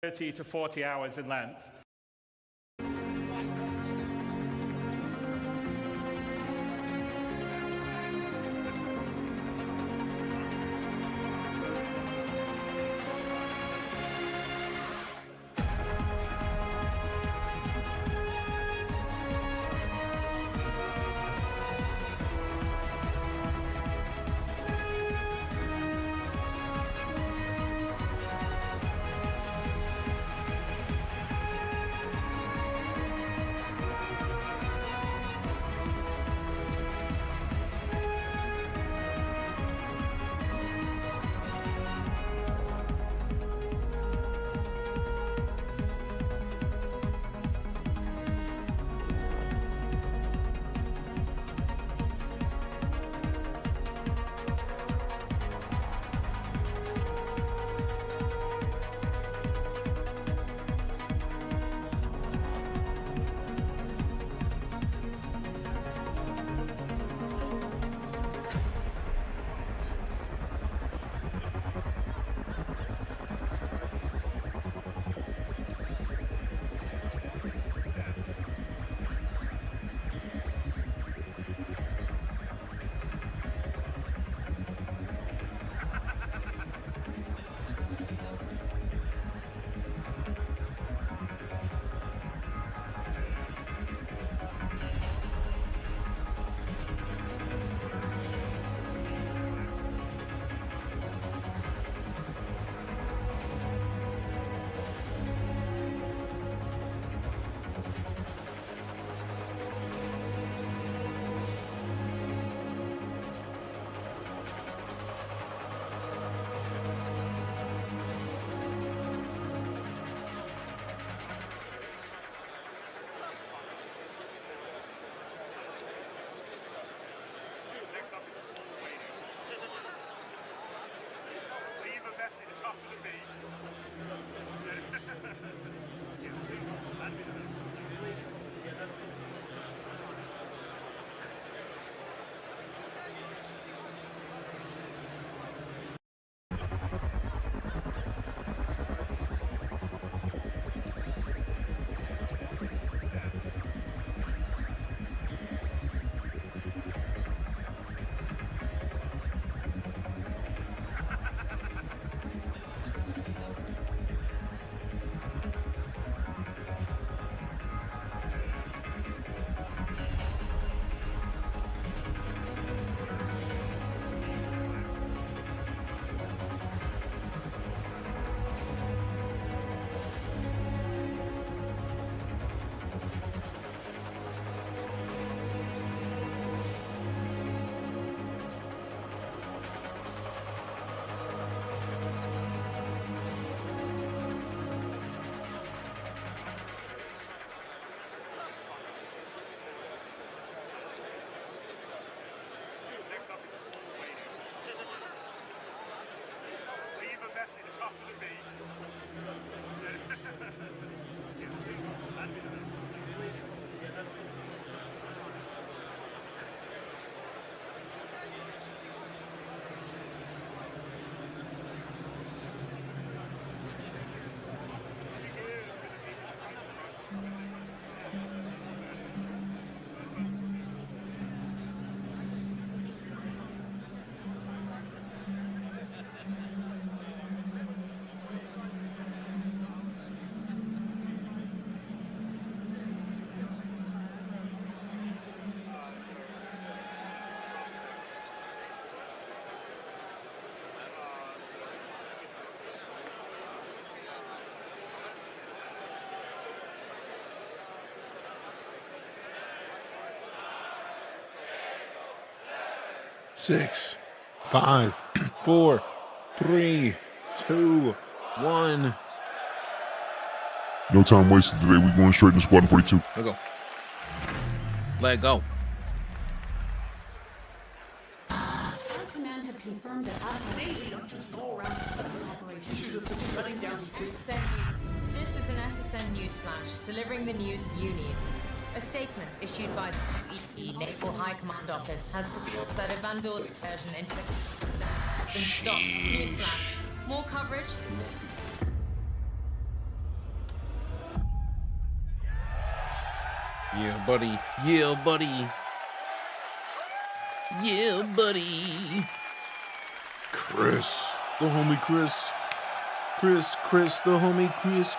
30 to 40 hours in length. Six, 5, 4, 3, 2, 1. No time wasted today. We're going straight to Squadron 42. Let go. Let go. Command have confirmed that we don't just go around operations shutting down This is an SSN news flash, delivering the news you need. A statement issued by the UEE Naval High Command Office has revealed that a Vandal incursion into the has been stopped. Newsflash. More coverage. Yeah, buddy. Yeah, buddy. Yeah, buddy. Chris. The homie Chris. Chris, the homie Chris.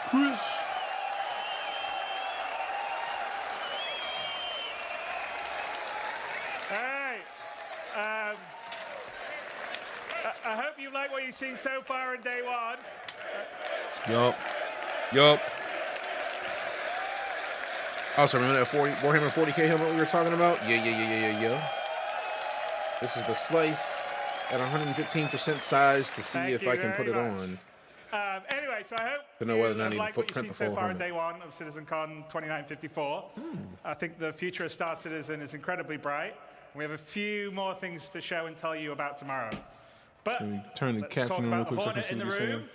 Hey, I hope you like what you've seen so far in day one. Yup. Also, remember that Warhammer 40K helmet we were talking about? Yeah. This is the slice at 115% size to see if I can put it on. Anyway, so I hope To know whether or not I you need to like what you've print seen the so full far in helmet. day one of CitizenCon 2954. I think the future of Star Citizen is incredibly bright. We have a few more things to show and tell you about tomorrow. But Let me turn the let's talk caption on real about the quick so I can Hornet see in what the you're saying. room.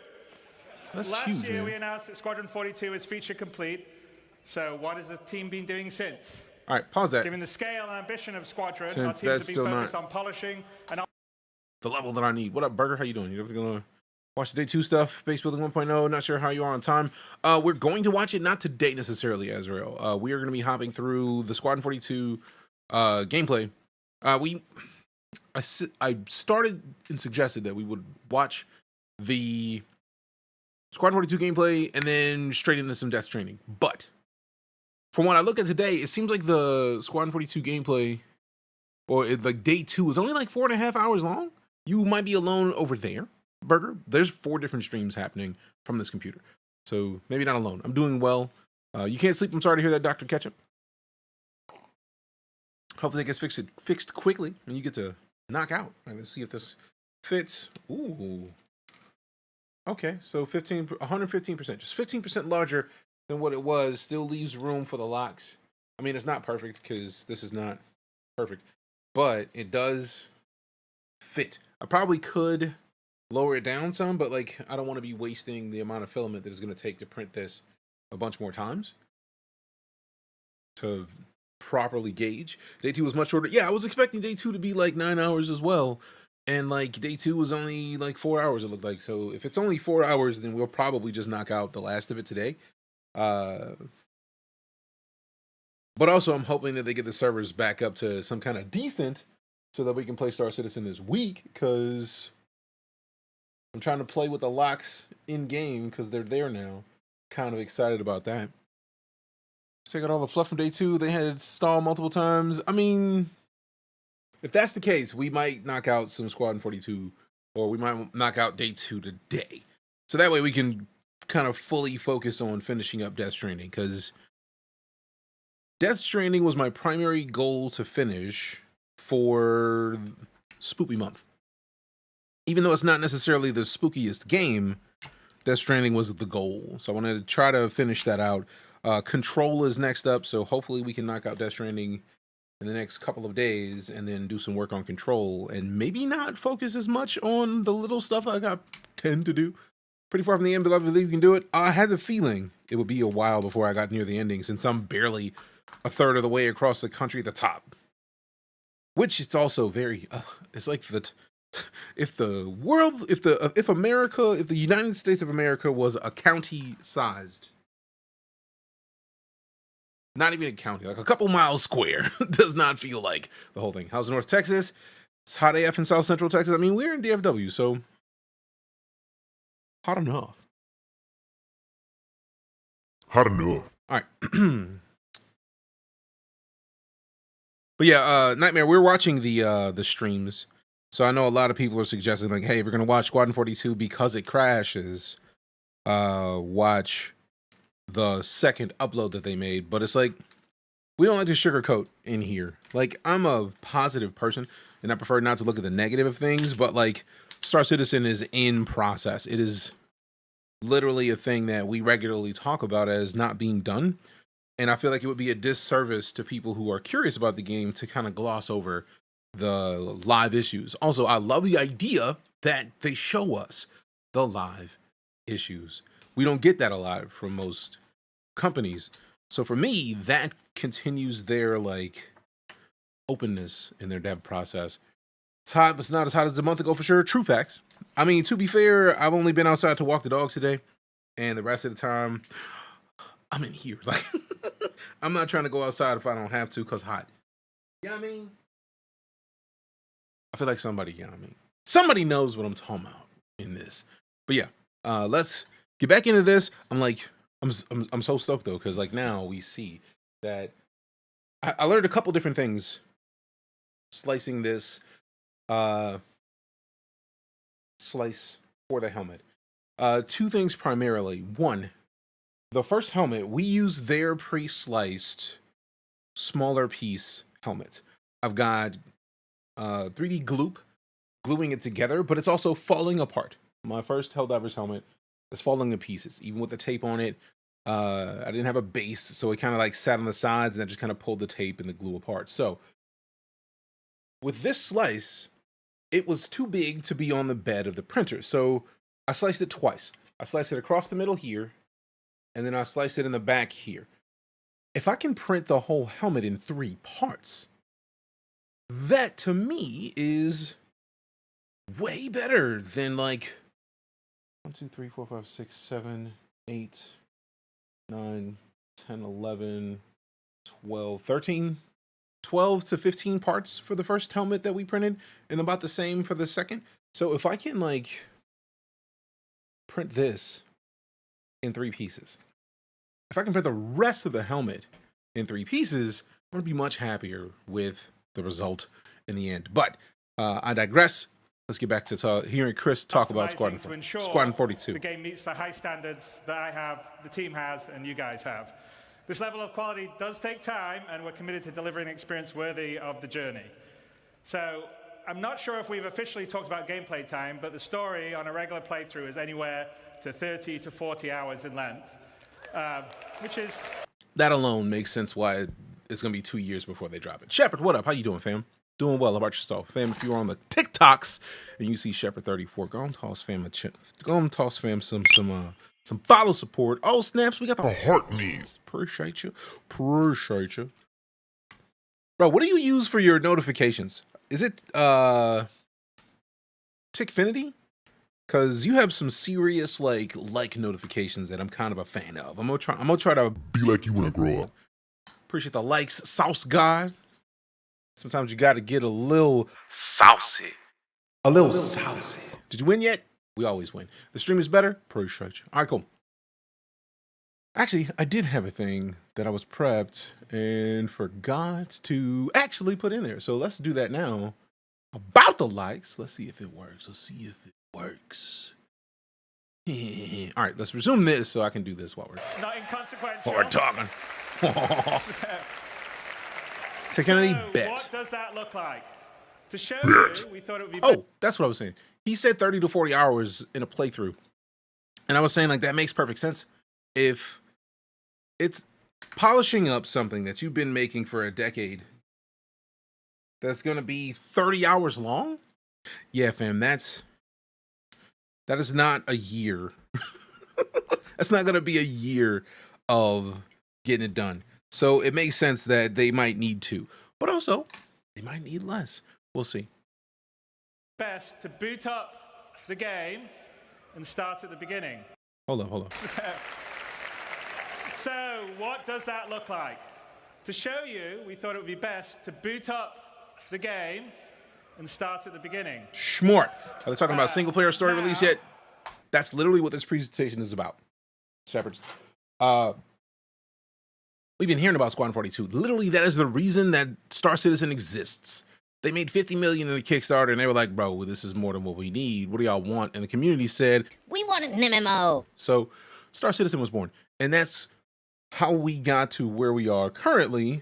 That's Last huge, year we man. announced that Squadron 42 is feature complete. So what has the team been doing since? All right, pause that. Given the scale and ambition of Squadron, our Since teams that's have been still focused not- on polishing and The level that I need. What up, Burger? How you doing? You gonna watch the day 2 stuff? Base building 1.0. Not sure how you are on time. We're going to watch it, not today necessarily, Azrael. We are going to be hopping through the Squadron 42 gameplay. I started and suggested that we would watch the Squadron 42 gameplay and then straight into some Death Stranding. But from what I look at today, it seems like the Squadron 42 gameplay, or like day 2, is only like 4.5 hours long. You might be alone over there, Burger. There's 4 different streams happening from this computer. So maybe not alone. I'm doing well. You can't sleep. I'm sorry to hear that, Dr. Ketchup. Hopefully it gets fixed quickly and you get to knock out. All right, let's see if this fits. Ooh. Okay, so 115%, just 15% larger than what it was. Still leaves room for the locks. I mean, it's not perfect because this is not perfect, but it does fit. I probably could lower it down some, but like I don't want to be wasting the amount of filament that it's going to take to print this a bunch more times to properly gauge. Day 2 was much shorter. Yeah, I was expecting day 2 to be like 9 hours as well. And like day 2 was only like 4 hours, it looked like. So if it's only 4 hours, then we'll probably just knock out the last of it today. But also I'm hoping that they get the servers back up to some kind of decent so that we can play Star Citizen this week, because I'm trying to play with the locks in game because they're there now. Kind of excited about that. Check out all the fluff from day 2. They had stall multiple times. I mean, if that's the case, we might knock out some Squadron 42, or we might knock out day 2 today. So that way we can kind of fully focus on finishing up Death Stranding, because Death Stranding was my primary goal to finish for Spoopy Month. Even though it's not necessarily the spookiest game, Death Stranding was the goal. So I wanted to try to finish that out. Control is next up, so hopefully we can knock out Death Stranding in the next couple of days and then do some work on Control and maybe not focus as much on the little stuff I tend to do. Pretty far from the end, but I believe we can do it. I had the feeling it would be a while before I got near the ending, since I'm barely a third of the way across the country at the top. Which it's also very, it's like if the United States of America was a county sized, not even a county, like a couple miles square, does not feel like the whole thing. How's North Texas? It's hot AF in South Central Texas. I mean, we're in DFW, so hot enough. Hot enough. All right. But yeah, Nightmare, we're watching the streams. So I know a lot of people are suggesting, like, hey, if you're going to watch Squadron 42 because it crashes, watch the second upload that they made. But it's like, we don't like to sugarcoat in here. Like, I'm a positive person, and I prefer not to look at the negative of things, but like, Star Citizen is in process. It is literally a thing that we regularly talk about as not being done. And I feel like it would be a disservice to people who are curious about the game to kind of gloss over the live issues. Also, I love the idea that they show us the live issues. We don't get that a lot from most companies. So for me, that continues their like openness in their dev process. It's hot, but it's not as hot as a month ago for sure. True facts. I mean, to be fair, I've only been outside to walk the dogs today, and the rest of the time, I'm in here. Like, I'm not trying to go outside if I don't have to because hot. You know what I mean? I feel like somebody, you know what I mean? Somebody knows what I'm talking about in this. But yeah, let's get back into this. I'm so stoked though, because like now we see that I learned a couple different things slicing this slice for the helmet. Two things primarily. One, the first helmet, we use their pre-sliced smaller piece helmet. I've got 3D gloop gluing it together, but it's also falling apart. My first Helldivers helmet is falling to pieces, even with the tape on it. I didn't have a base, so it kind of like sat on the sides and I just kind of pulled the tape and the glue apart. So with this slice, it was too big to be on the bed of the printer. So I sliced it twice. I sliced it across the middle here, and then I sliced it in the back here. If I can print the whole helmet in 3 parts, that to me is way better than like 1, 2, 3, 4, 5, 6, 7, 8, 9, 10, 11, 12, 13, 12 to 15 parts for the first helmet that we printed, and about the same for the second. So if I can like print this in 3 pieces, if I can print the rest of the helmet in 3 pieces, I'm gonna be much happier with the result in the end. But I digress. Let's get back to hearing Chris talk about Squadron 42. The game meets the high standards that I have, the team has, and you guys have. This level of quality does take time, and we're committed to delivering an experience worthy of the journey. So I'm not sure if we've officially talked about gameplay time, but the story on a regular playthrough is anywhere to 30 to 40 hours in length, which is... That alone makes sense why it's going to be 2 years before they drop it. Shepard, what up? How you doing, fam? Doing well. How about yourself? Fam, if you're on the TikToks and you see Shepard34, go and toss fam a chin. Go and toss fam some follow support. Oh, snaps, we got the heart knees. Appreciate you. Appreciate you. Bro, what do you use for your notifications? Is it Tickfinity? Because you have some serious like notifications that I'm kind of a fan of. I'm gonna try to Be like you wanna grow up. appreciate the likes, Sauce God. Sometimes you got to get a little saucy. A little saucy. Did you win yet? We always win. The stream is better? Appreciate you. All right, cool. Actually, I did have a thing that I was prepped and forgot to actually put in there. So let's do that now. About the likes. Let's see if it works. Let's see if it works. All right, let's resume this so I can do this while Not inconsequential. we're talking. Taking any bet. What does that look like? To show you, we thought it would be... Oh, that's what I was saying. He said 30 to 40 hours in a playthrough. And I was saying, like, that makes perfect sense. If it's polishing up something that you've been making for a decade, that's going to be 30 hours long? Yeah, fam, that is not a year. That's not going to be a year of getting it done. So it makes sense that they might need to, but also they might need less. We'll see. Best to boot up the game and start at the beginning. Hold up. So what does that look like? To show you, we thought it would be best to boot up the game and start at the beginning. Schmort. Are they talking about single player story release yet? That's literally what this presentation is about. Shepherds. We've been hearing about Squadron 42. Literally, that is the reason that Star Citizen exists. They made $50 million in the Kickstarter, and they were like, bro, well, this is more than what we need. What do y'all want? And the community said, we want an MMO. So Star Citizen was born. And that's how we got to where we are currently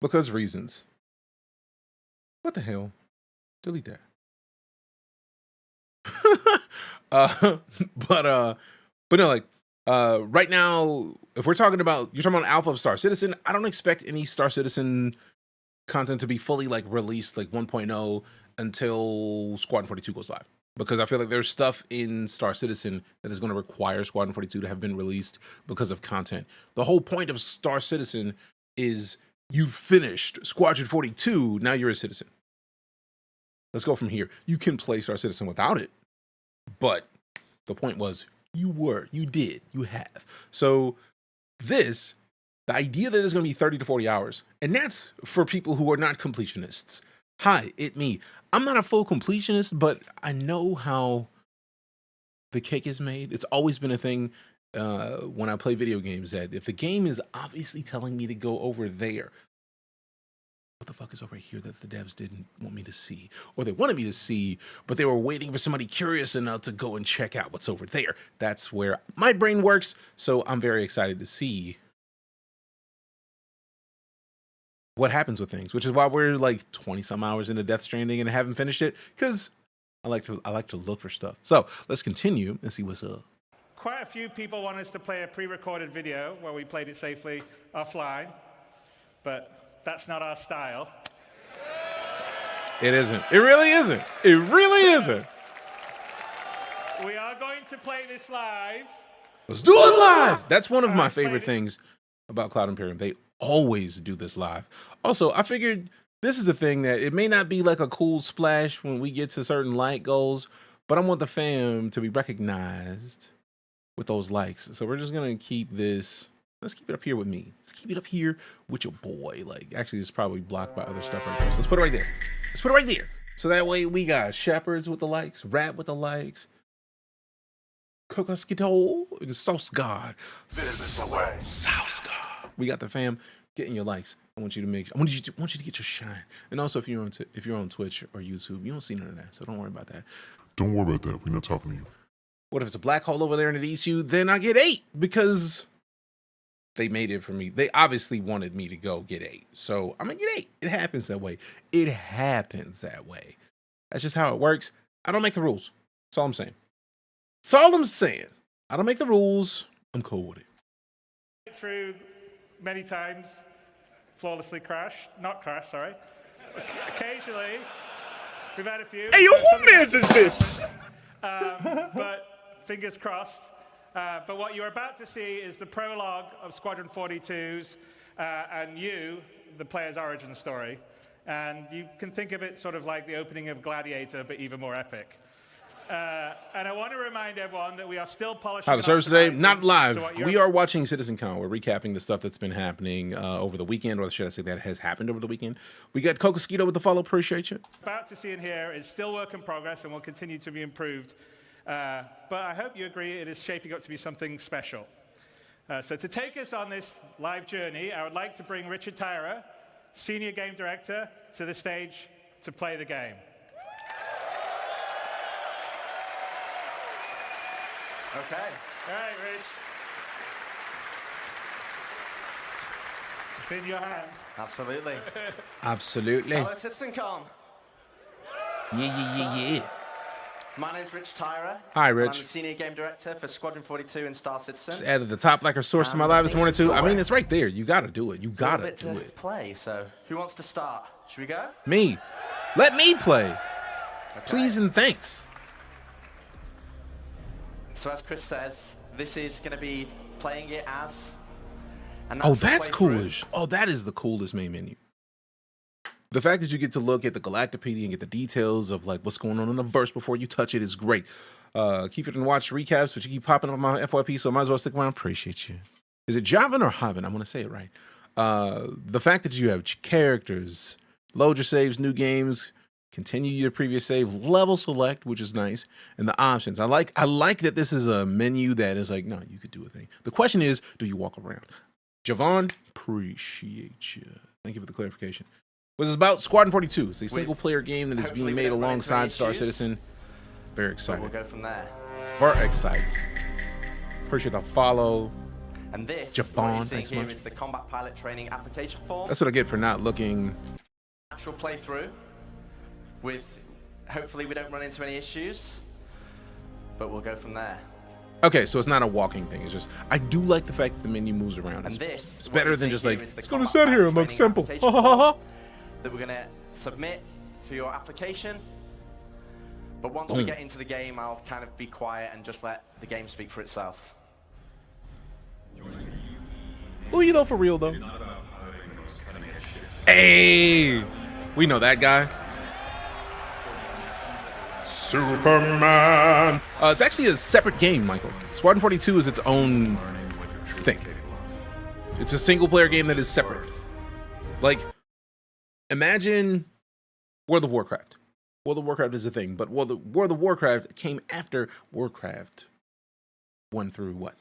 because reasons. What the hell? Delete that. But no, like, right now, if we're talking about, you're talking about alpha of Star Citizen, I don't expect any Star Citizen content to be fully like released like 1.0 until Squadron 42 goes live. Because I feel like there's stuff in Star Citizen that is going to require Squadron 42 to have been released because of content. The whole point of Star Citizen is you finished Squadron 42, now you're a citizen. Let's go from here. You can play Star Citizen without it, but the point was you have. So this The idea that it's going to be 30 to 40 hours, and that's for people who are not completionists. Hi, it me. I'm not a full completionist, but I know how the cake is made. It's always been a thing when I play video games that if the game is obviously telling me to go over there, what the fuck is over here that the devs didn't want me to see? Or they wanted me to see, but they were waiting for somebody curious enough to go and check out what's over there. That's where my brain works, so I'm very excited to see what happens with things, which is why we're like 20 some hours into Death Stranding and haven't finished it, because I like to look for stuff. So let's continue and see what's up. Quite a few people want us to play a pre-recorded video where we played it safely offline, but that's not our style. It isn't. It really isn't. It really isn't. We are going to play this live. Let's do it live. That's one of my favorite things about Cloud Imperium. They always do this live. Also, I figured this is a thing that it may not be like a cool splash when we get to certain like goals, but I want the fam to be recognized with those likes. So we're just going to keep this. Let's keep it up here with me. Let's keep it up here with your boy. Like, actually, it's probably blocked by other stuff right there. So let's put it right there. Let's put it right there. So that way we got Shepherds with the likes, Rat with the likes, Cocoskito, and Sauce God. This is the way. Sauce God. We got the fam getting your likes. I want you to get your shine. And also, if you're on Twitch or YouTube, you don't see none of that. So don't worry about that. Don't worry about that. We're not talking to you. What if it's a black hole over there and it eats you? Then I get 8 because they made it for me. They obviously wanted me to go get 8. So I'm gonna get 8. It happens that way. It happens that way. That's just how it works. I don't make the rules. That's all I'm saying. That's all I'm saying. I don't make the rules. I'm cool with it. Through many times, flawlessly not crashed, sorry. Occasionally, we've had a few. Hey, yo, who mans is this? But fingers crossed. But what you're about to see is the prologue of Squadron 42's and you, the player's origin story. And you can think of it sort of like the opening of Gladiator, but even more epic. And I want to remind everyone that we are still polishing. How the service today? Not live. So we are watching CitizenCon. We're recapping the stuff that's been happening over the weekend, or should I say that has happened over the weekend. We got Cocoskito with the follow. Appreciate you. About to see in here is still work in progress and will continue to be improved. But I hope you agree it is shaping up to be something special. So to take us on this live journey, I would like to bring Richard Tyra, Senior Game Director, to the stage to play the game. Okay. All right, Rich. It's in your hands. Absolutely. Absolutely. Hello, CitizenCon. Yeah. My name's Rich Tyra. Hi, Rich. I'm the Senior Game Director for Squadron 42 in Star Citizen. Just added the top like our source to my live this morning too. I mean, it's right there. You gotta do it. You gotta do it. Play. So, who wants to start? Should we go? Me. Let me play. Okay. Please and thanks. So as Chris says, this is going to be playing it as. And Oh, that's coolish. Oh, that is the coolest main menu. The fact that you get to look at the Galactopedia and get the details of like what's going on in the verse before you touch it is great. Keep it and watch recaps, but you keep popping up on my FYP, so I might as well stick around. Appreciate you. Is it Javan or Havan? I'm going to say it right. The fact that you have characters, load your saves, new games, continue your previous save, level select, which is nice, and the options. I like that this is a menu that is like, no, you could do a thing. The question is, do you walk around? Javon, appreciate you. Thank you for the clarification. What is about? Squadron 42. It's a single-player game that is being made alongside Star Citizen. Very excited. We'll go from there. Very excited. Appreciate the follow. And this, Javon, what thanks you're seeing much. here is the combat pilot training application form. That's what I get for not looking. Natural playthrough. With, hopefully we don't run into any issues. But we'll go from there. Okay, so it's not a walking thing. It's just, I do like the fact that the menu moves around. And It's better than just like, it's going to sit here and look simple. that we're going to submit for your application. But once we get into the game, I'll kind of be quiet and just let the game speak for itself. Who are you though, for real though? Hey, we know that guy. Superman. It's actually a separate game, Michael. Squadron 42 is its own thing. It's a single player game that is separate. Like, imagine World of Warcraft. World of Warcraft is a thing, but World of Warcraft came after Warcraft 1 through what?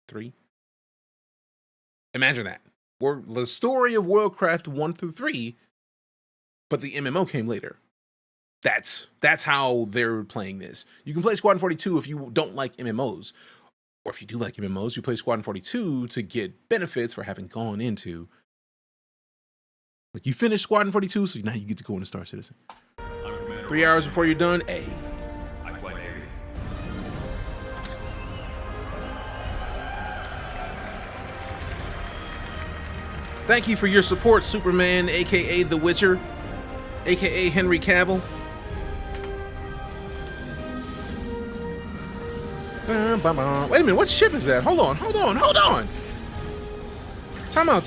3? Imagine that. The story of Warcraft 1 through 3, but the MMO came later. That's how they're playing this. You can play Squadron 42 if you don't like MMOs. Or if you do like MMOs, you play Squadron 42 to get benefits for having gone into... Like, you finish Squadron 42, so now you get to go into Star Citizen. 3 hours before you're done, hey. I play Navy. Thank you for your support, Superman, aka The Witcher, aka Henry Cavill. Wait a minute, what ship is that? Hold on. Time out.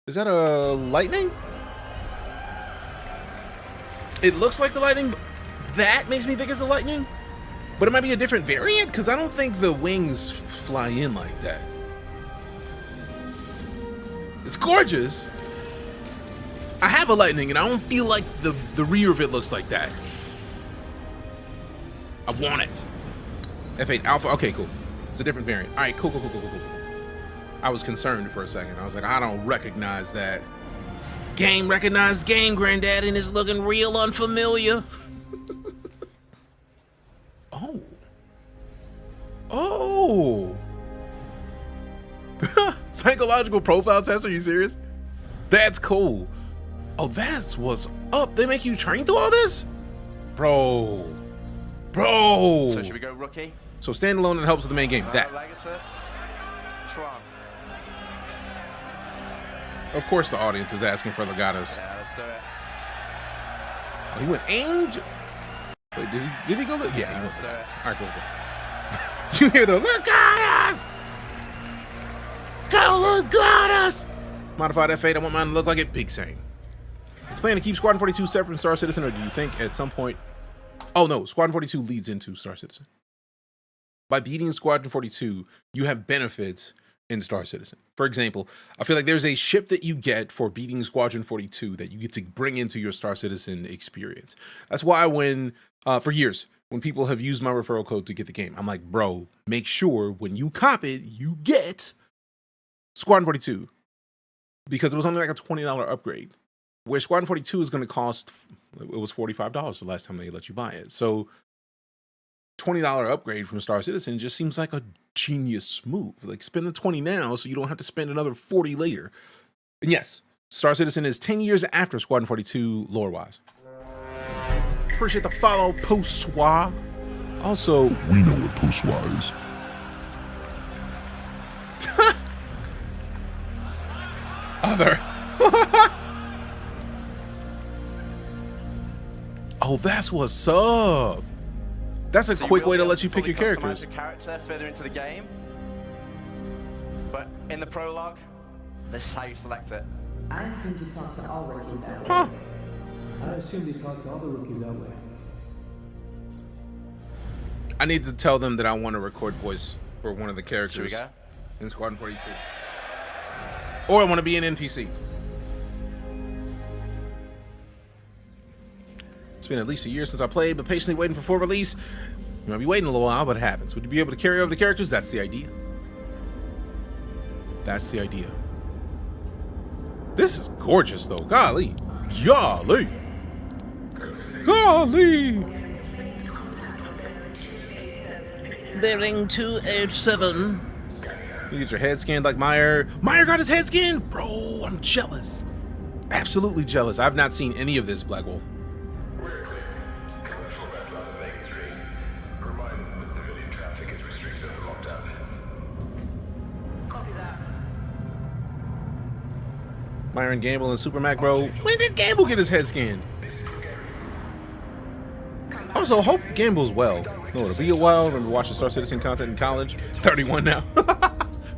Is that a Lightning? It looks like the Lightning. That makes me think it's a Lightning. But it might be a different variant, because I don't think the wings fly in like that. It's gorgeous. I have a Lightning, and I don't feel like the rear of it looks like that. I want it. F8 Alpha. Okay, cool. It's a different variant. All right, cool. I was concerned for a second. I was like, I don't recognize that. Game recognized game, Granddad, and it's looking real unfamiliar. Oh. Psychological profile test? Are you serious? That's cool. Oh, that's what's up. They make you train through all this? Bro. So should we go rookie? So standalone and helps with the main game. That. Legatus. Tron. Of course the audience is asking for Legatus. Yeah, let's do it. Oh, he went Angel. Wait, did he go? Yeah, he went let's do Legatus. it. All right, cool. You hear the look at us! Go look at us! Modified F8, I want mine to look like it. Big same. It's plan to keep Squadron 42 separate from Star Citizen, or do you think at some point... Oh no, Squadron 42 leads into Star Citizen. By beating Squadron 42, you have benefits in Star Citizen. For example, I feel like there's a ship that you get for beating Squadron 42 that you get to bring into your Star Citizen experience. That's why when, for years, when people have used my referral code to get the game, I'm like, bro, make sure when you cop it, you get Squadron 42. Because it was only like a $20 upgrade. Where Squadron 42 is going to cost, it was $45 the last time they let you buy it. So $20 upgrade from Star Citizen just seems like a genius move. Like, spend the 20 now so you don't have to spend another 40 later. And yes, Star Citizen is 10 years after Squadron 42 lore-wise. Appreciate the follow, Poussoir. Also, We know what Poussoir is. other. Oh, that's what's up. That's a So you quick will way be to able let you pick fully your characters. customize your character further into the game. But in the prologue, this is how you select it. I assume you talk to all rookies that way. Huh. I assume they talk to all the rookies that way. I need to tell them that I want to record voice for one of the Should characters we go? in Squadron 42. Or I want to be an NPC. It's been at least a year since I played, but patiently waiting for full release. You might be waiting a little while, but it happens. Would you be able to carry over the characters? That's the idea. That's the idea. This is gorgeous, though. Golly. Golly. Golly. Bearing 287. You get your head scanned like Meyer. Meyer got his head scanned? Bro, I'm jealous. Absolutely jealous. I've not seen any of this, Black Wolf. Myron Gamble and Super Mac, bro. When did Gamble get his head scanned? Also, hope Gamble's well. No, it'll be a while. Remember watching Star Citizen content in college? 31 now.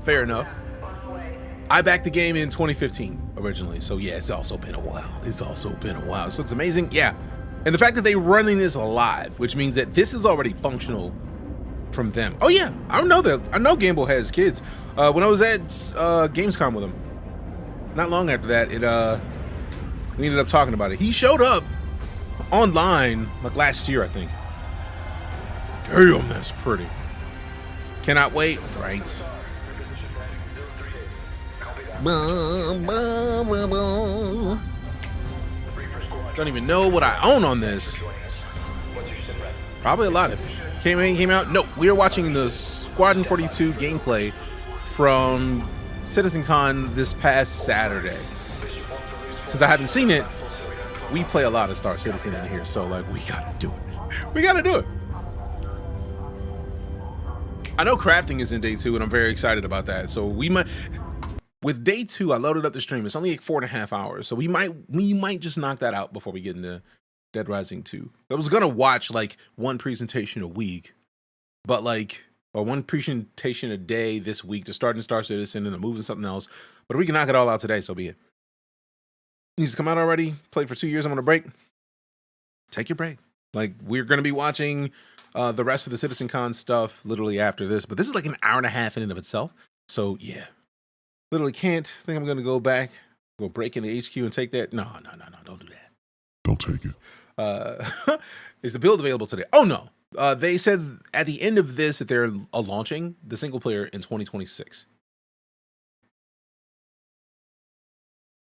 Fair enough. I backed the game in 2015 originally, so yeah, it's also been a while. So it's amazing, yeah. And the fact that they're running this live, which means that this is already functional from them. Oh yeah, I know that. I know Gamble has kids. When I was at Gamescom with him, not long after that, we ended up talking about it. He showed up online like last year, I think. Damn, that's pretty. Cannot wait. Right. Don't even know what I own on this. Probably a lot of it. Came out. No, we are watching the Squadron 42 gameplay from CitizenCon this past Saturday. Since I haven't seen it, we play a lot of Star Citizen in here, so like we gotta do it. We gotta do it. I know crafting is in day 2, and I'm very excited about that. So we might, with day 2, I loaded up the stream. It's only like 4.5 hours, so we might just knock that out before we get into Dead Rising 2. I was gonna watch like one presentation a week, but like, or one presentation a day this week to start in Star Citizen and then moving something else. But if we can knock it all out today, so be it. Needs to come out already. Played for 2 years. I'm on a break. Take your break. Like, we're gonna be watching the rest of the CitizenCon stuff literally after this, but this is like an hour and a half in and of itself. So yeah, literally can't think I'm gonna go back, go break in the HQ and take that. No, don't do that. Don't take it. Is the build available today? Oh no. They said at the end of this that they're launching the single player in 2026.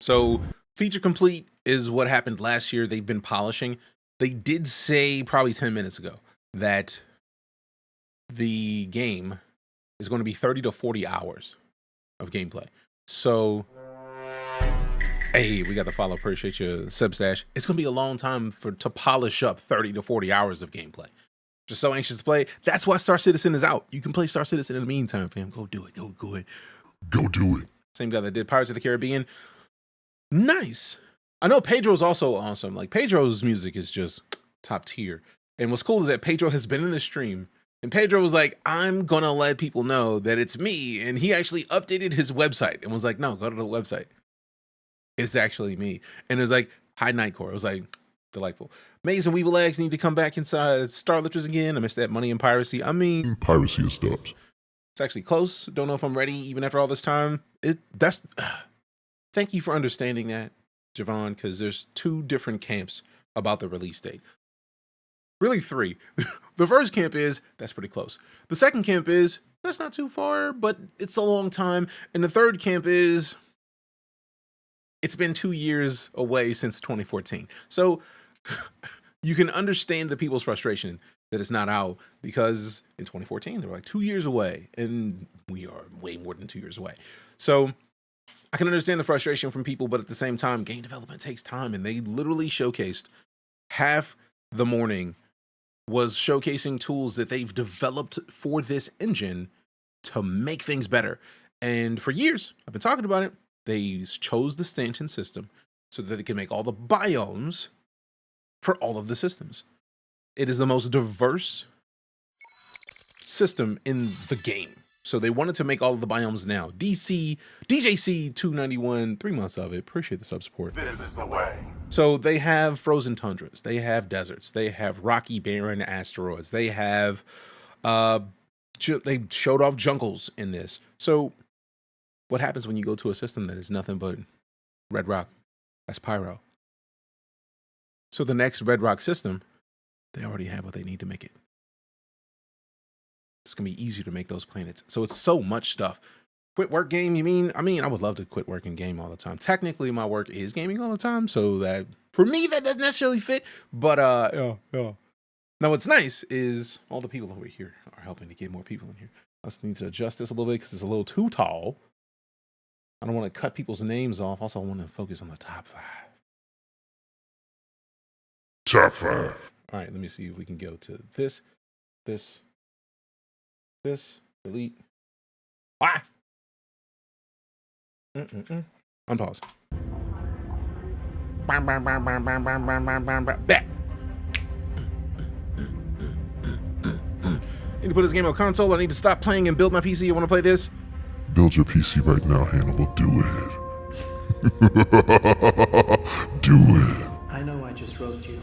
So feature complete is what happened last year. They've been polishing. They did say probably 10 minutes ago that the game is going to be 30 to 40 hours of gameplay. So, hey, we got the follow. Appreciate you, Substash. It's going to be a long time to polish up 30 to 40 hours of gameplay. Just so anxious to play. That's why Star Citizen is out. You can play Star Citizen in the meantime, fam. Go do it. Go ahead. Go do it. Same guy that did Pirates of the Caribbean. Nice. I know Pedro's also awesome. Like, Pedro's music is just top tier. And what's cool is that Pedro has been in the stream, and Pedro was like, I'm gonna let people know that it's me. And he actually updated his website and was like, no, go to the website. It's actually me. And it was like, hi, Nightcore. It was like, delightful. Maze and Weevil Eggs need to come back inside Starlifters again. I missed that Money and Piracy. I mean, Piracy is dubs. It's actually close. Don't know if I'm ready even after all this time. Thank you for understanding that, Javon, because there's 2 different camps about the release date. Really 3. The first camp is, that's pretty close. The second camp is, that's not too far, but it's a long time. And the third camp is, it's been 2 years away since 2014. So you can understand the people's frustration that it's not out, because in 2014, they were like 2 years away, and we are way more than 2 years away. So I can understand the frustration from people, but at the same time, game development takes time, and they literally showcased half the morning was showcasing tools that they've developed for this engine to make things better. And for years, I've been talking about it. They chose the stanchion system so that they can make all the biomes for all of the systems. It is the most diverse system in the game. So they wanted to make all of the biomes now. DJC 291, 3 months of it. Appreciate the sub support. This is the way. So they have frozen tundras, they have deserts, they have rocky, barren asteroids, they have they showed off jungles in this. So what happens when you go to a system that is nothing but red rock? That's pyro. So the next red rock system, they already have what they need to make it. It's gonna be easier to make those planets. So it's so much stuff. Quit work game, you mean? I mean, I would love to quit work and game all the time. Technically, my work is gaming all the time, so that for me that doesn't necessarily fit. But yeah. Now what's nice is all the people over here are helping to get more people in here. I just need to adjust this a little bit because it's a little too tall. I don't want to cut people's names off. Also, I want to focus on the top 5. Top 5. All right, let me see if we can go to this, delete. Ah! Unpause. Back. Need to put this game on console. I need to stop playing and build my PC. I want to play this. Build your PC right now, Hannibal. Do it. Do it. I know I just wrote you.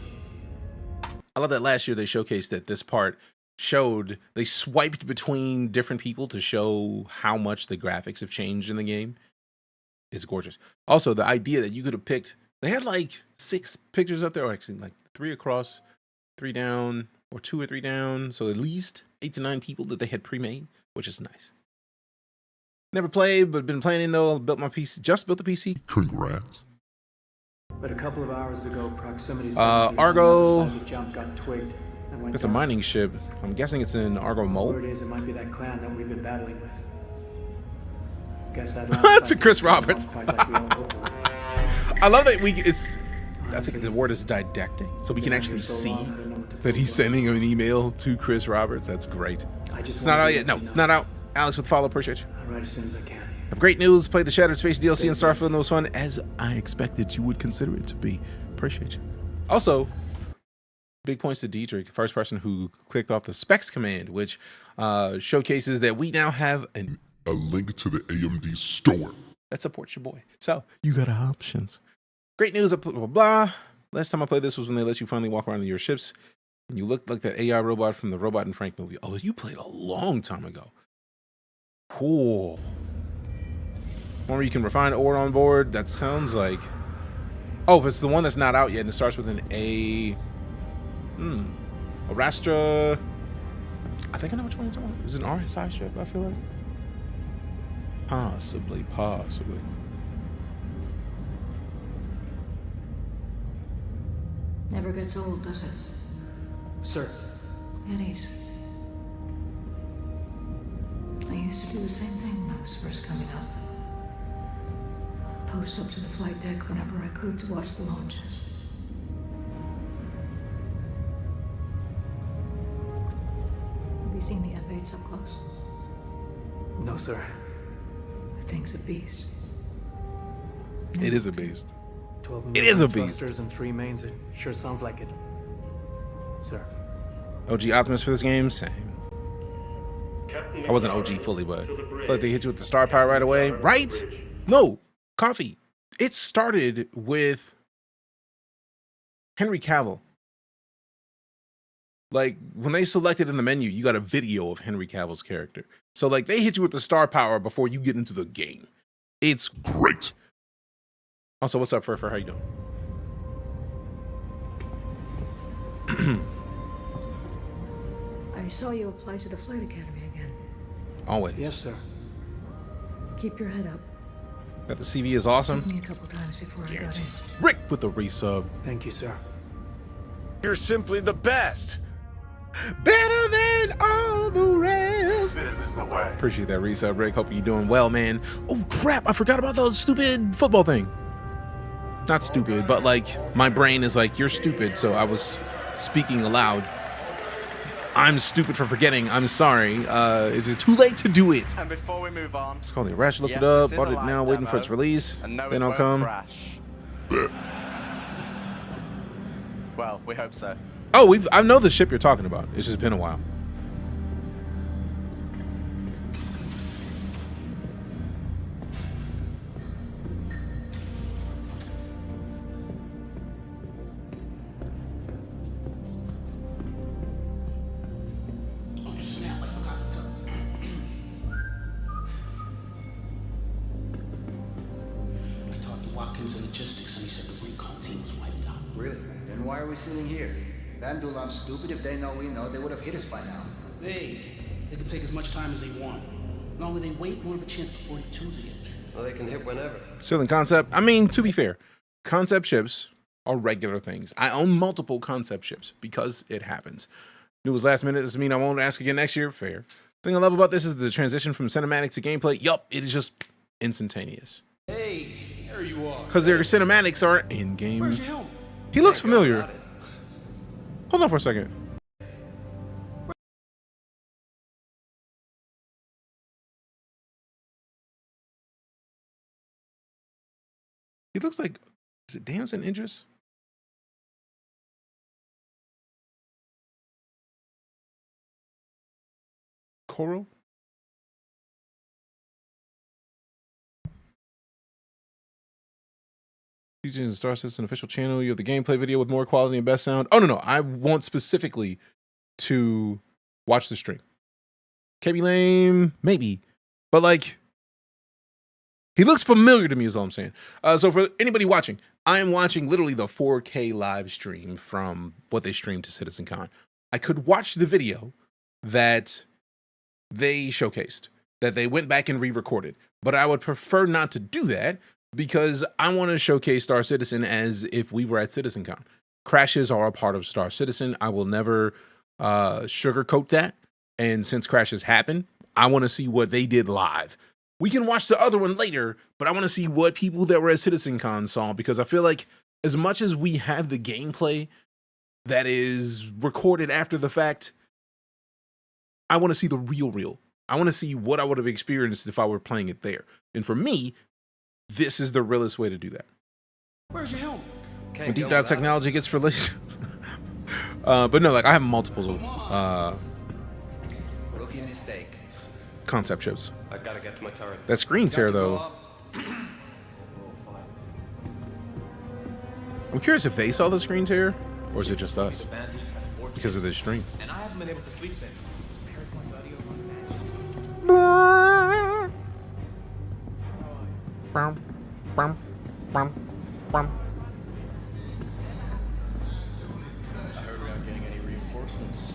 I love that last year they showcased that this part showed, they swiped between different people to show how much the graphics have changed in the game. It's gorgeous. Also, the idea that you could have picked, they had like 6 pictures up there, or actually like 3 across, 3 down, or 2 or 3 down. So at least 8 to 9 people that they had pre-made, which is nice. Never played, but been playing though. Built my PC, just built the PC. Congrats. But a couple of hours ago, proximity Argo. sensors on the jump got twigged and went It's a down. mining ship. I'm guessing it's in Argo Mole. Word is it might be that clan that we've been battling with. Guess that It's a Chris Roberts. Quite like we all hoped. I love that I think the word is didactic, so we can actually see that he's sending an email to Chris Roberts. That's great. It's not out yet. No, it's not out. Alex with the follow. Appreciate you. I'll write as soon as I can. Have great news. Played the Shattered Space DLC in Starfield and it was fun, as I expected you would consider it to be. Appreciate you. Also, big points to Dietrich, the first person who clicked off the specs command, which showcases that we now have A link to the AMD store. that supports your boy. So you got options. Great news, blah, blah, blah. Last time I played this was when they let you finally walk around in your ships and you looked like that AI robot from the Robot and Frank movie. Oh, you played a long time ago. Cool. One where you can refine ore on board. That sounds like... Oh, it's the one that's not out yet and it starts with an A... Arastra... I think I know which one you're talking about. Is it an RSI ship, I feel like? Possibly. Never gets old, does it? Sir, Eddies. I used to do the same thing when I was first coming up. Post up to the flight deck whenever I could to watch the launches. Have you seen the F-8s up close? no, sir. The thing's a beast. It is a beast. 12 It is a million beast. thrusters and 3 mains. It sure sounds like it. Sir. OG Optimus for this game? Same. I wasn't OG fully, but they hit you with the star power right away, right? No, coffee. It started with Henry Cavill. Like, when they selected in the menu, you got a video of Henry Cavill's character. So, like, they hit you with the star power before you get into the game. It's Great. Also, what's up, Furfur? How you doing? I saw you apply to the Flight Academy again. Always. Yes, sir. Keep your head up. That the CV is awesome. Took me a couple times before I got in. Rick with the resub. Thank you, sir. You're simply the best. Better than all the rest. This is the way. Appreciate that resub, Rick. Hope you're doing well, man. Oh, crap. I forgot about the stupid football thing. Not stupid, but like, my brain is like, you're stupid. So I was speaking aloud. I'm stupid for forgetting. I'm sorry. Is it too late to do it? And before we move on, It's called the Ratchet. Looked yes, it up. this is Bought a it live now. Waiting for demo, its release. and no, Then it I'll won't come. crash. Well, we hope so. Oh, I know the ship you're talking about. It's just been a while. I talked to Watkins and Logistics and he said the recon team was wiped out. Really? Then why are we sitting here? Vandal aren't stupid. If they know we know, they would have hit us by now. Hey, they can take as much time as they want. The longer they wait, more of a chance for 42s to get there. Well, they can hit whenever. Still in concept. I mean, to be fair, concept ships are regular things. I own multiple concept ships because it happens. It was last minute. Doesn't mean I won't ask again next year. Fair. Thing I love about this is the transition from cinematic to gameplay. Yup, it is just instantaneous. Hey, there you are. Because their cinematics are in-game. Where's your helmet? He looks familiar. Hold on for a second. He looks like, is it Damson Idris? Coral? Featuring Star Citizen official channel. You have the gameplay video with more quality and best sound. Oh, no. I want specifically to watch the stream. Can be lame, maybe, but like, he looks familiar to me is all I'm saying. So for anybody watching, I am watching literally the 4K live stream from what they streamed to CitizenCon. I could watch the video that they showcased, that they went back and re-recorded, but I would prefer not to do that because I want to showcase Star Citizen as if we were at CitizenCon. Crashes are a part of Star Citizen. I will never sugarcoat that. And since crashes happen, I want to see what they did live. We can watch the other one later, but I want to see what people that were at CitizenCon saw, because I feel like as much as we have the gameplay that is recorded after the fact, I want to see the real. I want to see what I would have experienced if I were playing it there. And for me, this is the realest way to do that. Where's your helmet? When deep dive technology gets released. But no, like I have multiple Rookie mistake. concept ships. I gotta get to my turret. That screen tear though. I'm curious if they saw the screen tear or is it just us because of this stream. And I haven't been able to sleep since. I heard we aren't getting any reinforcements.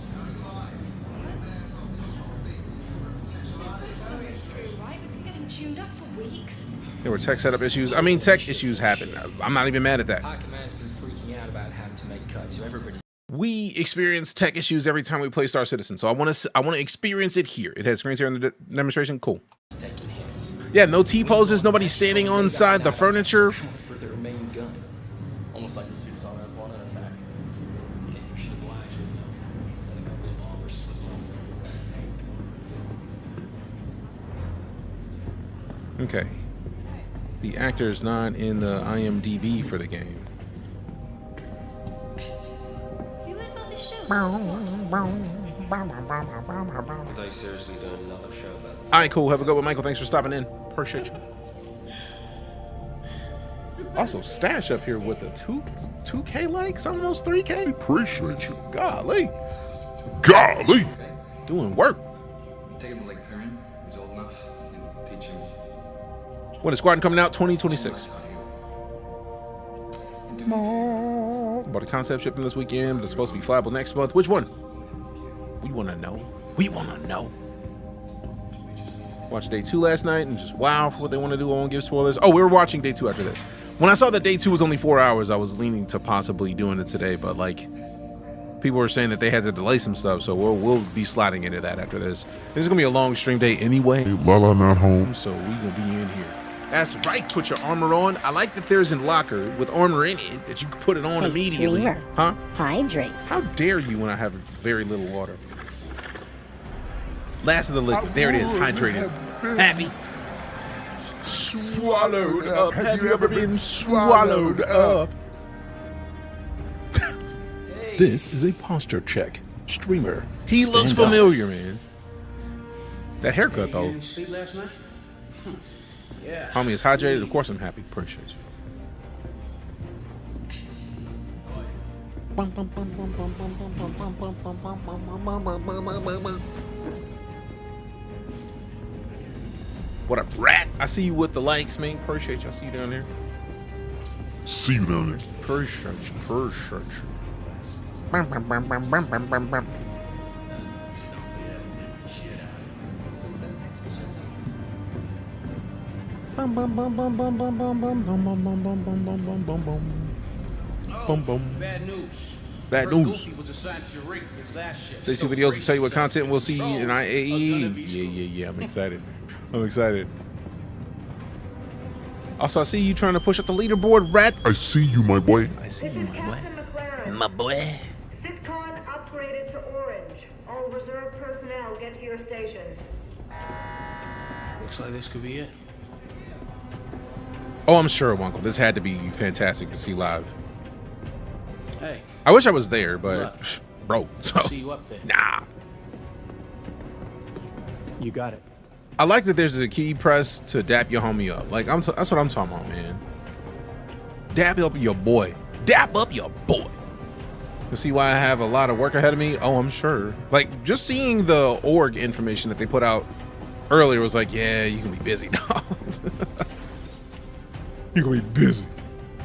Right, we've been getting tuned up for weeks. There were tech setup issues. I mean, tech issues happen. I'm not even mad at that. High command's been freaking out about having to make cuts, so everybody. We experience tech issues every time we play Star Citizen, so I want to experience it here. It has screen tear in the demonstration. Cool. Taking hits. Yeah, no T poses. Nobody standing on side the furniture. For their main gun. Almost like the suits on Earth 1 an attack. Yeah, you should oblige with them. And a couple of bombers slip over. Okay. The actor's not in the IMDb for the game. You heard about this show? Are they seriously doing another show about All right, cool. Have a good one, Michael. Thanks for stopping in. Appreciate you. Also, Stash up here with the 2K likes, almost 3K. Appreciate you. Golly. Golly! Doing work. Take him to Lake Perrin. He's old enough. And teach him. When is Squadron coming out? 2026. Bought a concept shipping this weekend, but it's supposed to be flyable next month. Which one? We want to know. We want to know. Watched day 2 last night and just wow for what they want to do. I won't give spoilers. Oh, we were watching day 2 after this. When I saw that day 2 was only 4 hours, I was leaning to possibly doing it today, but like people were saying that they had to delay some stuff, so we'll be sliding into that after this. This is gonna be a long stream day anyway. Hey, Lala not home. So we gonna be in here. That's right. Put your armor on. I like that there's a locker with armor in it that you can put it on immediately. Streamer. Huh? Hydrate. How dare you when I have very little water? Last of the liquid. There it is. Hydrated. Happy. Swallowed up. Have you ever been swallowed up? This is a posture check. Streamer. He looks familiar, man. That haircut, though. You sleep last night? Yeah. Homie is hydrated. Of course I'm happy. Appreciate you. What a rat. I see you with the likes, man. Appreciate you. I see you down there. See you down there. Appreciate you. Appreciate you. Bad news. Bad news. Goofy was assigned to your rig for his last shift. Day 2 videos to tell you what content we'll see in IAE. Yeah. I'm excited. I'm excited. Also, I see you trying to push up the leaderboard, rat. I see you, my boy. I see This you, is my boy. Captain McLaren. My boy. CitizenCon upgraded to orange. All reserve personnel get to your stations. Looks like this could be it. Oh, I'm sure, Wonko. This had to be fantastic to see live. Hey. I wish I was there, but bro, so See you up there. nah. You got it. I like that there's a key press to dap your homie up. Like that's what I'm talking about, man. Dap up your boy. Dap up your boy. You see why I have a lot of work ahead of me? Oh, I'm sure. Like, just seeing the org information that they put out earlier was like, yeah, you can be busy now. You can be busy.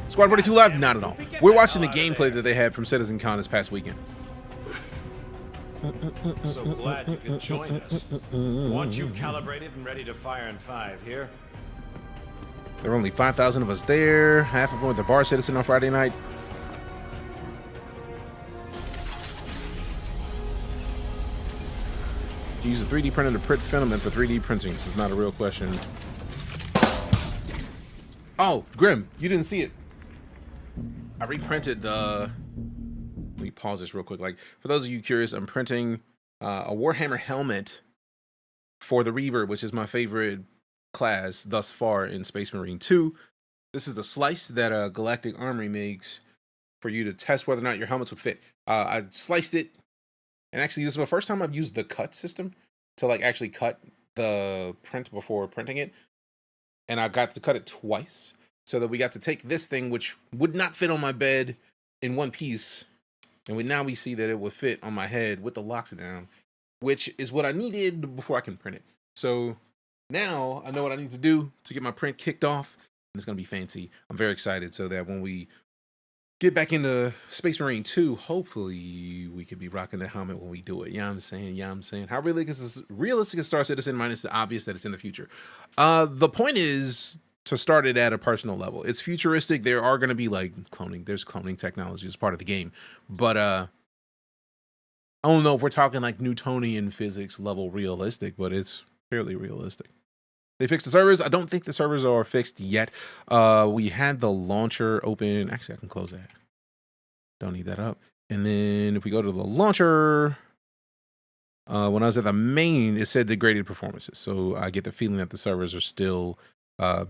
Squad 42 Live? Not at all. We're watching the gameplay that they had from CitizenCon this past weekend. So glad you could join us. Want you calibrated and ready to fire in 5 here? There were only 5,000 of us there. Half of them with the bar citizen on Friday night. You use a 3D printer to print filament for 3D printing. This is not a real question. Oh, Grim, you didn't see it. I reprinted the... Let me pause this real quick. Like, for those of you curious, I'm printing a Warhammer helmet for the Reaver, which is my favorite class thus far in Space Marine 2. This is the slice that Galactic Armory makes for you to test whether or not your helmets would fit. I sliced it, and actually this is the first time I've used the cut system to like actually cut the print before printing it. And I got to cut it twice so that we got to take this thing, which would not fit on my bed in one piece. And now we see that it would fit on my head with the locks down, which is what I needed before I can print it. So now I know what I need to do to get my print kicked off. And it's going to be fancy. I'm very excited so that when we get back into Space Marine 2, hopefully we could be rocking the helmet when we do it. You know what I'm saying? Yeah, I'm saying. How realistic is Star Citizen minus the obvious that it's in the future? The point is to start it at a personal level. It's futuristic. There are going to be like cloning. There's cloning technology as part of the game. But I don't know if we're talking like Newtonian physics level realistic, but it's fairly realistic. They fixed the servers. I don't think the servers are fixed yet. We had the launcher open. Actually, I can close that. Don't need that up. And then if we go to the launcher, when I was at the main, it said degraded performances. So I get the feeling that the servers are still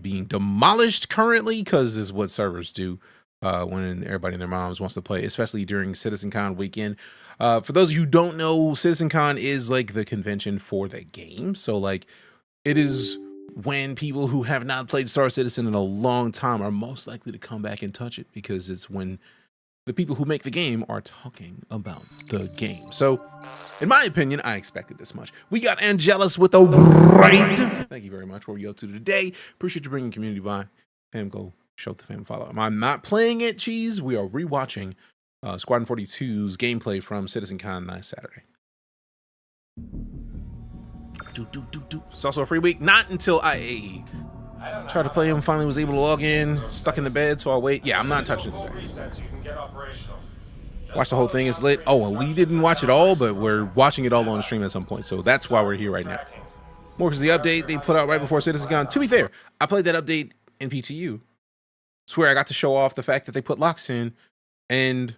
being demolished currently, because is what servers do when everybody and their moms wants to play, especially during CitizenCon weekend. For those of you who don't know, CitizenCon is like the convention for the game. So like it is when people who have not played Star Citizen in a long time are most likely to come back and touch it, because it's when the people who make the game are talking about the game. So, in my opinion, I expected this much. We got Angelus with a right. Thank you very much. What were you up to today? Appreciate you bringing community by. Fam, go show the fam follow. I'm not playing it, cheese. We are rewatching Squadron 42's gameplay from CitizenCon last Saturday. It's also a free week, not until I tried to play him, finally was able to log in, stuck in the bed, so I'll wait. Yeah, I'm not touching it today. Watch the whole thing, it's lit. Oh, well, we didn't watch it all, but we're watching it all on stream at some point, so that's why we're here right now. More because the update they put out right before CitizenCon. To be fair, I played that update in PTU. Swear I got to show off the fact that they put locks in, and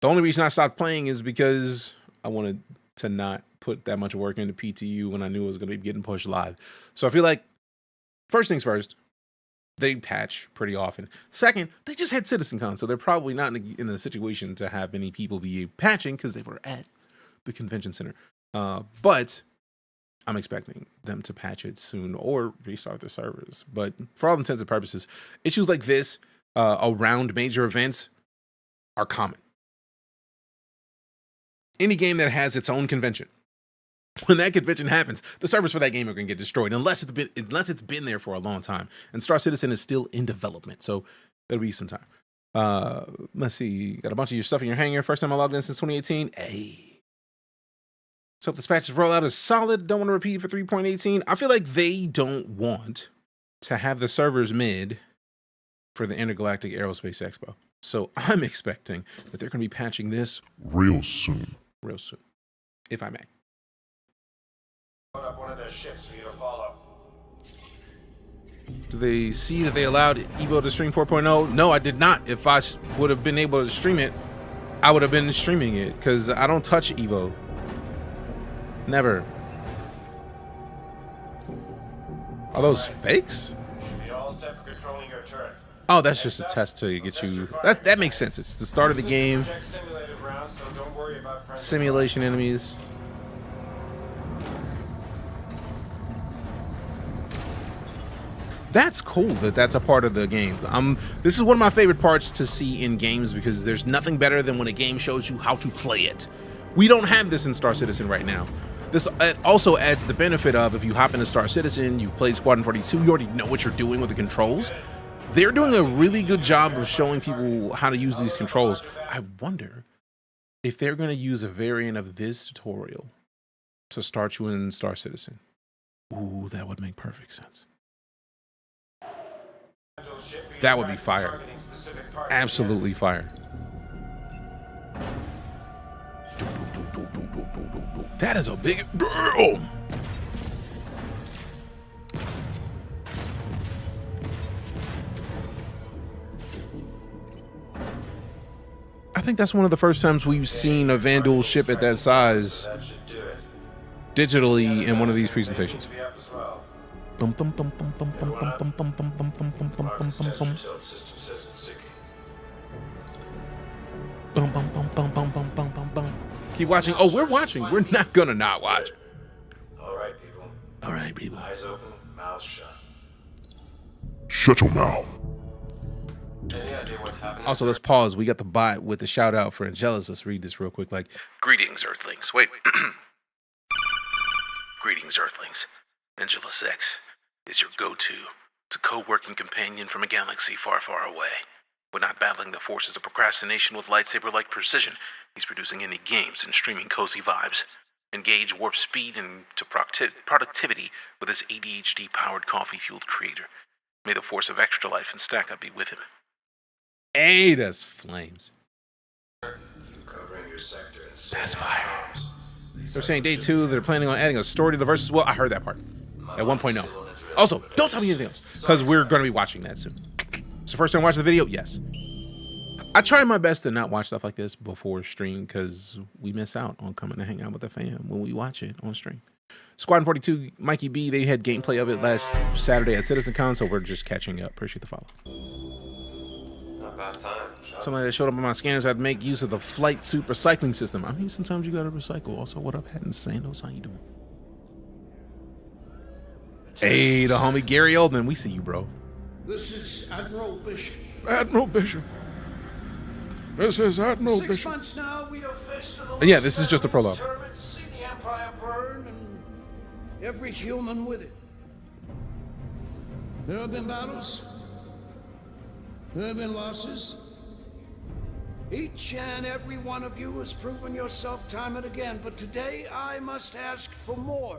the only reason I stopped playing is because I wanted to not put that much work into PTU when I knew it was going to be getting pushed live. So I feel like, first things first, they patch pretty often. Second, they just had CitizenCon, so they're probably not in the situation to have many people be patching because they were at the convention center. But I'm expecting them to patch it soon or restart their servers. But for all intents and purposes, issues like this around major events are common. Any game that has its own convention, when that convention happens, the servers for that game are going to get destroyed unless it's been there for a long time. And Star Citizen is still in development, so it'll be some time. Let's see. Got a bunch of your stuff in your hangar. First time I logged in since 2018. Hey. So hope this patch's rollout is solid. Don't want to repeat for 3.18. I feel like they don't want to have the servers mid for the Intergalactic Aerospace Expo. So I'm expecting that they're going to be patching this real soon. Real soon, if I may. Put up one of their ships for you to follow. Do they see that they allowed Evo to stream 4.0? No, I did not. If I would have been able to stream it, I would have been streaming it, because I don't touch Evo. Never. Are those fakes? Should be all set for controlling your turret. Oh, that's just a test to get you. That makes sense. It's the start of the game. Simulation enemies. That's cool that that's a part of the game. This is one of my favorite parts to see in games because there's nothing better than when a game shows you how to play it. We don't have this in Star Citizen right now. This also adds the benefit of if you hop into Star Citizen, you've played Squadron 42, you already know what you're doing with the controls. They're doing a really good job of showing people how to use these controls. I wonder if they're going to use a variant of this tutorial to start you in Star Citizen. Ooh, that would make perfect sense. That would be fire. Absolutely fire. That is a big girl. I think that's one of the first times we've seen a Vandal ship at that size digitally in one of these presentations. Bum, bum, bum, bum, bum, bum, bum, bum, bum, bum, bum, bum, bum, bum, bum, bum. Bum, bum, bum, bum, bum, bum, bum, bum, bum. Keep watching. Oh, we're watching. We're not gonna not watch. All right, people. All right, people. Eyes open, mouths shut. Shut your mouth. Any idea what's happening? Also, let's pause. We got the bot with the shout out for Angelus. Let's read this real quick. Like, greetings, Earthlings. Wait. Greetings, Earthlings. Angelus X is your go-to co-working companion from a galaxy far, far away. We're not battling the forces of procrastination with lightsaber-like precision. He's producing indie games and streaming cozy vibes. Engage warp speed into productivity with his ADHD-powered coffee-fueled creator. May the force of extra life and stack up be with him. Hey, that's flames. Covering your sector and that's fire. They're saying day 2, they're planning on adding a story to the verse as well. I heard that part at 1.0. Also, don't tell me anything else because we're going to be watching that soon. It's the first time watching the video? Yes. I try my best to not watch stuff like this before stream because we miss out on coming to hang out with the fam when we watch it on stream. Squadron 42, Mikey B, they had gameplay of it last Saturday at CitizenCon, so we're just catching up. Appreciate the follow. Not bad time. Somebody that showed up on my scanners had to make use of the flight suit recycling system. I mean, sometimes you gotta recycle. Also, what up, Hatton Sandos? How you doing? Hey, the homie Gary Oldman. We see you, bro. This is Admiral Bishop. Admiral Bishop. This is Admiral 6 Bishop. months now, we have faced the And yeah, this is just a prologue. determined to see the Empire burn and every human with it. There have been battles. There have been losses. Each and every one of you has proven yourself time and again, but today I must ask for more.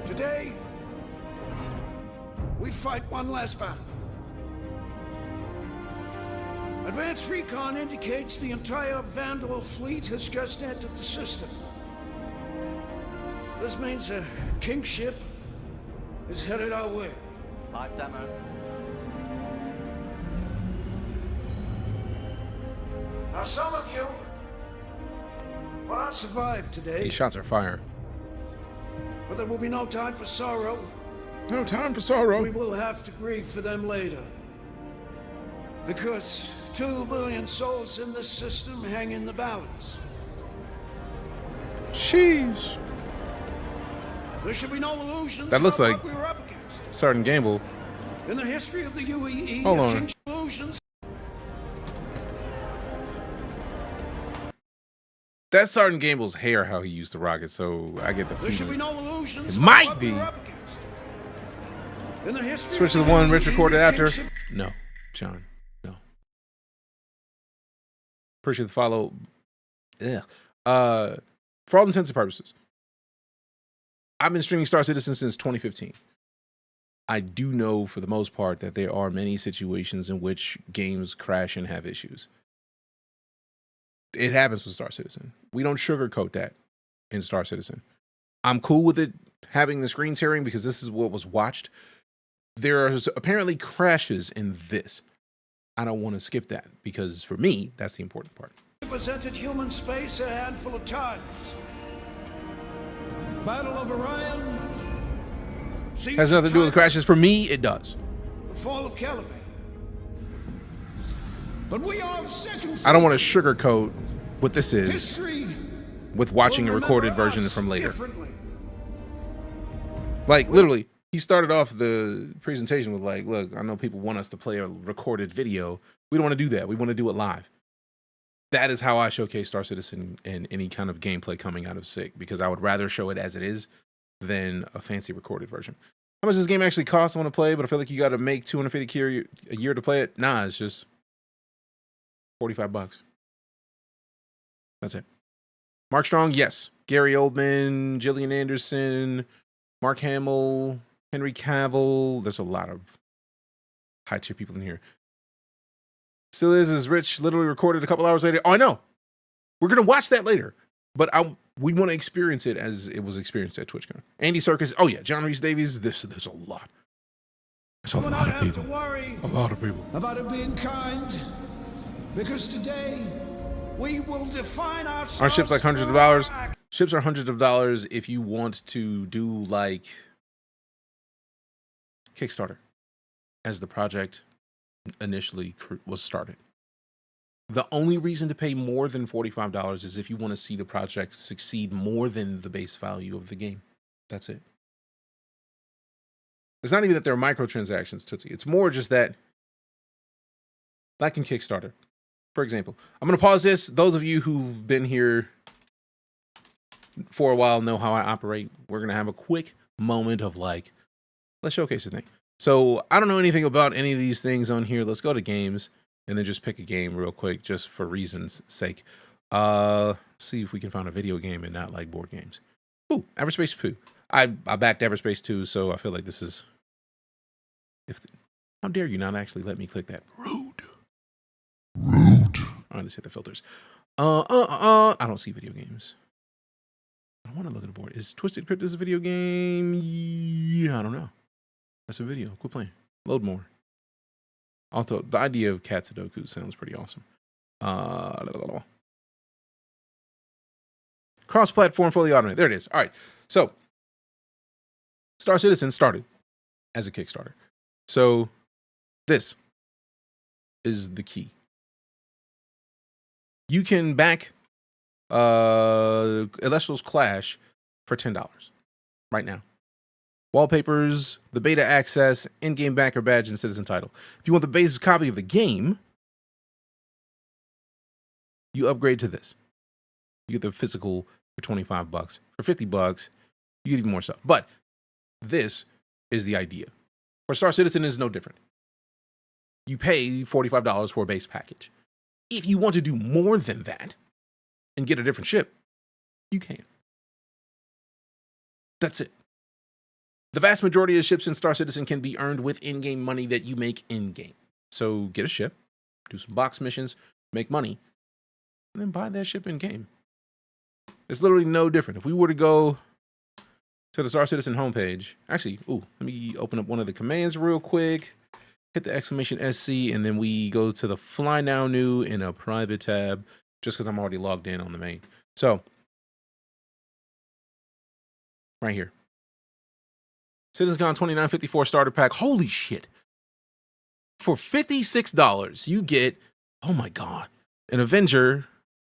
Today, we fight one last battle. Advanced recon indicates the entire Vandal fleet has just entered the system. This means a king ship is headed our way. Live demo. Now some of you will not survive today. These shots are fire. But there will be no time for sorrow. No time for sorrow. We will have to grieve for them later. Because 2 billion souls in this system hang in the balance. Jeez. There should be no illusions. That looks about like what we were up against. Sergeant Gamble. In the history of the UEE, Hold on. King's illusions. That's Sergeant Gamble's hair, how he used the rocket, so I get the There should be feeling. no illusions. It about might what we be. were up against. In the history Switch to of the one UEE, Rich recorded after. Kingship- No, John, no. Appreciate the follow. Yeah. For all intents and purposes, I've been streaming Star Citizen since 2015. I do know for the most part that there are many situations in which games crash and have issues. It happens with Star Citizen. We don't sugarcoat that in Star Citizen. I'm cool with it having the screen tearing because this is what was watched. There are apparently crashes in this. I don't want to skip that because for me, that's the important part. Represented human space a handful of times. Battle of Orion. Has nothing to do with crashes. For me, it does. The fall of Caliban. But we are the second. I don't want to sugarcoat what this is History with watching a will recorded remember version us from later. differently. Like, literally, he started off the presentation with like, look, I know people want us to play a recorded video. We don't want to do that. We want to do it live. That is how I showcase Star Citizen in any kind of gameplay coming out of SIG, because I would rather show it as it is than a fancy recorded version. How much does this game actually cost? I want to play, but I feel like you got to make $250 a year to play it. Nah, it's just $45. That's it. Mark Strong, yes. Gary Oldman, Gillian Anderson, Mark Hamill, Henry Cavill. There's a lot of high tier people in here. Still is Rich literally recorded a couple hours later. Oh, I know. We're going to watch that later. But we want to experience it as it was experienced at TwitchCon. Andy Serkis. Oh, yeah. John Rhys Davies. There's a lot. There's a lot of people. A lot of people. About it being kind. Because today, we will define ourselves. Aren't ships like hundreds of dollars? Ships are hundreds of dollars if you want to do like Kickstarter as the project initially was started. The only reason to pay more than $45 is if you want to see the project succeed more than the base value of the game. That's it. It's not even that there are microtransactions, Tootsie. It's more just that, like in Kickstarter, for example. I'm going to pause this. Those of you who've been here for a while know how I operate. We're going to have a quick moment of like, let's showcase the thing. So I don't know anything about any of these things on here. Let's go to games and then just pick a game real quick, just for reasons sake. See if we can find a video game and not like board games. Ooh, Everspace 2. I backed Everspace 2, so I feel like this is... How dare you not actually let me click that? Rude. All right, let's hit the filters. I don't see video games. I want to look at the board. Is Twisted Crypt a video game? Yeah, I don't know. That's a video. Quit playing. Load more. Although the idea of cat Sudoku sounds pretty awesome. Cross-platform, fully automated. There it is. All right. So, Star Citizen started as a Kickstarter. So, this is the key. You can back Celestial's Clash for $10 right now. Wallpapers, the beta access, in-game backer badge, and citizen title. If you want the base copy of the game, you upgrade to this. You get the physical for $25. For $50, you get even more stuff. But this is the idea. For Star Citizen, is no different. You pay $45 for a base package. If you want to do more than that and get a different ship, you can. That's it. The vast majority of ships in Star Citizen can be earned with in-game money that you make in-game. So get a ship, do some box missions, make money, and then buy that ship in-game. It's literally no different. If we were to go to the Star Citizen homepage, actually, let me open up one of the commands real quick, hit the exclamation SC, and then we go to the Fly Now New in a private tab, just because I'm already logged in on the main. So, right here. CitizenCon 2954 starter pack. Holy shit. For $56, you get, oh my God, an Avenger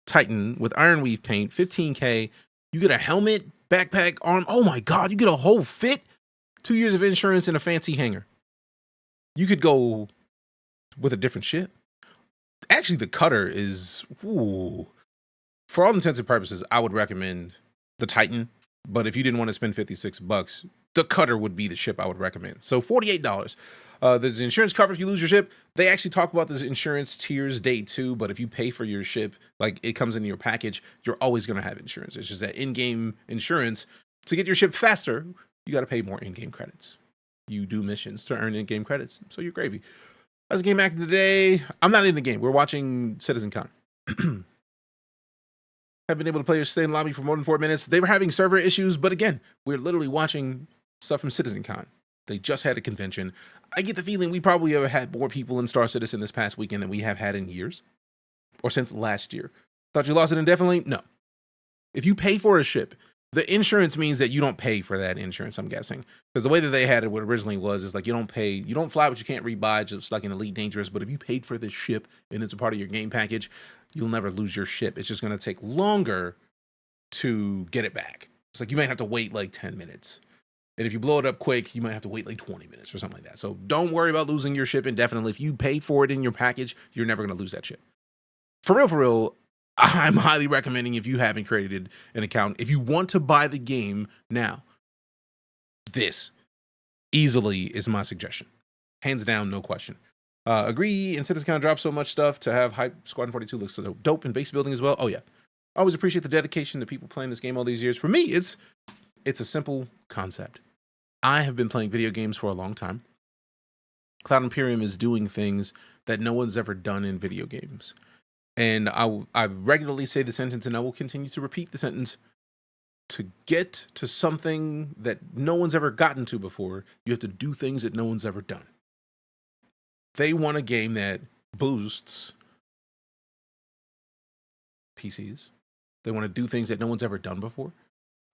Titan with Ironweave paint, $15K. You get a helmet, backpack, arm. Oh my God, you get a whole fit. 2 years of insurance and a fancy hangar. You could go with a different ship. Actually, the cutter is, ooh. For all intents and purposes, I would recommend the Titan. But if you didn't want to spend $56, the cutter would be the ship I would recommend. So $48. There's insurance cover if you lose your ship. They actually talk about this insurance tiers day 2, but if you pay for your ship, like it comes in your package, you're always going to have insurance. It's just that in-game insurance, to get your ship faster, you got to pay more in-game credits. You do missions to earn in-game credits, so you're gravy. That's a game active today. I'm not in the game. We're watching CitizenCon. Have been able to play or stay in the lobby for more than 4 minutes. They were having server issues, but again, we're literally watching stuff from CitizenCon. They just had a convention. I get the feeling we probably have had more people in Star Citizen this past weekend than we have had in years, or since last year. Thought you lost it indefinitely? No. If you pay for a ship, the insurance means that you don't pay for that insurance, I'm guessing. Because the way that they had it, what originally was, is like you don't fly what you can't rebuy, just like an Elite Dangerous. But if you paid for this ship and it's a part of your game package, you'll never lose your ship. It's just going to take longer to get it back. It's like you might have to wait like 10 minutes. And if you blow it up quick, you might have to wait like 20 minutes or something like that. So don't worry about losing your ship indefinitely. If you pay for it in your package, you're never going to lose that ship. For real, I'm highly recommending, if you haven't created an account, if you want to buy the game now, this easily is my suggestion. Hands down, no question. Agree, and CitizenCon dropped so much stuff to have hype. Squadron 42 looks so dope, and base building as well. Oh yeah. I always appreciate the dedication to people playing this game all these years. For me, it's a simple concept. I have been playing video games for a long time. Cloud Imperium is doing things that no one's ever done in video games. And I regularly say the sentence, and I will continue to repeat the sentence. To get to something that no one's ever gotten to before, you have to do things that no one's ever done. They want a game that boosts PCs. They want to do things that no one's ever done before.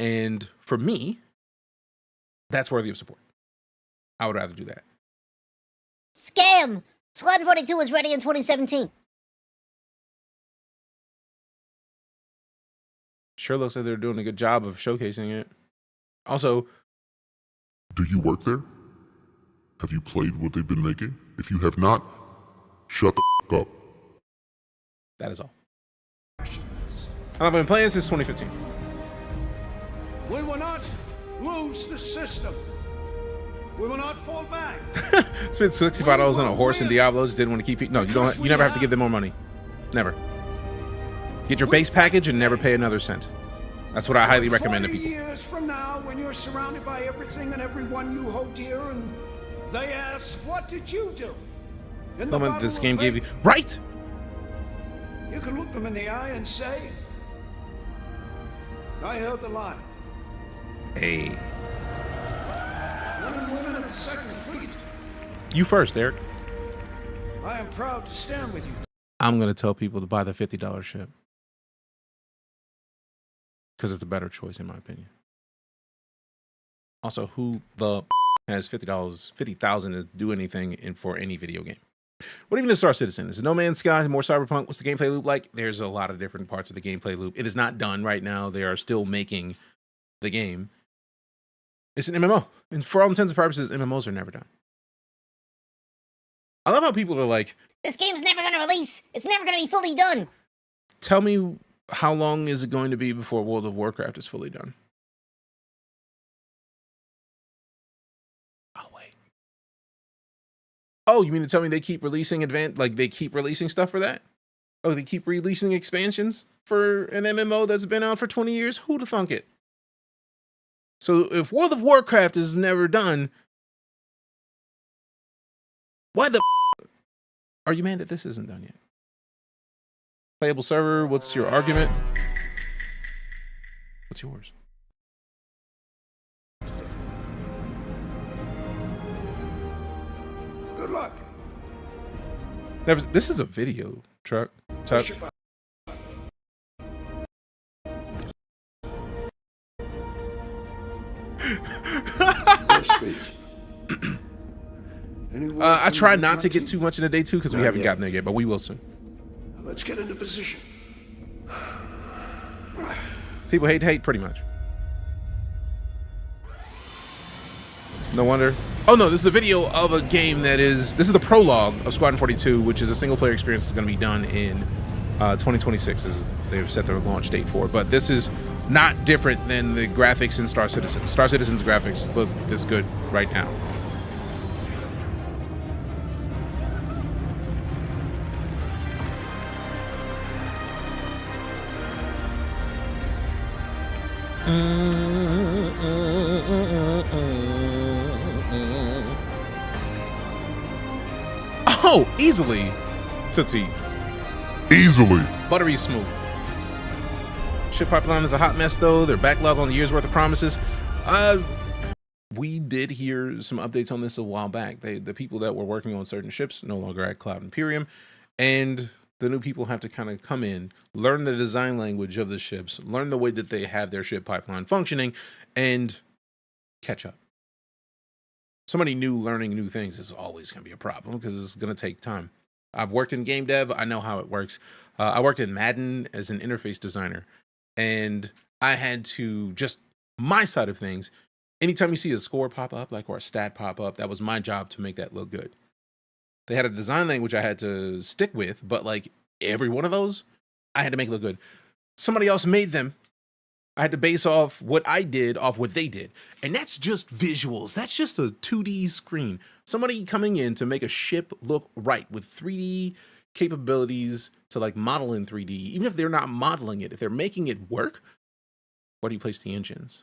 And for me, that's worthy of support. I would rather do that. Scam! Squadron 42 was ready in 2017. Sure looks like they're doing a good job of showcasing it. Also, Do you work there? Have you played what they've been making? If you have not, shut the f up. That is all. I've been playing since 2015. We will not lose the system. We will not fall back. Spent $65 on a horse in Diablo. Just didn't want to keep. No, you don't. You never have to give them more money. Never. Get your base package and never pay another cent. That's what I highly recommend to 40 people. years from now, when you're surrounded by everything and everyone you hold dear, and they ask, "What did you do?" In the Moment this battle game of gave you fate, right. You can look them in the eye and say, "I held the line." Hey, Men and women of the Second Fleet, you first, Eric. I am proud to stand with you. I'm gonna tell people to buy the $50 ship because it's a better choice in my opinion. Also, who the has $50, 50,000 to do anything for any video game? What even is Star Citizen? Is it No Man's Sky, more Cyberpunk? What's the gameplay loop like? There's a lot of different parts of the gameplay loop. It is not done right now. They are still making the game. It's an MMO. And for all intents and purposes, MMOs are never done. I love how people are like, This game's never gonna release. It's never gonna be fully done. tell me how long is it going to be before World of Warcraft is fully done? I'll wait. Oh, you mean to tell me they keep releasing they keep releasing stuff for that? Oh, they keep releasing expansions for an MMO that's been out for 20 years? Who'da thunk it? So if World of Warcraft is never done, why the are you mad that this isn't done yet? Playable server, what's your argument? What's yours? Good luck. This is a video, Tuck. I try not to get too much into day 2 because we haven't gotten there yet, but we will soon. Let's get into position. People hate pretty much. No wonder. Oh no, this is a video of a game this is the prologue of Squadron 42, which is a single player experience that's going to be done in 2026 as they've set their launch date for. But this is not different than the graphics in Star Citizen. Star Citizen's graphics look this good right now. Oh, easily, Tootsie. Easily. Buttery smooth. Ship pipeline is a hot mess, though. They're backlogged on a year's worth of promises. We did hear some updates on this a while back. The people that were working on certain ships no longer at Cloud Imperium, and the new people have to kind of come in, learn the design language of the ships, learn the way that they have their ship pipeline functioning, and catch up. Somebody new learning new things is always going to be a problem because it's going to take time. I've worked in game dev. I know how it works. I worked in Madden as an interface designer, and I had to my side of things anytime you see a score pop up, like, or a stat pop up, that was my job to make that look good. They had a design language I had to stick with, but like every one of those, I had to make look good. Somebody else made them. I had to base off what I did off what they did. And that's just visuals. That's just a 2D screen. Somebody coming in to make a ship look right with 3D capabilities to like model in 3D. Even if they're not modeling it, if they're making it work, where do you place the engines?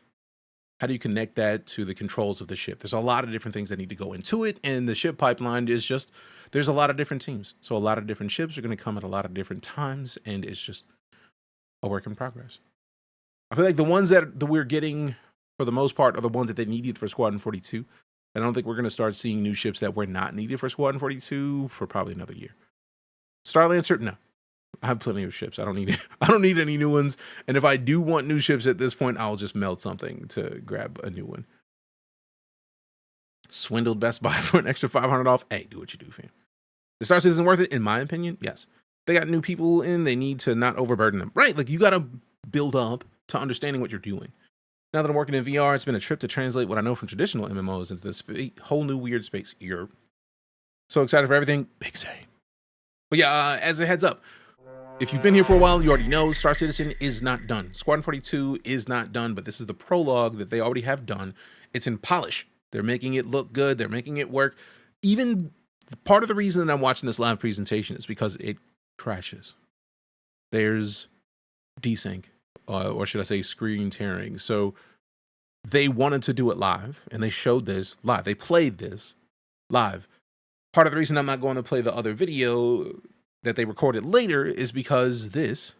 How do you connect that to the controls of the ship? There's a lot of different things that need to go into it. And the ship pipeline is just, there's a lot of different teams. So a lot of different ships are going to come at a lot of different times. And it's just a work in progress. I feel like the ones that we're getting for the most part are the ones that they needed for Squadron 42. And I don't think we're going to start seeing new ships that were not needed for Squadron 42 for probably another year. Star Lancer, no. I have plenty of ships. I don't need any new ones. And if I do want new ships at this point, I'll just melt something to grab a new one. Swindled Best Buy for an extra $500 off. Hey, do what you do, fam. The Star Citizen worth it, in my opinion. Yes. They got new people in. They need to not overburden them. Right. Like you got to build up to understanding what you're doing. Now that I'm working in VR, it's been a trip to translate what I know from traditional MMOs into this whole new weird space. You're so excited for everything. Big say. But yeah, as a heads up, if you've been here for a while, you already know Star Citizen is not done. Squadron 42 is not done, but this is the prologue that they already have done. It's in polish. They're making it look good. They're making it work. Even part of the reason that I'm watching this live presentation is because it crashes. There's desync, or should I say screen tearing. So they wanted to do it live, and they showed this live. They played this live. Part of the reason I'm not going to play the other video that they recorded later is because this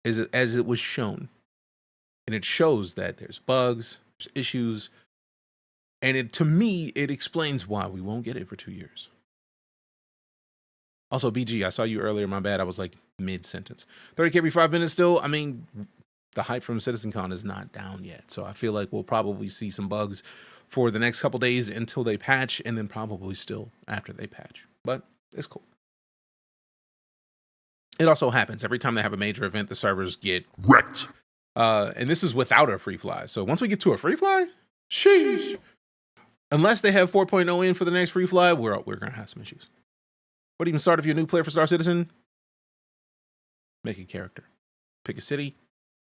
is as it was shown. And it shows that there's bugs, there's issues. And to me, it explains why we won't get it for 2 years. Also, BG, I saw you earlier. My bad. I was like mid-sentence. 30K every 5 minutes still. I mean, the hype from CitizenCon is not down yet. So I feel like we'll probably see some bugs for the next couple days until they patch, and then probably still after they patch. But it's cool. It also happens every time they have a major event, the servers get wrecked. And this is without a free fly. So once we get to a free fly, sheesh. Unless they have 4.0 in for the next free fly, we're going to have some issues. What do you even start if you're a new player for Star Citizen? Make a character. Pick a city.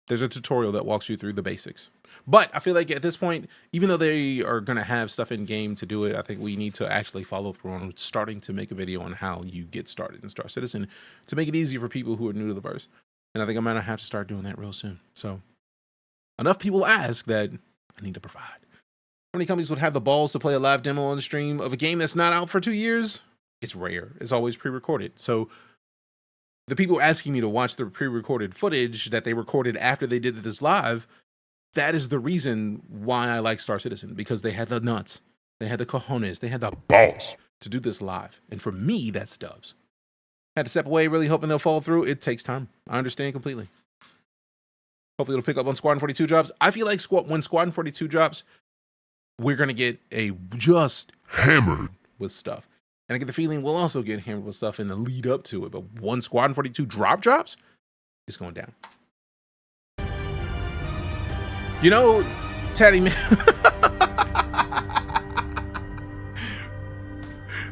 There's a tutorial that walks you through the basics. But I feel like at this point, even though they are going to have stuff in game to do it, I think we need to actually follow through on starting to make a video on how you get started in Star Citizen to make it easier for people who are new to the verse. And I think I'm going to have to start doing that real soon. So enough people ask that I need to provide. How many companies would have the balls to play a live demo on the stream of a game that's not out for 2 years? It's rare. It's always pre-recorded. So the people asking me to watch the pre-recorded footage that they recorded after they did this live, that is the reason why I like Star Citizen, because they had the nuts, they had the cojones, they had the balls to do this live. And for me, that's dubs. Had to step away, really hoping they'll follow through. It takes time. I understand completely. Hopefully it'll pick up on Squadron 42 drops. I feel like when Squadron 42 drops, we're going to get a just hammered with stuff. And I get the feeling we'll also get hammered with stuff in the lead up to it. But once Squadron 42 drops, it's going down. You know, Taddy Man.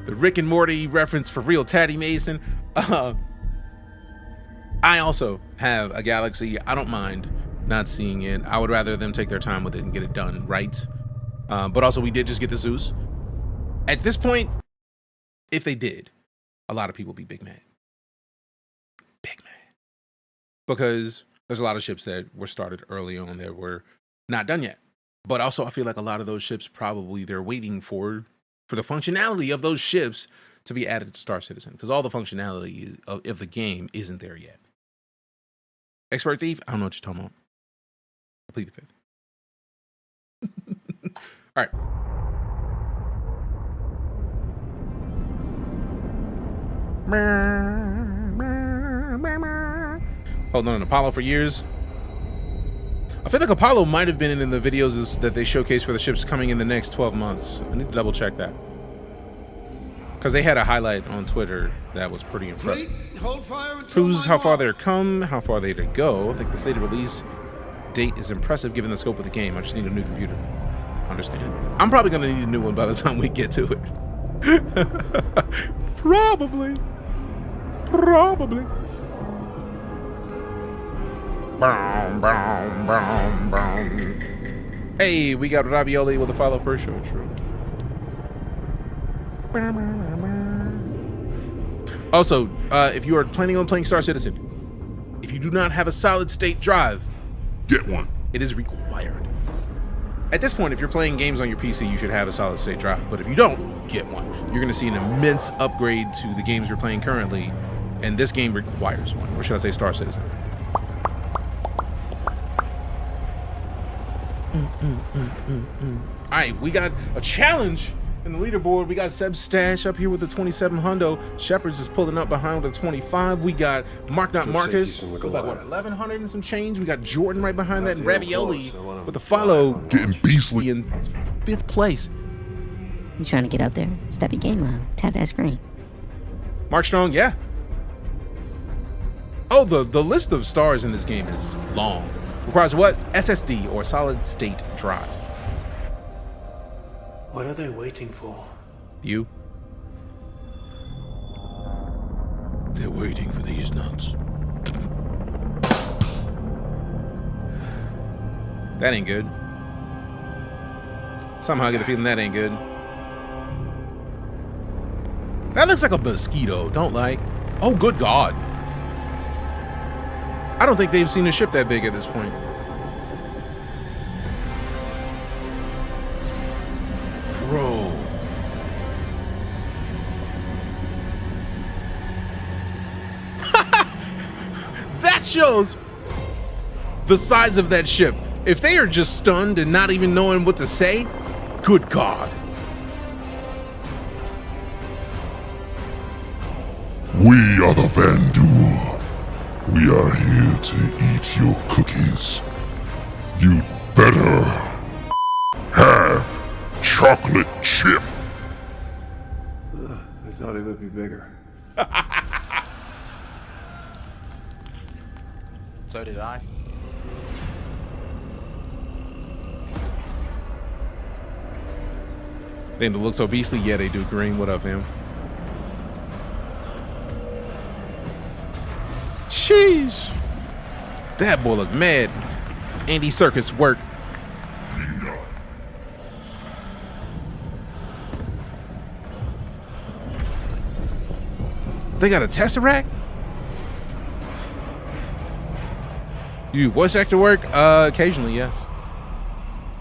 The Rick and Morty reference for real, Taddy Mason. I also have a Galaxy. I don't mind not seeing it. I would rather them take their time with it and get it done right. But also, we did just get the Zeus. At this point, if they did, a lot of people would be big mad. Big mad. Because there's a lot of ships that were started early on that were not done yet. But also, I feel like a lot of those ships probably they're waiting for the functionality of those ships to be added to Star Citizen. Because all the functionality of the game isn't there yet. Expert Thief, I don't know what you're talking about. I plead the fifth. All right. Holding on Apollo for years. I feel like Apollo might have been in the videos that they showcased for the ships coming in the next 12 months. I need to double check that. Because they had a highlight on Twitter that was pretty impressive. Proves how far they've come, how far they to go. I think the stated release date is impressive given the scope of the game. I just need a new computer. understandable. I'm probably gonna need a new one by the time we get to it. Probably. Hey, we got Ravioli with a follow per show. True. Also, if you are planning on playing Star Citizen, if you do not have a solid state drive, get one. It is required. At this point, if you're playing games on your PC, you should have a solid state drive. But if you don't, get one. You're going to see an immense upgrade to the games you're playing currently, and this game requires one. Or should I say Star Citizen? All right, we got a challenge in the leaderboard. We got Seb Stash up here with the 27 hundo. Shepard's is pulling up behind with the 25. We got Mark Not Marcus with like what, 1100 and some change. We got Jordan right behind that, and Ravioli with the follow. Getting beastly in 5th place. You trying to get up there? Step your game up. Tap that screen. Mark Strong, yeah. Oh, the list of stars in this game is long. Requires what? SSD or solid state drive. What are they waiting for? You? They're waiting for these nuts. That ain't good. Somehow I get the feeling that ain't good. That looks like a mosquito, don't like. Oh, good God. I don't think they've seen a ship that big at this point. Bro. That shows the size of that ship. If they are just stunned and not even knowing what to say, good God. We are the Vandul. We are here to eat your cookies. You better have chocolate chip. I thought it would be bigger. So did I. They look so beastly. Yeah, they do. Green, what up, fam? Sheesh. That boy look mad. Andy Serkis work. They got a Tesseract? You do voice actor work? Occasionally, yes.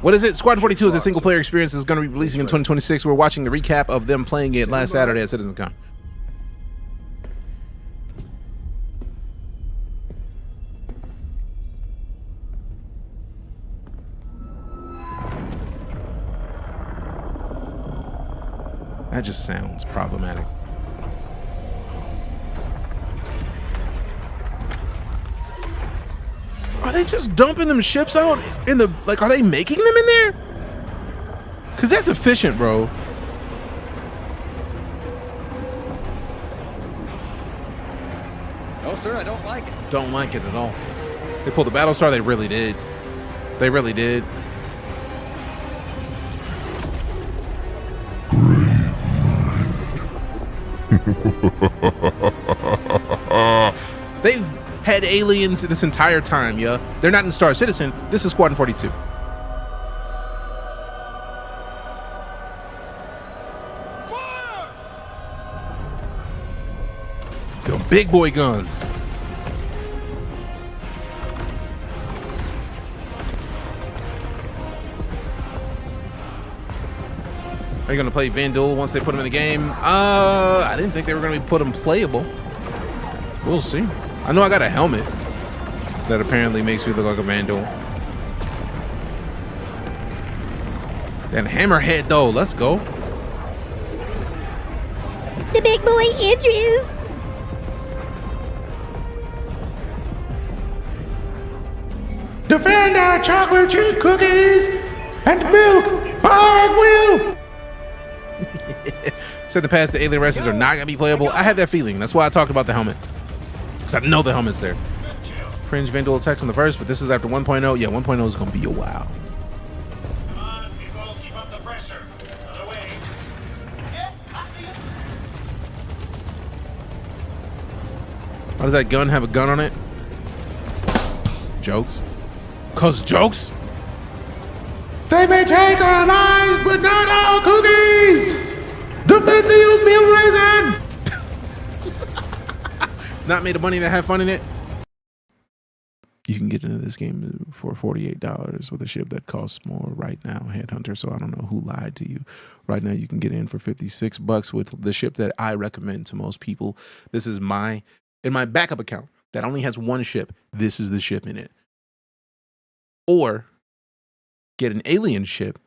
What is it? Squadron 42 is a single player experience that's going to be releasing in 2026. We're watching the recap of them playing it last Saturday at CitizenCon. That just sounds problematic. Are they just dumping them ships out in the, like, are they making them in there? Cause that's efficient, bro. No, sir, I don't like it. Don't like it at all. They pulled the Battlestar, they really did. They really did. They've had aliens this entire time, yeah. They're not in Star Citizen. This is Squadron 42. Fire! The big boy guns. Are you gonna play Vandal once they put him in the game? I didn't think they were gonna put him playable. We'll see. I know I got a helmet that apparently makes me look like a Vandal. That hammerhead though, let's go. The big boy entries. Defend our chocolate chip cookies and milk for our will. Said the past, the alien races are not gonna be playable. I had that feeling. That's why I talked about the helmet. Because I know the helmet's there. Cringe Vandal attacks on the first, but this is after 1.0. Yeah, 1.0 is gonna be a while. Why does that gun have a gun on it? Jokes? Cause jokes? They may take our lives, but not our cookies! Defend the oatmeal raisin! Not made of money to have fun in it. You can get into this game for $48 with a ship that costs more right now, Headhunter. So I don't know who lied to you. Right now you can get in for $56 with the ship that I recommend to most people. This is in my backup account that only has one ship. This is the ship in it. Or get an alien ship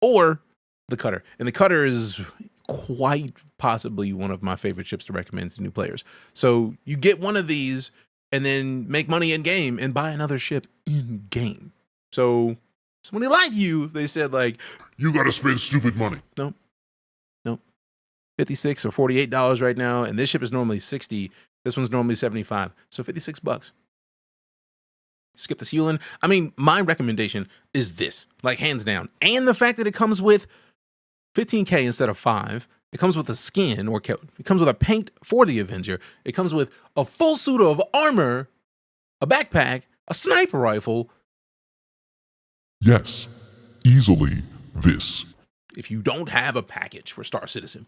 or the cutter. And the cutter is quite possibly one of my favorite ships to recommend to new players. So you get one of these and then make money in game and buy another ship in game. So somebody lied to you. They said like, you got to spend stupid money. No. $56 or $48 right now. And this ship is normally $60. This one's normally $75. So $56. Skip the Hewlin. I mean, my recommendation is this, like hands down. And the fact that it comes with 15K instead of 5. It comes with a skin or it comes with a paint for the Avenger. It comes with a full suit of armor, a backpack, a sniper rifle. Yes, easily this. If you don't have a package for Star Citizen,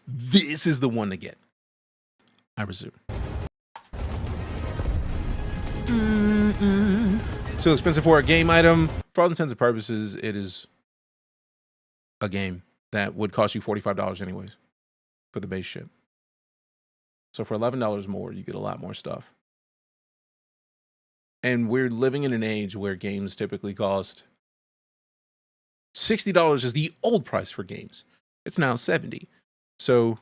this is the one to get. I resume. Still expensive for a game item. For all intents and purposes, it is a game that would cost you $45 anyways for the base ship. So for $11 more, you get a lot more stuff. And we're living in an age where games typically cost $60 is the old price for games. It's now $70. So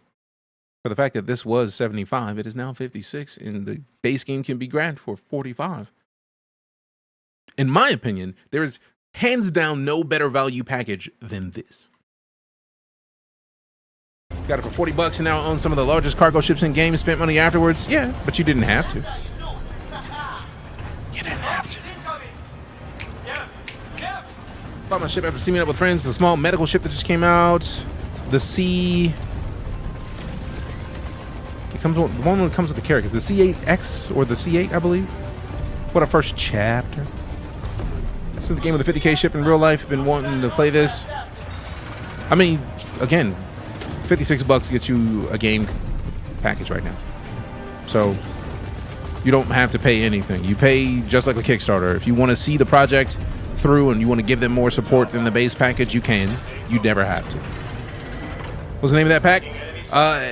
for the fact that this was $75, it is now $56, and the base game can be grabbed for $45. In my opinion, there is hands down no better value package than this. Got it for $40 and now own some of the largest cargo ships in games, spent money afterwards. Yeah, but you didn't have to. You didn't have to. Bought my ship after teaming up with friends. It's a small medical ship that just came out. The C. It comes with the one that comes with the characters. The C8X or the C8, I believe. What a first chapter. This is the game with the 50K ship in real life. Been wanting to play this. I mean, again, $56 gets you a game package right now. So you don't have to pay anything. You pay just like a Kickstarter. If you want to see the project through and you want to give them more support than the base package, you can. You never have to. What's the name of that pack?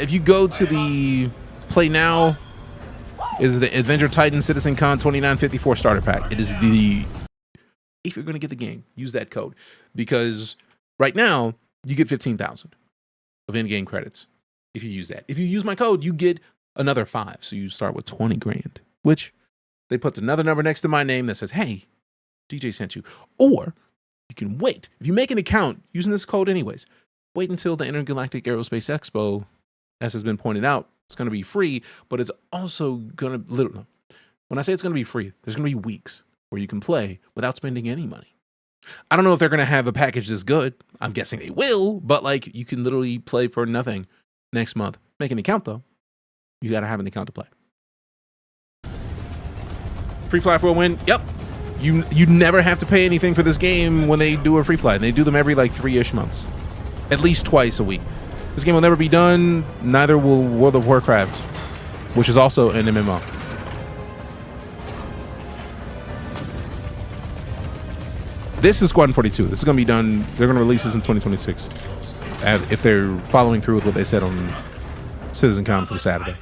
If you go to the Play Now, is the Avenger Titan CitizenCon 2954 starter pack. It is the, if you're going to get the game, use that code, because right now you get 15,000 of in-game credits if you use that. If you use my code, you get another 5, so you start with 20 grand, which they put another number next to my name that says, hey, DJ sent you. Or you can wait. If you make an account using this code anyways, wait until the Intergalactic Aerospace Expo, as has been pointed out. It's going to be free, but it's also going to, when I say it's going to be free, there's going to be weeks where you can play without spending any money. I don't know if they're going to have a package this good. I'm guessing they will, but like you can literally play for nothing next month. Make an account though. You got to have an account to play. Free fly for a win. Yep. You never have to pay anything for this game when they do a free fly. And they do them every like 3-ish months. At least twice a week. This game will never be done. Neither will World of Warcraft, which is also an MMO. This is Squadron 42. This is going to be done. They're going to release this in 2026. If they're following through with what they said on CitizenCon from Saturday.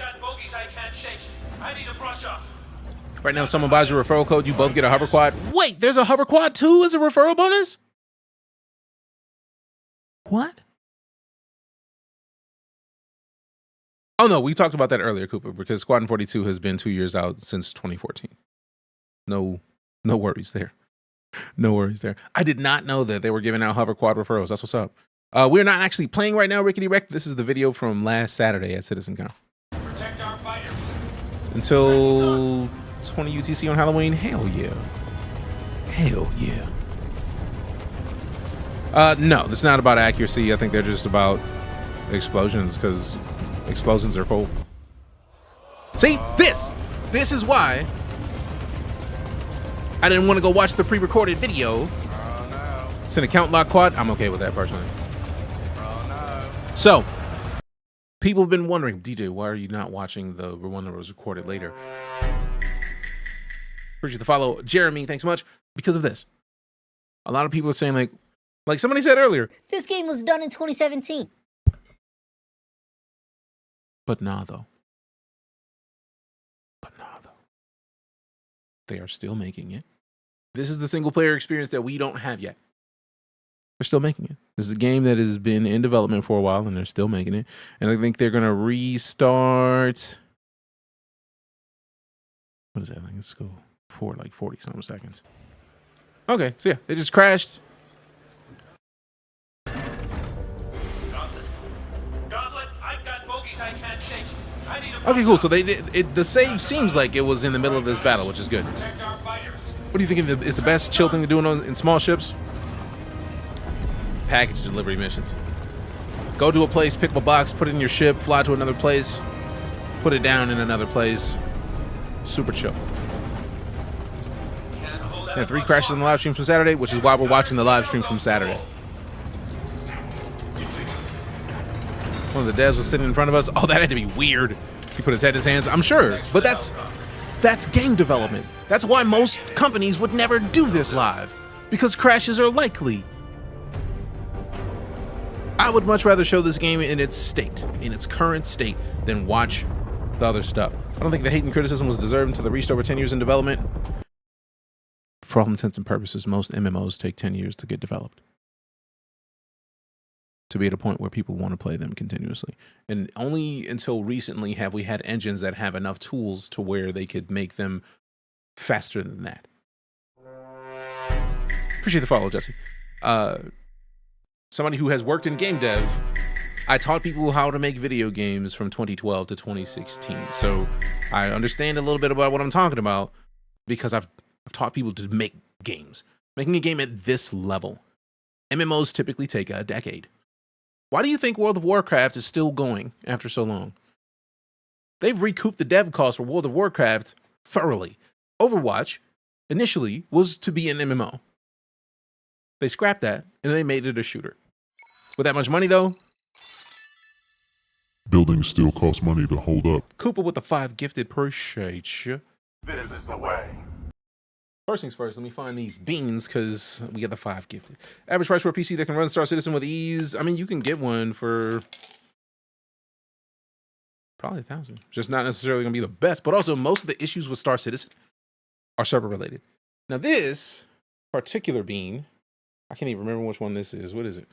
Right now, if someone buys your referral code, you both get a hover quad. Wait, there's a hover quad too as a referral bonus? What? Oh no, we talked about that earlier, Cooper, because Squadron 42 has been 2 years out since 2014. No worries there. No worries there. I did not know that they were giving out hover quad referrals. That's what's up. We're not actually playing right now, Rickety Wreck. This is the video from last Saturday at CitizenCon. Protect our fighters. Until 20 UTC on Halloween? Hell yeah. Hell yeah. No, it's not about accuracy. I think they're just about explosions, because explosions are cool. See, this is why I didn't want to go watch the pre-recorded video. Oh no. It's an account lock quad. I'm okay with that personally. Oh no. So, people have been wondering, DJ, why are you not watching the one that was recorded later? Appreciate the follow, Jeremy. Thanks so much. Because of this, a lot of people are saying like somebody said earlier, This game was done in 2017. but nah though. They are still making it. This is the single player experience that we don't have yet. They're still making it. This is a game that has been in development for a while, and they're still making it. And I think they're going to restart. What is that? I think it's go for like 40-something seconds. Okay, so yeah, it just crashed. Gauntlet, I've got bogeys I can't shake. I need a Okay, cool. So they did. The save seems like it was in the middle of this battle, which is good. What do you think is the best chill thing to do in small ships? Package delivery missions. Go to a place, pick up a box, put it in your ship, fly to another place, put it down in another place. Super chill. Yeah, 3 crashes in the live stream from Saturday, which is why we're watching the live stream from Saturday. One of the devs was sitting in front of us. Oh, that had to be weird. He put his head in his hands. I'm sure, but that's game development. That's why most companies would never do this live, because crashes are likely. I would much rather show this game in its state, in its current state, than watch the other stuff. I don't think the hate and criticism was deserved until they reached over 10 years in development. For all intents and purposes, most MMOs take 10 years to get developed, to be at a point where people want to play them continuously. And only until recently have we had engines that have enough tools to where they could make them faster than that. Appreciate the follow, Jesse. Somebody who has worked in game dev, I taught people how to make video games from 2012 to 2016. So I understand a little bit about what I'm talking about because I've taught people to make games. Making a game at this level. MMOs typically take a decade. Why do you think World of Warcraft is still going after so long? They've recouped the dev cost for World of Warcraft thoroughly. Overwatch initially was to be an MMO. They scrapped that and they made it a shooter. With that much money though, Buildings still cost money to hold up. Cooper with the 5 gifted, appreciate you. This is the way. First things first, let me find these beans because we got the 5 gifted. Average price for a PC that can run Star Citizen with ease. I mean, you can get one for probably 1,000. Just not necessarily going to be the best, but also most of the issues with Star Citizen are server related. Now this particular bean, I can't even remember which one this is. What is it?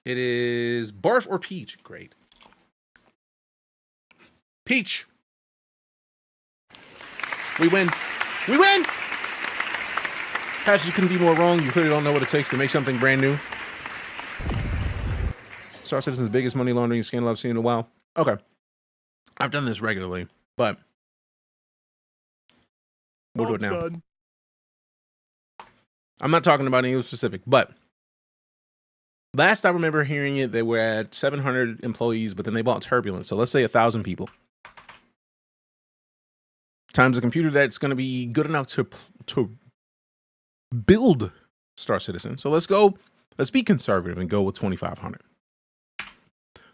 It is Barf or Peach. Great. Peach. We win. We win! Patch, you couldn't be more wrong. You clearly don't know what it takes to make something brand new. Star Citizen's biggest money laundering scandal I've seen in a while. Okay. I've done this regularly, but we'll do it now. I'm not talking about anything specific, but last I remember hearing it, they were at 700 employees, but then they bought Turbulence. So let's say 1,000 people. Times a computer that's going to be good enough to build Star Citizen. So let's be conservative and go with 2,500.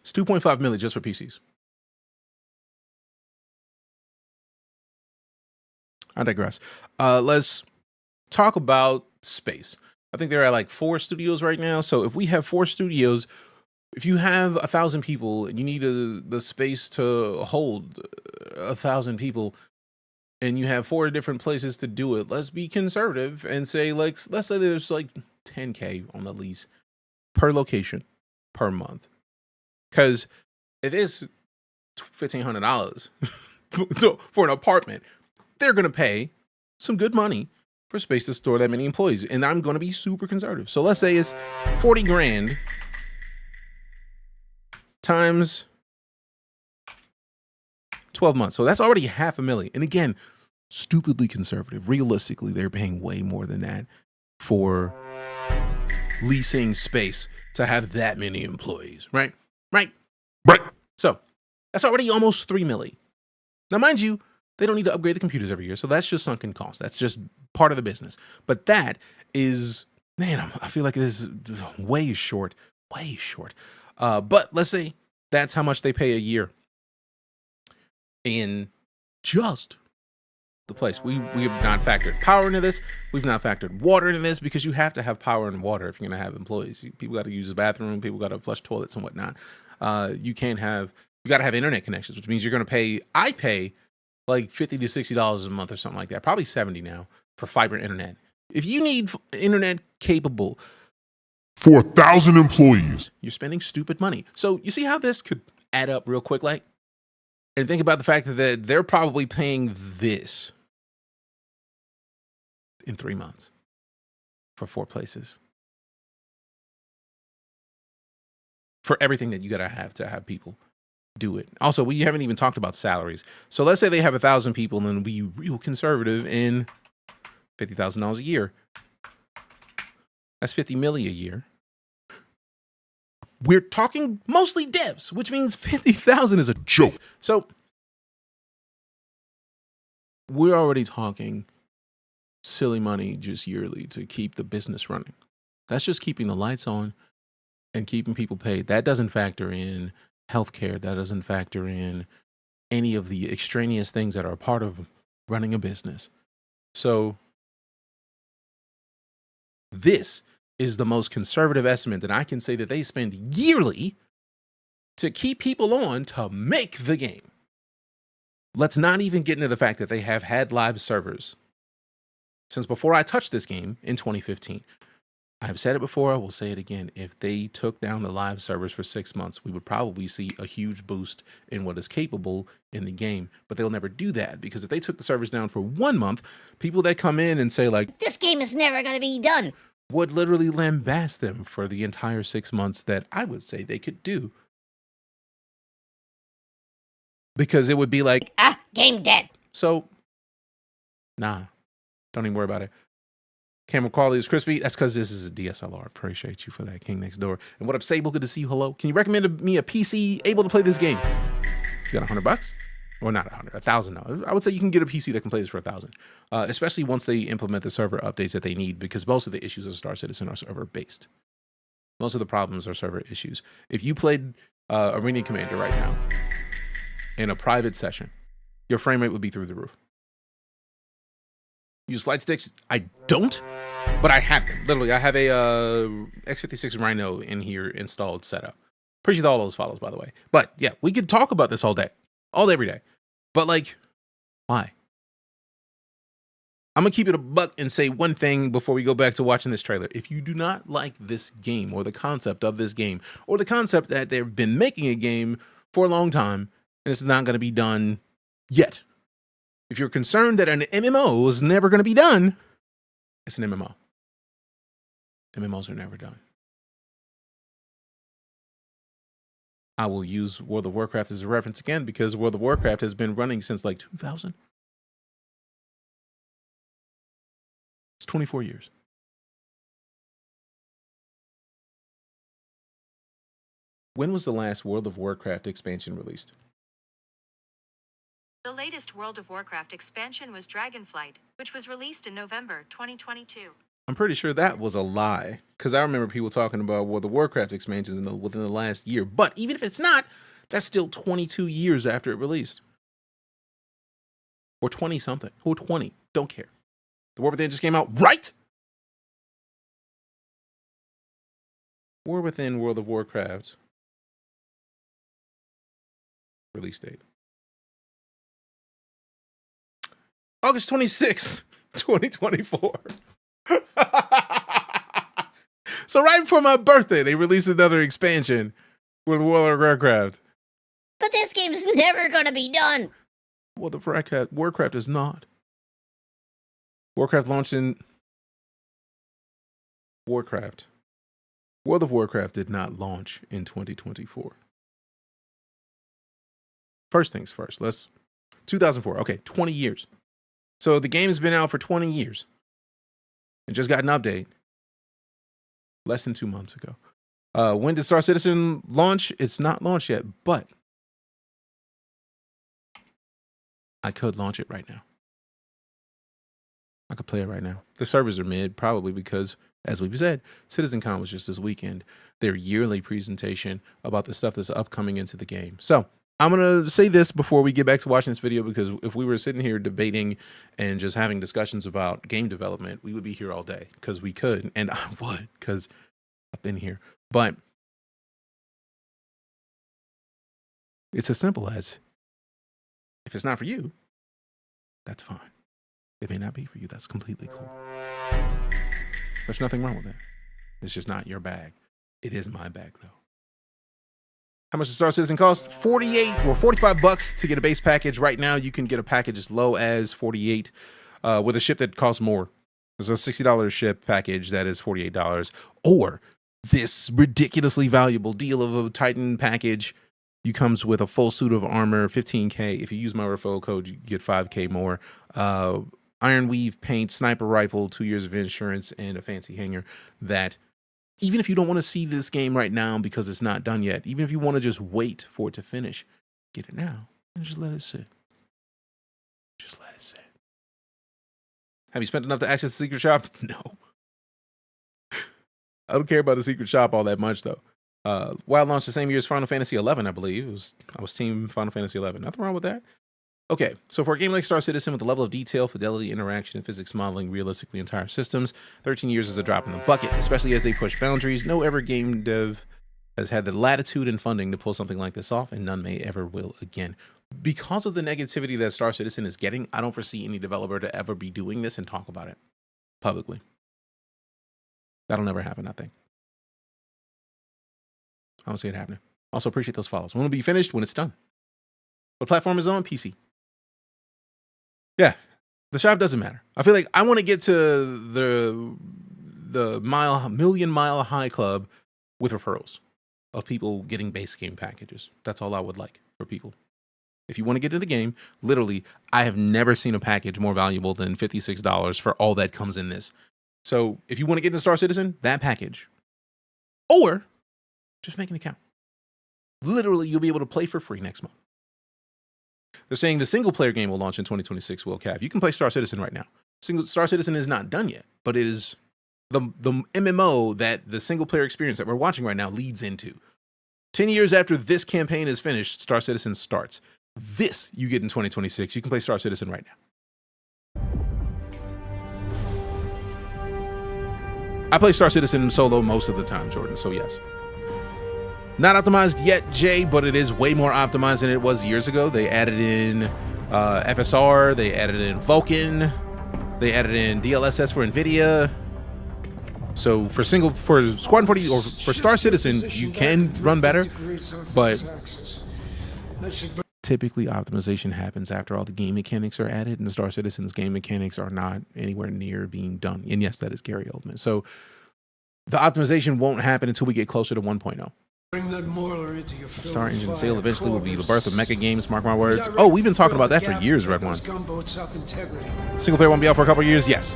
It's 2.5 million just for PCs. I digress. Let's talk about space. I think there are like 4 studios right now. So if we have 4 studios, if you have 1,000 people and you need the space to hold 1,000 people, and you have 4 different places to do it, let's be conservative and say, like, let's say there's like 10K on the lease per location per month. Because if it's $1,500 for an apartment, they're going to pay some good money for space to store that many employees. And I'm going to be super conservative. So let's say it's 40 grand times 12 months. So that's already $500,000. And again, stupidly conservative. Realistically, they're paying way more than that for leasing space to have that many employees, right? Right. So that's already almost $3 million. Now, mind you, they don't need to upgrade the computers every year, so that's just sunken cost. That's just part of the business. But that is, man, I feel like it is way short, way short. But let's say that's how much they pay a year in just the place. We have not factored power into this. We've not factored water into this, because you have to have power and water if you're going to have employees. People got to use the bathroom. People got to flush toilets and whatnot. You got to have internet connections, which means you're going to pay, I pay like $50 to $60 a month or something like that. Probably 70 now for fiber internet. If you need internet capable for 1,000 employees, you're spending stupid money. So you see how this could add up real quick, like, and think about the fact that they're probably paying this in 3 months for 4 places. For everything that you got to have people do it. Also, we haven't even talked about salaries. So let's say they have 1,000 people and then be real conservative in $50,000 a year. That's $50 million a year. We're talking mostly devs, which means 50,000 is a joke. So we're already talking silly money just yearly to keep the business running. That's just keeping the lights on and keeping people paid. That doesn't factor in healthcare. That doesn't factor in any of the extraneous things that are a part of running a business. So this is the most conservative estimate that I can say that they spend yearly to keep people on to make the game. Let's not even get into the fact that they have had live servers since before I touched this game in 2015. I've said it before, I will say it again. If they took down the live servers for 6 months, we would probably see a huge boost in what is capable in the game. But they'll never do that, because if they took the servers down for 1 month, people that come in and say like, this game is never going to be done, would literally lambast them for the entire 6 months that I would say they could do. Because it would be like, game dead. So, nah, don't even worry about it. Camera quality is crispy. That's because this is a DSLR. Appreciate you for that, King Next Door. And what up, Sable? Good to see you. Hello. Can you recommend me a PC able to play this game? You got $100? Or not 100, $1,000. I would say you can get a PC that can play this for 1,000. Especially once they implement the server updates that they need, because most of the issues of Star Citizen are server based. Most of the problems are server issues. If you played Arena Commander right now in a private session, your frame rate would be through the roof. Use flight sticks? I don't, but I have them. Literally, I have a X56 Rhino in here installed, set up. Appreciate all those follows, by the way. But yeah, we could talk about this all day, every day. But like, why? I'm gonna keep it a buck and say one thing before we go back to watching this trailer. If you do not like this game or the concept of this game or the concept that they've been making a game for a long time and it's not gonna be done yet. If you're concerned that an MMO is never going to be done, it's an MMO. MMOs are never done. I will use World of Warcraft as a reference again, because World of Warcraft has been running since like 2000. It's 24 years. When was the last World of Warcraft expansion released? The latest World of Warcraft expansion was Dragonflight, which was released in November 2022. I'm pretty sure that was a lie, because I remember people talking about World of Warcraft expansions within the last year. But even if it's not, that's still 22 years after it released. Or 20-something. Or 20. Don't care. The War Within just came out, right? War Within World of Warcraft release date. August 26th, 2024. So right before my birthday, they released another expansion with World of Warcraft. But this game's never gonna be done. World of Warcraft is not. Warcraft launched in... Warcraft. World of Warcraft did not launch in 2024. First things first, 2004, okay, 20 years. So the game has been out for 20 years and just got an update less than 2 months ago. When did Star Citizen launch? It's not launched yet, but I could launch it right now. I could play it right now. The servers are mid, probably because, as we've said, CitizenCon was just this weekend. Their yearly presentation about the stuff that's upcoming into the game. So I'm going to say this before we get back to watching this video, because if we were sitting here debating and just having discussions about game development, we would be here all day, because we could, and I would, because I've been here. But it's as simple as, if it's not for you, that's fine. It may not be for you. That's completely cool. There's nothing wrong with that. It's just not your bag. It is my bag, though. How much does Star Citizen cost? 48 or 45 bucks to get a base package. Right now, you can get a package as low as 48 with a ship that costs more. There's a $60 ship package that is $48. Or this ridiculously valuable deal of a Titan package. You comes with a full suit of armor, 15K. If you use my referral code, you get 5K more. Iron weave paint, sniper rifle, 2 years of insurance, and a fancy hanger that, even if you don't want to see this game right now because it's not done yet, even if you want to just wait for it to finish, get it now and just let it sit. Just let it sit. Have you spent enough to access the secret shop? No. I don't care about the secret shop all that much, though. WoW launched the same year as Final Fantasy 11, I believe. I was team Final Fantasy 11. Nothing wrong with that. Okay, so for a game like Star Citizen with the level of detail, fidelity, interaction, and physics modeling realistically entire systems, 13 years is a drop in the bucket, especially as they push boundaries. No ever game dev has had the latitude and funding to pull something like this off, and none may ever will again. Because of the negativity that Star Citizen is getting, I don't foresee any developer to ever be doing this and talk about it publicly. That'll never happen, I think. I don't see it happening. Also appreciate those follows. When it'll be finished, when it's done. What platform is it on? PC. Yeah, the shop doesn't matter. I feel like I want to get to the million mile high club with referrals of people getting base game packages. That's all I would like for people. If you want to get into the game, literally, I have never seen a package more valuable than $56 for all that comes in this. So if you want to get into Star Citizen, that package. Or just make an account. Literally, you'll be able to play for free next month. They're saying the single player game will launch in 2026, Will Cav. You can play Star Citizen right now. Star Citizen is not done yet, but it is the MMO that the single player experience that we're watching right now leads into. 10 years after this campaign is finished, Star Citizen starts. This you get in 2026. You can play Star Citizen right now. I play Star Citizen solo most of the time, Jordan, so yes. Not optimized yet, Jay, but it is way more optimized than it was years ago. They added in FSR, they added in Vulkan, they added in DLSS for NVIDIA. So for Squadron 40 or for Star Citizen, you can run better, but typically optimization happens after all the game mechanics are added, and Star Citizen's game mechanics are not anywhere near being done. And yes, that is Gary Oldman. So the optimization won't happen until we get closer to 1.0. Bring that Moiler into your Star Engine sale eventually will be the birth of mecha games, mark my words. Oh, we've been talking about that for years, Red One. Single player won't be out for a couple of years? Yes.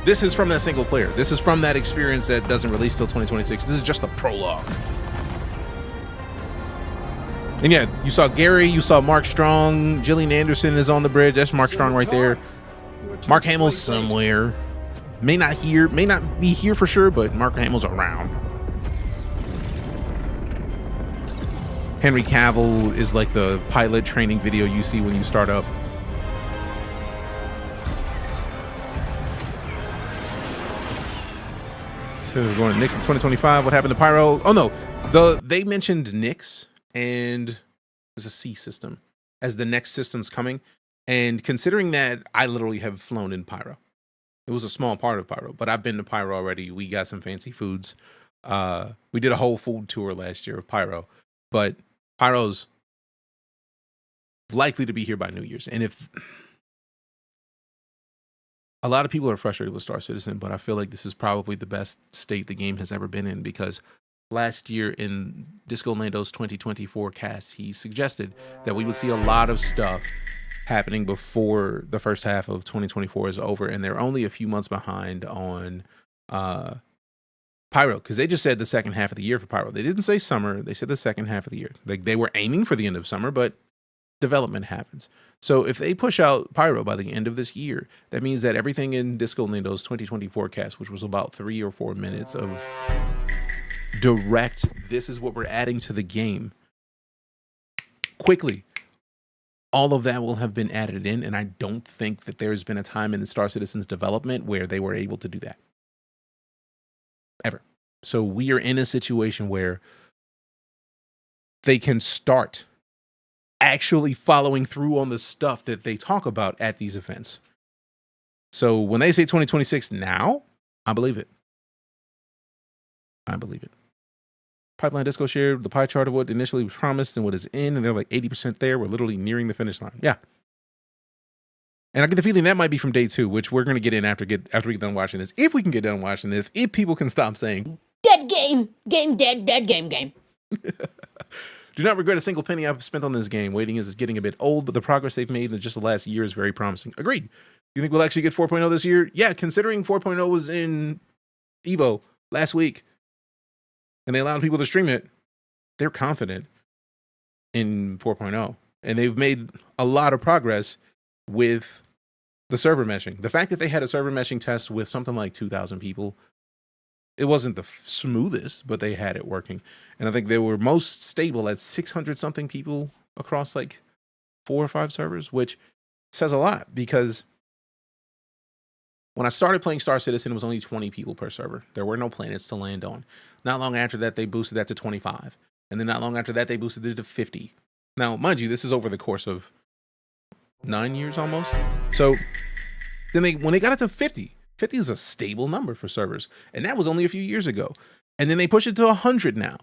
This is from that single player. This is from that experience that doesn't release till 2026. This is just the prologue. And yeah, you saw Gary, you saw Mark Strong, Gillian Anderson is on the bridge. That's Mark Strong right there. Mark Hamill's somewhere. May not be here for sure, but Mark Hamill's around. Henry Cavill is like the pilot training video you see when you start up. So we're going to Nyx in 2025. What happened to Pyro? Oh no, they mentioned Nyx and there's a C system as the next system's coming. And considering that I literally have flown in Pyro, it was a small part of Pyro, but I've been to Pyro already. We got some fancy foods. We did a whole food tour last year of Pyro, but Pyro's likely to be here by New Year's. And if a lot of people are frustrated with Star Citizen, but I feel like this is probably the best state the game has ever been in, because last year in Disco Lando's 2024 cast, he suggested that we would see a lot of stuff happening before the first half of 2024 is over. And they're only a few months behind on Pyro, because they just said the second half of the year for Pyro. They didn't say summer. They said the second half of the year. Like, they were aiming for the end of summer, but development happens. So if they push out Pyro by the end of this year, that means that everything in Disco Lindo's 2020 forecast, which was about 3 or 4 minutes of direct, this is what we're adding to the game, quickly, all of that will have been added in. And I don't think that there's been a time in the Star Citizen's development where they were able to do that. Ever. So we are in a situation where they can start actually following through on the stuff that they talk about at these events. So when they say 2026 now, I believe it. I believe it. Pipeline Disco shared the pie chart of what initially was promised and what is in, and they're like 80% there. We're literally nearing the finish line. Yeah. And I get the feeling that might be from day 2, which we're going to get in after we get done watching this. If we can get done watching this, if people can stop saying, dead game, game dead, dead game. Do not regret a single penny I've spent on this game. Waiting is getting a bit old, but the progress they've made in just the last year is very promising. Agreed. You think we'll actually get 4.0 this year? Yeah, considering 4.0 was in Evo last week, and they allowed people to stream it, they're confident in 4.0. And they've made a lot of progress with the server meshing. The fact that they had a server meshing test with something like 2,000 people, it wasn't the smoothest, but they had it working. And I think they were most stable at 600 something people across like 4 or 5 servers, which says a lot, because when I started playing Star Citizen, it was only 20 people per server. There were no planets to land on. Not long after that, they boosted that to 25. And then not long after that, they boosted it to 50. Now, mind you, this is over the course of 9 years almost. So then when they got it to 50 is a stable number for servers. And that was only a few years ago. And then they push it to 100 now.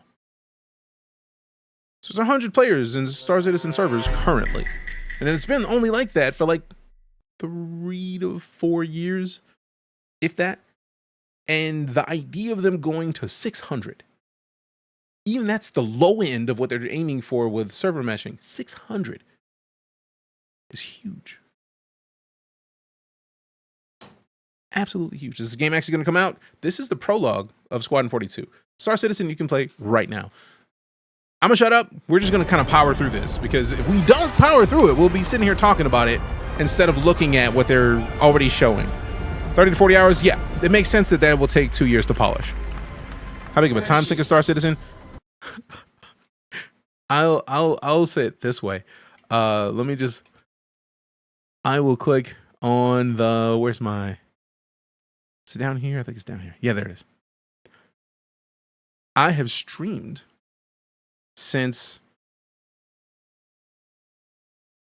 So there's 100 players in Star Citizen servers currently. And it's been only like that for like 3 to 4 years, if that. And the idea of them going to 600, even that's the low end of what they're aiming for with server meshing, 600 is huge. Absolutely huge. Is this game actually going to come out? This is the prologue of Squadron 42. Star Citizen you can play right now. I'm going to shut up. We're just going to kind of power through this, because if we don't power through it, we'll be sitting here talking about it instead of looking at what they're already showing. 30 to 40 hours? Yeah. It makes sense that will take 2 years to polish. How big of a time sink is Star Citizen? I'll say it this way. I will click on the, where's my, is it down here? I think it's down here. Yeah, there it is. I have streamed since,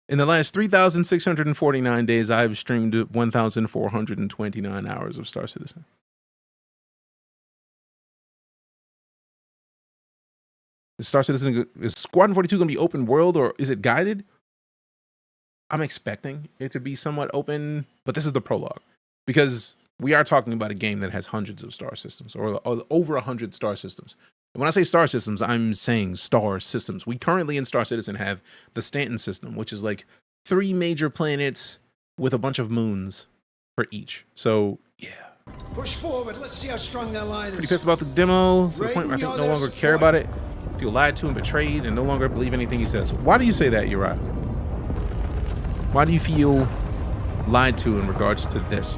in the last 3,649 days, I've streamed 1,429 hours of Star Citizen. Is Squadron 42 going to be open world, or is it guided? I'm expecting it to be somewhat open, but this is the prologue, because we are talking about a game that has hundreds of star systems, or over 100 star systems. And when I say star systems, I'm saying star systems. We currently in Star Citizen have the Stanton system, which is like 3 major planets with a bunch of moons for each. So, yeah. Push forward. Let's see how strong that line is. Pretty pissed about the demo to the point where I think no longer care about it. Feel lied to and betrayed and no longer believe anything he says. Why do you say that, Uriah? Why do you feel lied to in regards to this?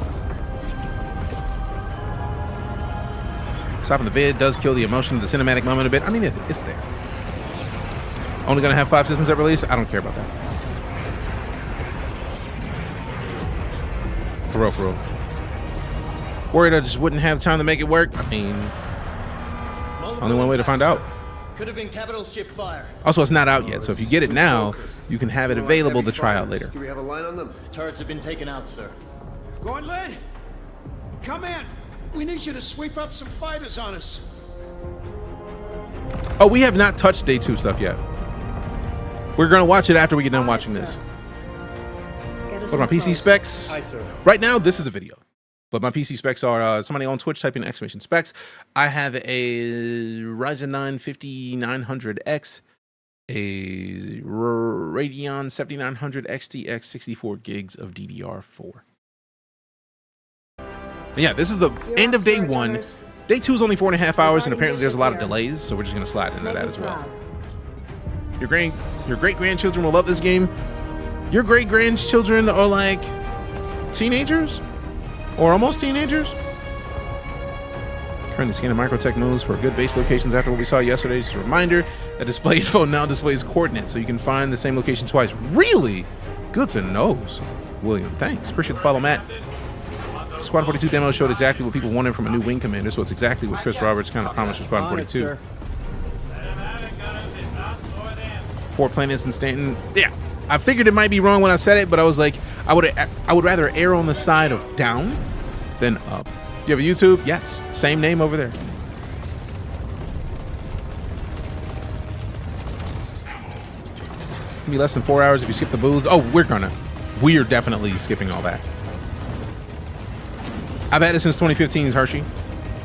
Stopping the vid does kill the emotion of the cinematic moment a bit. I mean, it's there. Only gonna have 5 systems at release? I don't care about that. For real. Worried I just wouldn't have time to make it work? I mean, only one way to find out. Could have been capital ship fire. Also, it's not out yet, so if you get it now, you can have it available to try out later. Do we have a line on them? Turrets have been taken out, sir. Gauntlet, come in. We need you to sweep up some fighters on us. Oh, we have not touched day 2 stuff yet. We're gonna watch it after we get done watching this. What are my PC specs? Aye, sir. Right now, this is a video. But my PC specs are, somebody on Twitch type in exclamation specs. I have a Ryzen 9 5900X, a Radeon 7900 XTX, 64 gigs of DDR4. Yeah, this is the end of day 1. Day 2 is only 4.5 hours, and apparently there's a lot of delays, so we're just going to slide into that as well. Your great grandchildren will love this game. Your great grandchildren are like teenagers or almost teenagers. Currently scanning microtech modes for good base locations after what we saw yesterday. Just a reminder that display info now displays coordinates, so you can find the same location twice. Really? Good to know, William. Thanks. Appreciate the follow, Matt. Squadron 42 demo showed exactly what people wanted from a new wing commander, so it's exactly what Chris Roberts kind of promised with Squadron 42. 4 planets in Stanton. Yeah, I figured it might be wrong when I said it, but I was like, I would rather err on the side of down than up. You have a YouTube? Yes. Same name over there. It'll be less than 4 hours if you skip the booths. Oh, we're definitely skipping all that. I've had it since 2015, Hershey,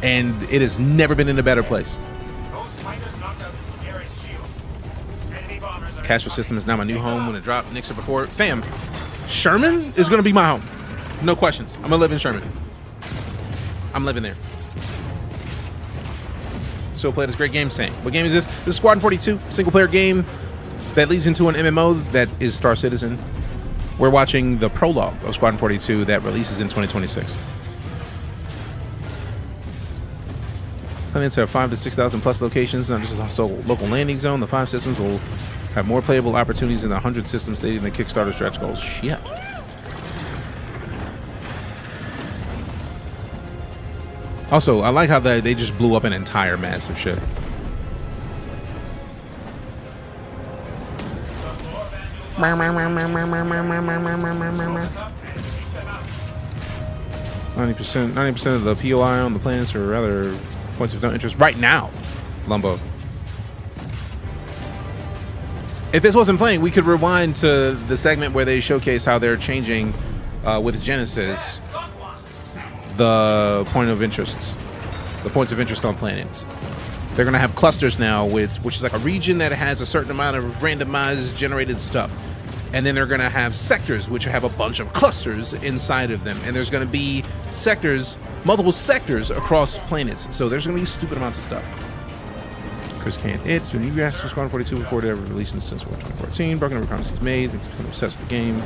and it has never been in a better place. Casual system is now my new home. When it dropped, Nixer before. Fam, Sherman is going to be my home. No questions. I'm going to live in Sherman. I'm living there. So play this great game. Saying, what game is this? This is Squadron 42, single player game that leads into an MMO that is Star Citizen. We're watching the prologue of Squadron 42 that releases in 2026. Planets have 5,000 to 6,000 plus locations, not just also local landing zone. The 5 systems will have more playable opportunities than the 100 systems stated in the Kickstarter stretch goals. Shit. Also, I like how they just blew up an entire massive ship. $90% of the POI on the planets are rather points of no interest right now, Lumbo. If this wasn't playing, we could rewind to the segment where they showcase how they're changing with Genesis the points of interest on planets. They're gonna have clusters now, which is like a region that has a certain amount of randomized generated stuff, and then they're gonna have sectors which have a bunch of clusters inside of them, and there's gonna be sectors, multiple sectors across planets. So there's gonna be stupid amounts of stuff. Chris can't. It's been you asked for Squadron 42 before they ever released since 2014. Broken over promises made. Things become obsessed with the game.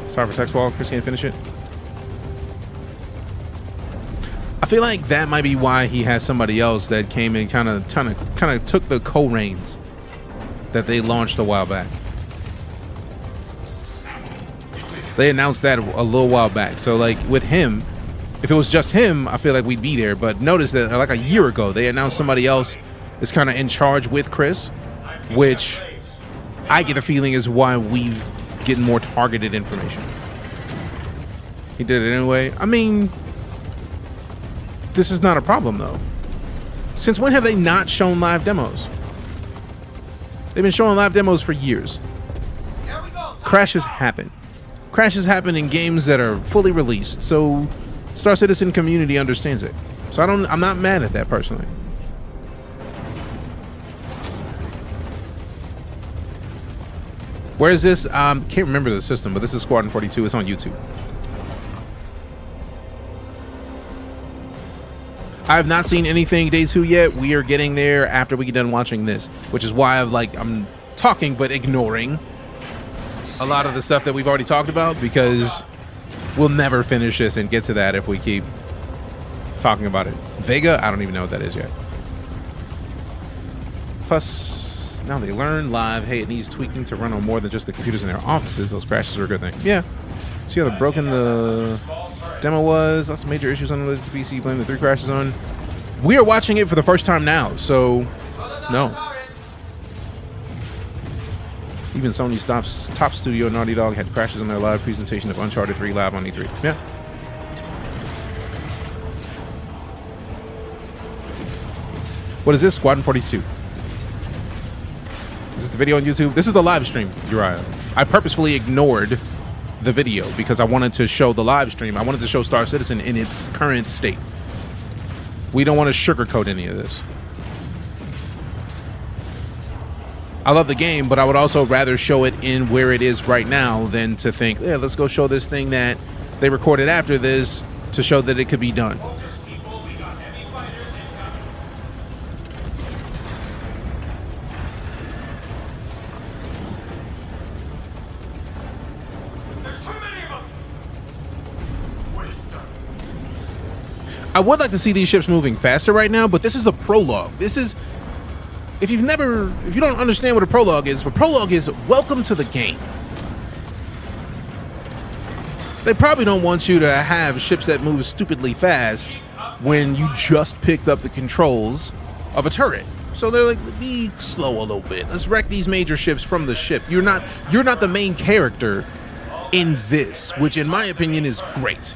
Sorry for text wall. Chris can't finish it. I feel like that might be why he has somebody else that came and kind of took the co-reins that they launched a while back. They announced that a little while back. So like with him, if it was just him, I feel like we'd be there. But notice that like a year ago, they announced somebody else is kind of in charge with Chris, which I get the feeling is why we've getting more targeted information. He did it anyway. I mean, this is not a problem though. Since when have they not shown live demos? They've been showing live demos for years. Crashes happen. Crashes happen in games that are fully released, so Star Citizen community understands it. So I'm not mad at that personally. Where is this? Can't remember the system, but this is Squadron 42. It's on YouTube. I have not seen anything day 2 yet. We are getting there after we get done watching this, which is why I'm talking but ignoring a lot of the stuff that we've already talked about, because we'll never finish this and get to that if we keep talking about it. Vega, I don't even know what that is yet. Plus, now they learn live, hey, it needs tweaking to run on more than just the computers in their offices. Those crashes are a good thing. Yeah. See how broken the demo was? Lots of major issues on the PC, blame the 3 crashes on. We are watching it for the first time now, so no. Even Sony's top studio, Naughty Dog, had crashes on their live presentation of Uncharted 3 live on E3. Yeah. What is this? Squadron 42. Is this the video on YouTube? This is the live stream, Uriah. I purposefully ignored the video because I wanted to show the live stream. I wanted to show Star Citizen in its current state. We don't want to sugarcoat any of this. I love the game, but I would also rather show it in where it is right now than to think, yeah, let's go show this thing that they recorded after this to show that it could be done. I would like to see these ships moving faster right now, but this is the prologue. This is, if you don't understand what a prologue is welcome to the game. They probably don't want you to have ships that move stupidly fast when you just picked up the controls of a turret. So they're like, be slow a little bit. Let's wreck these major ships from the ship. You're not the main character in this, which in my opinion is great.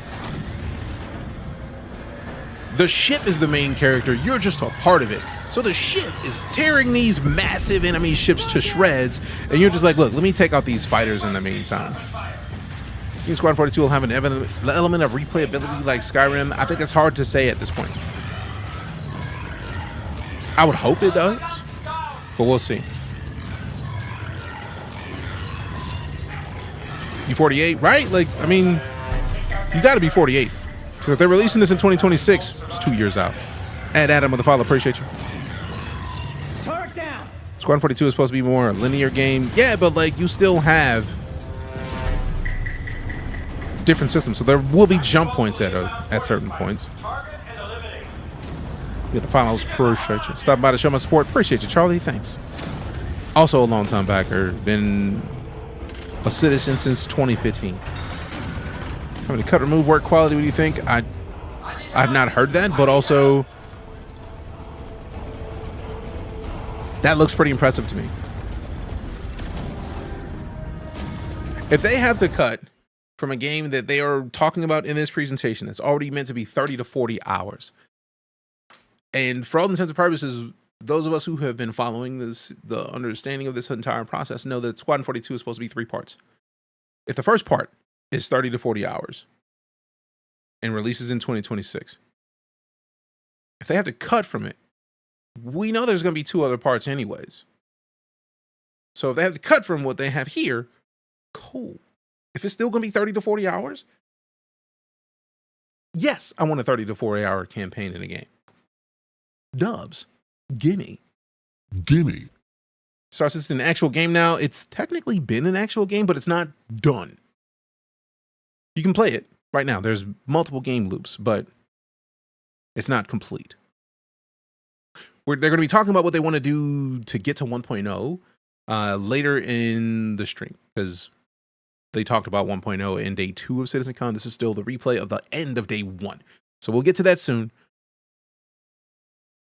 The ship is the main character, you're just a part of it. So the ship is tearing these massive enemy ships to shreds, and you're just like, look, let me take out these fighters in the meantime. You think Squadron 42 will have an element of replayability like Skyrim? I think it's hard to say at this point. I would hope it does, but we'll see. You 48, right? Like, I mean, you got to be 48. So if they're releasing this in 2026, it's 2 years out. And Adam with the follow, appreciate you. Turret down. Squadron 42 is supposed to be more a linear game. Yeah, but like you still have different systems. So there will be jump points at certain points. Get the follows, appreciate you. Stop by to show my support, appreciate you, Charlie, thanks. Also a long time backer, been a citizen since 2015. How many cut remove work quality, what do you think? I've not heard that, but also that looks pretty impressive to me. If they have to cut from a game that they are talking about in this presentation, it's already meant to be 30 to 40 hours. And for all intents and purposes, those of us who have been following the understanding of this entire process know that Squadron 42 is supposed to be 3 parts. If the first part is 30 to 40 hours and releases in 2026, if they have to cut from it, we know there's going to be 2 other parts anyways. So if they have to cut from what they have here, cool. If it's still going to be 30 to 40 hours, yes, I want a 30 to 40 hour campaign in a game. Dubs. Gimme. So it's an actual game now. It's technically been an actual game, but it's not done. You can play it right now. There's multiple game loops, but it's not complete. They're going to be talking about what they want to do to get to 1.0 later in the stream, because they talked about 1.0 in day 2 of CitizenCon. This is still the replay of the end of day 1. So we'll get to that soon.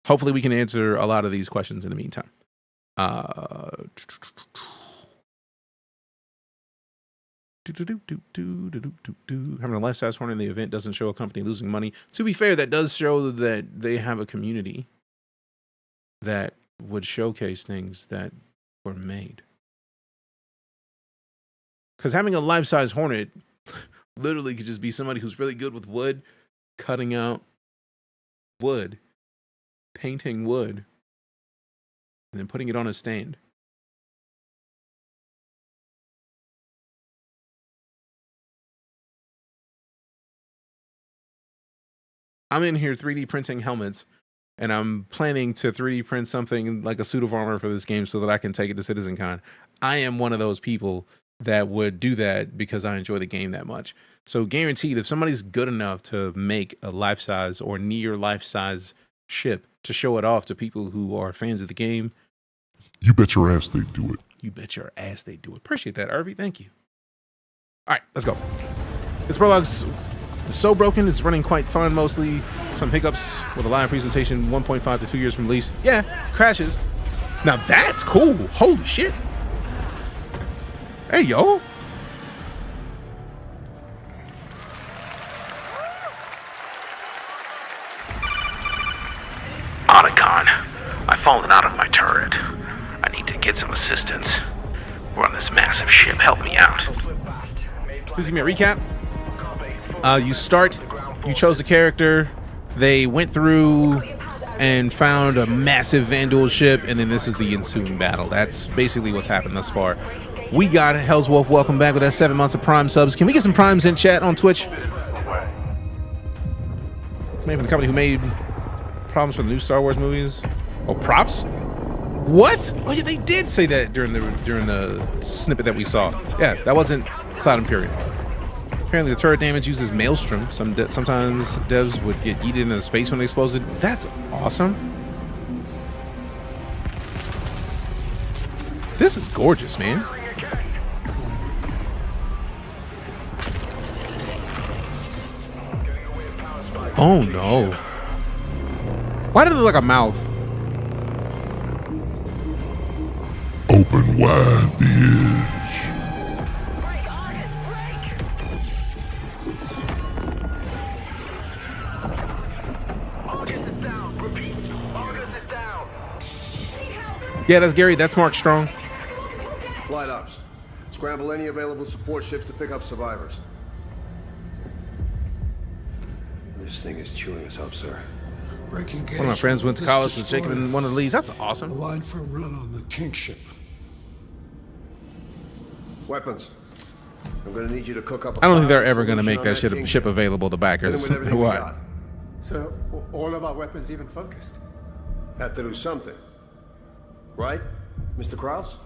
Hopefully we can answer a lot of these questions in the meantime. Having a life-size horn in the event doesn't show a company losing money. To be fair, that does show that they have a community that would showcase things that were made. Because having a life-size Hornet literally could just be somebody who's really good with wood, cutting out wood, painting wood, and then putting it on a stand. I'm in here 3D printing helmets, and I'm planning to 3D print something like a suit of armor for this game so that I can take it to CitizenCon. I am one of those people that would do that because I enjoy the game that much. So guaranteed, if somebody's good enough to make a life-size or near life-size ship to show it off to people who are fans of the game, you bet your ass they do it. You bet your ass they do it. Appreciate that, Irvy. Thank you. All right, let's go. This prologue's so broken, it's running quite fine mostly. Some hiccups with a live presentation 1.5 to 2 years from release. Yeah, crashes. Now that's cool. Holy shit. Hey, yo. Otacon, I've fallen out of my turret. I need to get some assistance. We're on this massive ship. Help me out. Please give me a recap. You chose a character. They went through and found a massive Vandal ship, and then this is the ensuing battle. That's basically what's happened thus far. We got Hell's Wolf. Welcome back with that 7 months of Prime subs. Can we get some Primes in chat on Twitch? Maybe from the company who made problems for the new Star Wars movies. Oh, props? What? Oh yeah, they did say that during the snippet that we saw. Yeah, that wasn't Cloud Imperium. Apparently, the turret damage uses Maelstrom. Sometimes devs would get yeeted into space when they exploded. That's awesome. This is gorgeous, man. Oh no. Why did it look like a mouth? Open wide, bitch. Yeah, that's Gary. That's Mark Strong. Flight ops. Scramble any available support ships to pick up survivors. This thing is chewing us up, sir. Breaking One of my friends went to college with Jacob in one of the leads. That's awesome. A line for a run on the King ship. Weapons. I'm gonna need you to cook up. I don't think they're ever going to make that ship available to backers. Why? So, all of our weapons even focused? Have to do something. Right, Mr. Krause?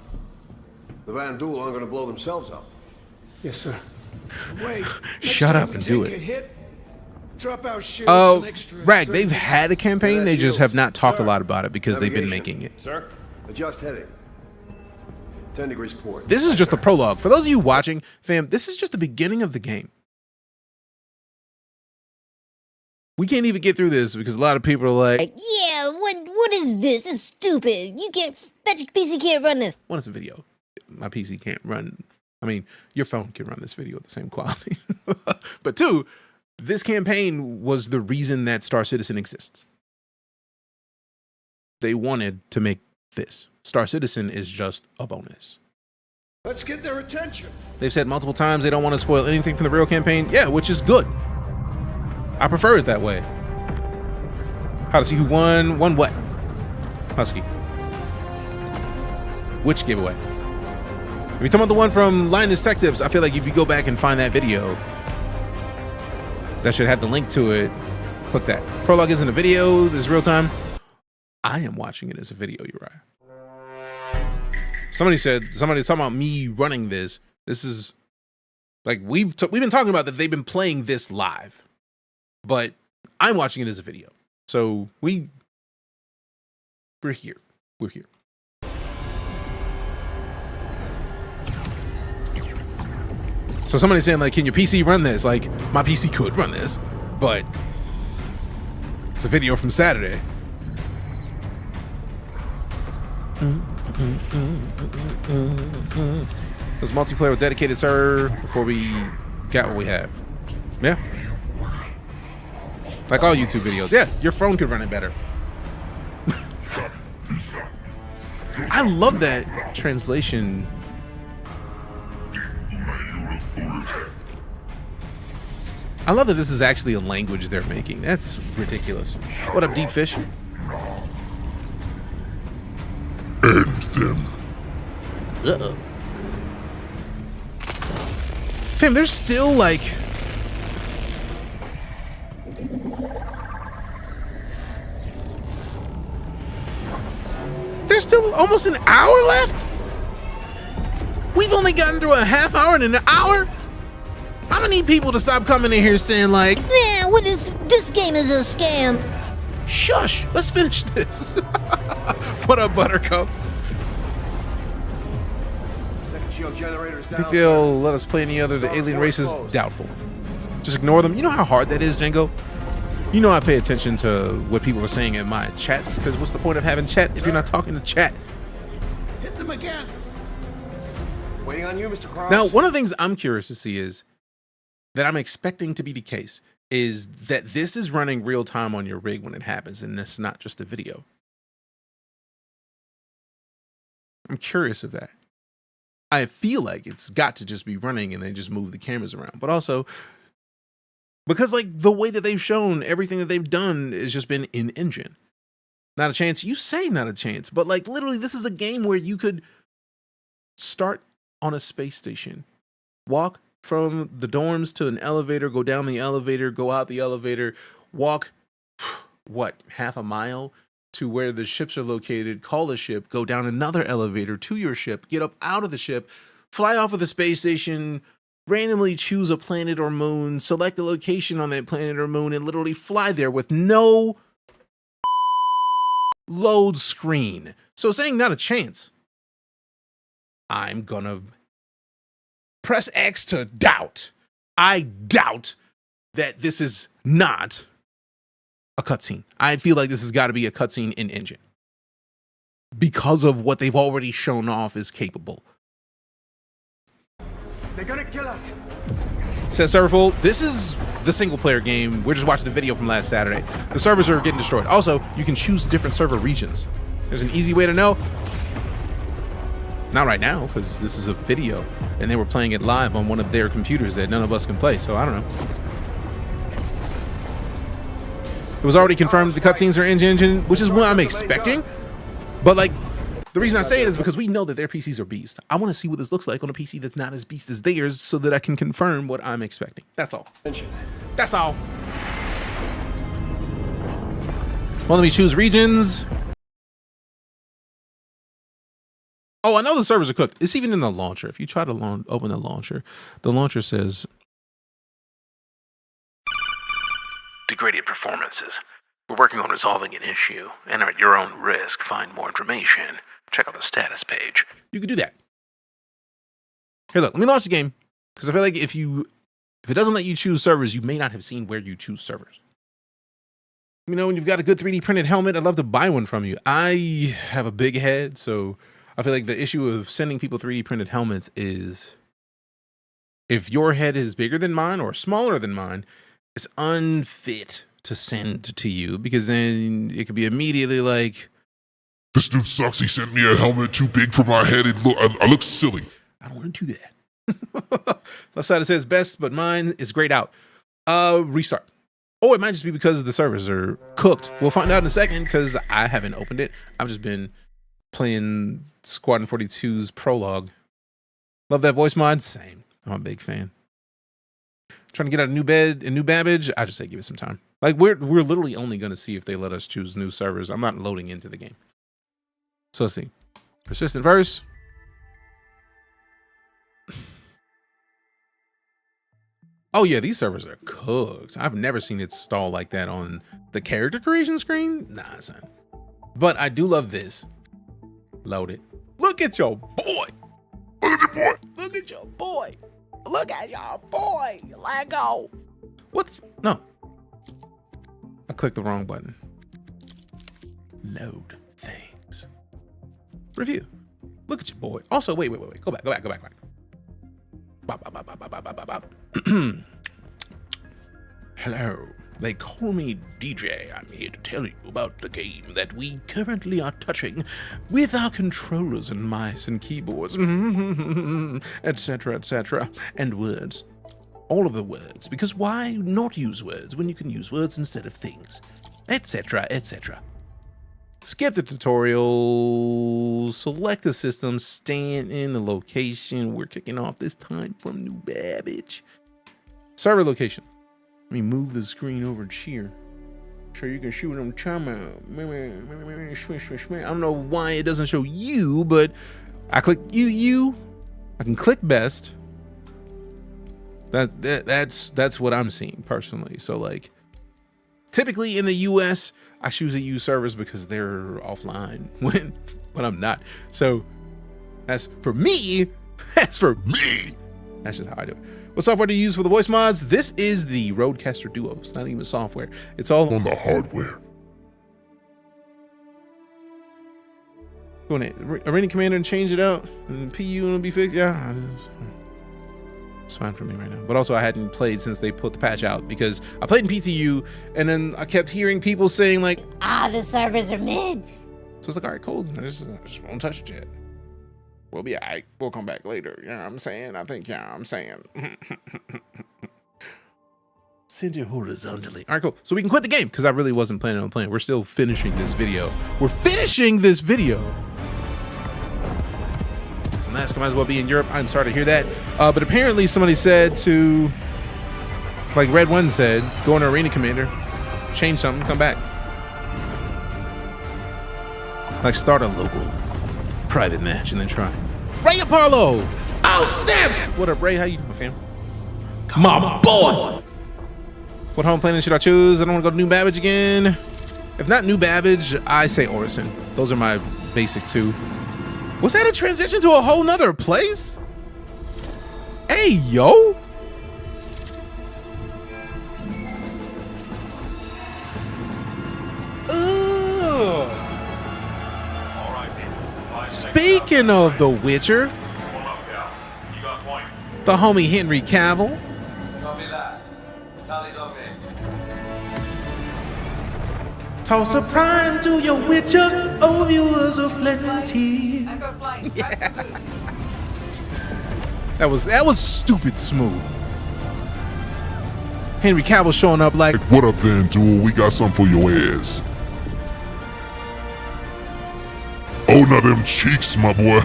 The Van Duel aren't gonna blow themselves up. Yes, sir. Wait. Shut up and do it. Drop our shields Oh, and extra Rag, they've had a campaign. They just have not talked a lot about it because they've been making it. Sir, adjust heading. 10 degrees port. This is just a prologue. For those of you watching, fam, this is just the beginning of the game. We can't even get through this because a lot of people are like, yeah, what is this? This is stupid. You can't, bet your PC can't run this. what is a video? My PC can't run. I mean, your phone can run this video at the same quality. But two, this campaign was the reason that Star Citizen exists. They wanted to make this. Star Citizen is just a bonus. Let's get their attention. They've said multiple times they don't want to spoil anything from the real campaign. Yeah, which is good. I prefer it that way. How to see who won? Won what? Husky. Which giveaway? If you're talking about the one from Linus Tech Tips, I feel like if you go back and find that video, that should have the link to it. Click that. Prologue isn't a video. This is real time. I am watching it as a video, Uriah. Somebody's talking about me running this. This is like we've been talking about that they've been playing this live, but I'm watching it as a video. So we're here. We're here. So somebody's saying like, can your PC run this? Like my PC could run this, but it's a video from Saturday. There's multiplayer with dedicated server before we got what we have. Yeah. Like all YouTube videos. Yeah, your phone could run it better. I love that translation. I love that this is actually a language they're making. That's ridiculous. What up, Deep Fish? End them. Uh-oh. Fam, there's still like... There's still almost an hour left? We've only gotten through a half hour and an hour? I'm gonna need people to stop coming in here saying like, yeah, what is this game is a scam. Shush, let's finish this. What up, Buttercup? Second shield generator is down. Think they'll let us play any other the alien races? Doubtful. Just ignore them. You know how hard that is, Django? You know I pay attention to what people are saying in my chats, because what's the point of having chat if you're not talking to chat? Hit them again. Waiting on you, Mr. Krause. Now, one of the things I'm curious to see is that I'm expecting to be the case is that this is running real time on your rig when it happens, and it's not just a video. I'm curious of that. I feel like it's got to just be running and they just move the cameras around. But also, because like the way that they've shown everything that they've done has just been in engine. Not a chance. You say not a chance, but like literally this is a game where you could start on a space station, walk from the dorms to an elevator, go down the elevator, go out the elevator, walk, what, half a mile to where the ships are located, call a ship, go down another elevator to your ship, get up out of the ship, fly off of the space station, randomly choose a planet or moon, select the location on that planet or moon, and literally fly there with no load screen. So saying not a chance. I'm gonna press X to doubt. I doubt that this is not a cutscene. I feel like this has got to be a cutscene in engine because of what they've already shown off is capable. They're gonna kill us. Says Serverful, this is the single player game. We're just watching the video from last Saturday. The servers are getting destroyed. Also, you can choose different server regions. There's an easy way to know. Not right now, because this is a video, and they were playing it live on one of their computers that none of us can play, so I don't know. It was already confirmed the cutscenes are engine, which is what I'm expecting. But like, the reason I say it is because we know that their PCs are beast. I want to see what this looks like on a PC that's not as beast as theirs so that I can confirm what I'm expecting. That's all. That's all. Well, let me choose regions. Oh, I know the servers are cooked. It's even in the launcher. If you try to open the launcher says degraded performances. We're working on resolving an issue, and at your own risk, find more information. Check out the status page. You can do that. Here, look, let me launch the game, because I feel like if it doesn't let you choose servers, you may not have seen where you choose servers. You know, when you've got a good 3D printed helmet, I'd love to buy one from you. I have a big head, so I feel like the issue of sending people 3D printed helmets is if your head is bigger than mine or smaller than mine, it's unfit to send to you, because then it could be immediately like, this dude sucks. He sent me a helmet too big for my head. I look silly. I don't want to do that. Left side it says best, but mine is grayed out. Restart. Oh, it might just be because the servers are cooked. We'll find out in a second, because I haven't opened it. I've just been playing Squadron 42's prologue. Love that voice mod. Same. I'm a big fan. Trying to get out a new Babbage. I just say give it some time. Like we're literally only going to see if they let us choose new servers. I'm not loading into the game. So let's see. Persistent verse. Oh yeah, these servers are cooked. I've never seen it stall like that on the character creation screen. Nah, son. But I do love this. Load it. Look at your boy. Look at your boy. Look at your boy. Look at your boy. Let go. What? No. I clicked the wrong button. Load things. Review. Look at your boy. Also, wait. Go back. Bop. Hello. They call me DJ. I'm here to tell you about the game that we currently are touching with our controllers and mice and keyboards, etc., and words. All of the words, because why not use words when you can use words instead of things, etc. Skip the tutorial, select the system, stand in the location. We're kicking off this time from New Babbage. Server location. Let me move the screen over here so you can shoot them chime out. I don't know why it doesn't show you, but I click you. I can click best. That's what I'm seeing personally. So like typically in the US, I choose to use servers because they're offline when I'm not. So as for me, that's just how I do it. What software do you use for the voice mods? This is the Rodecaster Duo. It's not even software. It's all on the hardware. Go in Arena Commander and change it out, and PU will be fixed. Yeah, it's fine for me right now. But also, I hadn't played since they put the patch out because I played in PTU, and then I kept hearing people saying like, the servers are mid. So it's like, all right, cool. I just won't touch it yet. We'll be all right. We'll come back later. You know what I'm saying? I'm saying. Send it horizontally. All right, cool. So we can quit the game because I really wasn't planning on playing. We're still finishing this video. We're finishing this video. Alaska might as well be in Europe. I'm sorry to hear that. But apparently somebody said to, like Red One said, go on Arena Commander, change something, come back. Like start a local private match and then try. Ray Apollo! Oh, snaps! What up, Ray? How you doing, fam? My boy! What home planet should I choose? I don't want to go to New Babbage again. If not New Babbage, I say Orison. Those are my basic two. Was that a transition to a whole nother place? Hey, yo! Speaking of The Witcher, the homie Henry Cavill. Copy that. Tally's on me. Toss a prime to your Witcher, oh viewers of plenty. Yeah. That was stupid smooth. Henry Cavill showing up like, what up, Van Duel? We got something for your ass. Oh, now them cheeks, my boy.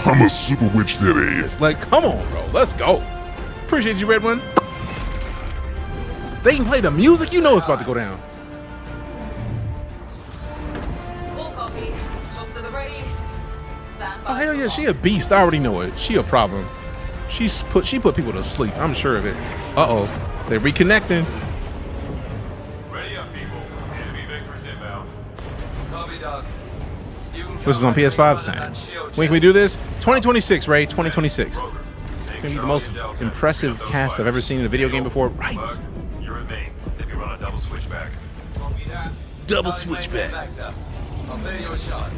I'm a super witch that ass. It's like, come on, bro, let's go. Appreciate you, Red One. They can play the music, you know it's about to go down. Oh hell yeah, she a beast. I already know it. She a problem. She put people to sleep. I'm sure of it. Uh-oh, they're reconnecting. Ready up, people. Enemy vectors inbound. Copy, Doc. This is on PS5, Sam. When can we do this? 2026, Ray. 2026. Gonna be the most impressive cast I've ever seen in a video game before. Right. You're in main. Then we run a double switchback. Double switchback. I'll play you a shot.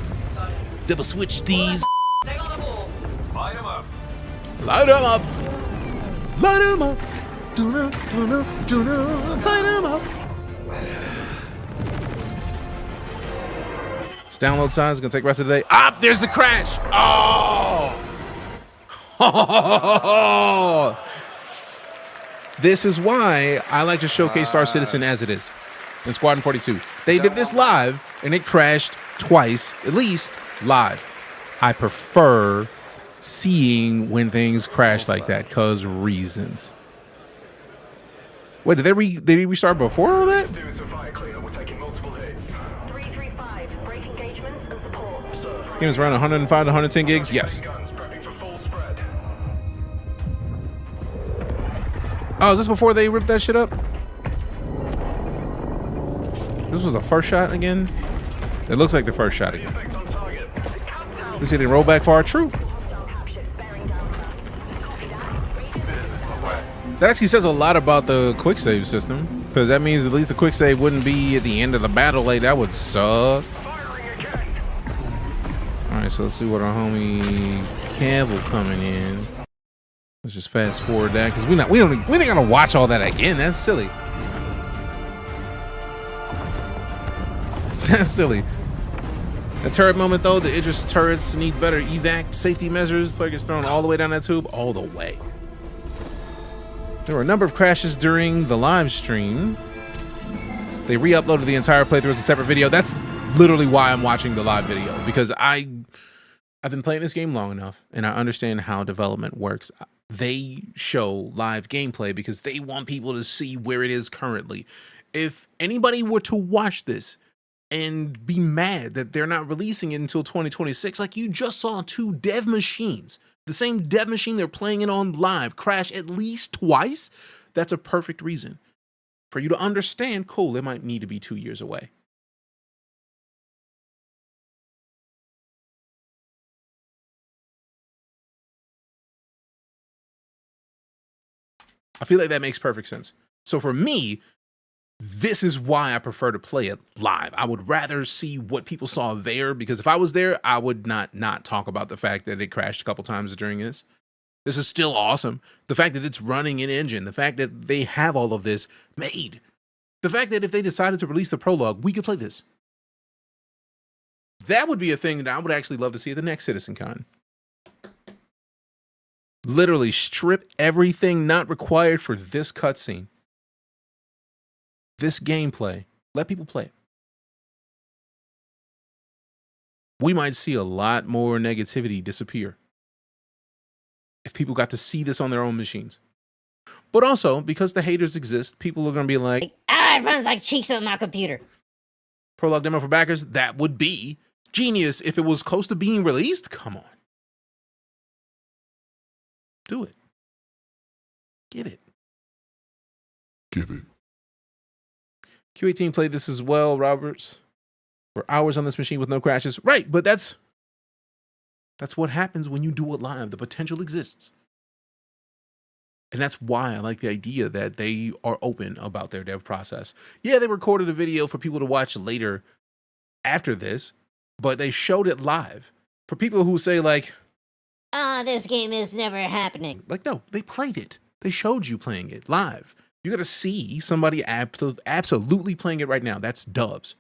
Double switch these. Light him up. Light them up. Light them up. Do-na, do-na, do-na. Light them up. This download time is gonna take the rest of the day. Ah, there's the crash. Oh. This is why I like to showcase Star Citizen as it is. In Squadron 42. They did this live and it crashed twice, at least live. I prefer seeing when things crash like that because reasons. Wait, did they restart before all that? 335, break engagement and support. Game is around 105 to 110 gigs? Yes. Oh, is this before they ripped that shit up? This was the first shot again? It looks like the first shot again. This didn't roll back far. True. That actually says a lot about the quick save system, because that means at least the quick save wouldn't be at the end of the battle. Like that would suck. All right, so let's see what our homie Cavill coming in. Let's just fast forward that because we ain't gonna watch all that again. That's silly. That's silly. A turret moment though, the Idris turrets need better evac safety measures. Player gets thrown all the way down that tube, all the way. There were a number of crashes during the live stream. They re-uploaded the entire playthrough as a separate video. That's literally why I'm watching the live video, because I've been playing this game long enough and I understand how development works. They show live gameplay because they want people to see where it is currently. If anybody were to watch this and be mad that they're not releasing it until 2026, like you just saw two dev machines, the same dev machine they're playing it on live, crash at least twice, that's a perfect reason for you to understand, cool, it might need to be 2 years away. I feel like that makes perfect sense. So for me, this is why I prefer to play it live. I would rather see what people saw there, because if I was there, I would not talk about the fact that it crashed a couple times during this. This is still awesome. The fact that it's running in engine, the fact that they have all of this made, the fact that if they decided to release the prologue, we could play this. That would be a thing that I would actually love to see at the next CitizenCon. Literally strip everything not required for this cutscene, this gameplay, let people play it. We might see a lot more negativity disappear if people got to see this on their own machines. But also, because the haters exist, people are going to be like, ah, it runs like cheeks on my computer. Prologue demo for backers, that would be genius if it was close to being released. Come on. Do it. Give it. Give it. Q18 played this as well, Roberts. For hours on this machine with no crashes. Right, but that's what happens when you do it live. The potential exists. And that's why I like the idea that they are open about their dev process. Yeah, they recorded a video for people to watch later after this, but they showed it live. For people who say like, this game is never happening. Like, no, they played it. They showed you playing it live. You got to see somebody absolutely playing it right now. That's dubs.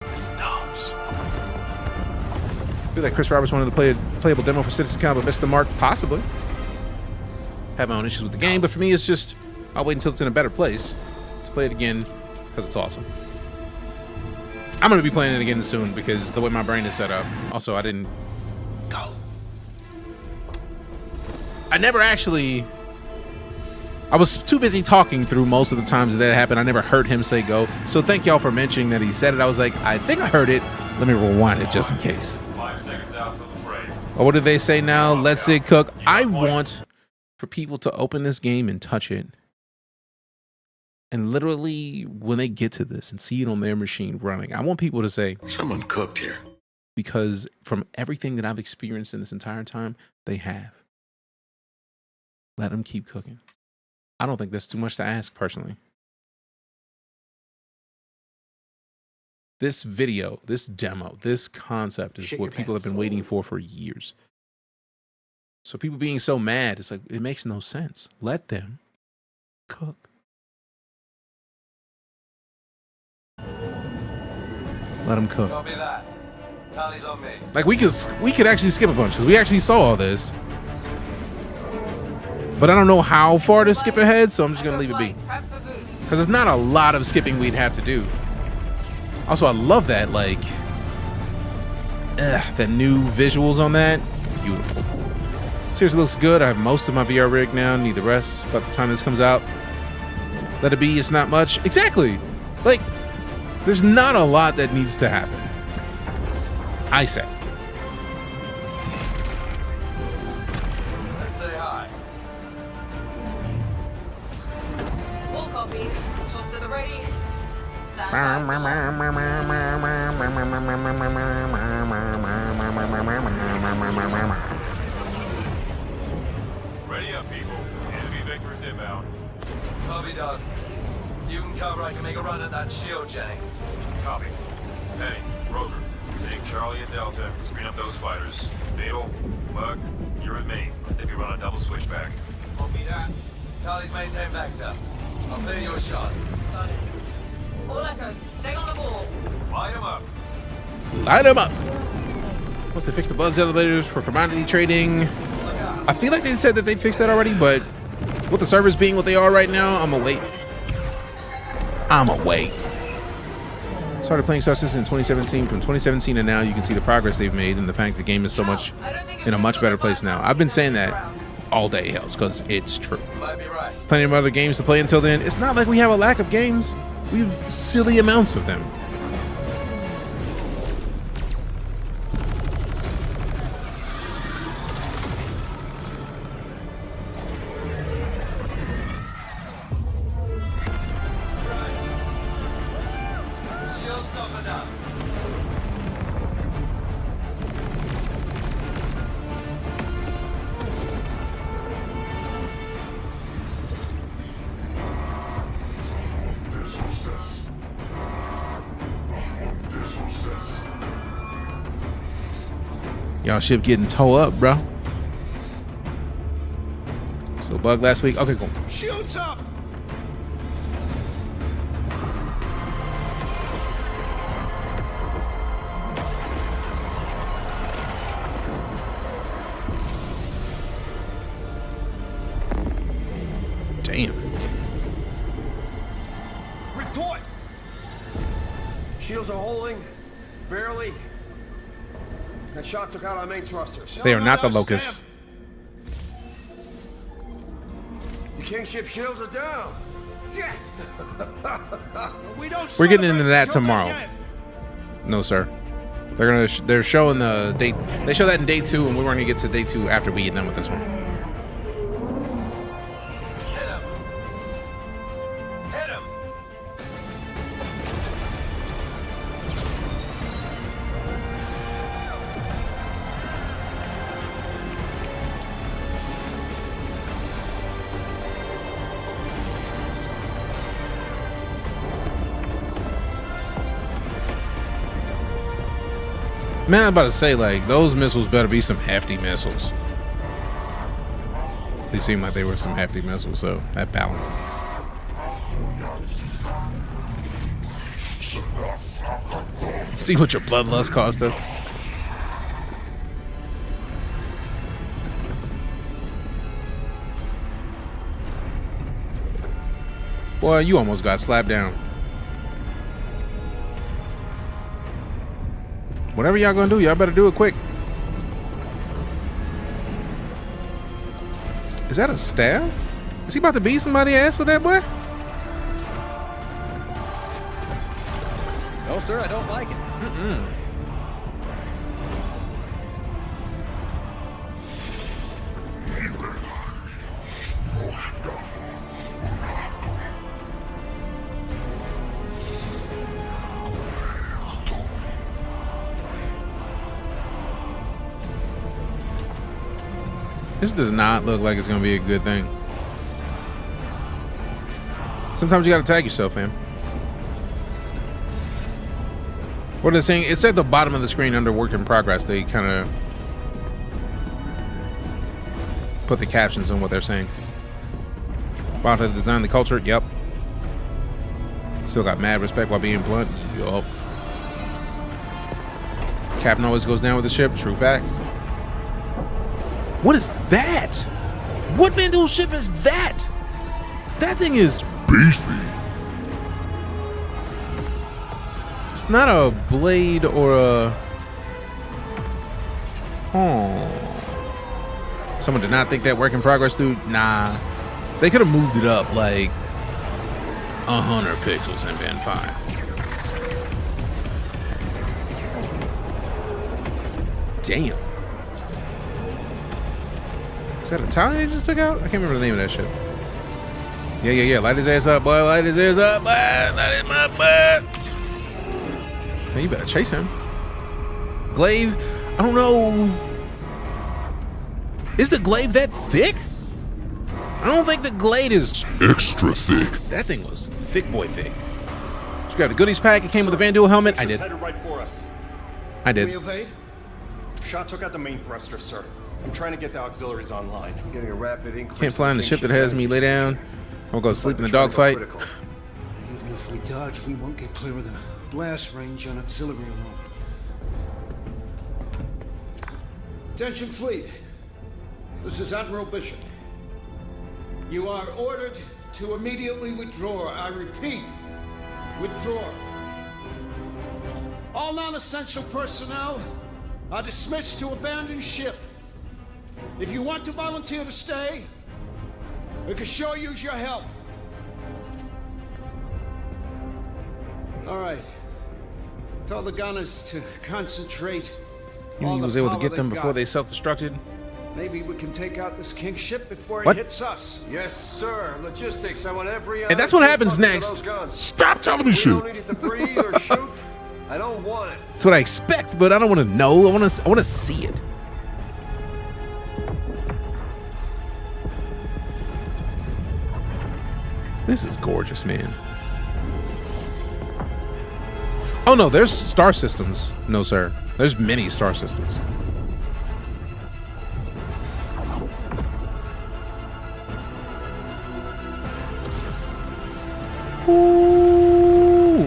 That's dubs. I feel like Chris Roberts wanted to play a playable demo for CitizenCon, but missed the mark, possibly. Have my own issues with the game, but for me, it's just, I'll wait until it's in a better place to play it again, because it's awesome. I'm going to be playing it again soon, because the way my brain is set up. Also, I didn't go. I was too busy talking through most of the times that happened. I never heard him say go. So thank y'all for mentioning that he said it. I was like, I think I heard it. Let me rewind it just in case. 5 seconds out till the break. Or what did they say now? Let's it cook. I want for people to open this game and touch it. And literally, when they get to this and see it on their machine running, I want people to say, someone cooked here. Because from everything that I've experienced in this entire time, they have. Let them keep cooking. I don't think that's too much to ask, personally. This video, this demo, this concept is what people have been waiting for years. So people being so mad, it's like, it makes no sense. Let them cook. Let them cook. Copy that. Tally's on me. Like, we could actually skip a bunch, because we actually saw all this. But I don't know how far to skip ahead, so I'm just going to leave it be. Because there's not a lot of skipping we'd have to do. Also, I love that, like, that new visuals on that. Beautiful. Seriously, looks good. I have most of my VR rig now. Need the rest by the time this comes out. Let it be. It's not much. Exactly. Like, there's not a lot that needs to happen. I say. Let's say hi. Full copy. Shots at the ready. Ready up, people. Enemy victors inbound. Copy, Doug. You can cover. I can make a run at that shield, Jenny. Copy. Penny, Roger, take Charlie and Delta and screen up those fighters. Beetle, Bug, you're with me. They can run a double switchback. Copy that. Charlie's maintain vector. I'll clear your shot. Got it. All echoes, stay on the ball. Light them up. Light them up. Once they fix the bugs elevators for commodity trading. I feel like they said that they fixed that already, but with the servers being what they are right now, I'm gonna wait. Started playing Star Citizen in 2017. From 2017 and now, you can see the progress they've made and the fact the game is so much in a much better place now. I've been saying that all day, Hells, because it's true. Plenty of other games to play until then. It's not like we have a lack of games. We have silly amounts of them. Y'all ship getting towed up, bro. So bug last week. Okay, cool. Shields up! Damn. Report! Shields are holding. Barely. That shot took out our main thrusters. They are not the locusts. The kingship shields are down. Yes. We don't. We're getting into that tomorrow. No, sir. They're showing the date. They show that in day 2, and we weren't gonna get to day 2 after we get done with this one. Hit him! Hit him! Man, I'm about to say, like, those missiles better be some hefty missiles. They seem like they were some hefty missiles, so that balances. See what your bloodlust cost us. Boy, you almost got slapped down. Whatever y'all gonna do, y'all better do it quick. Is that a staff? Is he about to beat somebody's ass with that, boy? No, sir, I don't like it. This does not look like it's gonna be a good thing. Sometimes you gotta tag yourself, fam. What are they saying? It's at the bottom of the screen under work in progress. They kind of put the captions on what they're saying. About to design the culture. Yep. Still got mad respect while being blunt. Yup. Captain always goes down with the ship. True facts. What is that? What Vandal ship is that? That thing is beefy. It's not a blade or a... Oh. Someone did not think that work in progress, dude. Nah. They could have moved it up like 100 pixels and been fine. Damn. Is that Italian they just took out? I can't remember the name of that shit. Yeah. Light his ass up, boy. Light his ass up, boy. Light him up, boy. Man, you better chase him. Glaive, I don't know. Is the glaive that thick? I don't think the glade is extra thick. That thing was thick boy thick. Just grabbed a goodies pack. It came with a Vandal helmet. I did. Headed right for us. I did. We evade? Shot took out the main thruster, sir. I'm trying to get the auxiliaries online. Getting a rapid increase. Can't fly in the ship that has me lay down. I'll go sleep in the dogfight. Even if we dodge, we won't get clear of the blast range on auxiliary alone. Attention fleet. This is Admiral Bishop. You are ordered to immediately withdraw. I repeat, withdraw. All non-essential personnel are dismissed to abandon ship. If you want to volunteer to stay, we can sure use your help. All right. Tell the gunners to concentrate. You mean he was able to get them before they self-destructed? Maybe we can take out this king ship before What? it hits us. Yes, sir. Logistics. I want every. If that's what happens next, stop telling me shit. We don't need it to breathe or shoot. I don't want it. that's what I expect, but I don't want to know. I want to see it. This is gorgeous, man. Oh no, there's star systems. No, sir. There's many star systems. Ooh.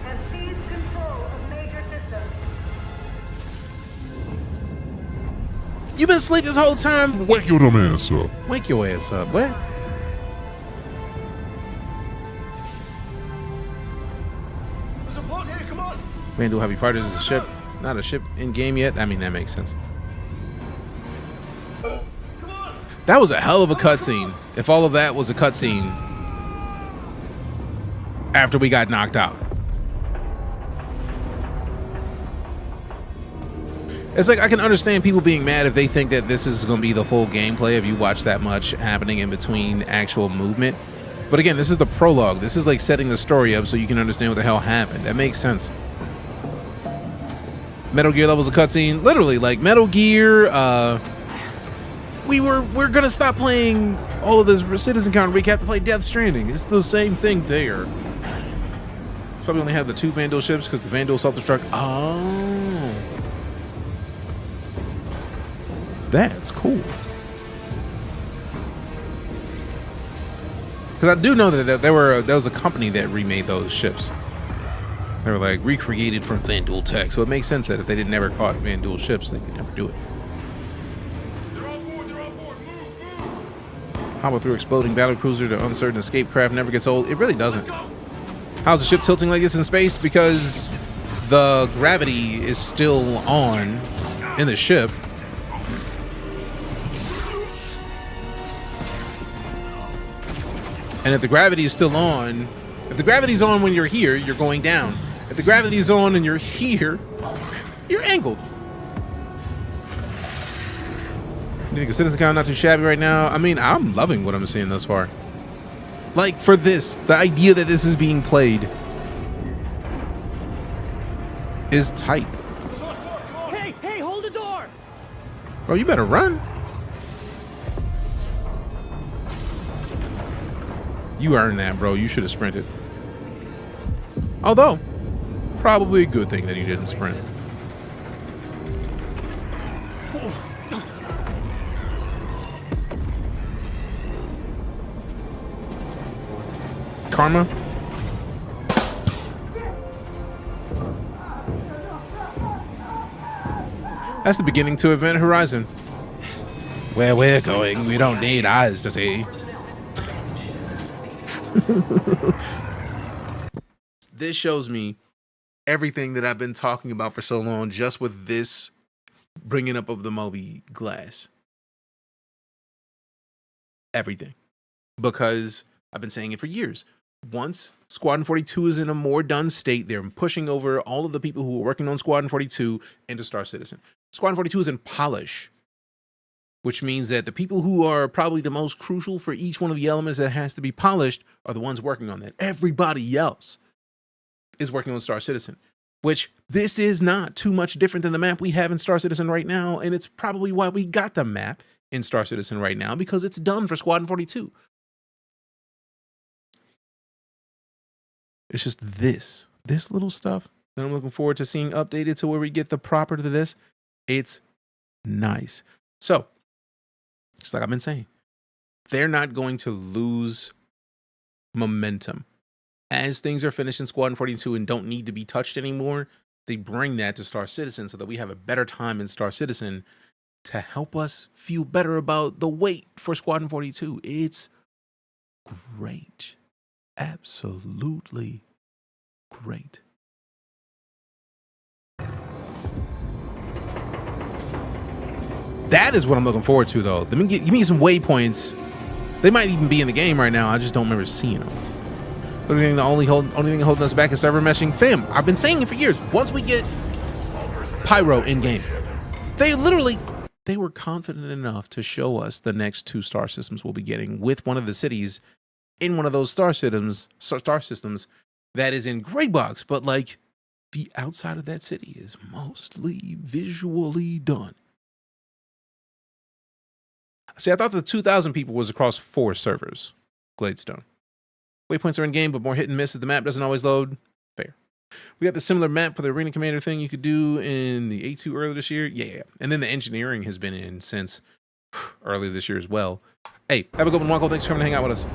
Have seized control of major systems. You been asleep this whole time? Wake your dumb ass up. Wake your ass up, what? There's a boat here, come on! Vandal Heavy Fighters is a ship. Not a ship in game yet. I mean, that makes sense. That was a hell of a cutscene. If all of that was a cutscene. after we got knocked out. It's like I can understand people being mad if they think that this is going to be the full gameplay if you watch that much happening in between actual movement. But again, this is the prologue. This is like setting the story up so you can understand what the hell happened. That makes sense. Metal Gear levels of cutscene. Literally, like Metal Gear, we're gonna stop playing all of this CitizenCon recap to play Death Stranding. It's the same thing there. So we only have the 2 Vandal ships because the Vandal self-destruct. Oh, that's cool. Because I do know that there was a company that remade those ships. They were like recreated from Vandal tech, so it makes sense that if they never caught Vandal ships, they could never do it. Hobble through exploding battlecruiser to uncertain escape craft never gets old. It really doesn't. How's the ship tilting like this in space? Because the gravity is still on in the ship. And if the gravity is still on, if the gravity's on when you're here, you're going down. If the gravity's on and you're here, you're angled. You think a CitizenCon not too shabby right now? I mean, I'm loving what I'm seeing thus far. Like, for this, the idea that this is being played is tight. Hey, hold the door! Bro, you better run. You earned that, bro. You should have sprinted. Although, probably a good thing that you didn't sprint. Karma. That's the beginning to Event Horizon. Where we're going, we don't need eyes to see. This shows me everything that I've been talking about for so long, just with this bringing up of the Moby glass. Everything. Because I've been saying it for years. Once Squadron 42 is in a more done state, they're pushing over all of the people who are working on Squadron 42 into Star Citizen. Squadron 42 is in polish, which means that the people who are probably the most crucial for each one of the elements that has to be polished are the ones working on that. Everybody else is working on Star Citizen, which this is not too much different than the map we have in Star Citizen right now, and it's probably why we got the map in Star Citizen right now, because it's done for Squadron 42. It's just this little stuff that I'm looking forward to seeing updated to where we get the proper to this. It's nice. So, just like I've been saying, they're not going to lose momentum. As things are finished in Squadron 42 and don't need to be touched anymore, they bring that to Star Citizen so that we have a better time in Star Citizen to help us feel better about the wait for Squadron 42. It's great. Absolutely great. That is what I'm looking forward to, though. Give me some waypoints. They might even be in the game right now. I just don't remember seeing them. But the only thing holding us back is server meshing. Fam, I've been saying it for years. Once we get Pyro in game, they were confident enough to show us the next 2 star systems we'll be getting with one of the cities in one of those star systems that is in gray box, but like the outside of that city is mostly visually done. See, I thought the 2,000 people was across 4 servers. Gladestone. Waypoints are in game, but more hit and miss as the map doesn't always load. Fair. We got the similar map for the Arena Commander thing you could do in the A2 earlier this year. Yeah. And then the engineering has been in since earlier this year as well. Hey, have a good one, Wonko. Thanks for coming to hang out with us.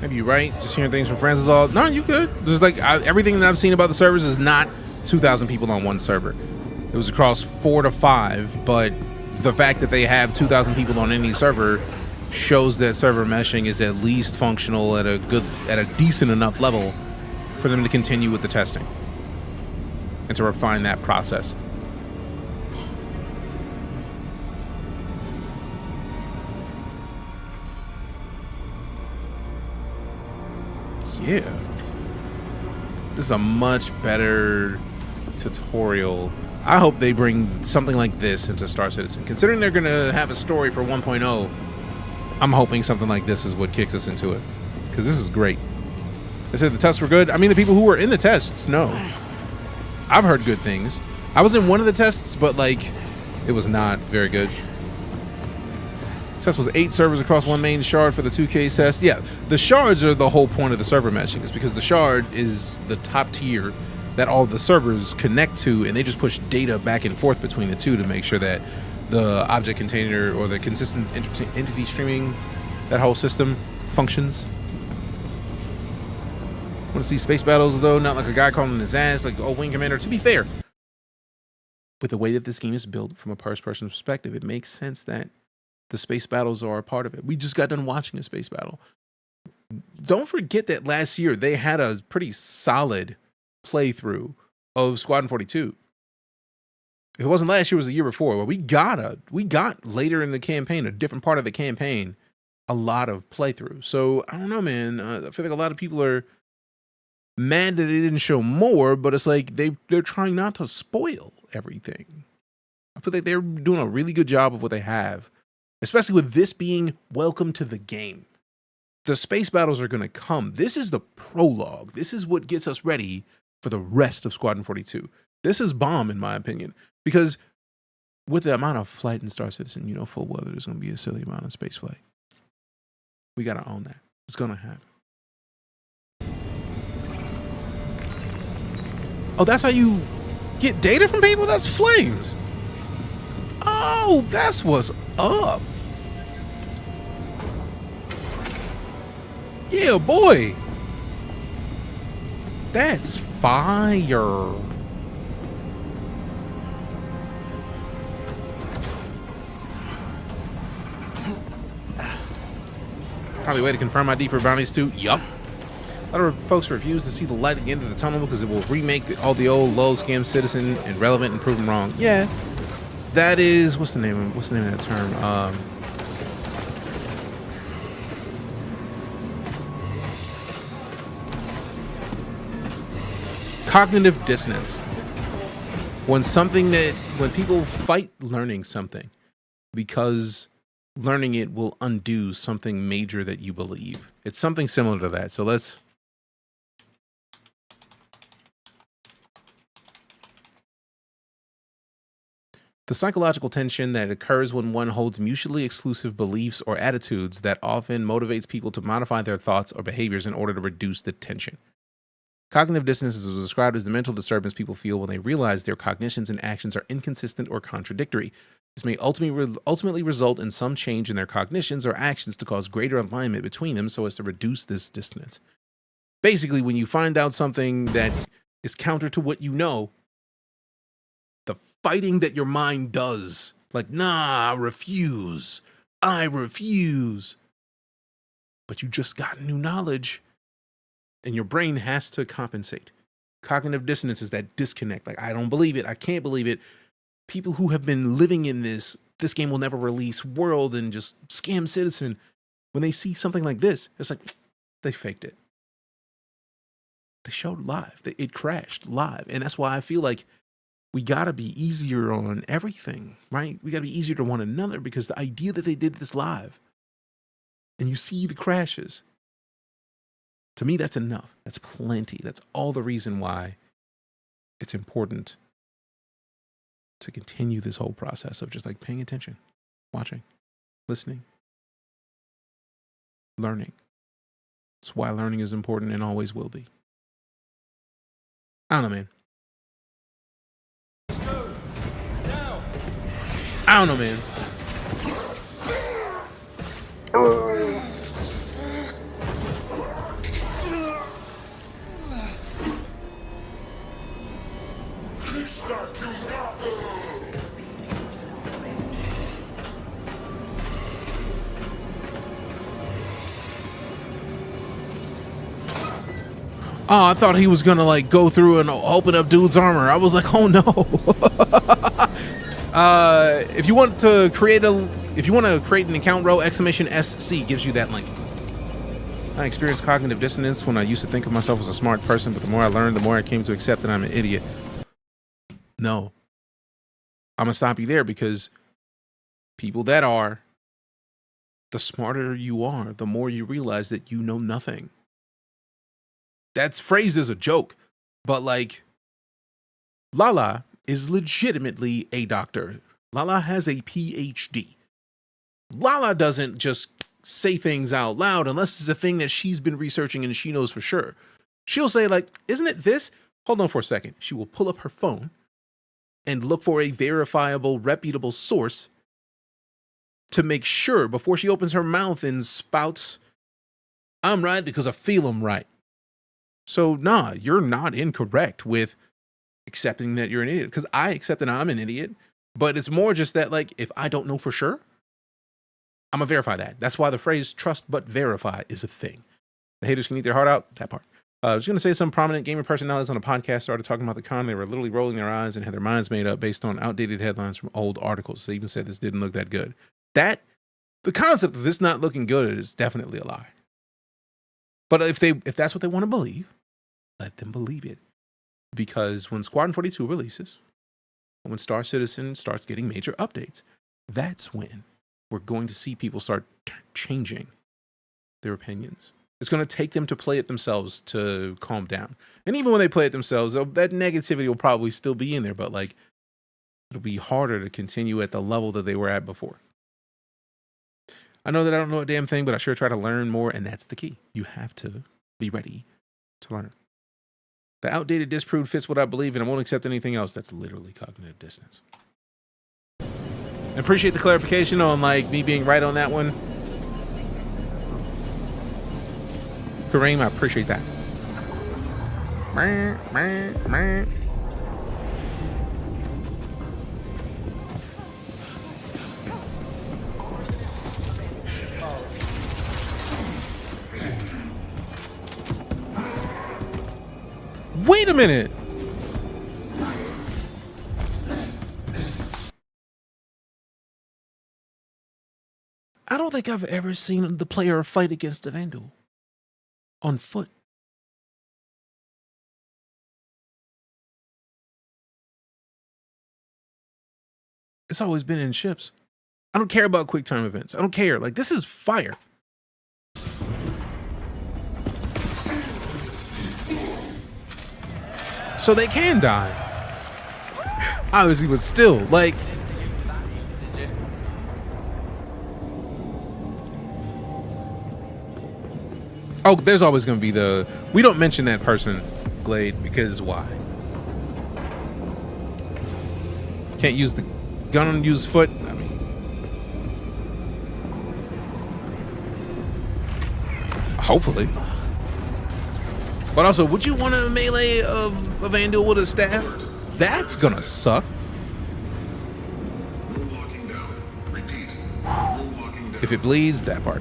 Maybe you're right. Just hearing things from friends is all. No, you good. There's like everything that I've seen about the servers is not 2,000 people on one server. It was across 4 to 5, but the fact that they have 2,000 people on any server shows that server meshing is at least functional at a decent enough level for them to continue with the testing and to refine that process. Yeah, this is a much better tutorial. I hope they bring something like this into Star Citizen. Considering they're gonna have a story for 1.0, I'm hoping something like this is what kicks us into it, because this is great. They said the tests were good. I mean, the people who were in the tests know. I've heard good things. I was in one of the tests, but like, it was not very good. Test was 8 servers across 1 main shard for the 2K test. Yeah, the shards are the whole point of the server meshing, is because the shard is the top tier that all the servers connect to, and they just push data back and forth between the two to make sure that the object container or the consistent entity streaming, that whole system functions. Want to see space battles though, not like a guy calling his ass like the old Wing Commander. To be fair, with the way that this game is built from a first-person perspective, it makes sense that the space battles are a part of it. We just got done watching a space battle. Don't forget that last year they had a pretty solid playthrough of Squadron 42. If it wasn't last year, it was the year before. But we got later in the campaign, a different part of the campaign, a lot of playthrough. So I don't know, man. I feel like a lot of people are mad that they didn't show more, but it's like they're trying not to spoil everything. I feel like they're doing a really good job of what they have. Especially with this being welcome to the game. The space battles are going to come. This is the prologue. This is what gets us ready for the rest of Squadron 42. This is bomb, in my opinion, because with the amount of flight in Star Citizen, you know full well there's going to be a silly amount of space flight. We got to own that. It's going to happen. Oh, that's how you get data from people? That's flames. Oh, that's what's up. Yeah, boy. That's fire. Probably way to confirm ID for bounties too. Yup. A lot of folks refuse to see the light at the end of the tunnel because it will remake all the old low scam citizen and relevant and prove them wrong. Yeah. That is, what's the name of that term? Cognitive dissonance. When people fight learning something because learning it will undo something major that you believe. It's something similar to that. So let's the psychological tension that occurs when one holds mutually exclusive beliefs or attitudes that often motivates people to modify their thoughts or behaviors in order to reduce the tension. Cognitive dissonance is described as the mental disturbance people feel when they realize their cognitions and actions are inconsistent or contradictory. This may ultimately result in some change in their cognitions or actions to cause greater alignment between them so as to reduce this dissonance. Basically, when you find out something that is counter to what you know, the fighting that your mind does, like, nah, I refuse. But you just got new knowledge and your brain has to compensate. Cognitive dissonance is that disconnect. Like, I don't believe it. I can't believe it. People who have been living in this game will never release world and just scam citizen, when they see something like this, it's like, they faked it. They showed live. It crashed live. And that's why I feel like we got to be easier on everything, right? We got to be easier to one another, because the idea that they did this live and you see the crashes, to me, that's enough. That's plenty. That's all the reason why it's important to continue this whole process of just like paying attention, watching, listening, learning. That's why learning is important and always will be. I don't know, man. I don't know, man. Oh, I thought he was gonna like go through and open up dude's armor. I was like, oh no. If you want to create an account row, !SC gives you that link. I experienced cognitive dissonance when I used to think of myself as a smart person, but the more I learned, the more I came to accept that I'm an idiot. No. I'm gonna stop you there, because people that are, the smarter you are, the more you realize that you know nothing. That's phrased as a joke, but like, Lala is legitimately a doctor. Lala has a PhD. Lala doesn't just say things out loud unless it's a thing that she's been researching and she knows for sure. She'll say like, isn't it this? Hold on for a second. She will pull up her phone and look for a verifiable, reputable source to make sure before she opens her mouth and spouts, I'm right because I feel I'm right. So nah, you're not incorrect with accepting that you're an idiot, because I accept that I'm an idiot, but it's more just that like, if I don't know for sure, I'm gonna verify that. That's why the phrase trust but verify is a thing. The haters can eat their heart out, that part. I was gonna say some prominent gamer personalities on a podcast started talking about the con. They were literally rolling their eyes and had their minds made up based on outdated headlines from old articles. They even said this didn't look that good. The concept of this not looking good is definitely a lie. But if that's what they want to believe, let them believe it. Because when Squadron 42 releases, when Star Citizen starts getting major updates, that's when we're going to see people start changing their opinions. It's going to take them to play it themselves to calm down. And even when they play it themselves, that negativity will probably still be in there, but like, it'll be harder to continue at the level that they were at before. I know that I don't know a damn thing, but I sure try to learn more, and that's the key. You have to be ready to learn. The outdated disproved fits what I believe, and I won't accept anything else. That's literally cognitive dissonance. I appreciate the clarification on like me being right on that one. Kareem, I appreciate that. Wait a minute. I don't think I've ever seen the player fight against a Vandal on foot. It's always been in ships. I don't care about quick time events. I don't care. Like, this is fire. So they can die. Obviously, but still, like, oh, there's always going to be we don't mention that person, Glade, because why? Can't use the gun and use foot. I mean, hopefully. But also, would you want a melee of a Vandal with a staff? That's gonna suck. Room locking down. Repeat. Room locking down. If it bleeds, that part.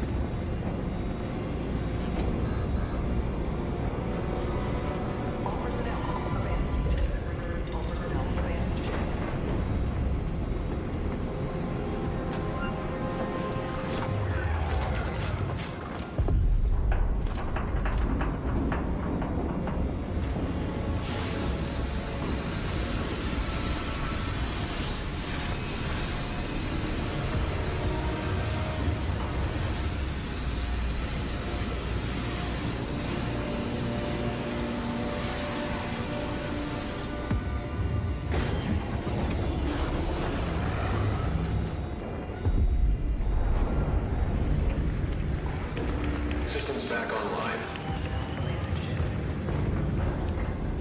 Systems back online.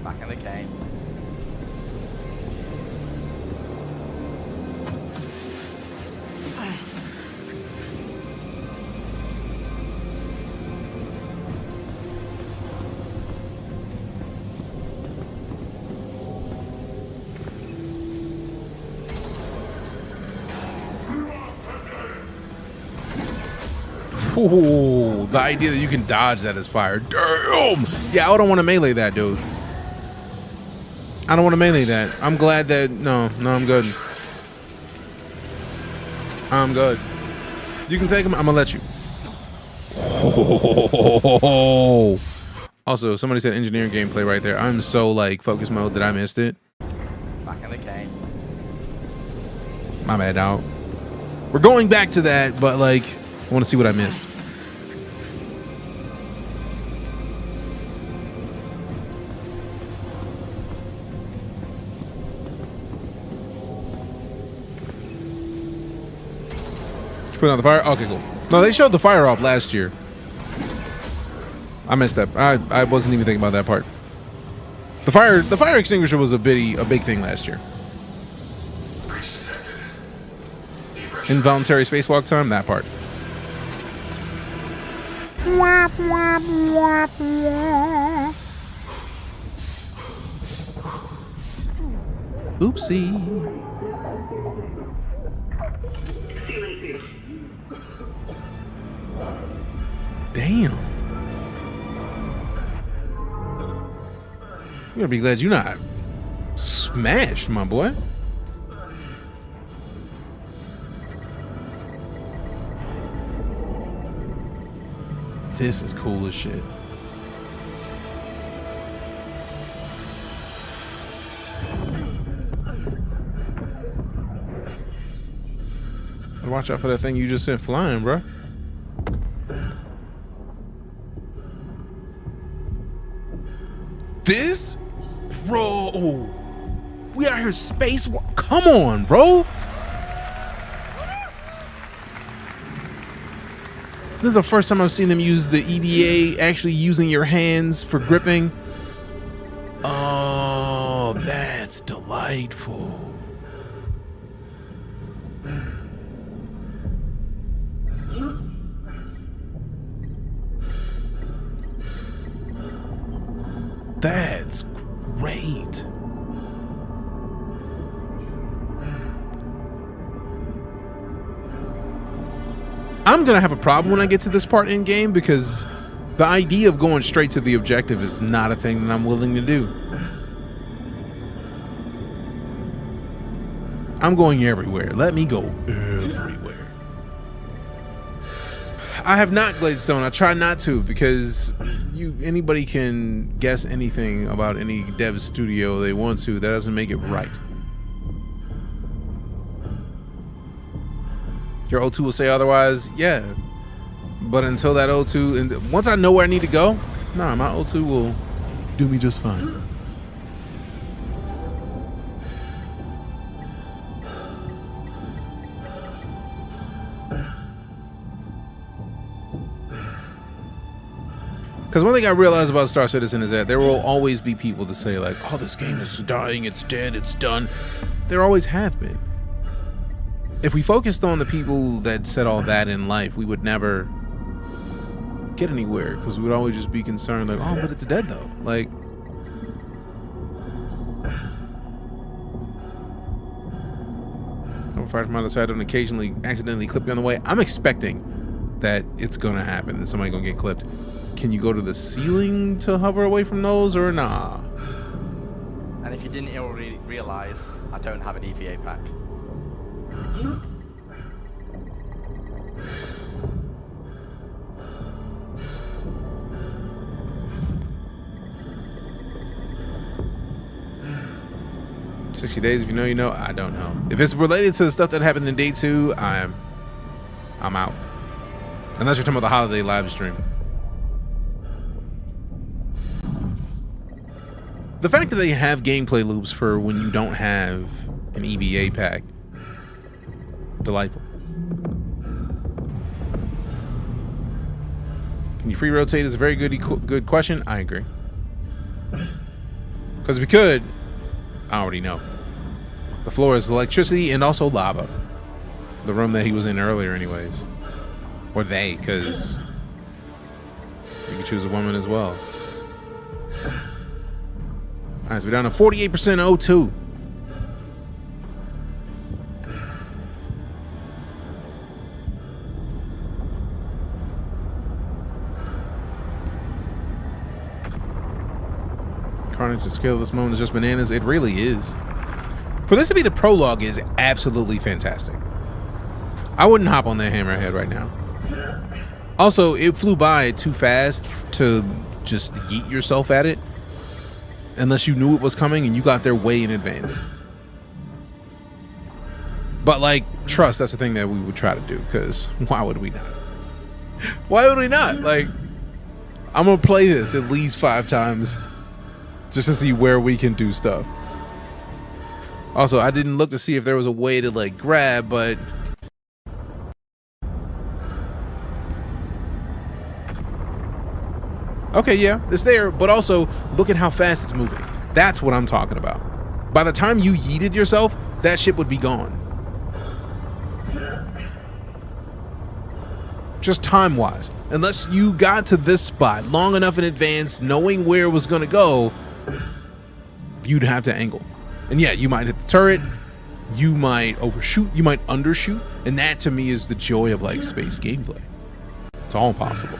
Back in the game. Ooh, the idea that you can dodge that is fire. Damn! Yeah, I don't want to melee that, dude. I don't want to melee that. I'm glad that... No, I'm good. I'm good. You can take him. I'm going to let you. Oh. Also, somebody said engineering gameplay right there. I'm so, like, focus mode that I missed it. Back in the game. My bad, out. We're going back to that, but, like, I want to see what I missed. Put out the fire. Okay, cool. No, they showed the fire off last year. I missed that. I wasn't even thinking about that part. The fire extinguisher was a big thing last year. Involuntary spacewalk time. That part. Oopsie. Damn. You gotta be glad you're not smashed, my boy. This is cool as shit. Watch out for that thing you just sent flying, bro. This? Bro. We out here space. Come on, bro. This is the first time I've seen them use the EVA, actually using your hands for gripping. Oh, that's delightful. That's great. I'm gonna have a problem when I get to this part in game because the idea of going straight to the objective is not a thing that I'm willing to do. I'm going everywhere. Let me go everywhere. I have not Gladestone. I try not to because anybody can guess anything about any dev studio they want to. That doesn't make it right. Your O2 will say otherwise, yeah. But until that O2, and once I know where I need to go, nah, my O2 will do me just fine. Because one thing I realized about Star Citizen is that there will always be people to say like, oh, this game is dying, it's dead, it's done. There always have been. If we focused on the people that said all that in life, we would never get anywhere because we would always just be concerned like, oh, but it's dead though. Like, I'm fire from out of sight and occasionally accidentally clip you on the way. I'm expecting that it's gonna happen, that somebody's gonna get clipped. Can you go to the ceiling to hover away from those or nah? And if you didn't already realize, I don't have an EVA pack. "60 days, if you know, you know." I don't know. If it's related to the stuff that happened in day 2, I'm out. Unless you're talking about the holiday live stream. The fact that they have gameplay loops for when you don't have an EVA pack, delightful. Can you free rotate is a very good question. I agree. Because if you could, I already know. The floor is electricity and also lava. The room that he was in earlier anyways. Or they, because you can choose a woman as well. All right, so we're down to 48% O2. carnage, the scale of this moment is just bananas. It really is. For this to be the prologue is absolutely fantastic. I wouldn't hop on that hammerhead right now. Also, it flew by too fast to just yeet yourself at it unless you knew it was coming and you got there way in advance. But like, trust, that's the thing that we would try to do, because why would we not? Why would we not? Like, I'm gonna play this at least 5 times just to see where we can do stuff. Also, I didn't look to see if there was a way to like grab, but okay, yeah, it's there, but also look at how fast it's moving. That's what I'm talking about. By the time you yeeted yourself, that ship would be gone. Just time-wise. Unless you got to this spot long enough in advance, knowing where it was going to go, you'd have to angle. And yeah, you might hit the turret, you might overshoot, you might undershoot, and that to me is the joy of like space gameplay. It's all possible.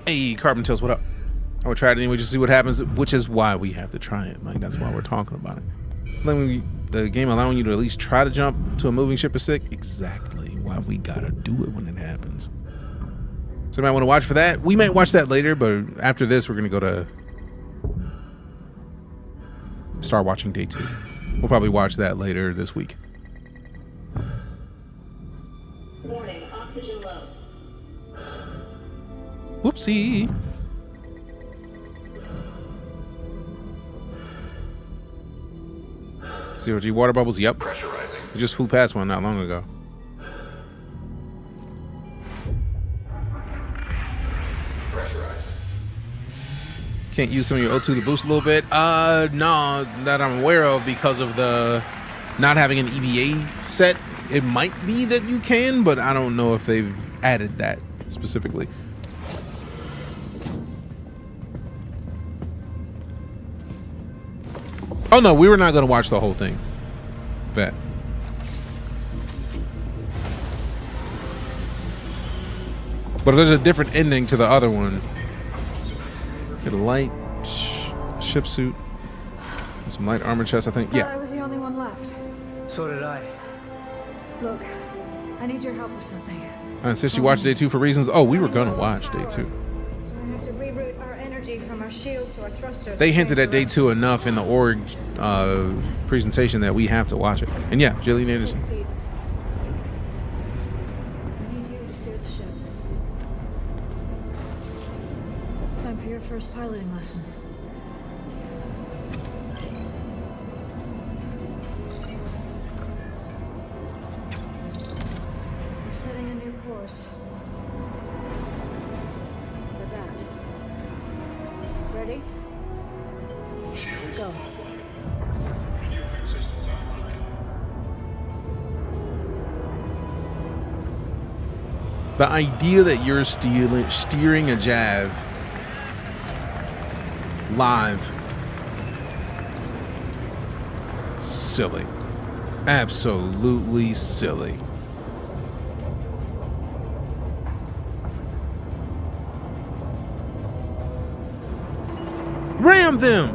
Hey, Carbon Tails, what up? I would try it anyway just to see what happens, which is why we have to try it. Like, that's why we're talking about it. The game allowing you to at least try to jump to a moving ship is sick. Exactly why we gotta do it when it happens. So you might want to watch for that. We might watch that later, but after this, we're gonna go to start watching day 2. We'll probably watch that later this week. Warning, oxygen low. Whoopsie. COG water bubbles, yep. Pressurizing. We just flew past one not long ago. Pressurized. Can't use some of your O2 to boost a little bit? No, that I'm aware of, because of the not having an EVA set. It might be that you can, but I don't know if they've added that specifically. Oh no, we were not going to watch the whole thing. Bet. But there's a different ending to the other one. Get a light ship suit. And some light armor chest, I think. I Yeah. was the only one left. So did I. Look, I need your help with something. I insist you watch day 2 for reasons. Oh, we were going to watch day 2. So we have to reroute our energy from our shields to our thrusters. They hinted at day 2 enough in the org presentation that we have to watch it. And yeah, Jillian Anderson. I need you to steer the ship. Time for your first piloting lesson. We're setting a new course. For that. Ready? Go. The idea that you're steering a Jav live, silly. Absolutely silly. Ram them!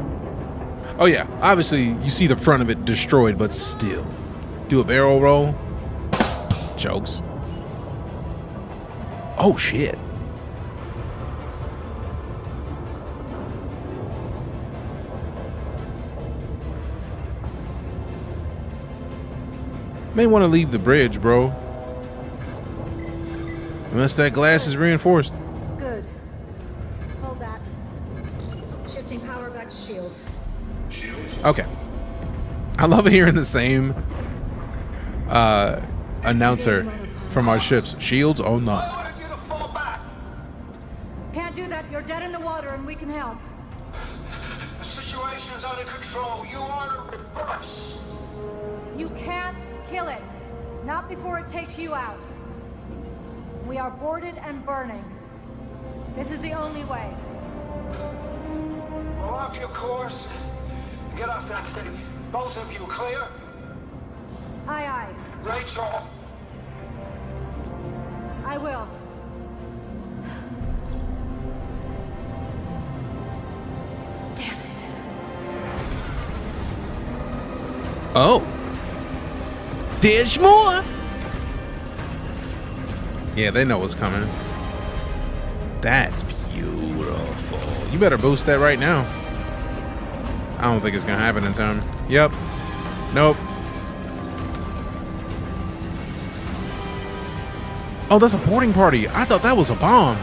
Oh yeah, obviously you see the front of it destroyed, but still. Do a barrel roll. Jokes. Oh shit. May want to leave the bridge, bro. Unless that glass is reinforced. Good. Hold that. Shifting power back to shields. Okay. I love hearing the same announcer from our ships. Shields? Oh no. Can't do that. You're dead in the water and we can help. The situation's under control. You are to reverse. You can't kill it. Not before it takes you out. We are boarded and burning. This is the only way. Lock your course. Get off that thing. Both of you clear? Aye, aye. Rachel. I will. Damn it. Oh. There's more. Yeah, they know what's coming. That's beautiful. You better boost that right now. I don't think it's gonna happen in time. Yep. Nope. Oh, that's a boarding party. I thought that was a bomb.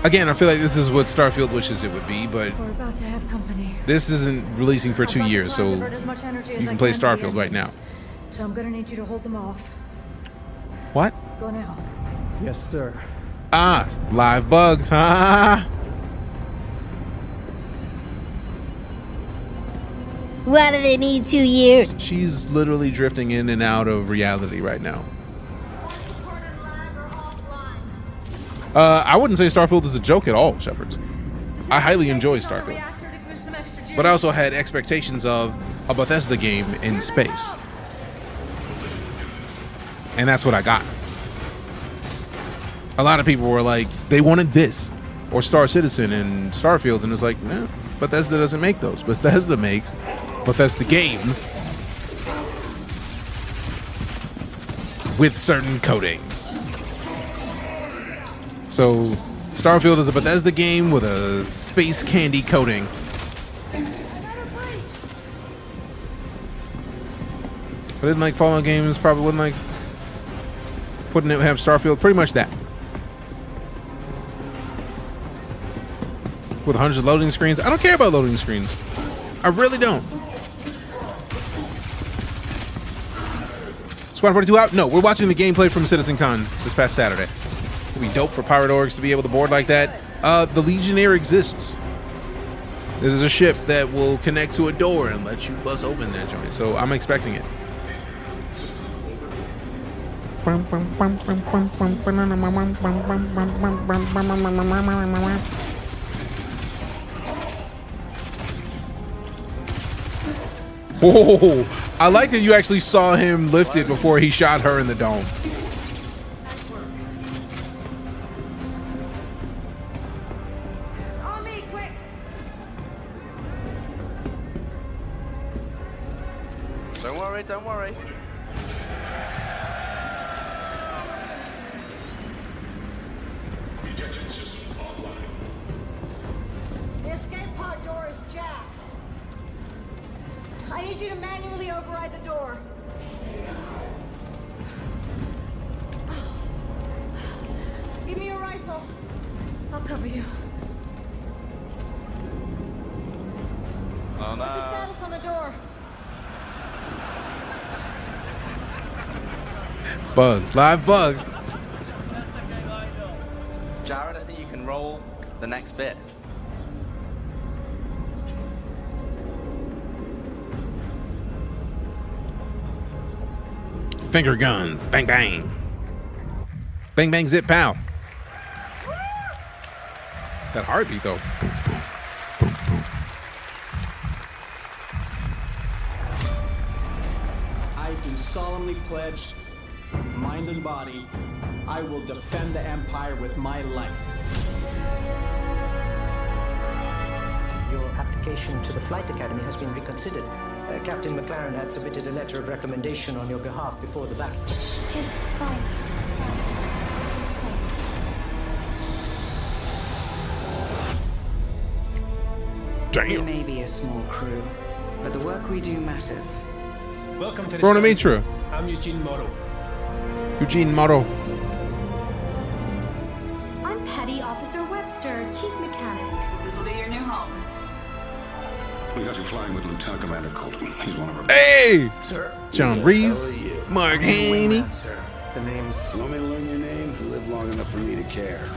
Again, I feel like this is what Starfield wishes it would be, but We're about to have company. this isn't releasing for 2 years, so you can play Starfield right now. So I'm gonna need you to hold them off. What? Go now. Yes, sir. Ah, live bugs, ha! Why do they need 2 years? She's literally drifting in and out of reality right now. I wouldn't say Starfield is a joke at all, Shepherds. I highly enjoy Starfield. But I also had expectations of a Bethesda game in space. And that's what I got. A lot of people were like, they wanted this, or Star Citizen and Starfield, and it's like, nah, Bethesda doesn't make those. Bethesda makes Bethesda games with certain coatings. So, Starfield is a Bethesda game with a space candy coating. I didn't like Fallout games, probably wouldn't like putting it have Starfield, pretty much that. With 100 loading screens. I don't care about loading screens. I really don't. Squadron 42 out? No, we're watching the gameplay from CitizenCon this past Saturday. It'd be dope for pirate orgs to be able to board like that. The Legionnaire exists. It is a ship that will connect to a door and let you bust open that joint. So I'm expecting it. Oh, I like that you actually saw him lift it before he shot her in the dome. On me, quick! Don't worry, don't worry. Ejection system offline. The escape pod door is jacked. I need you to manually override the door. Give me your rifle. I'll cover you. Oh no. What's the status on the door? Bugs, live bugs. Jared, I think you can roll the next bit. Finger guns. Bang, bang. Bang, bang, zip, pow. That heartbeat, though. I do solemnly pledge, mind and body, I will defend the Empire with my life. Your application to the Flight Academy has been reconsidered. Captain McLaren had submitted a letter of recommendation on your behalf before the battle. Okay, it's fine. It's fine. I'm safe. Damn. We may be a small crew, but the work we do matters. Welcome to the Rona show. Mitra. I'm Eugene Moro. Eugene Motto. I'm Petty Officer Webster, Chief Mechanic. This will be your new home. We got you flying with Lieutenant Commander Colton. He's one of our... Hey! Sir. John Reese. Mark Haney. The name's... You want me to learn your name? You live long enough for me to care.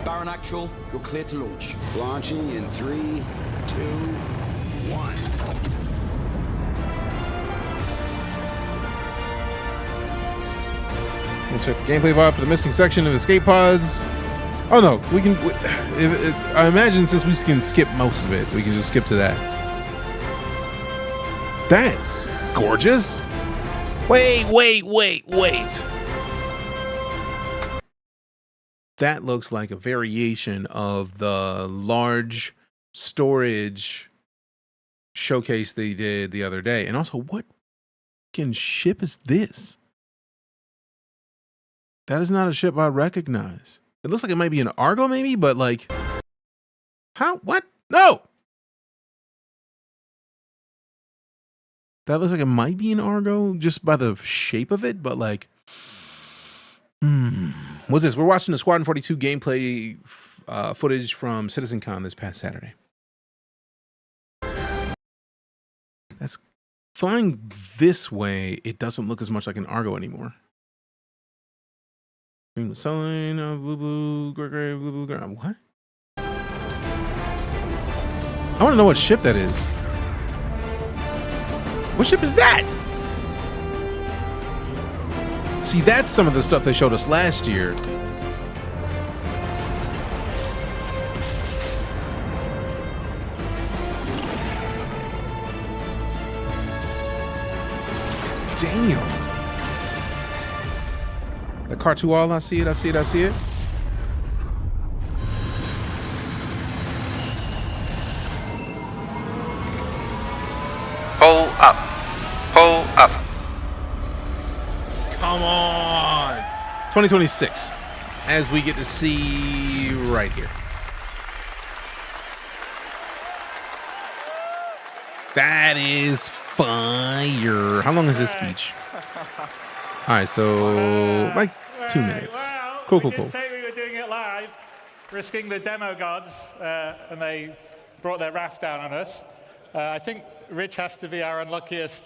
Baron Actual, you're clear to launch. Launching in 3, 2, 1. We'll check the gameplay VOD for the missing section of escape pods. Oh no, we can. I imagine since we can skip most of it, we can just skip to that. That's gorgeous. Wait. That looks like a variation of the large storage showcase they did the other day. And also, what fucking ship is this? That is not a ship I recognize. It looks like it might be an Argo maybe, but like, how? What? No! That looks like it might be an Argo just by the shape of it, but like, what's this? We're watching the Squadron 42 gameplay footage from CitizenCon this past Saturday. That's flying this way. It doesn't look as much like an Argo anymore. Green with sign, blue, gray, blue, gray. What? I want to know what ship that is. What ship is that? See, that's some of the stuff they showed us last year. Damn. The Cartual, I see it. Pull up. Come on. 2026, as we get to see right here. That is fire. How long is this speech? All right, so like 2 minutes. Cool. We did say we were doing it live, risking the demo gods, and they brought their wrath down on us. I think Rich has to be our unluckiest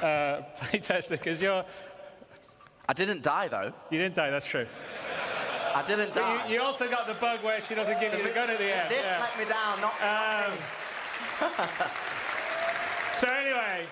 playtester because you're. I didn't die though. You didn't die. That's true. I didn't die. You also got the bug where she doesn't give you the gun at the end. This let me down. Not So anyway.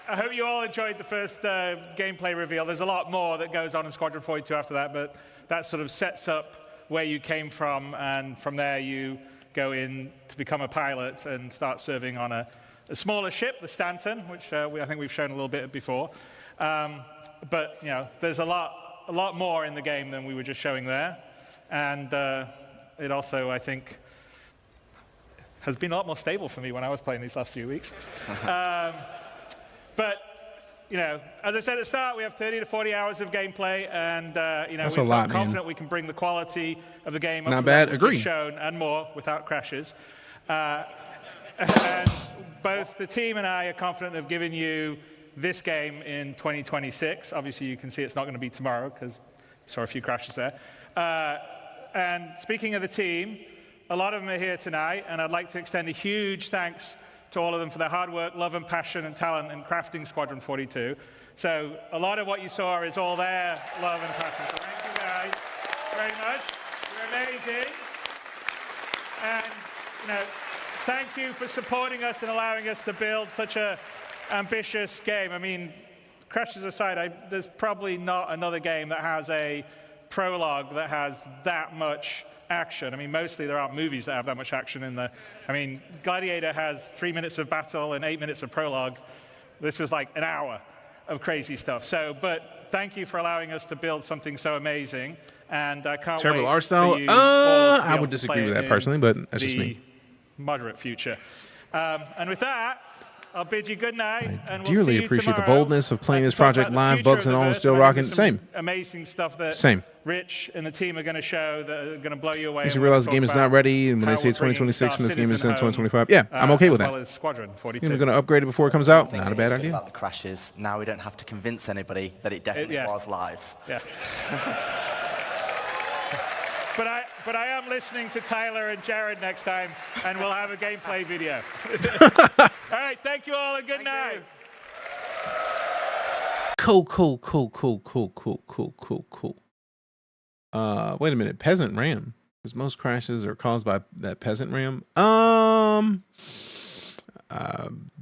I hope you all enjoyed the first gameplay reveal. There's a lot more that goes on in Squadron 42 after that, but that sort of sets up where you came from, and from there you go in to become a pilot and start serving on a smaller ship, the Stanton, which I think we've shown a little bit before. But you know, there's a lot more in the game than we were just showing there, and it also, I think, has been a lot more stable for me when I was playing these last few weeks. But, you know, as I said at the start, we have 30 to 40 hours of gameplay, and, you know, we're confident we can bring the quality of the game up to that which is shown and more without crashes. And both the team and I are confident of giving you this game in 2026. Obviously, you can see it's not going to be tomorrow because you saw a few crashes there. And speaking of the team, a lot of them are here tonight, and I'd like to extend a huge thanks to all of them for their hard work, love and passion and talent in crafting Squadron 42. So a lot of what you saw is all their love and passion. So thank you guys very much. You're amazing. And you know, thank you for supporting us and allowing us to build such a ambitious game. I mean, crashes aside, there's probably not another game that has a prologue that has that much action. I mean, mostly there aren't movies that have that much action in there. I mean, Gladiator has 3 minutes of battle and 8 minutes of prologue. This was like an hour of crazy stuff. So, but thank you for allowing us to build something so amazing. And I can't terrible wait art style. for you all to be I able would to disagree play with it that in personally, but that's just me. Moderate future. And with that, I'll bid you good night. I and we'll dearly see you appreciate the tomorrow. boldness of playing To this talk project about the live, future bugs of and the all, verse, still and I think rocking. there's Same. some amazing stuff that Same. Rich and the team are going to show that are going to blow you away. Once you and realize the we'll game is talk not about ready, and when they how say we're bringing 2026, Star when this game is in Citizen home, 2025, yeah, I'm okay with as that. well as Squadron 42. We're going to upgrade it before it comes out. Not a bad idea. About the crashes, now we don't have to convince anybody that it definitely was live. Yeah. But I am listening to Tyler and Jared next time, and we'll have a gameplay video. All right, thank you all, and good night. Cool. Wait a minute. Peasant RAM. Because most crashes are caused by that peasant RAM.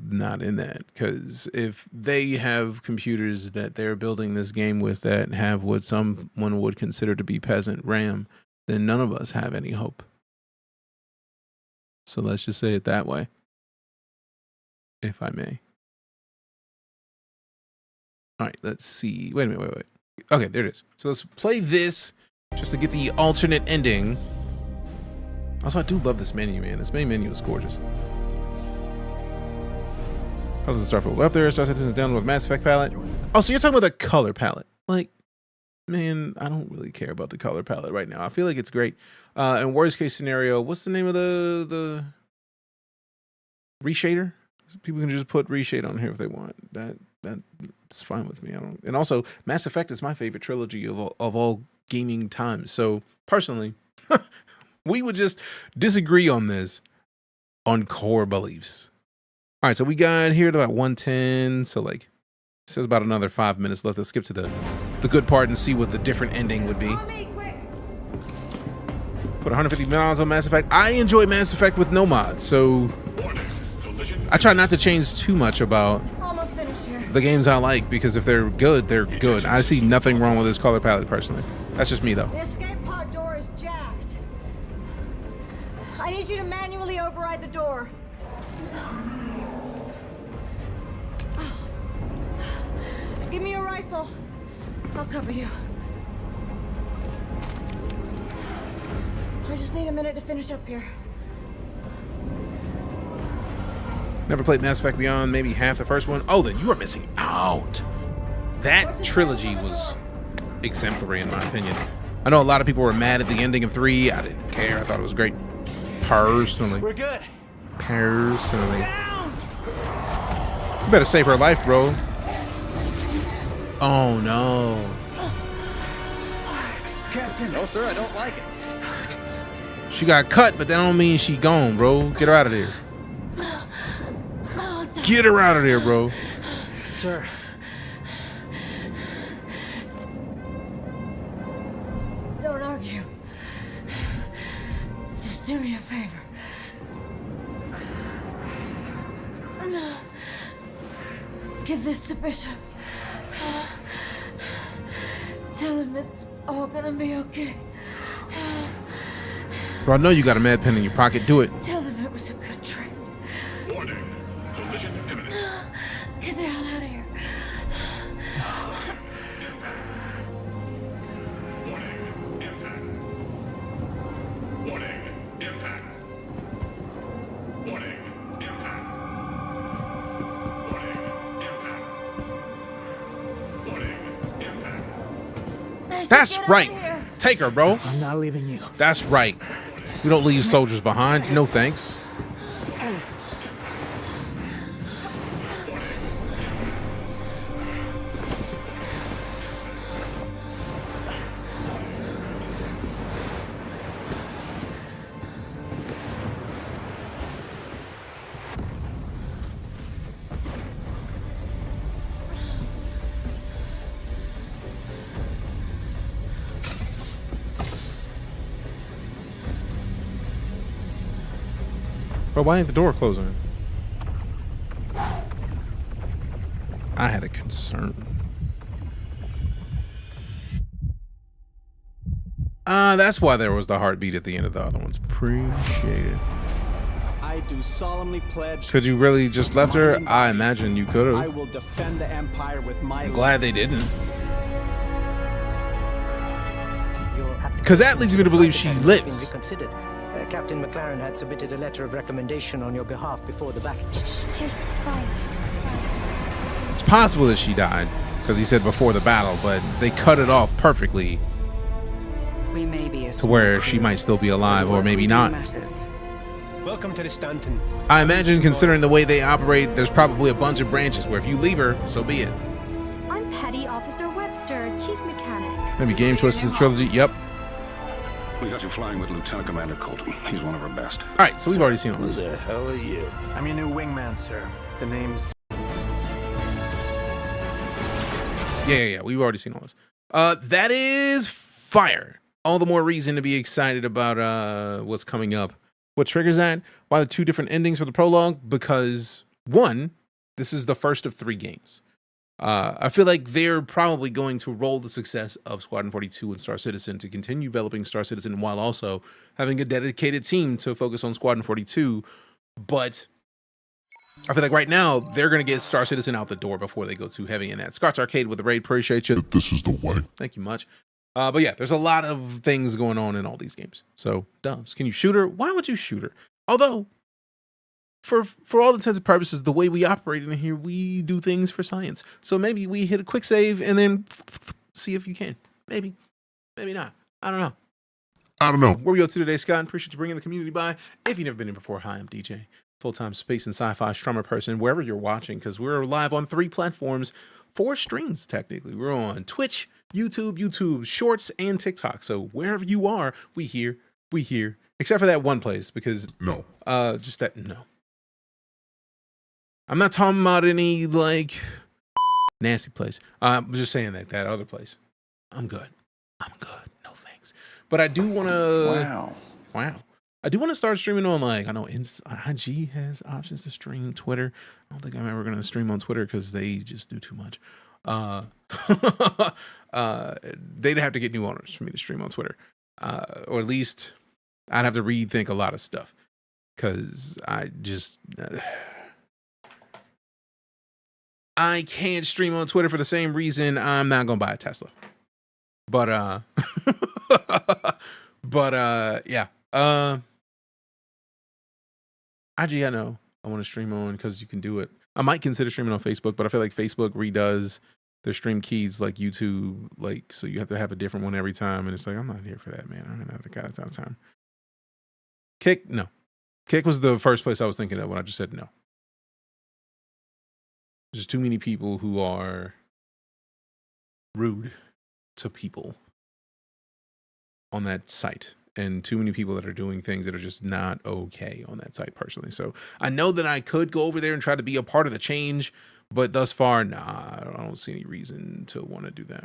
Not in that. Because if they have computers that they're building this game with that have what someone would consider to be peasant RAM, then none of us have any hope. So let's just say it that way. If I may. All right, let's see. Wait a minute, wait. Okay, there it is. So let's play this just to get the alternate ending. Also, I do love this menu, man. This main menu is gorgeous. How does it start? Up there, Star Citizen's down with Mass Effect palette. Oh, so you're talking about the color palette. Like, man, I don't really care about the color palette right now. I feel like it's great. And worst case scenario, what's the name of the reshader? People can just put reshade on here if they want. That's fine with me. And also, Mass Effect is my favorite trilogy of all gaming times. So personally, we would just disagree on this on core beliefs. All right, so we got here to about 110. So like, it says about another 5 minutes left. Let's skip to the good part and see what the different ending would be. Put 150 mods on Mass Effect. I enjoy Mass Effect with no mods, so I try not to change too much about Almost finished here. the games I like, because if they're good, they're good. I see nothing wrong with this color palette personally. That's just me though. The escape pod door is jacked. I need you to manually override the door. Give me a rifle. I'll cover you. I just need a minute to finish up here. Never played Mass Effect beyond maybe half the first one. Oh, then you are missing out. That trilogy was exemplary in my opinion. I know a lot of people were mad at the ending of 3. I didn't care. I thought it was great. Personally. We're good. Personally. You better save her life, bro. Oh no. Captain. No, sir, I don't like it. She got cut, but that don't mean she gone, bro. Get her out of there. Get her out of there, bro. Sir. Don't argue. Just do me a favor. Give this to Bishop. Tell him it's all gonna be okay. Bro, I know you got a mad pen in your pocket. Do it. Tell him it was a good trip. Warning. Collision imminent. Get the hell out of here. Warning. Impact. Warning. Impact. Warning. Impact. Warning. Impact. Warning. Impact. That's right. Take her, bro. I'm not leaving you. That's right. We don't leave soldiers behind. No thanks. Bro, why ain't the door closing? I had a concern. That's why there was the heartbeat at the end of the other ones. Appreciate it. I do solemnly pledge. Could you really just left her? I imagine you could I have. will defend the Empire with my I'm glad they didn't. Because that leads me to believe she lives. Reconsidered. Captain McLaren had submitted a letter of recommendation on your behalf before the battle. Okay, it's fine. It's possible that she died, because he said before the battle, but they cut it off perfectly We may be to where she might still be alive, or maybe not. Welcome to the Stanton. I imagine, considering the way they operate, there's probably a bunch of branches where if you leave her, so be it. I'm Petty Officer Webster, Chief Mechanic. Maybe Game Choices trilogy. Yep. We got you flying with Lieutenant Commander Colton. He's one of our best. All right, so we've already seen all this. Who the hell are you? I'm your new wingman, sir. The name's... Yeah. We've already seen all this. That is fire. all the more reason to be excited about what's coming up. What triggers that? Why the 2 different endings for the prologue? Because 1, this is the first of 3 games. I feel like they're probably going to roll the success of Squadron 42 and Star Citizen to continue developing Star Citizen while also having a dedicated team to focus on Squadron 42. But I feel like right now they're going to get Star Citizen out the door before they go too heavy in that. Scott's Arcade with the raid. Appreciate you. This is the way. Thank you much. But yeah, there's a lot of things going on in all these games. So, Dubs, can you shoot her? Why would you shoot her? Although, for all intents and purposes, the way we operate in here, we do things for science. So maybe we hit a quick save and then see if you can. Maybe. Maybe not. I don't know. Where we go to today, Scott? Appreciate you bringing the community by. If you've never been in before, hi, I'm DJ. Full-time space and sci-fi strummer person, wherever you're watching, because we're live on 3 platforms, 4 streams, technically. We're on Twitch, YouTube Shorts, and TikTok. So wherever you are, we here. Except for that one place, because no. Just that no. I'm not talking about any like nasty place. I'm just saying that other place. I'm good. No thanks. But I do want to. Wow. I do want to start streaming on, like, I know IG has options to stream Twitter. I don't think I'm ever going to stream on Twitter because they just do too much. They'd have to get new owners for me to stream on Twitter. Or at least I'd have to rethink a lot of stuff because I just... I can't stream on Twitter for the same reason I'm not going to buy a Tesla. But, yeah. IG, I know I want to stream on because you can do it. I might consider streaming on Facebook, but I feel like Facebook redoes their stream keys like YouTube, like, so you have to have a different one every time. And it's like, I'm not here for that, man. I'm going to have the kind of time. Kick, no. Kick was the first place I was thinking of when I just said no. There's too many people who are rude to people on that site. And too many people that are doing things that are just not okay on that site personally. So I know that I could go over there and try to be a part of the change, but thus far, nah, I don't see any reason to want to do that.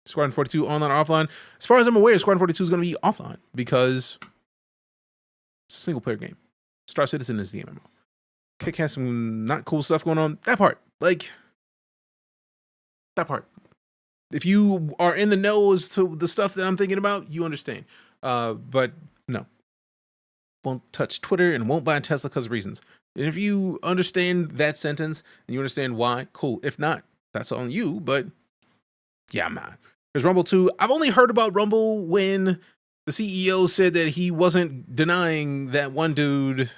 Squadron 42 online or offline? As far as I'm aware, Squadron 42 is going to be offline because it's a single player game. Star Citizen is the MMO. Kick has some not cool stuff going on. That part. If you are in the know as to the stuff that I'm thinking about, you understand. But no, won't touch Twitter and won't buy a Tesla because of reasons. And if you understand that sentence and you understand why, cool. If not, that's on you. But yeah, I'm not. There's Rumble 2. I've only heard about Rumble when the CEO said that he wasn't denying that one dude.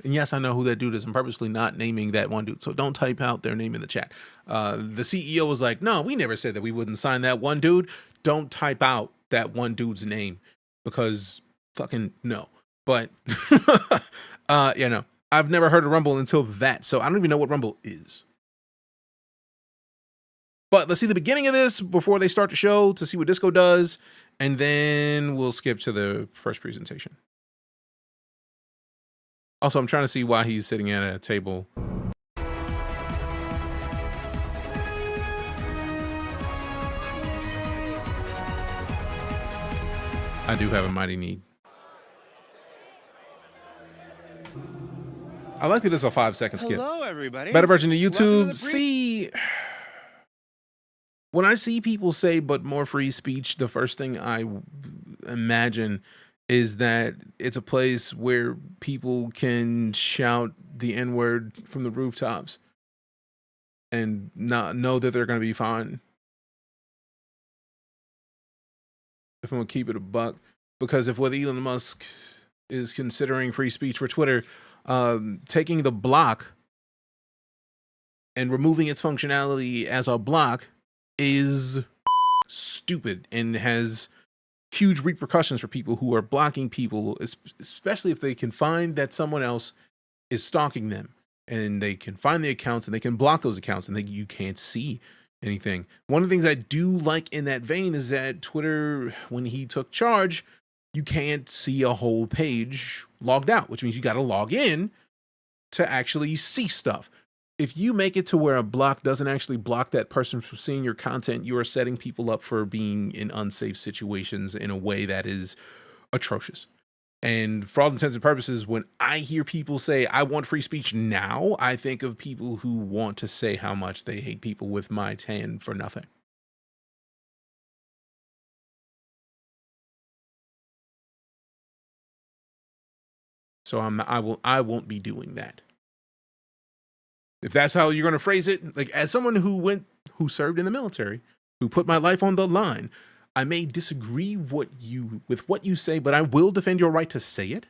And yes, I know who that dude is. I'm purposely not naming that one dude. So don't type out their name in the chat. The CEO was like, no, we never said that we wouldn't sign that one dude. Don't type out that one dude's name. Because fucking no. But yeah, no. I've never heard of Rumble until that. So I don't even know what Rumble is. But let's see the beginning of this before they start the show to see what Disco does. And then we'll skip to the first presentation. Also, I'm trying to see why he's sitting at a table. I do have a mighty need. I like that it's a 5-second skip. Hello, everybody. Better version of YouTube. See, when I see people say, but more free speech, the first thing I imagine is that it's a place where people can shout the N-word from the rooftops and not know that they're going to be fine. If I'm gonna keep it a buck, because if what Elon Musk is considering free speech for Twitter, taking the block and removing its functionality as a block is stupid and has huge repercussions for people who are blocking people, especially if they can find that someone else is stalking them and they can find the accounts and they can block those accounts and you can't see anything. One of the things I do like in that vein is that Twitter, when he took charge, you can't see a whole page logged out, which means you got to log in to actually see stuff. if you make it to where a block doesn't actually block that person from seeing your content, you are setting people up for being in unsafe situations in a way that is atrocious. And for all intents and purposes, when I hear people say, I want free speech now, I think of people who want to say how much they hate people with my tan for nothing. So I won't be doing that. If that's how you're going to phrase it, like as someone who served in the military, who put my life on the line, I may disagree with what you say, but I will defend your right to say it.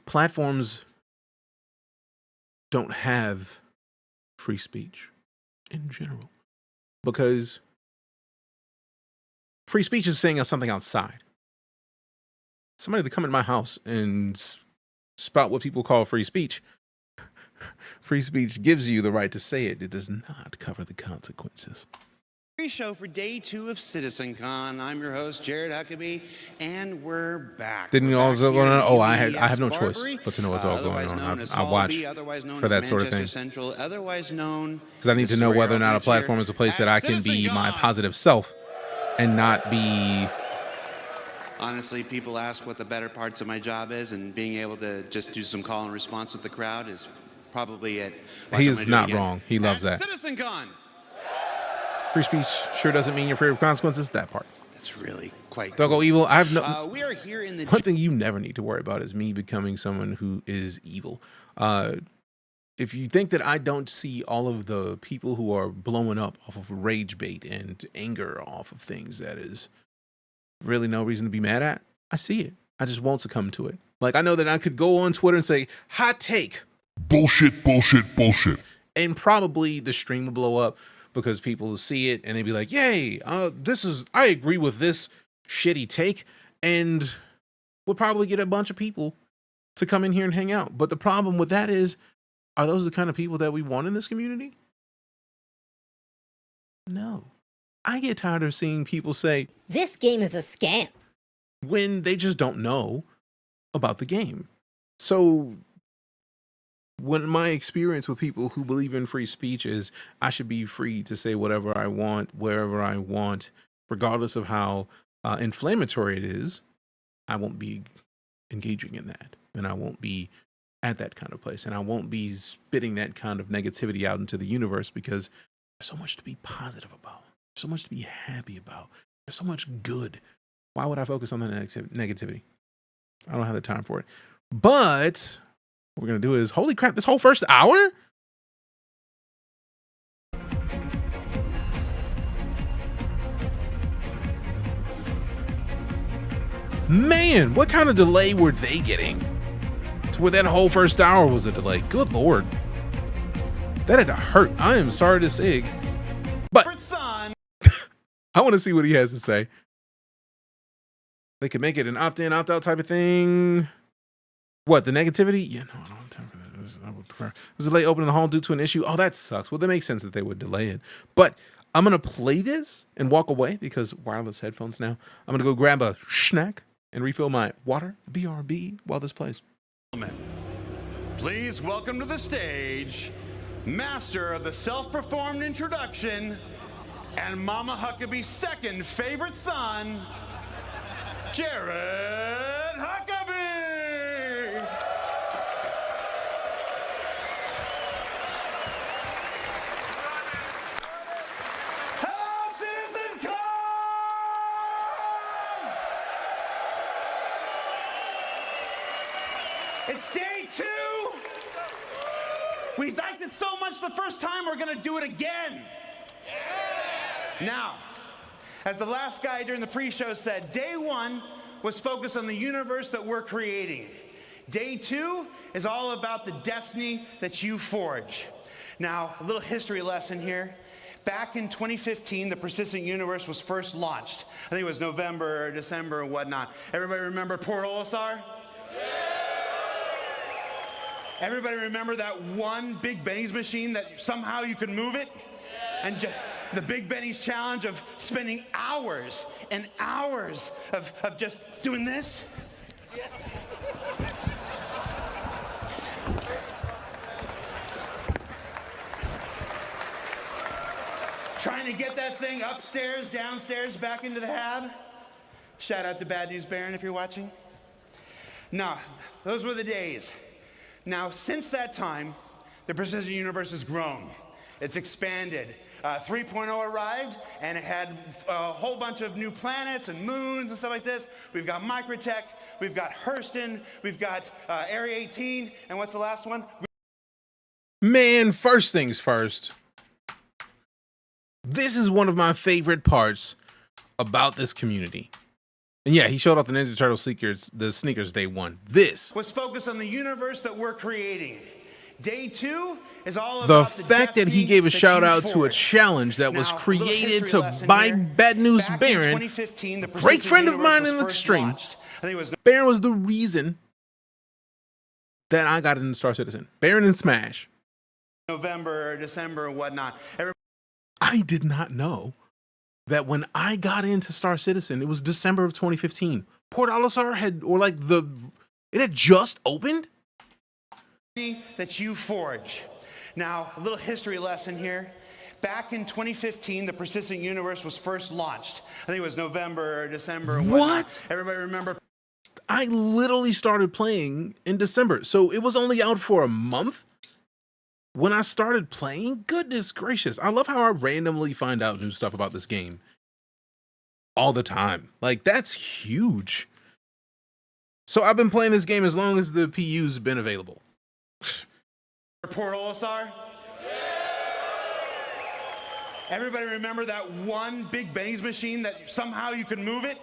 Platforms don't have free speech in general, because free speech is saying something outside. Somebody to come in my house and spout what people call free speech. Free speech gives you the right to say it. It does not cover the consequences. Pre-show for day 2 of CitizenCon. I'm your host, Jared Huckabee, and we're back. Didn't you also go on? Oh, I have no Barbary, choice but to know what's all going on. I watch for that sort of thing. Central, otherwise known because I need to know whether or not a platform is a place that I can be my positive self and not be. Honestly, people ask what the better parts of my job is, and being able to just do some call and response with the crowd is probably it. He is not wrong. He loves that. CitizenCon. Free speech sure doesn't mean you're free of consequences. That part. That's really quite. Don't go evil. I have no. We are here in the. One thing you never need to worry about is me becoming someone who is evil. If you think that I don't see all of the people who are blowing up off of rage bait and anger off of things that is really no reason to be mad at, I see it. I just won't succumb to it. Like, I know that I could go on Twitter and say, hot take. Bullshit, bullshit, bullshit. And probably the stream will blow up because people will see it and they'd be like, yay, I agree with this shitty take. And we'll probably get a bunch of people to come in here and hang out. But the problem with that is, are those the kind of people that we want in this community? No. I get tired of seeing people say, this game is a scam, when they just don't know about the game. So when my experience with people who believe in free speech is I should be free to say whatever I want, wherever I want, regardless of how inflammatory it is, I won't be engaging in that. And I won't be at that kind of place. And I won't be spitting that kind of negativity out into the universe because there's so much to be positive about. So much to be happy about. There's so much good. Why would I focus on the negativity? I don't have the time for it. But what we're going to do is, holy crap, this whole first hour? Man, what kind of delay were they getting? To where that whole first hour was a delay. Good Lord. That had to hurt. I am sorry to say. But I want to see what he has to say. They could make it an opt-in, opt-out type of thing. What, the negativity? Yeah, no, I don't have time for that. I would prefer. It was a late opening the hall due to an issue. Oh, that sucks. Well, that makes sense that they would delay it. But I'm going to play this and walk away because wireless headphones now. I'm going to go grab a snack and refill my water, BRB, while this plays. Please welcome to the stage, master of the self-performed introduction, and Mama Huckabee's second favorite son, Jared Huckabee! Hello, CitizenCon! It's day 2! We liked it so much the first time, we're gonna do it again! Now, as the last guy during the pre-show said, day 1 was focused on the universe that we're creating. Day 2 is all about the destiny that you forge. Now, a little history lesson here. Back in 2015, the persistent universe was first launched. I think it was November or December and whatnot. Everybody remember Port Olisar? Everybody remember that one Big Benny's machine that somehow you could move it? And the Big Benny's challenge of spending hours and hours of just doing this? Trying to get that thing upstairs, downstairs, back into the hab. Shout out to Bad News Baron if you're watching. No, those were the days. Now, since that time, the Precision Universe has grown. It's expanded. 3.0 arrived, and it had a whole bunch of new planets and moons and stuff like this. We've got Microtech, we've got Hurston, we've got Area 18, and what's the last one? Man, first things first. This is one of my favorite parts about this community. And yeah, he showed off the Ninja Turtle sneakers day one. This was focused on the universe that we're creating. Day 2 is all the about fact that he gave a shout out to a challenge that was created by Bad News Baron, a great friend of mine in the extreme. Baron was the reason that I got into Star Citizen. Baron and Smash. November, December, and whatnot. I did not know that when I got into Star Citizen, it was December of 2015. Port Olisar it had just opened. That you forge. Now, a little history lesson here. Back in 2015, the Persistent Universe was first launched. I think it was November or December. And what? Everybody remember? I literally started playing in December, so it was only out for a month. When I started playing, goodness gracious. I love how I randomly find out new stuff about this game all the time. Like, that's huge. So I've been playing this game as long as the PU's been available. Port Olisar? Everybody remember that one Big Benny's machine that somehow you could move it?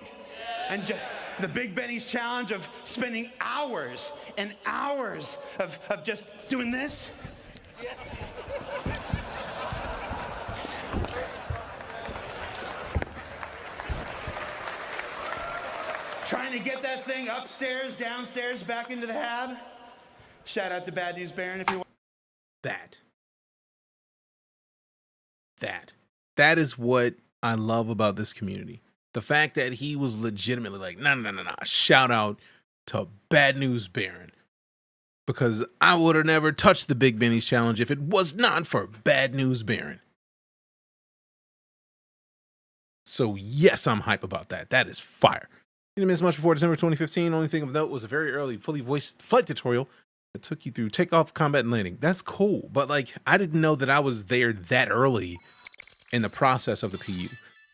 And the Big Benny's challenge of spending hours and hours of just doing this? Trying to get that thing upstairs, downstairs, back into the hab. Shout out to Bad News Baron if you want. That is what I love about this community. The fact that he was legitimately like, no. Shout out to Bad News Baron. Because I would have never touched the Big Benny's challenge if it was not for Bad News Baron. So yes, I'm hype about that. That is fire. Didn't miss much before December 2015. Only thing of note was a very early, fully voiced flight tutorial that took you through takeoff, combat, and landing. That's cool, but like I didn't know that I was there that early in the process of the PU.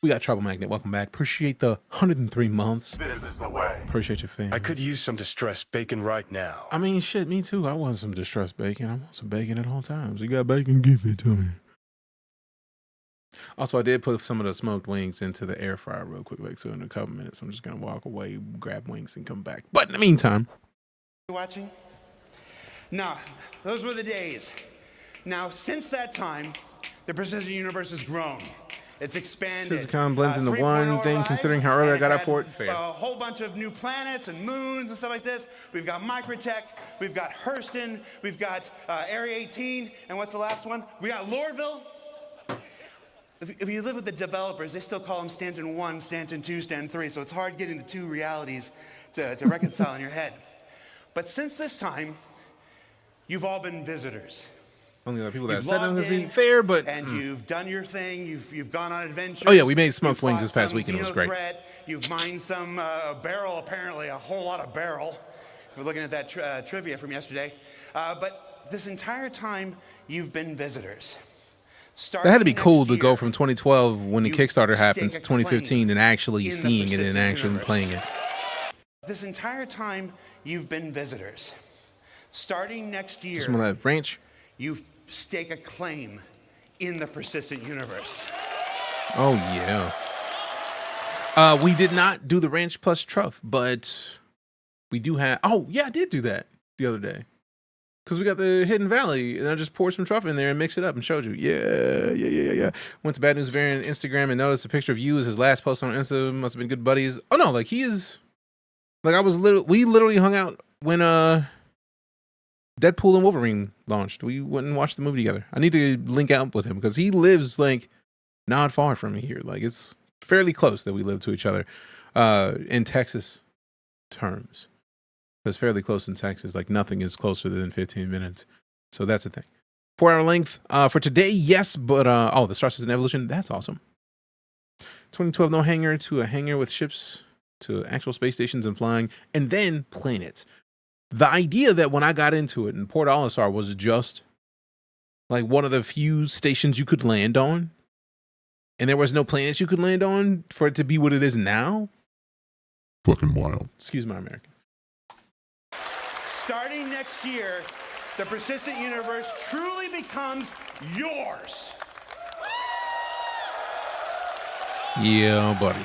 We got Trouble Magnet. Welcome back. Appreciate the 103 months. This is the way. Appreciate your fam. I could use some distressed bacon right now. I mean, shit, me too. I want some distressed bacon. I want some bacon at all times. You got bacon? Give it to me. Also, I did put some of the smoked wings into the air fryer real quick, like so in a couple minutes. I'm just gonna walk away, grab wings, and come back. But in the meantime, watching? No, those were the days. Now, since that time, the Precision Universe has grown. It's expanded. CitizenCon blends into one thing, considering how early I got up for it. Fair. A whole bunch of new planets and moons and stuff like this. We've got Microtech, we've got Hurston, we've got Area 18, and what's the last one? We got Lorville. If you live with the developers, they still call them Stanton 1, Stanton 2, Stanton 3, so it's hard getting the two realities to reconcile in your head. But since this time, you've all been visitors. Only other people that said it was fair, but and you've done your thing. You've gone on adventures. Oh yeah, we made smoked wings this past weekend. It was great. You've mined some barrel, apparently a whole lot of barrel. If we're looking at that trivia from yesterday, but this entire time you've been visitors. That had to be cool to go from 2012 when the Kickstarter happened to 2015 and actually seeing it and actually playing it. This entire time you've been visitors. Starting next year, some of that ranch. You stake a claim in the Persistent Universe. Oh yeah. We did not do the ranch plus truff, but we do have. Oh yeah, I did do that the other day. Because we got the Hidden Valley, and I just poured some truff in there and mixed it up and showed you. Yeah. Went to Bad News Baron Instagram and noticed a picture of you as his last post on Insta. Must have been good buddies. Oh no, like he is. Like we literally hung out when Deadpool and Wolverine launched. We went and watched the movie together. I need to link up with him because he lives like not far from me here. Like it's fairly close that we live to each other in Texas terms. It's fairly close in Texas. Like nothing is closer than 15 minutes. So that's the thing. 4-hour length for today, yes, but the Star Citizen Evolution, that's awesome. 2012 no hangar to a hangar with ships to actual space stations and flying, and then planets. The idea that when I got into it in Port Olisar was just like one of the few stations you could land on, and there was no planets you could land on for it to be what it is now. Fucking wild. Excuse my American. Starting next year, the persistent universe truly becomes yours. Yeah, buddy.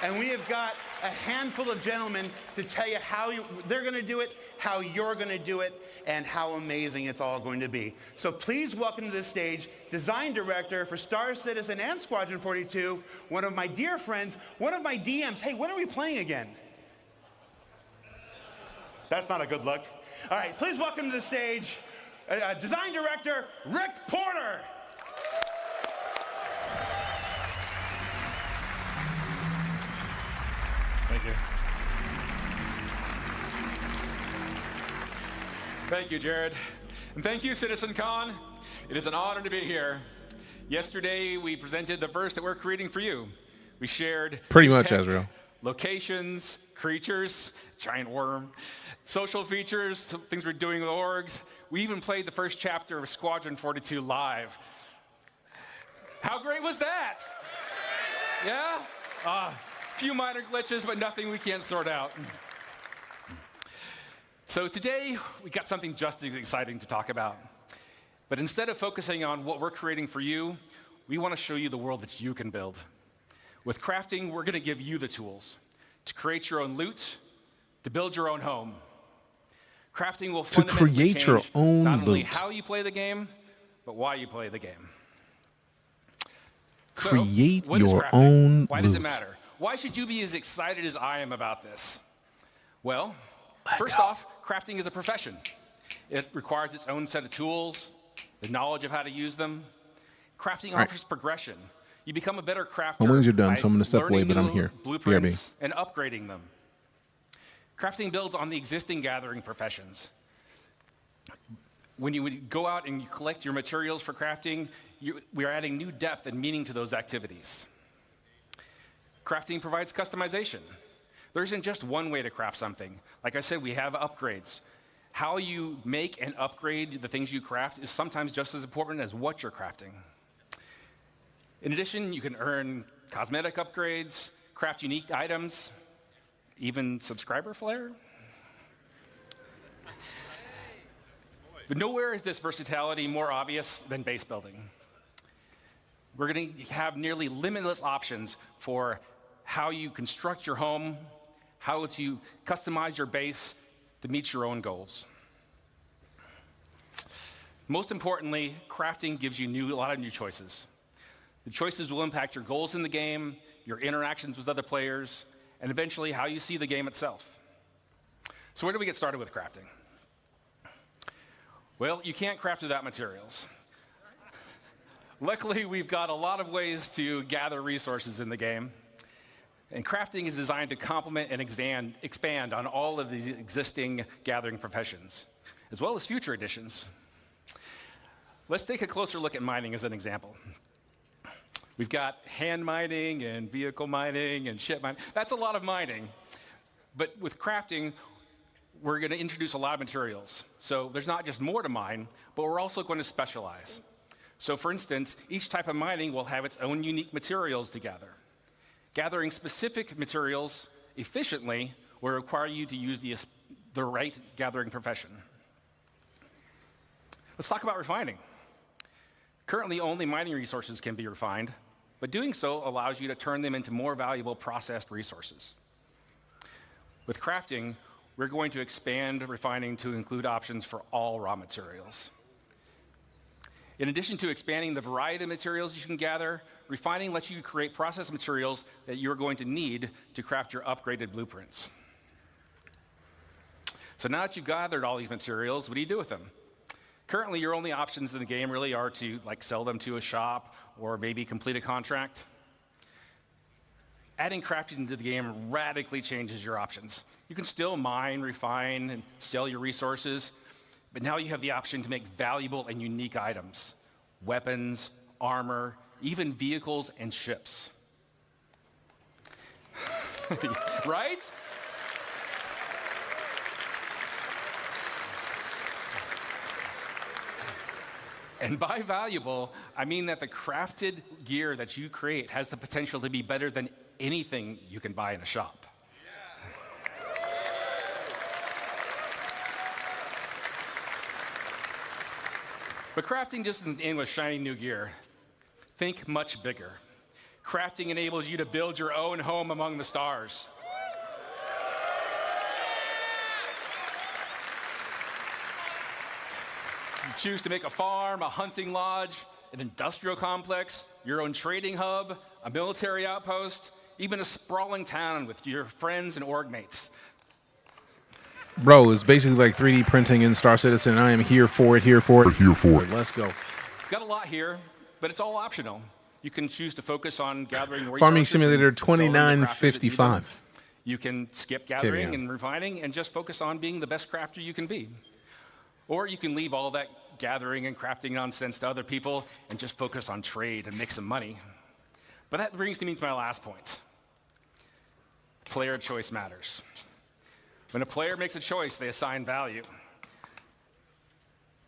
And we have got a handful of gentlemen to tell you how they're going to do it, how you're going to do it, and how amazing it's all going to be. So please welcome to the stage design director for Star Citizen and Squadron 42, one of my dear friends, one of my DMs. Hey, when are we playing again? That's not a good look. All right, please welcome to the stage design director Rick Porter. Thank you. Thank you, Jared. And thank you, CitizenCon. It is an honor to be here. Yesterday, we presented the verse that we're creating for you. We shared pretty much, tech, Azrael. Locations, creatures, giant worm, social features, things we're doing with orgs. We even played the first chapter of Squadron 42 live. How great was that? Yeah? Few minor glitches, but nothing we can't sort out. So today, we got something just as exciting to talk about. But instead of focusing on what we're creating for you, we want to show you the world that you can build. With crafting, we're going to give you the tools to create your own loot, to build your own home. Crafting will fundamentally create change your own not only loot. how you play the game, but why you play the game. Create So, what is your crafting? own Why does it loot. matter? Why should you be as excited as I am about this? Well, first off, crafting is a profession. It requires its own set of tools, the knowledge of how to use them. Crafting right. offers progression. You become a better crafter. My wings are done, by so I'm going to step away, learning but I'm new here. Blueprints and upgrading them. Crafting builds on the existing gathering professions. When you would go out and you collect your materials for crafting, we are adding new depth and meaning to those activities. Crafting provides customization. There isn't just one way to craft something. Like I said, we have upgrades. How you make and upgrade the things you craft is sometimes just as important as what you're crafting. In addition, you can earn cosmetic upgrades, craft unique items, even subscriber flair. But nowhere is this versatility more obvious than base building. We're going to have nearly limitless options for how you construct your home, how to customize your base to meet your own goals. Most importantly, crafting gives you a lot of new choices. The choices will impact your goals in the game, your interactions with other players, and eventually how you see the game itself. So where do we get started with crafting? Well, you can't craft without materials. Luckily, we've got a lot of ways to gather resources in the game. And crafting is designed to complement and expand on all of these existing gathering professions, as well as future additions. Let's take a closer look at mining as an example. We've got hand mining and vehicle mining and ship mining. That's a lot of mining. But with crafting, we're going to introduce a lot of materials. So there's not just more to mine, but we're also going to specialize. So for instance, each type of mining will have its own unique materials to gather. Gathering specific materials efficiently will require you to use the right gathering profession. Let's talk about refining. Currently, only mining resources can be refined, but doing so allows you to turn them into more valuable processed resources. With crafting, we're going to expand refining to include options for all raw materials. In addition to expanding the variety of materials you can gather, refining lets you create processed materials that you're going to need to craft your upgraded blueprints. So now that you've gathered all these materials, what do you do with them? Currently, your only options in the game really are to sell them to a shop or maybe complete a contract. Adding crafting into the game radically changes your options. You can still mine, refine, and sell your resources, But now you have the option to make valuable and unique items, weapons, armor, even vehicles and ships. Right? And by valuable, I mean that the crafted gear that you create has the potential to be better than anything you can buy in a shop. But crafting just doesn't end with shiny new gear. Think much bigger. Crafting enables you to build your own home among the stars. You choose to make a farm, a hunting lodge, an industrial complex, your own trading hub, a military outpost, even a sprawling town with your friends and org mates. Bro, it's basically like 3D printing in Star Citizen. I am here for it, here for it. Here for it. Let's go. Got a lot here, but it's all optional. You can choose to focus on gathering resources. Farming Simulator and selling the crafters that 2955. You can skip gathering and refining and just focus on being the best crafter you can be. Or you can leave all that gathering and crafting nonsense to other people and just focus on trade and make some money. But that brings me to my last point. Player choice matters. When a player makes a choice, they assign value.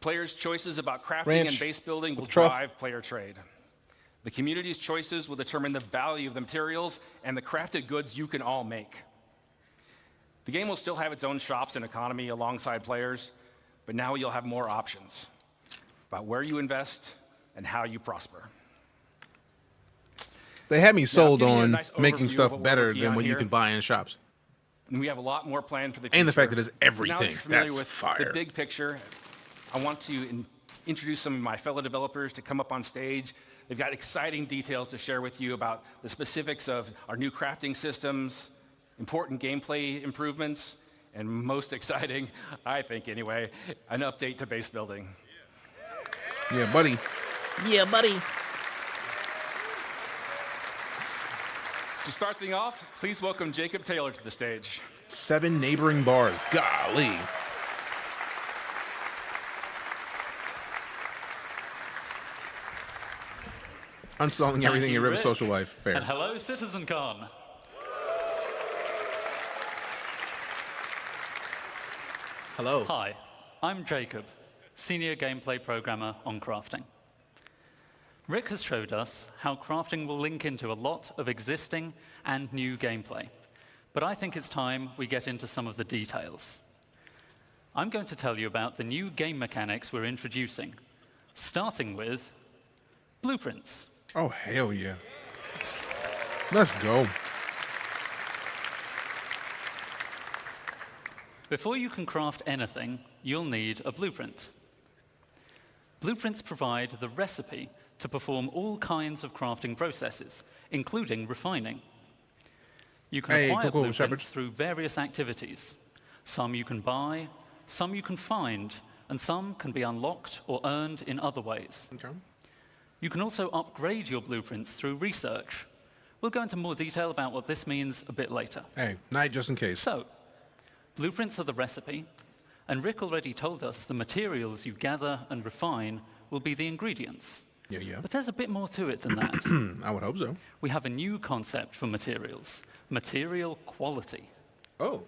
Players' choices about crafting and base building will drive player trade. The community's choices will determine the value of the materials and the crafted goods you can all make. The game will still have its own shops and economy alongside players, but now you'll have more options about where you invest and how you prosper. They had me sold now, on nice making overview of stuff what we're better working than on what you here. can buy in shops. And we have a lot more planned for the future. And the fact that it's Now everything. that you're familiar That's with fire. the big picture, I want to introduce some of my fellow developers to come up on stage. They've got exciting details to share with you about the specifics of our new crafting systems, important gameplay improvements, and most exciting, I think anyway, an update to base building. Yeah, buddy. Yeah, buddy. To start things off, please welcome Jacob Taylor to the stage. 7 neighboring bars. Golly. Uninstalling everything in River Social Life. Fair. And hello, CitizenCon. Hello. Hi, I'm Jacob, Senior Gameplay Programmer on crafting. Rick has showed us how crafting will link into a lot of existing and new gameplay, but I think it's time we get into some of the details. I'm going to tell you about the new game mechanics we're introducing, starting with blueprints. Oh, hell yeah. Let's go. Before you can craft anything, you'll need a blueprint. Blueprints provide the recipe to perform all kinds of crafting processes, including refining. You can acquire blueprints through various activities. Some you can buy, some you can find, and some can be unlocked or earned in other ways. Okay. You can also upgrade your blueprints through research. We'll go into more detail about what this means a bit later. Hey, night just in case. So, blueprints are the recipe, and Rick already told us the materials you gather and refine will be the ingredients. Yeah, yeah. But there's a bit more to it than that. I would hope so. We have a new concept for materials, material quality. Oh.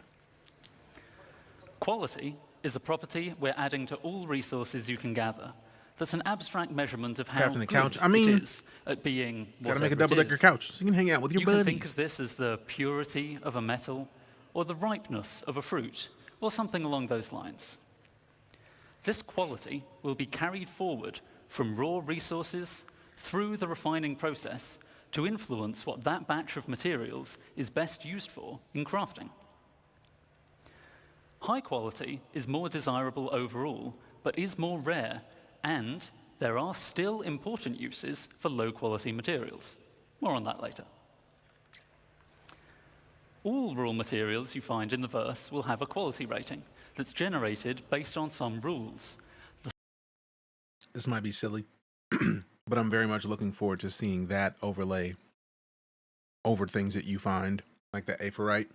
Quality is a property we're adding to all resources you can gather. That's an abstract measurement of how Crafting a good couch. I mean, it is at being gotta make a whatever it double-decker is. couch so you can hang out with your You buddies. can think of this as the purity of a metal, or the ripeness of a fruit, or something along those lines. This quality will be carried forward from raw resources through the refining process to influence what that batch of materials is best used for in crafting. High quality is more desirable overall, but is more rare, and there are still important uses for low-quality materials. More on that later. All raw materials you find in the verse will have a quality rating that's generated based on some rules. This might be silly, but I'm very much looking forward to seeing that overlay over things that you find, like that Aphorite,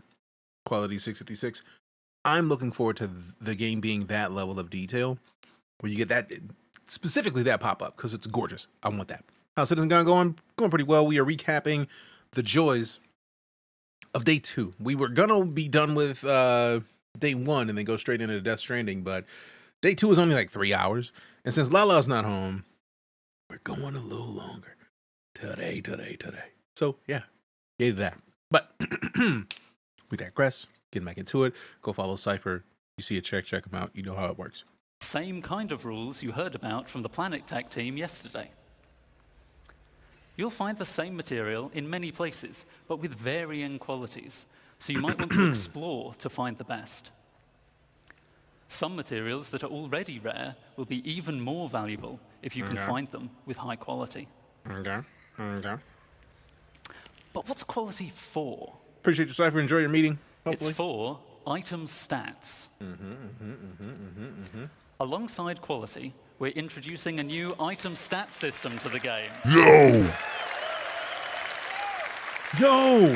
quality 656. I'm looking forward to the game being that level of detail, where you get that, specifically that pop-up, because it's gorgeous. I want that. How's CitizenCon going? Going pretty well. We are recapping the joys of day 2. We were gonna be done with day 1 and then go straight into Death Stranding, but day 2 is only like 3 hours. And since Lala's not home, we're going a little longer. Today. So yeah, yay to that. But we digress. Getting back into it. Go follow Cypher. You see a check them out. You know how it works. Same kind of rules you heard about from the Planet Tech team yesterday. You'll find the same material in many places, but with varying qualities. So you might want to explore to find the best. Some materials that are already rare will be even more valuable if you can find them with high quality. Okay. But what's quality for? Appreciate you, Cypher. Enjoy your meeting, hopefully. It's for item stats. Alongside quality, we're introducing a new item stat system to the game. Yo!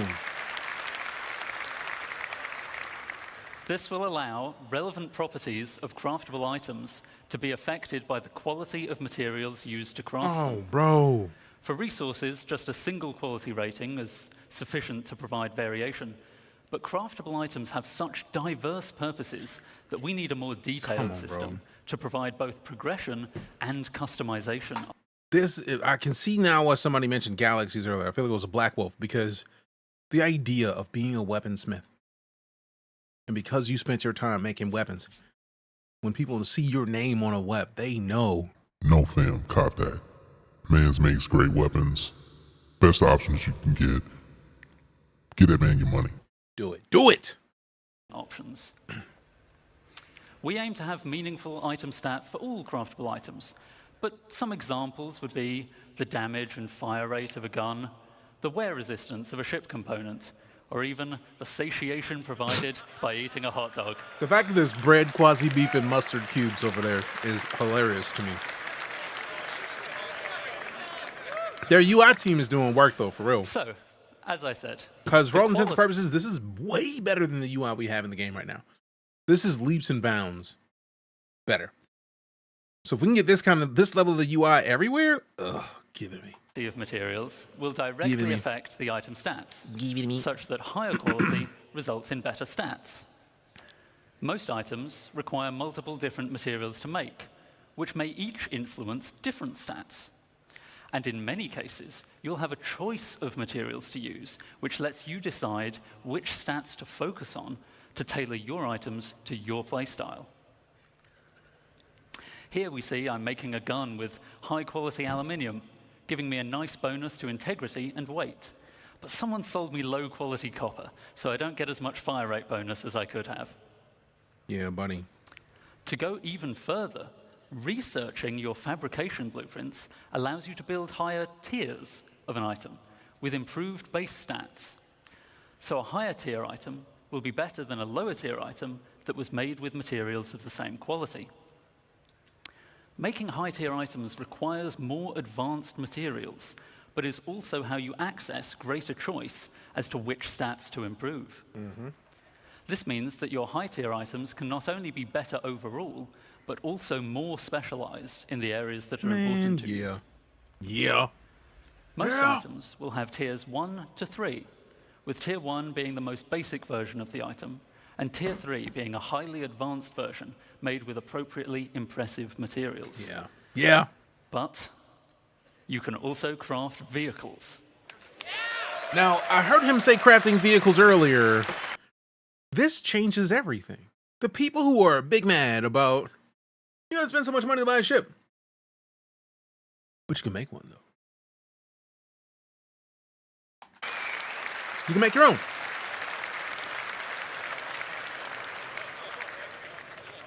This will allow relevant properties of craftable items to be affected by the quality of materials used to craft them. Oh, bro. For resources, just a single quality rating is sufficient to provide variation. But craftable items have such diverse purposes that we need a more detailed system to provide both progression and customization. I can see now why somebody mentioned galaxies earlier. I feel like it was a Black Wolf, because the idea of being a weaponsmith, and because you spent your time making weapons, when people see your name on a web, they know. No, fam, cop that. Mans makes great weapons. Best options you can get. Get that man your money. Do it. Options. We aim to have meaningful item stats for all craftable items, but some examples would be the damage and fire rate of a gun, the wear resistance of a ship component, or even the satiation provided by eating a hot dog. The fact that there's bread, quasi beef, and mustard cubes over there is hilarious to me. Their UI team is doing work, though, for real. So, as I said, because for all intents and purposes, this is way better than the UI we have in the game right now. This is leaps and bounds better. So if we can get this level of the UI everywhere, give it me. The of materials will directly affect the item stats, such that higher quality results in better stats. Most items require multiple different materials to make, which may each influence different stats. And in many cases, you'll have a choice of materials to use, which lets you decide which stats to focus on to tailor your items to your playstyle. Here we see I'm making a gun with high-quality aluminium, giving me a nice bonus to integrity and weight. But someone sold me low-quality copper, so I don't get as much fire rate bonus as I could have. Yeah, buddy. To go even further, researching your fabrication blueprints allows you to build higher tiers of an item with improved base stats. So a higher tier item will be better than a lower tier item that was made with materials of the same quality. Making high tier items requires more advanced materials, but is also how you access greater choice as to which stats to improve. This means that your high tier items can not only be better overall, but also more specialized in the areas that are important to you. Most items will have tiers 1 to 3, with tier 1 being the most basic version of the item, and tier 3 being a highly advanced version made with appropriately impressive materials. But you can also craft vehicles. Now, I heard him say crafting vehicles earlier. This changes everything. The people who are big mad about, you gotta spend so much money to buy a ship. But you can make one, though. You can make your own.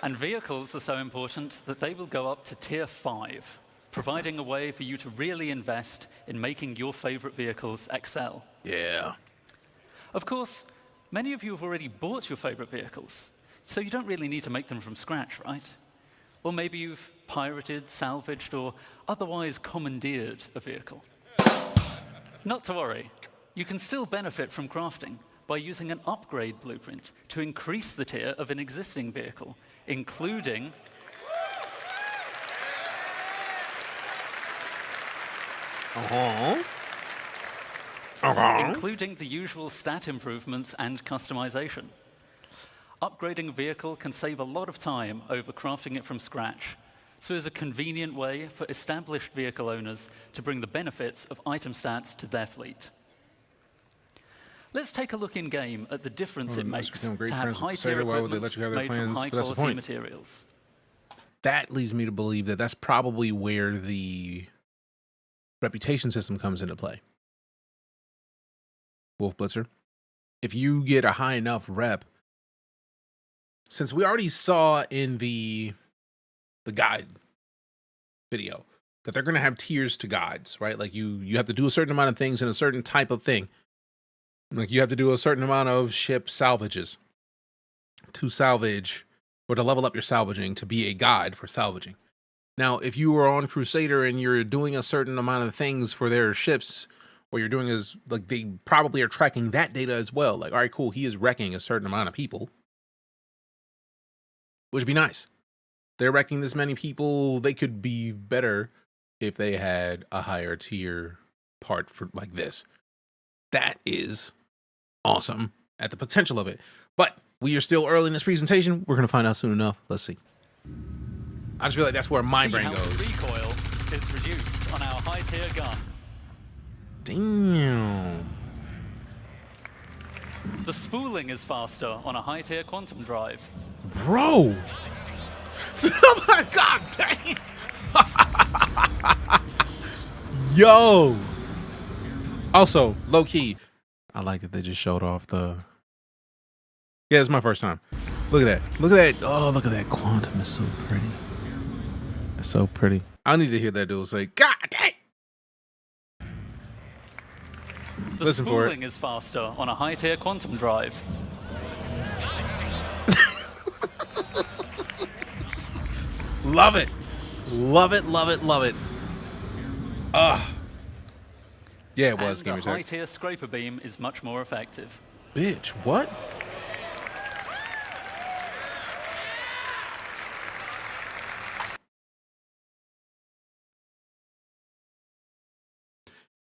And vehicles are so important that they will go up to tier 5, providing a way for you to really invest in making your favorite vehicles excel. Of course, many of you have already bought your favorite vehicles, so you don't really need to make them from scratch, right? Or maybe you've pirated, salvaged, or otherwise commandeered a vehicle. Not to worry. You can still benefit from crafting, by using an upgrade blueprint to increase the tier of an existing vehicle, including including the usual stat improvements and customization. Upgrading a vehicle can save a lot of time over crafting it from scratch, so it's a convenient way for established vehicle owners to bring the benefits of item stats to their fleet. Let's take a look in-game at the difference it makes to have high-tier equipment made from high-quality materials. That leads me to believe that that's probably where the reputation system comes into play. Wolf Blitzer, if you get a high enough rep, since we already saw in the guide video that they're going to have tiers to guides, right? Like you have to do a certain amount of things in a certain type of thing. Like you have to do a certain amount of ship salvages to salvage or to level up your salvaging to be a guide for salvaging. Now, if you are on Crusader and you're doing a certain amount of things for their ships, what you're doing is like they probably are tracking that data as well. Like, all right, cool, he is wrecking a certain amount of people, which would be nice. They're wrecking this many people. They could be better if they had a higher tier part for like this. That is awesome at the potential of it. But we are still early in this presentation. We're going to find out soon enough. Let's see. I just feel like that's where my brain goes. The recoil is reduced on our high tier gun. Damn. The spooling is faster on a high tier quantum drive. Bro. Oh my god, dang. Yo. Also, low key, I like that they just showed off the. Yeah, it's my first time. Look at that. Look at that. Oh, look at that quantum. It's so pretty. It's so pretty. I need to hear that dude say, God dang. The spooling is faster on a high tier quantum drive. Love it. Love it, love it, love it. Yeah, it was. And the high tier scraper beam is much more effective. Bitch, what?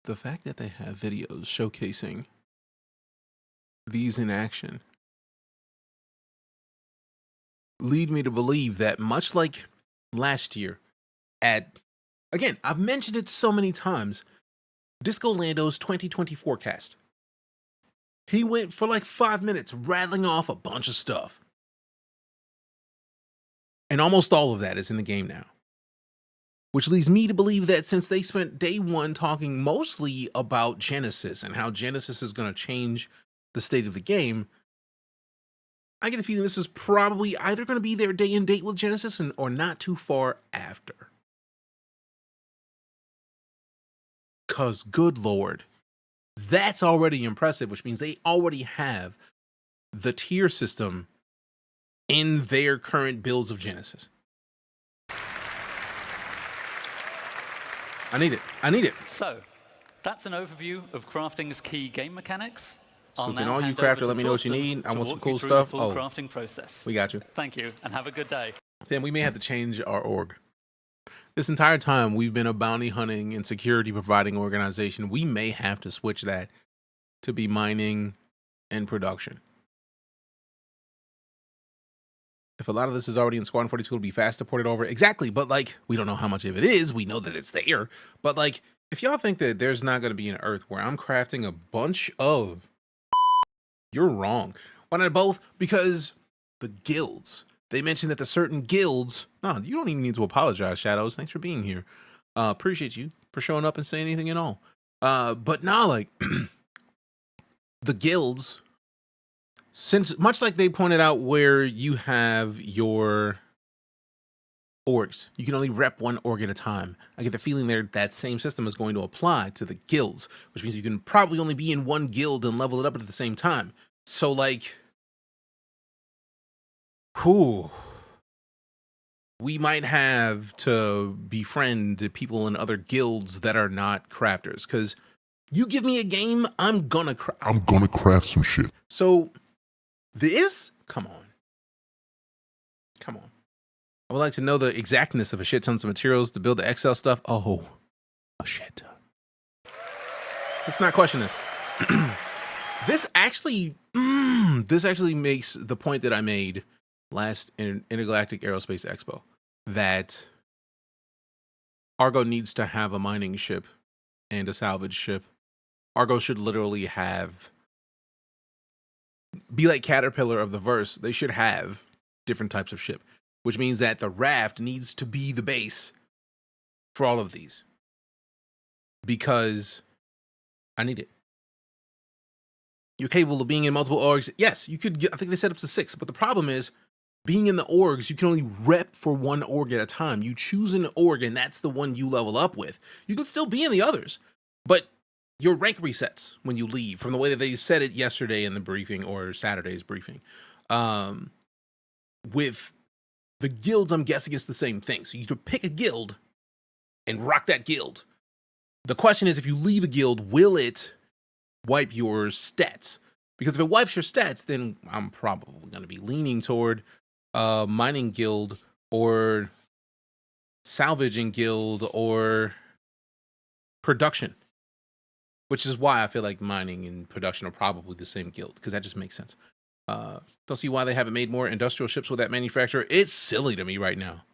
The fact that they have videos showcasing these in action lead me to believe that much like last year again, I've mentioned it so many times, Disco Lando's 2020 forecast. He went for like 5 minutes rattling off a bunch of stuff. And almost all of that is in the game now. Which leads me to believe that since they spent day one talking mostly about Genesis and how Genesis is going to change the state of the game, I get the feeling this is probably either going to be their day and date with Genesis or not too far after. Because, good Lord, that's already impressive, which means they already have the tier system in their current builds of Genesis. I need it. I need it. So, that's an overview of crafting's key game mechanics. So can all you crafter let me know what you need? I want some cool stuff. Oh, crafting process. We got you. Thank you, and have a good day. Then we may have to change our org. This entire time we've been a bounty hunting and security providing organization. We may have to switch that to be mining and production. If a lot of this is already in Squadron 42, it'll be fast to port it over. Exactly, but like, we don't know how much of it is. We know that it's there. But like, if y'all think that there's not going to be an Earth where I'm crafting a bunch of, you're wrong. Why not both? Because the guilds, they mentioned that the certain guilds, no, you don't even need to apologize, Shadows. Thanks for being here. Appreciate you for showing up and saying anything at all. But now, like, the guilds, since much like they pointed out where you have your orgs, you can only rep one org at a time. I get the feeling there that same system is going to apply to the guilds, which means you can probably only be in one guild and level it up at the same time. So like, we might have to befriend people in other guilds that are not crafters, because You give me a game, I'm gonna craft some shit. So this, come on. I would like to know the exactness of a shit tons of materials to build the Excel stuff. Oh, a shit ton. Let's not question this. This actually makes the point that I made last in Intergalactic Aerospace Expo, that Argo needs to have a mining ship and a salvage ship. Argo should literally be like Caterpillar of the verse. They should have different types of ship, which means that the raft needs to be the base for all of these, because I need it. You're capable of being in multiple orgs. Yes, you could get, I think they set up to 6, but the problem is being in the orgs, you can only rep for one org at a time. You choose an org and that's the one you level up with. You can still be in the others, but your rank resets when you leave, from the way that they said it yesterday in the briefing or Saturday's briefing. With the guilds, I'm guessing it's the same thing. So you can pick a guild and rock that guild. The question is, if you leave a guild, will it wipe your stats? Because if it wipes your stats, then I'm probably going to be leaning toward mining guild or salvaging guild or production, which is why I feel like mining and production are probably the same guild, because that just makes sense. Don't see why they haven't made more industrial ships with that manufacturer. It's silly to me right now.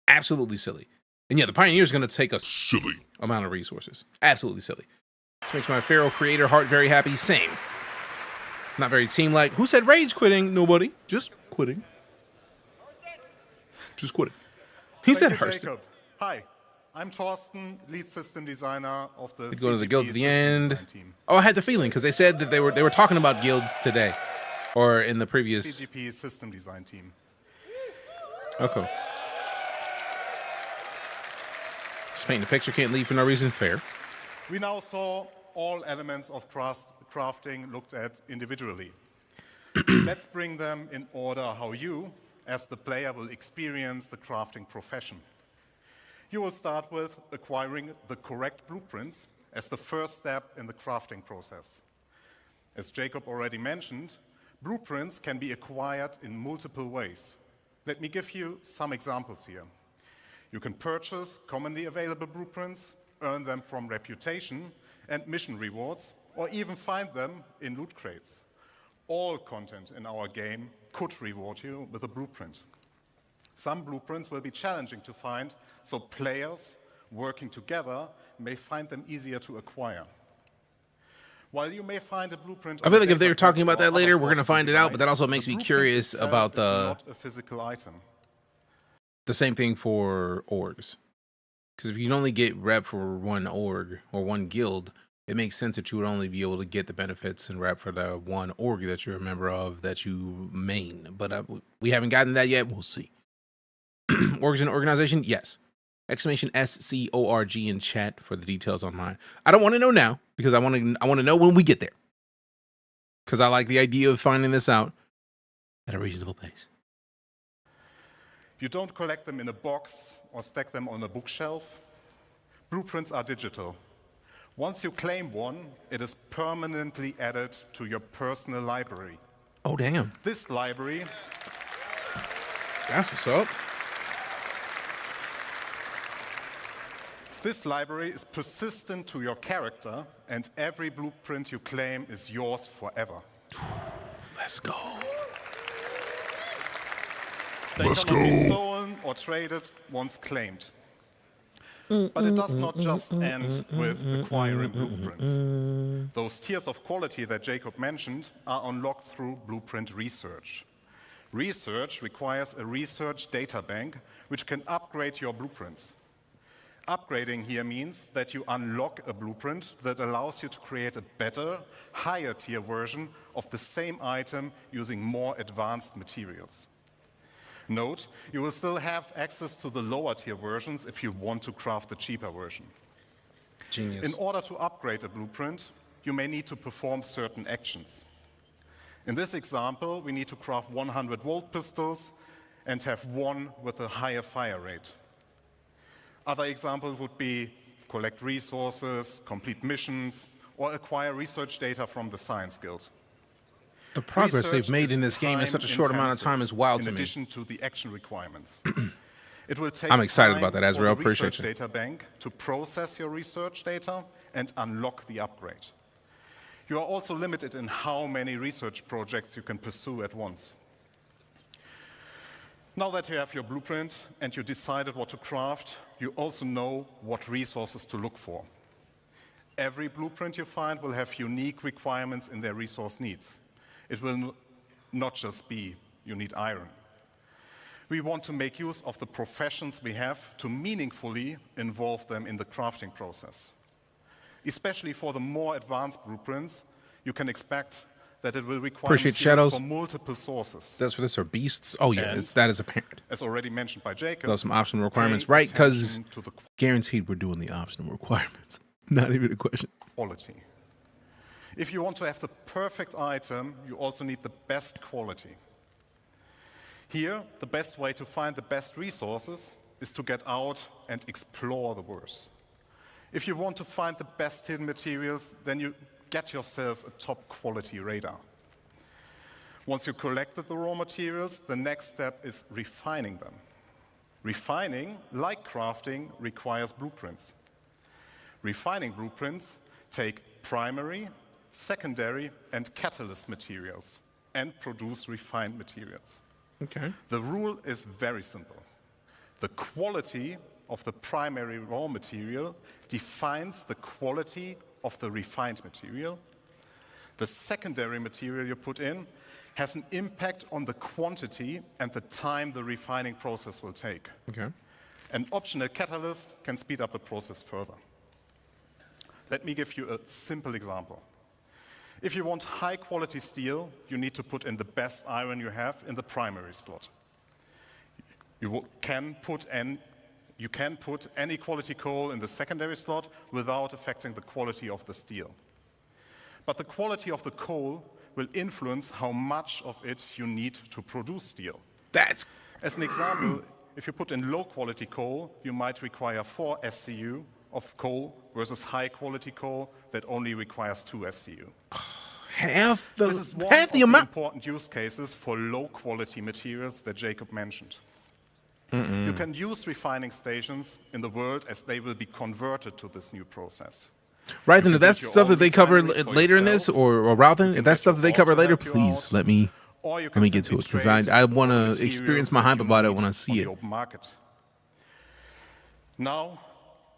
Absolutely silly. And yeah, the Pioneer is going to take a silly amount of resources. Absolutely silly. This makes my Pharaoh creator heart very happy. Same. Not very team-like. Who said rage quitting? Nobody. Just quitting. Just quitting. He said Hurston. Hi, I'm Thorsten, lead system designer of the Go to the guilds at the end. Oh, I had the feeling, because they said that they were talking about guilds today, or in the previous CGP system design team. Okay. Just painting a picture, can't leave for no reason. Fair. We now saw all elements of crafting looked at individually. Let's bring them in order how you, as the player, will experience the crafting profession. You will start with acquiring the correct blueprints as the first step in the crafting process. As Jacob already mentioned, blueprints can be acquired in multiple ways. Let me give you some examples here. You can purchase commonly available blueprints, earn them from reputation and mission rewards, or even find them in loot crates. All content in our game could reward you with a blueprint. Some blueprints will be challenging to find, so players working together may find them easier to acquire. While you may find a blueprint, I feel like if they were talking about that later, we're going to find it out, but that also makes me curious about not a physical item. The same thing for orgs. Because if you can only get rep for one org or one guild, it makes sense that you would only be able to get the benefits and rep for the one org that you're a member of that you main. But we haven't gotten that yet. We'll see. Orgs and organization? Yes. Exclamation SCORG in chat for the details on mine. I don't want to know now, because I want to know when we get there. Because I like the idea of finding this out at a reasonable pace. You don't collect them in a box or stack them on a bookshelf. Blueprints are digital. Once you claim one, it is permanently added to your personal library. Oh, damn. This library... That's what's up. This library is persistent to your character, and every blueprint you claim is yours forever. Let's go. They cannot be stolen or traded once claimed. But it does not just end with acquiring blueprints. Those tiers of quality that Jacob mentioned are unlocked through blueprint research. Research requires a research data bank which can upgrade your blueprints. Upgrading here means that you unlock a blueprint that allows you to create a better, higher tier version of the same item using more advanced materials. Note, you will still have access to the lower tier versions if you want to craft the cheaper version. Genius. In order to upgrade a blueprint, you may need to perform certain actions. In this example, we need to craft 100-volt pistols and have one with a higher fire rate. Other examples would be collect resources, complete missions, or acquire research data from the Science Guild. The progress Research they've made is in this game in such a short amount of time is wild to in me. addition to the action requirements. It will take I'm excited time about that, Azrael. for the Appreciate research you. data bank to process your research data and unlock the upgrade. You are also limited in how many research projects you can pursue at once. Now that you have your blueprint and you decided what to craft, you also know what resources to look for. Every blueprint you find will have unique requirements in their resource needs. It will not just be, you need iron. We want to make use of the professions we have to meaningfully involve them in the crafting process. Especially for the more advanced blueprints, you can expect that it will require materials Shadows. from multiple sources. That's for this, or beasts? Oh yeah, that is apparent. As already mentioned by Jacob, Those some optional requirements, pay right? Because attention to the guaranteed we're doing the optional requirements. Not even a question. quality. If you want to have the perfect item, you also need the best quality. Here, the best way to find the best resources is to get out and explore the world. If you want to find the best hidden materials, then you get yourself a top quality radar. Once you collected the raw materials, the next step is refining them. Refining, like crafting, requires blueprints. Refining blueprints take primary, secondary, and catalyst materials and produce refined materials. Okay. The rule is very simple. The quality of the primary raw material defines the quality of the refined material. The secondary material you put in has an impact on the quantity and the time the refining process will take. Okay. An optional catalyst can speed up the process further. Let me give you a simple example. If you want high-quality steel, you need to put in the best iron you have in the primary slot. You can put any quality coal in the secondary slot without affecting the quality of the steel. But the quality of the coal will influence how much of it you need to produce steel. As an example, if you put in low-quality coal, you might require 4 SCU of coal versus high-quality coal that only requires 2 SCU. This is one of the important use cases for low-quality materials that Jacob mentioned. You can use refining stations in the world as they will be converted to this new process. Right, then if that's stuff that they cover later in this, or Routhen, if that's stuff that they cover later, please let me get to it, because I want to experience my hype about it when I see it. Now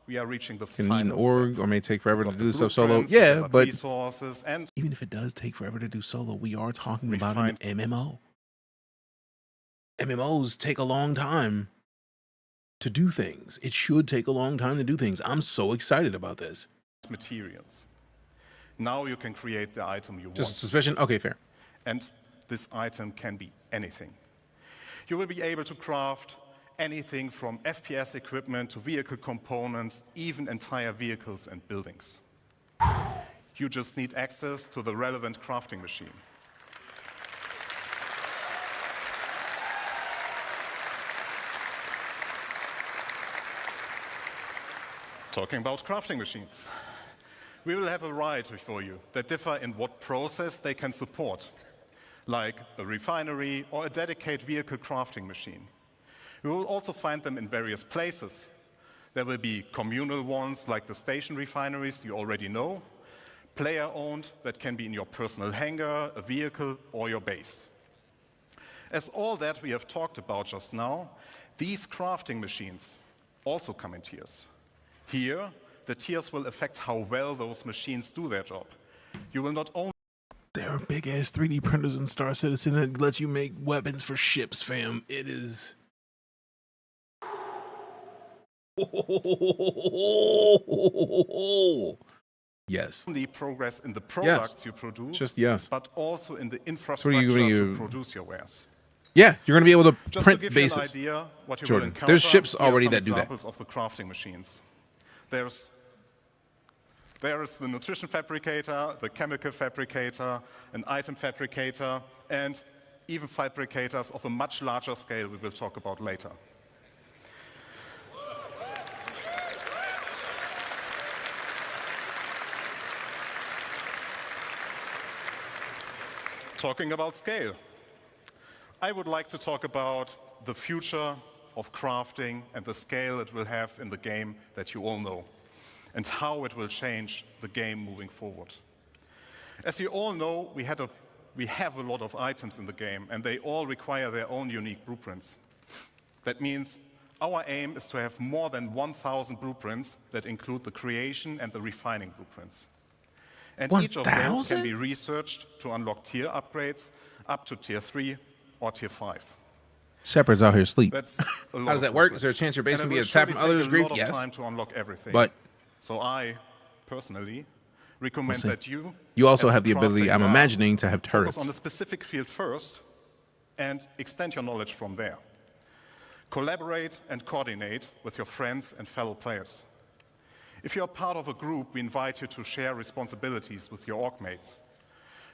we are reaching the Can need an final org, or may take forever to do this stuff solo. blueprints, Yeah, develop but resources, and even if it does take forever to do solo, we are talking about an MMO. MMOs take a long time to do things. It should take a long time to do things. I'm so excited about this. materials. Now you can create the item you want. Just a suspicion? Okay, fair. And this item can be anything. You will be able to craft anything from FPS equipment to vehicle components, even entire vehicles and buildings. You just need access to the relevant crafting machine. Talking about crafting machines. We will have a variety for you that differ in what process they can support, like a refinery or a dedicated vehicle crafting machine. You will also find them in various places. There will be communal ones like the station refineries you already know, player-owned that can be in your personal hangar, a vehicle, or your base. As all that we have talked about just now, these crafting machines also come in tiers. Here, the tiers will affect how well those machines do their job. You will not only... There are big-ass 3D printers in Star Citizen that let you make weapons for ships, fam. It is... Yes. Only progress in the products you produce, Just yes. but also in the So infrastructure to produce your wares. Yeah, you're going to be able to Just print to give bases. you an idea what you will Jordan, encounter, there's ships here are already some that do that. examples of the crafting machines. There is the nutrition fabricator, the chemical fabricator, an item fabricator, and even fabricators of a much larger scale we will talk about later. Talking about scale, I would like to talk about the future of crafting and the scale it will have in the game that you all know, and how it will change the game moving forward. As you all know, we have a lot of items in the game, and they all require their own unique blueprints. That means our aim is to have more than 1,000 blueprints that include the creation and the refining blueprints. And each of those can be researched to unlock tier upgrades up to tier 3 or tier 5. Shepard's out here asleep. That's How does that work? Is there a chance your base can be tapping others' grief? Yes. Time to unlock everything. But so I personally recommend that you also as have the ability, I'm imagining, to have focus turrets. on a specific field first and extend your knowledge from there. Collaborate and coordinate with your friends and fellow players. If you're part of a group, we invite you to share responsibilities with your org mates.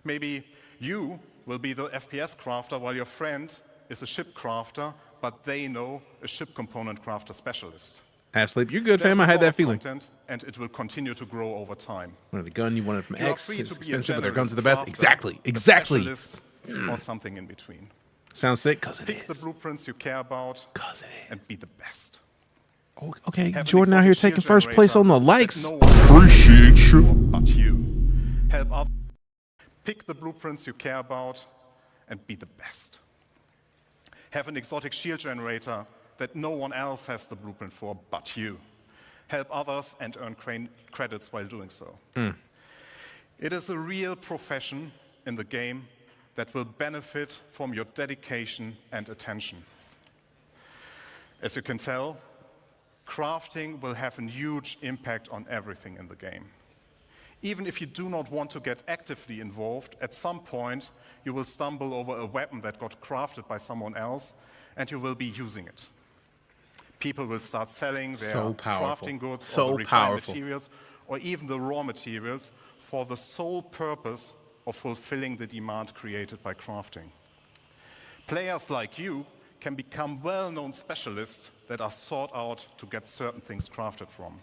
Maybe you will be the FPS crafter while your friend is a ship crafter, but they know a ship component crafter specialist. Half sleep, you're good, fam. I had that feeling. And it will continue to grow over time. Wanted the gun, you wanted it from You are X. free It's to be a expensive, but their guns are the generalist best. crafter, Exactly. a Exactly. specialist, or something in between. Sounds sick, cause it Pick the blueprints you care about, and be the best. Okay, Have an Jordan out here exotic taking shield first place on the generator likes. that no one Appreciate you. But you. Help others. Pick the blueprints you care about and be the best. Have an exotic shield generator that no one else has the blueprint for but you. Help others and earn credits while doing so. It is a real profession in the game that will benefit from your dedication and attention. As you can tell, crafting will have a huge impact on everything in the game. Even if you do not want to get actively involved, at some point you will stumble over a weapon that got crafted by someone else and you will be using it. People will start selling their crafting goods or the refined materials or even the raw materials for the sole purpose of fulfilling the demand created by crafting. Players like you can become well-known specialists that are sought out to get certain things crafted from.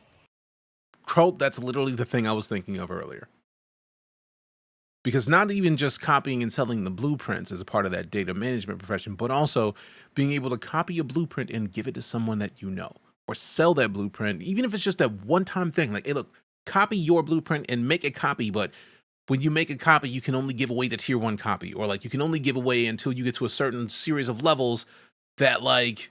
Croat, that's literally the thing I was thinking of earlier. Because not even just copying and selling the blueprints is a part of that data management profession, but also being able to copy a blueprint and give it to someone that you know, or sell that blueprint, even if it's just that one-time thing. Like, hey, look, copy your blueprint and make a copy, but when you make a copy, you can only give away the tier 1 copy, or like you can only give away until you get to a certain series of levels that, like,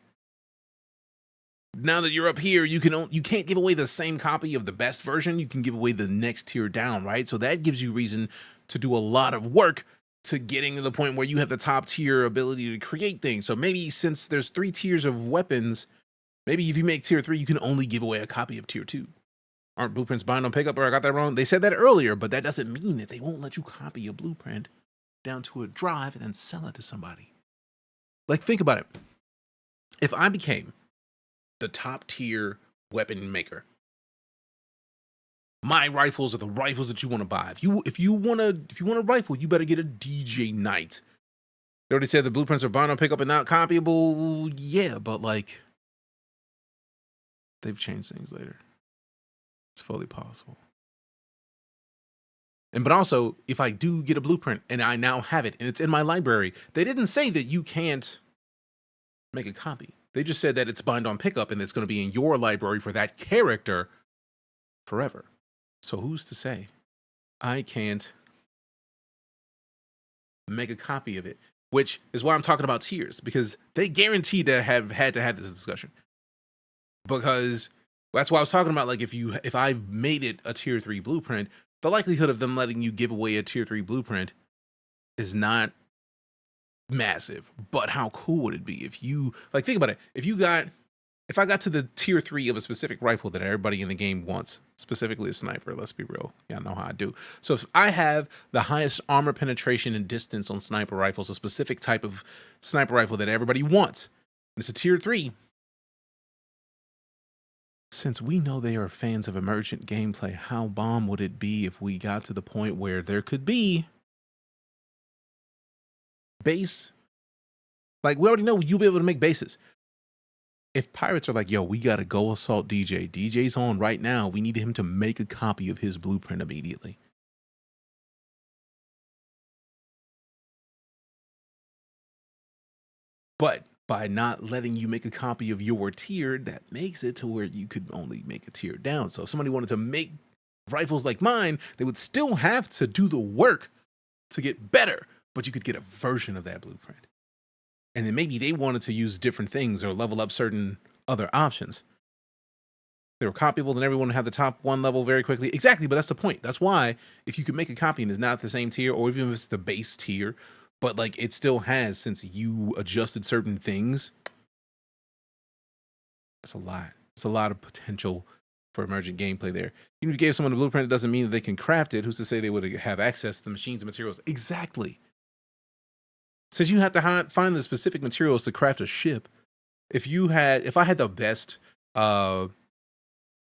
now that you're up here, you can't give away the same copy of the best version. You can give away the next tier down, right? So that gives you reason to do a lot of work to getting to the point where you have the top tier ability to create things. So maybe since there's 3 tiers of weapons, maybe if you make tier 3, you can only give away a copy of tier 2. Aren't blueprints bind on pickup, or I got that wrong? They said that earlier, but that doesn't mean that they won't let you copy a blueprint down to a drive and then sell it to somebody. Like, think about it. If I became the top tier weapon maker, my rifles are the rifles that you want to buy. If you want a rifle, you better get a DeejayKnight. They already said the blueprints are bound on pickup and not copyable. Yeah, but like, they've changed things later. It's fully possible. But also, if I do get a blueprint and I now have it and it's in my library, they didn't say that you can't make a copy. They just said that it's bind on pickup and it's going to be in your library for that character forever. So who's to say I can't make a copy of it? Which is why I'm talking about tiers, because they guaranteed to have had to have this discussion. Because that's why I was talking about, like, if I made it a tier 3 blueprint, the likelihood of them letting you give away a tier 3 blueprint is not massive. But how cool would it be if you, like, think about it. If I got to the tier 3 of a specific rifle that everybody in the game wants, specifically a sniper, let's be real. Y'all know how I do. So if I have the highest armor penetration and distance on sniper rifles, a specific type of sniper rifle that everybody wants, and it's a tier 3, since we know they are fans of emergent gameplay, how bomb would it be if we got to the point where there could be base? Like, we already know you'll be able to make bases. If pirates are like, yo, we got to go assault DJ. DJ's on right now. We need him to make a copy of his blueprint immediately. But by not letting you make a copy of your tier, that makes it to where you could only make a tier down. So if somebody wanted to make rifles like mine, they would still have to do the work to get better, but you could get a version of that blueprint. And then maybe they wanted to use different things or level up certain other options. They were copyable, then everyone would have the top one level very quickly. Exactly, but that's the point. That's why if you could make a copy and it's not the same tier, or even if it's the base tier, but like it still has, since you adjusted certain things, that's a lot. It's a lot of potential for emergent gameplay there. Even if you gave someone a blueprint, it doesn't mean that they can craft it. Who's to say they would have access to the machines and materials? Exactly. Since you have to find the specific materials to craft a ship, if I had the best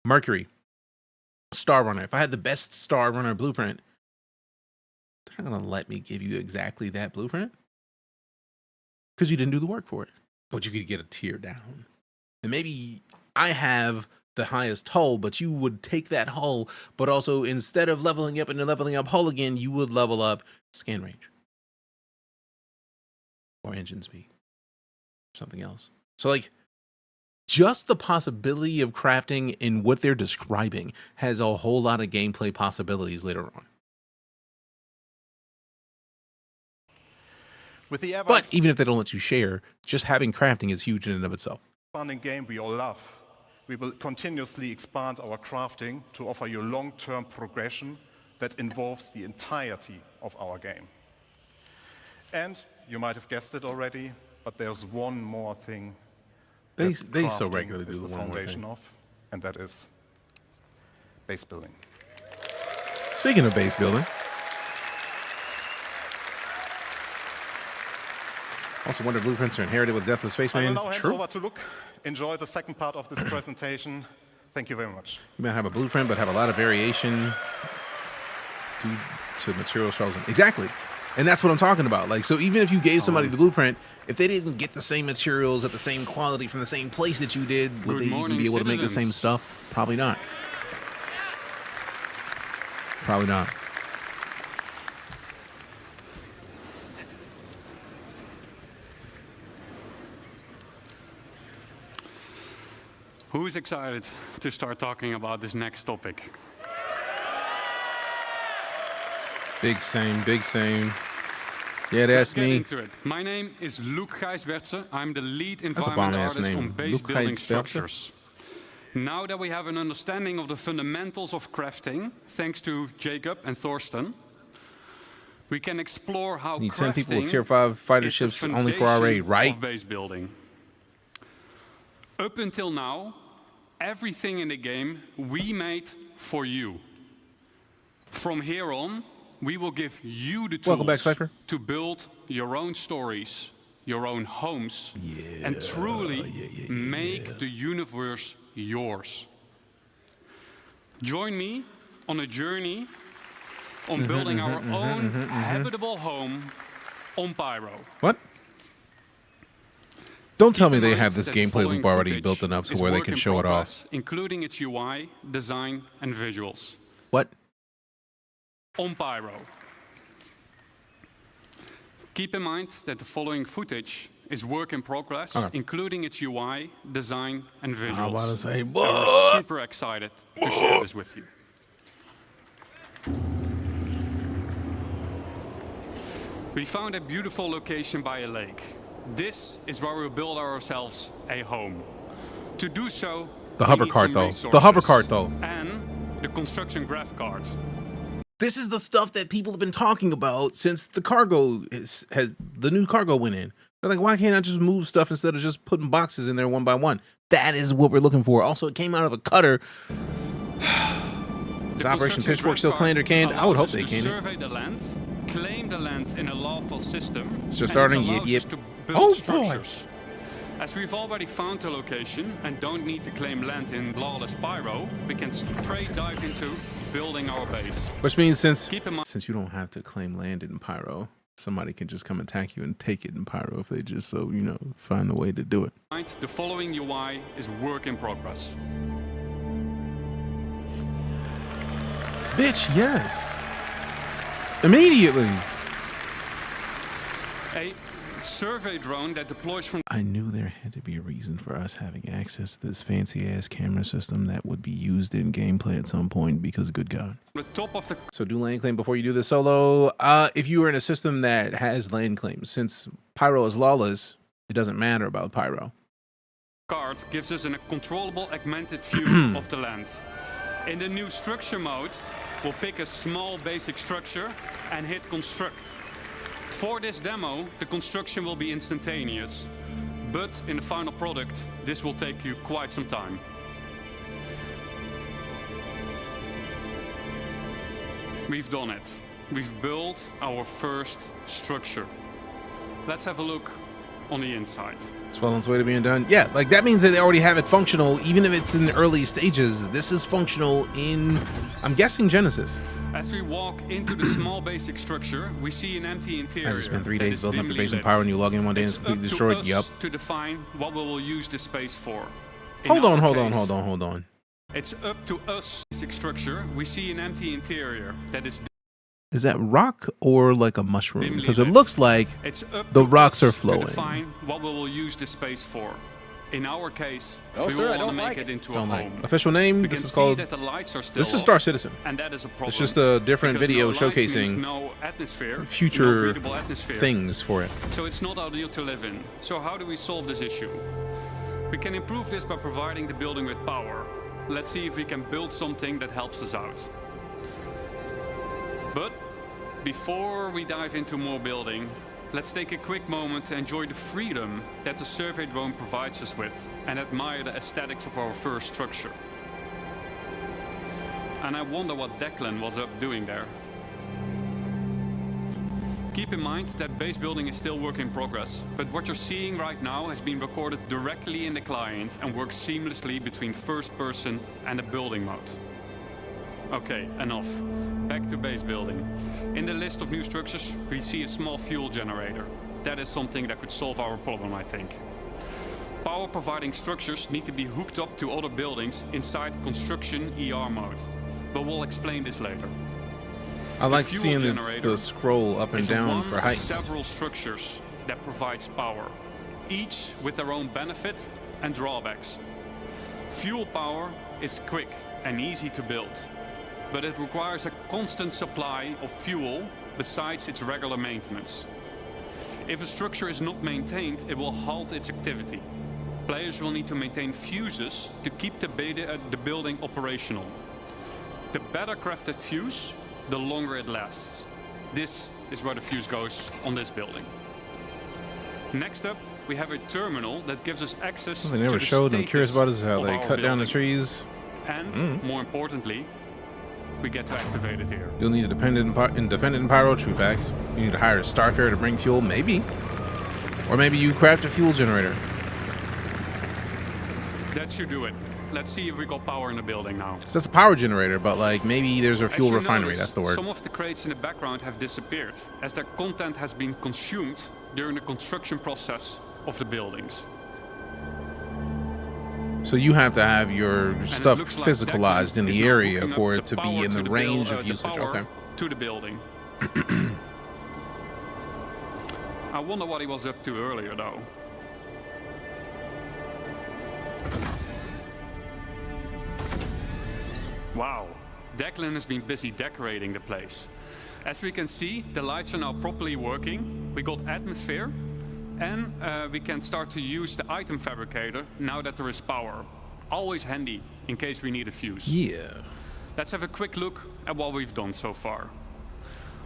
Mercury Star Runner, if I had the best Star Runner blueprint, they're not gonna let me give you exactly that blueprint because you didn't do the work for it. But you could get a tier down, and maybe I have the highest hull, but you would take that hull, but also instead of leveling up and leveling up hull again, you would level up scan range or engine speed, something else. So like, just the possibility of crafting in what they're describing has a whole lot of gameplay possibilities later on. With the But even if they don't let you share, just having crafting is huge in and of itself. Expanding game we all love, we will continuously expand our crafting to offer you long-term progression that involves the entirety of our game. And you might have guessed it already, but there's one more thing They so regularly do the one more foundation thing. of, and that is base building. Speaking of base building, also wonder blueprints are inherited with Death of I will Spaceman. now hand True. over to Luke. Enjoy the second part of this presentation. Thank you very much. You might have a blueprint, but have a lot of variation due to material struggles. Exactly. And that's what I'm talking about. Like, so even if you gave somebody the blueprint, if they didn't get the same materials at the same quality from the same place that you did, would they even be able to make the same stuff? Probably not. Probably not. Who's excited to start talking about this next topic? Big same, big same. Yeah, Let's that's get me. into it. My name is Luke Gijsbertse. I'm the lead That's a environment bomb-ass artist name. on base Luke building Gijsbertse? structures. Now that we have an understanding of the fundamentals of crafting, thanks to Jacob and Thorsten, we can explore how Need 10 people with crafting tier 5 fighter is the ships only for our raid, foundation right? of base building. Up until now, everything in the game we made for you. From here on, we will give you the tools Welcome back, Cypher. to build your own stories, your own homes, and truly make the universe yours. Join me on a journey on building our own habitable home on Pyro. What? Don't tell me Keep in they mind have this that gameplay following loop already footage built enough to is where they work can in show it off. progress, including its UI, design, and visuals. What? On Pyro. Keep in mind that the following footage is work in progress, Okay. including its UI, design, and visuals. I'm about to say, And we're super excited to share this with you. We found a beautiful location by a lake. This is where we'll build ourselves a home. To do so, The we hover need cart, some though. resources The hover cart, though. And the construction graph card. This is the stuff that people have been talking about since the cargo the new cargo went in. They're like, why can't I just move stuff instead of just putting boxes in there one by one? That is what we're looking for. Also, it came out of a cutter. Is Operation Pitchfork still planned or canned? I would hope they can. Survey the land, claim the land in a lawful system. It's just and starting. it Yep, allows yep. us to build Oh, boy. structures. As we've already found the location and don't need to claim land in lawless Pyro, we can straight dive into building our base. Which means since Keep in mind- you don't have to claim land in Pyro, somebody can just come attack you and take it in Pyro if they just find a way to do it. The following UI is work in progress. Bitch, yes. Immediately. survey drone that deploys from... I knew there had to be a reason for us having access to this fancy-ass camera system that would be used in gameplay at some point, because good God. the top of the So do land claim before you do this solo. If you are in a system that has land claims, since Pyro is lawless, it doesn't matter about Pyro. card gives us a controllable augmented view of the land. In the new structure mode, we'll pick a small basic structure and hit construct. For this demo, the construction will be instantaneous, but in the final product, this will take you quite some time. We've done it. We've built our first structure. Let's have a look on the inside. It's well on its way to being done. Yeah, like that means that they already have it functional, even if it's in the early stages. This is functional in, I'm guessing, Genesis. As we walk into the small basic structure, we see an empty interior. I just spent 3 days that is building up your dimly base in lit. Pyro, and you log in one day and it's completely destroyed. Up to Yup. us to define what we will use this space for. In Hold on, our hold on, case, hold on, hold on. It's up to us. Basic structure. We see an empty interior that is. Is that rock or like a mushroom? Dimly Because it lit. looks like It's up the to rocks us are flowing. To define what we will use this space for. In our case, No, we sir, will I want to don't make like it it. into Don't a like home. it. Official name, We this can is see called- that the lights are still this is off, Star Citizen. and that is a problem. It's just a different Because video no lights means showcasing no atmosphere, no future breathable atmosphere. things for it. So it's not ideal to live in. So how do we solve this issue? We can improve this by providing the building with power. Let's see if we can build something that helps us out. But before we dive into more building, let's take a quick moment to enjoy the freedom that the survey drone provides us with and admire the aesthetics of our first structure. And I wonder what Declan was up doing there. Keep in mind that base building is still work in progress, but what you're seeing right now has been recorded directly in the client and works seamlessly between first person and the building mode. Okay, enough. Back to base building. In the list of new structures, we see a small fuel generator. That is something that could solve our problem, I think. Power providing structures need to be hooked up to other buildings inside construction ER mode, but we'll explain this later. I like fuel seeing generator the scroll up and is down one for of height. several structures that provides power, each with their own benefit and drawbacks. Fuel power is quick and easy to build, but it requires a constant supply of fuel besides its regular maintenance. If a structure is not maintained, it will halt its activity. Players will need to maintain fuses to keep the building operational. The better crafted fuse, the longer it lasts. This is where the fuse goes on this building. Next up, we have a terminal that gives us access Something they never to the showed. I'm curious about is how of they our cut down the building. trees. And more importantly, we get to activate it here. You'll need a defendant and pyro true packs. You need to hire a starfarer to bring fuel, maybe. Or maybe you craft a fuel generator. That should do it. Let's see if we got power in the building now. So that's a power generator, but like maybe there's a fuel As you refinery. notice, That's the word. Some of the crates in the background have disappeared as their content has been consumed during the construction process of the buildings. So you have to have your stuff looks like physicalized Declan in is the now area hooking for up it to be power in the the range buil- of the usage. power Okay. To the building. I wonder what he was up to earlier, though. Wow, Declan has been busy decorating the place. As we can see, the lights are now properly working. We got atmosphere, and we can start to use the item fabricator now that there is power. Always handy in case we need a fuse. Yeah. Let's have a quick look at what we've done so far.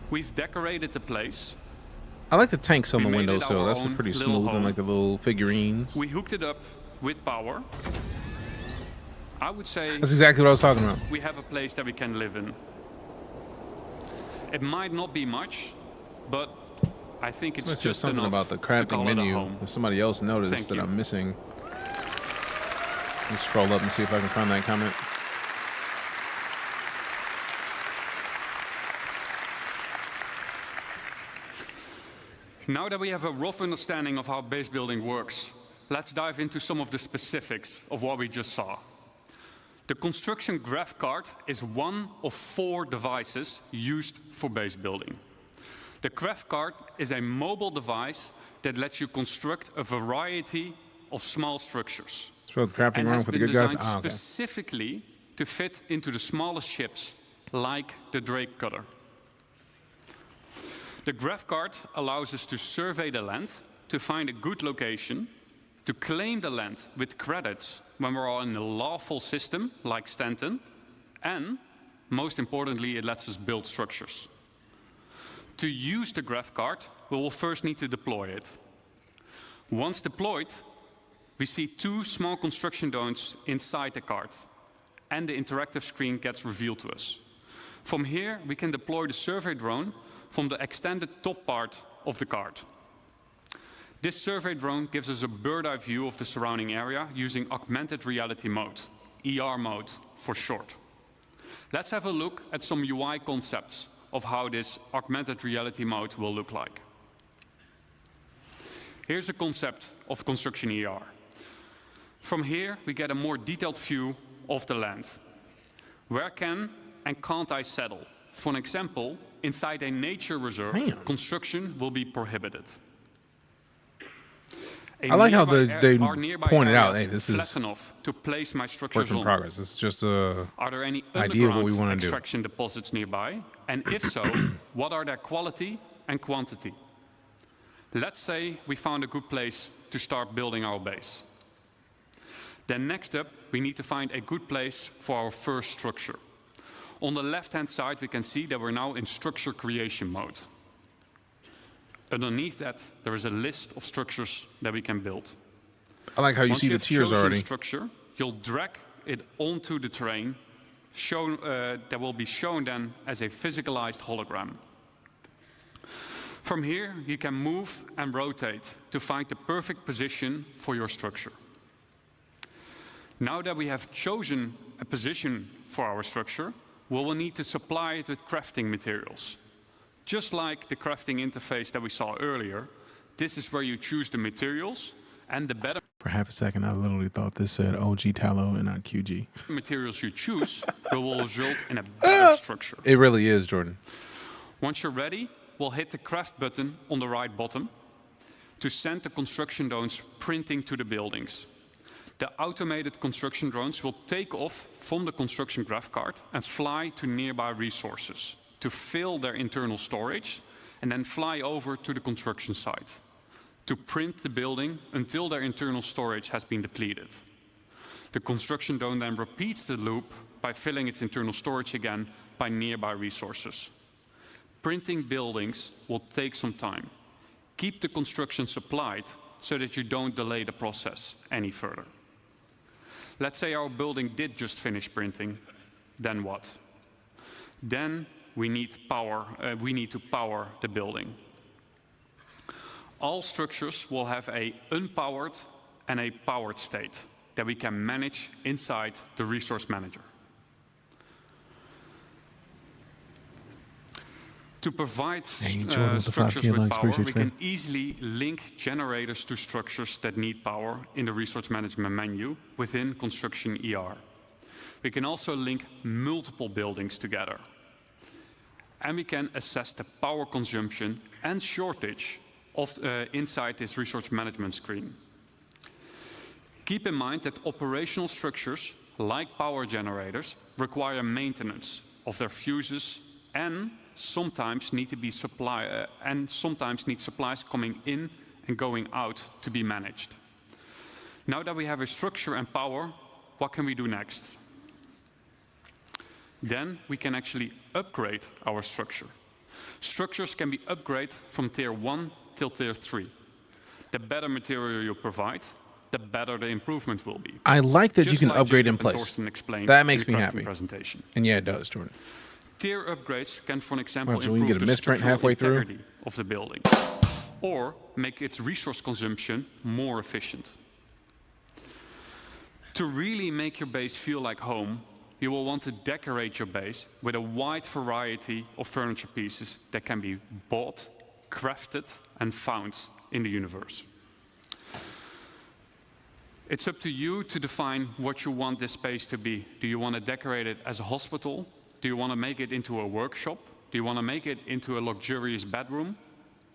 We've decorated the place. I like the tanks on We the made window, it so our that's own pretty little smooth, and home. like the little figurines. We hooked it up with power. I would say That's exactly what I was talking about. we have a place that we can live in. It might not be much, but I think it's There's just something enough about the to call crafting it a menu home. that somebody else noticed Thank that you. I'm missing. Let me scroll up and see if I can find that comment. Now that we have a rough understanding of how base building works, let's dive into some of the specifics of what we just saw. The construction graph card is one of 4 devices used for base building. The craft cart is a mobile device that lets you construct a variety of small structures. Spelled crafting and wrong has for the been good guys? designed Ah, okay. specifically to fit into the smallest ships, like the Drake Cutter. The graph cart allows us to survey the land, to find a good location, to claim the land with credits when we're all in a lawful system, like Stanton, and, most importantly, it lets us build structures. To use the graph cart, we will first need to deploy it. Once deployed, we see 2 small construction zones inside the cart, and the interactive screen gets revealed to us. From here, we can deploy the survey drone from the extended top part of the cart. This survey drone gives us a bird's-eye view of the surrounding area using augmented reality mode, ER mode for short. Let's have a look at some UI concepts of how this augmented reality mode will look like. Here's a concept of construction ER. From here, we get a more detailed view of the land. Where can and can't I settle? For an example, inside a nature reserve, construction will be prohibited. I like how they pointed out, hey, areas this flat is enough to place my work structures in on. progress. It's just a Are there any idea of what we underground want to do. extraction deposits nearby? And if so, what are their quality and quantity? Let's say we found a good place to start building our base. Then next up, we need to find a good place for our first structure. On the left-hand side, we can see that we're now in structure creation mode. Underneath that, there is a list of structures that we can build. I like how you Once see the have tiers chosen already. a structure, you'll drag it onto the terrain, that will be shown then as a physicalized hologram. From here, you can move and rotate to find the perfect position for your structure. Now that we have chosen a position for our structure, we will need to supply it with crafting materials. Just like the crafting interface that we saw earlier, this is where you choose the materials, and the better For half a second, I literally thought this said OG Tallow and not QG. materials you choose will result in a better structure. It really is, Jordan. Once you're ready, we'll hit the craft button on the right bottom to send the construction drones printing to the buildings. The automated construction drones will take off from the construction graph cart and fly to nearby resources to fill their internal storage and then fly over to the construction site to print the building until their internal storage has been depleted. The construction drone then repeats the loop by filling its internal storage again by nearby resources. Printing buildings will take some time. Keep the construction supplied so that you don't delay the process any further. Let's say our building did just finish printing, then what? Then we need power. We need to power the building. All structures will have an unpowered and a powered state that we can manage inside the resource manager. To provide structures with power, we can easily link generators to structures that need power in the resource management menu within Construction ER. We can also link multiple buildings together. And we can assess the power consumption and shortage of, inside this resource management screen. Keep in mind that operational structures, like power generators, require maintenance of their fuses and sometimes need to be sometimes need supplies coming in and going out to be managed. Now that we have a structure and power, what can we do next? Then we can actually upgrade our structure. Structures can be upgraded from tier 1 till tier 3. The better material you provide, the better the improvement will be. I like that Just you can like upgrade Jacob in and place. Thorsten explained That in makes the me crafting happy. presentation. And yeah, it does, Jordan. Tier upgrades can, for example, What, so we can improve get a the misprint structural halfway through? integrity of the building, or make its resource consumption more efficient. To really make your base feel like home, you will want to decorate your base with a wide variety of furniture pieces that can be bought, crafted, and found in the universe. It's up to you to define what you want this space to be. Do you want to decorate it as a hospital? Do you want to make it into a workshop? Do you want to make it into a luxurious bedroom?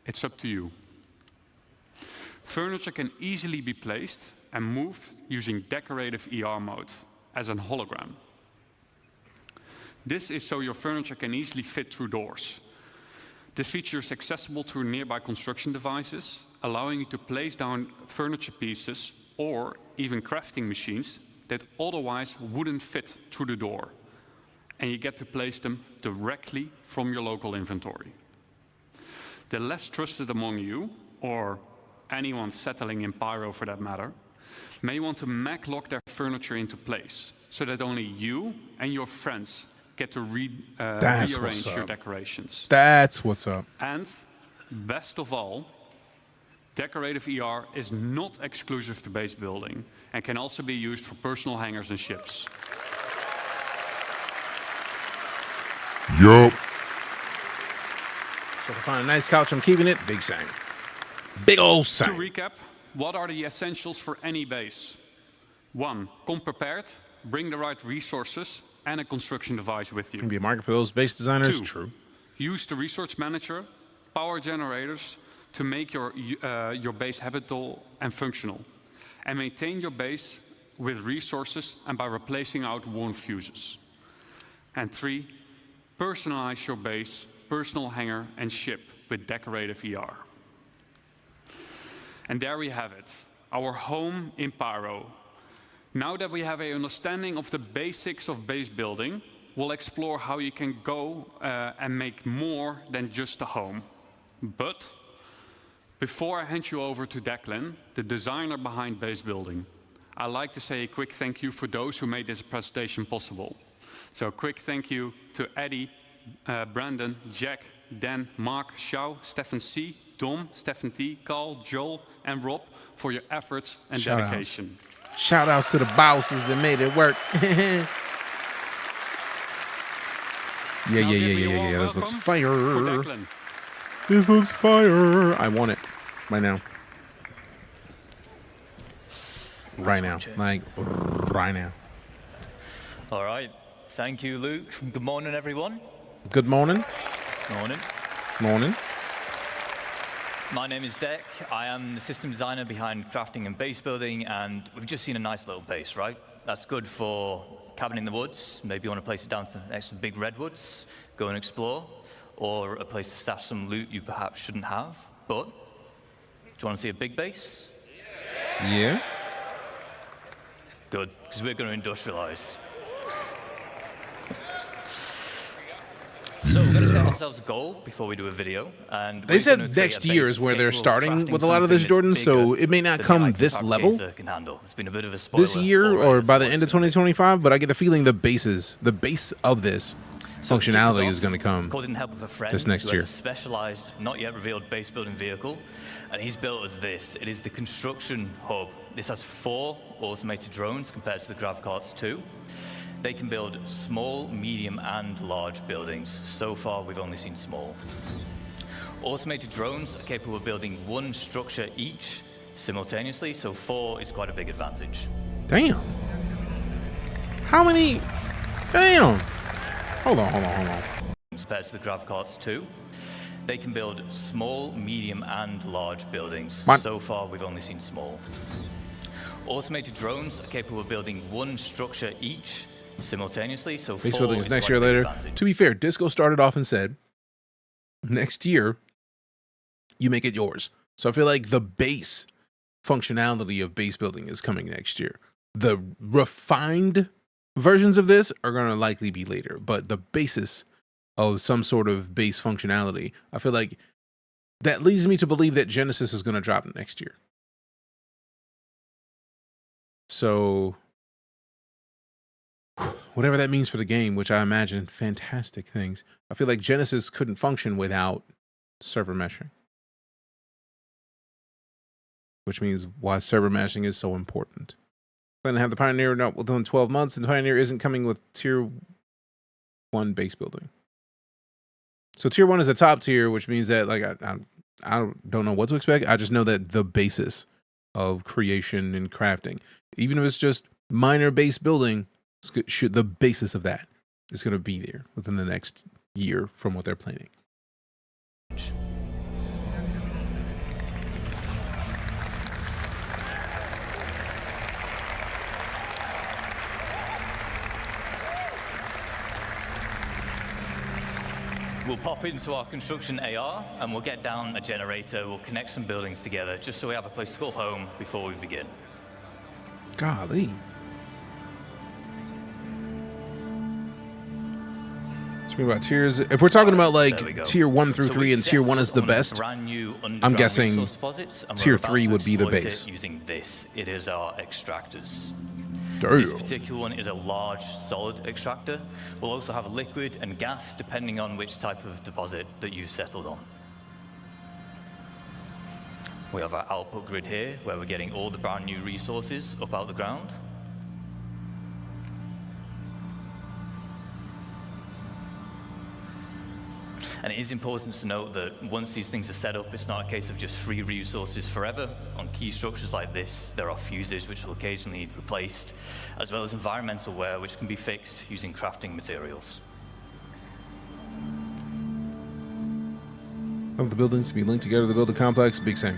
It's up to you. Furniture can easily be placed and moved using decorative ER mode as a hologram. This is so your furniture can easily fit through doors. This feature is accessible through nearby construction devices, allowing you to place down furniture pieces or even crafting machines that otherwise wouldn't fit through the door. And you get to place them directly from your local inventory. The less trusted among you, or anyone settling in Pyro for that matter, may want to mag-lock their furniture into place so that only you and your friends get to rearrange your decorations. That's what's up. And best of all, decorative ER is not exclusive to base building and can also be used for personal hangars and ships. Yup. So to find a nice couch, I'm keeping it. Big sign. Big old sign. To recap, what are the essentials for any base? 1, come prepared, bring the right resources and a construction device with you. Can be a market for those base designers. 2, True. use the resource manager, power generators to make your base habitable and functional. And maintain your base with resources and by replacing out worn fuses. And 3, personalize your base, personal hangar and ship with decorative ER. And there we have it, our home in Pyro. Now that we have an understanding of the basics of base building, we'll explore how you can go and make more than just a home. But before I hand you over to Declan, the designer behind base building, I'd like to say a quick thank you for those who made this presentation possible. So a quick thank you to Eddie, Brandon, Jack, Dan, Mark, Shao, Stefan C, Dom, Stefan T, Carl, Joel, and Rob for your efforts and dedication. Shout outs to the bosses that made it work. yeah. This looks fire. This looks fire. I want it right now. Right now. Like, right now. All right. Thank you, Luke. Good morning, everyone. Good morning. Morning. Morning. My name is Deck. I am the system designer behind crafting and base building, and we've just seen a nice little base, right? That's good for cabin in the woods. Maybe you want to place it down next to big redwoods, go and explore, or a place to stash some loot you perhaps shouldn't have. But, do you want to see a big base? Yeah. Good, because we're going to industrialize. So we're going to set ourselves a goal before we do a video. And they said next year is where they're starting with a lot of this, Jordan, so it may not come this level It's been a bit of a spoiler this year or by the end of 2025, but I get the feeling the base of this functionality is going to come this next year. A specialized, not yet revealed base building vehicle, and he's built as this. It is the construction hub. This has 4 automated drones compared to the Gravcarts 2. They can build small, medium, and large buildings. So far, we've only seen small. Automated drones are capable of building 1 structure each simultaneously, so 4 is quite a big advantage. Damn. How many? Damn. Hold on. Compared to the Gravcarts 2, they can build small, medium, and large buildings. What? So far, we've only seen small. Automated drones are capable of building 1 structure each simultaneously, so base 4 building is next quite year a big later. advantage. To be fair, Disco started off and said, next year, you make it yours. So I feel like the base functionality of base building is coming next year. The refined versions of this are going to likely be later, but the basis of some sort of base functionality, I feel like that leads me to believe that Genesis is going to drop next year. So whatever that means for the game, which I imagine fantastic things, I feel like Genesis couldn't function without server meshing. Which means why server meshing is so important. Then have the Pioneer not within 12 months, and the Pioneer isn't coming with tier 1 base building. So tier 1 is a top tier, which means that like I don't know what to expect. I just know that the basis of creation and crafting, even if it's just minor base building, the basis of that is going to be there within the next year from what they're planning. We'll pop into our construction AR and we'll get down a generator, we'll connect some buildings together just so we have a place to call home before we begin. Golly. Speaking about tiers, if we're talking about like tier 1 through 3 and tier 1 is the best, I'm guessing tier 3 would be the base. Using this, it is our extractors. Damn. This particular one is a large solid extractor. We'll also have liquid and gas depending on which type of deposit that you've settled on. We have our output grid here where we're getting all the brand new resources up out the ground. And it is important to note that once these things are set up, it's not a case of just free resources forever. On key structures like this, there are fuses which will occasionally need replaced, as well as environmental wear which can be fixed using crafting materials. Of the buildings to be linked together to build a complex, big same.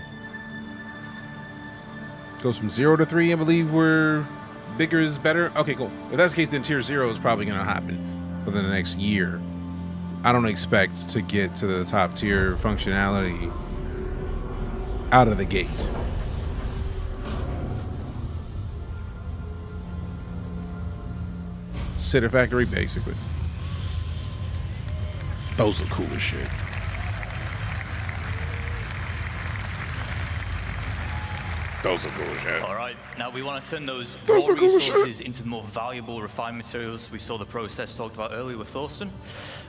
Goes from 0 to 3, I believe where bigger is better. Okay, cool. If that's the case, then tier 0 is probably going to happen within the next year. I don't expect to get to the top tier functionality out of the gate. Sitter factory, basically. Those are cool as shit. Those are cool as shit. All right, now we want to turn those raw resources into the more valuable refined materials we saw the process talked about earlier with Thorsten.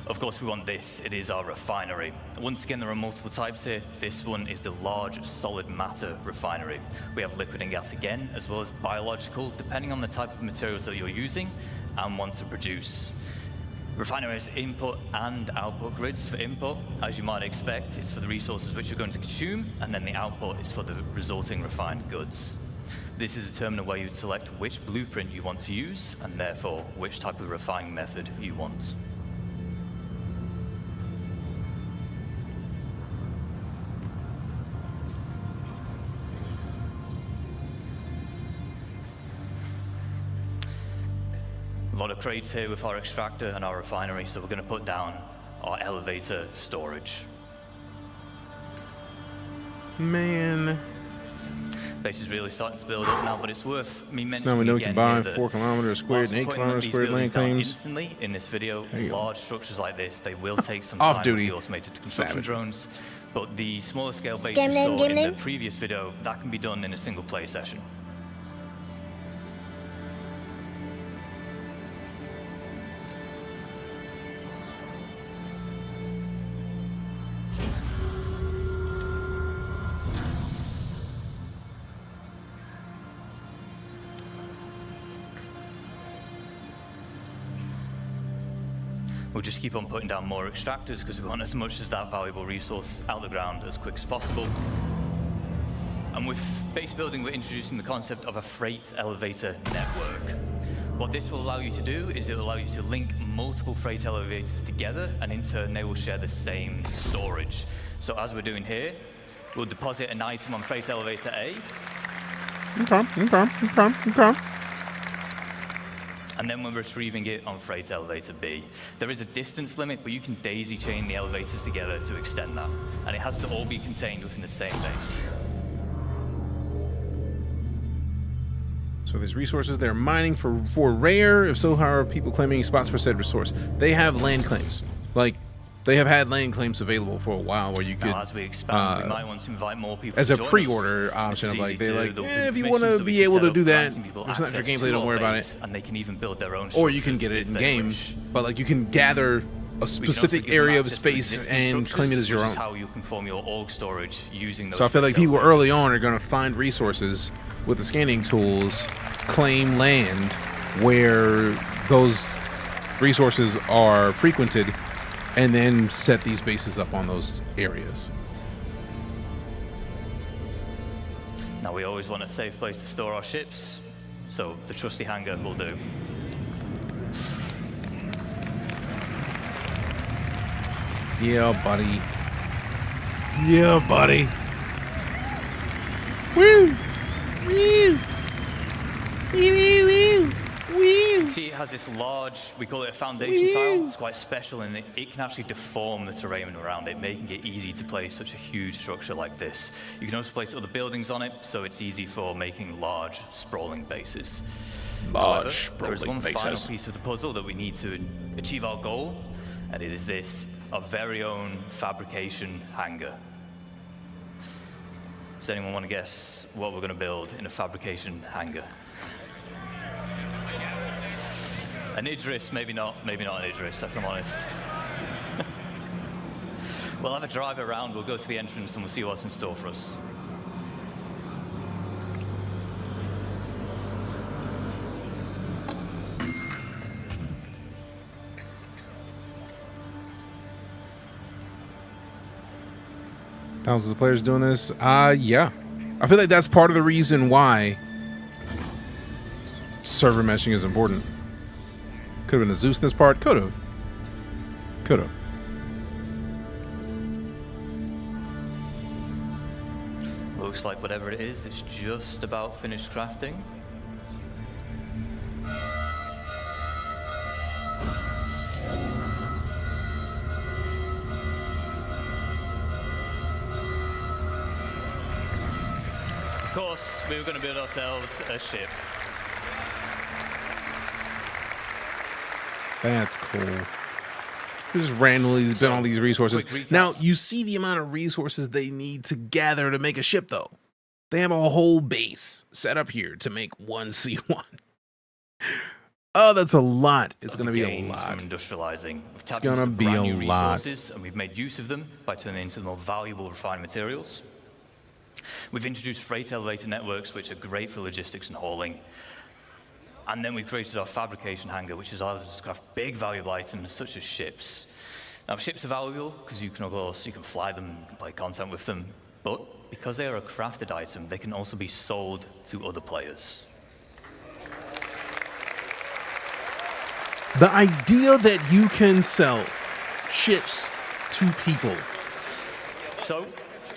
Of course, we want this. It is our refinery. Once again, there are multiple types here. This one is the large solid matter refinery. We have liquid and gas again, as well as biological, depending on the type of materials that you're using and want to produce. Refinery has input and output grids. For input, as you might expect, it's for the resources which you're going to consume, and then the output is for the resulting refined goods. This is determined where you'd select which blueprint you want to use, and therefore which type of refining method you want. A lot of crates here with our extractor and our refinery, so we're going to put down our elevator storage. Man. Base is really starting to build up now, but it's worth me mentioning now we know we can buy again 4 kilometers squared and 8 kilometers squared land claims. Instantly in this video, large structures like this, they will take some time with the automated construction drones, but the smaller scale base we saw in the previous video, that can be done in a single play session. We'll just keep on putting down more extractors because we want as much as that valuable resource out the ground as quick as possible. And with base building, we're introducing the concept of a freight elevator network. What this will allow you to do is it will allow you to link multiple freight elevators together, and in turn they will share the same storage. So as we're doing here, we'll deposit an item on freight elevator A. Okay. And then we're retrieving it on freight elevator B. There is a distance limit, but you can daisy chain the elevators together to extend that. And it has to all be contained within the same base. So there's resources they're mining for rare. If so, how are people claiming spots for said resource? They have land claims. Like, they have had land claims available for a while where you could, now, as we expand, we might want to invite more people as a pre-order option of like, they're like, if you want to be able to do that, it's not your gameplay, don't worry about it. And they can even build their own. Or you can get it in game, but like you can gather a specific area of space and claim it as your own. How you can form your org storage using those. So I feel like people early on are going to find resources with the scanning tools, claim land where those resources are frequented, and then set these bases up on those areas. Now we always want a safe place to store our ships, so the trusty hangar will do. Yeah, buddy. Yeah, buddy. Woo! Woo! Woo! Woo! See, it has this large, we call it a foundation tile. It's quite special, and it can actually deform the terrain around it, making it easy to place such a huge structure like this. You can also place other buildings on it, so it's easy for making large, sprawling bases. However, there is one final piece of the puzzle that we need to achieve our goal, and it is this, our very own fabrication hangar. Does anyone want to guess what we're going to build in a fabrication hangar? An Idris, maybe not an Idris, if I'm honest. We'll have a drive around, we'll go to the entrance, and we'll see what's in store for us. Thousands of players doing this. Yeah. I feel like that's part of the reason why server meshing is important. Could have been a Zeus this part. Could have. Could have. Looks like whatever it is, it's just about finished crafting. Of course, we were going to build ourselves a ship. That's cool. Just randomly spend all these resources. Now, you see the amount of resources they need to gather to make a ship, though. They have a whole base set up here to make one C1. Oh, that's a lot. It's going to be a lot. From industrializing. It's going to be a lot. And we've made use of them by turning into the more valuable refined materials. We've introduced freight elevator networks, which are great for logistics and hauling. And then we've created our fabrication hangar, which allows us to craft big valuable items such as ships. Now, ships are valuable because you can fly them, you can play content with them, but because they are a crafted item, they can also be sold to other players. The idea that you can sell ships to people. So,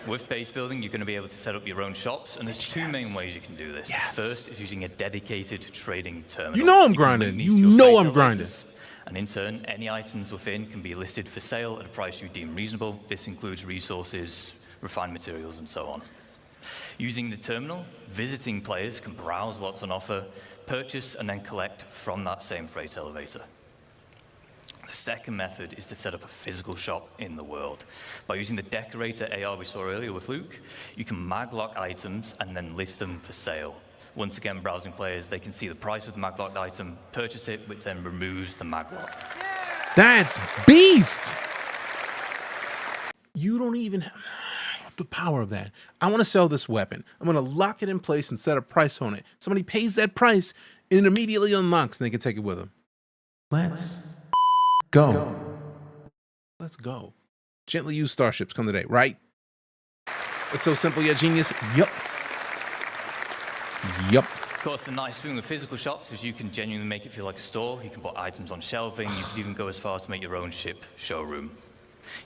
with base building, you're going to be able to set up your own shops, and there's two main ways you can do this. The first is using a dedicated trading terminal. You know I'm grinding. You know I'm grinding. And in turn, any items within can be listed for sale at a price you deem reasonable. This includes resources, refined materials, and so on. Using the terminal, visiting players can browse what's on offer, purchase, and then collect from that same freight elevator. The second method is to set up a physical shop in the world. By using the decorator AR we saw earlier with Luke, you can maglock items and then list them for sale. Once again, browsing players, they can see the price of the maglocked item, purchase it, which then removes the maglock. That's beast! You don't even have the power of that. I want to sell this weapon. I'm going to lock it in place and set a price on it. Somebody pays that price, and it immediately unlocks, and they can take it with them. Let's go. Let's go. Gently used starships come today, right? It's so simple yet genius. Yup. Yup. Of course, the nice thing with physical shops is you can genuinely make it feel like a store. You can put items on shelving. You can even go as far as to make your own ship showroom.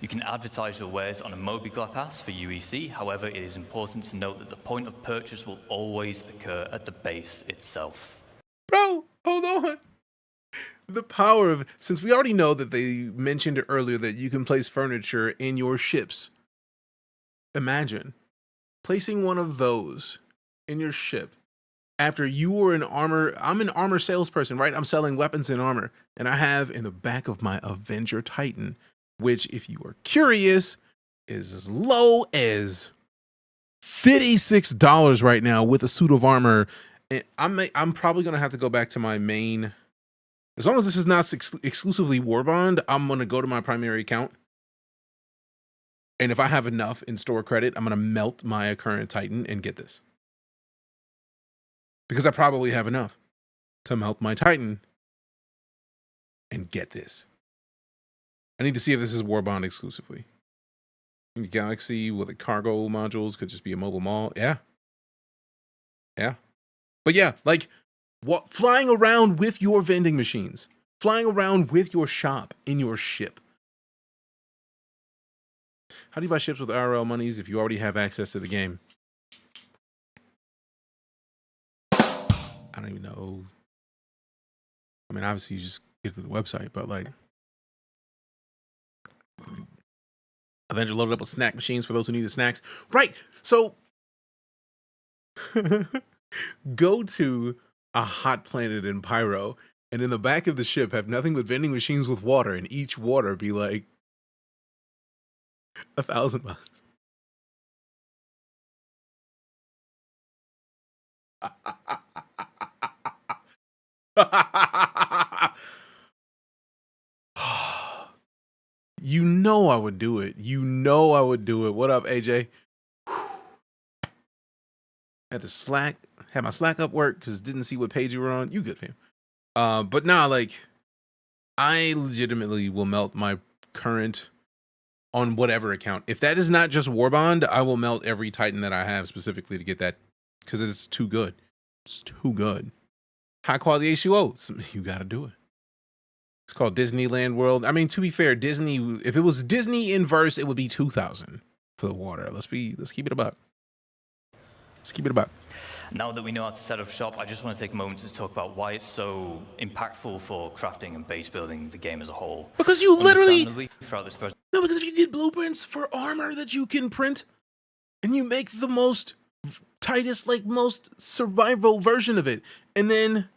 You can advertise your wares on a MobiGla pass for UEC. However, it is important to note that the point of purchase will always occur at the base itself. Bro, hold on. The power of, since we already know that they mentioned earlier that you can place furniture in your ships. Imagine placing one of those in your ship after you were an armor. I'm an armor salesperson, right? I'm selling weapons and armor. And I have in the back of my Avenger Titan, which, if you are curious, is as low as $56 right now with a suit of armor. And I'm probably going to have to go back to my main. As long as this is not exclusively Warbond, I'm going to go to my primary account. And if I have enough in store credit, I'm going to melt my current Titan and get this. Because I probably have enough to melt my Titan and get this. I need to see if this is Warbond exclusively. Galaxy with the cargo modules could just be a mobile mall. Yeah. Yeah. But yeah, like what, flying around with your vending machines, flying around with your shop in your ship. How do you buy ships with IRL monies if you already have access to the game? I don't even know. I mean, obviously you just get to the website, but like, eventually loaded up with snack machines for those who need the snacks. Right. So go to a hot planet in Pyro, and in the back of the ship have nothing but vending machines with water, and each water be like $1,000. You know I would do it. You know I would do it. What up, AJ? Had to Slack, had my Slack up work because didn't see what page you were on. You good, fam. But nah, like, I legitimately will melt my current on whatever account. If that is not just Warbond, I will melt every Titan that I have specifically to get that because it's too good. It's too good. High quality H2O. You got to do it. It's called Disneyland World. I mean, to be fair, Disney, if it was Disney inverse, it would be 2,000 for the water. Let's keep it a buck. Let's keep it a buck. Now that we know how to set up shop, I just want to take a moment to talk about why it's so impactful for crafting and base building the game as a whole. Because you literally, throughout this process. no, because if you get blueprints for armor that you can print and you make the most tightest, like most survival version of it, and then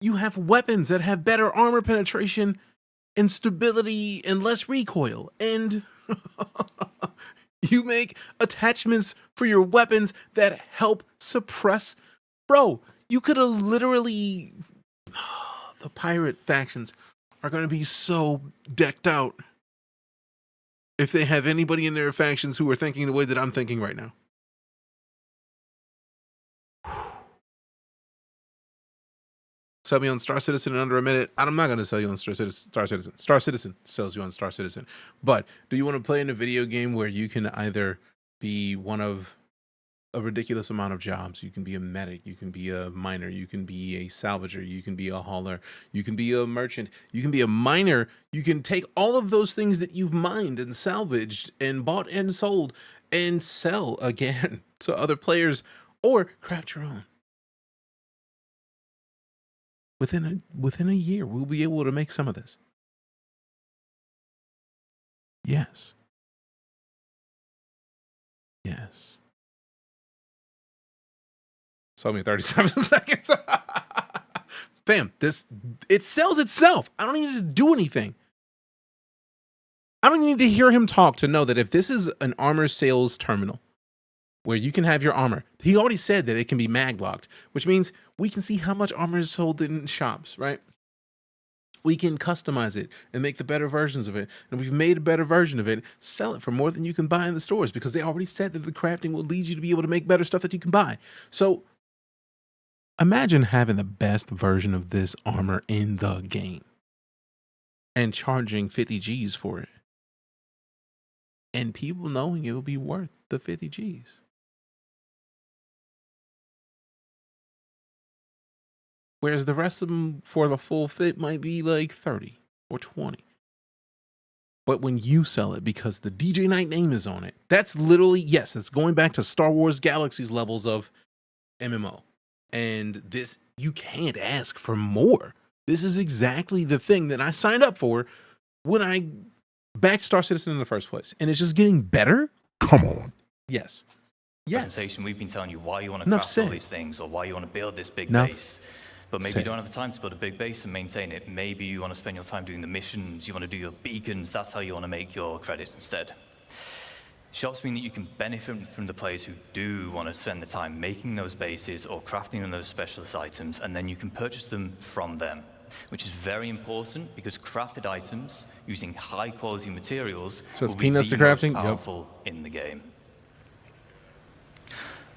you have weapons that have better armor penetration and stability and less recoil, and you make attachments for your weapons that help suppress. Bro, you could have literally, the pirate factions are going to be so decked out if they have anybody in their factions who are thinking the way that I'm thinking right now. Sell me on Star Citizen in under a minute. I'm not going to sell you on Star Citizen. Star Citizen sells you on Star Citizen. But do you want to play in a video game where you can either be one of a ridiculous amount of jobs? You can be a medic, you can be a miner, you can be a salvager, you can be a hauler, you can be a merchant, you can be a miner. You can take all of those things that you've mined and salvaged and bought and sold and sell again to other players, or craft your own. Within a year, we'll be able to make some of this. Yes. Yes. Saw me 37 seconds. Fam, it sells itself. I don't need to do anything. I don't need to hear him talk to know that if this is an armor sales terminal where you can have your armor, he already said that it can be mag locked, which means we can see how much armor is sold in shops, right? We can customize it and make the better versions of it. And we've made a better version of it, sell it for more than you can buy in the stores because they already said that the crafting will lead you to be able to make better stuff that you can buy. So imagine having the best version of this armor in the game and charging 50 G's for it. And people knowing it will be worth the 50 G's. Whereas the rest of them for the full fit might be like 30 or 20. But when you sell it because the DeejayKnight name is on it, that's literally, yes, it's going back to Star Wars Galaxy's levels of MMO. And this, you can't ask for more. This is exactly the thing that I signed up for when I backed Star Citizen in the first place. And it's just getting better. Come on. Yes. Presentation, we've been telling you why you want to craft all these things or why you want to build this big base. But maybe you don't have the time to build a big base and maintain it. Maybe you want to spend your time doing the missions, you want to do your beacons, that's how you want to make your credits instead. Shops mean that you can benefit from the players who do want to spend the time making those bases or crafting those specialist items, and then you can purchase them from them, which is very important because crafted items using high quality materials so it's will peanuts be to crafting? most powerful in the game.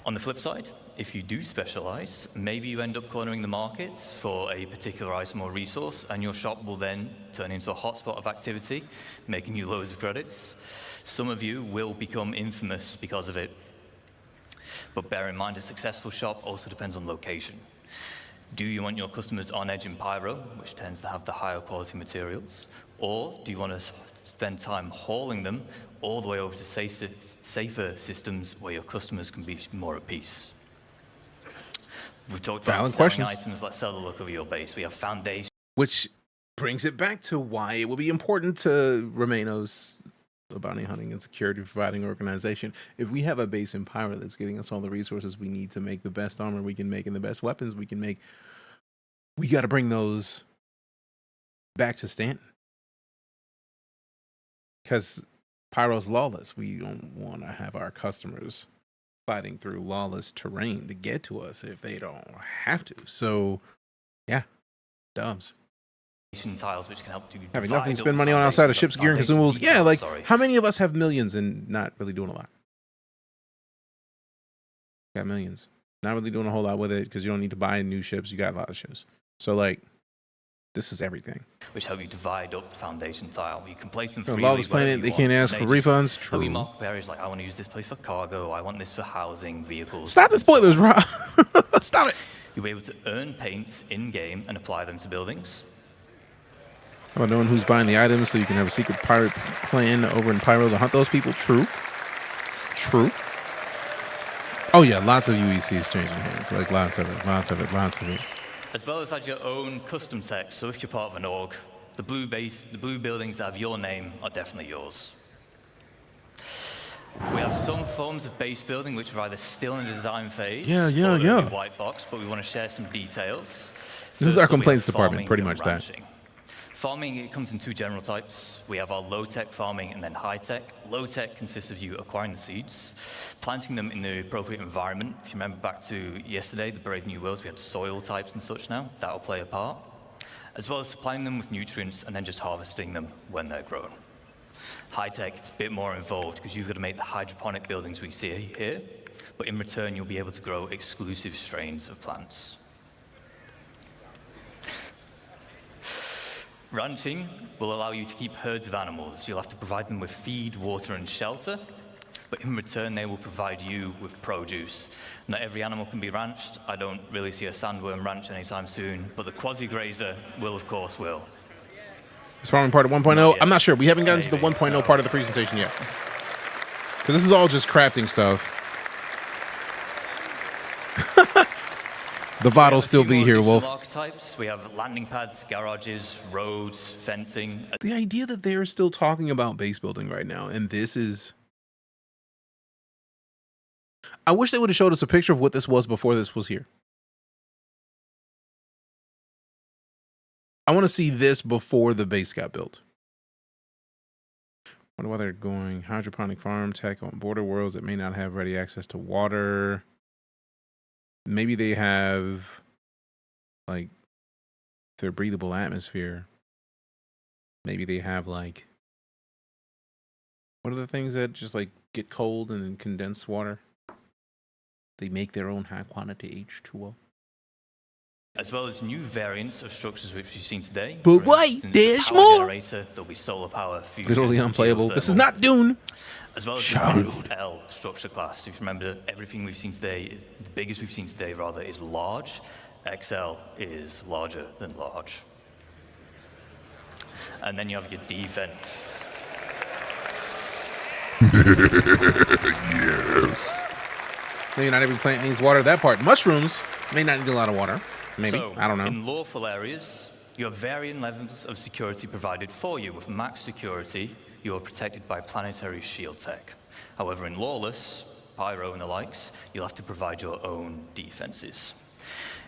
On the flip side, if you do specialize, maybe you end up cornering the markets for a particular item or resource, and your shop will then turn into a hotspot of activity, making you loads of credits. Some of you will become infamous because of it. But bear in mind, a successful shop also depends on location. Do you want your customers on edge in Pyro, which tends to have the higher quality materials? Or do you want to spend time hauling them all the way over to safer systems where your customers can be more at peace? We've talked about selling items that sell the look of your base. We have foundation. Which brings it back to why it will be important to remain a bounty hunting and security providing organization. If we have a base in Pyro that's getting us all the resources we need to make the best armor we can make and the best weapons we can make, we got to bring those back to Stanton. Because Pyro's lawless. We don't want to have our customers fighting through lawless terrain to get to us if they don't have to. So, yeah, dubs. Tiles which can help to having nothing to spend money on outside of ships, gear, and consumables. Yeah, like how many of us have millions and not really doing a lot? Got millions, not really doing a whole lot with it because you don't need to buy new ships. You got a lot of ships. So like, this is everything. Which help you divide up the foundation tile. You can place them freely. Lawless planet, they can't ask for refunds. True. We mark up areas like I want to use this place for cargo. I want this for housing, vehicles. Stop the spoilers, Rob. Stop it. You'll be able to earn paints in game and apply them to buildings. How about knowing who's buying the items so you can have a secret pirate clan over in Pyro to hunt those people? True. True. Oh yeah, lots of UECs changing hands. Like lots of it. As well as add your own custom tech. So if you're part of an org, the blue buildings that have your name are definitely yours. We have some forms of base building which are either still in the design phase. Yeah. White box, but we want to share some details. This is our complaints department, pretty much that. Farming, it comes in two general types. We have our low-tech farming and then high-tech. Low-tech consists of you acquiring the seeds, planting them in the appropriate environment. If you remember back to yesterday, the Brave New Worlds, we had soil types and such now. That'll play a part. As well as supplying them with nutrients and then just harvesting them when they're grown. High-tech, it's a bit more involved because you've got to make the hydroponic buildings we see here, but in return, you'll be able to grow exclusive strains of plants. Ranching will allow you to keep herds of animals. You'll have to provide them with feed, water, and shelter, but in return, they will provide you with produce. Not every animal can be ranched. I don't really see a sandworm ranch anytime soon, but the quasi-grazer will, of course, will. Is farming part of 1.0? I'm not sure. We haven't gotten to the 1.0 part of the presentation yet. Because this is all just crafting stuff. The VOD will still be here, Wolf. Archetypes. We have landing pads, garages, roads, fencing. The idea that they're still talking about base building right now, and this is... I wish they would have showed us a picture of what this was before this was here. I want to see this before the base got built. I wonder why they're going hydroponic farm tech on border worlds that may not have ready access to water. Maybe they have, like, their breathable atmosphere. Maybe they have, like, what are the things that just, like, get cold and then condense water? They make their own high-quantity H2O. As well as new variants of structures which we've seen today. But wait, there's more! Generator, there'll be solar power, fusion, literally unplayable. This is not Dune! As well as the XL structure class. If you remember, everything we've seen today, the biggest we've seen today, rather, is large. XL is larger than large. And then you have your defense. Yes. Maybe not every plant needs water. That part. Mushrooms may not need a lot of water. Maybe. So, I don't know. In lawful areas, you have varying levels of security provided for you. With max security, you are protected by planetary shield tech. However, in lawless, Pyro and the likes, you'll have to provide your own defenses.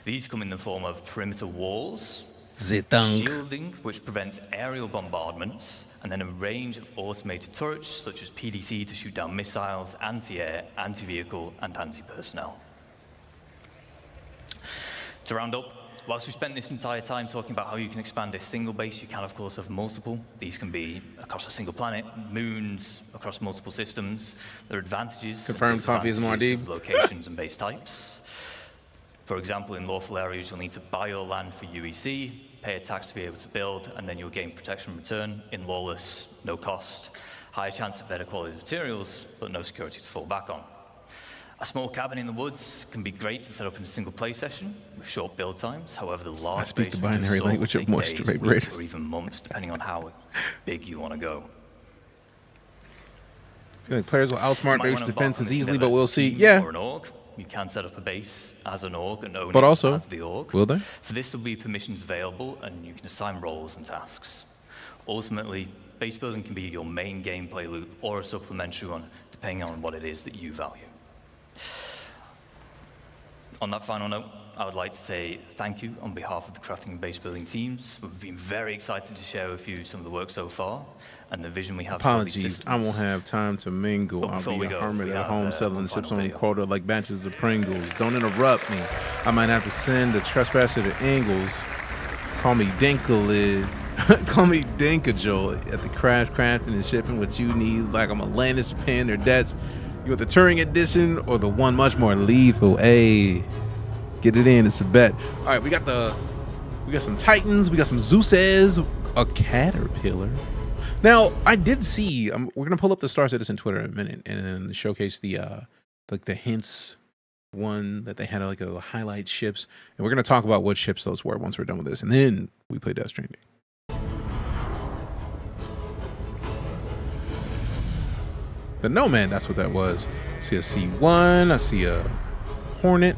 These come in the form of perimeter walls, shielding, which prevents aerial bombardments, and then a range of automated turrets, such as PDC to shoot down missiles, anti-air, anti-vehicle, and anti-personnel. To round up, whilst we spent this entire time talking about how you can expand a single base, you can, of course, have multiple. These can be across a single planet, moons, across multiple systems. There are advantages Confirmed coffee is more deep. of locations and base types. For example, in lawful areas, you'll need to buy your land for UEC, pay a tax to be able to build, and then you'll gain protection in return. In lawless, no cost. Higher chance of better quality materials, but no security to fall back on. A small cabin in the woods can be great to set up in a single play session with short build times. However, the large I speak the base will binary result language of take moisture days, weeks, vaporitus. or even months, depending on how big you want to go. I feel like players will outsmart You might base wanna embark defenses on a easily, similar but we'll see. team Yeah. Or an org. You can set up a base as an org and own But it also, as the org. will they? For this, there'll be permissions available, and you can assign roles and tasks. Ultimately, base building can be your main gameplay loop or a supplementary one, depending on what it is that you value. On that final note, I would like to say thank you on behalf of the crafting and base building teams. We've been very excited to share with you some of the work so far and the vision we have for these Apologies, I won't have time to mingle. I'll before be we a go, hermit we at have, home selling one chips final on video. quota like batches of Pringles. Don't interrupt me. I might have to send a trespasser to Ingles. Call me Dinkalid. Call me Dinkajol at the Crash Crafting and Shipping what you need, like I'm a Lannister paying their debts. You want the Turing edition or the one much more lethal? Hey, get it in, it's a bet. All right, we got some Titans, we got some Zeuses, a Caterpillar. Now, I did see, we're gonna pull up the Star Citizen Twitter in a minute and showcase the like the hints one that they had, like a highlight ships, and we're gonna talk about what ships those were once we're done with this, and then we play Death Stranding. The Nomad, that's what that was. I see a C1, I see a Hornet,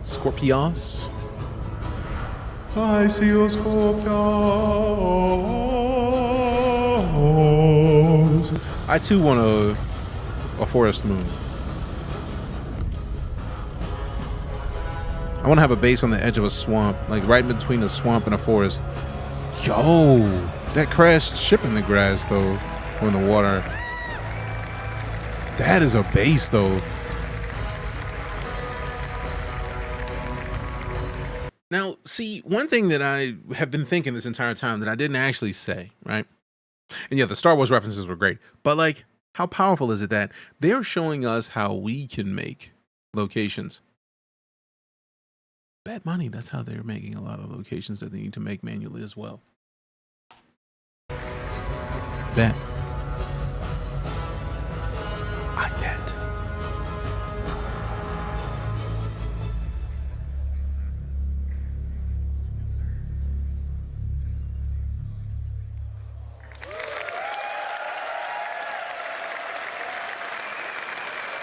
Scorpios. I see a Scorpios. I too want a forest moon. I want to have a base on the edge of a swamp, like right between a swamp and a forest. Yo, that crashed ship in the grass though, or in the water. That is a base though. Now, see, one thing that I have been thinking this entire time that I didn't actually say, right? And yeah, the Star Wars references were great, but like, how powerful is it that they're showing us how we can make locations? Bad money, that's how they're making a lot of locations that they need to make manually as well. Bet. I bet.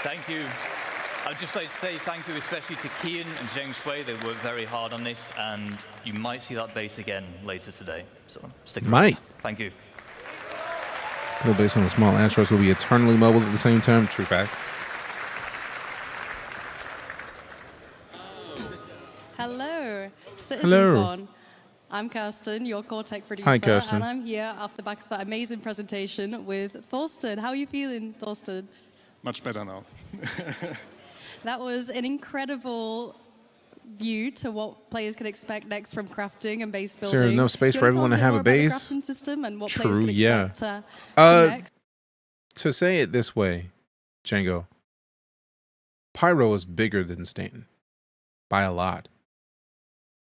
Thank you. I'd just like to say thank you especially to Kian and Zheng Shui. They worked very hard on this, and you might see that base again later today. So stick around. Might. Thank you. No base on the small asteroids will be eternally mobile at the same time. True fact. Hello, CitizenCon. Hello. I'm Kirsten, your core tech producer. Hi, Kirsten. And I'm here off the back of that amazing presentation with Thorsten. How are you feeling, Thorsten? Much better now. That was an incredible view to what players can expect next from crafting and base building. There's enough space Do you for wanna tell everyone to us have more a about the base. crafting system and what True, players can yeah. expect next? To say it this way, Django, Pyro is bigger than Stanton by a lot.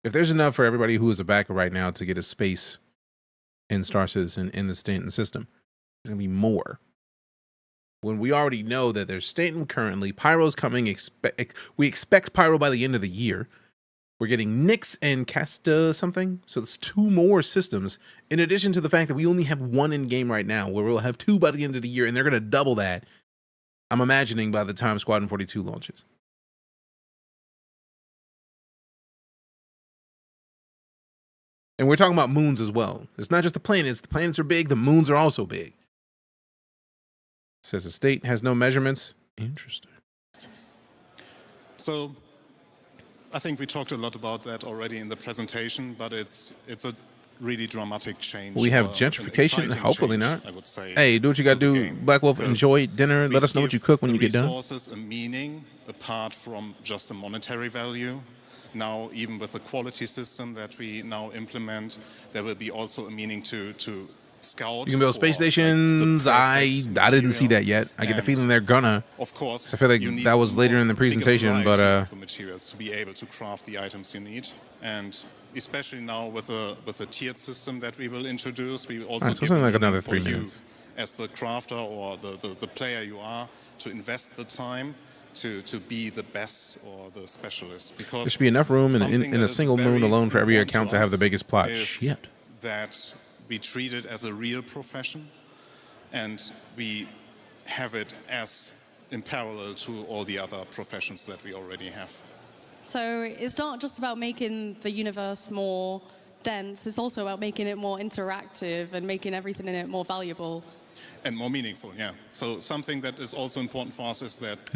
If there's enough for everybody who is a backer right now to get a space in Star Citizen in the Stanton system, there's gonna be more. When we already know that there's Stanton currently, Pyro's coming. We expect Pyro by the end of the year. We're getting Nyx and Casta something. So it's 2 more systems, in addition to the fact that we only have 1 in game right now, where we'll have 2 by the end of the year, and they're going to double that, I'm imagining, by the time Squadron 42 launches. And we're talking about moons as well. It's not just the planets. The planets are big. The moons are also big. Says the state has no measurements. Interesting. So I think we talked a lot about that already in the presentation, but it's a really dramatic change. We have an gentrification. exciting Hopefully change, not. I would say. Hey, do what you got to do. Black Wolf, enjoy dinner. Let us know what you cook when you get done. Resources a meaning apart from just a monetary value. Now, even with the quality system that we now implement, there will be also a meaning to scout. You can build space stations. I didn't see that yet. I get the feeling they're gonna. Of course, I feel like that was later in the presentation, but the materials to be able to craft the items you need, and especially now with the tiered system that we will introduce, we also Alright, so give something like meaning another for 3 you minutes. as the crafter or the player you are, to invest the time to be the best or the specialist. Because there should be enough room in a single moon alone for every account to have the us biggest plot. is Shit. that we treat it as a real profession, and we have it as in parallel to all the other professions that we already have. So it's not just about making the universe more dense, it's also about making it more interactive and making everything in it more valuable. And more meaningful, yeah. So something that is also important for us is that for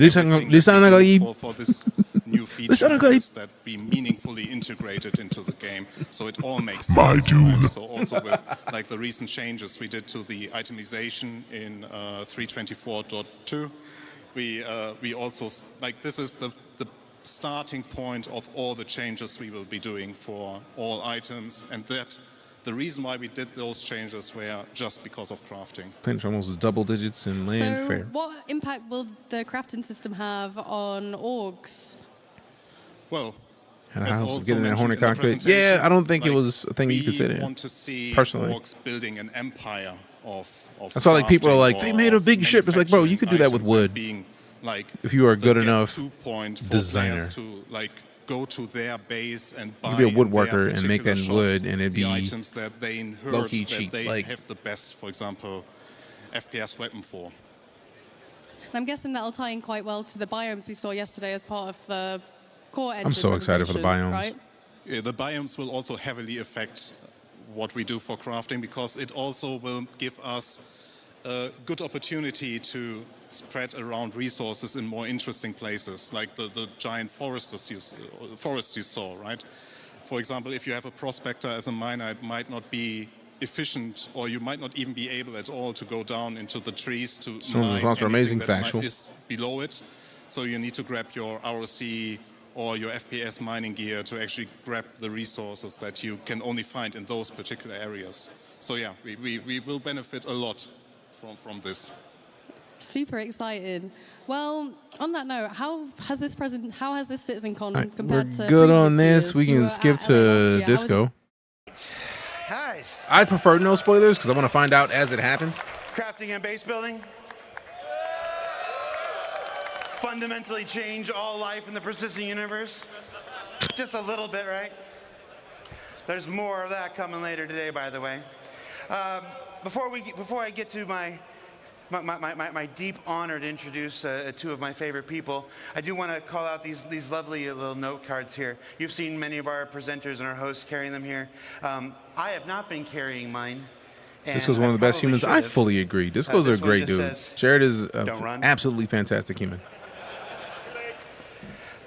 this new feature is that we meaningfully integrate it into the game, so it all makes sense. My Dune. Right? So also with like the recent changes we did to the itemization in 324.2, we also like this is the starting point of all the changes we will be doing for all items, and that. The reason why we did those changes were just because of crafting. I think almost double digits in land fair. What impact will the crafting system have on orgs? Well, getting that Hornet cockpit. Yeah, I don't think it was a thing you consider. We want to see personally orgs building an empire of that's why like people are like, they made a big ship. It's like, bro, you could do that with wood. Like if you are a good enough designer. To like go to their base and buy you could be a woodworker and make that in wood, and it'd be items that they inherit, low-key that cheap. they Like, have the best, for example, FPS weapon for. And I'm guessing that'll tie in quite well to the biomes we saw yesterday as part of the core engine. I'm so excited for the biomes. Right? Yeah, the biomes will also heavily affect what we do for crafting, because it also will give us a good opportunity to spread around resources in more interesting places, like the giant forests you saw, right? For example, if you have a prospector as a miner, it might not be efficient, or you might not even be able at all to go down into the trees to mine amazing that factual is below it. So you need to grab your ROC or your FPS mining gear to actually grab the resources that you can only find in those particular areas. So yeah, we will benefit a lot from this. Super excited. Well, on that note, how has this CitizenCon compared to? We're good on previous this. years? We You can were skip at to LA last year. disco. Guys. I prefer no spoilers because I want to find out as it happens. Crafting and base building. Fundamentally change all life in the persistent universe. Just a little bit, right? There's more of that coming later today, by the way. Before I get to my deep honor to introduce two of my favorite people, I do want to call out these lovely little note cards here. You've seen many of our presenters and our hosts carrying them here. I have not been carrying mine. Disco's one of the best humans. I fully agree. Disco's a great dude. Jared is an absolutely fantastic human.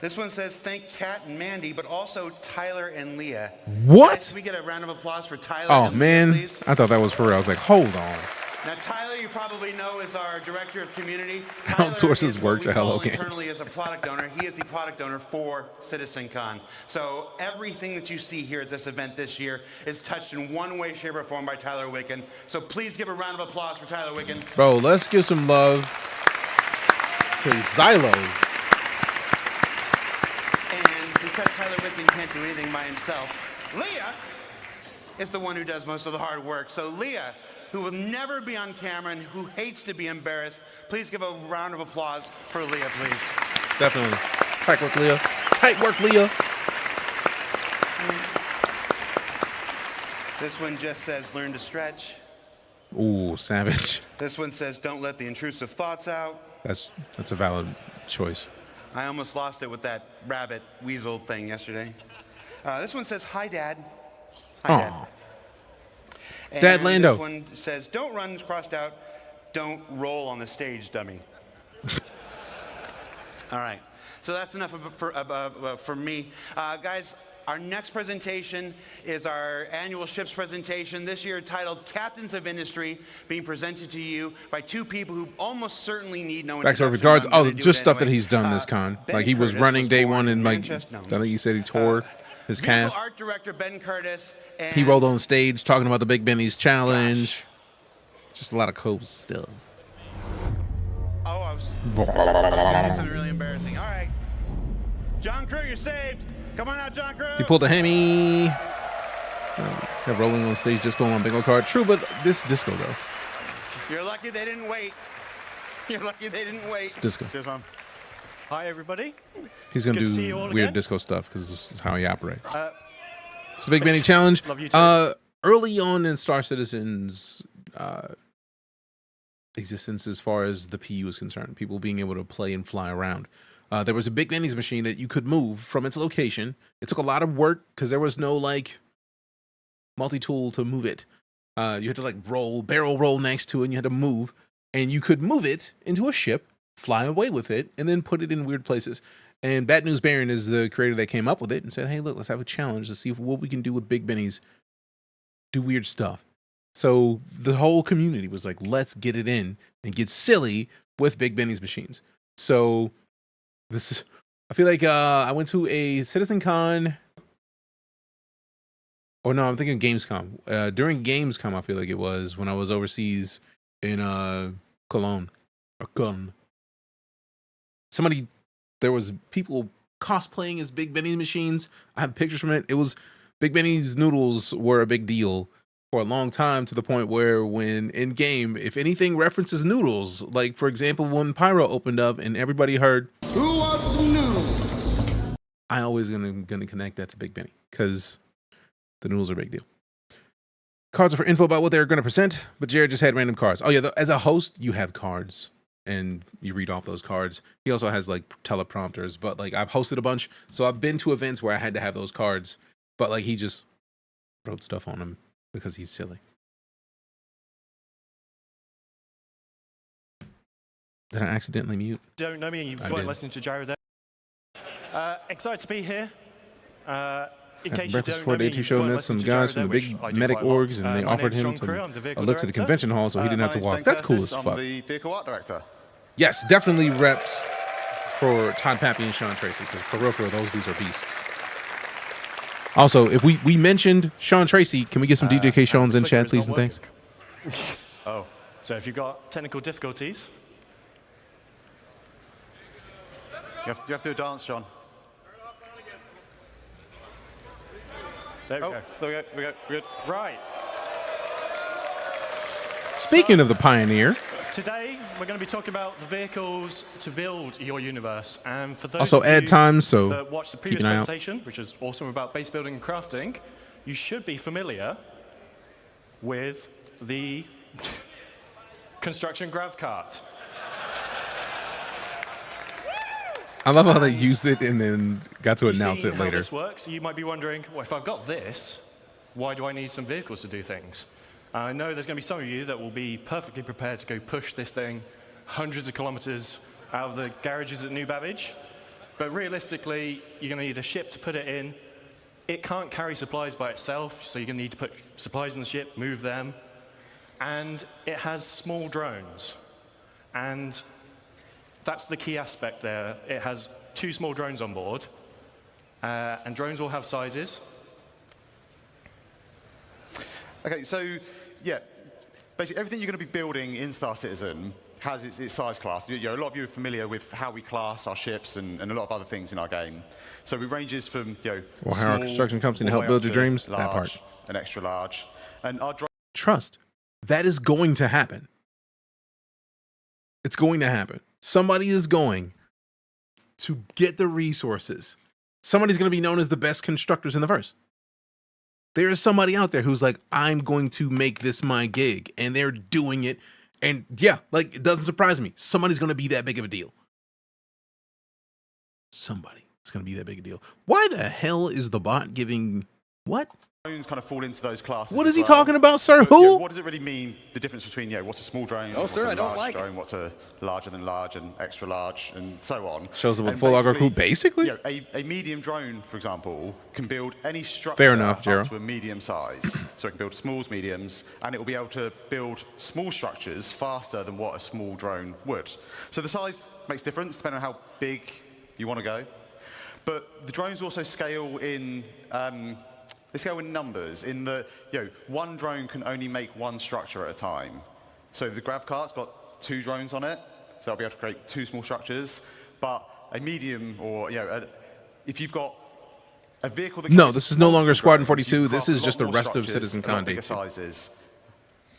This one says, thank Kat and Mandy, but also Tyler and Leah. What? Can we get a round of applause for Tyler Oh, and man. Leah, please? I thought that was for real. I was like, hold on. Now, Tyler, you probably know, is our director of community. Outsources work to Hello Games. Internally as a product owner, he is the product owner for CitizenCon. So everything that you see here at this event this year is touched in one way, shape, or form by Tyler Wicken. So please give a round of applause for Tyler Wicken. Bro, let's give some love to Xylo. And because Tyler Wicken can't do anything by himself, Leah is the one who does most of the hard work. So Leah, who will never be on camera and who hates to be embarrassed, please give a round of applause for Leah, please. Definitely. Tight work, Leah. Tight work, Leah. This one just says, learn to stretch. Ooh, savage. This one says, don't let the intrusive thoughts out. That's a valid choice. I almost lost it with that rabbit weasel thing yesterday. This one says, hi, Dad. Hi, Dad. And Dad Lando. This one says, don't run crossed out. Don't roll on the stage, dummy. All right. So that's enough for me. Guys, our next presentation is our annual ships presentation, this year titled Captains of Industry, being presented to you by two people who almost certainly need no Back to our introduction. regards. I'm gonna Oh, do just it stuff that anyway. he's done this con. Ben Like he was Curtis running was day born one in and like, Manchester. No. I think he said he tore his Beautiful calf. art director Ben Curtis. And He rolled on stage talking about the Big Benny's challenge. Just a lot of cool stuff. Oh, I was saying something really embarrassing. All right. John Crew, you're saved. Come on out, John Crew. He pulled a Hemi. Rolling on stage, disco on bingo card. True, but this disco though. You're lucky they didn't wait. You're lucky they didn't wait. It's disco. Cheers, Mom. Hi, everybody. He's going to Good to see you do all weird again. disco stuff because this is how he operates. It's the Big thanks. Benny Challenge. Love you too. Early on in Star Citizen's existence, as far as the PU is concerned, people being able to play and fly around, there was a Big Benny's machine that you could move from its location. It took a lot of work because there was no like multi-tool to move it. You had to like barrel roll next to it, and you had to move, and you could move it into a ship, fly away with it, and then put it in weird places. And Bad News Baron is the creator that came up with it and said, hey, look, let's have a challenge to see what we can do with Big Benny's, do weird stuff. So the whole community was like, let's get it in and get silly with Big Benny's machines. So this is, I feel like I went to a CitizenCon. Oh no, I'm thinking Gamescom. During Gamescom, I feel like it was when I was overseas in Cologne. There was people cosplaying as Big Benny's machines. I have pictures from it. It was Big Benny's noodles were a big deal for a long time, to the point where when in game, if anything references noodles, like for example when Pyro opened up and everybody heard "Who wants some noodles?" I always gonna connect that to Big Benny because the noodles are a big deal. Cards are for info about what they're gonna present, but Jared just had random cards. Oh yeah, as a host, you have cards and you read off those cards. He also has like teleprompters, but like I've hosted a bunch, so I've been to events where I had to have those cards, but like he just wrote stuff on them because he's silly. Did I accidentally mute? Don't know me, and you weren't listening to Gyro there. Excited to be here. In case you don't know me, you show weren't met some listening to guys Gyro from the there, big which I do medic quite a lot. orgs, and they My offered name's him John Crew, I'm the a vehicle look to the director. convention hall so he didn't have to walk. That's cool as I'm fuck. the vehicle art director. Yes, definitely reps for Todd Pappy and Sean Tracy, because for real, those dudes are beasts. Also, if we mentioned Sean Tracy, can we get some DJK Sean's in chat, please, and thanks? Oh, so if you've got technical difficulties, You have to do a dance, John. there we go. There we go. We're good. Right. Speaking of the Pioneer, Today, we're going to be talking about the vehicles to build your universe. And for those also of add you time, so that watched the keep previous an eye out. presentation, which is awesome about base building and crafting, you should be familiar with the construction grav cart. I love how they used it and then got to announce Seeing it how later. this works, you might be wondering, well, if I've got this, why do I need some vehicles to do things? I know there's going to be some of you that will be perfectly prepared to go push this thing hundreds of kilometers out of the garages at New Babbage, but realistically, you're going to need a ship to put it in. It can't carry supplies by itself, so you're going to need to put supplies in the ship, move them, and it has small drones. And that's the key aspect there. It has 2 small drones on board, and drones will have sizes. Okay, so yeah, basically everything you're going to be building in Star Citizen has its size class. A lot of you are familiar with how we class our ships and a lot of other things in our game. So it ranges from Well, how our small construction company to all help the way build up your to dreams, that large part. and extra large. And our Trust. That is going to happen. It's going to happen. Somebody is going to get the resources. Somebody's going to be known as the best constructors in the verse. There is somebody out there who's like, I'm going to make this my gig, and they're doing it. And yeah, like, it doesn't surprise me. Somebody's going to be that big of a deal. Somebody is going to be that big a deal. Why the hell is the bot giving what? drones kind of fall into those classes. What is as he well. talking about, sir? But, Who? what does it really mean, the difference between what's a small drone, Oh, what's sir, a I don't large like it. drone, what's a larger than large and extra large, and so on. Shows up with And full auger crew, basically, basically? a medium drone, for example, can build any structure Fair enough, up Jero. to a medium size. So it can build smalls, mediums, and it will be able to build small structures faster than what a small drone would. So the size makes difference depending on how big you want to go. But the drones also scale in they scale in numbers. In the one drone can only make one structure at a time. So the grav cart's got 2 drones on it, so I'll be able to create 2 small structures. But a medium, or if you've got a vehicle that No, this is no longer Squadron 42. This is just the rest of CitizenCon Day 2. Sizes.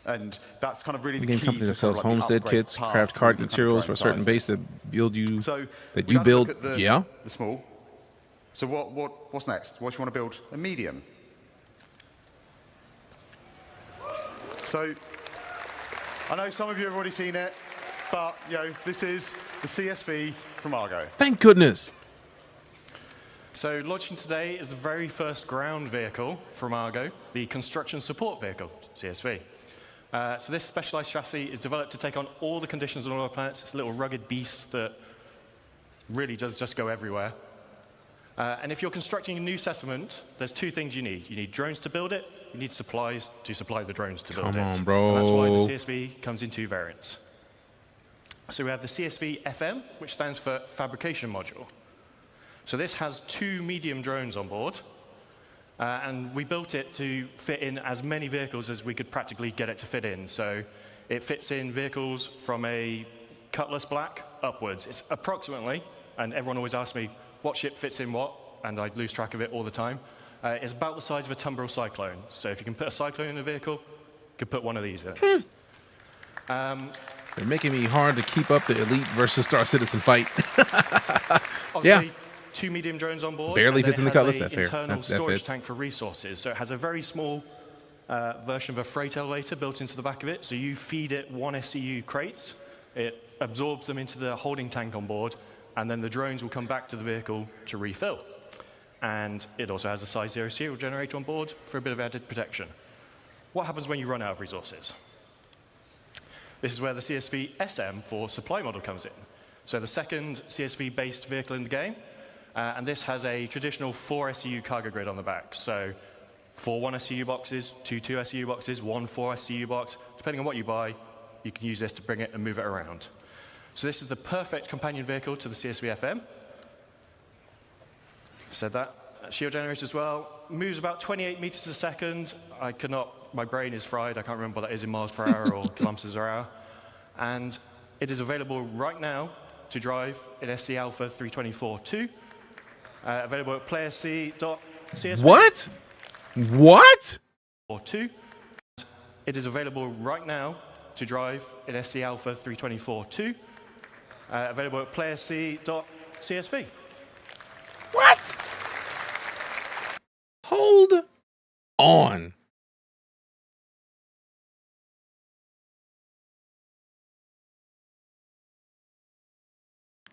And that's kind of really The the game key company to that sells kind of like the homestead upgrade kits, path craft through cart the kind of materials for drone a certain size. base that build you So that we you had a look build. at the, Yeah. the small. So what's next? What do you want to build? A medium. So I know some of you have already seen it, but this is the CSV from Argo. Thank goodness. So launching today is the very first ground vehicle from Argo, the Construction Support Vehicle, CSV. So this specialized chassis is developed to take on all the conditions on all our planets. It's a little rugged beast that really does just go everywhere. And if you're constructing a new settlement, there's two things you need. You need drones to build it. You need supplies to supply the drones to build it. Come on, bro. And that's why the CSV comes in two variants. So we have the CSV FM, which stands for Fabrication Module. So this has 2 medium drones on board. And we built it to fit in as many vehicles as we could practically get it to fit in. So it fits in vehicles from a Cutlass Black upwards. It's approximately, and everyone always asks me, what ship fits in what? And I lose track of it all the time. It's about the size of a Tumbril Cyclone. So if you can put a Cyclone in a vehicle, you can put one of these in it. They're making me hard to keep up the Elite versus Star Citizen fight. Obviously, Yeah. 2 medium drones on board. Barely and then fits in the it has Cutlass, a that fair. internal That storage fits. tank for resources. So it has a very small version of a freight elevator built into the back of it. So you feed it 1 SCU crates. It absorbs them into the holding tank on board. And then the drones will come back to the vehicle to refill. And it also has a size 0 serial generator on board for a bit of added protection. What happens when you run out of resources? This is where the CSV SM for supply model comes in. So the second CSV-based vehicle in the game. And this has a traditional 4 SCU cargo grid on the back. So 4 1 SCU boxes, 2 2 SCU boxes, 1 4 SCU box. Depending on what you buy, you can use this to bring it and move it around. So this is the perfect companion vehicle to the CSV FM. Said that. Shield generator as well. Moves about 28 meters a second. I could not, my brain is fried. I can't remember what that is in miles per hour or kilometers per hour. And it is available right now to drive in SC Alpha 324.2. Available at playersc.csv. What? What? Or 2. It is available right now to drive in SC Alpha 324.2. Available at playersc.csv. What? Hold on.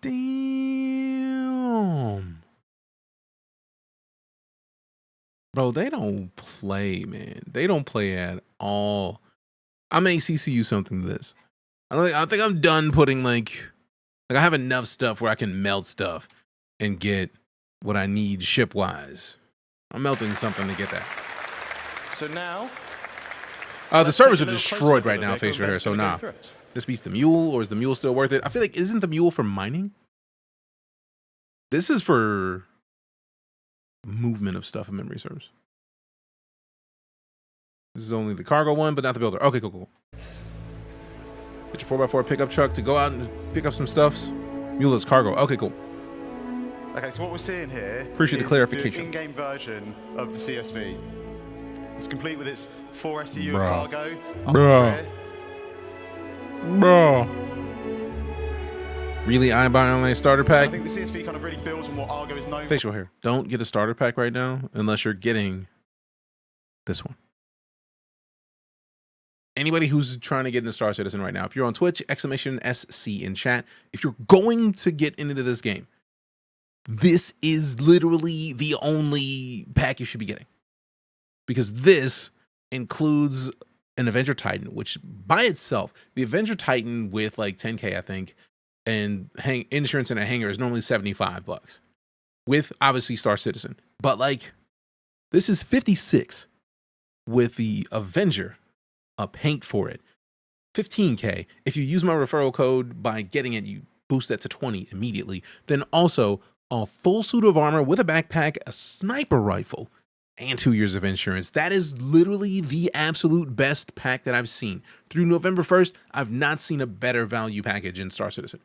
Damn. Bro, they don't play, man. They don't play at all. I may CC you something to this. I think I'm done putting like I have enough stuff where I can melt stuff and get what I need ship-wise. I'm melting something to get that. So now... the servers are destroyed right now, Face right here, so nah. This beats the mule, or is the mule still worth it? I feel like, isn't the mule for mining? This is for movement of stuff in memory serves. This is only the cargo one, but not the builder. Okay, cool. Get your 4x4 pickup truck to go out and pick up some stuffs. Mule is cargo. Okay, cool. Okay, so what we're seeing here Appreciate the is clarification. the in-game version of the CSV. It's complete with its 4 SCU Bruh. cargo. Bruh. Bro. Really, I buy online starter I pack? think the CSV kind of really builds on what Argo is known for. Facial hair. Don't get a starter pack right now unless you're getting this one. Anybody who's trying to get into Star Citizen right now, if you're on Twitch, !SC in chat. If you're going to get into this game, this is literally the only pack you should be getting. Because this includes an Avenger Titan, which by itself, the Avenger Titan with like 10K, I think, and insurance in a hangar is normally $75 with obviously Star Citizen. But like, this is 56 with the Avenger, a paint for it, 15K. If you use my referral code by getting it, you boost that to 20 immediately. Then also a full suit of armor with a backpack, a sniper rifle, and 2 years of insurance. That is literally the absolute best pack that I've seen. Through November 1st, I've not seen a better value package in Star Citizen.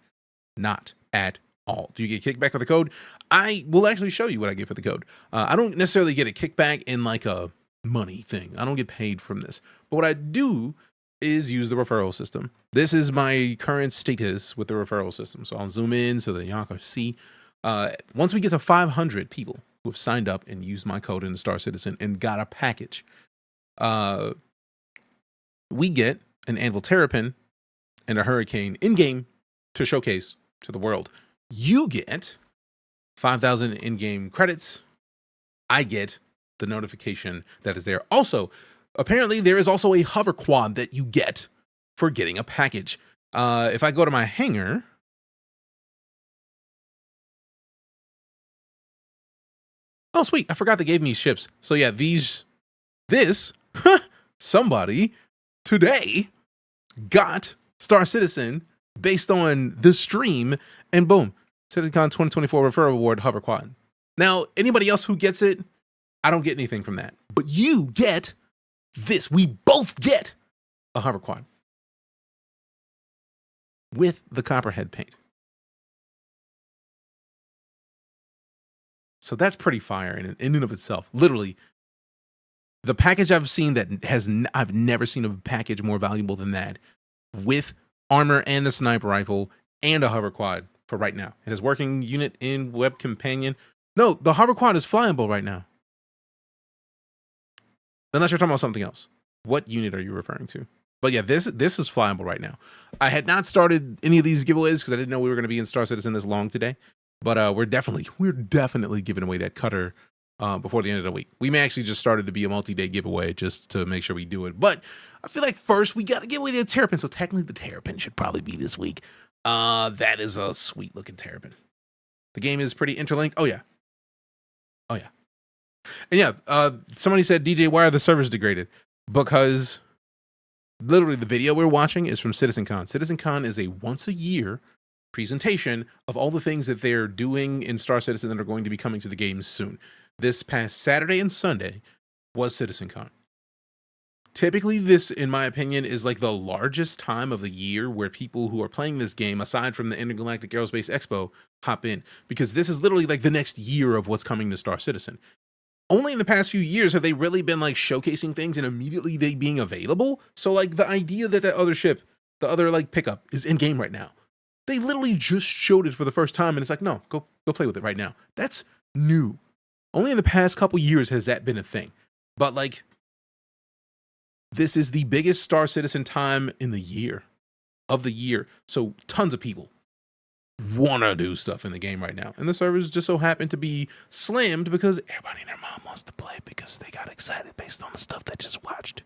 Not at all. Do you get kickback with the code? I will actually show you what I get for the code. I don't necessarily get a kickback in like a money thing. I don't get paid from this. But what I do is use the referral system. This is my current status with the referral system. So I'll zoom in so that y'all can see. Once we get to 500 people who have signed up and used my code in the Star Citizen and got a package, we get an Anvil Terrapin and a Hurricane in-game to showcase to the world. You get 5,000 in-game credits. I get the notification that is there. Also, apparently there is also a hover quad that you get for getting a package. If I go to my hangar, oh sweet, I forgot they gave me ships. So yeah, somebody today got Star Citizen based on the stream, and boom, CitizenCon 2024 referral award hover quad. Now, anybody else who gets it, I don't get anything from that, but you get this. We both get a hover quad with the Copperhead paint. So that's pretty fire in and of itself. Literally, the package I've seen I've never seen a package more valuable than that, with armor and a sniper rifle and a hover quad for right now. It has working unit in web companion. No, the hover quad is flyable right now. Unless you're talking about something else. What unit are you referring to? But yeah, this is flyable right now. I had not started any of these giveaways because I didn't know we were going to be in Star Citizen this long today. But we're definitely giving away that cutter before the end of the week. We may actually just start it to be a multi-day giveaway just to make sure we do it. But I feel like first we got to give away the Terrapin. So technically the Terrapin should probably be this week. That is a sweet looking Terrapin. The game is pretty interlinked. Oh yeah. Oh yeah. And yeah, somebody said, DJ, why are the servers degraded? Because literally the video we're watching is from CitizenCon. CitizenCon is a once a year presentation of all the things that they're doing in Star Citizen that are going to be coming to the game soon. This past Saturday and Sunday was CitizenCon. Typically, this, in my opinion, is like the largest time of the year where people who are playing this game, aside from the Intergalactic Aerospace Expo, hop in. Because this is literally like the next year of what's coming to Star Citizen. Only in the past few years have they really been like showcasing things and immediately they being available. So like the idea that other ship, the other like pickup is in game right now. They literally just showed it for the first time and it's like, no, go play with it right now. That's new. Only in the past couple years has that been a thing. But like, this is the biggest Star Citizen time in the year, of the year. So tons of people want to do stuff in the game right now. And the servers just so happen to be slammed because everybody and their mom wants to play because they got excited based on the stuff they just watched.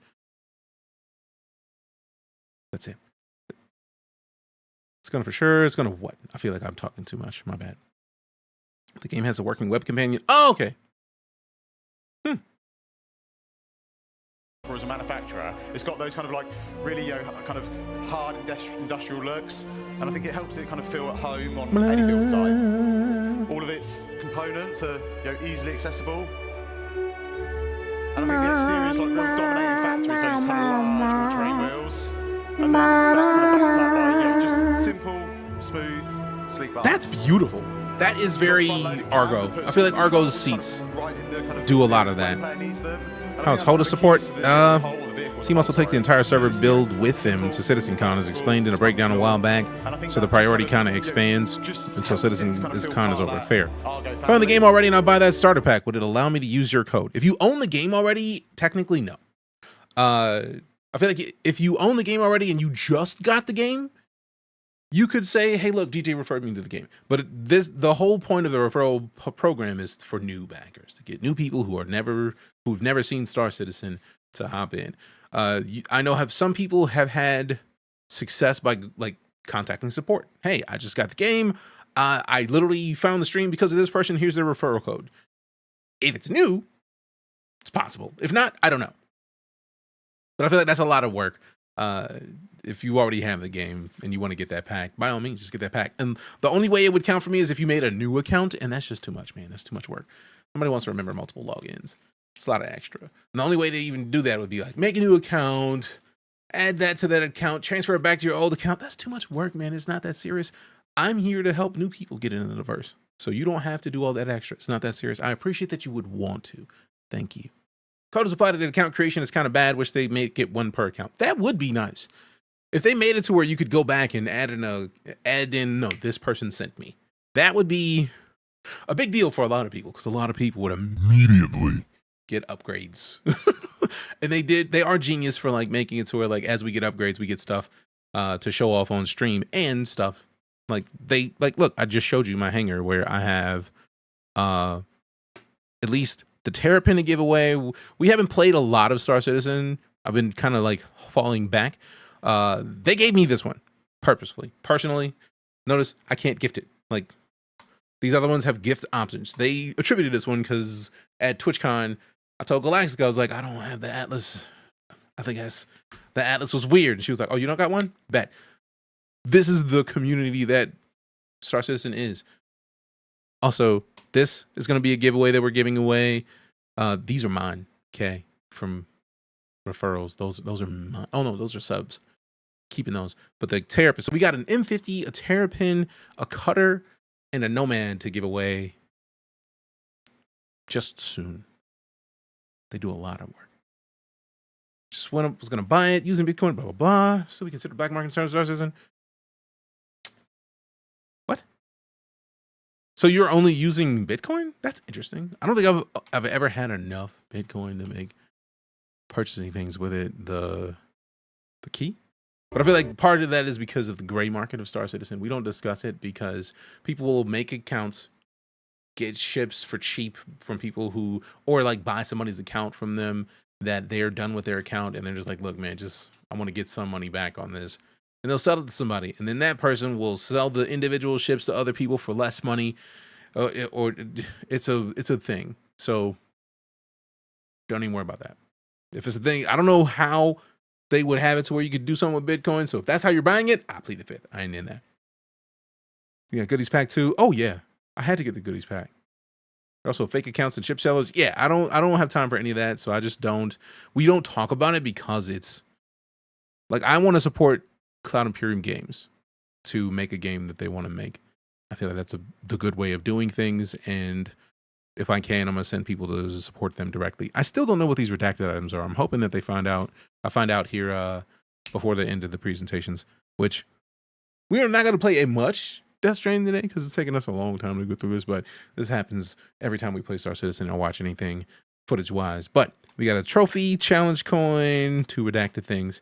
That's it. It's gonna for sure. It's gonna what? I feel like I'm talking too much. My bad. The game has a working web companion. Oh, okay. As a manufacturer, it's got those kind of like really kind of hard industrial looks, and I think it helps it kind of feel at home on any build site. All of its components are easily accessible, and I think the exterior is like real dominating factor is those kind of large all-terrain wheels, and then that's kind of backed up by just simple, smooth, sleek bars. That's beautiful. That is very Argo. I feel like Argo's seats do a lot of that. How's HODA support? Team also takes the entire server build with them to CitizenCon, as explained in a breakdown a while back, so the priority kind of expands until CitizenCon is over. Fair. If I own the game already and I buy that starter pack, would it allow me to use your code? If you own the game already, technically no. I feel like if you own the game already and you just got the game, you could say, hey, look, DJ referred me to the game. But the whole point of the referral program is for new backers, to get new people who've never seen Star Citizen to hop in. I know some people have had success by like contacting support. Hey, I just got the game. I literally found the stream because of this person. Here's their referral code. If it's new, it's possible. If not, I don't know. But I feel like that's a lot of work. If you already have the game and you want to get that pack, by all means, just get that pack. And the only way it would count for me is if you made a new account, and that's just too much, man. That's too much work. Somebody wants to remember multiple logins. It's a lot of extra. And the only way to even do that would be like, make a new account, add that to that account, transfer it back to your old account. That's too much work, man. It's not that serious. I'm here to help new people get into the verse. So you don't have to do all that extra. It's not that serious. I appreciate that you would want to. Thank you. Code is applied to the account creation is kind of bad. Wish they make it 1 per account. That would be nice. If they made it to where you could go back and add in, no, this person sent me. That would be a big deal for a lot of people, because a lot of people would immediately get upgrades. And they are genius for like making it to where like as we get upgrades, we get stuff to show off on stream and stuff. Like look, I just showed you my hangar where I have at least the Terrapin to give away. We haven't played a lot of Star Citizen. I've been kind of like falling back. They gave me this one purposefully. Personally, notice I can't gift it. Like these other ones have gift options. They attributed this one because at TwitchCon, I told Galactica, I was like, I don't have the Atlas. I think the Atlas was weird. And she was like, oh, you don't got one? Bet. This is the community that Star Citizen is. Also, this is going to be a giveaway that we're giving away. These are mine, okay, from referrals. Those are mine. Oh, no, those are subs. Keeping those. But the Terrapin. So we got an M50, a Terrapin, a Cutter, and a Nomad to give away just soon. They do a lot of work. Just went up, was going to buy it using Bitcoin, blah, blah, blah. So we consider black market Star Citizen. What? So you're only using Bitcoin? That's interesting. I don't think I've ever had enough Bitcoin to make purchasing things with it the key. But I feel like part of that is because of the gray market of Star Citizen. We don't discuss it because people will make accounts, get ships for cheap from people who, or like buy somebody's account from them that they're done with their account and they're just like, look, man, I want to get some money back on this. And they'll sell it to somebody. And then that person will sell the individual ships to other people for less money. Or it's a thing. So don't even worry about that. If it's a thing, I don't know how they would have it to where you could do something with Bitcoin. So if that's how you're buying it, I plead the fifth. I ain't in that. You got goodies pack too. Oh yeah. I had to get the goodies pack. Also fake accounts and chip sellers. Yeah, I don't have time for any of that. So I just don't. We don't talk about it because it's like I want to support Cloud Imperium Games to make a game that they want to make. I feel like that's the good way of doing things. And if I can, I'm gonna send people to support them directly. I still don't know what these redacted items are. I'm hoping that they find out. I find out here before the end of the presentations, which we are not gonna play a much Death Stranding today because it's taking us a long time to go through this, but this happens every time we play Star Citizen or watch anything footage wise. But we got a trophy, challenge coin, 2 redacted things,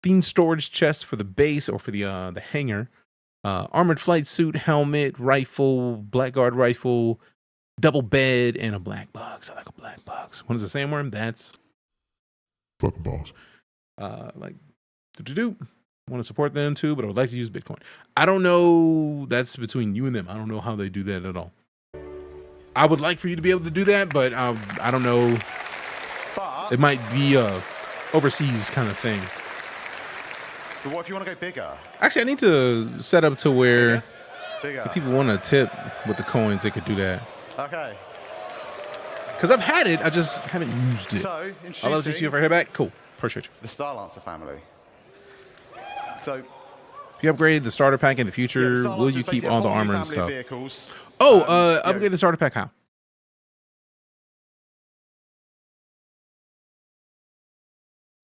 themed storage chest for the base or for the hangar, armored flight suit, helmet, rifle, blackguard rifle, double bed, and a black box. I like a black box. What is a sandworm? That's fucking balls. Like do. Want to support them too, but I would like to use Bitcoin. I don't know. That's between you and them. I don't know how they do that at all. I would like for you to be able to do that, but I don't know. It might be a overseas kind of thing. But what if you want to go bigger? Actually, I need to set up to where Bigger. if people want to tip with the coins, they could do that. Okay. Because I've had it, I just haven't used it. So, I'll let you see if I hear back. Cool. Appreciate you. The Starlancer family. So, if you upgrade the starter pack in the future, yeah, will you keep all the armor and stuff? Vehicles. Upgrade the starter pack how?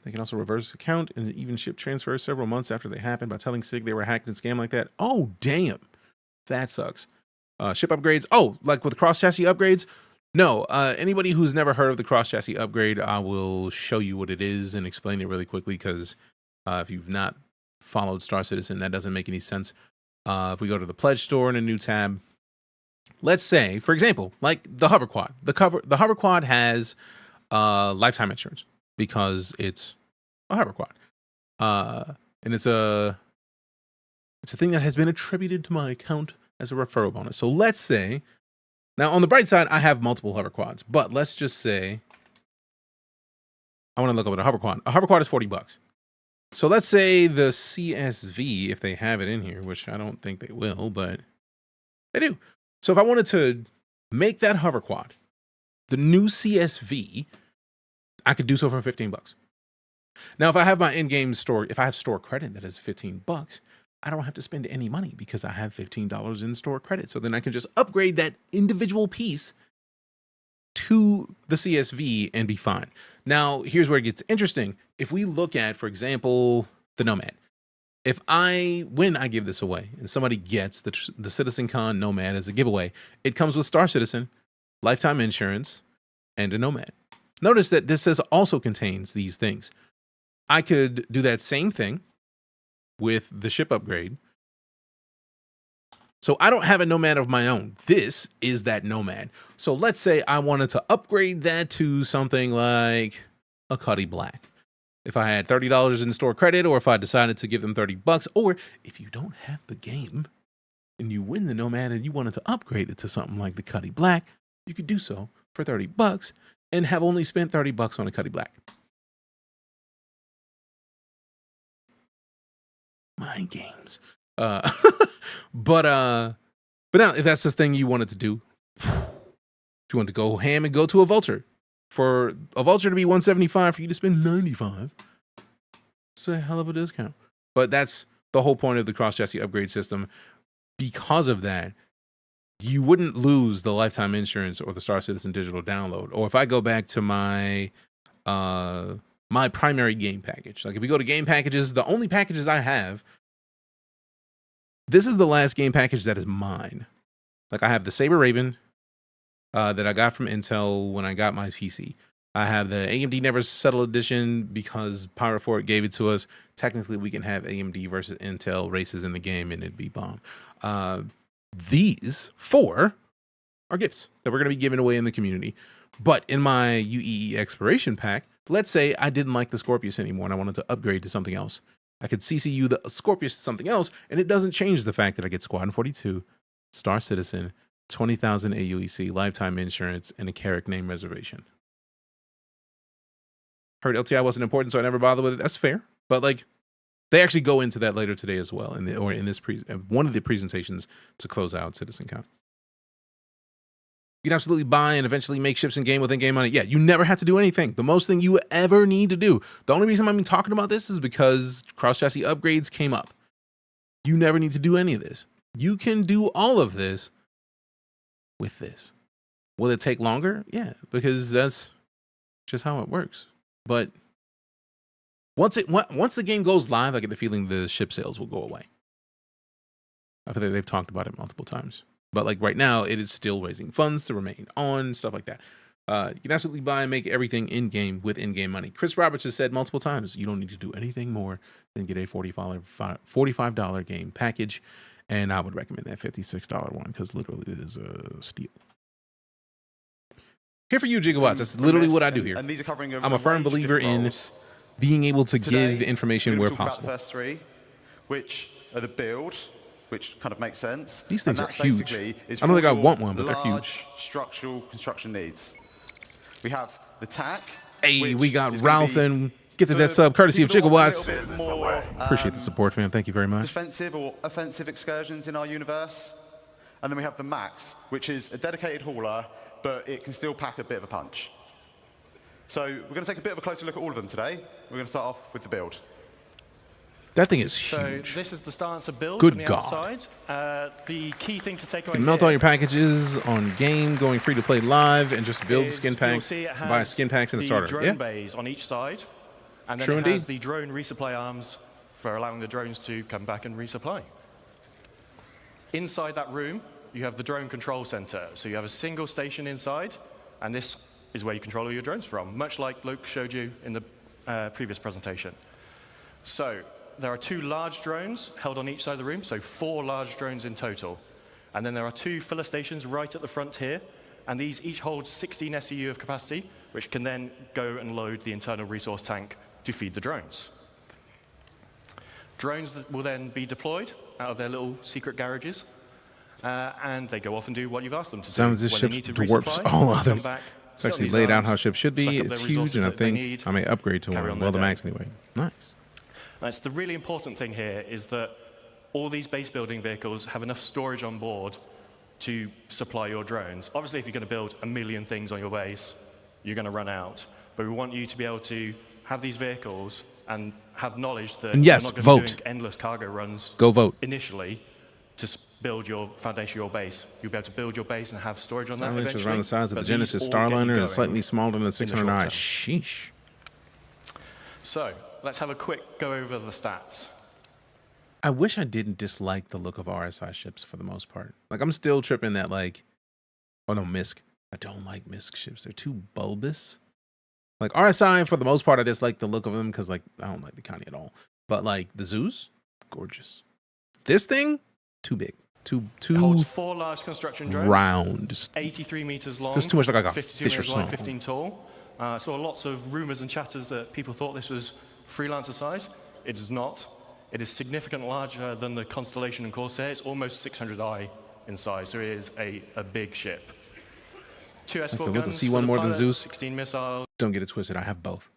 They can also reverse account and even ship transfers several months after they happen by telling SIG they were hacked and scammed like that. Oh, damn. That sucks. Ship upgrades. Oh, like with cross chassis upgrades? No. Anybody who's never heard of the cross chassis upgrade, I will show you what it is and explain it really quickly because if you've not followed Star Citizen, that doesn't make any sense. If we go to the pledge store in a new tab, let's say, for example, like the hover quad. The hover quad has lifetime insurance because it's a hover quad. And it's a thing that has been attributed to my account as a referral bonus. So let's say, now on the bright side, I have multiple hover quads, but let's just say I want to look up at a hover quad. A hover quad is $40. So let's say the CSV, if they have it in here, which I don't think they will, but they do. So if I wanted to make that hover quad, the new CSV, I could do so for $15. Now, if I have my in-game store, if I have store credit that is $15, I don't have to spend any money because I have $15 in store credit. So then I can just upgrade that individual piece to the CSV and be fine. Now, here's where it gets interesting. If we look at, for example, the Nomad, when I give this away and somebody gets the CitizenCon Nomad as a giveaway, it comes with Star Citizen, lifetime insurance, and a Nomad. Notice that this also contains these things. I could do that same thing with the ship upgrade. So I don't have a Nomad of my own. This is that Nomad. So let's say I wanted to upgrade that to something like a Cuddy Black. If I had $30 in store credit, or if I decided to give them $30, or if you don't have the game and you win the Nomad and you wanted to upgrade it to something like the Cuddy Black, you could do so for $30 and have only spent $30 on a Cuddy Black. Mind games. But now if that's the thing you wanted to do, if you want to go ham and go to a Vulture, for a Vulture to be $175 for you to spend $95, it's a hell of a discount. But that's the whole point of the cross chassis upgrade system. Because of that, you wouldn't lose the lifetime insurance or the Star Citizen digital download. Or if I go back to my my primary game package, like if we go to game packages, the only packages I have, this is the last game package that is mine. Like I have the Saber Raven that I got from Intel when I got my PC. I have the AMD Never Settle Edition because Pirate Fort gave it to us. Technically, we can have AMD versus Intel races in the game and it'd be bomb. These 4 are gifts that we're going to be giving away in the community. But in my UEE Exploration Pack, let's say I didn't like the Scorpius anymore and I wanted to upgrade to something else. I could CCU the Scorpius to something else, and it doesn't change the fact that I get Squadron 42, Star Citizen, 20,000 AUEC, lifetime insurance, and a Carrick name reservation. Heard LTI wasn't important, so I never bothered with it. That's fair. But like, they actually go into that later today as well, in one of the presentations to close out CitizenCon. You can absolutely buy and eventually make ships in game with in-game money. Yeah, you never have to do anything. The most thing you ever need to do. The only reason I'm talking about this is because cross-chassis upgrades came up. You never need to do any of this. You can do all of this with this. Will it take longer? Yeah, because that's just how it works. But once the game goes live, I get the feeling the ship sales will go away. I feel like they've talked about it multiple times. But like right now, it is still raising funds to remain on, stuff like that. You can absolutely buy and make everything in-game with in-game money. Chris Roberts has said multiple times, you don't need to do anything more than get a $45 game package. And I would recommend that $56 one because literally it is a steal. Here for you, Gigawatts. That's literally what I do here. And these are covering I'm a firm believer in being able to give information where possible. About the first 3, which are the build, which kind of makes sense. These things are huge. I don't think I want one, but they're huge. Structural construction needs. We have the TAC. Hey, we got Ralph and gifted that sub courtesy of Gigawatts. More, appreciate the support, fam. Thank you very much. Defensive or offensive excursions in our universe. And then we have the Max, which is a dedicated hauler, but it can still pack a bit of a punch. So we're going to take a bit of a closer look at all of them today. We're going to start off with the build. That thing is huge. So this is the stance of build Good from the God. outside. The key thing to take away You can melt all your packages on game, going free to play live, and just build skin packs, buy skin packs and a starter. Drone Yeah. bays on each side, and then True it has indeed. the drone resupply arms for allowing the drones to come back and resupply. Inside that room, you have the drone control center. So you have a single station inside, and this is where you control all your drones from, much like Luke showed you in the previous presentation. So there are 2 large drones held on each side of the room, so 4 large drones in total. And then there are 2 filler stations right at the front here, and these each hold 16 SEU of capacity, which can then go and load the internal resource tank to feed the drones. Drones that will then be deployed out of their little secret garages, and they go off and do what you've asked them to do. Sounds as When this they ship need to dwarfs resupply, all they come others. back, It's sit on actually these laid out arms, how ship should suck be. up It's their huge, resources and I that they think need, I may upgrade to carry one. on Well, the their max day. anyway. Nice. That's the really important thing here is that all these base building vehicles have enough storage on board to supply your drones. Obviously, if you're going to build a million things on your base, you're going to run out. But we want you to be able to have these vehicles and have knowledge that And yes, you're not going to be vote. doing endless cargo runs Go vote. initially. to build your foundation, your base. You'll be able to build your base and have storage on that Starlinch eventually. is around the size of the but Genesis these all get you Starliner and going slightly smaller than the in the short 600i. term. Sheesh. So let's have a quick go over the stats. I wish I didn't dislike the look of RSI ships for the most part. Like, I'm still tripping that, like, oh no, MISC. I don't like MISC ships. They're too bulbous. Like, RSI, for the most part, I dislike the look of them because, like, I don't like the Connie at all. But, like, the Zeus, gorgeous. This thing, too big. Too It holds 4 large construction drones. round. Just 83 meters long. There's too much like a 52 Fisher meters wide, Small. 15 tall. Saw lots of rumors and chatters that people thought this was freelancer size. It is not. It is significantly larger than the Constellation and Corsair. It's almost 600i in size, so it is a big ship. 2 Like S4 the look of guns C1 for the more than pilots, Zeus. 16 missiles. Don't get it twisted. I have both.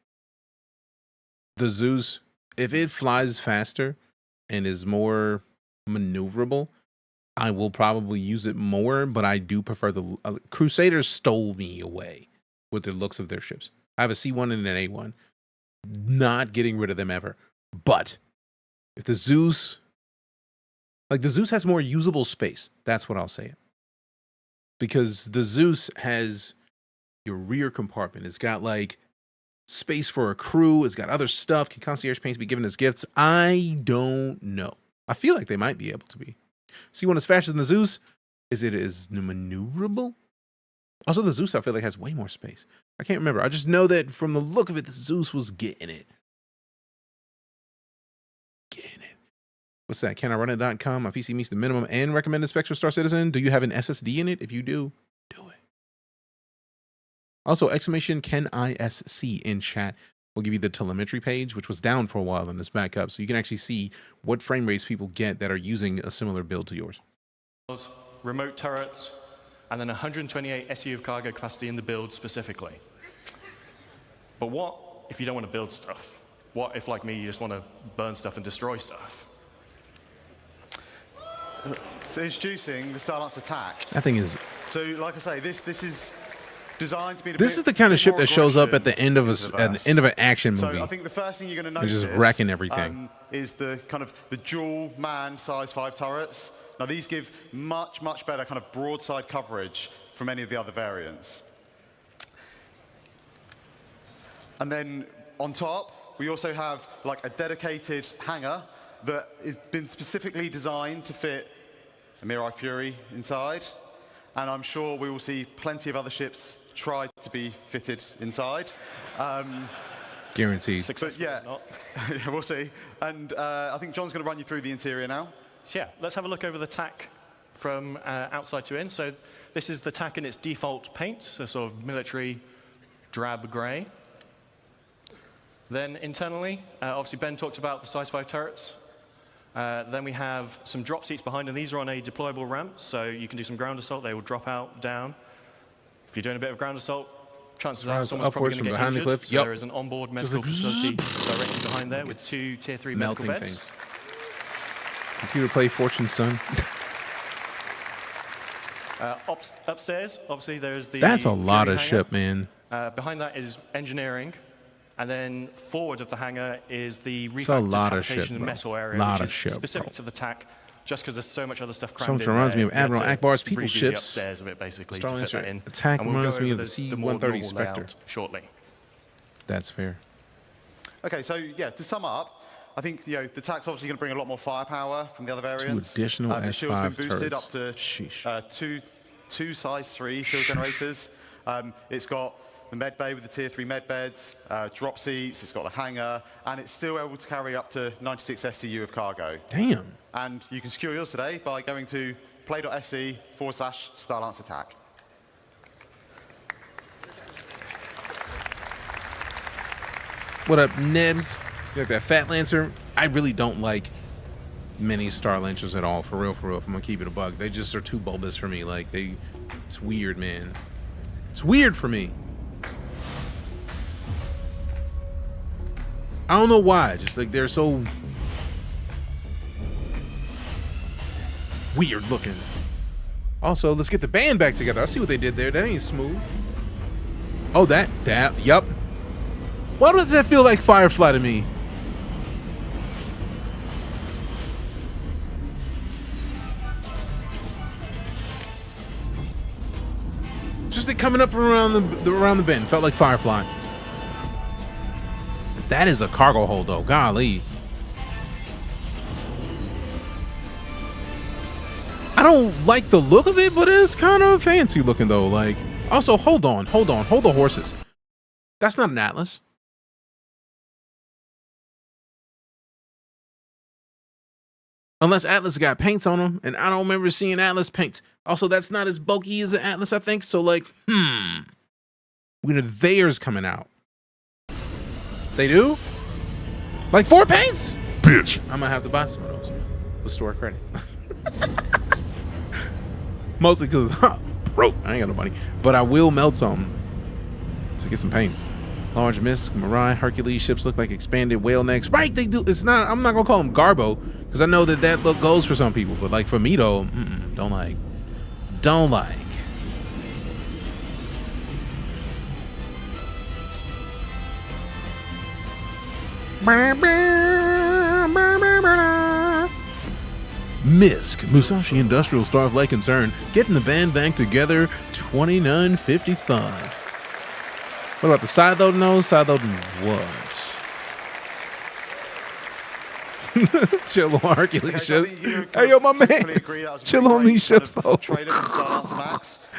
The Zeus, if it flies faster and is more maneuverable, I will probably use it more, but I do prefer the Crusaders stole me away with the looks of their ships. I have a C1 and an A1. Not getting rid of them ever. But if the Zeus, like the Zeus has more usable space. That's what I'll say. Because the Zeus has your rear compartment. It's got like space for a crew. It's got other stuff. Can concierge paints be given as gifts? I don't know. I feel like they might be able to be. C1 is faster than the Zeus. Is it as maneuverable? Also, the Zeus I feel like has way more space. I can't remember. I just know that from the look of it, the Zeus was getting it. What's that? Can I run it.com? My PC meets the minimum and recommended specs for Star Citizen. Do you have an SSD in it? If you do, do it. Also, exclamation can ISC in chat will give you the telemetry page, which was down for a while and is back up. So you can actually see what frame rates people get that are using a similar build to yours. Remote turrets, and then 128 SU of cargo capacity in the build specifically. But what if you don't want to build stuff? What if, like me, you just want to burn stuff and destroy stuff? So introducing the Starlance attack. That thing is. So, like I say, this is designed to be. This is the kind of ship that shows up at the end of an action movie. So I think the first thing you're going to They're notice just wrecking everything. Is the kind of the dual man size 5 turrets. Now these give much better kind of broadside coverage from any of the other variants. And then on top, we also have like a dedicated hangar that has been specifically designed to fit a Mirai Fury inside. And I'm sure we will see plenty of other ships try to be fitted inside. Guaranteed. Yeah, we'll see. And I think John's going to run you through the interior now. So yeah, let's have a look over the tack from outside to in. So this is the tack in its default paint, so sort of military drab gray. Then internally, obviously Ben talked about the size 5 turrets. Then we have some drop seats behind, and these are on a deployable ramp, so you can do some ground assault. They will drop out, down. If you're doing a bit of ground assault, chances are someone's probably going to get injured. The cliff. So there is an onboard medical facility directly behind there with 2 Tier 3 medical beds. Things. Computer play Fortune Son. Upstairs, obviously, there's the. That's a lot Fury of hangar. ship, man. Behind that is engineering. And then forward of the hangar is the It's a refactored lot of habitation shit, and bro. metal area, Lot which of is shit, specific bro. to the TAC, just because there's so much other stuff So crammed much in reminds there. me of You had Admiral to Akbar's people redo the ships. upstairs of it, basically, to Starlink fit that in. attack And we'll reminds go me of over the more C-130 normal Spectre. layout shortly. That's fair. Okay, so yeah, to sum up, I think the TAC's obviously going to bring a lot more firepower from the other variants. 2 additional The shield's been S5 boosted turrets. up to two size 3 shield generators. It's got the med bay with the Tier 3 med beds, drop seats, it's got the hangar, and it's still able to carry up to 96 STU of cargo. Damn. And you can secure yours today by going to play.sc/Starlance attack. What up, Nebs? You like that Fat Lancer? I really don't like many Star Lancers at all, for real, if I'm gonna keep it a bug. They just are too bulbous for me. Like, it's weird, man. It's weird for me. I don't know why. Just like they're so weird looking. Also, let's get the band back together. I see what they did there. That ain't smooth. Oh, yup. Why does that feel like Firefly to me? coming up from around the bend. Felt like Firefly. That is a cargo hold, though. Golly. I don't like the look of it, but it's kind of fancy looking, though. Like, also, hold on. Hold the horses. That's not an Atlas. Unless Atlas got paints on them, and I don't remember seeing Atlas paints. Also, that's not as bulky as an Atlas, I think. So, like, when are theirs coming out? They do? Like 4 paints? Bitch. I'm gonna have to buy some of those with store credit. Mostly because broke. I ain't got no money. But I will melt some to get some paints. Large Mist, Mirai, Hercules ships look like expanded whale necks. Right, they do. It's not. I'm not gonna call them Garbo because I know that look goes for some people. But like for me though, don't like. Don't like. Misk, Musashi Industrial Star of Lake Concern, getting the band back together, 29.55. What about the side loading those? Side loading what? Chill on Hercules ships. Hey, yo, my man. Chill on these ships, though.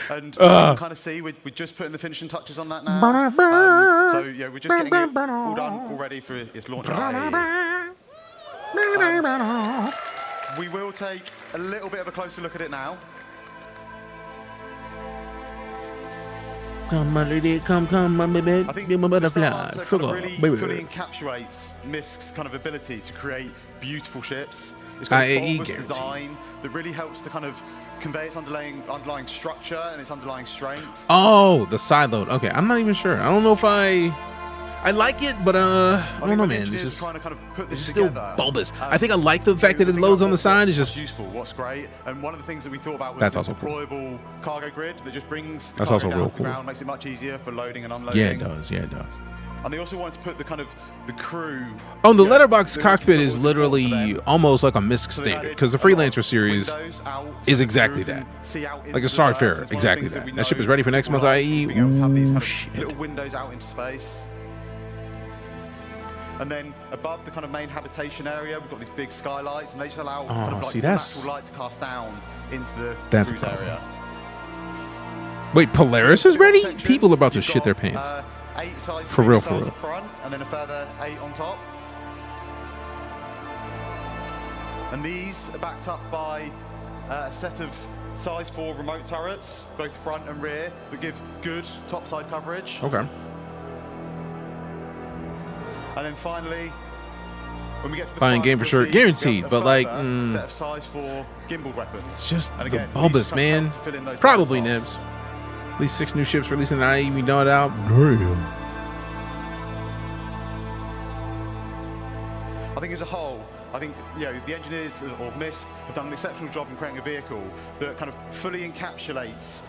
And you can kind of see we're just putting the finishing touches on that now. So, yeah, we're just getting it all done already for its launch. We will take a little bit of a closer look at it now. Come, my lady, come, my baby. I think be my butterfly. Starlancer kind of really fully encapsulates Misk's kind of ability to create beautiful ships. It's got a bulbous design that really helps to kind of convey its underlying structure and its underlying strength. Oh, the side load. Okay, I'm not even sure. I don't know if I like it, but I don't know, man. It's just, trying to kind of put this it's still together. bulbous. I think I like the fact that it loads on the side. It's just useful. What's great, and one of the things that we thought about was that's this also deployable cargo grid that just brings the that's cargo also down real to the cool. ground, makes it much easier for loading and unloading. Yeah, it does. Yeah, it does. And they also wanted to put the kind of the crew. Oh, the letterbox cockpit is literally almost like a Misk standard because the Freelancer series is exactly that. Like a Starfarer, exactly that. That ship is ready for next month's IE. Ooh, shit. Little windows out into space. And then above the kind of main habitation area, we've got these big skylights, and they just allow kind of like natural light to cast down into the cruise area. Wait, Polaris is ready? People are about to shit their pants. 8 size for real, up front, and then a further 8 on top. And these are backed up by a set of size 4 remote turrets, both front and rear, that give good topside coverage. Okay. And then finally, when we get to the buying game for sure, guaranteed. But like, set of size 4 gimbal weapons. It's just and the again, bulbous, man. Probably Nibs. At least 6 new ships releasing an IE. We know it out. Damn. I think as a whole, I think the engineers or Misk have done an exceptional job in creating a vehicle that kind of fully encapsulates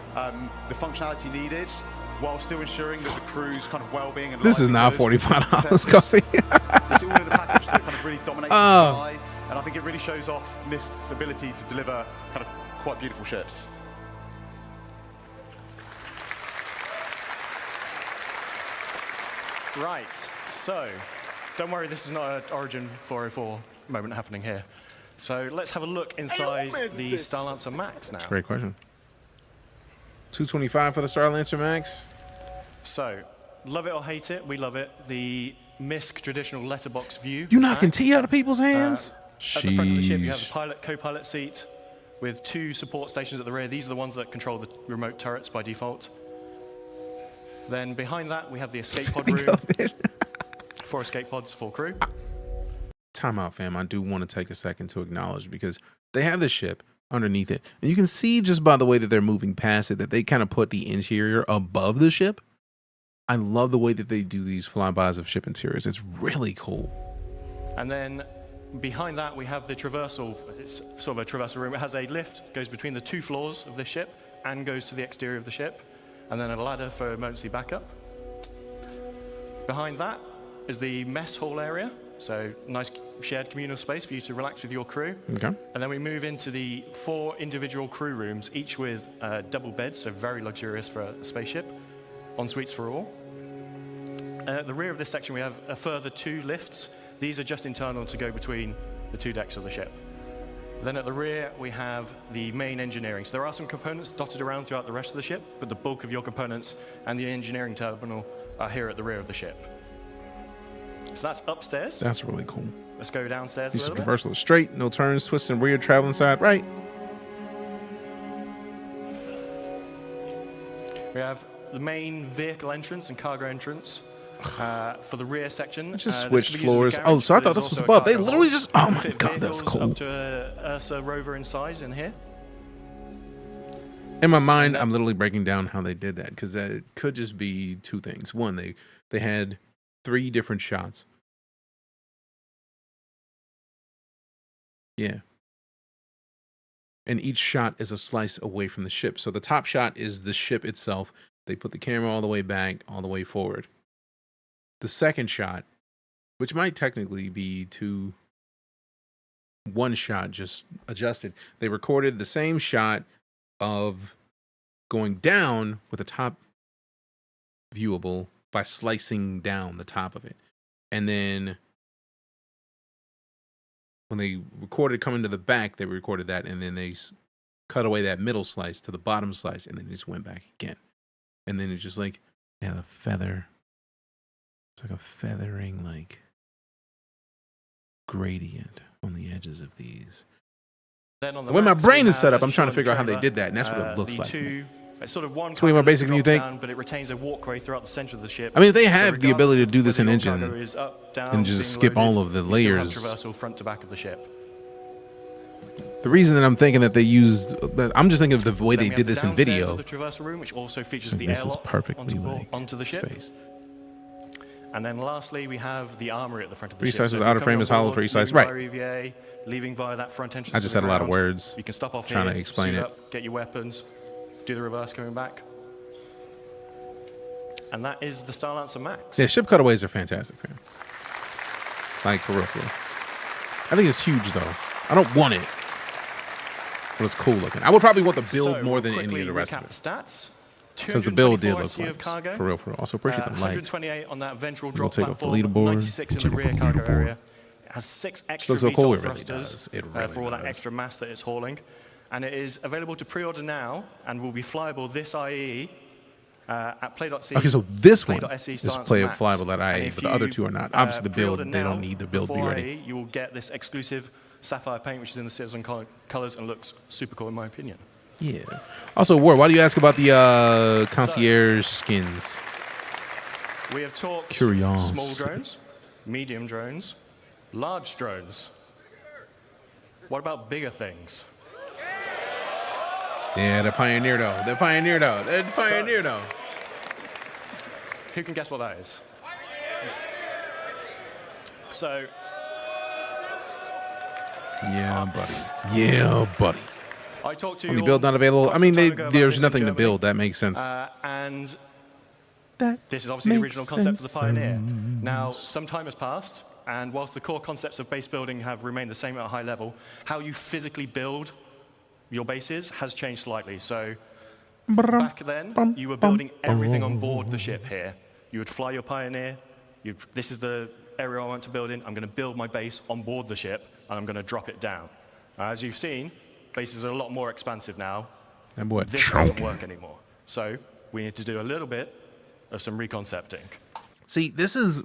the functionality needed, while still ensuring that the crew's kind of well-being and this is not $45 coffee. It's all in the package that kind of really dominates the sky, and I think it really shows off Misk's ability to deliver kind of quite beautiful ships. Right, so don't worry, this is not an Origin 404 moment happening here. So let's have a look inside the Starlancer Max now. Great question. 225 for the Starlancer Max. So, love it or hate it, we love it. The Misk traditional letterbox view. You knocking tea out of people's hands? At the front of the ship, you have the pilot, co-pilot seat with 2 support stations at the rear. These are the ones that control the remote turrets by default. Then behind that, we have the escape pod room. 4 escape pods, 4 crew. Time out, fam. I do want to take a second to acknowledge because they have the ship underneath it. And you can see just by the way that they're moving past it that they kind of put the interior above the ship. I love the way that they do these flybys of ship interiors. It's really cool. And then behind that, we have the traversal. It's sort of a traversal room. It has a lift, goes between the 2 floors of this ship and goes to the exterior of the ship. And then a ladder for emergency backup. Behind that is the mess hall area. So nice shared communal space for you to relax with your crew. Okay. And then we move into the 4 individual crew rooms, each with double beds, so very luxurious for a spaceship. En suites for all. At the rear of this section, we have a further 2 lifts. These are just internal to go between the 2 decks of the ship. Then at the rear, we have the main engineering. So there are some components dotted around throughout the rest of the ship, but the bulk of your components and the engineering terminal are here at the rear of the ship. So that's upstairs. That's really cool. Let's go downstairs These a are little bit. traversal straight, no turns, twists, and weird traveling side right. We have the main vehicle entrance and cargo entrance for the rear section. Let's just switch floors. Oh, so I thought this was above. They literally just. Oh my god, that's cool. Up to a Ursa rover in size in here. In my mind, I'm literally breaking down how they did that because that could just be 2 things. One, they had 3 different shots. Yeah. And each shot is a slice away from the ship. So the top shot is the ship itself. They put the camera all the way back, all the way forward. The second shot, which might technically be 1 shot just adjusted, they recorded the same shot of going down with a top viewable by slicing down the top of it. And then when they recorded coming to the back, they recorded that, and then they cut away that middle slice to the bottom slice, and then it just went back again. And then it's just like, yeah, the feather. It's like a feathering, like, gradient on the edges of these. Then on The way my max, brain we is set up, have I'm trying to Sean figure out how they Trevor, did that, and that's what it looks the like. It's sort of one It's way more basic than you think. down, but it retains a walkway throughout the center of the ship. I mean, if they So have the ability to do this in regardless of engine whether your cargo is up, down, and just being skip loaded, all of the you still have layers. traversal front to back of the ship. The reason that I'm thinking that they used, I'm just thinking of the way Then they we did have this the in downstairs video. of the traversal room, which also features So the this is airlock perfectly onto the ship. spaced. And then lastly, we have the armory at the front of the Three ship. slices, So if outer you're frame coming is hollow on for board, each slice. leaving Right. via EVA, leaving via that front entrance. I just to had the a lot of ground, words You can stop off trying here, to explain suit it. up, get your weapons, do the reverse coming back. And that is the Star Lancer Max. Yeah, ship cutaways are fantastic, man. Like, for real, for real. I think it's huge, though. I don't want it, but it's cool looking. I would probably want the build So, more we'll than any of the rest of recap it. the stats. Because the build did 224 look SC of like cargo, for real, for real. Also appreciate the light. 128 on that ventral We'll drop take off the platform, leaderboard. 96 in the We'll rear take off the cargo leaderboard. area. It has 6 extra looks so cool, VTOL it really thrusters does. It really for all that does. extra mass that it's hauling. And it is available to pre-order now and will be flyable this IE at play.c. Okay, so this one play.se is Science play Max. flyable at And IA, if but the other you, 2 are not. Obviously, the build, pre-order they don't now, need the build to be before ready. IE, you will get this exclusive sapphire paint, which is in the CitizenCon colors and looks super cool in my opinion. Yeah. Also, Ward, why do you ask about the concierge skins? We have talked Curious. small drones, medium drones, large drones. What about bigger things? Yeah, they're pioneer, though. They're pioneer, though. They're pioneer, though. Who can guess what that is? So, Yeah, buddy. Yeah, buddy. I talked to Only you build not available. I quite mean, some time ago about there's this in nothing to Germany. build. That makes sense. And That this is obviously the makes original concept of the Pioneer. sense. Now, some time has passed, and whilst the core concepts of base building have remained the same at a high level, how you physically build your bases has changed slightly. So back then, you were building everything on board the ship here. You would fly your Pioneer. This is the area I want to build in. I'm going to build my base on board the ship, and I'm going to drop it down. As you've seen, bases are a lot more expansive now. That boy This doesn't work anymore. So we need to do a little bit of some reconcepting. See, this is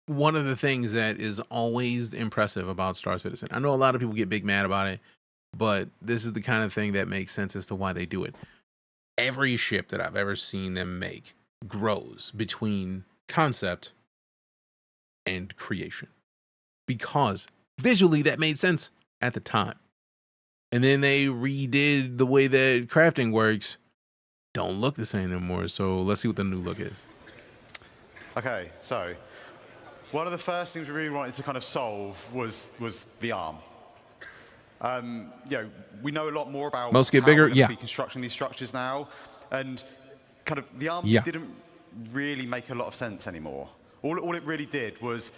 one of the things that is always impressive about Star Citizen. I know a lot of people get big mad about it, but this is the kind of thing that makes sense as to why they do it. Every ship that I've ever seen them make grows between concept and creation, because visually that made sense at the time. And then they redid the way that crafting works. Don't look the same anymore. So let's see what the new look is. Okay, so one of the first things we really wanted to kind of solve was the arm. We know a lot more about Most get how bigger, we're gonna yeah. be constructing these structures now, and kind of the arm Yeah. didn't really make a lot of sense anymore. All it really did was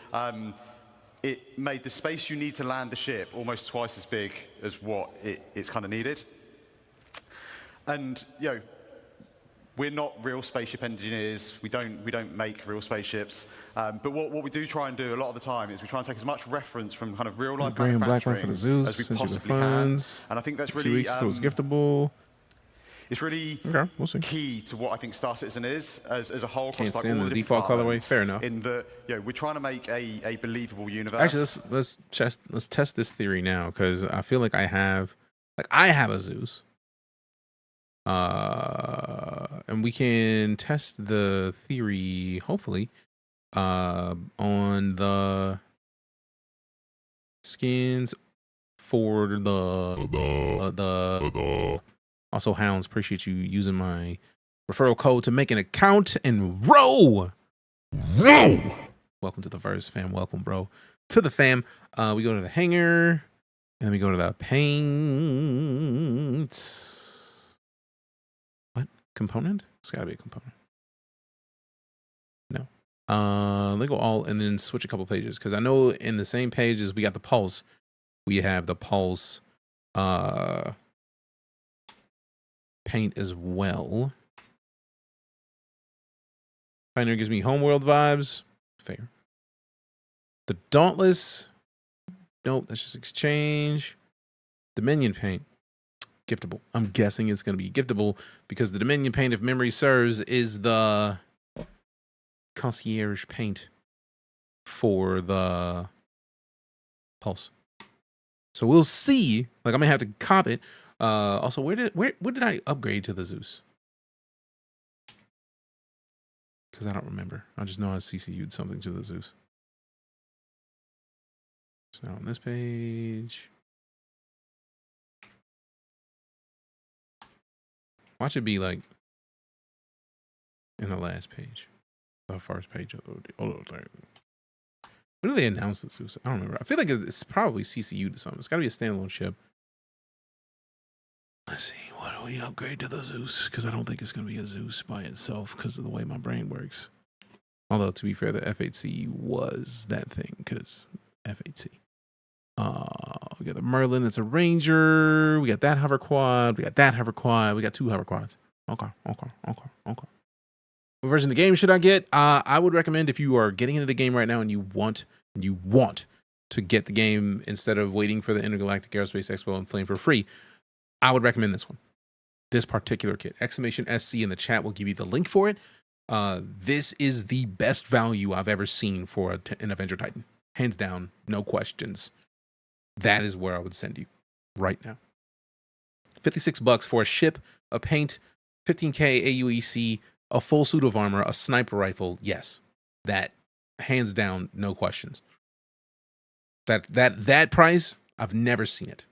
it made the space you need to land the ship almost twice as big as what it's kind of needed. And we're not real spaceship engineers. We don't make real spaceships. But what we do try and do a lot of the time is we try and take as much reference from kind of real life Gray and black one manufacturing for the Zeus. as we Send you the possibly can. funds. And I think that's 2 really weeks ago it was giftable. it's really Okay, we'll see. key to what I think Star Citizen is as a whole. Can't across, stand all the different default colorway. departments. Fair enough. In that, we're trying to make a believable universe. Actually, let's test this theory now, because I feel like I have a Zeus. And we can test the theory, hopefully, on the skins for the also Hounds. Appreciate you using my referral code to make an account and row. Welcome to the verse, fam. Welcome, bro, to the fam. We go to the hangar, and then we go to the paint. What component? It's got to be a component. No. Let me go all and then switch a couple pages, because I know in the same pages we got the pulse. We have the pulse paint as well. Pioneer gives me homeworld vibes. Fair. The Dauntless. Nope, that's just exchange. Dominion paint. Giftable. I'm guessing it's going to be giftable because the Dominion paint, if memory serves, is the concierge paint for the pulse. So we'll see. Like, I may have to cop it. Also, what did I upgrade to the Zeus? Because I don't remember. I just know I CCU'd something to the Zeus. It's now on this page. Watch it be like in the last page. The first page of the thing. When do they announce the Zeus? I don't remember. I feel like it's probably CCU to something. It's got to be a standalone ship. Let's see. What do we upgrade to the Zeus? Because I don't think it's going to be a Zeus by itself because of the way my brain works. Although, to be fair, the F8C was that thing because F8C. We got the Merlin. It's a Ranger. We got that hover quad. We got that hover quad. We got 2 hover quads. Okay. What version of the game should I get? I would recommend, if you are getting into the game right now and you want to get the game instead of waiting for the Intergalactic Aerospace Expo and Flame for free, I would recommend this one. This particular kit. !SC in the chat will give you the link for it. This is the best value I've ever seen for an Avenger Titan. Hands down, no questions. That is where I would send you right now. $56 for a ship, a paint, 15K AUEC, a full suit of armor, a sniper rifle. Yes, that hands down, no questions. That price, I've never seen it.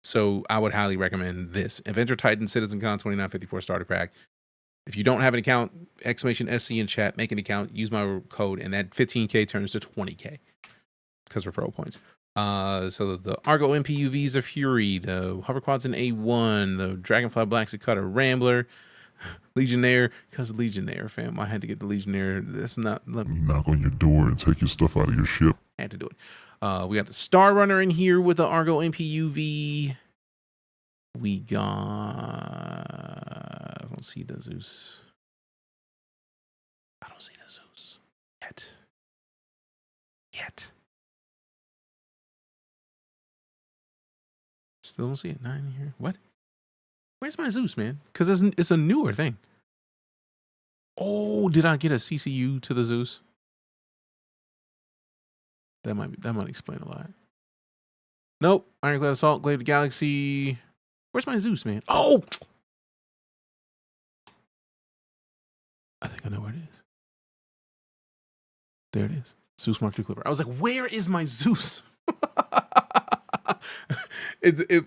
So I would highly recommend this. Avenger Titan CitizenCon 2954 starter pack. If you don't have an account, !SC in chat, make an account, use my code, and that 15K turns to 20K because referral points. So the Argo MPUVs of Fury, the hoverquads in A1, the Dragonfly Black Cutter Rambler, Legionnaire, because Legionnaire, fam. I had to get the Legionnaire. That's not. Knock on your door and take your stuff out of your ship. Had to do it. We got the Star Runner in here with the Argo MPUV. We got. I don't see the Zeus. I don't see the Zeus yet. Still don't see it. 9 here. What? Where's my Zeus, man? Because it's a newer thing. Oh, did I get a CCU to the Zeus? That might explain a lot. Nope. Ironclad Assault, Glaive of the Galaxy. Where's my Zeus, man? Oh! I think I know where it is. There it is. Zeus Mark II Clipper. I was like, where is my Zeus?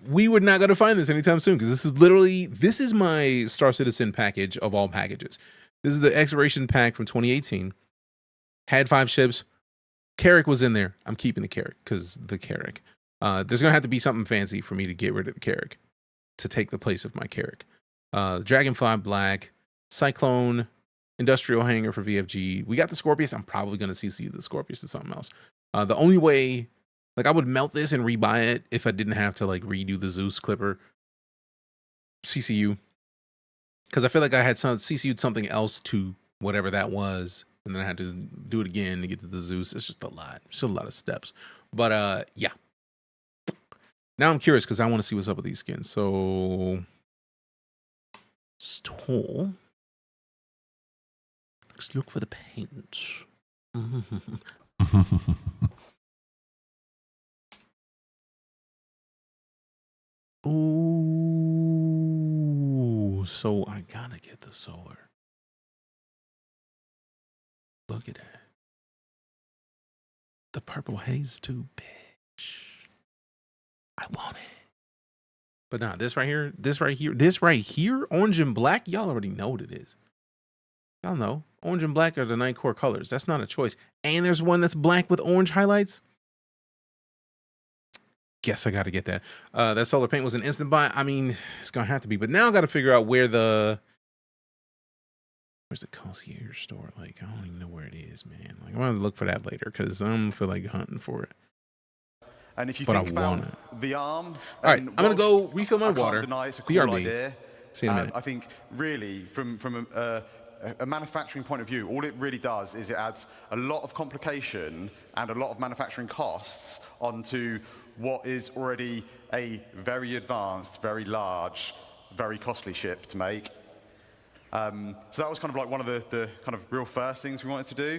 We were not going to find this anytime soon because this is my Star Citizen package of all packages. This is the Exploration pack from 2018. Had 5 ships. Carrack was in there. I'm keeping the Carrack because the Carrack. There's going to have to be something fancy for me to get rid of the Carrack to take the place of my Carrack. Dragonfly Black, Cyclone, Industrial Hangar for VFG. We got the Scorpius. I'm probably going to CC the Scorpius to something else. The only way, like, I would melt this and rebuy it if I didn't have to like redo the Zeus Clipper CCU, because I feel like I had CCU'd something else to whatever that was, and then I had to do it again to get to the Zeus. It's just a lot. It's a lot of steps. But yeah. Now I'm curious because I want to see what's up with these skins. So store. Let's look for the paint. Ooh, so I gotta get the solar. Look at that. The purple haze too, bitch. I want it. But nah, this right here, orange and black, y'all already know what it is. Y'all know. Orange and black are the night core colors. That's not a choice. And there's one that's black with orange highlights. Guess I got to get that. That solar paint was an instant buy. I mean, it's going to have to be. But now I got to figure out where's the concierge store? Like, I don't even know where it is, man. Like, I'm going to look for that later because I don't feel like hunting for it. And if you think about the arm, all right, I'm gonna go refill my water. It's a cool BRB. idea. See you in a minute. I think really, from a manufacturing point of view, all it really does is it adds a lot of complication and a lot of manufacturing costs onto what is already a very advanced, very large, very costly ship to make. So that was kind of like one of the kind of real first things we wanted to do.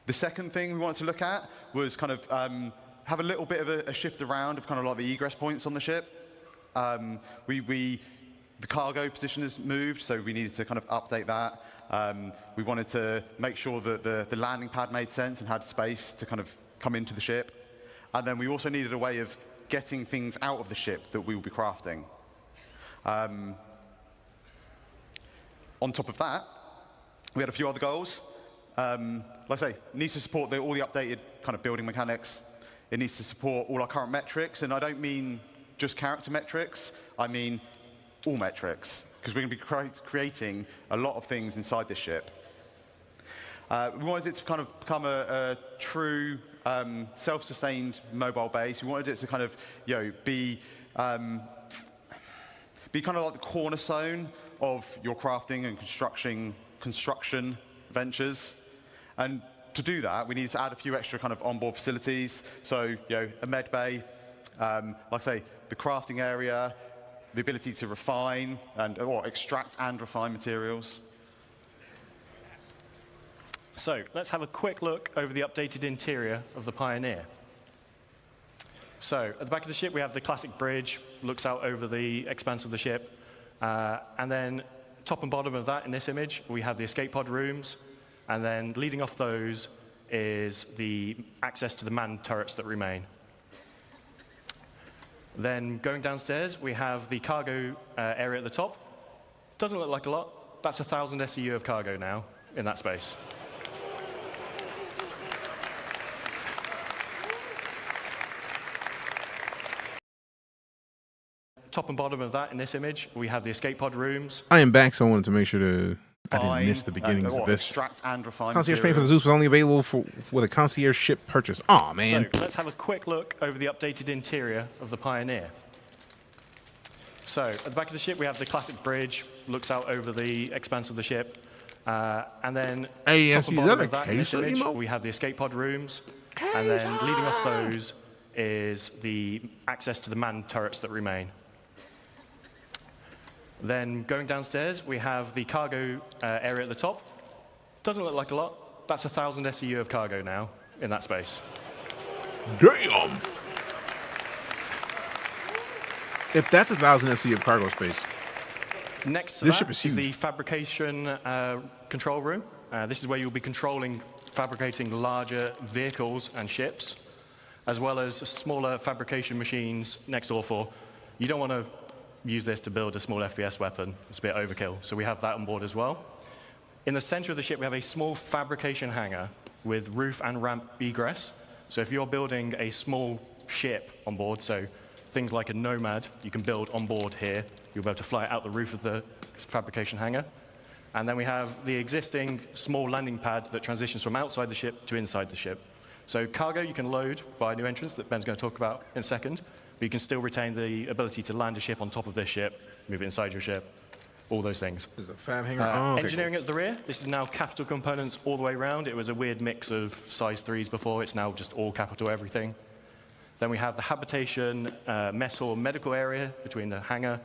The second thing we wanted to look at was kind of have a little bit of a shift around of kind of like the egress points on the ship. The cargo position has moved, so we needed to kind of update that. We wanted to make sure that the landing pad made sense and had space to kind of come into the ship. And then we also needed a way of getting things out of the ship that we will be crafting. On top of that, we had a few other goals. Like I say, it needs to support all the updated kind of building mechanics. It needs to support all our current metrics, and I don't mean just character metrics, I mean all metrics, because we're going to be creating a lot of things inside this ship. We wanted it to kind of become a true self-sustained mobile base. We wanted it to kind of, be kind of like the cornerstone of your crafting and construction ventures. And to do that, we needed to add a few extra kind of onboard facilities. So, a med bay, like I say, the crafting area, the ability to refine or extract and refine materials. So let's have a quick look over the updated interior of the Pioneer. So at the back of the ship, we have the classic bridge, looks out over the expanse of the ship. And then top and bottom of that in this image, we have the escape pod rooms. And then leading off those is the access to the manned turrets that remain. Then going downstairs, we have the cargo area at the top. Doesn't look like a lot. That's 1,000 SEU of cargo now in that space. Top and bottom of that in this image, we have the escape pod rooms. I am back, so I wanted to make sure I didn't miss the beginnings of this. Extract and refine Concierge paying for the Zeus was only available with a concierge ship purchase. Aw, man. So let's have a quick look over the updated interior of the Pioneer. So at the back of the ship, we have the classic bridge, looks out over the expanse of the ship. And then top and bottom of that in this image, we have the escape pod rooms. And then leading off those is the access to the manned turrets that remain. Then going downstairs, we have the cargo area at the top. Doesn't look like a lot. That's 1,000 SEU of cargo now in that space. Damn! If that's 1,000 SEU of cargo space, next to that is the fabrication control room. This is where you'll be fabricating larger vehicles and ships, as well as smaller fabrication machines next door for. You don't want to use this to build a small FPS weapon. It's a bit overkill, so we have that on board as well. In the center of the ship, we have a small fabrication hangar with roof and ramp egress. So if you're building a small ship on board, so things like a Nomad, you can build on board here. You'll be able to fly out the roof of the fabrication hangar. And then we have the existing small landing pad that transitions from outside the ship to inside the ship. So cargo you can load via new entrants that Ben's going to talk about in a second, but you can still retain the ability to land a ship on top of this ship, move it inside your ship, all those things. There's a fab hanger. Okay, engineering at the rear. This is now capital components all the way around. It was a weird mix of size 3s before. It's now just all capital everything. Then we have the habitation, mess hall, medical area between the hangar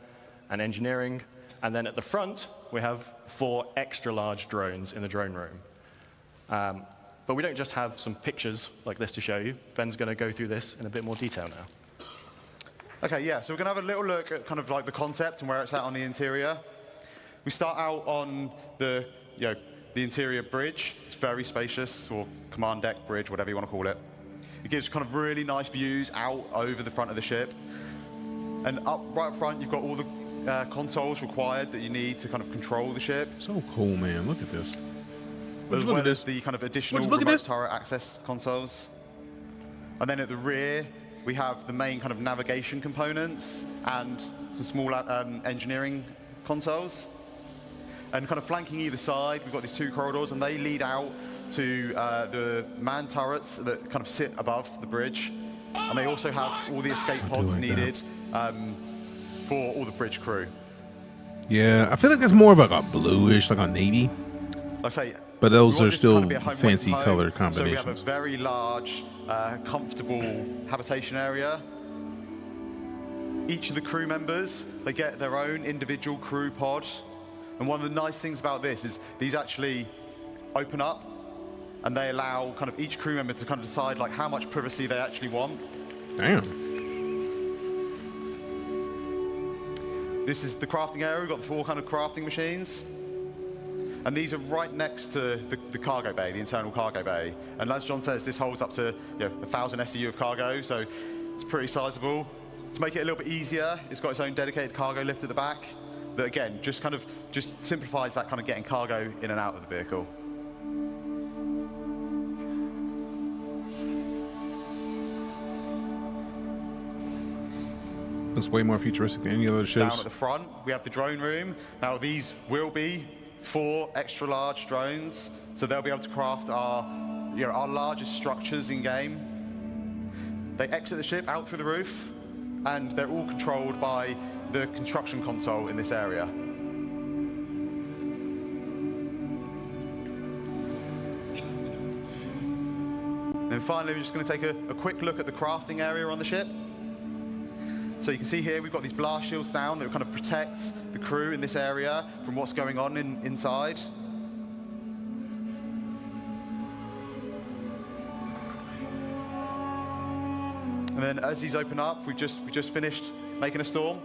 and engineering. And then at the front, we have 4 extra large drones in the drone room. But we don't just have some pictures like this to show you. Ben's going to go through this in a bit more detail now. Okay, yeah, so we're going to have a little look at kind of like the concept and where it's at on the interior. We start out on the interior bridge. It's very spacious, or command deck bridge, whatever you want to call it. It gives kind of really nice views out over the front of the ship. And right up front, you've got all the consoles required that you need to kind of control the ship. So cool, man. Look at this. As well as the kind of additional remote turret access consoles. And then at the rear, we have the main kind of navigation components and some small engineering consoles. And kind of flanking either side, we've got these 2 corridors, and they lead out to the manned turrets that kind of sit above the bridge. And they also have all the escape pods needed for all the bridge crew. Yeah, I feel like that's more of like a bluish, like a navy. Like I say, but those are still kind of fancy color combinations. So we have a very large, comfortable habitation area. Each of the crew members, they get their own individual crew pod. And one of the nice things about this is these actually open up, and they allow kind of each crew member to kind of decide like how much privacy they actually want. Damn. This is the crafting area. We've got the 4 kind of crafting machines. And these are right next to the cargo bay, the internal cargo bay. And as John says, this holds up to 1,000 SEU of cargo, so it's pretty sizable. To make it a little bit easier, it's got its own dedicated cargo lift at the back that, again, just simplifies that kind of getting cargo in and out of the vehicle. Looks way more futuristic than any other ships. Down at the front, we have the drone room. Now, these will be 4 extra large drones, so they'll be able to craft our largest structures in game. They exit the ship out through the roof, and they're all controlled by the construction console in this area. And then finally, we're just going to take a quick look at the crafting area on the ship. So you can see here we've got these blast shields down that kind of protect the crew in this area from what's going on inside. And then as these open up, we just finished making a storm.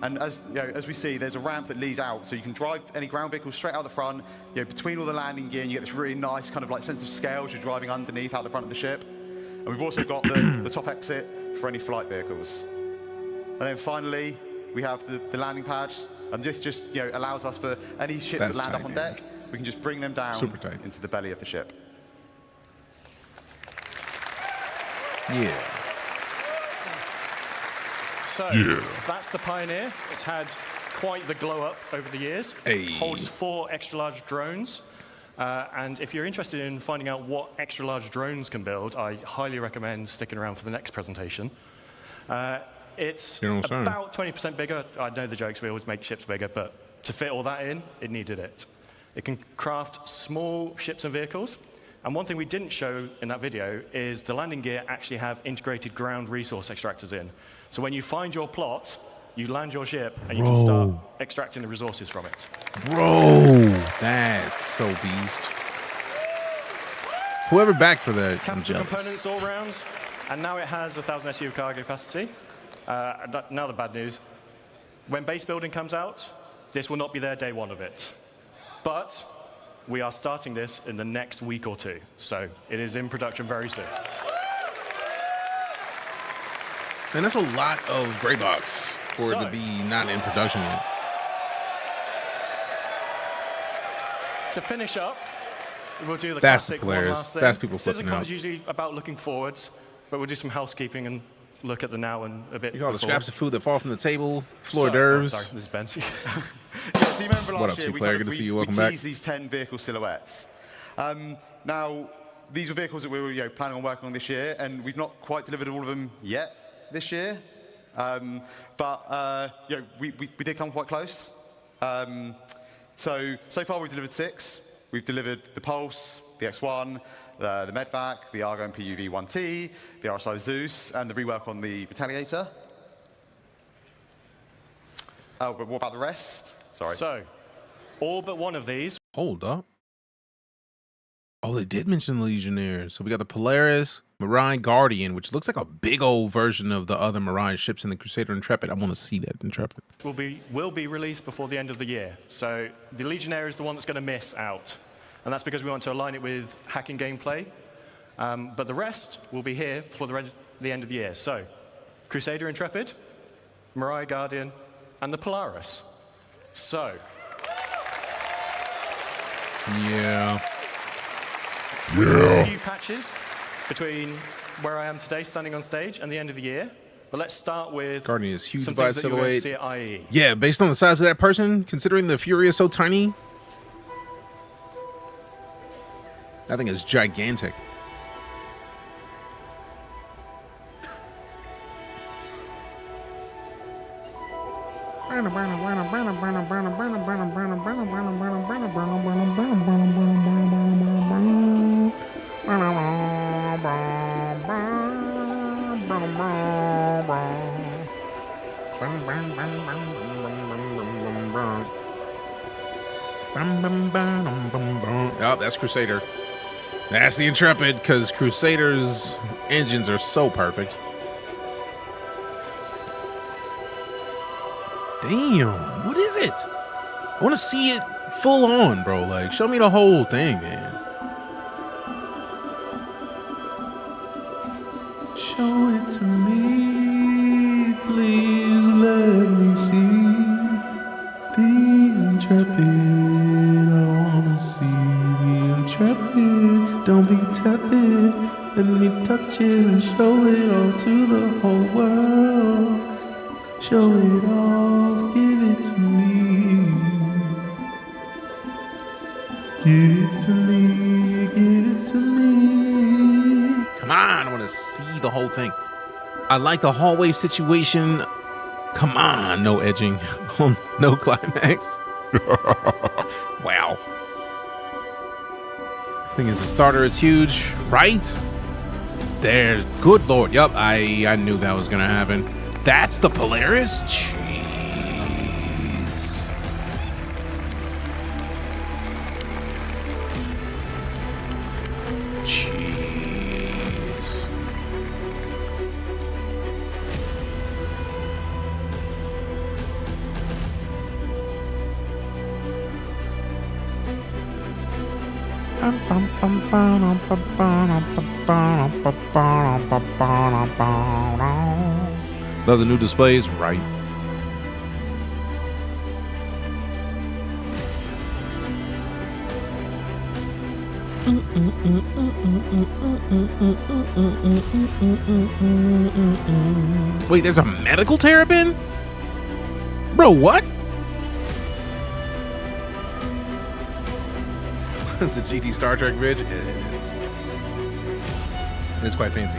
And as we see, there's a ramp that leads out, so you can drive any ground vehicles straight out the front, between all the landing gear, and you get this really nice kind of like sense of scale as you're driving underneath out the front of the ship. And we've also got the top exit for any flight vehicles. And then finally, we have the landing pad, and this just allows us for any ships that land up on deck, we can just bring them down into the belly of the ship. Yeah. So that's the Pioneer. It's had quite the glow up over the years. Hey. Holds 4 extra large drones. And if you're interested in finding out what extra large drones can build, I highly recommend sticking around for the next presentation. It's about 20% bigger. I know the jokes, we always make ships bigger, but to fit all that in, it needed it. It can craft small ships and vehicles. And one thing we didn't show in that video is the landing gear actually have integrated ground resource extractors in. So when you find your plot, you land your ship and you can start extracting the resources from it. Bro, that's so beast. Whoever backed for that, I'm jealous. Components all round, and now it has 1,000 SU of cargo capacity. Now the bad news. When base building comes out, this will not be there day 1 of it. But we are starting this in the next week or 2, so it is in production very soon. Man, that's a lot of gray box for it to be not in production yet. To finish up, we'll do the That's the classic one players. last thing. That's people flipping CitizenCon out. is usually about looking forwards, but we'll do some housekeeping and look at the now and a bit. You got all the scraps of food that fall from the table, Sorry, floor d'oeuvres. sorry, this is Ben. So you remember What last up, year player? Good to see you. Welcome we back. teased these 10 vehicle silhouettes. Now, these were vehicles that we were planning on working on this year, and we've not quite delivered all of them yet this year. But we did come quite close. So far we've delivered 6. We've delivered the Pulse, the X1, the Medvac, the Argo and PUV-1T, the RSI Zeus, and the rework on the Retaliator. Oh, but what about the rest? Sorry. So, all but one of these. Hold up. Oh, they did mention the Legionnaires. So we got the Polaris, Mirai, Guardian, which looks like a big old version of the other Mirai ships in the Crusader Intrepid. I want to see that Intrepid. Will be released before the end of the year. So the Legionnaire is the one that's going to miss out. And that's because we want to align it with hacking gameplay. But the rest will be here before the end of the year. So Crusader Intrepid, Mirai Guardian, and the Polaris. So. Yeah. A few patches between where I am today, standing on stage, and the end of the year. But let's start with Guardian is huge some by things that you're going to silhouette. see at IE. Yeah, based on the size of that person, considering the Fury is so tiny, I think it's gigantic. Oh, that's Crusader. That's the Intrepid, because Crusader's engines are so perfect. Damn, what is it? I want to see it full on, bro. Like, show me the whole thing, man. Show it to me, please let me see the Intrepid. I wanna see the Intrepid. Don't be tepid. Let me touch it and show it all to the whole world. Show it off, give it to me. Give it to me, give it to me. Come on, I want to see the whole thing. I like the hallway situation. Come on, no edging, no climax. Wow. Thing is, the starter is huge, right? There, good lord. Yup, I knew that was gonna happen. That's the Polaris? Jeez. Jeez. Love the new displays, right? Wait, there's a medical terrapin? Bro, what? That's the GT Star Trek bridge? It is. It's quite fancy.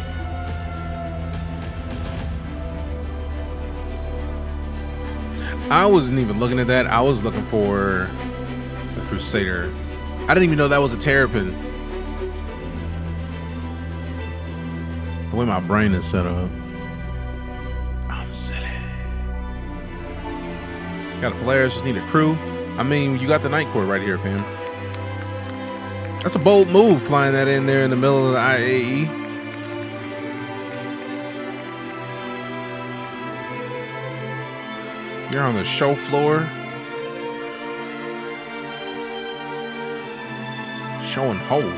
I wasn't even looking at that. I was looking for a Crusader. I didn't even know that was a terrapin. The way my brain is set up. I'm silly. Got a Polaris, just need a crew. I mean, you got the Night Court right here, fam. That's a bold move, flying that in there in the middle of the IAE. You're on the show floor. Showing hole.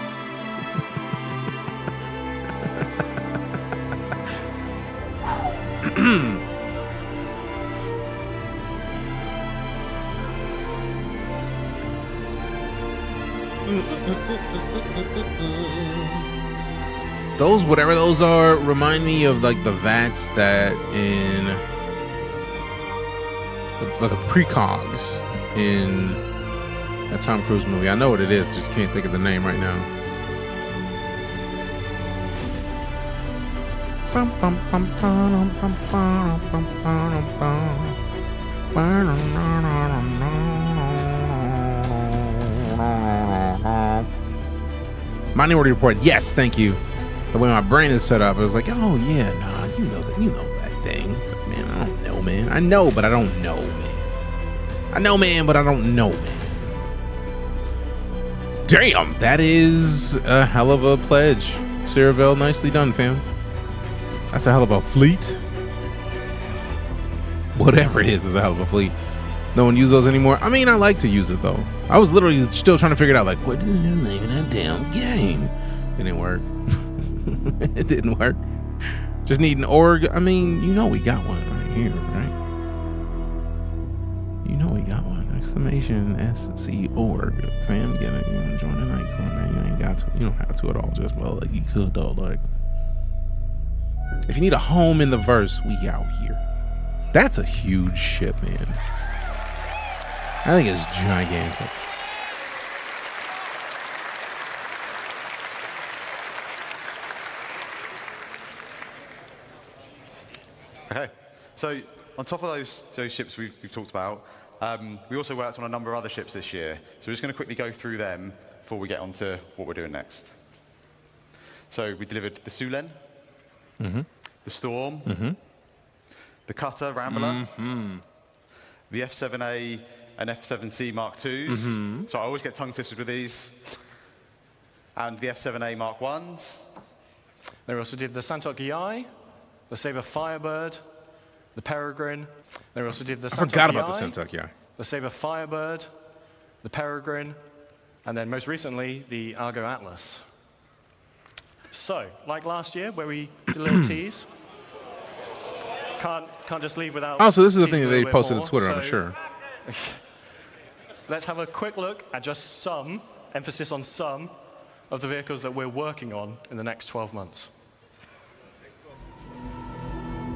Those, whatever those are, remind me of like the VATs that in the precogs in that Tom Cruise movie. I know what it is, just can't think of the name right now. Minority Report. Yes, thank you. The way my brain is set up, I was like, oh yeah, nah, you know that thing. It's like, man, I don't know, man. I know, but I don't know, man. I know, man, but I don't know, man. Damn, that is a hell of a pledge. Ceravel, nicely done, fam. That's a hell of a fleet. Whatever it is a hell of a fleet. No one uses those anymore. I mean, I like to use it though. I was literally still trying to figure it out, like, what the hell is in that damn game? It didn't work. It didn't work. Just need an org. I mean, you know we got one right here, right? You know we got one. Exclamation SC org. Fam, get it. You want to join the night club, man? You ain't got to. You don't have to at all. Just, well, like, you could though. Like, if you need a home in the verse, we out here. That's a huge ship, man. I think it's gigantic. Okay, so on top of those ships we've talked about, we also worked on a number of other ships this year. So we're just going to quickly go through them before we get on to what we're doing next. So we delivered the Sulen, the Storm, the Cutter Rambler, the F7A and F7C Mark IIs. So I always get tongue twisted with these. And the F7A Mark Is. They also did the Santok EI, the Sabre Firebird, the Peregrine. They also did the Santok I forgot about the Santok EI. The Sabre Firebird, the Peregrine, and then most recently, the Argo Atlas. So, like last year, where we did a little tease, can't just leave without. Oh, so this is the thing that they teasing a little bit posted more. on Twitter, So, I'm sure. Let's have a quick look at just some, emphasis on some, of the vehicles that we're working on in the next 12 months.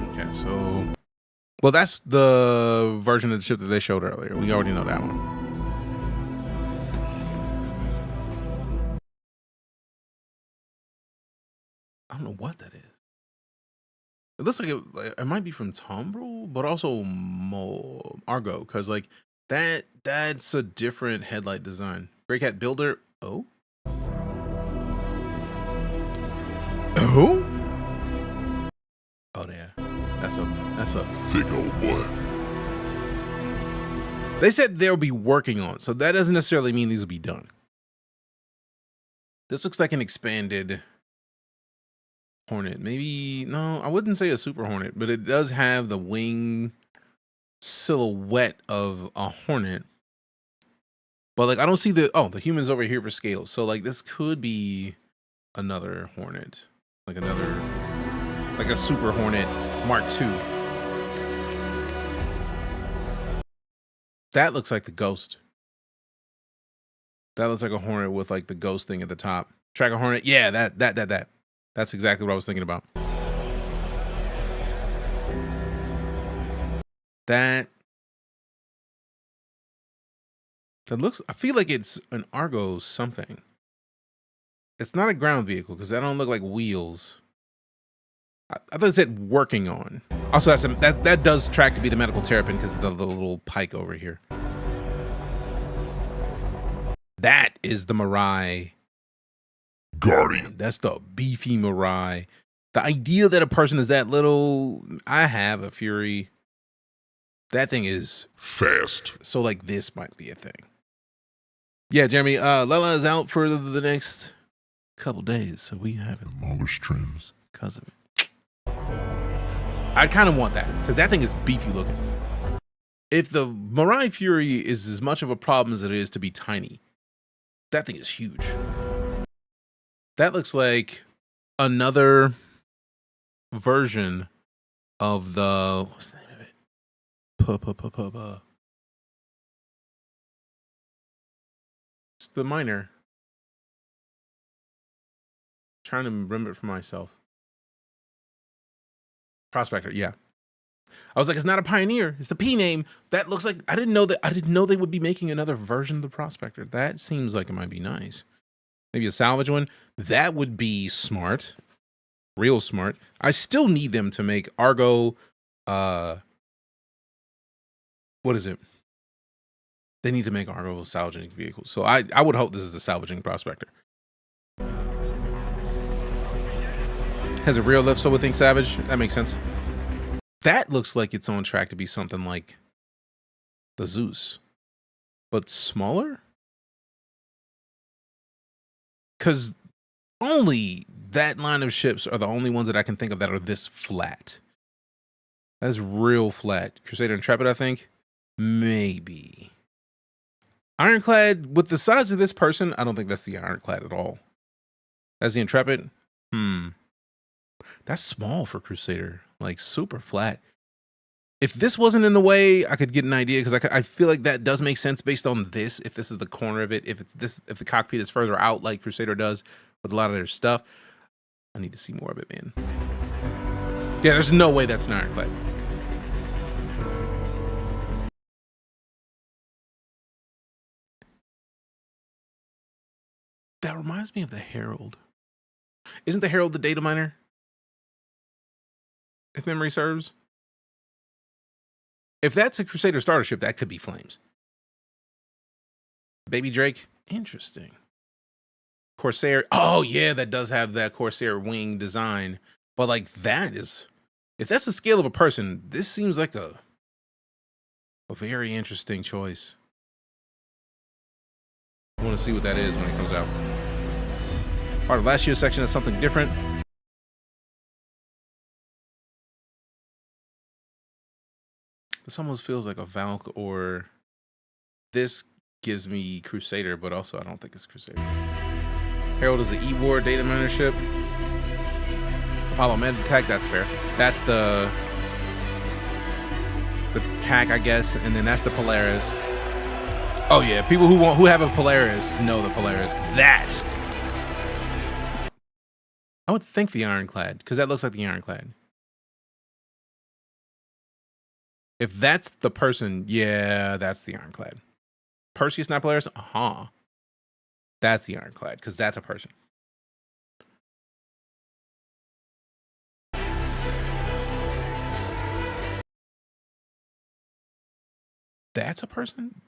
Okay, so, well, that's the version of the ship that they showed earlier. We already know that one. I don't know what that is. It looks like it might be from Tombrel, but also Argo, because like that's a different headlight design. Grey Cat Builder. Oh. Oh. Oh yeah. That's a thick old boy. They said they'll be working on, so that doesn't necessarily mean these will be done. This looks like an expanded Hornet. Maybe, no, I wouldn't say a Super Hornet, but it does have the wing silhouette of a Hornet. But like, I don't see the humans over here for scale. So like, this could be another Hornet, like a Super Hornet Mark II. That looks like the Ghost. That looks like a Hornet with like the Ghost thing at the top. Tracker Hornet. Yeah, that. That's exactly what I was thinking about. That looks, I feel like it's an Argo something. It's not a ground vehicle because that don't look like wheels. I thought it said working on. Also, that does track to be the medical terrapin because of the little pike over here. That is the Mirai Guardian. That's the beefy Mirai. The idea that a person is that little, I have a Fury. That thing is fast. So like this might be a thing. Yeah, Jeremy, Lela is out for the next couple days, so we haven't longest trims because of it. I kind of want that because that thing is beefy looking. If the Mirai Fury is as much of a problem as it is to be tiny, that thing is huge. That looks like another version of the, what's the name of it? It's the Miner. Trying to remember it for myself. Prospector, yeah. I was like, it's not a Pioneer. It's the P name. That looks like, I didn't know they would be making another version of the Prospector. That seems like it might be nice. Maybe a salvage one. That would be smart. real smart. I still need them to make Argo, what is it? They need to make Argo salvaging vehicles. So I would hope this is the salvaging prospector. Has a real lift, so we think Savage. That makes sense. That looks like it's on track to be something like the Zeus, but smaller? Because only that line of ships are the only ones that I can think of that are this flat. That's real flat. Crusader Intrepid, I think. Maybe. Ironclad, with the size of this person, I don't think that's the Ironclad at all. That's the Intrepid. That's small for Crusader. Like, super flat. If this wasn't in the way, I could get an idea, because I feel like that does make sense based on this. If this is the corner of it, if the cockpit is further out like Crusader does with a lot of their stuff, I need to see more of it, man. Yeah, there's no way that's an Ironclad. That reminds me of the Herald. Isn't the Herald the data miner? If memory serves. If that's a Crusader starter ship, that could be Flames. Baby Drake, interesting. Corsair, oh yeah, that does have that Corsair wing design. But like that is, if that's the scale of a person, this seems like a very interesting choice. I want to see what that is when it comes out. Part of last year's section is something different. This almost feels like a Valk, or this gives me Crusader, but also I don't think it's Crusader. Herald is the E-War data miner ship. Apollo Meditech, that's fair. That's the TAC, I guess, and then that's the Polaris. Oh yeah, people who have a Polaris know the Polaris. That I would think the Ironclad, because that looks like the Ironclad. If that's the person, yeah, that's the Ironclad. Perseus, not Polaris? That's the Ironclad, because that's a person. That's a person?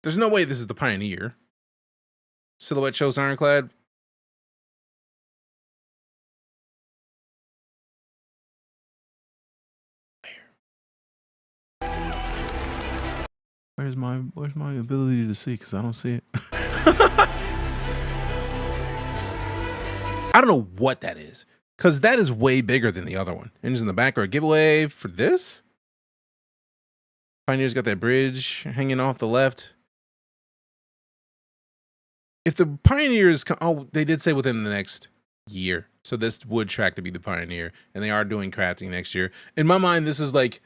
There's no way this is the Pioneer. Silhouette shows Ironclad. Where's my ability to see? Because I don't see it. I don't know what that is, because that is way bigger than the other one. Engines in the back are a giveaway for this. Pioneer's got that bridge hanging off the left. If the Pioneer is, oh, they did say within the next year, so this would track to be the Pioneer, and they are doing crafting next year. In my mind, this is like,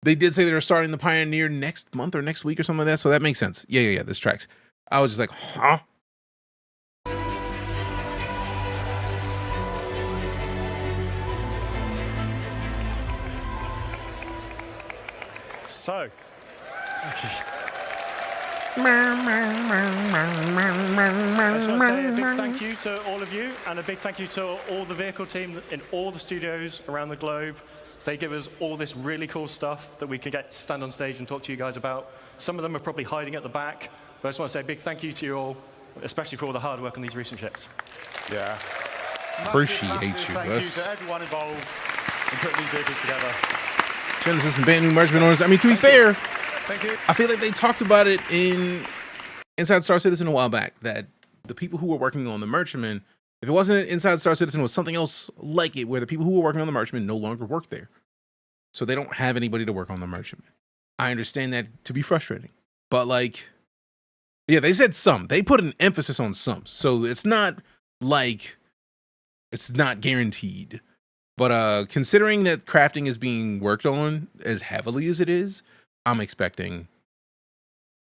they did say they were starting the Pioneer next month or next week or something like that, so that makes sense. Yeah, this tracks. I was just like, huh? So, I just want to say a big thank you to all of you, and a big thank you to all the vehicle team in all the studios around the globe. They give us all this really cool stuff that we can get to stand on stage and talk to you guys about. Some of them are probably hiding at the back, but I just want to say a big thank you to you all, especially for all the hard work on these recent ships. Yeah. Appreciate you. Thank you to everyone involved in putting these vehicles together. Genesis and brand new merchant orders. I mean, to be fair, Thank you. I feel like they talked about it in Inside Star Citizen a while back, that the people who were working on the Merchantman, if it wasn't Inside Star Citizen, it was something else like it, where the people who were working on the Merchantman no longer work there. So they don't have anybody to work on the Merchantman. I understand that to be frustrating. But like, yeah, they said some. They put an emphasis on some. So it's not like, it's not guaranteed. But considering that crafting is being worked on as heavily as it is, I'm expecting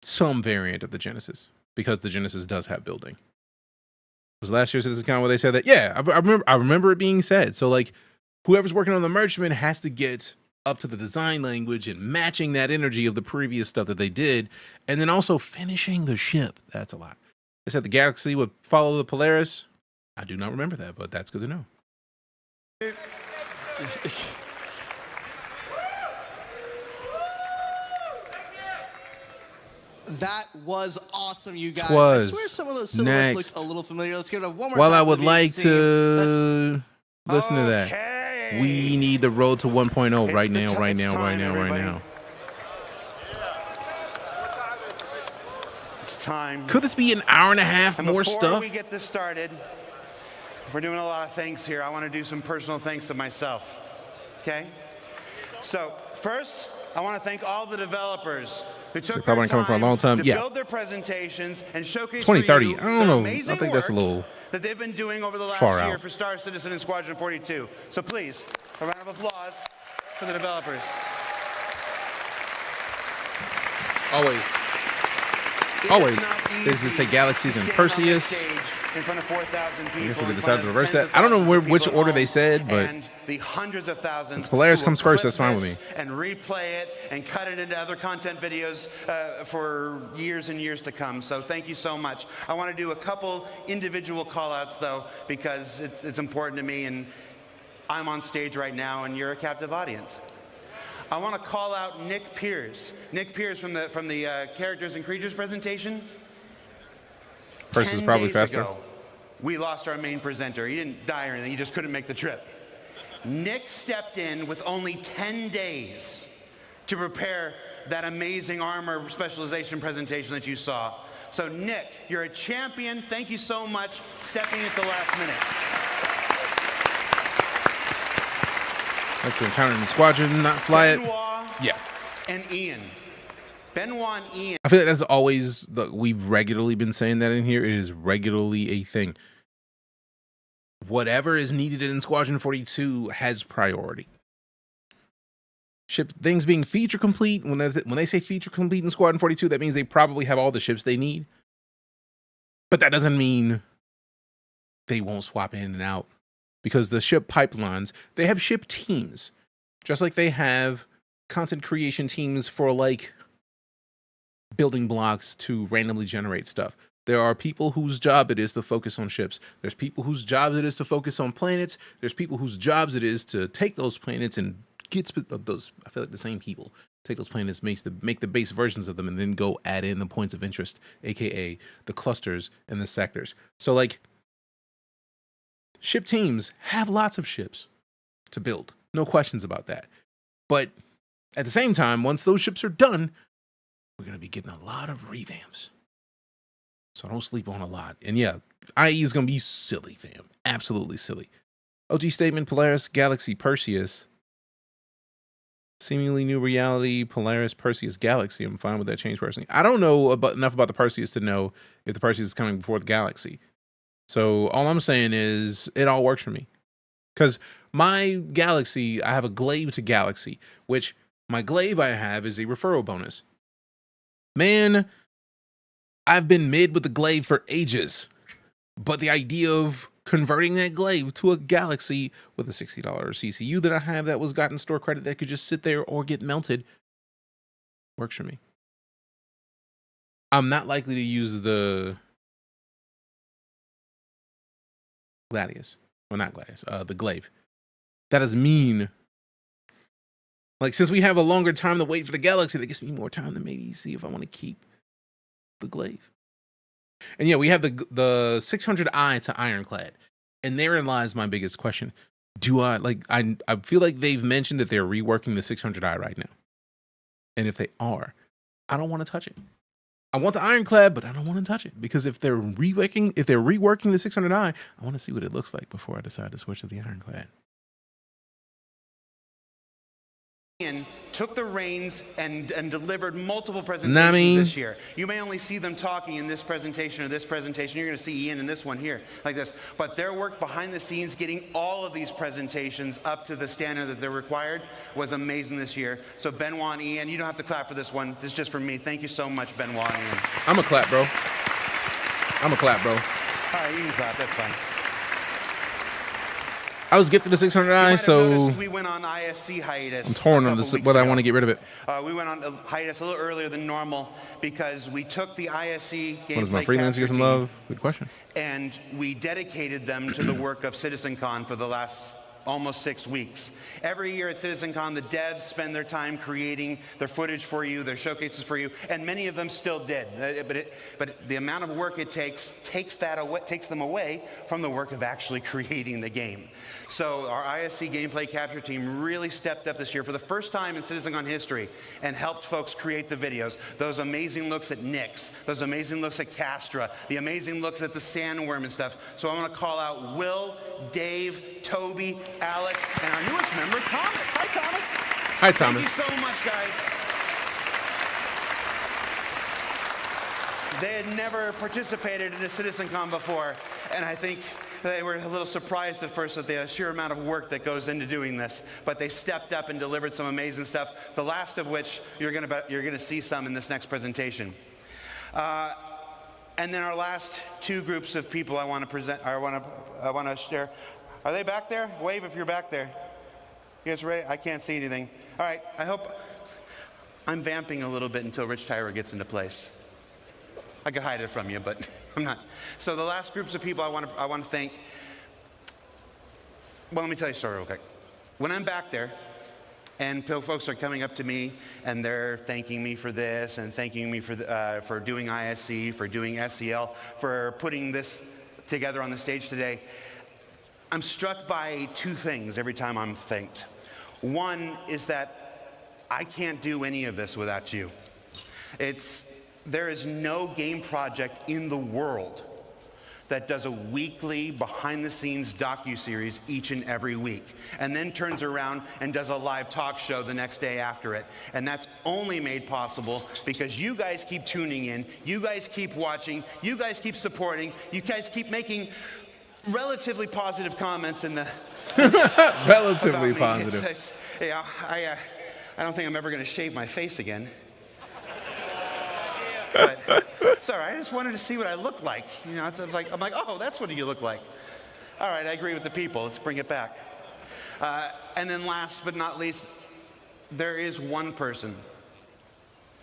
some variant of the Genesis, because the Genesis does have building. Was last year's CitizenCon where they said that? Yeah, I remember it being said. So like, whoever's working on the Merchantman has to get up to the design language and matching that energy of the previous stuff that they did, and then also finishing the ship. That's a lot. They said the Galaxy would follow the Polaris. I do not remember that, but that's good to know. That was awesome, you guys. Twas. I swear some of those silhouettes Next. look a little familiar. Let's give it one more Well, time. I would the like team. to listen to that. We need the road to 1.0 right now, right now, right now, right now. It's time. Could this be an hour and a half And more before stuff? we get this started, we're doing a lot of thanks here. I want to do some personal thanks to myself. Okay? So first, I want to thank all the developers who took probably their coming for a time long time. to Yeah. build their presentations and showcase 2030. for you I don't the know. amazing I think that's a work little that they've been doing over the last far year out. for Star Citizen and Squadron 42. So please, a round of applause for the developers. Always. Always. Does it say Galaxies and Perseus? In front of 4,000 people. I guess they in decided front to of reverse tens that. I don't know of thousands of which people order at they home, said, but and the hundreds of thousands. if Polaris who comes will first, clip that's fine with this me. And replay it and cut it into other content videos for years and years to come. So thank you so much. I want to do a couple individual call-outs though, because it's important to me, and I'm on stage right now, and you're a captive audience. I want to call out Nick Pierce. Nick Pierce from the Characters and Creatures presentation. Perseus is 10 probably days faster. ago, we lost our main presenter. He didn't die or anything. He just couldn't make the trip. Nick stepped in with only 10 days to prepare that amazing armor specialization presentation that you saw. So Nick, you're a champion. Thank you so much stepping in at the last minute. Like to encounter in the squadron, not fly it. Yeah. And Ian. Benoit and Ian. I feel like that's always, we've regularly been saying that in here. It is regularly a thing. Whatever is needed in Squadron 42 has priority. Ship things being feature complete. When they say feature complete in Squadron 42, that means they probably have all the ships they need. But that doesn't mean they won't swap in and out. Because the ship pipelines, they have ship teams. Just like they have content creation teams for like building blocks to randomly generate stuff. There are people whose job it is to focus on ships. There's people whose job it is to focus on planets. There's people whose jobs it is to take those planets and get those. I feel like the same people take those planets, make the base versions of them, and then go add in the points of interest, aka the clusters and the sectors. So like, ship teams have lots of ships to build. No questions about that. But at the same time, once those ships are done, we're going to be getting a lot of revamps. So don't sleep on a lot. And yeah, IE is going to be silly, fam. Absolutely silly. OG statement, Polaris, Galaxy, Perseus. Seemingly new reality, Polaris, Perseus, Galaxy. I'm fine with that change personally. I don't know enough about the Perseus to know if the Perseus is coming before the Galaxy. So all I'm saying is it all works for me. Because my Galaxy, I have a glaive to Galaxy, which my glaive I have is a referral bonus. Man, I've been mid with the glaive for ages. But the idea of converting that glaive to a Galaxy with a $60 CCU that I have that was gotten store credit that could just sit there or get melted works for me. I'm not likely to use the Gladius. Well, not Gladius, the glaive. That doesn't mean, like, since we have a longer time to wait for the Galaxy, that gives me more time to maybe see if I want to keep the glaive. And yeah, we have the 600i to Ironclad. And therein lies my biggest question. I feel like they've mentioned that they're reworking the 600i right now. And if they are, I don't want to touch it. I want the Ironclad, but I don't want to touch it. Because if they're reworking the 600i, I want to see what it looks like before I decide to switch to the Ironclad. Ian took the reins and delivered multiple presentations this year. You may only see them talking in this presentation or this presentation. You're going to see Ian in this one here, like this. But their work behind the scenes, getting all of these presentations up to the standard that they're required, was amazing this year. So Benoit and Ian, you don't have to clap for this one. This is just for me. Thank you so much, Benoit and Ian. I'm a clap, bro. I'm a clap, bro. All right, you can clap. That's fine. I was gifted a 600i, so we went on ISC hiatus. I'm torn on this, whether I want to get rid of it. We went on hiatus a little earlier than normal because we took the ISC gameplay What is my freelance get some love? Good question. And we dedicated them to the work of CitizenCon for the last almost 6 weeks. Every year at CitizenCon, the devs spend their time creating their footage for you, their showcases for you, and many of them still did. But the amount of work it takes them away from the work of actually creating the game. So our ISC gameplay capture team really stepped up this year for the first time in CitizenCon history and helped folks create the videos. Those amazing looks at Nyx, those amazing looks at Castra, the amazing looks at the sandworm and stuff. So I want to call out Will, Dave, Toby, Alex, and our newest member, Thomas. Hi, Thomas. Hi, Thomas. Thank you so much, guys. They had never participated in a CitizenCon before, and I think they were a little surprised at first at the sheer amount of work that goes into doing this, but they stepped up and delivered some amazing stuff, the last of which you're going to see some in this next presentation. And then our last two groups of people I want to present, I want to share. Are they back there? Wave if you're back there. You guys ready? I can't see anything. All right, I hope I'm vamping a little bit until Rich Tyra gets into place. I could hide it from you, but I'm not. So the last groups of people I want to thank. Well, let me tell you a story real quick. When I'm back there, and folks are coming up to me, and they're thanking me for this, and thanking me for doing ISC, for doing SEL, for putting this together on the stage today, I'm struck by two things every time I'm thanked. One is that I can't do any of this without you. There is no game project in the world that does a weekly behind-the-scenes docuseries each and every week, and then turns around and does a live talk show the next day after it. And that's only made possible because you guys keep tuning in, you guys keep watching, you guys keep supporting, you guys keep making relatively positive comments in the... Relatively positive. I don't think I'm ever going to shave my face again. But it's all right. I just wanted to see what I look like. You know, I'm like, oh, that's what you look like. All right, I agree with the people. Let's bring it back. And then last but not least, there is one person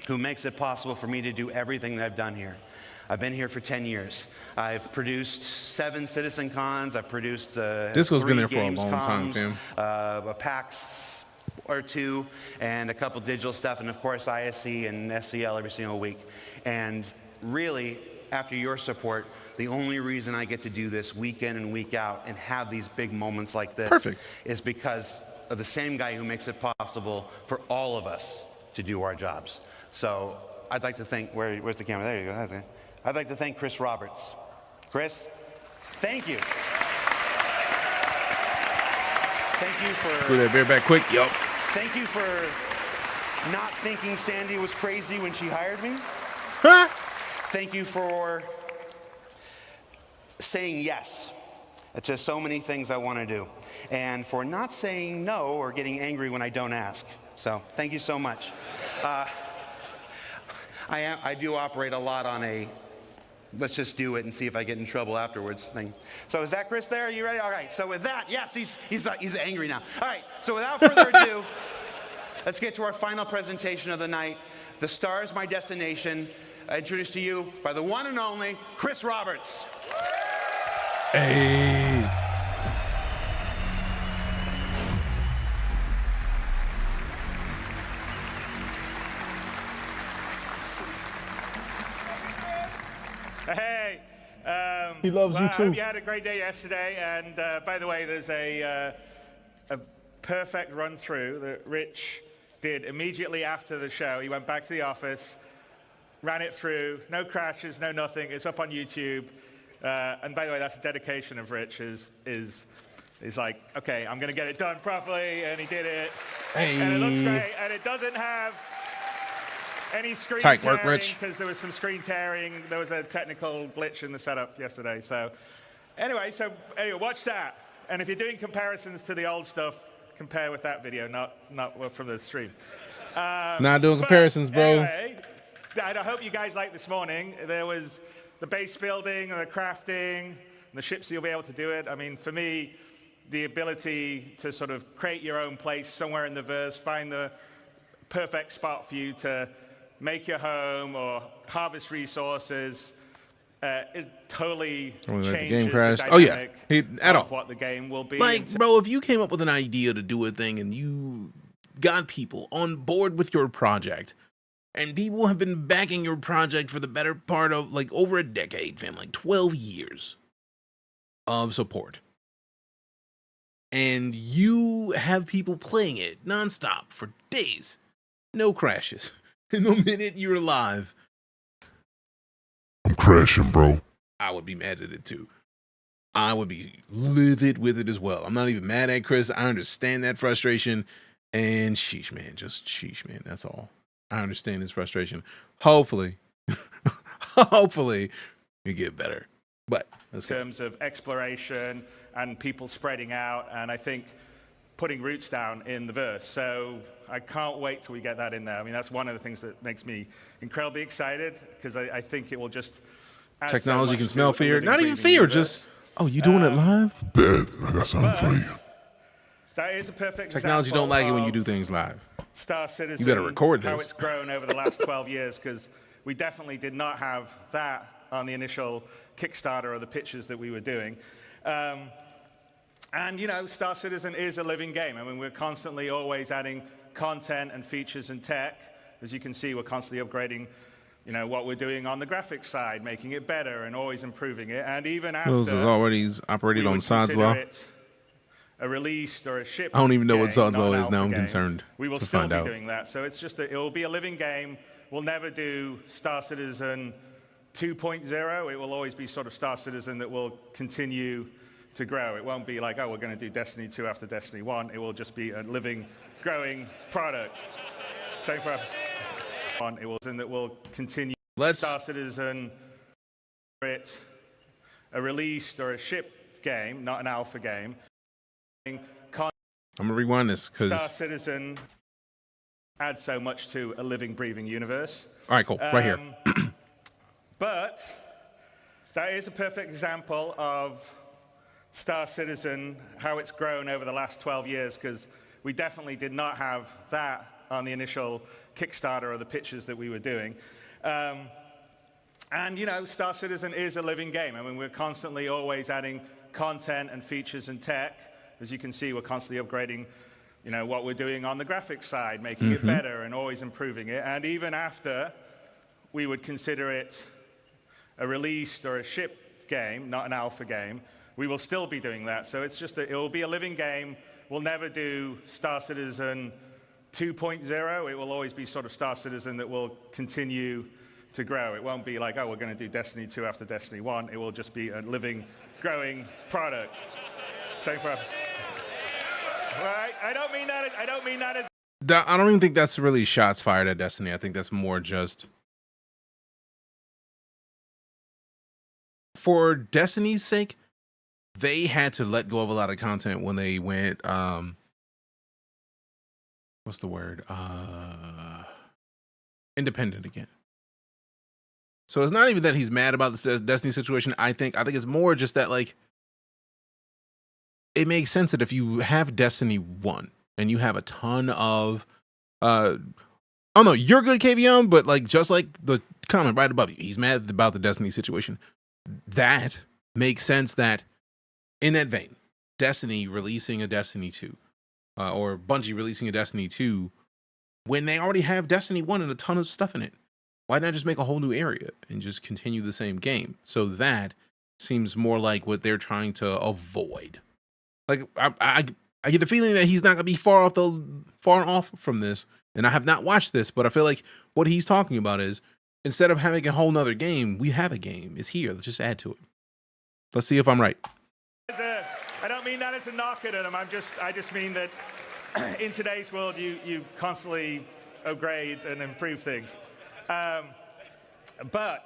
who makes it possible for me to do everything that I've done here. I've been here for 10 years. I've produced 7 CitizenCons. I've produced Disco's been there for a long time, Gamescoms, fam. a PAX or 2, and a couple digital stuff, and of course ISC and SCL every single week. And really, after your support, the only reason I get to do this week in and week out and have these big moments like this is because of the same guy who makes it possible for all of us to do our jobs. So I'd like to thank, where's the camera? There you go. I'd like to thank Chris Roberts. Chris, thank you. Thank you for... Put that beer back quick. Yup. Thank you for not thinking Sandy was crazy when she hired me. Thank you for saying yes to so many things I want to do, and for not saying no or getting angry when I don't ask. So thank you so much. I do operate a lot on a let's just do it and see if I get in trouble afterwards thing. So is that Chris there? Are you ready? All right. So with that, yes, he's angry now. All right. So without further ado, let's get to our final presentation of the night. The Star is My Destination. Introduced to you by the one and only Chris Roberts. Hey. Hey. He loves you I too. hope you had a great day yesterday. And by the way, there's a perfect run through that Rich did immediately after the show. He went back to the office, ran it through, no crashes, no nothing. It's up on YouTube. And by the way, that's a dedication of Rich. Is like, okay, I'm going to get it done properly, and he did it. Hey. And it looks great, and it doesn't have any screen Tight tearing work, Rich. because there was some screen tearing. There was a technical glitch in the setup yesterday. So anyway, watch that. And if you're doing comparisons to the old stuff, compare with that video, not from the stream. Not doing comparisons, bro. Anyway, I hope you guys liked this morning. There was the base building and the crafting and the ships, you'll be able to do it. I mean, for me, the ability to sort of create your own place somewhere in the verse, find the perfect spot for you to make your home or harvest resources, it totally changes the game the crashed. Oh yeah, dynamic at all. of what the game will be. Like, bro, if you came up with an idea to do a thing and you got people on board with your project, and people have been backing your project for the better part of like over a decade, fam, like 12 years of support, and you have people playing it nonstop for days, no crashes, and the minute you're live, I'm crashing, bro. I would be mad at it too. I would be livid with it as well. I'm not even mad at Chris. I understand that frustration. And sheesh, man. Just sheesh, man. That's all. I understand his frustration. Hopefully, hopefully, we get better. But in terms of exploration and people spreading out, and I think putting roots down in the verse. So I can't wait till we get that in there. I mean, that's one of the things that makes me incredibly excited, because I think it will just add technology so can much smell to fear. living, Not even breathing fear. universe. Just, oh, you doing it live? Dad, I got something for you. That is a perfect Technology example don't like it when you of do things live. Star Citizen, You better record how this. it's grown over the last 12 years, because we definitely did not have that on the initial Kickstarter or the pitches that we were doing. And, you know, Star Citizen is a living game. I mean, we're constantly always adding content and features and tech. As you can see, we're constantly upgrading, you know, what we're doing on the graphics side, making it better and always improving it. And even after Those is already operated on Sod's Law. A released or a shipped I don't even know what game, Sod's not Law an is now. alpha I'm game. concerned We will to still find be out. doing that. So it's just it will be a living game. We'll never do Star Citizen 2.0. It will always be sort of Star Citizen that will continue to grow. It won't be like, oh, we're going to do Destiny 2 after Destiny 1. It will just be a living, growing product. Same for it will, and that will continue. Star Citizen, it's a released or a shipped game, not an alpha game. I'm gonna rewind this because. Star Citizen adds so much to a living, breathing universe. All right, cool. Right here. But that is a perfect example of Star Citizen, how it's grown over the last 12 years, because we definitely did not have that on the initial Kickstarter or the pitches that we were doing. And, you know, Star Citizen is a living game. I mean, we're constantly always adding content and features and tech. As you can see, we're constantly upgrading, you know, what we're doing on the graphics side, making it better and always improving it. And even after we would consider it a released or a shipped game, not an alpha game, we will still be doing that. So it's just it will be a living game. We'll never do Star Citizen 2.0. It will always be sort of Star Citizen that will continue to grow. It won't be like, oh, we're going to do Destiny 2 after Destiny 1. It will just be a living, growing product. Same for right? I don't mean that as I don't even think that's really shots fired at Destiny. I think that's more just for Destiny's sake. They had to let go of a lot of content when they went what's the word? Independent again. So it's not even that he's mad about the Destiny situation. I think it's more just that, like, it makes sense that if you have Destiny 1 and you have a ton of oh no, you're good, KVM, but like just like the comment right above you, he's mad about the Destiny situation. That makes sense that in that vein, Destiny releasing a Destiny 2 or Bungie releasing a Destiny 2 when they already have Destiny 1 and a ton of stuff in it. Why not just make a whole new area and just continue the same game? So that seems more like what they're trying to avoid. Like I get the feeling that he's not gonna be far off from this. And I have not watched this, but I feel like what he's talking about is instead of having a whole nother game, we have a game. It's here. Let's just add to it. Let's see if I'm right. I don't mean that as a knock at him. I just mean that in today's world, you constantly upgrade and improve things. But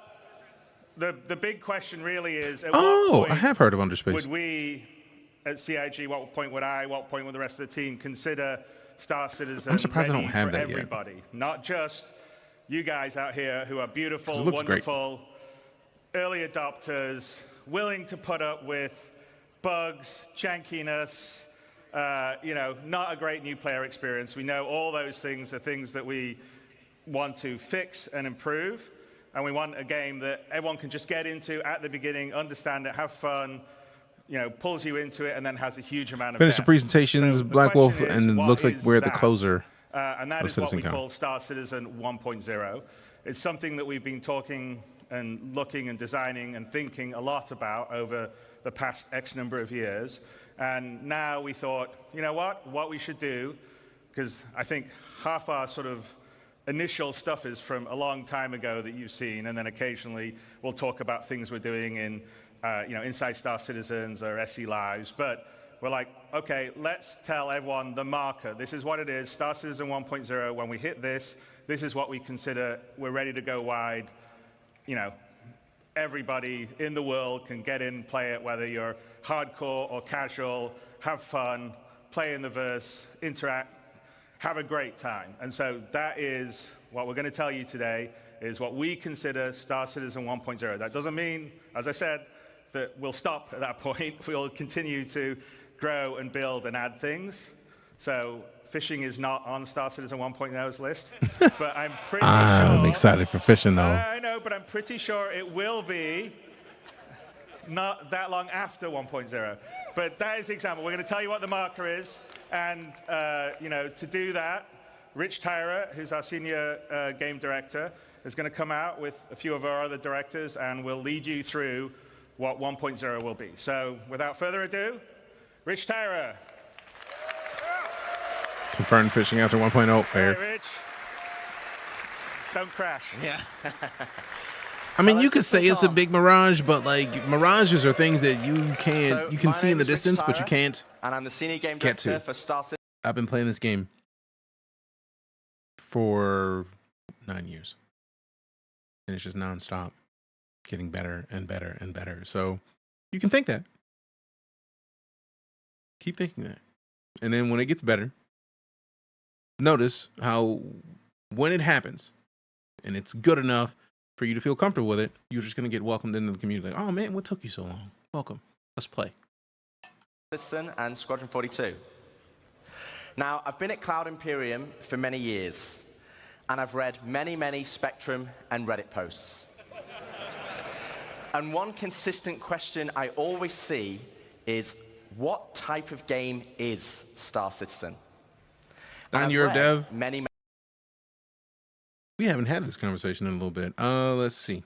the big question really is, at what point I have heard of Underspace. would we at CIG, what point would the rest of the team consider Star Citizen I'm surprised I ready don't have for that yet. everybody? Not just you guys out here who are beautiful, 'Cause it looks great. wonderful, early adopters, willing to put up with bugs, jankiness, you know, not a great new player experience. We know all those things are things that we want to fix and improve. and we want a game that everyone can just get into at the beginning, understand it, have fun, pulls you into it, and then has a huge amount of Finish the depth. presentations, So the Black Wolf, question is, and it what looks like is we're at the that? closer And that of is what we CitizenCon. call Star Citizen 1.0. It's something that we've been talking and looking and designing and thinking a lot about over the past X number of years. And now we thought, you know what we should do, because I think half our sort of initial stuff is from a long time ago that you've seen, and then occasionally we'll talk about things we're doing in, inside Star Citizens or SE Lives. But we're like, okay, let's tell everyone the marker. This is what it is, Star Citizen 1.0. When we hit this, this is what we consider we're ready to go wide. Everybody in the world can get in, play it, whether you're hardcore or casual, have fun, play in the verse, interact, have a great time. And so that is what we're going to tell you today, is what we consider Star Citizen 1.0. That doesn't mean, as I said, that we'll stop at that point. We'll continue to grow and build and add things. So fishing is not on Star Citizen 1.0's list, but I'm pretty sure... I'm excited for fishing, though. I know, but I'm pretty sure it will be not that long after 1.0. But that is the example. We're going to tell you what the marker is. And, to do that, Rich Tyra, who's our senior game director, is going to come out with a few of our other directors, and we'll lead you through what 1.0 will be. So without further ado, Rich Tyra. Confirmed fishing after 1.0. Fair. Hey, Rich. Don't crash. Yeah. I mean, you could say it's a big mirage, but like mirages are things that you can see in the distance, but you can't and I'm the senior game get director to. for Star Citizen. I've been playing this game for 9 years, and it's just nonstop, getting better and better and better. So you can think that. Keep thinking that, and then when it gets better, notice how when it happens, and it's good enough for you to feel comfortable with it, you're just going to get welcomed into the community. Like, oh man, what took you so long? Welcome. Let's play. Citizen and Squadron 42. Now, I've been at Cloud Imperium for many years, and I've read many, many Spectrum and Reddit posts. And one consistent question I always see is, what type of game is Star Citizen? And you're a dev? Many. We haven't had this conversation in a little bit. Let's see.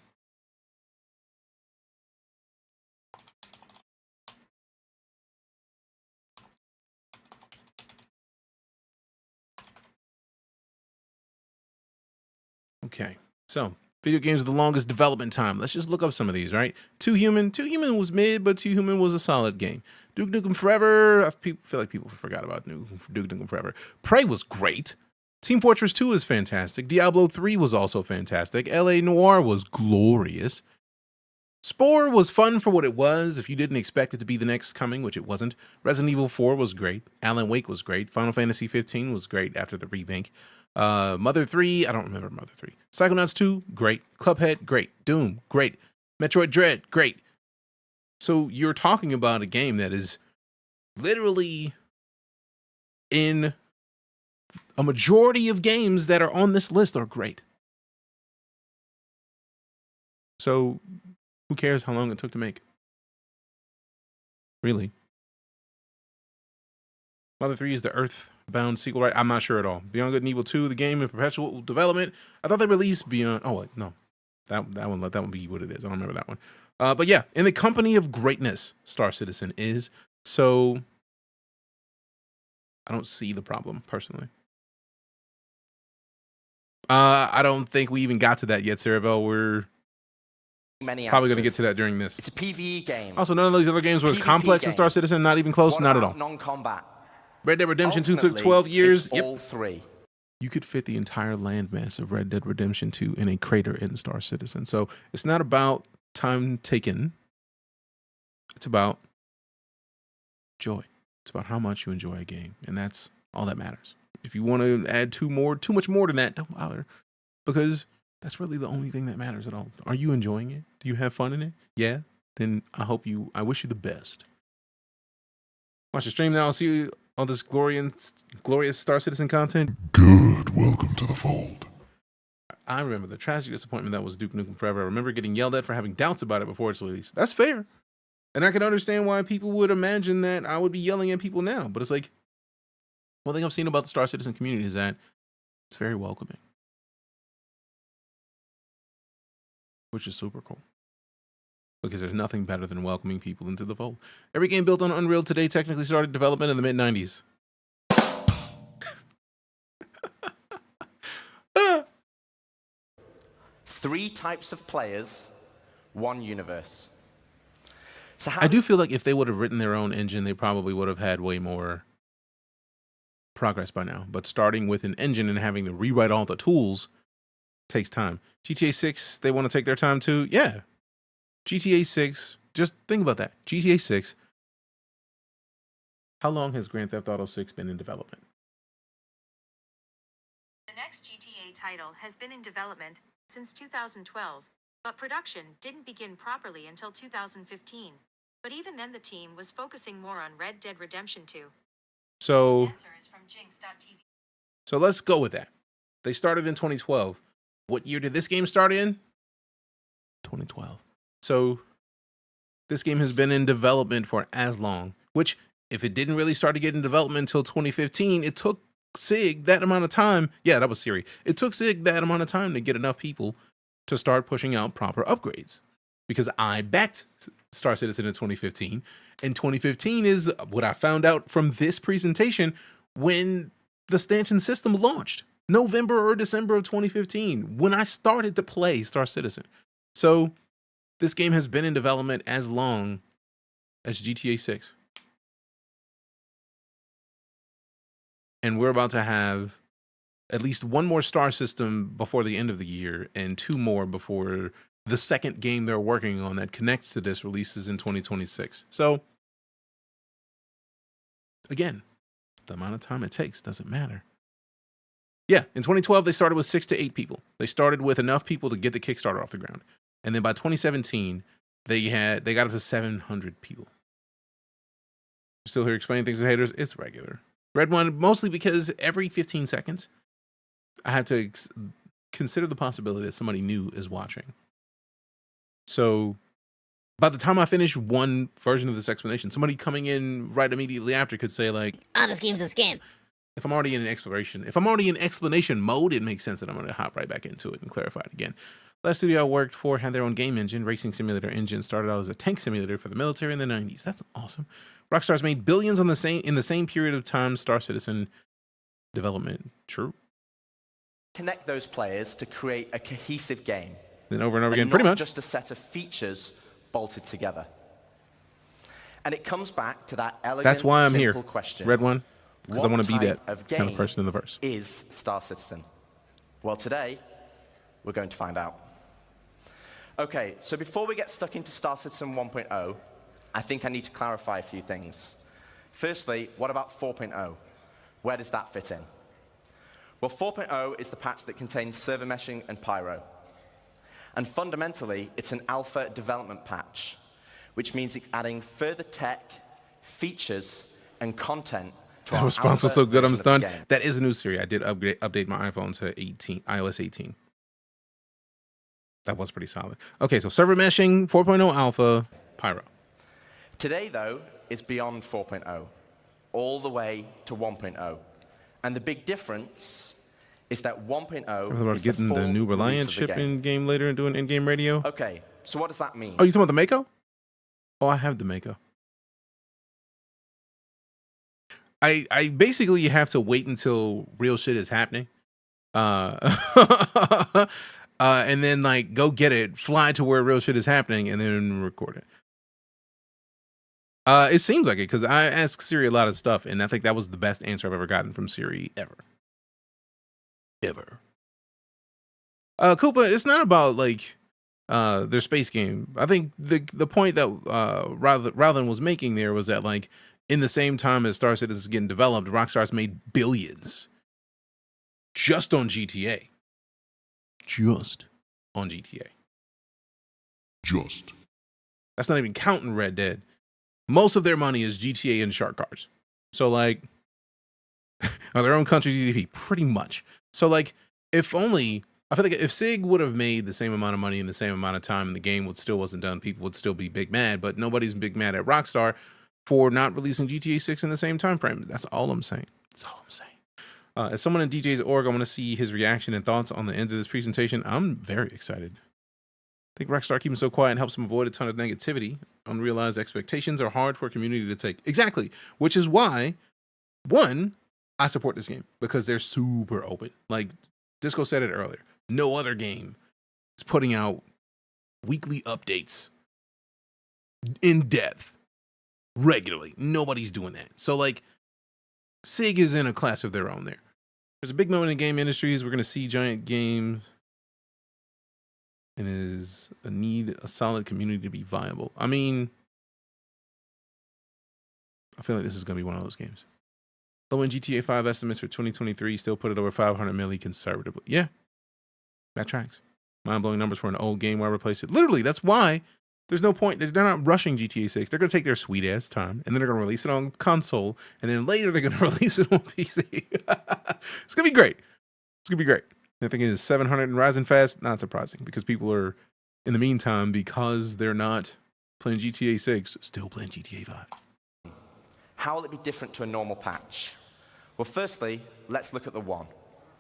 Okay, so video games with the longest development time. Let's just look up some of these, right? 2 Human was mid, but 2 Human was a solid game. Duke Nukem Forever, I feel like people forgot about Duke Nukem Forever. Prey was great. Team Fortress 2 is fantastic. Diablo 3 was also fantastic. LA Noire was glorious. Spore was fun for what it was, if you didn't expect it to be the next coming, which it wasn't. Resident Evil 4 was great. Alan Wake was great. Final Fantasy 15 was great after the remake. Mother 3, I don't remember Mother 3. Psychonauts 2, great. Clubhead, great. Doom, great. Metroid Dread, great. So you're talking about a game that is literally in a majority of games that are on this list are great. So who cares how long it took to make? Really? Mother 3 is the Earthbound sequel, right? I'm not sure at all. Beyond Good and Evil 2, the game in perpetual development. I thought they released Beyond. Oh, wait, no. That one, let that one be what it is. I don't remember that one. But yeah, in the company of greatness, Star Citizen is. So I don't see the problem, personally. I don't think we even got to that yet, Cerebel. We're probably going to get to that during this. It's a PvE game. Also, none of those other games were as complex as Star Citizen. Not even close. Not at all. Non-combat. Red Dead Redemption 2 took 12 years. It's all three. You could fit the entire landmass of Red Dead Redemption 2 in a crater in Star Citizen. So it's not about time taken. It's about joy. It's about how much you enjoy a game. And that's all that matters. If you want to add too much more than that, don't bother. Because that's really the only thing that matters at all. Are you enjoying it? Do you have fun in it? Yeah? Then I wish you the best. Watch the stream now. I'll see you all this glorious Star Citizen content. Good. Welcome to the fold. I remember the tragic disappointment that was Duke Nukem Forever. I remember getting yelled at for having doubts about it before its release. That's fair. And I can understand why people would imagine that I would be yelling at people now. But it's like, one thing I've seen about the Star Citizen community is that it's very welcoming. Which is super cool. Because there's nothing better than welcoming people into the fold. Every game built on Unreal today technically started development in the mid-90s. 3 types of players, 1 universe. So I do feel like if they would have written their own engine, they probably would have had way more progress by now. But starting with an engine and having to rewrite all the tools takes time. GTA 6, they want to take their time too? Yeah. GTA 6, just think about that. GTA 6, how long has Grand Theft Auto 6 been in development? The next GTA title has been in development since 2012, but production didn't begin properly until 2015. But even then the team was focusing more on Red Dead Redemption 2. So, This answer is from Jinx.tv. so let's go with that. They started in 2012. What year did this game start in? 2012. So this game has been in development for as long, which if it didn't really start to get in development until 2015, it took SIG that amount of time. Yeah, that was Siri. It took SIG that amount of time to get enough people to start pushing out proper upgrades. Because I backed Star Citizen in 2015, and 2015 is what I found out from this presentation when the stanchion system launched. November or December of 2015, when I started to play Star Citizen. So this game has been in development as long as GTA 6. And we're about to have at least 1 more Star System before the end of the year and 2 more before the second game they're working on that connects to this releases in 2026. So, again, the amount of time it takes doesn't matter. Yeah, in 2012, they started with 6 to 8 people. They started with enough people to get the Kickstarter off the ground. And then by 2017, they got up to 700 people. Still here explaining things to haters? It's regular. Red one, mostly because every 15 seconds, I have to consider the possibility that somebody new is watching. So by the time I finish one version of this explanation, somebody coming in right immediately after could say like, "Oh, this game's a scam." If I'm already in explanation mode, it makes sense that I'm going to hop right back into it and clarify it again. Last studio I worked for had their own game engine, racing simulator engine. Started out as a tank simulator for the military in the 90s. That's awesome. Rockstar's made billions in the same period of time Star Citizen development. True. Connect those players to create a cohesive game. Then over and over again, not pretty much. Just a set of features bolted together. And it comes back to that elegant, That's why I'm here. question. Red one. Because I want to be that kind of game person in the verse. Is Star Citizen? Well, today, we're going to find out. Okay, so before we get stuck into Star Citizen 1.0, I think I need to clarify a few things. Firstly, what about 4.0? Where does that fit in? Well, 4.0 is the patch that contains server meshing and pyro. And fundamentally, it's an alpha development patch, which means it's adding further tech, features, and content. That response was so good, I'm stunned. That is a new Siri. I did update my iPhone to iOS 18. That was pretty solid. Okay, so server meshing, 4.0 alpha, pyro. Today, though, is beyond 4.0, all the way to 1.0. And the big difference is that 1.0 I was about getting the new Reliant chip in game later and doing in-game radio. Okay, so what does that mean? Oh, you talking about the Mako? Oh, I have the Mako. I basically have to wait until real shit is happening. And then like go get it, fly to where real shit is happening, and then record it. It seems like it because I ask Siri a lot of stuff, and I think that was the best answer I've ever gotten from Siri ever. Koopa, it's not about like their space game. I think the point that Rowland was making there was that like in the same time as Star Citizen is getting developed, Rockstar's made billions just on GTA. Just on GTA. Just. That's not even counting Red Dead. Most of their money is GTA and shark cards. So like, on their own country's GDP, pretty much. So like, if only I feel like if SIG would have made the same amount of money in the same amount of time and the game would still wasn't done, people would still be big mad. But nobody's big mad at Rockstar for not releasing GTA 6 in the same time frame. That's all I'm saying. That's all I'm saying. As someone in DJ's org, I want to see his reaction and thoughts on the end of this presentation. I'm very excited. I think Rockstar keeping so quiet and helps them avoid a ton of negativity. Unrealized expectations are hard for a community to take. Exactly. Which is why, one, I support this game because they're super open. Like Disco said it earlier. No other game is putting out weekly updates in depth regularly. Nobody's doing that. So like SIG is in a class of their own there. There's a big moment in game industries. We're going to see giant games. And it is a solid community to be viable. I mean, I feel like this is going to be one of those games. Low-end GTA 5 estimates for 2023 still put it over 500 million conservatively. Yeah, that tracks. Mind-blowing numbers for an old game. Why replace it? Literally, that's why there's no point. They're not rushing GTA 6. They're going to take their sweet-ass time, and then they're going to release it on console, and then later they're going to release it on PC. It's going to be great. It's going to be great. I think it is 700 and rising fast. Not surprising, because people are, in the meantime, because they're not playing GTA 6, still playing GTA 5. How will it be different to a normal patch? Well, firstly, let's look at the one.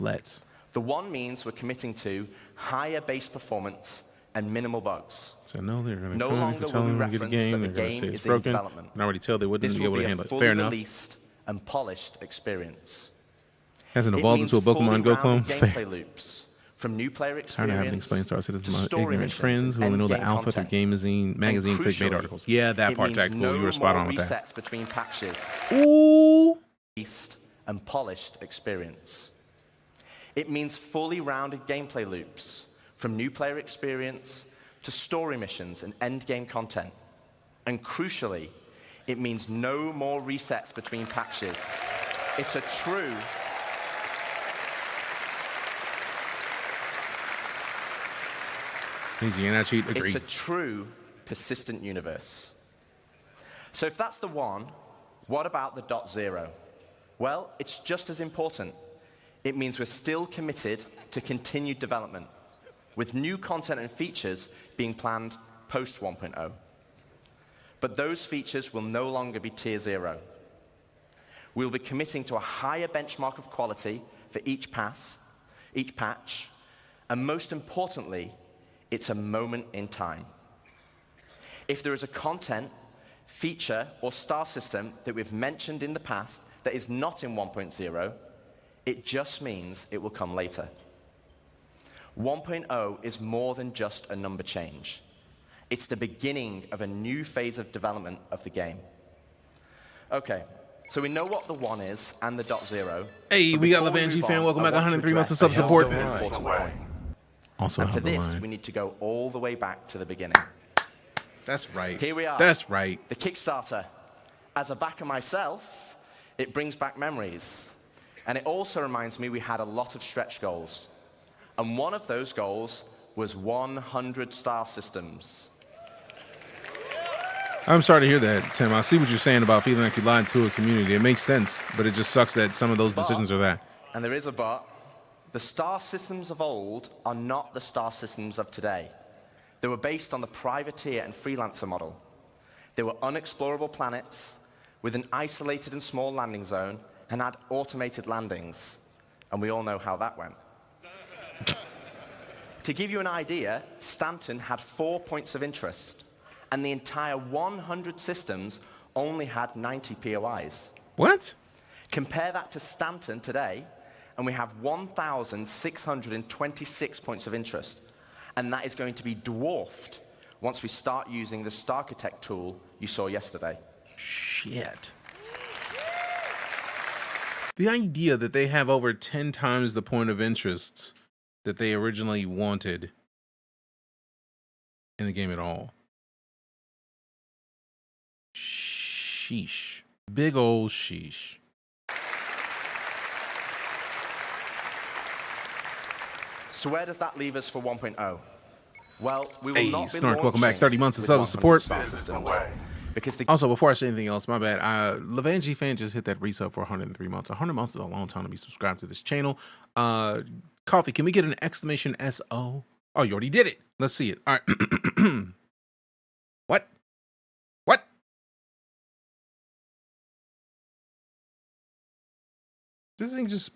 Let's. The one means we're committing to higher base performance and minimal bugs. So no, they're going to No come longer and tell will we them to get a reference game. that They're the going to say game it's is in broken. development. And I already tell they wouldn't This be will able be to a handle it. fully Fair enough. released and polished experience. Hasn't It evolved means into a Pokemon fully Go rounded clone. Fair. gameplay loops, from new player Tired of experience having to explain Star Citizen to my story ignorant missions friends who and only know the endgame alpha through content. magazine And clickbait crucially, articles. Yeah, that it part means tactical. no You were spot more on with that. resets between patches. Ooh. Released and polished experience. It means fully rounded gameplay loops, from new player experience to story missions and endgame content. And crucially, it means no more resets between patches. It's a true Easy and I cheat. Agree. It's a true, persistent universe. So if that's the one, what about the .0? Well, it's just as important. It means we're still committed to continued development, with new content and features being planned post 1.0. But those features will no longer be tier 0. We'll be committing to a higher benchmark of quality for each patch, and most importantly, it's a moment in time. If there is a content, feature, or star system that we've mentioned in the past that is not in 1.0, it just means it will come later. 1.0 is more than just a number change. It's the beginning of a new phase of development of the game. Okay, so we know what the 1 is and the .0. Hey, we got Lavangi fan. Welcome back. 103 months of sub support. Also, and for held the this, line. we need to go all the way back to the beginning. That's right. Here we are. That's right. The Kickstarter. As a backer myself, it brings back memories. And it also reminds me we had a lot of stretch goals. And one of those goals was 100 star systems. I'm sorry to hear that, Tim. I see what you're saying about feeling like you lied to a community. It makes sense, but it just sucks that some of those decisions are that. And there is a but. The star systems of old are not the star systems of today. They were based on the privateer and freelancer model. They were unexplorable planets with an isolated and small landing zone and had automated landings. And we all know how that went. To give you an idea, Stanton had 4 points of interest, and the entire 100 systems only had 90 POIs. What? Compare that to Stanton today, and we have 1,626 points of interest. And that is going to be dwarfed once we start using the Starchitect tool you saw yesterday. Shit. The idea that they have over 10 times the point of interest that they originally wanted in the game at all. Sheesh. Big old sheesh. So where does that leave us for 1.0? Well, we will Hey, not be Snark, welcome back. launching 30 months of with sub 100 support. star systems, because the Also, before I say anything else, my bad. Lavangi fan just hit that resub for 103 months. 100 months is a long time to be subscribed to this channel. Coffee, can we get an exclamation SO? Oh, you already did it. Let's see it. All right. What? What? This thing just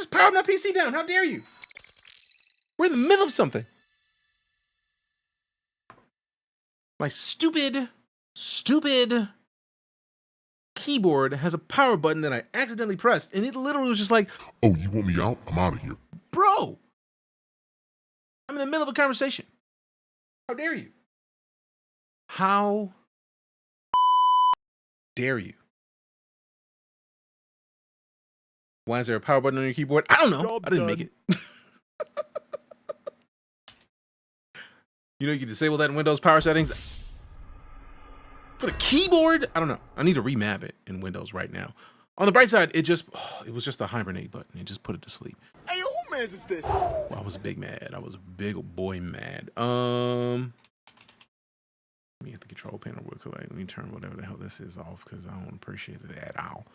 powered my PC down. How dare you? We're in the middle of something. My stupid keyboard has a power button that I accidentally pressed, and it literally was just like, oh, you want me out? I'm out of here. Bro, I'm in the middle of a conversation. How dare you? How dare you? Why is there a power button on your keyboard? I don't know. I didn't make it. You know, you can disable that in Windows power settings. For the keyboard, I don't know. I need to remap it in Windows right now. On the bright side, it was just a hibernate button. It just put it to sleep. Hey, who man is this? Well, I was big mad. I was a big old boy mad. Let me hit the control panel real quick. Let me turn whatever the hell this is off because I don't appreciate it at all.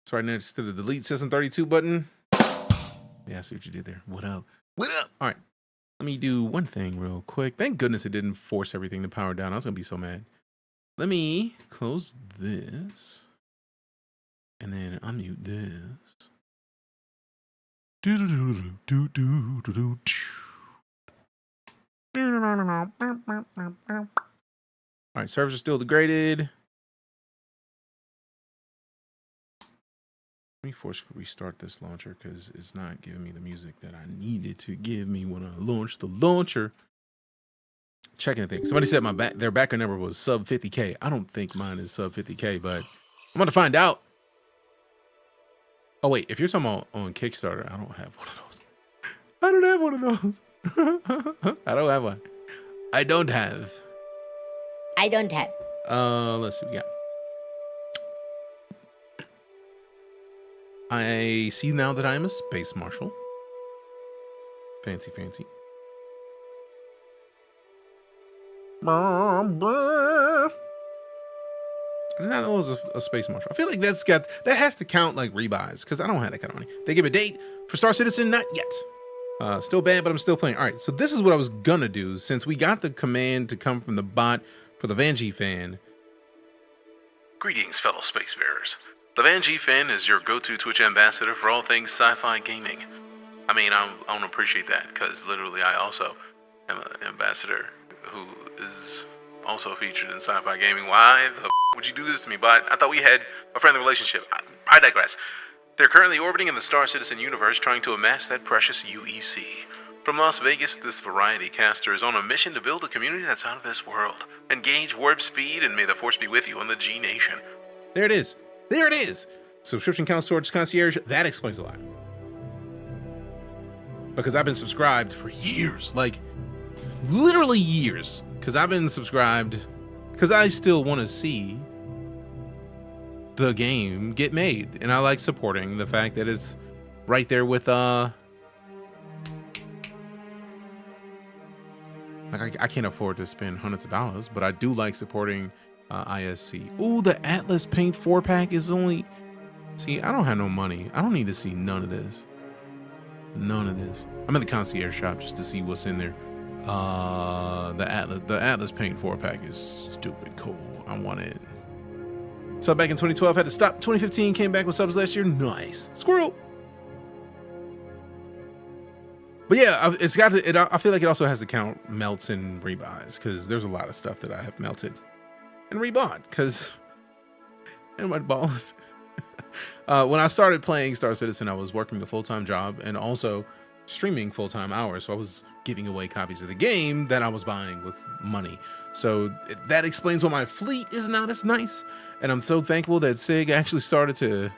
So right next to the delete system 32 button. Yeah, I see what you did there. What up? What up? All right. Let me do one thing real quick. Thank goodness it didn't force everything to power down. I was going to be so mad. Let me close this. And then unmute this. All right, servers are still degraded. Let me force restart this launcher because it's not giving me the music that I needed to give me when I launched the launcher. Checking things. Somebody said their background number was sub 50K. I don't think mine is sub 50K, but I'm going to find out. Oh, wait. If you're talking about on Kickstarter, I don't have one of those. I don't have one of those. I don't have one. I don't have. Let's see what we got. I see now that I am a space marshal. Fancy. I did not know it was a space marshal. I feel like that has to count like rebuys because I don't have that kind of money. They give a date for Star Citizen, not yet. Still bad, but I'm still playing. All right, so this is what I was gonna do since we got the command to come from the bot for the Vanjie fan. Greetings, fellow spacefarers. The Vanjie fan is your go-to Twitch ambassador for all things sci-fi gaming. I mean, I don't appreciate that because literally I also am an ambassador who is also featured in sci-fi gaming. Why the would you do this to me, bud? I thought we had a friendly relationship. I digress. They're currently orbiting in the Star Citizen universe trying to amass that precious UEC. From Las Vegas, this variety caster is on a mission to build a community that's out of this world. Engage warp speed and may the force be with you on the G Nation. There it is. There it is. Subscription count storage concierge. That explains a lot. Because I've been subscribed for years. Like, literally years. Because I've been subscribed. Because I still want to see the game get made. And I like supporting the fact that it's right there with, like, I can't afford to spend hundreds of dollars. But I do like supporting ISC. Ooh, the Atlas Paint 4-pack is only... See, I don't have no money. I don't need to see none of this. None of this. I'm in the concierge shop just to see what's in there. The Atlas Paint 4-pack is stupid cool. I want it. Sub back in 2012, had to stop. 2015 came back with subs last year. Nice. Squirrel. But yeah, it's got to. I feel like it also has to count melts and rebuys because there's a lot of stuff that I have melted and rebought because anybody balling. When I started playing Star Citizen, I was working a full-time job and also streaming full-time hours. So I was giving away copies of the game that I was buying with money. So that explains why my fleet is not as nice. And I'm so thankful that SIG actually started to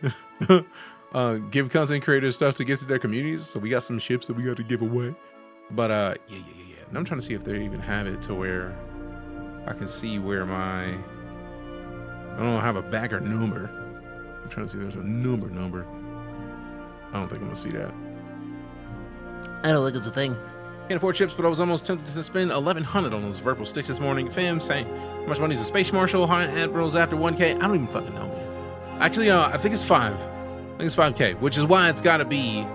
give content creators stuff to get to their communities. So we got some ships that we got to give away. But yeah. And I'm trying to see if they even have it to where I can see where I don't have a backer number. I'm trying to see if there's a number. I don't think I'm gonna see that. I don't think it's a thing. Can't afford chips, but I was almost tempted to spend 1,100 on those Verpal sticks this morning. Fam, saying how much money is a space marshal? High admirals after 1K? I don't even fucking know, man. Actually, I think it's 5. I think it's 5K, which is why it's got to be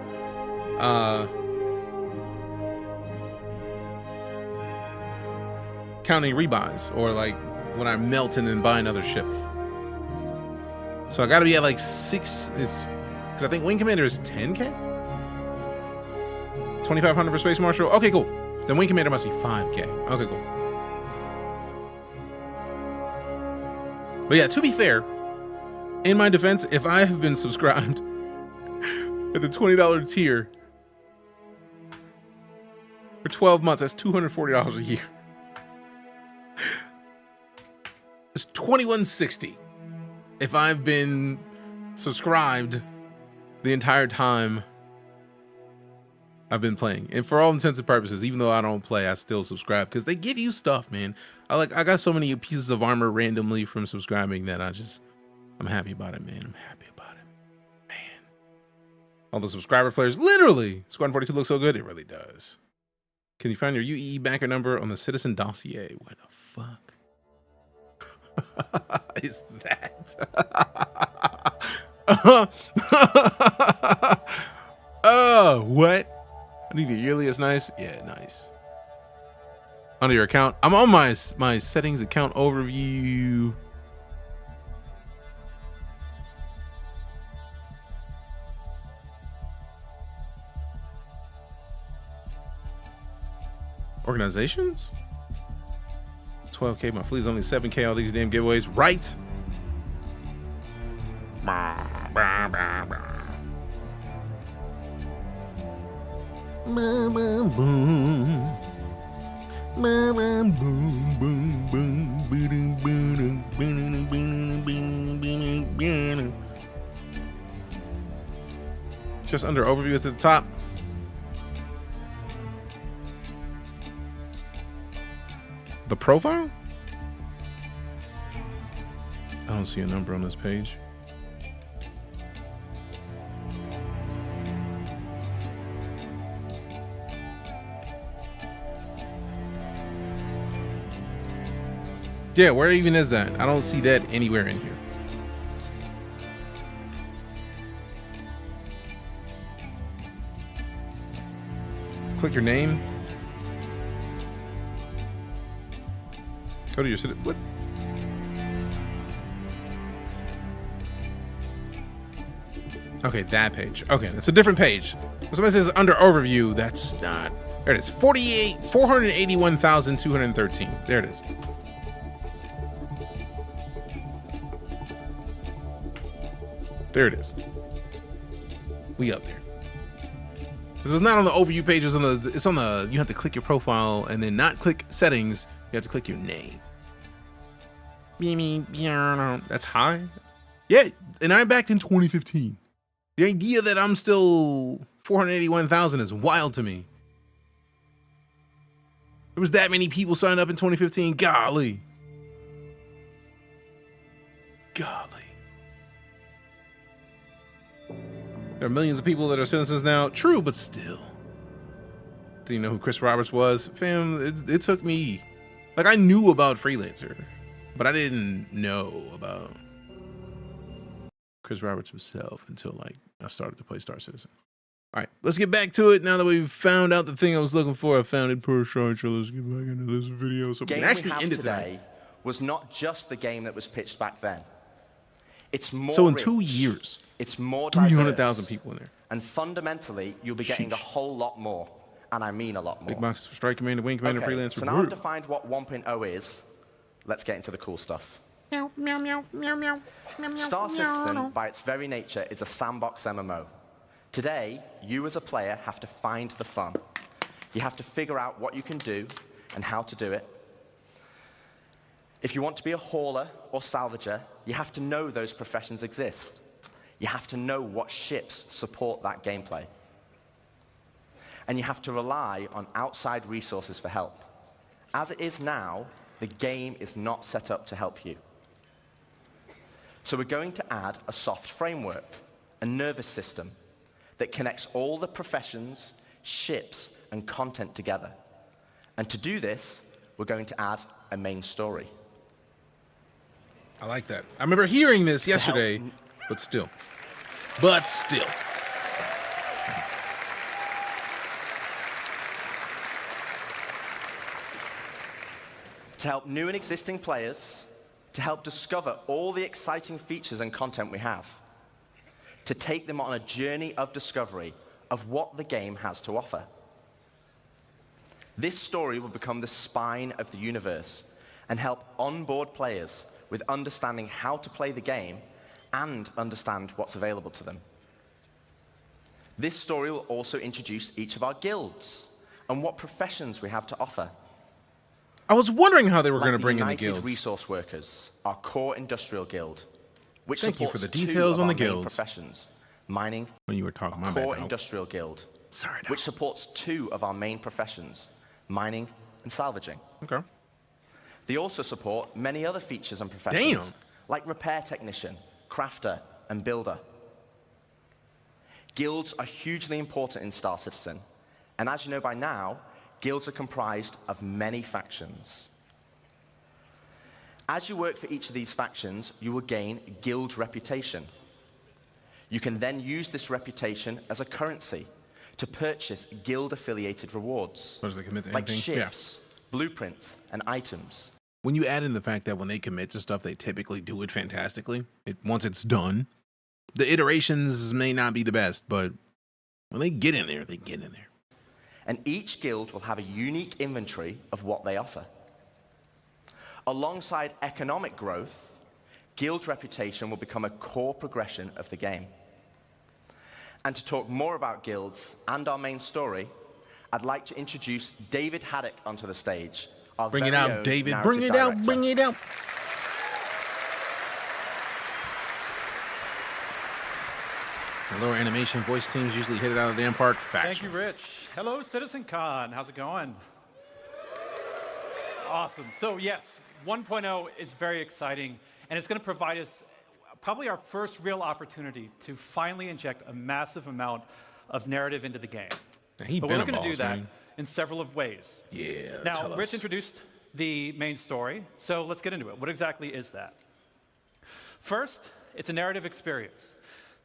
counting rebuys or like when I melt and then buy another ship. So I gotta be at like 6, because I think Wing Commander is 10K? 2,500 for Space Marshal? Okay, cool. Then Wing Commander must be 5K. Okay, cool. But yeah, to be fair, in my defense, if I have been subscribed at the $20 tier for 12 months, that's $240 a year. It's $2,160 if I've been subscribed the entire time I've been playing. And for all intents and purposes, even though I don't play, I still subscribe because they give you stuff, man. I got so many pieces of armor randomly from subscribing that I'm happy about it, man. I'm happy about it, man. All the subscriber flares, literally. Squadron 42 looks so good, it really does. Can you find your UEE banker number on the Citizen dossier? Where the fuck is that? What? I need the yearly. It's nice. Yeah, nice. Under your account, I'm on my settings account overview. Organizations? 12K, my fleet's only 7K, all these damn giveaways, right? Just under overview, it's at the top. The profile? I don't see a number on this page. Yeah, where even is that? I don't see that anywhere in here. Click your name. Go to your city. What? Okay, that page. Okay, that's a different page. When somebody says under overview, that's not. There it is. 481,213. There it is. There it is. We up there. This was not on the overview page. It's on the. You have to click your profile and then not click settings. You have to click your name. That's high. Yeah, and I'm back in 2015. The idea that I'm still 481,000 is wild to me. There was that many people signed up in 2015. Golly. There are millions of people that are citizens now. True, but still. Do you know who Chris Roberts was? Fam, it took me. Like, I knew about Freelancer, but I didn't know about Chris Roberts himself until, like, I started to play Star Citizen. All right, let's get back to it. Now that we've found out the thing I was looking for, I found it per short. So let's get back into this video. So we can actually end it today. Was not just the game that was pitched back then. It's more so in rich. 2 years, it's more 300,000 people in there. And fundamentally, you'll be getting a whole lot more. And I mean a lot more. Big box, Strike Commander, Wing Commander, Freelancer. So now I've defined what 1.0 is. Let's get into the cool stuff. Meow, meow, meow, meow, meow, meow, Star Citizen, by its very nature, is a sandbox MMO. Today, you as a player have to find the fun. You have to figure out what you can do and how to do it. If you want to be a hauler or salvager, you have to know those professions exist. You have to know what ships support that gameplay. And you have to rely on outside resources for help. As it is now, the game is not set up to help you. So we're going to add a soft framework, a nervous system, that connects all the professions, ships, and content together. And to do this, we're going to add a main story. I like that. I remember hearing this yesterday, but still. to help new and existing players to help discover all the exciting features and content we have, to take them on a journey of discovery of what the game has to offer. This story will become the spine of the universe and help onboard players with understanding how to play the game and understand what's available to them. This story will also introduce each of our guilds and what professions we have to offer. I was wondering how they were going to Like bring in the United guilds. Resource Workers, our core industrial guild, which Thank you supports for the two details of on the our main guilds. professions, mining, When you were talking, my core bad. industrial guild, Sorry, which supports two of our main professions, mining and salvaging. Okay. They also support many other features and professions, Damn. like repair technician, crafter, and builder. Guilds are hugely important in Star Citizen, and as you know by now, guilds are comprised of many factions. As you work for each of these factions, you will gain guild reputation. You can then use this reputation as a currency to purchase guild-affiliated rewards, As they commit to like anything? Yeah. ships, blueprints, and items. When you add in the fact that when they commit to stuff, they typically do it fantastically. Once it's done, the iterations may not be the best, but when they get in there, they get in there. And each guild will have a unique inventory of what they offer. Alongside economic growth, guild reputation will become a core progression of the game. And to talk more about guilds and our main story, I'd like to introduce David Haddock onto the stage. Bring it out, David. Bring it out. Bring it out. The lower animation voice teams usually hit it out of the damn park. Thank you, Rich. Hello, CitizenCon. How's it going? Awesome. So yes, 1.0 is very exciting, and it's going to provide us probably our first real opportunity to finally inject a massive amount of narrative into the game. He But been we're a going to do boss, that man. in several of ways. Yeah, Now, tell Rich us. introduced the main story, so let's get into it. What exactly is that? First, it's a narrative experience.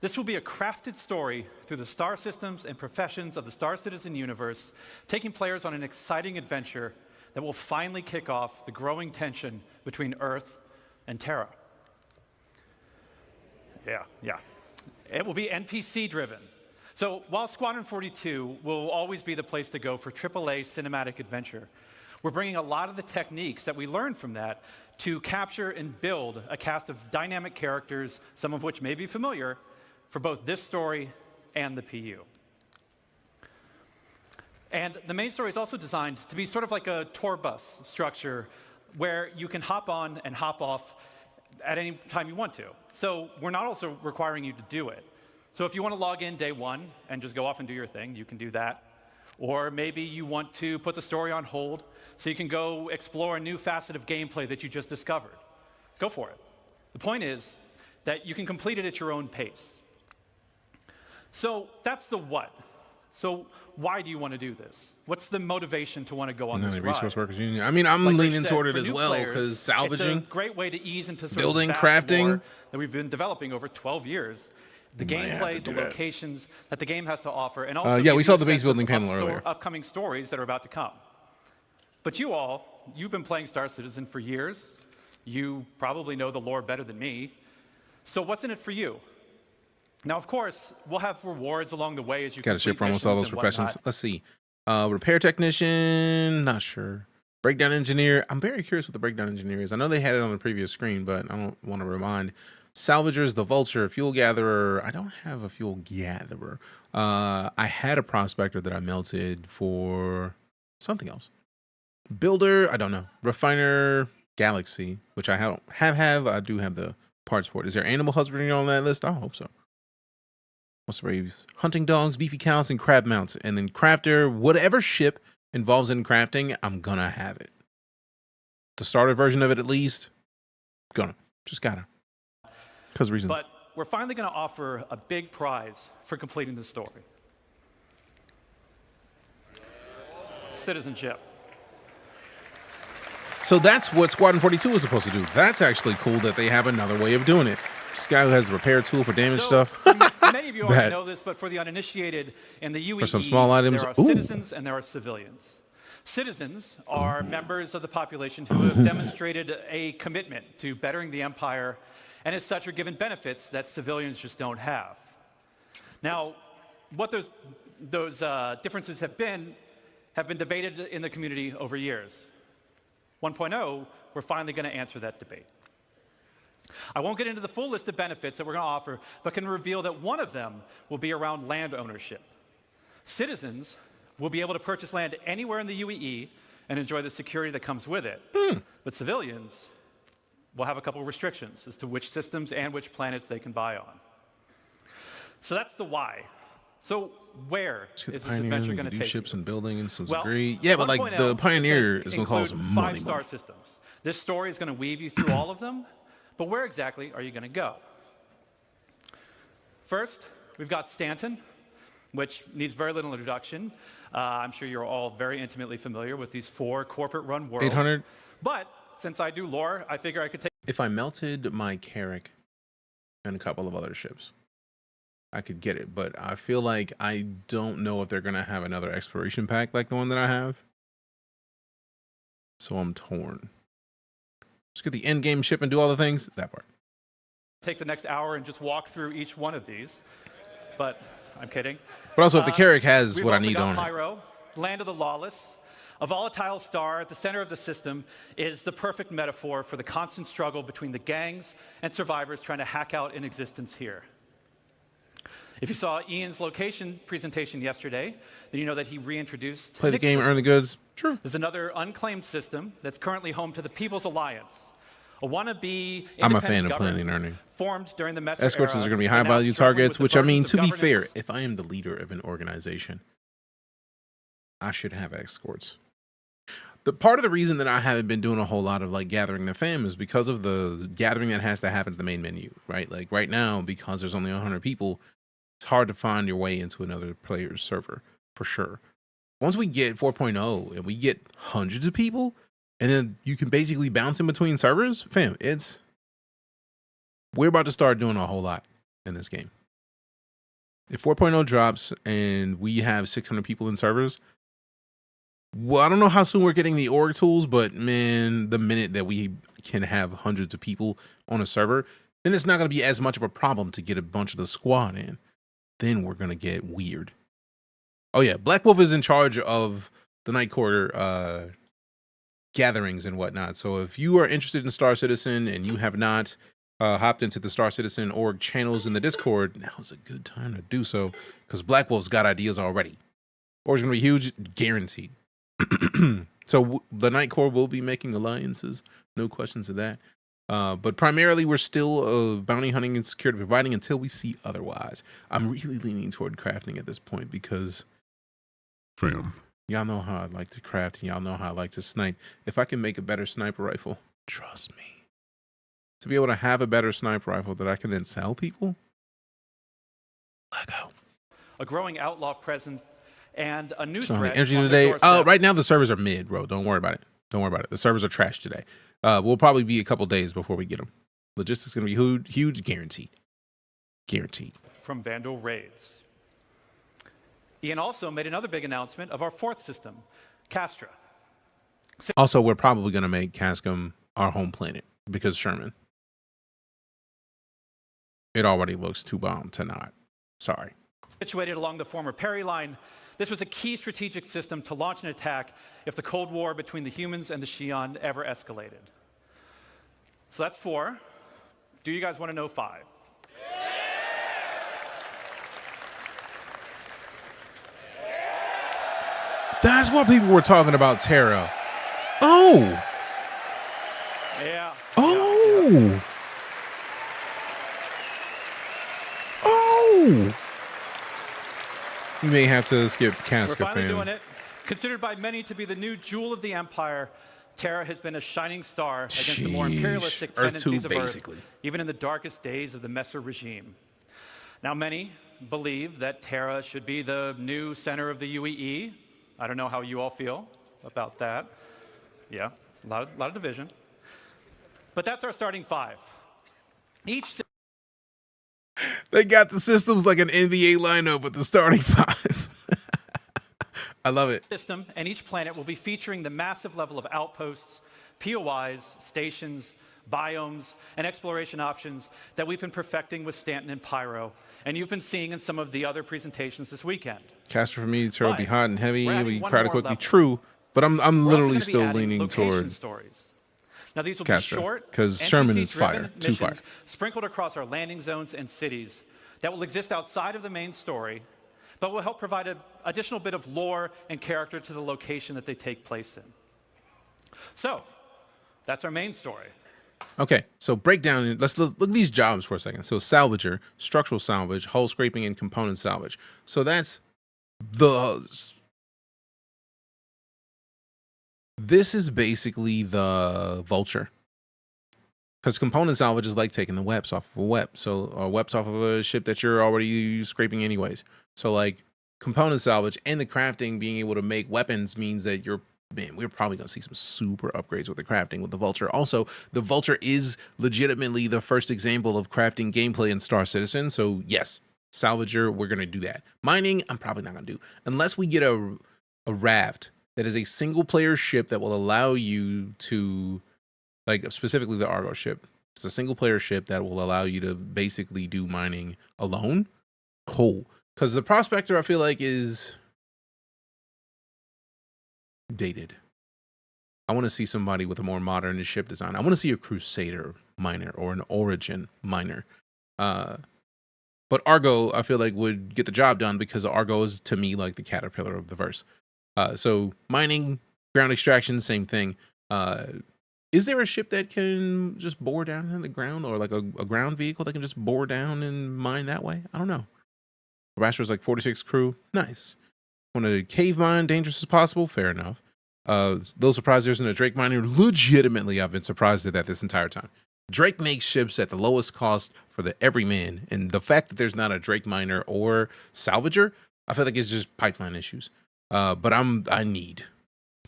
This will be a crafted story through the star systems and professions of the Star Citizen universe, taking players on an exciting adventure that will finally kick off the growing tension between Earth and Terra. Yeah. It will be NPC-driven. So while Squadron 42 will always be the place to go for AAA cinematic adventure, we're bringing a lot of the techniques that we learned from that to capture and build a cast of dynamic characters, some of which may be familiar, for both this story and the PU. And the main story is also designed to be sort of like a tour bus structure where you can hop on and hop off at any time you want to. So we're not also requiring you to do it. So if you want to log in day one and just go off and do your thing, you can do that. Or maybe you want to put the story on hold so you can go explore a new facet of gameplay that you just discovered. Go for it. The point is that you can complete it at your own pace. So that's the what. So why do you want to do this? What's the motivation to want to go on this The ride? Resource Workers Union. I mean, I'm Like Rich leaning said, toward it for as new well players, because salvaging, it's a great way to ease into sort building, of the vast crafting. lore that we've been developing over 12 years. The You might have to gameplay, the do that. locations that the game has to offer, and also yeah, give we you saw a the base sense building of panel earlier. upcoming stories that are about to come. But you've been playing Star Citizen for years. You probably know the lore better than me. So what's in it for you? Now, of course, we'll have rewards along the way as you got to ship for almost all those missions and professions. whatnot. Let's see. Repair technician, not sure. Breakdown engineer. I'm very curious what the breakdown engineer is. I know they had it on the previous screen, but I don't want to remind. Salvagers, the vulture, fuel gatherer. I don't have a fuel gatherer. I had a prospector that I melted for something else. Builder, I don't know. Refiner, galaxy, which I don't have. I do have the parts for it. Is there animal husbandry on that list? I hope so. What's the raves? Hunting dogs, beefy cows, and crab mounts. And then crafter, whatever ship involves in crafting, I'm gonna have it. The starter version of it, at least. Just gotta. Because reasons. But we're finally going to offer a big prize for completing the story. Citizenship. So that's what Squadron 42 is supposed to do. That's actually cool that they have another way of doing it. This guy who has a repair tool for damaged stuff. Many of you already know this, but for the uninitiated, in the UEE, For some small items, there are ooh. citizens and there are civilians. Citizens are members of the population who have demonstrated a commitment to bettering the Empire, and as such are given benefits that civilians just don't have. Now, what those differences have been debated in the community over years. 1.0, we're finally going to answer that debate. I won't get into the full list of benefits that we're going to offer, but can reveal that one of them will be around land ownership. Citizens will be able to purchase land anywhere in the UEE and enjoy the security that comes with it. But civilians will have a couple of restrictions as to which systems and which planets they can buy on. So that's the why. So where is this adventure going to take ships you? and building and some Well, degree. Yeah, but like 1.0 the Pioneer is going to include cost money. 5-star systems. This story is going to weave you through all of them, but where exactly are you going to go? First, we've got Stanton, which needs very little introduction. I'm sure you're all very intimately familiar with these 4 corporate-run worlds. 800. But since I do lore, I figure I could take... If I melted my Carrack and a couple of other ships, I could get it. But I feel like I don't know if they're going to have another exploration pack like the one that I have. So I'm torn. Just get the end game ship and do all the things. That part. Take the next hour and just walk through each one of these. But I'm kidding. But also, if the Carrack has what I need on it. Pyro, Land of the Lawless. A volatile star at the center of the system is the perfect metaphor for the constant struggle between the gangs and survivors trying to hack out an existence here. If you saw Ian's location presentation yesterday, then you know that he reintroduced... Play the game, earn the goods. True. There's another unclaimed system that's currently home to the People's Alliance, a wannabe I'm a fan of playing and earning. Formed during the Messer Escorts are going to be high-value targets, which, I mean, to be fair, if I am the leader of an organization, I should have escorts. The part of the reason that I haven't been doing a whole lot of like gathering the fam is because of the gathering that has to happen at the main menu, right? Like right now, because there's only 100 people, it's hard to find your way into another player's server for sure. Once we get 4.0 and we get hundreds of people, and then you can basically bounce in between servers, fam, we're about to start doing a whole lot in this game. If 4.0 drops and we have 600 people in servers, well, I don't know how soon we're getting the org tools, but man, the minute that we can have hundreds of people on a server, then it's not going to be as much of a problem to get a bunch of the squad in. Then we're going to get weird. Oh yeah, Black Wolf is in charge of the Night Quarter gatherings and whatnot. So if you are interested in Star Citizen and you have not hopped into the Star Citizen org channels in the Discord, now is a good time to do so because Black Wolf's got ideas already. Org's going to be huge, guaranteed. So the Night Corps will be making alliances, no questions of that. But primarily, we're still bounty hunting and security providing until we see otherwise. I'm really leaning toward crafting at this point because, fam, y'all know how I like to craft and y'all know how I like to snipe. If I can make a better sniper rifle, trust me, to be able to have a better sniper rifle that I can then sell people, let go. A growing outlaw presence and a new So threat. energy on the today. doorstep. Right now the servers are mid, bro. Don't worry about it. Don't worry about it. The servers are trash today. We'll probably be a couple days before we get them. Logistics going to be huge, guaranteed. Guaranteed. From Vandal raids. Ian also made another big announcement of our 4th system, Castra. Also, we're probably going to make Cascum our home planet because Sherman. It already looks too bomb to not. Sorry. Situated along the former Perry line, this was a key strategic system to launch an attack if the Cold War between the humans and the Xi'an ever escalated. So that's 4. Do you guys want to know 5? That's what people were talking about, Terra. Oh. Yeah. Oh. Oh. You may have to skip Casca, We're finally fam. doing it. Considered by many to be the new jewel of the Empire, Terra has been a shining star against the more imperialistic Earth 2, tendencies of basically. Earth, even in the darkest days of the Messer regime. Now, many believe that Terra should be the new center of the UEE. I don't know how you all feel about that. Yeah, a lot of division. But that's our starting 5. Each They got the systems like an NBA lineup with the starting 5. I love it. System, and each planet will be featuring the massive level of outposts, POIs, stations, biomes, and exploration options that we've been perfecting with Stanton and Pyro, and you've been seeing in some of the other presentations this weekend. Caster for me, Terrell be hot and heavy. we're adding We one crowd more quickly. level. True, but I'm We're also literally gonna be still adding leaning location toward stories. Now these will Caster, be short, 'cause Sherman is NPC-driven fire, too fire. missions sprinkled across our landing zones and cities that will exist outside of the main story, but will help provide an additional bit of lore and character to the location that they take place in. So, that's our main story. Okay, so breakdown. Let's look at these jobs for a second. So salvager, structural salvage, hull scraping, and component salvage. So that's this is basically the vulture. Because component salvage is like taking the webs off of a web. So webs off of a ship that you're already scraping anyways. So like component salvage and the crafting, being able to make weapons means that we're probably going to see some super upgrades with the crafting with the Vulture. Also, the Vulture is legitimately the first example of crafting gameplay in Star Citizen. So yes, Salvager, we're going to do that. Mining, I'm probably not going to do. Unless we get a raft that is a single player ship that will allow you to, like specifically the Argo ship. It's a single player ship that will allow you to basically do mining alone. Cool. Because the Prospector, I feel like, is dated. I want to see somebody with a more modern ship design. I want to see a Crusader miner or an Origin miner. But Argo, I feel like, would get the job done because Argo is, to me, like the Caterpillar of the verse. So mining, ground extraction, same thing. Is there a ship that can just bore down in the ground, or like a ground vehicle that can just bore down and mine that way? I don't know. Rasher's like 46 crew. Nice. Want to cave mine, dangerous as possible? Fair enough. Little surprised there isn't a Drake miner. Legitimately, I've been surprised at that this entire time. Drake makes ships at the lowest cost for the everyman, and the fact that there's not a Drake miner or salvager, I feel like it's just pipeline issues. But I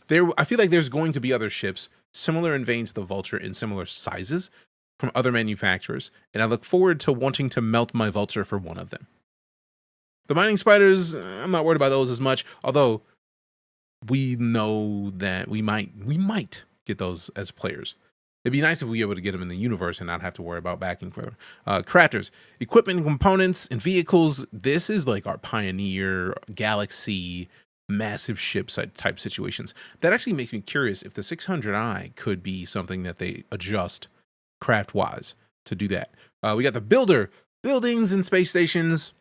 feel like there's going to be other ships similar in vein to the Vulture in similar sizes from other manufacturers, and I look forward to wanting to melt my Vulture for one of them. The mining spiders, I'm not worried about those as much, although we know that we might get those as players. It'd be nice if we were able to get them in the universe and not have to worry about backing for them. Crafters, equipment and components and vehicles. This is like our Pioneer, Galaxy, massive ship type situations. That actually makes me curious if the 600i could be something that they adjust craft-wise to do that. We got the builder, buildings and space stations.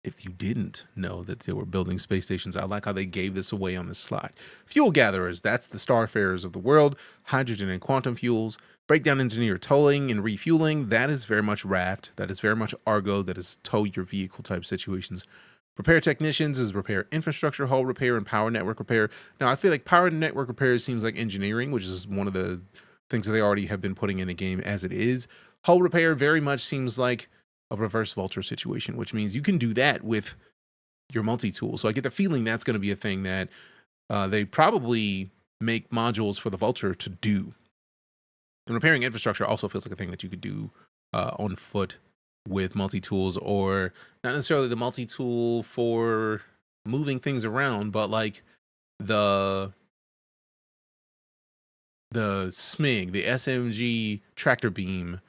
If you didn't know that they were building space stations, I like how they gave this away on this slide. Fuel gatherers, that's the starfarers of the world. Hydrogen and quantum fuels. Breakdown engineer, towing and refueling. That is very much raft. That is very much Argo. That is tow your vehicle type situations. Repair technicians is repair infrastructure, hull repair, and power network repair. Now, I feel like power network repair seems like engineering, which is one of the things that they already have been putting in the game as it is. Hull repair very much seems like a reverse Vulture situation, which means you can do that with your multi-tool. So I get the feeling that's going to be a thing that they probably make modules for the Vulture to do. And repairing infrastructure also feels like a thing that you could do on foot with multi-tools, or not necessarily the multi-tool for moving things around, but like the SMIG, the SMG tractor beam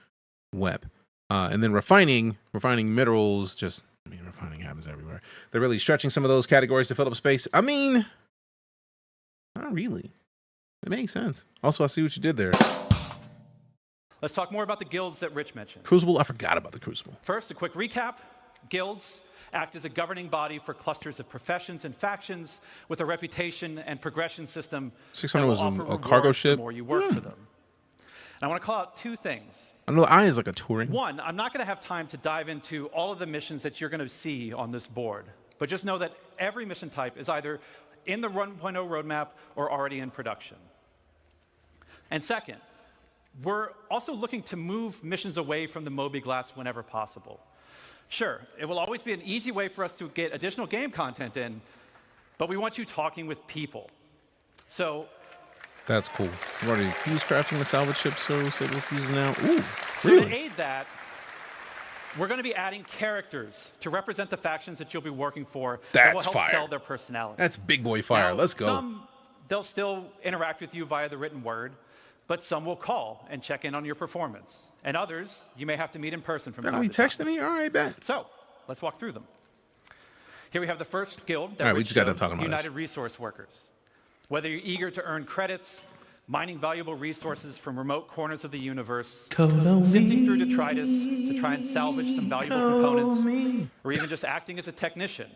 web. And then refining minerals, refining happens everywhere. They're really stretching some of those categories to fill up space. I mean, not really. It makes sense. Also, I see what you did there. Let's talk more about the guilds that Rich mentioned. Crucible, I forgot about the Crucible. First, a quick recap. Guilds act as a governing body for clusters of professions and factions with a reputation and progression system. 600 was a cargo ship. The more you work for them. And I want to call out two things. I know the eye is like a touring. One, I'm not going to have time to dive into all of the missions that you're going to see on this board, but just know that every mission type is either in the 1.0 roadmap or already in production. And second, we're also looking to move missions away from the Moby Glass whenever possible. Sure, it will always be an easy way for us to get additional game content in, but we want you talking with people. So that's cool. We've already fused crafting the salvage ship, so we'll fuse now. Ooh, really? So to aid that, we're going to be adding characters to represent the factions that you'll be working for. That's that will help fire. sell their personality. That's big boy fire. Now, Let's go. Some, they'll still interact with you via the written word, but some will call and check in on your performance. And others, you may have to meet in person from time Are you to time. texting me? All right, bet. So, let's walk through them. Here we have the first guild that All right, we just got done talking about United Resource Workers. Whether you're eager to earn credits, mining valuable resources from remote corners of the universe, sifting through detritus to try and salvage some valuable components, or even just acting as a technician,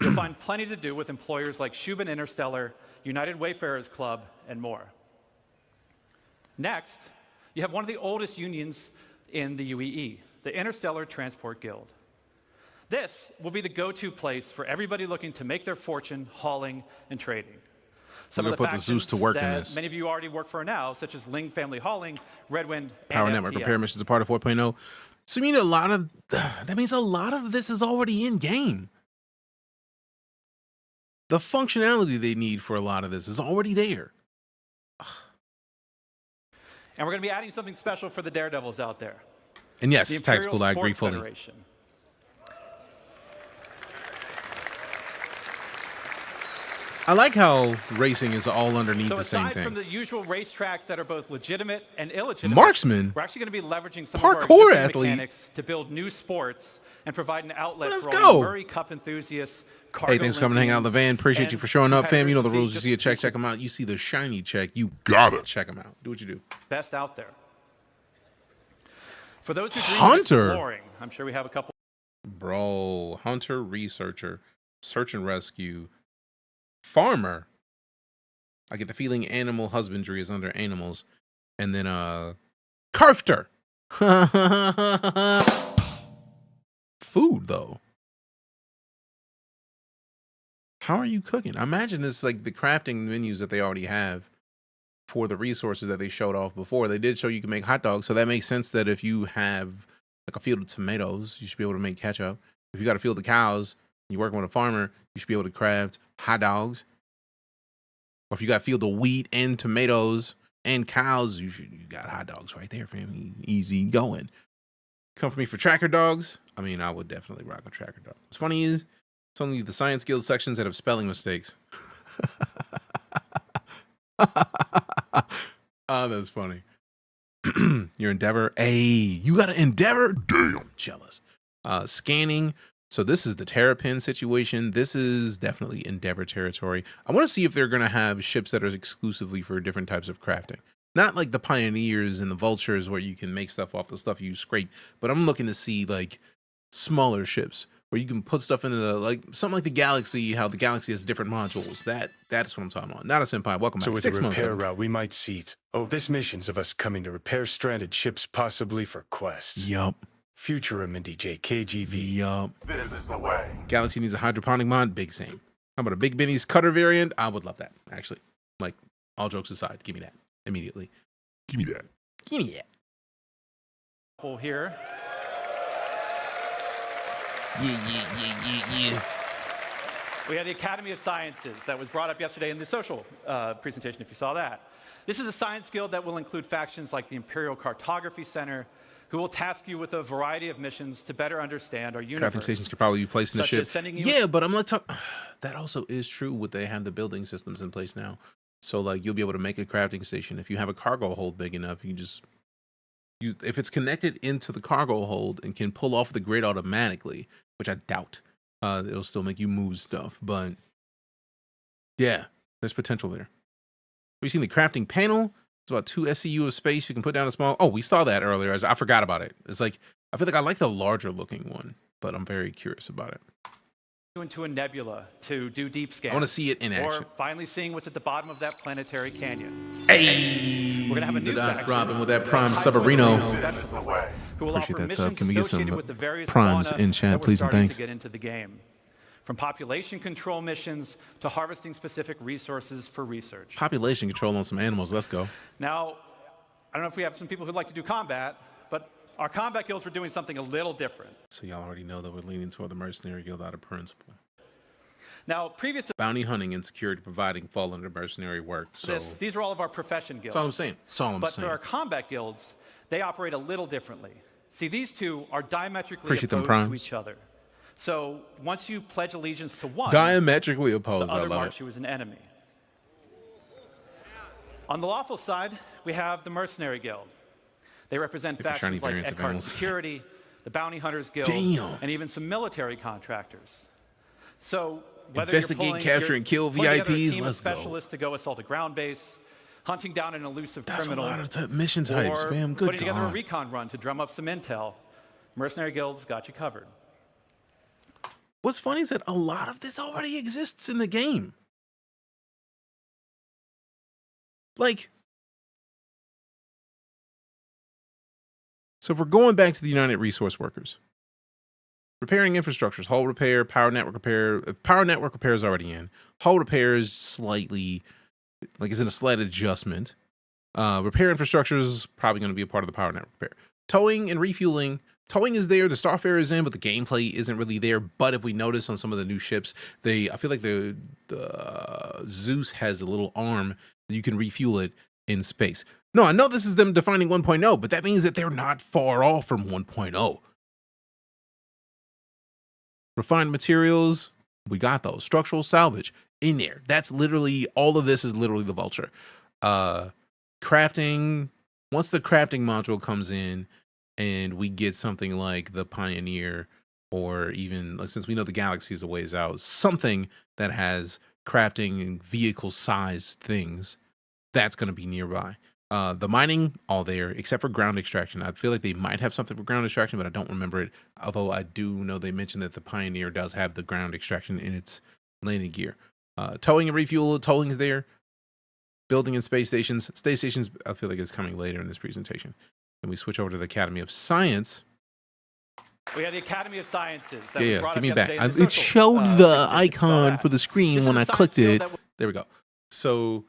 you'll find plenty to do with employers like Shubin Interstellar, United Wayfarers Club, and more. Next, you have one of the oldest unions in the UEE, the Interstellar Transport Guild. This will be the go-to place for everybody looking to make their fortune hauling and trading. Some We're of the gonna put the Zeus to work in that this. many of you already work for now, such as Ling Family Hauling, Redwind, Power and Network FTL. repair missions are part of 4.0. So you mean that means a lot of this is already in game. The functionality they need for a lot of this is already there. And we're going to be adding something special for the daredevils out there. And yes, The Imperial tactical, I agree Sports fully. Federation. I like how racing is all underneath So the same aside from thing. the usual racetracks that are both legitimate and illegitimate, Marksman? we're actually going to be leveraging some Parkour of our existing athlete? mechanics to build new sports and provide an outlet Let's for go. all Murray Cup enthusiasts. Hey, thanks for coming to hang out in the van. Appreciate and you for showing up, fam. You know the competitors rules. to You see see a check, check them out. You see the shiny check, you gotta check them out. Do what you do. Best out there. For those who dream Hunter. of exploring, I'm sure we have a couple. Bro, hunter, researcher, search and rescue, farmer. I get the feeling animal husbandry is under animals. And then crafter. Food though. How are you cooking? I imagine it's like the crafting menus that they already have for the resources that they showed off before. They did show you can make hot dogs, so that makes sense that if you have like a field of tomatoes, you should be able to make ketchup. If you got a field of cows, and you're working with a farmer, you should be able to craft hot dogs. Or if you got a field of wheat and tomatoes and cows, you got hot dogs right there, fam. Easy going. Come for me for tracker dogs? I mean, I would definitely rock a tracker dog. What's funny is it's only the science guild sections that have spelling mistakes. Oh, that's funny. Your Endeavor. Hey, you got an Endeavor? Damn, jealous. Scanning. So this is the Terrapin situation. This is definitely Endeavor territory. I want to see if they're going to have ships that are exclusively for different types of crafting. Not like the Pioneers and the Vultures where you can make stuff off the stuff you scrape, but I'm looking to see like smaller ships where you can put stuff into the, like something like the Galaxy, how the Galaxy has different modules. That's what I'm talking about. Not a senpai. Welcome back. So with 6 the months. repair route, we might see it. Oh, this mission's of us coming to repair stranded ships, possibly for quests. Yup. Futurum and DJKGV. Yup. This is the way. Galaxy needs a hydroponic mod. Big same. How about a Big Benny's cutter variant? I would love that, actually. Like, all jokes aside, give me that immediately. Give me that. Give me that. Here. Yeah. We have the Academy of Sciences that was brought up yesterday in the social presentation, if you saw that. This is a science guild that will include factions like the Imperial Cartography Center, who will task you with a variety of missions to better understand our universe. Crafting stations could probably be placed in the Such ship. as sending you- Yeah, but I'm not talking. That also is true. What they have the building systems in place now. So like you'll be able to make a crafting station if you have a cargo hold big enough. You can just if it's connected into the cargo hold and can pull off the grid automatically, which I doubt. It'll still make you move stuff, but yeah, there's potential there. Have you seen the crafting panel? It's about 2 SCU of space. You can put down a small. Oh, we saw that earlier. I forgot about it. It's like I feel like I like the larger looking one, but I'm very curious about it. Into a nebula to do deep scans. I want to see it in action. Or finally seeing what's at the bottom of that planetary canyon. Hey, we're gonna have a new Doc faction, Robin with that Prime Subarino. who will Appreciate offer that sub. missions Can we get associated some with the various primes fauna in that chat, we're please and starting thanks? to get into the game. From population control missions to harvesting specific resources for research. Population control on some animals. Let's go. Now, I don't know if we have some people who'd like to do combat, but our combat guilds were doing something a little different. So y'all already know that we're leaning toward the mercenary guild out of principle. Now, previous to Bounty hunting and security providing fall under mercenary work. So this, these are all of our profession guilds. that's all I'm saying. That's all I'm but saying. for our combat guilds, they operate a little differently. See, these two are diametrically Appreciate them opposed to primes. each other. So once you pledge allegiance to one, Diametrically opposed. the I other love marks it. you as an enemy. On the lawful side, we have the Mercenary Guild. They represent Different shiny factions like variants of Eckhart animals. Security, the Bounty Hunters Guild, Damn. and even some military contractors. So whether Investigate, you're pulling, capture, you're and kill putting together a VIPs, team of let's go. specialists to go assault a ground base, hunting down an elusive That's criminal, a lot of mission types, or fam. Good putting together a God. recon run to drum up some intel, Mercenary Guild's got you covered. What's funny is that a lot of this already exists in the game. Like, so if we're going back to the United Resource Workers, repairing infrastructures, hull repair, power network repair. Power network repair is already in. Hull repair is slightly, like, it's in a slight adjustment. Repair infrastructure is probably going to be a part of the power network repair. Towing and refueling. Towing is there, the Starfarer is in, but the gameplay isn't really there. But if we notice on some of the new ships, I feel like the Zeus has a little arm that you can refuel it in space. No, I know this is them defining 1.0, but that means that they're not far off from 1.0. Refined materials, we got those. Structural salvage in there. That's literally, all of this is literally the Vulture. Crafting, once the crafting module comes in and we get something like the Pioneer, or even, like, since we know the Galaxy is a ways out, something that has crafting and vehicle sized things, that's going to be nearby. The mining, all there, except for ground extraction. I feel like they might have something for ground extraction, but I don't remember it. Although I do know they mentioned that the Pioneer does have the ground extraction in its landing gear. Towing and refuel, towing is there. Building and space stations. Space stations, I feel like it's coming later in this presentation. Then we switch over to the Academy of Science. We have the Academy of Sciences. That was Yeah, brought give up me back. yesterday in the It circle, showed the presentation. icon for the screen This when is I a science clicked field it. that There we go. So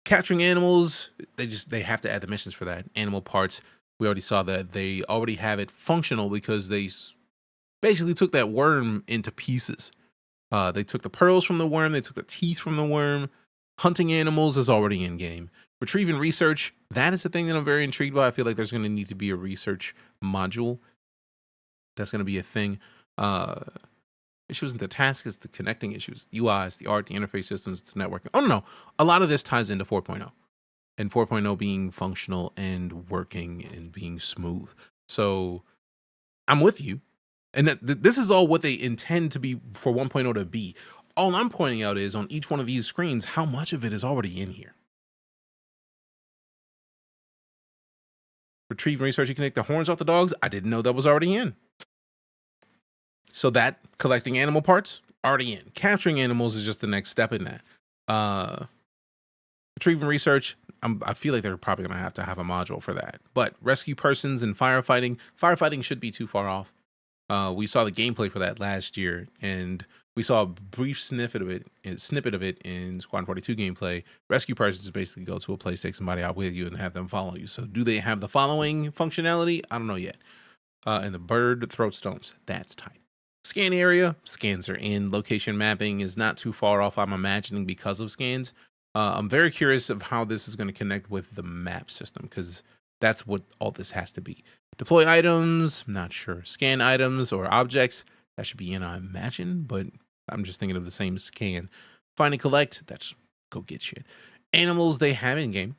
capturing animals, they have to add the missions for that. Animal parts, we already saw that. They already have it functional because they basically took that worm into pieces. They took the pearls from the worm, they took the teeth from the worm. Hunting animals is already in game. Retrieve and research, that is the thing that I'm very intrigued by. I feel like there's going to need to be a research module. That's going to be a thing. Issues in the task is the connecting issues, UIs, the art, the interface systems, it's networking. Oh, no. A lot of this ties into 4.0. And 4.0 being functional and working and being smooth. So I'm with you. And this is all what they intend to be for 1.0 to be. All I'm pointing out is on each one of these screens, how much of it is already in here. Retrieve and research, you can take the horns off the dogs. I didn't know that was already in. So that, collecting animal parts, already in. Capturing animals is just the next step in that. Retrieve and research, I feel like they're probably going to have a module for that. But rescue persons and firefighting should be too far off. We saw the gameplay for that last year, and we saw a brief snippet of it in Squadron 42 gameplay. Rescue persons basically go to a place, take somebody out with you, and have them follow you. So do they have the following functionality? I don't know yet. And the bird throat stones, that's tight. Scan area, scans are in. Location mapping is not too far off, I'm imagining, because of scans. I'm very curious of how this is going to connect with the map system, because that's what all this has to be. Deploy items, not sure. Scan items or objects, that should be in, I imagine, but I'm just thinking of the same scan. Find and collect, that's go get shit. Animals, they have in-game.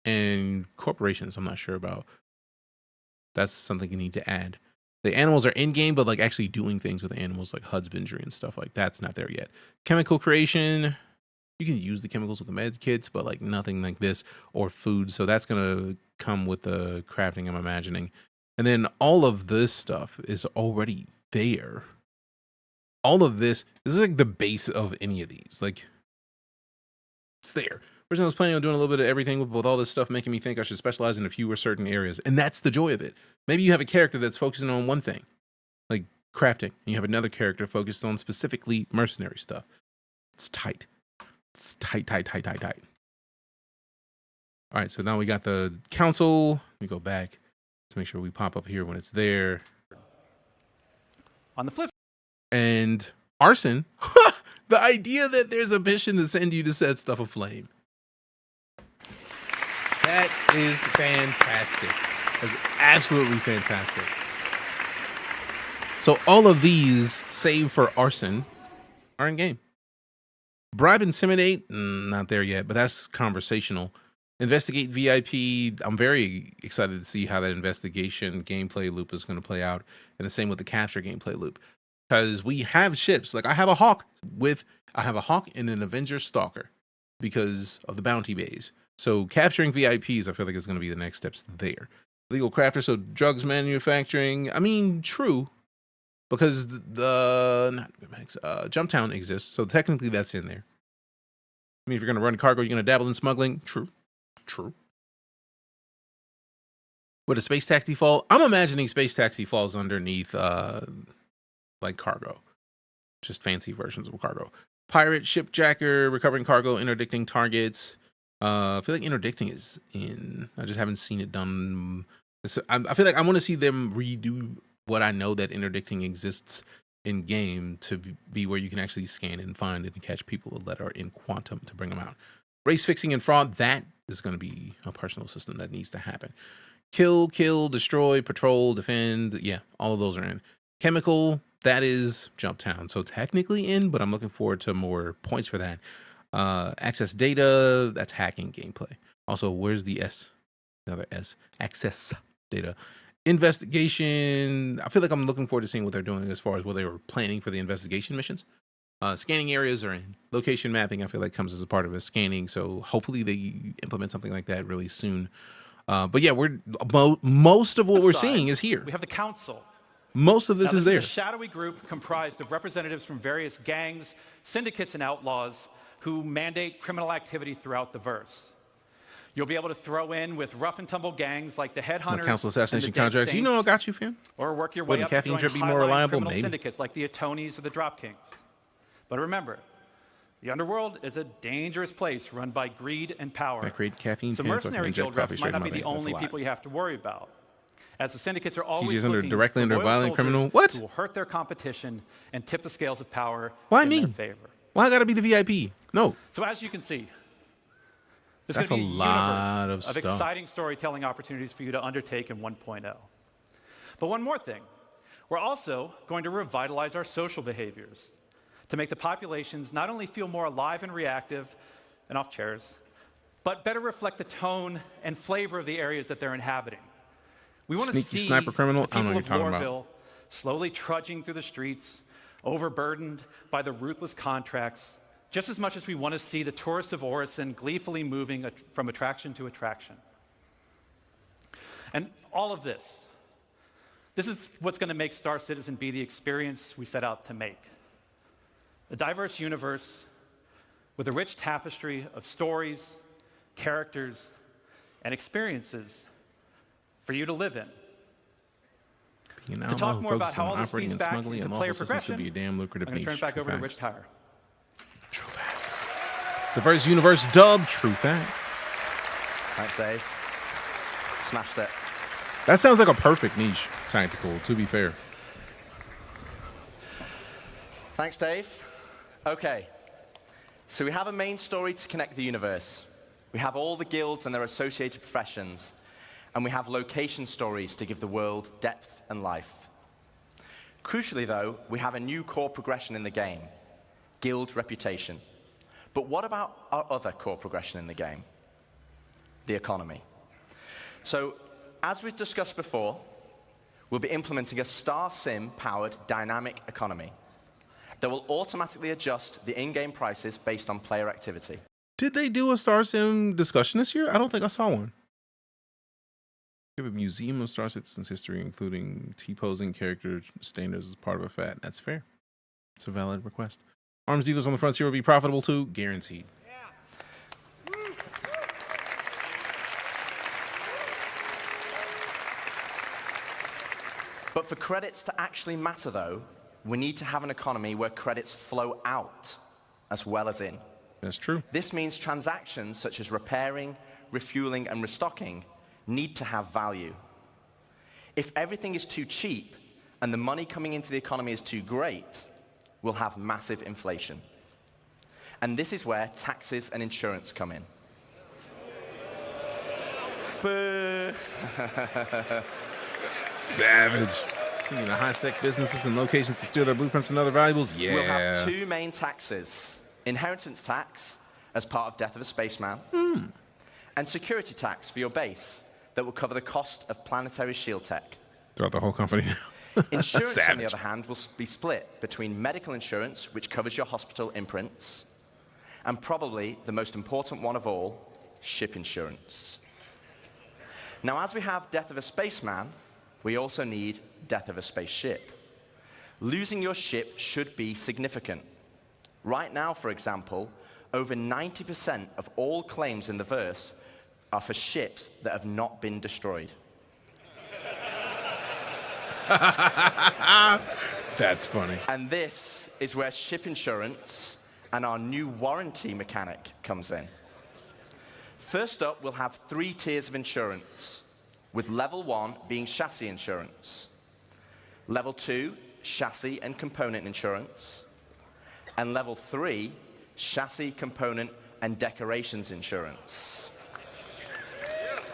And corporations, I'm not sure about. That's something you need to add. The animals are in-game, but like actually doing things with animals like husbandry and stuff like that's not there yet. Chemical creation, you can use the chemicals with the med kits, but like nothing like this, or food. So that's going to come with the crafting, I'm imagining. And then all of this stuff is already there. All of this is like the base of any of these. Like, it's there. Originally, I was planning on doing a little bit of everything with all this stuff, making me think I should specialize in a few or certain areas. And that's the joy of it. Maybe you have a character that's focusing on one thing, like crafting, and you have another character focused on specifically mercenary stuff. It's tight. It's tight, tight, tight, tight, tight. All right, so now we got the council. Let me go back to make sure we pop up here when it's there. On the flip. And arson. The idea that there's a mission to send you to set stuff aflame. That is fantastic. That's absolutely fantastic. So all of these, save for arson, are in game. Bribe, intimidate, not there yet, but that's conversational. Investigate VIP, I'm very excited to see how that investigation gameplay loop is going to play out, and the same with the capture gameplay loop, because we have ships. Like I have a Hawk and an Avenger Stalker because of the bounty bays. So capturing VIPs, I feel like is going to be the next steps there. Legal crafter, so drugs manufacturing. I mean, true, because Jumptown exists, so technically that's in there. I mean, if you're going to run cargo, you're going to dabble in smuggling. True. Where the space taxi fall? I'm imagining space taxi falls underneath like cargo, just fancy versions of cargo. Pirate, shipjacker, recovering cargo, interdicting targets. I feel like interdicting is in. I just haven't seen it done. I feel like I want to see them redo what I know that interdicting exists in game to be where you can actually scan and find and catch people that are in quantum to bring them out. Race fixing and fraud, that is going to be a personal system that needs to happen. Kill, destroy, patrol, defend. Yeah, all of those are in. Chemical, that is Jumptown. So technically in, but I'm looking forward to more points for that. Access data, that's hacking gameplay. Also, where's the S? Another S. Access data. Investigation, I feel like I'm looking forward to seeing what they're doing as far as what they were planning for the investigation missions. Scanning areas are in. Location mapping, I feel like, comes as a part of a scanning. So hopefully they implement something like that really soon. But yeah, most of what we're seeing is here. We have the council. Most of this is there. This is a shadowy group comprised of representatives from various gangs, syndicates, and outlaws who mandate criminal activity throughout the verse. You'll be able to throw in with rough and tumble gangs like the Headhunters, council assassination contracts. You know, I got you, fam. Or work your way up to caffeine join drip be more reliable, criminal maybe. syndicates like the Atonis or the Drop Kings. But remember, the underworld is a dangerous place run by greed and power. I create caffeine so pants mercenary guild reps might not be the only people you have to worry about, as the syndicates are always looking directly under for violent loyal criminal. soldiers What? who will hurt their competition and tip the scales of power Why in me? their favor. Why I gotta be the VIP? No. So as you can see, there's That's going a to be lot of universe of stuff. exciting storytelling opportunities for you to undertake in 1.0. But one more thing, we're also going to revitalize our social behaviors to make the populations not only feel more alive and reactive and off chairs, but better reflect the tone and flavor of the areas that they're inhabiting. We want to Sneaky see sniper criminal? the I don't know people what of you're talking about. Lorville slowly trudging through the streets, overburdened by the ruthless contracts, just as much as we want to see the tourists of Orison gleefully moving from attraction to attraction. And all of this is what's going to make Star Citizen be the experience we set out to make. A diverse universe with a rich tapestry of stories, characters, and experiences for you to live in. To talk more about how all this operating feeds and back smuggling into and player lawful systems progression, could be a damn lucrative I'm going to turn niche. it back True over to facts. Rich Tyler. True facts. Diverse universe dub. True facts. Thanks, Dave. Smashed it. That sounds like a perfect niche tactical, to be fair. Thanks, Dave. Okay, so we have a main story to connect the universe. We have all the guilds and their associated professions, and we have location stories to give the world depth and life. Crucially, though, we have a new core progression in the game, guild reputation. But what about our other core progression in the game? The economy. So, as we've discussed before, we'll be implementing a Star Sim-powered dynamic economy that will automatically adjust the in-game prices based on player activity. Did they do a Star Sim discussion this year? I don't think I saw one. We have a museum of Star Citizen's history, including T-posing character standards as part of a FAT. That's fair. It's a valid request. Arms dealers on the frontier will be profitable too, guaranteed. But for credits to actually matter, though, we need to have an economy where credits flow out as well as in. That's true. This means transactions such as repairing, refueling, and restocking need to have value. If everything is too cheap and the money coming into the economy is too great, we'll have massive inflation. And this is where taxes and insurance come in. Boo. Savage. Taking the high-sec businesses and locations to steal their blueprints and other valuables. Yeah. We'll have two main taxes. Inheritance tax, as part of Death of a Spaceman, and security tax for your base that will cover the cost of planetary shield tech. Throughout the whole company. Insurance, on the other hand, will be split between medical insurance, which covers your hospital imprints, and probably the most important one of all, ship insurance. Now, as we have Death of a Spaceman, we also need Death of a Spaceship. Losing your ship should be significant. Right now, for example, over 90% of all claims in the verse are for ships that have not been destroyed. That's funny. And this is where ship insurance and our new warranty mechanic comes in. First up, we'll have 3 tiers of insurance, with level 1 being chassis insurance, level 2, chassis and component insurance, and level 3, chassis, component, and decorations insurance.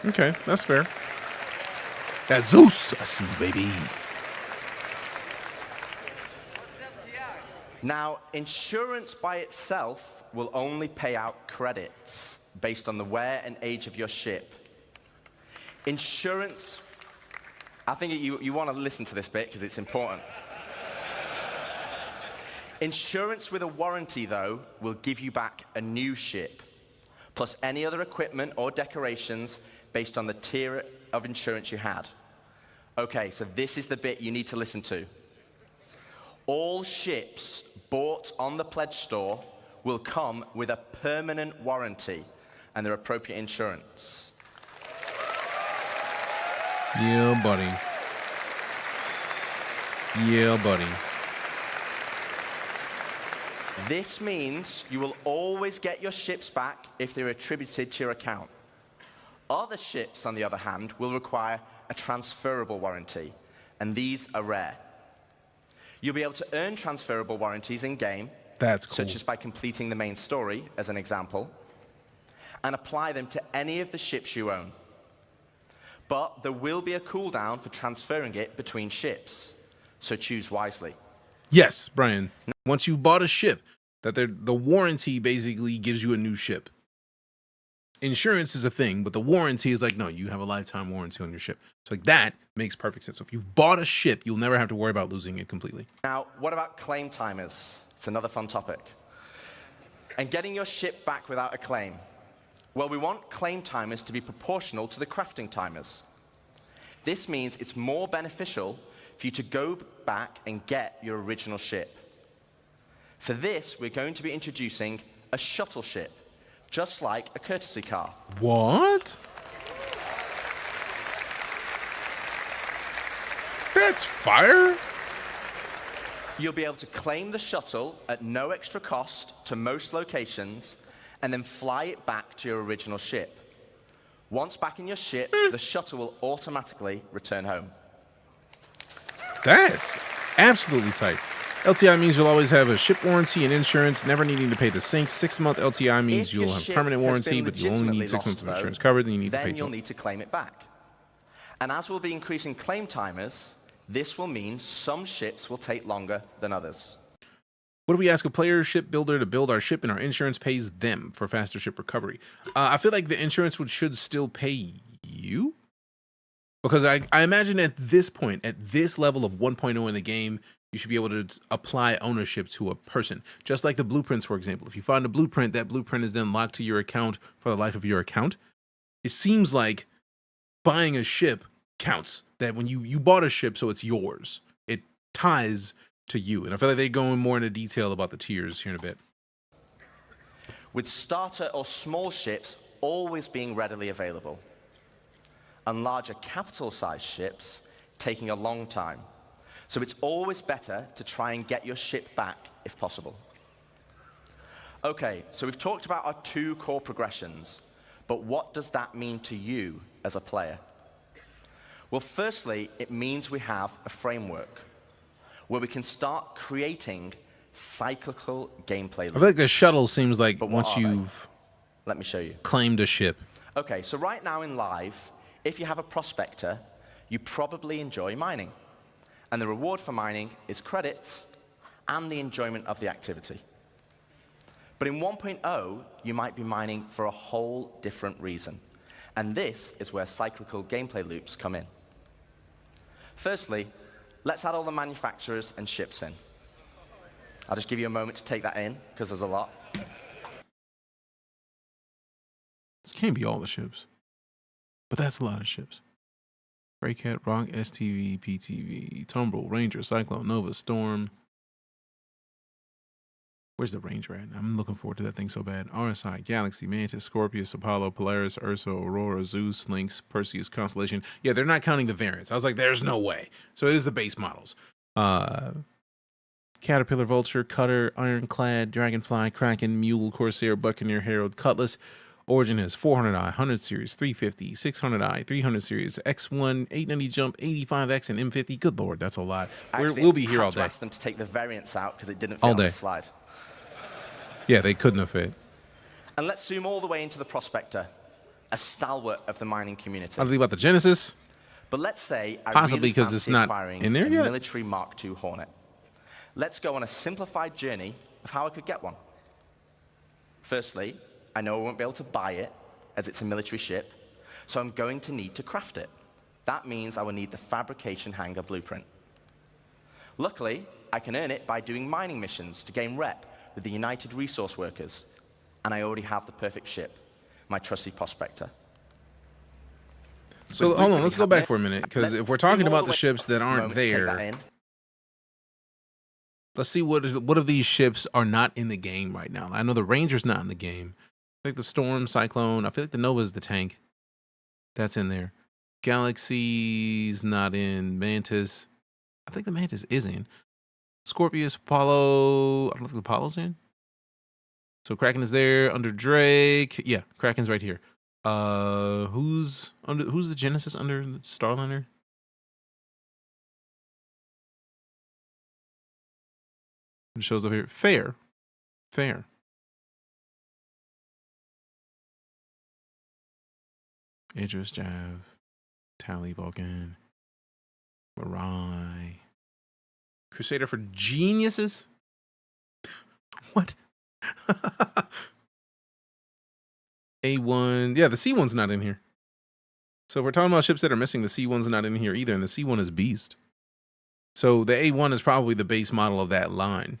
Okay, that's fair. That's Zeus. I see you, baby. Now, insurance by itself will only pay out credits based on the wear and age of your ship. Insurance, I think you want to listen to this bit because it's important. Insurance with a warranty, though, will give you back a new ship, plus any other equipment or decorations based on the tier of insurance you had. Okay, so this is the bit you need to listen to. All ships bought on the pledge store will come with a permanent warranty and their appropriate insurance. Yeah, buddy. Yeah, buddy. This means you will always get your ships back if they're attributed to your account. Other ships, on the other hand, will require a transferable warranty, and these are rare. You'll be able to earn transferable warranties in-game, That's cool. such as by completing the main story, as an example, and apply them to any of the ships you own. But there will be a cooldown for transferring it between ships, so choose wisely. Yes, Brian. Once you've bought a ship, the warranty basically gives you a new ship. Insurance is a thing, but the warranty is like, no, you have a lifetime warranty on your ship. So like that makes perfect sense. So if you've bought a ship, you'll never have to worry about losing it completely. Now, what about claim timers? It's another fun topic. And getting your ship back without a claim. Well, we want claim timers to be proportional to the crafting timers. This means it's more beneficial for you to go back and get your original ship. For this, we're going to be introducing a shuttle ship, just like a courtesy car. What? That's fire. You'll be able to claim the shuttle at no extra cost to most locations and then fly it back to your original ship. Once back in your ship, the shuttle will automatically return home. That's absolutely tight. LTI means you'll always have a ship warranty and insurance, never needing to pay the sink. 6-month LTI means you'll have permanent warranty, but you only need 6 months of insurance covered, then you need to pay Then you'll need to claim it back. And as we'll be increasing claim timers, this will mean some ships will take longer than others. What if we ask a player ship builder to build our ship and our insurance pays them for faster ship recovery? I feel like the insurance should still pay you. Because I imagine at this point, at this level of 1.0 in the game, you should be able to apply ownership to a person. Just like the blueprints, for example. If you find a blueprint, that blueprint is then locked to your account for the life of your account. It seems like buying a ship counts. That when you bought a ship, so it's yours. It ties to you. And I feel like they go in more into detail about the tiers here in a bit. With starter or small ships always being readily available, and larger capital-sized ships taking a long time. So it's always better to try and get your ship back if possible. Okay, so we've talked about our 2 core progressions, but what does that mean to you as a player? Well, firstly, it means we have a framework where we can start creating cyclical gameplay loops. I feel like the shuttle seems like once you've Let me show you. claimed a ship. Okay, so right now in live, if you have a prospector, you probably enjoy mining. And the reward for mining is credits and the enjoyment of the activity. But in 1.0, you might be mining for a whole different reason. And this is where cyclical gameplay loops come in. Firstly, let's add all the manufacturers and ships in. I'll just give you a moment to take that in, because there's a lot. This can't be all the ships, but that's a lot of ships. Greycat, Rock, STV, PTV, Tumbrel, Ranger, Cyclone, Nova, Storm. Where's the Ranger at? I'm looking forward to that thing so bad. RSI, Galaxy, Mantis, Scorpius, Apollo, Polaris, Ursa, Aurora, Zeus, Lynx, Perseus, Constellation. Yeah, they're not counting the variants. I was like, there's no way. So it is the base models. Caterpillar, Vulture, Cutter, Ironclad, Dragonfly, Kraken, Mule, Corsair, Buccaneer, Herald, Cutlass. Origin is 400i, 100 series, 350, 600i, 300 series, X1, 890 jump, 85X, and M50. Good Lord, that's a lot. We'll be here all day. I asked them to take the variants out because it didn't fit on the slide. Yeah, they couldn't have fit. And let's zoom all the way into the prospector, a stalwart of the mining community. How do you think about the Genesis? But let's say I possibly really because it's not in there a yet. Military Mark II Hornet. Let's go on a simplified journey of how I could get one. Firstly, I know I won't be able to buy it, as it's a military ship, so I'm going to need to craft it. That means I will need the fabrication hangar blueprint. Luckily, I can earn it by doing mining missions to gain rep with the United Resource Workers, and I already have the perfect ship, my trusty prospector. So hold on, let's go back for a minute, because if we're talking about the ships that aren't there, let's see what of these ships are not in the game right now. I know the Ranger's not in the game. I think the Storm, Cyclone, I feel like the Nova's the tank. That's in there. Galaxy's not in. Mantis, I think the Mantis is in. Scorpius, Apollo, I don't know if the Apollo's in. So Kraken is there under Drake. Yeah, Kraken's right here. Who's the Genesis under Starliner? It shows up here. Fair. Idris, Jav, Tally, Vulcan, Mirai. Crusader for Geniuses? What? A1. Yeah, the C1's not in here. So if we're talking about ships that are missing, the C1's not in here either, and the C1 is Beast. So the A1 is probably the base model of that line.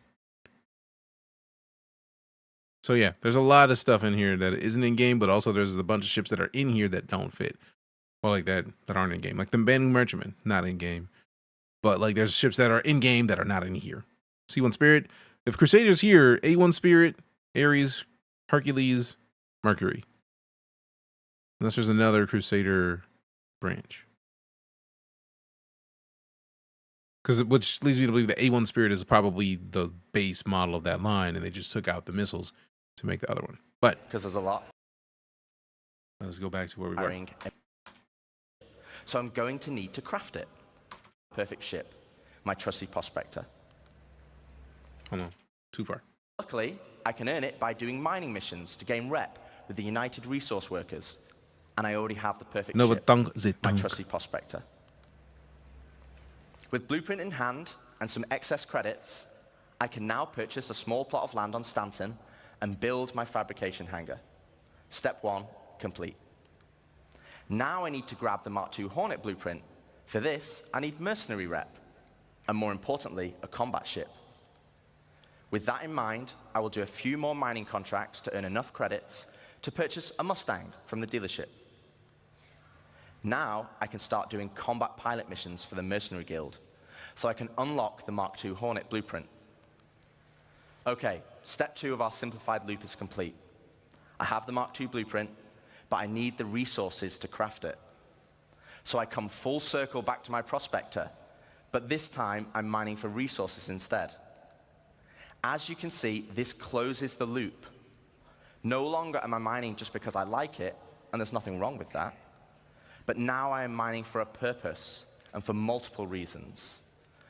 So yeah, there's a lot of stuff in here that isn't in game, but also there's a bunch of ships that are in here that don't fit. Well, like that aren't in game. Like the Banu Merchantman, not in game. But like there's ships that are in game that are not in here. C1 Spirit. If Crusader's here, A1 Spirit, Ares, Hercules, Mercury. Unless there's another Crusader branch. Which leads me to believe the A1 Spirit is probably the base model of that line, and they just took out the missiles to make the other one. But because there's a lot. Let's go back to where we were. So I'm going to need to craft it. Perfect ship, my trusty prospector. Hold on, too far. Luckily, I can earn it by doing mining missions to gain rep with the United Resource Workers, and I already have the perfect ship, my trusty prospector. With blueprint in hand and some excess credits, I can now purchase a small plot of land on Stanton and build my fabrication hangar. Step 1, complete. Now I need to grab the Mark II Hornet blueprint. For this, I need mercenary rep, and more importantly, a combat ship. With that in mind, I will do a few more mining contracts to earn enough credits to purchase a Mustang from the dealership. Now I can start doing combat pilot missions for the Mercenary Guild, so I can unlock the Mark II Hornet blueprint. Okay, step 2 of our simplified loop is complete. I have the Mark II blueprint, but I need the resources to craft it. So I come full circle back to my prospector, but this time I'm mining for resources instead. As you can see, this closes the loop. No longer am I mining just because I like it, and there's nothing wrong with that. But now I am mining for a purpose and for multiple reasons.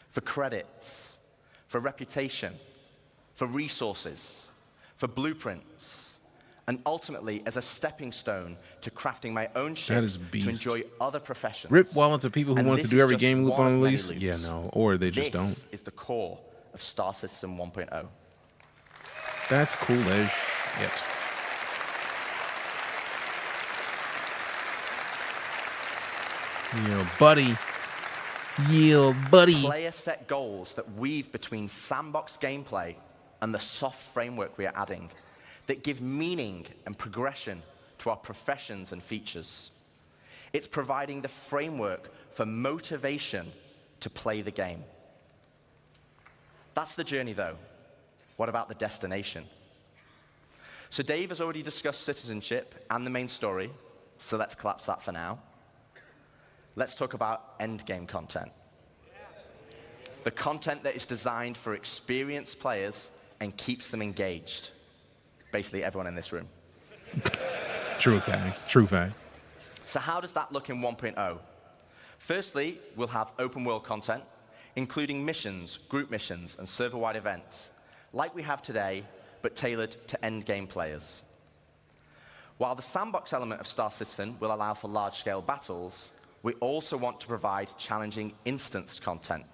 For credits, for reputation, for resources, for blueprints, and ultimately as a stepping stone to crafting my own ship That is to beast. enjoy other professions. Rip wallets of people who And want to this do is every just game loop one on of many release. loops. Yeah, no, or they just don't. This is the core of Star Citizen 1.0. That's cool as shit. Yeah, buddy. Yeah, buddy. Player set goals that weave between sandbox gameplay and the soft framework we are adding that give meaning and progression to our professions and features. It's providing the framework for motivation to play the game. That's the journey, though. What about the destination? So Dave has already discussed citizenship and the main story, so let's collapse that for now. Let's talk about endgame content. The content that is designed for experienced players and keeps them engaged. Basically everyone in this room. True facts. True facts. So how does that look in 1.0? Firstly, we'll have open world content, including missions, group missions, and server-wide events, like we have today, but tailored to endgame players. While the sandbox element of Star Citizen will allow for large-scale battles, we also want to provide challenging instanced content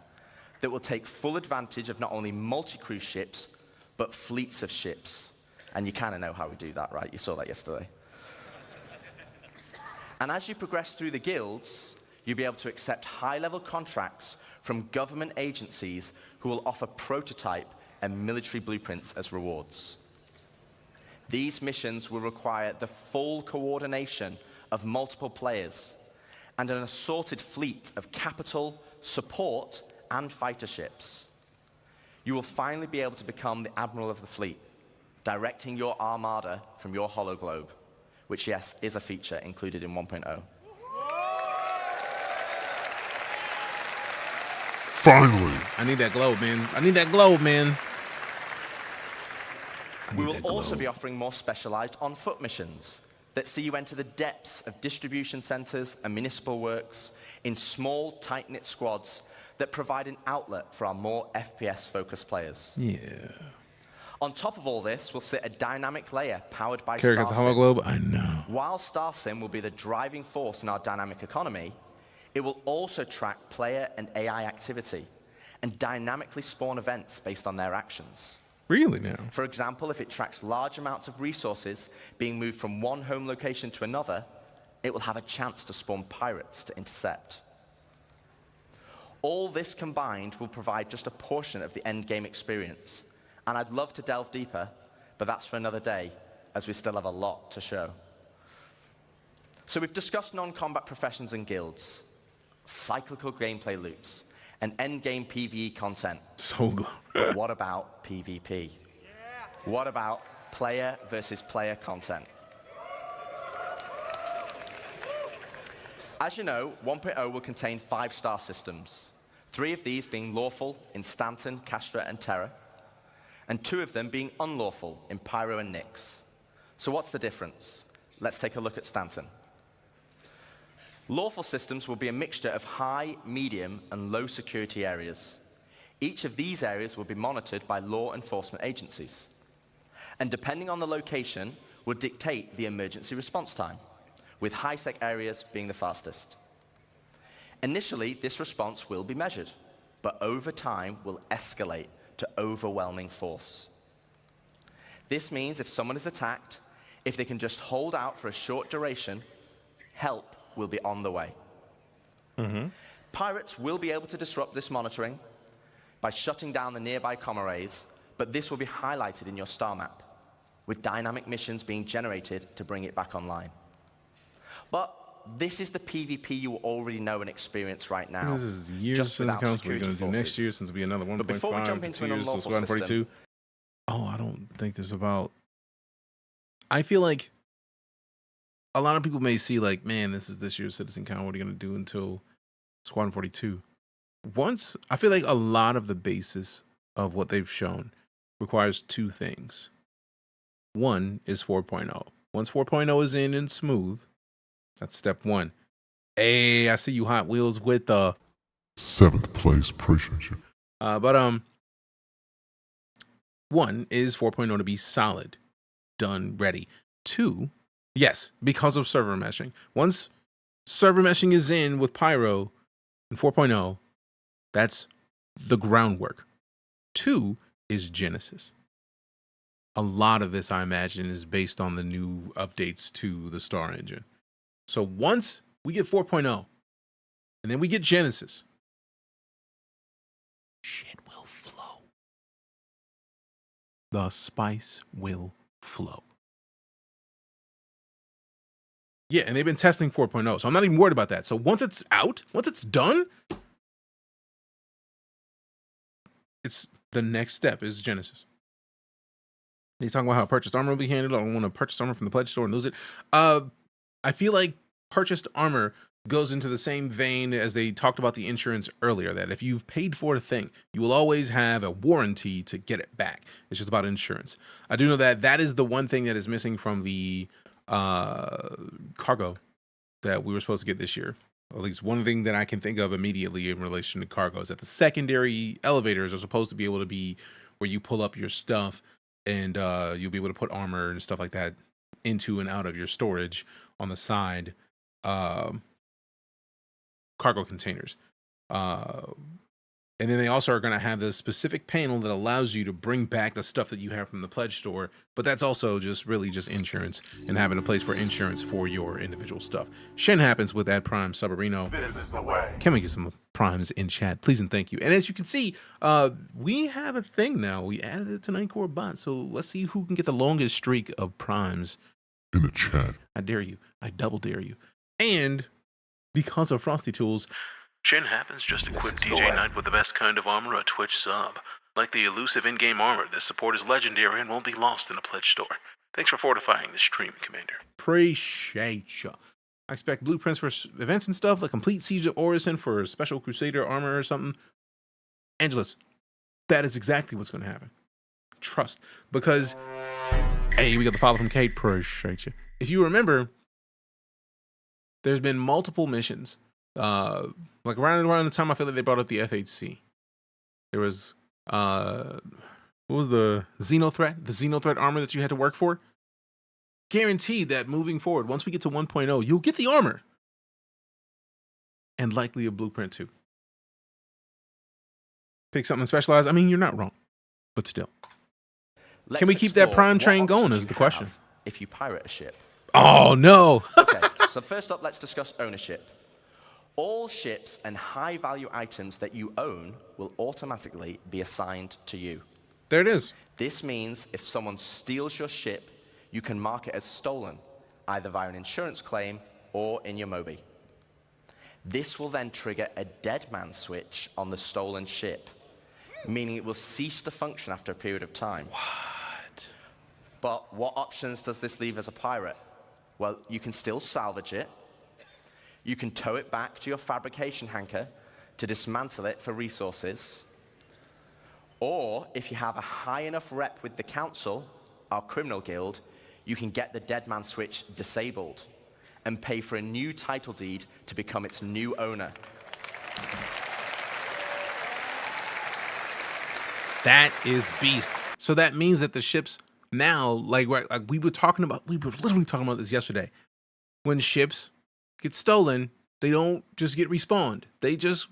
that will take full advantage of not only multi-crew ships, but fleets of ships. And you kind of know how we do that, right? You saw that yesterday. And as you progress through the guilds, you'll be able to accept high-level contracts from government agencies who will offer prototype and military blueprints as rewards. These missions will require the full coordination of multiple players and an assorted fleet of capital, support, and fighter ships. You will finally be able to become the admiral of the fleet, directing your armada from your hologlobe, which, yes, is a feature included in 1.0. Finally! I need that globe, man. I need that globe, man. We will also be offering more specialized on-foot missions that see you enter the depths of distribution centers and municipal works in small, tight-knit squads that provide an outlet for our more FPS-focused players. Yeah. On top of all this will sit a dynamic layer powered by Characters StarSim. hologlobe? I know. While StarSim will be the driving force in our dynamic economy, it will also track player and AI activity and dynamically spawn events based on their actions. Really now? For example, if it tracks large amounts of resources being moved from one home location to another, it will have a chance to spawn pirates to intercept. All this combined will provide just a portion of the endgame experience. And I'd love to delve deeper, but that's for another day, as we still have a lot to show. So we've discussed non-combat professions and guilds, cyclical gameplay loops, and endgame PvE content. So good. But what about PvP? What about player versus player content? As you know, 1.0 will contain 5 star systems, 3 of these being lawful in Stanton, Castra, and Terra, and 2 of them being unlawful in Pyro and Nyx. So what's the difference? Let's take a look at Stanton. Lawful systems will be a mixture of high, medium, and low security areas. Each of these areas will be monitored by law enforcement agencies. And depending on the location, will dictate the emergency response time, with high-sec areas being the fastest. Initially, this response will be measured, but over time will escalate to overwhelming force. This means if someone is attacked, if they can just hold out for a short duration, help will be on the way. Pirates will be able to disrupt this monitoring by shutting down the nearby comm arrays, but this will be highlighted in your star map, with dynamic missions being generated to bring it back online. But this is the PvP you already know and experience right now. This is years just since without accounts we're security going to do forces. next year, since it'll be another 1.5 But before we jump into an years, so unlawful Squadron system, 42. Oh, I don't think this is about. I feel like a lot of people may see like, man, this is this year's CitizenCon. What are you going to do until Squadron 42? Once, I feel like a lot of the basis of what they've shown requires 2 things. One is 4.0. Once 4.0 is in and smooth, that's step 1. Hey, I see you, Hot Wheels, with the 7th place. Appreciate you. But one is 4.0 to be solid, done, ready. 2, yes, because of server meshing. Once server meshing is in with Pyro in 4.0, that's the groundwork. 2 is Genesis. A lot of this, I imagine, is based on the new updates to the Star Engine. So once we get 4.0, and then we get Genesis, shit will flow. The spice will flow. Yeah, and they've been testing 4.0, so I'm not even worried about that. So once it's out, once it's done, it's the next step is Genesis. They talk about how purchased armor will be handled. I don't want to purchase armor from the pledge store and lose it. I feel like purchased armor goes into the same vein as they talked about the insurance earlier, that if you've paid for a thing, you will always have a warranty to get it back. It's just about insurance. I do know that that is the one thing that is missing from the cargo that we were supposed to get this year. At least one thing that I can think of immediately in relation to cargo is that the secondary elevators are supposed to be able to be where you pull up your stuff and you'll be able to put armor and stuff like that into and out of your storage on the side cargo containers. And then they also are going to have this specific panel that allows you to bring back the stuff that you have from the pledge store, but that's also just really just insurance and having a place for insurance for your individual stuff. Shen happens with that Prime Subarino. This is the way. Can we get some primes in chat, please and thank you. And as you can see, we have a thing now. We added it to Nightcore Bot, so let's see who can get the longest streak of primes in the chat. I dare you. I double dare you. And because of Frosty Tools, Shin happens just equipped DeejayKnight with the best kind of armor, a Twitch sub. Like the elusive in-game armor, this support is legendary and won't be lost in a pledge store. Thanks for fortifying the stream, Commander. Appreciate ya. I expect blueprints for events and stuff, like complete Siege of Orison for special Crusader armor or something. Angelus, that is exactly what's going to happen. Trust. Because, hey, we got the follow from Kate. Appreciate you. If you remember, there's been multiple missions. Like around the time I feel like they brought up the FHC, there was what was the Xenothreat? The Xenothreat armor that you had to work for. Guaranteed that moving forward, once we get to 1.0, you'll get the armor and likely a blueprint too. Pick something specialized. I mean, you're not wrong, but still, can we keep that prime train going? Is the question. If you pirate a ship. Oh no. Okay. So first up, let's discuss ownership. All ships and high-value items that you own will automatically be assigned to you. There it is. This means if someone steals your ship, you can mark it as stolen, either via an insurance claim or in your Mobi. This will then trigger a dead man switch on the stolen ship, meaning it will cease to function after a period of time. What? But what options does this leave as a pirate? Well, you can still salvage it. You can tow it back to your fabrication hangar to dismantle it for resources. Or if you have a high enough rep with the council, our criminal guild, you can get the dead man switch disabled and pay for a new title deed to become its new owner. That is beast. So that means that the ships now, like we were literally talking about this yesterday. When ships get stolen, they don't just get respawned. They just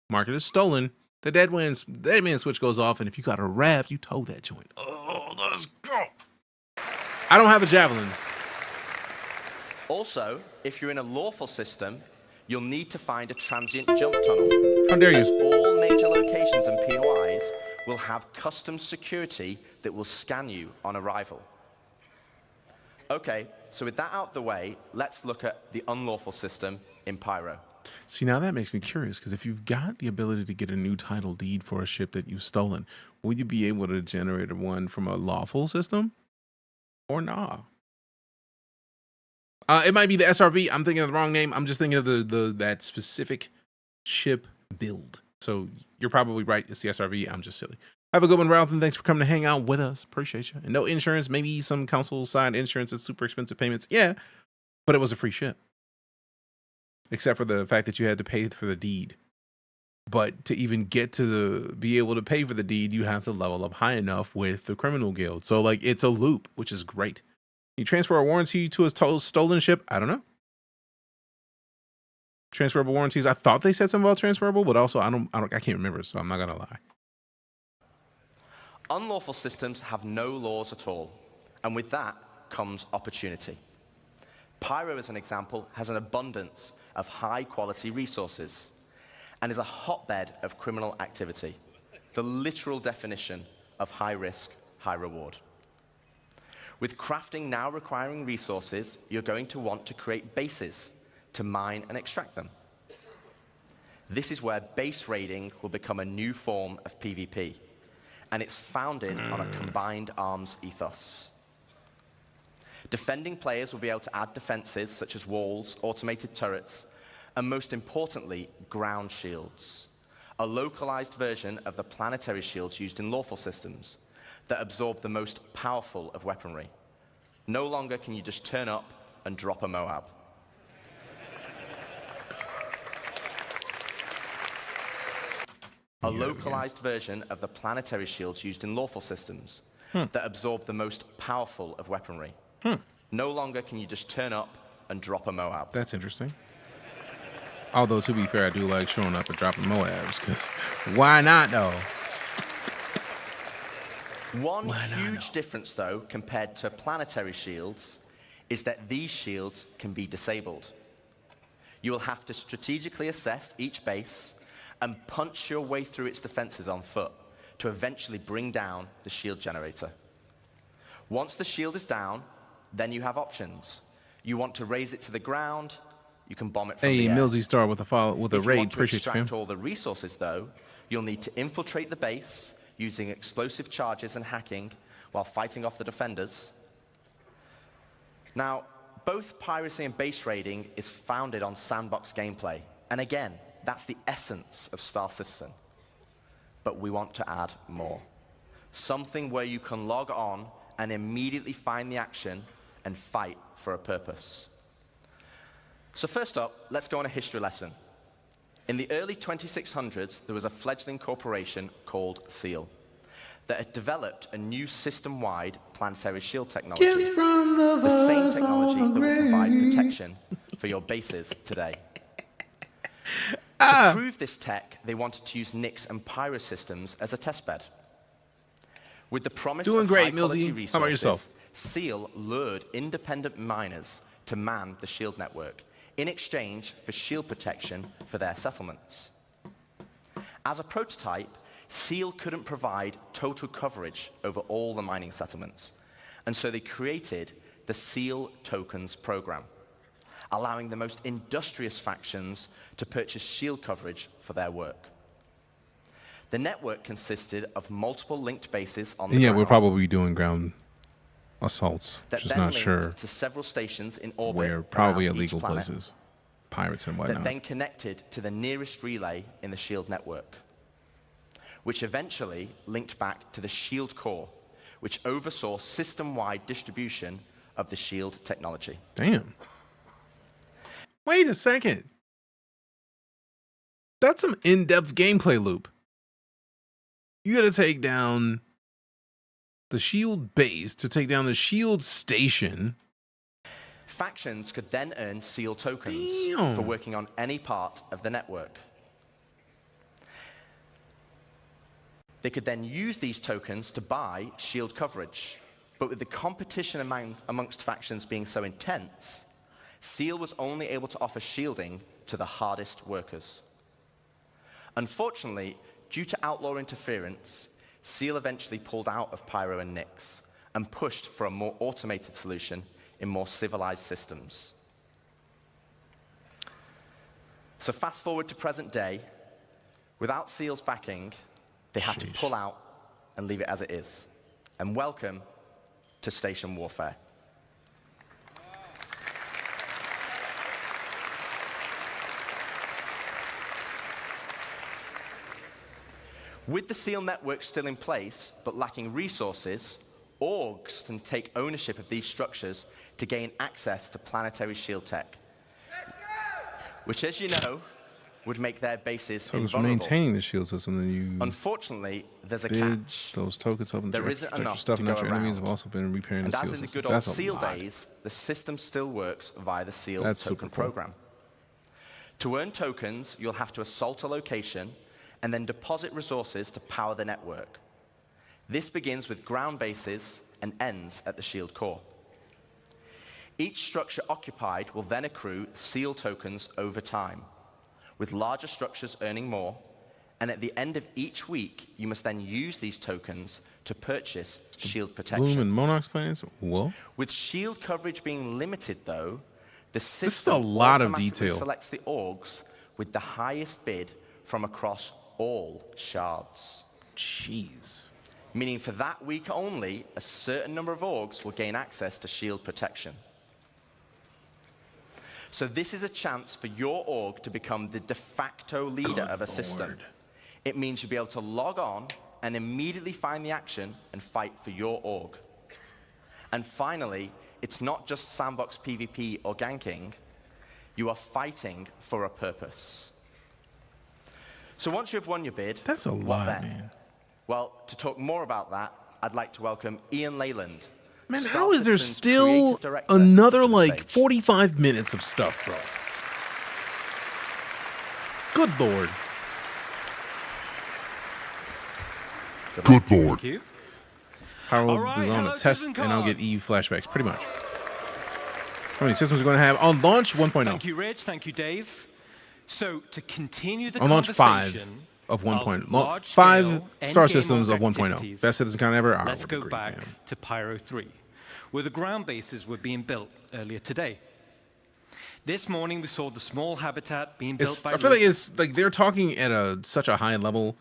mark it as stolen. The dead man switch goes off, and if you got a raft, you tow that joint. Oh, let's go. I don't have a javelin. Also, if you're in a lawful system, you'll need to find a transient jump tunnel. How dare you? As all major locations and POIs will have custom security that will scan you on arrival. Okay, so with that out of the way, let's look at the unlawful system in Pyro. See, now that makes me curious, because if you've got the ability to get a new title deed for a ship that you've stolen, will you be able to generate one from a lawful system or nah? It might be the SRV. I'm thinking of the wrong name. I'm just thinking of that specific ship build. So you're probably right. It's the SRV. I'm just silly. Have a good one, Ralph, and thanks for coming to hang out with us. Appreciate you. And no insurance, maybe some council side insurance. It's super expensive payments. Yeah, but it was a free ship. Except for the fact that you had to pay for the deed. But to even get to be able to pay for the deed, you have to level up high enough with the criminal guild. So like it's a loop, which is great. You transfer a warranty to a stolen ship? I don't know. Transferable warranties. I thought they said something about transferable, but also I can't remember, so I'm not gonna lie. Unlawful systems have no laws at all, and with that comes opportunity. Pyro, as an example, has an abundance of high-quality resources and is a hotbed of criminal activity, the literal definition of high risk, high reward. With crafting now requiring resources, you're going to want to create bases to mine and extract them. This is where base raiding will become a new form of PvP, and it's founded on a combined arms ethos. Defending players will be able to add defenses such as walls, automated turrets, and most importantly, ground shields, a localized version of the planetary shields used in lawful systems that absorb the most powerful of weaponry. No longer can you just turn up and drop a Moab. A localized version of the planetary shields used in lawful systems that absorb the most powerful of weaponry. No longer can you just turn up and drop a Moab. That's interesting. Although, to be fair, I do like showing up and dropping Moabs, because why not, though? One huge difference, though, compared to planetary shields, is that these shields can be disabled. You will have to strategically assess each base and punch your way through its defenses on foot to eventually bring down the shield generator. Once the shield is down, then you have options. You want to raise it to the ground, you can bomb it from the air. Hey, Millsy Star with a raid. Appreciate you, fam. If you want to extract all the resources, though, you'll need to infiltrate the base using explosive charges and hacking while fighting off the defenders. Now, both piracy and base raiding is founded on sandbox gameplay. And again, that's the essence of Star Citizen. But we want to add more. Something where you can log on and immediately find the action and fight for a purpose. So first up, let's go on a history lesson. In the early 2600s, there was a fledgling corporation called SEAL that had developed a new system-wide planetary shield technology. Kiss from the same technology that will provide protection for your bases today. To prove this tech, they wanted to use Nyx and Pyro systems as a testbed. With the promise of high-quality resources, how about yourself? SEAL lured independent miners to man the shield network in exchange for shield protection for their settlements. As a prototype, SEAL couldn't provide total coverage over all the mining settlements, and so they created the SEAL Tokens program, allowing the most industrious factions to purchase shield coverage for their work. The network consisted of multiple linked bases on the ground. We'll probably be doing ground assaults, just not sure to several stations in orbit where, probably around illegal each planet, places, pirates and whatnot. that then connected to the nearest relay in the shield network, which eventually linked back to the shield core, which oversaw system-wide distribution of the shield technology. Damn. Wait a second. That's some in-depth gameplay loop. You gotta take down the shield base to take down the shield station. Factions could then earn SEAL tokens for working on any part of the network. They could then use these tokens to buy shield coverage. But with the competition amongst factions being so intense, SEAL was only able to offer shielding to the hardest workers. Unfortunately, due to outlaw interference, SEAL eventually pulled out of Pyro and Nyx and pushed for a more automated solution in more civilized systems. So fast forward to present day, without SEAL's backing, they had to pull out and leave it as it is. And welcome to Station Warfare. With the SEAL network still in place, but lacking resources, orgs can take ownership of these structures to gain access to planetary shield tech. Which, as you know, would make their bases Tokens for invulnerable. maintaining the shield system, then you Unfortunately, there's a bid catch. those tokens help them There protect isn't your enough stuff, to and not go your enemies around. have also been repairing And the as seal in the system. good old That's a seal lot. days, the system still works via the sealed That's token super cool. program. To earn tokens, you'll have to assault a location and then deposit resources to power the network. This begins with ground bases and ends at the shield core. Each structure occupied will then accrue seal tokens over time, with larger structures earning more, and at the end of each week, you must then use these tokens to purchase shield protection. Bloom and Monarch's plans? Whoa. With shield coverage being limited, though, the This is system a lot of automatically detail. selects the orgs with the highest bid from across all shards. Jeez. Meaning for that week only, a certain number of orgs will gain access to shield protection. So this is a chance for your org to become the de facto leader of a system. It means you'll be able to log on and immediately find the action and fight for your org. And finally, it's not just sandbox PvP or ganking. You are fighting for a purpose. So once you've won your bid, That's a what lot, then? man. Well, to talk more about that, I'd like to welcome Ian Leyland. Man, Star how is there Citizen's still creative director, another to the like stage. 45 minutes of stuff, bro? Good lord. Good lord. Thank you. Harold All right, will be on hello, a test, and I'll CitizenCon. get Eve flashbacks, pretty much. How many systems are going to have on launch 1.0? Thank you, Rich. Thank you, Dave. So, to continue the On launch 5 conversation of 1.0. large-scale 5 star endgame systems of org 1.0. activities, Best CitizenCon ever. I Let's would go agree, back man. to Pyro 3, where the ground bases were being built earlier today. This morning, we saw the small habitat being built by I feel like Luke. it's like they're talking at such a high level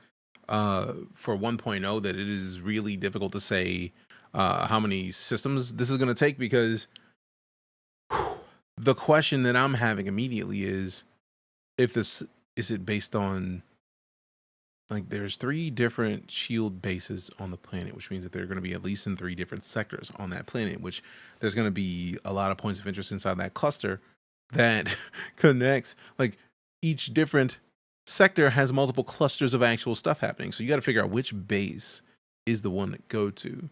for 1.0 that it is really difficult to say how many systems this is going to take, because the question that I'm having immediately is if this is it based on, like, there's 3 different shield bases on the planet, which means that they're going to be at least in 3 different sectors on that planet, which there's going to be a lot of points of interest inside that cluster that connects, like, each different sector has multiple clusters of actual stuff happening. So you got to figure out which base is the one to go to.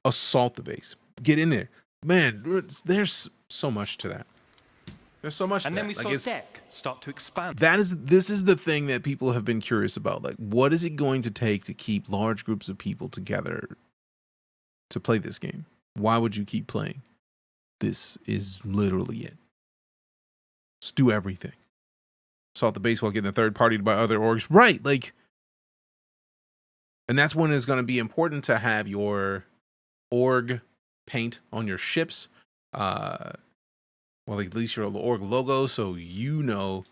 Assault the base. Get in there. Man, there's so much to that. There's so much And to then that. we Like, saw it's- Deck start to expand. this is the thing that people have been curious about. Like, what is it going to take to keep large groups of people together to play this game? Why would you keep playing? This is literally it. Just do everything. Assault the base while getting third partied by other orgs. Right, like, and that's when it's going to be important to have your org paint on your ships. Well, at least your org logo, so you know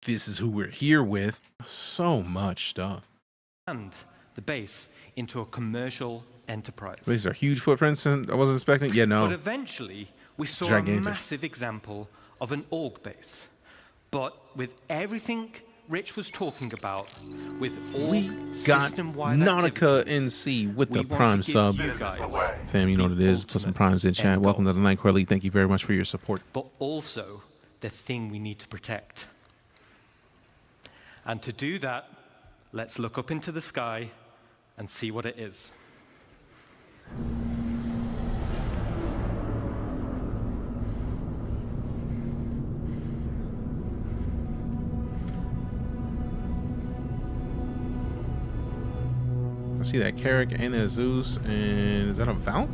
this is who we're here with. So much stuff. And the base into a commercial enterprise. These are huge footprints, and I wasn't expecting. Yeah, no. But eventually, we saw Gigantic. a massive example of an org base. But with everything Rich was talking about, with all We got system-wide Nautica NC with the we want to Prime give sub. you guys Fam, you know what it is. Put some primes in chat. Welcome to the Nightcrawler League. Thank you very much for your support. but also the thing we need to protect. And to do that, let's look up into the sky and see what it is. I see that Carrick and a Zeus, and is that a Valk?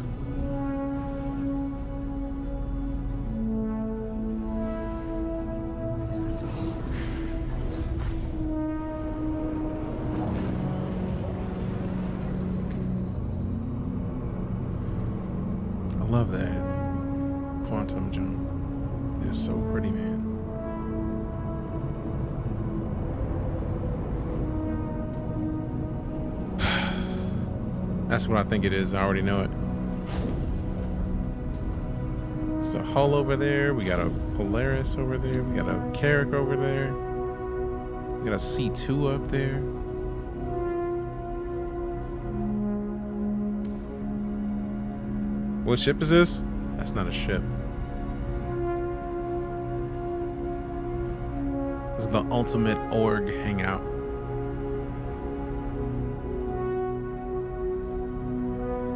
I love that quantum jump. It's so pretty, man. That's what I think it is. I already know it. It's a hull over there. We got a Polaris over there. We got a Carrick over there. We got a C2 up there. What ship is this? That's not a ship. This is the ultimate org hangout.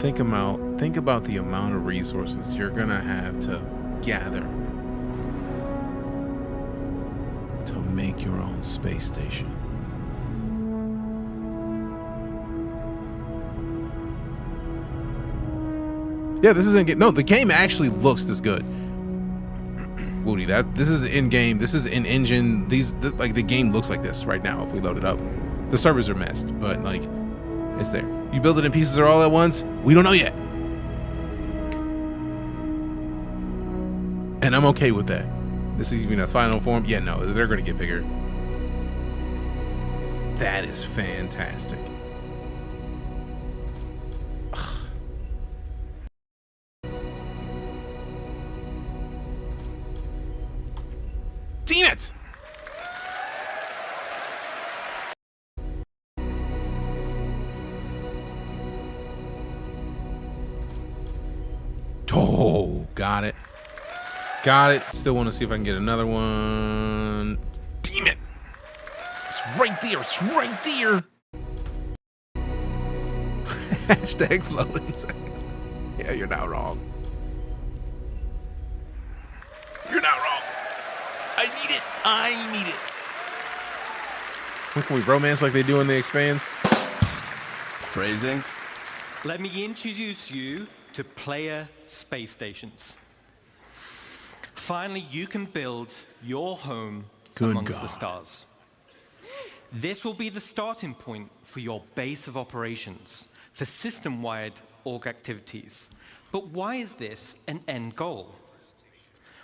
Think about the amount of resources you're gonna have to gather to make your own space station. Yeah, this isn't no. The game actually looks this good. Woody, this is in game. This is in engine. Like the game looks like this right now. If we load it up, the servers are messed, but like it's there. You build it in pieces or all at once. We don't know yet, and I'm okay with that. This is even a final form. Yeah, no, they're gonna get bigger. That is fantastic. Damn it! Oh, got it. Got it. Still want to see if I can get another one. Damn it! It's right there. It's right there. Hashtag floating seconds. Yeah, you're not wrong. You're not wrong. I need it. I need it. When can we romance like they do in the Expanse? Phrasing. Let me introduce you to player space stations. Finally, you can build your home amongst the stars. This will be the starting point for your base of operations for system-wide org activities. But why is this an end goal?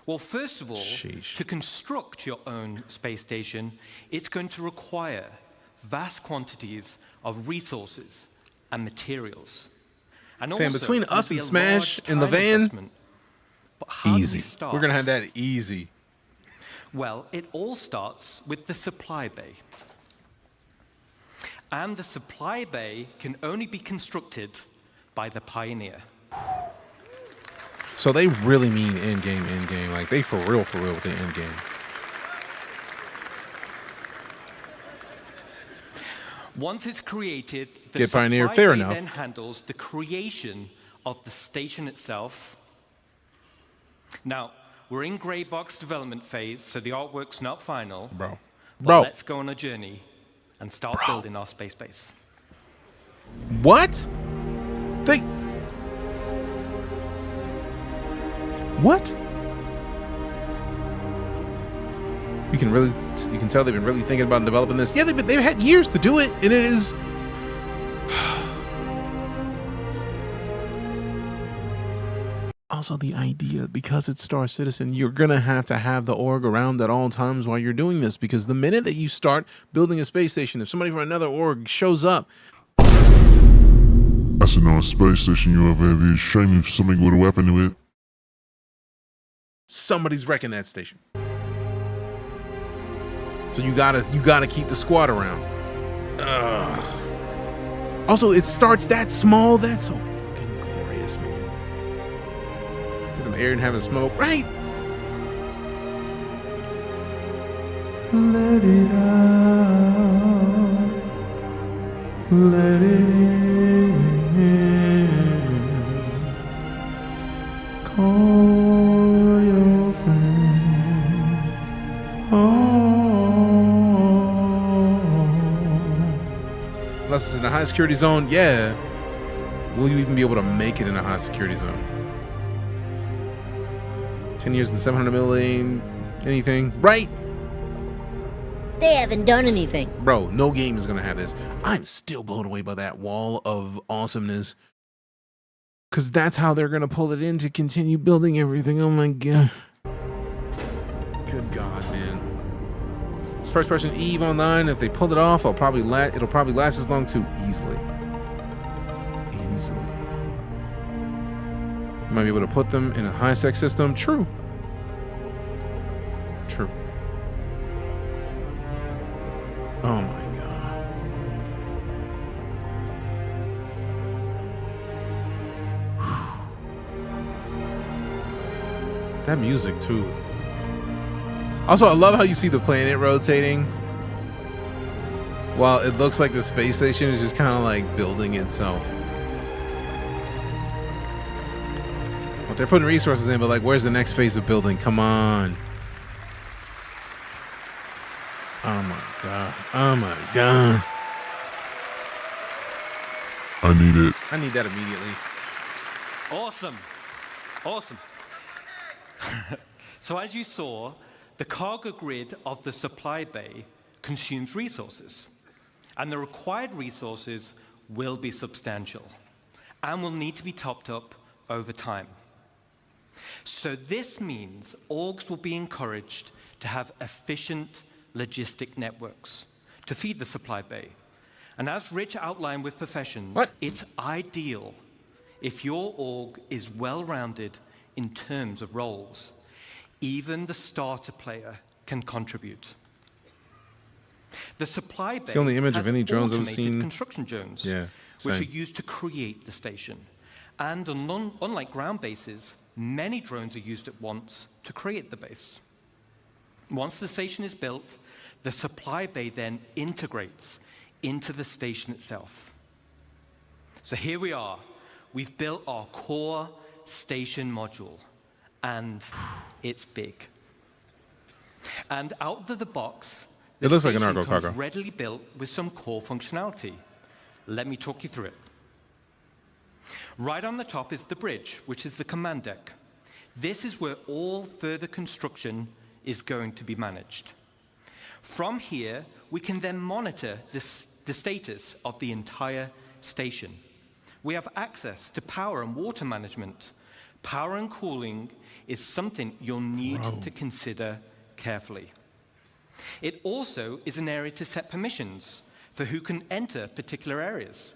Well, first of all, to construct your own space station, it's going to require vast quantities of resources and materials. And Fam, between us and Smash in the van, easy. We're going to have that easy. Well, it all starts with the supply bay. And the supply bay can only be constructed by the Pioneer. So they really mean in-game. Like they for real with the in-game. Once it's created, the Get Pioneer, supply fair bay enough. then handles the creation of the station itself. Now, we're in gray box development phase, so the artwork's not final. Bro. But let's go on a journey and start building our space base. What? What? You can tell they've been really thinking about developing this. Yeah, they've had years to do it, and it is. Also, the idea, because it's Star Citizen, you're gonna have to have the org around at all times while you're doing this, because the minute that you start building a space station, if somebody from another org shows up, That's not a space station you have a shame if something would have happened to it. somebody's wrecking that station. So you gotta keep the squad around. Ugh. Also, it starts that small. That's so fucking glorious, man. Get some air and have a smoke, right? Let it out. Let it in. Call your friends. Unless it's in a high security zone, yeah. Will you even be able to make it in a high security zone? 10 years and 700 million, anything, right? They haven't done anything. Bro, no game is gonna have this. I'm still blown away by that wall of awesomeness. Cause that's how they're gonna pull it in to continue building everything. Oh my god. Good God, man. It's first person Eve online. If they pull it off, it'll probably last as long too. Easily. You might be able to put them in a high sec system. True. Oh my god. That music too. Also, I love how you see the planet rotating while it looks like the space station is just kind of like building itself. Well, they're putting resources in, but like, where's the next phase of building? Come on. Oh my god. Oh my god. I need it. I need that immediately. Awesome. Awesome. So as you saw, the cargo grid of the supply bay consumes resources, and the required resources will be substantial and will need to be topped up over time. So this means orgs will be encouraged to have efficient logistic networks to feed the supply bay. And as Rich outlined with professions, it's ideal if your org is well-rounded in terms of roles. Even the starter player can contribute. The supply bay It's the only image of has any drones I've automated seen. construction drones, Yeah, which are same. used to create the station. And unlike ground bases, many drones are used at once to create the base. Once the station is built, the supply bay then integrates into the station itself. So here we are. We've built our core station module, and it's big. And out of the box, the It looks like an station Argo comes cargo. readily built with some core functionality. Let me talk you through it. Right on the top is the bridge, which is the command deck. This is where all further construction is going to be managed. From here, we can then monitor the status of the entire station. We have access to power and water management. Power and cooling is something you'll need to consider carefully. It also is an area to set permissions for who can enter particular areas,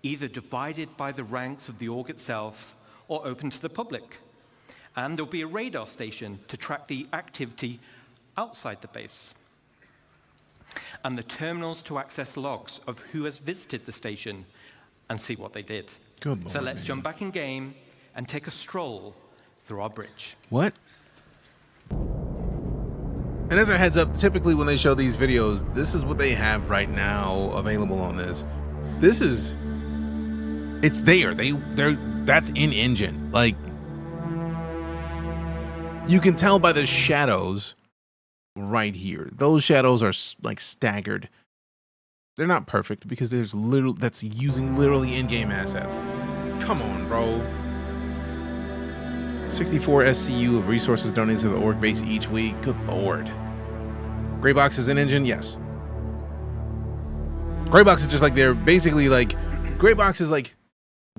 either divided by the ranks of the org itself or open to the public. And there'll be a radar station to track the activity outside the base. And the terminals to access logs of who has visited the station and see what they did. Good So Lord, let's man. jump back in game and take a stroll through our bridge. What? And as a heads up, typically when they show these videos, this is what they have right now available on this. This is, it's there. That's in engine. Like, you can tell by the shadows right here. Those shadows are like staggered. They're not perfect because there's that's using literally in-game assets. Come on, bro. 64 SCU of resources donated to the org base each week. Good lord. Gray box is in engine? Yes. Gray box is just like they're basically like, gray box is like,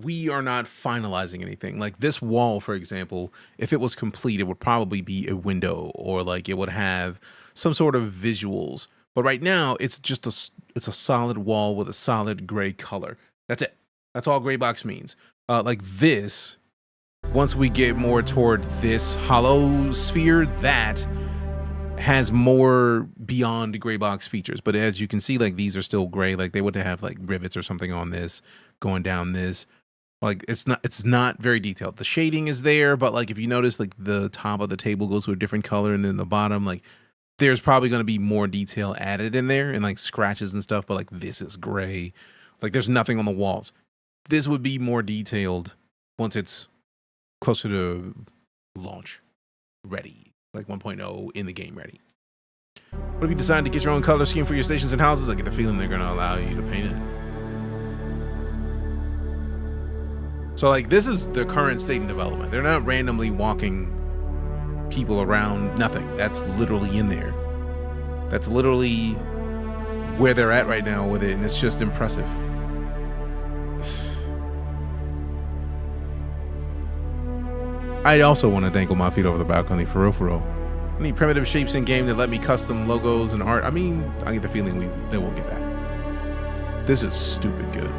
we are not finalizing anything. Like this wall, for example, if it was complete, it would probably be a window or like it would have some sort of visuals. But right now, it's just it's a solid wall with a solid gray color. That's it. That's all gray box means. Like this, once we get more toward this hollow sphere, that has more beyond gray box features. But as you can see, like these are still gray. Like they would have like rivets or something on this going down this. Like it's not very detailed. The shading is there, but like if you notice, like the top of the table goes to a different color, and then the bottom, like there's probably going to be more detail added in there and like scratches and stuff. But like this is gray. Like there's nothing on the walls. This would be more detailed once it's closer to launch ready, like 1.0 in the game ready. What if you decide to get your own color scheme for your stations and houses? I get the feeling they're going to allow you to paint it. So like this is the current state in development. They're not randomly walking people around, nothing. That's literally in there. That's literally where they're at right now with it, and it's just impressive. I also want to dangle my feet over the balcony, for real, for real. I need primitive shapes in game that let me custom logos and art. I mean, I get the feeling they won't get that. This is stupid good.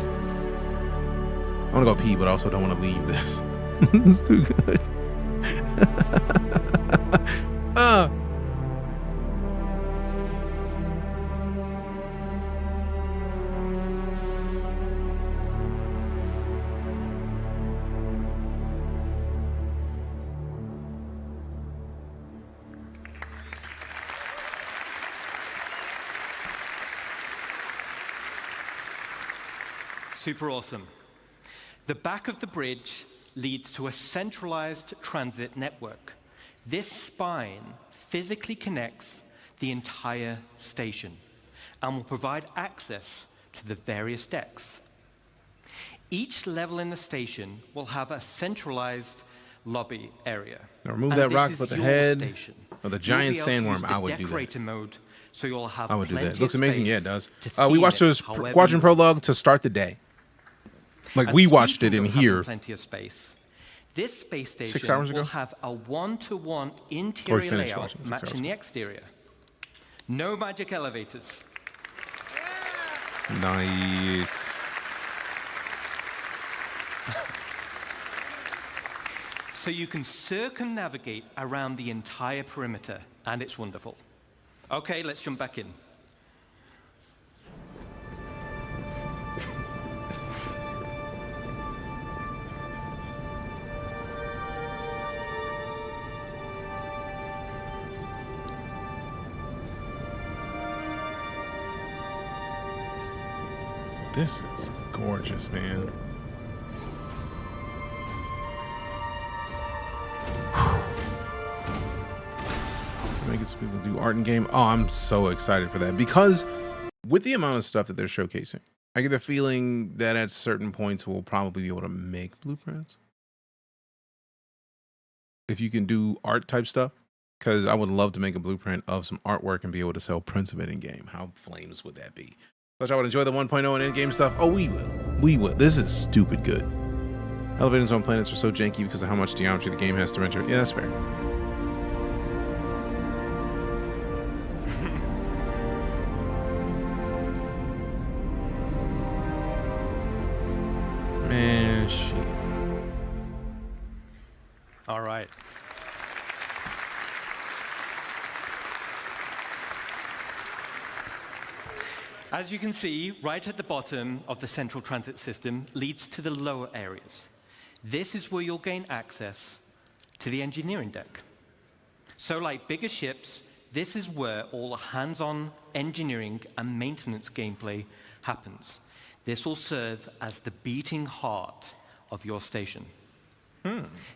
I want to go pee, but I also don't want to leave this. It's too good. Super awesome. The back of the bridge leads to a centralized transit network. This spine physically connects the entire station and will provide access to the various decks. Each level in the station will have a centralized lobby area. Now remove that rock with the head station. of the giant sandworm. I would do that. Decorator mode, so you'll have I would do plenty that. Looks of amazing. space Yeah, it does. to We theme watched it this however Squadron you want. prologue to start the day. Like And we watched it speaking in of having here. Plenty of space. This space 6 station hours ago? will have a one-to-one interior finished layout watching 6 hours matching the exterior. No magic elevators. Nice. So you can circumnavigate around the entire perimeter, and it's wonderful. Okay, let's jump back in. This is gorgeous, man. Make it so people do art in game. Oh, I'm so excited for that because with the amount of stuff that they're showcasing, I get the feeling that at certain points we'll probably be able to make blueprints. If you can do art type stuff, because I would love to make a blueprint of some artwork and be able to sell prints of it in game. How flames would that be? But y'all would enjoy the 1.0 and in-game stuff. Oh, we will. We will. This is stupid good. Elevators on planets are so janky because of how much geometry the game has to render. Yeah, that's fair. Man, shit. All right. As you can see, right at the bottom of the central transit system leads to the lower areas. This is where you'll gain access to the engineering deck. So like bigger ships, this is where all the hands-on engineering and maintenance gameplay happens. This will serve as the beating heart of your station.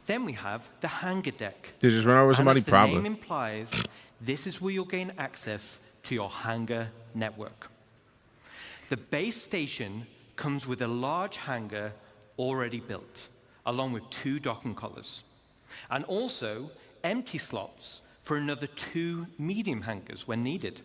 Then we have the hangar deck. Did you just run over somebody? And as the Probably. name implies, this is where you'll gain access to your hangar network. The base station comes with a large hangar already built, along with 2 docking collars, and also empty slots for another 2 medium hangars when needed.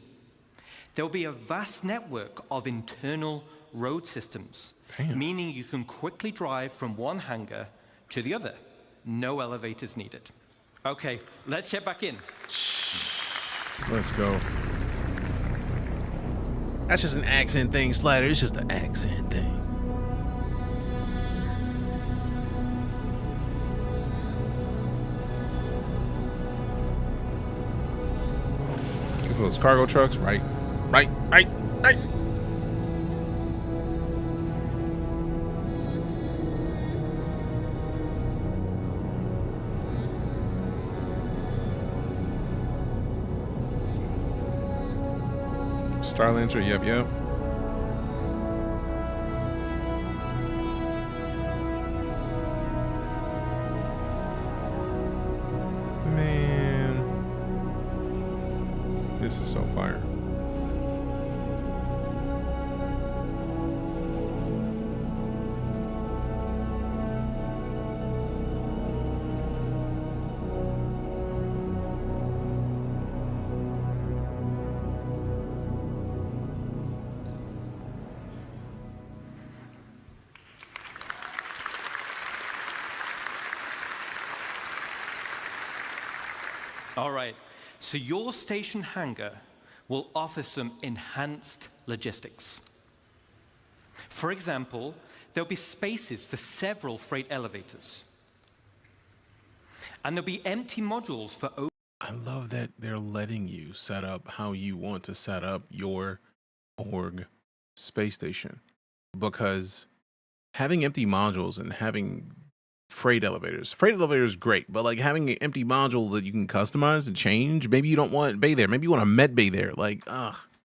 There will be a vast network of internal road systems, meaning you can quickly drive from one hangar to the other. No elevators needed. Okay, let's check back in. Let's go. That's just an accent thing, Slider. It's just an accent thing. Look for those cargo trucks, right? Right. Starlancer, yep. Man, this is so fire. All right, so your station hangar will offer some enhanced logistics. For example, there'll be spaces for several freight elevators. And there'll be empty modules for... I love that they're letting you set up how you want to set up your org space station, because having empty modules and having freight elevators great, but like having an empty module that you can customize and change, maybe you don't want bay there, maybe you want a med bay there, like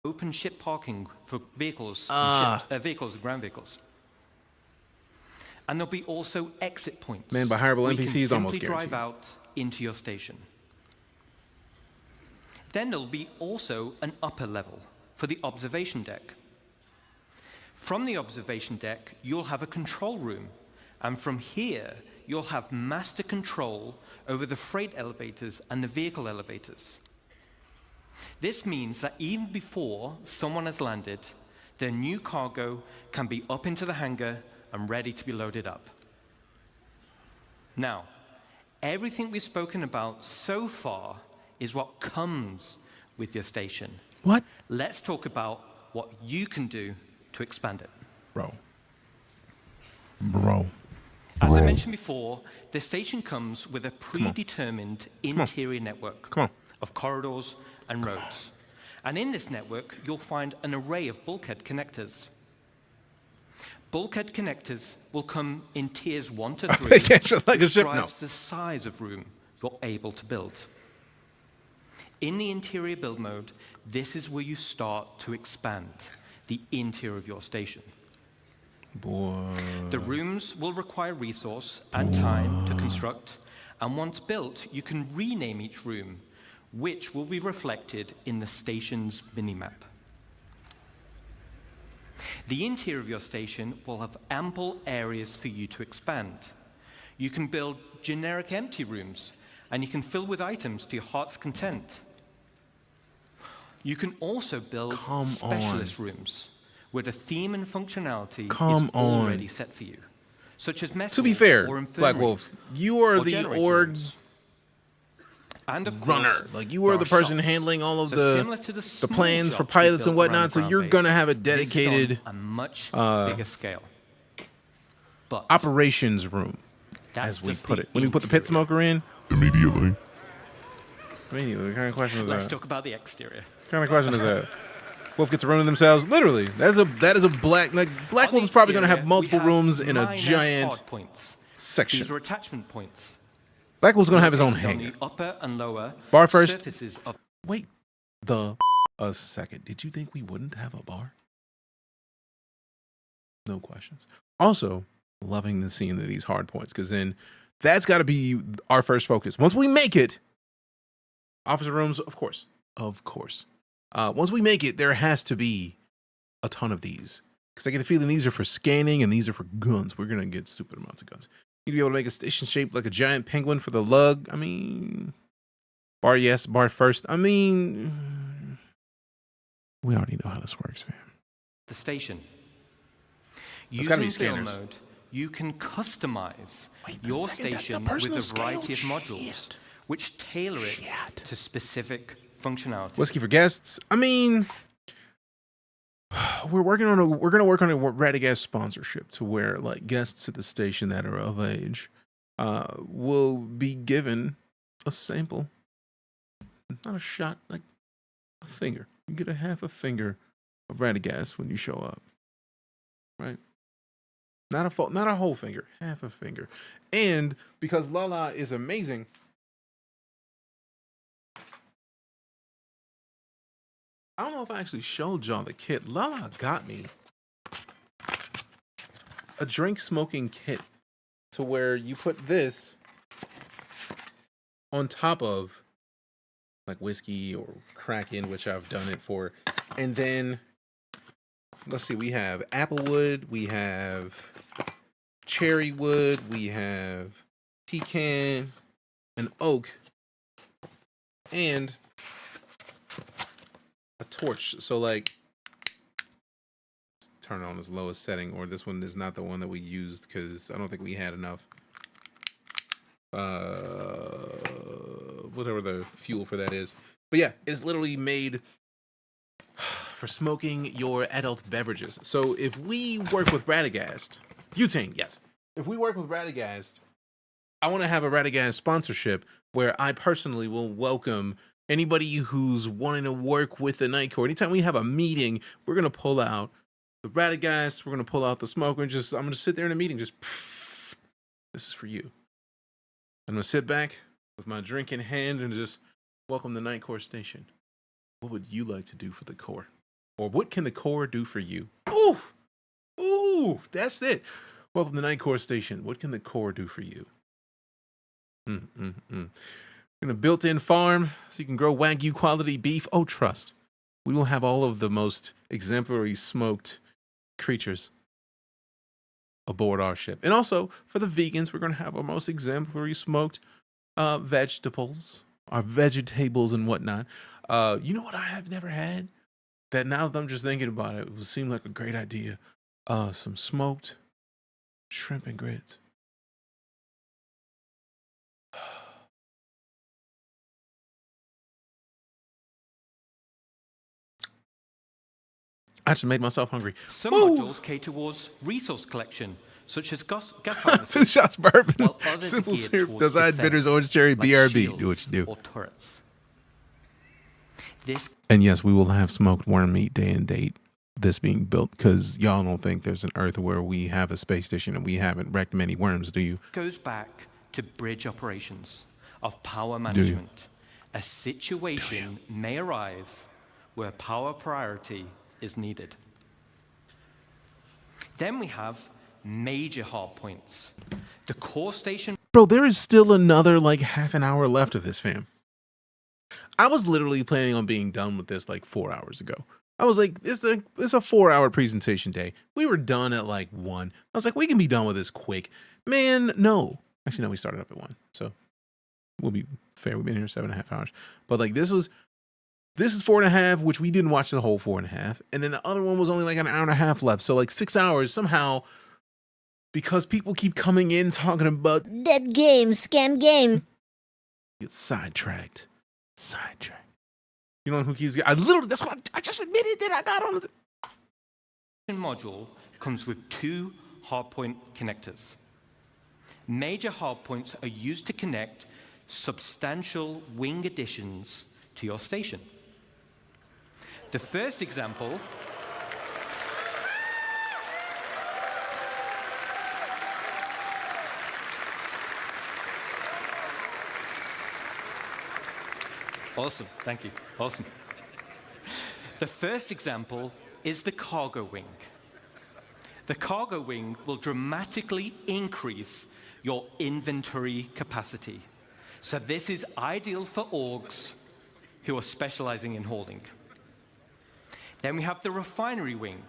Open ship parking for vehicles, vehicles and ground vehicles. And there'll be also exit points. Man, by hireable where you can NPCs, almost simply guaranteed. drive out into your station. Then there'll be also an upper level for the observation deck. From the observation deck, you'll have a control room. And from here, you'll have master control over the freight elevators and the vehicle elevators. This means that even before someone has landed, their new cargo can be up into the hangar and ready to be loaded up. Now, everything we've spoken about so far is what comes with your station. What? Let's talk about what you can do to expand it. Bro. As I mentioned before, the station comes with a predetermined interior network of corridors and roads. And in this network, you'll find an array of bulkhead connectors. Bulkhead connectors will come in tiers 1 to 3, They can't show like a which ship, no. drives the size of room you're able to build. In the interior build mode, this is where you start to expand the interior of your station. The rooms will require resource and time to construct, and once built, you can rename each room, which will be reflected in the station's minimap. The interior of your station will have ample areas for you to expand. You can build generic empty rooms, and you can fill with items to your heart's content. You can also build specialist rooms, where the theme and functionality is already set for you, such as mess To be halls fair, or Black infirmaries, Wolf, you are or the generator org rooms. And of course, runner. Like, you are there the are person shops. handling all of So similar to the small plans for shops we pilots built and around whatnot, the so ground you're base. going to have a This is on dedicated a much bigger scale. But operations room, as we put it. When we put the pit smoker in, immediately. What kind of question is Let's that? talk about the exterior. What kind of question is that? Wolf gets a room to themselves. Literally, that is a black. Like, Black Wolf is probably going to have multiple rooms in a giant section. These are attachment points. Black Wolf's going to have his own located on hangar. the upper and lower Bar first. surfaces of Wait, a second. Did you think we wouldn't have a bar? No questions. Also, loving the scene of these hard points, because then that's got to be our first focus. Once we make it, officer rooms, of course. Once we make it, there has to be a ton of these, because I get the feeling these are for scanning and these are for guns. We're going to get stupid amounts of guns. You'd be able to make a station shaped like a giant penguin for the lug. I mean, bar yes, bar first. I mean, we already know how this works, fam. the station. It's gotta be Using build scanners. mode, you can customize a your second, that's the station with personal a variety scale? of modules, which tailor it to specific functionality. Whiskey for guests. I mean, we're going to work on a Radagast sponsorship to where, like, guests at the station that are of age will be given a sample, not a shot, like a finger. You get a half a finger of Radagast when you show up, right? Not a whole finger, half a finger. And because Lala is amazing, I don't know if I actually showed y'all the kit. Lala got me a drink smoking kit to where you put this on top of like whiskey or Kraken, which I've done it for. And then let's see, we have applewood, we have cherry wood, we have pecan and oak, and a torch. So, like, let's turn it on its lowest setting, or this one is not the one that we used because I don't think we had enough. Whatever the fuel for that is. But yeah, it's literally made for smoking your adult beverages. So if we work with Radagast, butane, yes. If we work with Radagast, I want to have a Radagast sponsorship where I personally will welcome anybody who's wanting to work with the Night Corps. Anytime we have a meeting, we're going to pull out the Radagast, we're going to pull out the smoker, and I'm going to sit there in a meeting, just, this is for you. I'm going to sit back with my drink in hand and just welcome the Night Corps station. What would you like to do for the Corps? Or what can the Corps do for you? Ooh, that's it. Welcome to Night Core Station. What can the core do for you? We're going to built-in farm so you can grow Wagyu quality beef. Oh, trust. We will have all of the most exemplary smoked creatures aboard our ship. And also, for the vegans, we're going to have our most exemplary smoked vegetables, our vegetables and whatnot. You know what I have never had? That now that I'm just thinking about it, it would seem like a great idea. Some smoked shrimp and grits. I just made myself hungry. Some modules cater towards resource collection, such as gas harvesting. 2 shots bourbon. While others are Simple geared syrup. towards Does I defense, bitters, orange cherry, like BRB. shields Do what you do. or turrets. This And yes, we will have smoked worm meat day and date. This being built because y'all don't think there's an Earth where we have a space station and we haven't wrecked many worms, do you? goes back to bridge operations of power management. A situation may arise where power priority is needed. Then we have major hard points. The core station. Bro, there is still another like half an hour left of this, fam. I was literally planning on being done with this like 4 hours ago. I was like, it's a 4-hour presentation day. We were done at like 1. I was like, we can be done with this quick. Man, no. Actually, no, we started up at 1. So we'll be fair. We've been here 7.5 hours. But like this is 4.5, which we didn't watch the whole 4.5. And then the other one was only like an hour and a half left. So like 6 hours somehow, because people keep coming in talking about Dead game, scam game. get sidetracked. You know who keeps? That's what I just admitted that I got on the Module comes with 2 hardpoint connectors. Major hardpoints are used to connect substantial wing additions to your station. The first example Awesome, thank you. Awesome. The first example is the cargo wing. The cargo wing will dramatically increase your inventory capacity. So this is ideal for orgs who are specializing in holding. Then we have the refinery wing.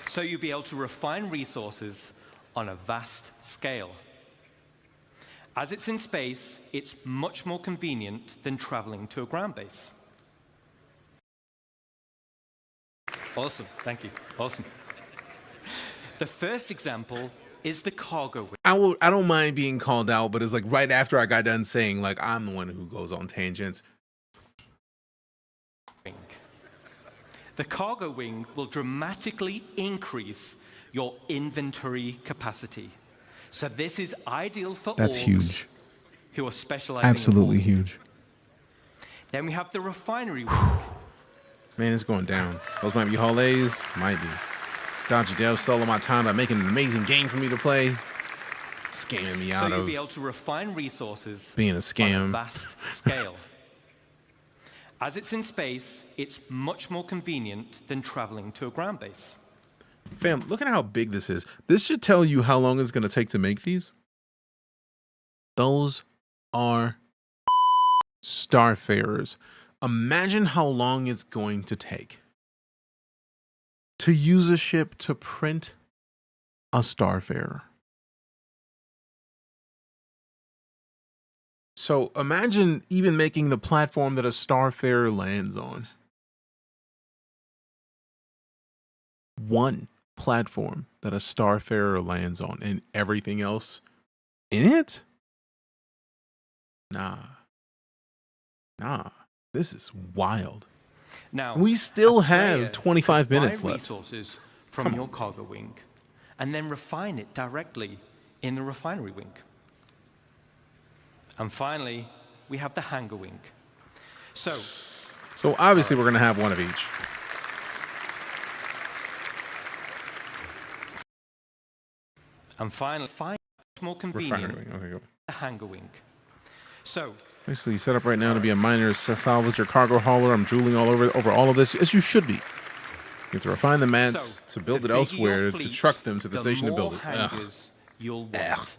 So you'll be able to refine resources on a vast scale. As it's in space, it's much more convenient than traveling to a ground base. Awesome, thank you, awesome. The first example is the cargo wing. I don't mind being called out, but it's like right after I got done saying like I'm the one who goes on tangents. The cargo wing will dramatically increase your inventory capacity. So this is ideal for That's orgs huge. who are specializing Absolutely in huge. Then we have the refinery wing. Man, it's going down. Those might be holidays. Might be. Dodgy Dev stole my time by making an amazing game for me to play. Scamming me So out you'll of be able to refine resources being a on a scam. vast scale. As it's in space, it's much more convenient than traveling to a ground base. Fam, look at how big this is. This should tell you how long it's going to take to make these. Those are Starfarers. Imagine how long it's going to take to use a ship to print a Starfarer. So imagine even making the platform that a Starfarer lands on. One platform that a Starfarer lands on and everything else in it? Nah. This is wild. Now, we still a player have 25 can buy minutes left. resources from your cargo wing and then refine it directly in the refinery wing. And finally, we have the hangar wing. So obviously we're going to have one of each. And finally, more convenient, Refinery wing. Okay, go. the hangar wing. So, basically set up right now to be a minor salvage or cargo hauler. I'm drooling all over all of this, as you should be. You have to refine the mats to build it elsewhere, to truck them to the station to build it. Hangars you'll want.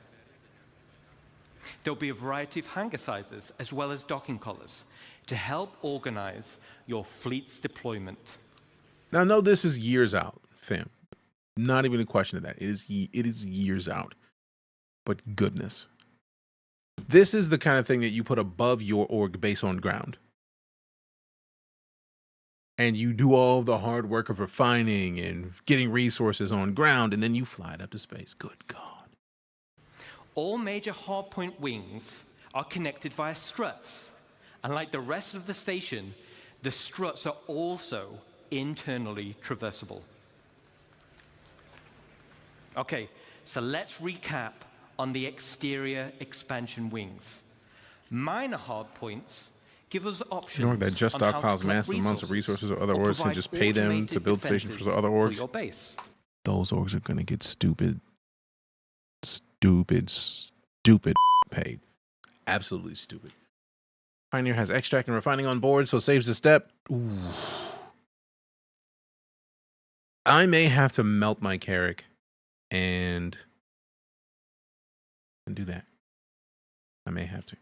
There'll be a variety of hangar sizes as well as docking collars to help organize your fleet's deployment. Now, no, this is years out, fam. Not even a question of that. It is years out. But goodness. This is the kind of thing that you put above your org base on ground. And you do all the hard work of refining and getting resources on ground, and then you fly it up to space. Good God. All major hardpoint wings are connected via struts. And like the rest of the station, the struts are also internally traversable. Okay, so let's recap on the exterior expansion wings. Minor hardpoints give us options. You know that just stockpiles massive amounts of resources or other orgs and just pay them to build stations for the other orgs. Those orgs are going to get stupid paid. Absolutely stupid. Pioneer has extract and refining on board, so saves a step. Ooh. I may have to melt my Carrack and do that. I may have to.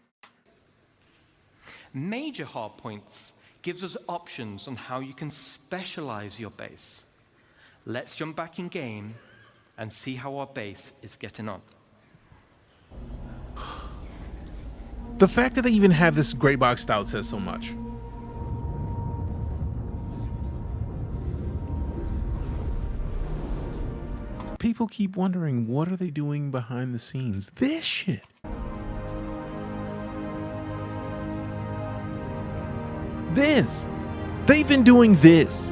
Major hardpoints gives us options on how you can specialize your base. Let's jump back in game and see how our base is getting on. The fact that they even have this gray box stout says so much. People keep wondering, what are they doing behind the scenes? This shit. This. They've been doing this.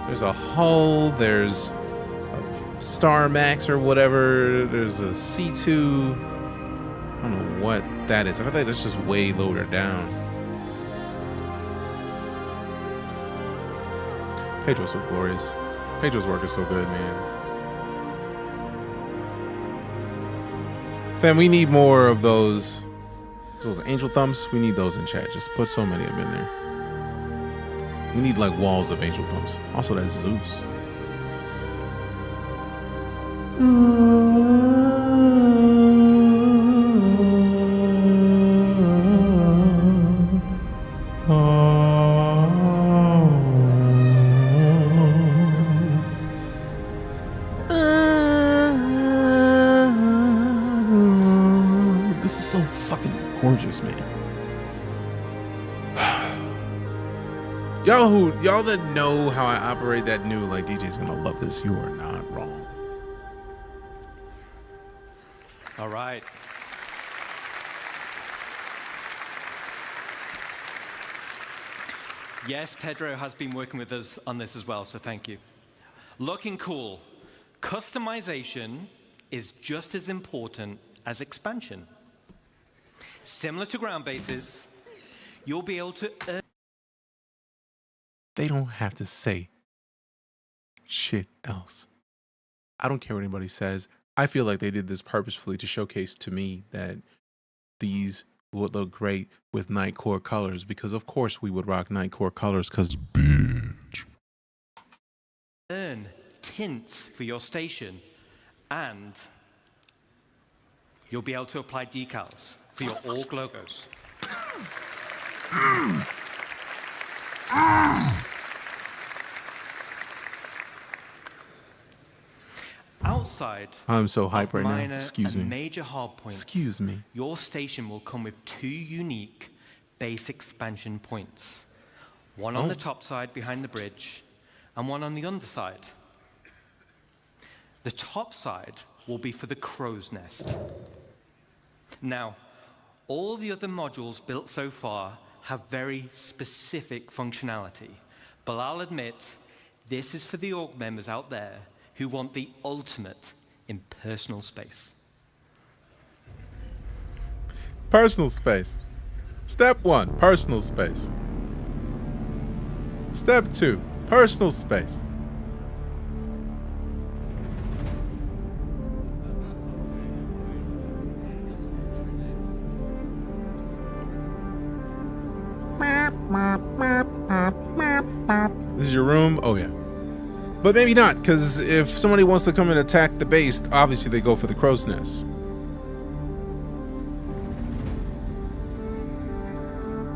There's a hull, there's a Star Max or whatever, there's a C2. I don't know what that is. I feel like that's just way lower down. Pedro's so glorious. Pedro's work is so good, man. Fam, we need more of those angel thumbs. We need those in chat. Just put so many of them in there. We need like walls of angel thumbs. Also, that's Zeus. This is so fucking gorgeous, man. Y'all that know how I operate that new, like, DJ's gonna love this. You are not wrong. All right. Yes, Pedro has been working with us on this as well, so thank you. Looking cool. Customization is just as important as expansion. Similar to ground bases, you'll be able to earn. They don't have to say shit else. I don't care what anybody says. I feel like they did this purposefully to showcase to me that these would look great with Night Core colors, because of course we would rock Night Core colors, because bitch. Earn tints for your station, and you'll be able to apply decals for your org logos. Outside, I'm so hyped right now. minor Excuse me. and major hardpoints, Excuse me. your station will come with 2 unique base expansion points. One on the top side behind the bridge, and one on the underside. The top side will be for the crow's nest. Now, all the other modules built so far have very specific functionality, but I'll admit, this is for the org members out there who want the ultimate in personal space. Personal space. Step 1, personal space. Step 2, personal space. This is your room? Oh, yeah. But maybe not, because if somebody wants to come and attack the base, obviously they go for the crow's nest.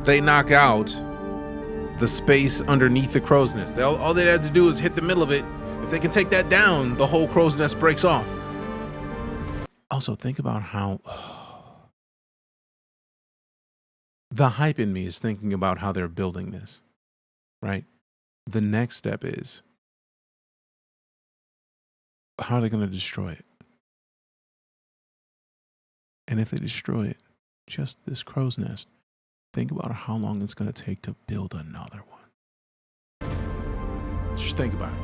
They knock out the space underneath the crow's nest. All they have to do is hit the middle of it. If they can take that down, the whole crow's nest breaks off. Also, think about how... the hype in me is thinking about how they're building this, right? The next step is, how are they going to destroy it? And if they destroy it, just this crow's nest, think about how long it's going to take to build another one. Just think about it.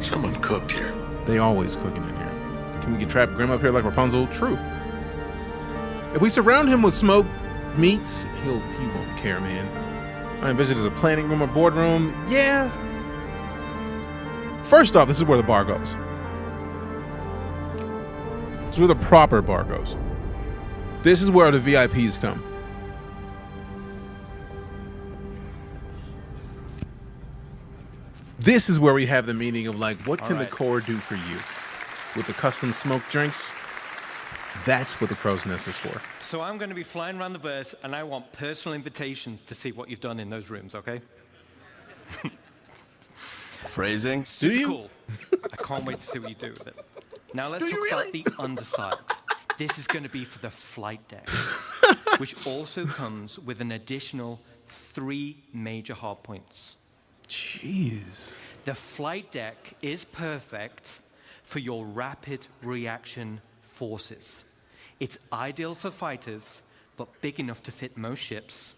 Someone cooked here. They always cooking in here. Can we get Trap Grim up here like Rapunzel? True. If we surround him with smoked meats, he won't care, man. I envision it as a planning room or boardroom. Yeah. First off, this is where the bar goes. This is where the proper bar goes. This is where the VIPs come. This is where we have the meeting of like, what can the core do for you? With the custom smoked drinks, that's what the crow's nest is for. So I'm going to be flying around the verse, and I want personal invitations to see what you've done in those rooms, okay? Phrasing? Super cool. I can't wait to see what you do with it. Now let's talk about the underside. This is going to be for the flight deck, which also comes with an additional 3 major hardpoints. Jeez. The flight deck is perfect for your rapid reaction forces. It's ideal for fighters, but big enough to fit most ships.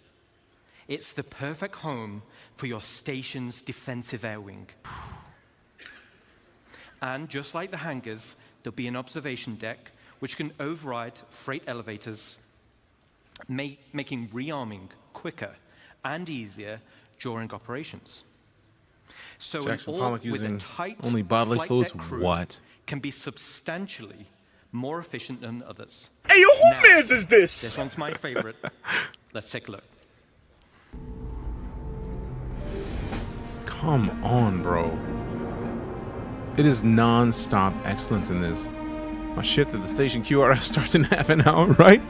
It's the perfect home for your station's defensive air wing. And just like the hangars, there'll be an observation deck which can override freight elevators, making rearming quicker and easier during operations. So Jackson an Pollock org with a using tight only bodily flight fluids? deck crew What? can be substantially more efficient than others. Hey, yo, who mans is this? This one's my favorite. Let's take a look. Come on, bro. It is non-stop excellence in this. My shit that the station QRF starts in half an hour, right?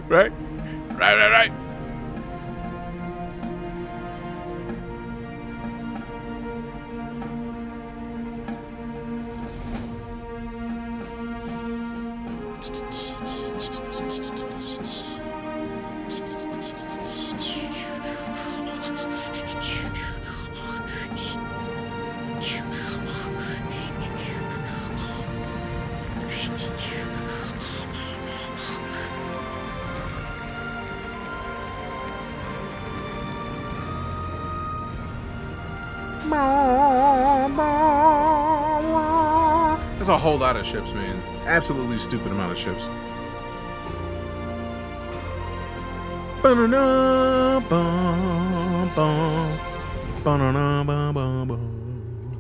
Right. That's a whole lot of ships, man. Absolutely stupid amount of ships.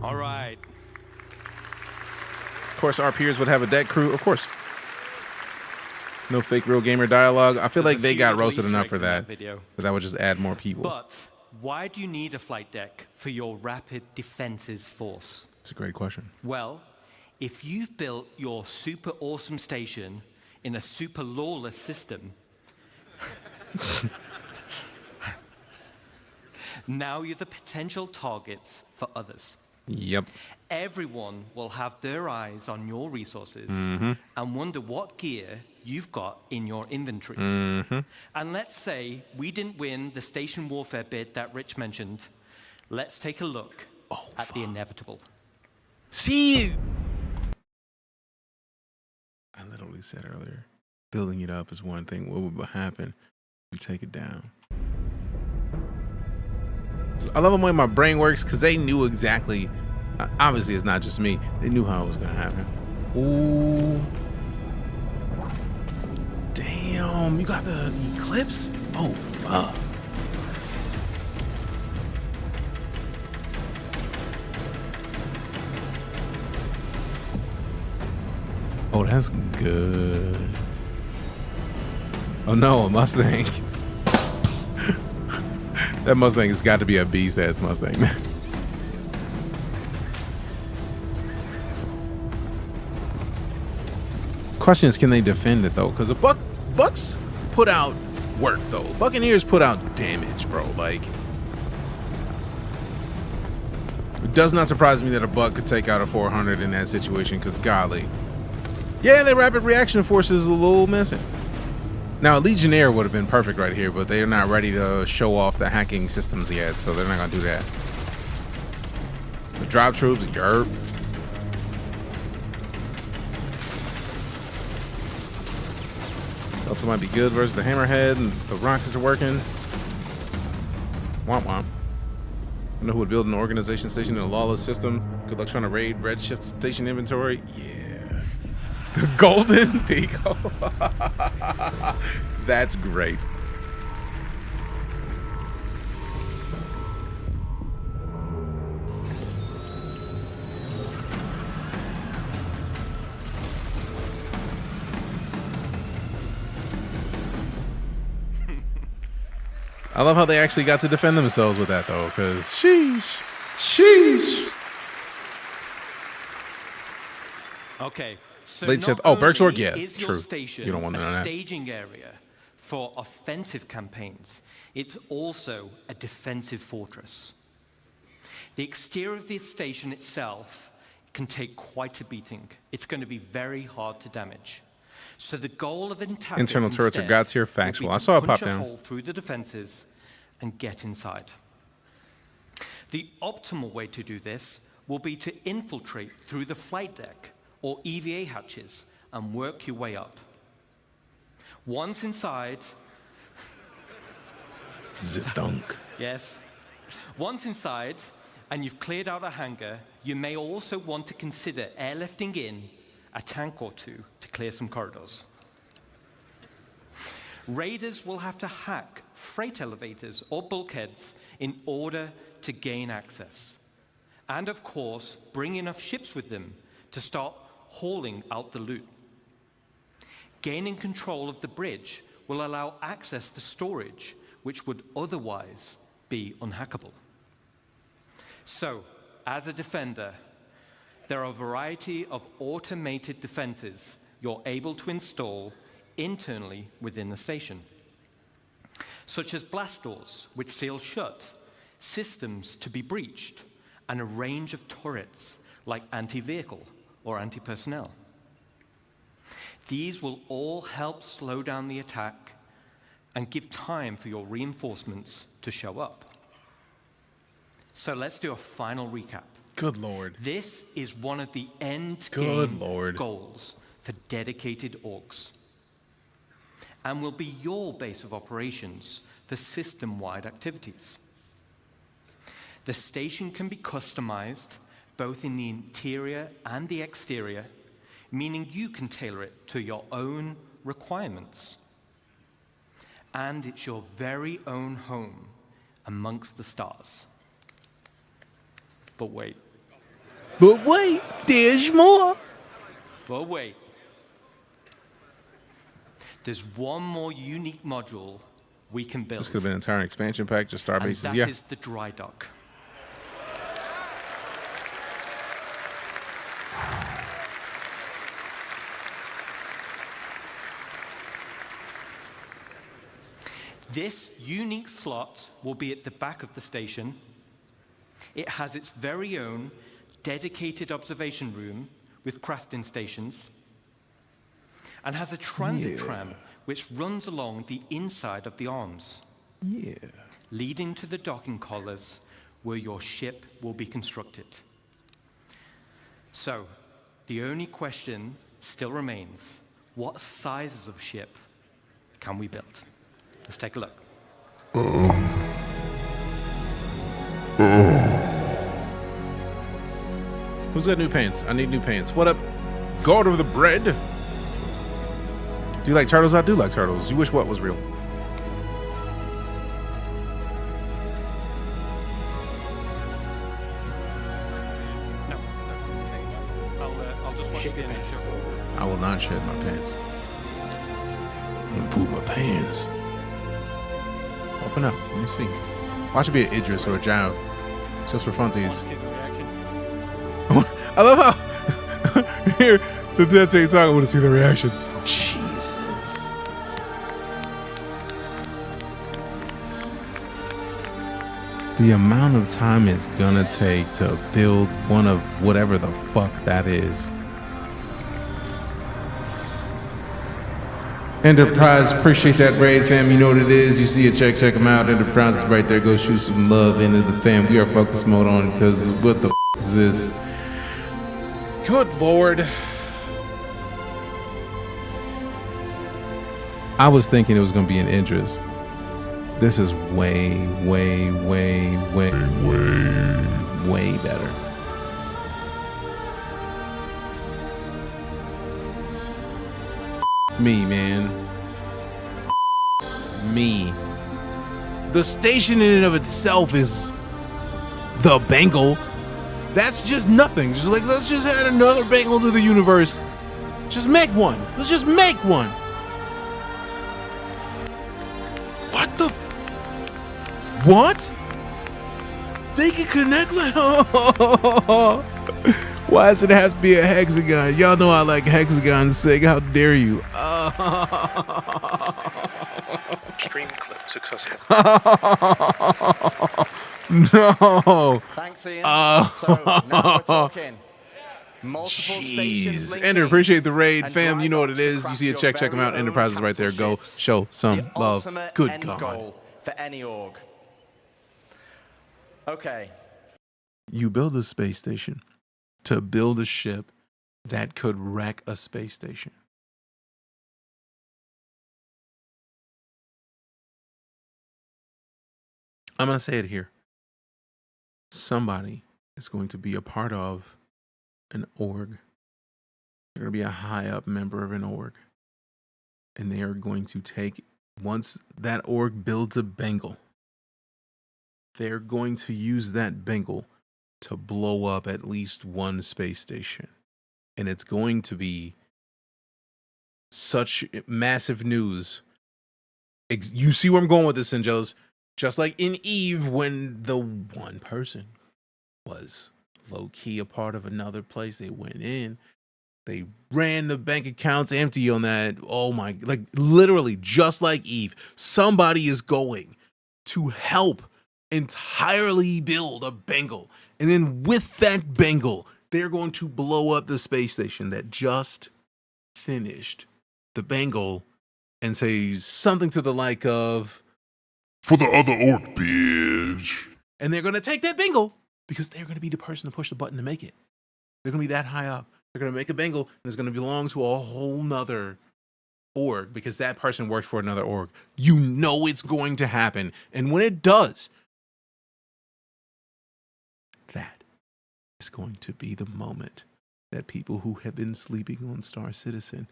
All right. Of course, our peers would have a deck crew. Of course. No fake real gamer dialogue. I feel like they got roasted enough for that. But that would just add more people. But why do you need a flight deck for your rapid defenses force? It's a great question. Well, if you've built your super awesome station in a super lawless system, now you're the potential targets for others. Yep. Everyone will have their eyes on your resources and wonder what gear you've got in your inventories. And let's say we didn't win the station warfare bid that Rich mentioned. Let's take a look at the inevitable. See, I literally said earlier, building it up is one thing. What would happen if we take it down? I love the way my brain works because they knew exactly. Obviously, it's not just me. They knew how it was going to happen. Ooh. Damn, you got the Eclipse? Oh, fuck. Oh, that's good. Oh no, a Mustang. That Mustang has got to be a beast-ass Mustang, man. Question is, can they defend it though? Because the Bucks put out work though. Buccaneers put out damage, bro. Like, it does not surprise me that a Buck could take out a 400 in that situation. Because golly, yeah, their rapid reaction force is a little missing. Now, a Legionnaire would have been perfect right here, but they're not ready to show off the hacking systems yet, so they're not gonna do that. The drop troops, yerp. Also might be good versus the Hammerhead, and the rockets are working. Womp womp. You know who would build an organization station in a lawless system? Good luck trying to raid red ship station inventory. Yeah. The Golden Pico. That's great. I love how they actually got to defend themselves with that, though, because sheesh. Okay. So They said, "Oh, Bergsorg, yeah, is your true. station You don't want to know a that." staging area for offensive campaigns. It's also a defensive fortress. The exterior of the station itself can take quite a beating. It's going to be very hard to damage. So the goal of attackers Internal turrets are instead God tier will be factual. to I saw it punch pop a down. hole through the defenses and get inside. The optimal way to do this will be to infiltrate through the flight deck or EVA hatches and work your way up. Once inside, Zidunk. yes. Once inside and you've cleared out a hangar, you may also want to consider airlifting in a tank or two to clear some corridors. Raiders will have to hack freight elevators or bulkheads in order to gain access. And of course, bring enough ships with them to start hauling out the loot. Gaining control of the bridge will allow access to storage, which would otherwise be unhackable. So, as a defender, there are a variety of automated defenses you're able to install internally within the station, such as blast doors, which seal shut, systems to be breached, and a range of turrets like anti-vehicle or anti-personnel. These will all help slow down the attack and give time for your reinforcements to show up. So let's do a final recap. Good Lord. This is one of the end Good game Lord. goals for dedicated orgs, and will be your base of operations for system-wide activities. The station can be customized both in the interior and the exterior, meaning you can tailor it to your own requirements. And it's your very own home amongst the stars. But wait. But wait, there's more. But wait. There's one more unique module we can build. This could have been an entire expansion pack, just star and bases. that Yeah. is the dry dock. This unique slot will be at the back of the station. It has its very own dedicated observation room with crafting stations, and has a transit tram which runs along the inside of the arms, leading to the docking collars where your ship will be constructed. So, the only question still remains: what sizes of ship can we build? Let's take a look. Who's got new pants? I need new pants. What up, God of the Bread? Do you like turtles? I do like turtles. You wish what was real? No, I'll just watch the image. I will not shed my pants. I'm gonna poop my pants. Open up. Let me see. Watch it be an Idris or a Jab. Just for funsies. I love how here the dead take talk. I want to see the reaction. Jesus. The amount of time it's gonna take to build one of whatever the fuck that is. Enterprise, appreciate that raid, fam. You know what it is. You see it, check them out. Enterprise is right there. Go shoot some love into the fam. We are focus mode on it because what the f is this? Good Lord. I was thinking it was going to be an interest. This is way better. Me, man. Me. The station in and of itself is the Bengal. That's just nothing. Just like, let's just add another Bengal to the universe. Just make one. Let's just make one. What the? What? They can connect like. Why does it have to be a hexagon? Y'all know I like hexagons. Sig, how dare you? Stream clip successful. No. Thanks, Ian. So now we're talking. Multiple stations linking. Ender, appreciate the raid, And fam. You know what it drive is. to You see it, craft check your them out. very Enterprise own is right there. Go capital show some The love. ultimate Good end God. goal for any org. Okay. You build a space station to build a ship that could wreck a space station. I'm going to say it here. Somebody is going to be a part of an org. They're going to be a high up member of an org. And they are going to take, once that org builds a Bengal, they're going to use that Bengal to blow up at least one space station. And it's going to be such massive news. You see where I'm going with this, Angelos? Just like in Eve, when the one person was low-key a part of another place, they went in, they ran the bank accounts empty on that. Oh my, like literally just like Eve, somebody is going to help entirely build a Bengal. And then with that Bengal, they're going to blow up the space station that just finished the Bengal and say something to the like of, "For the other orc, bitch." And they're going to take that Bengal because they're going to be the person to push the button to make it. They're going to be that high up. They're going to make a Bengal and it's going to belong to a whole nother org because that person works for another org. You know it's going to happen. And when it does, that is going to be the moment that people who have been sleeping on Star Citizen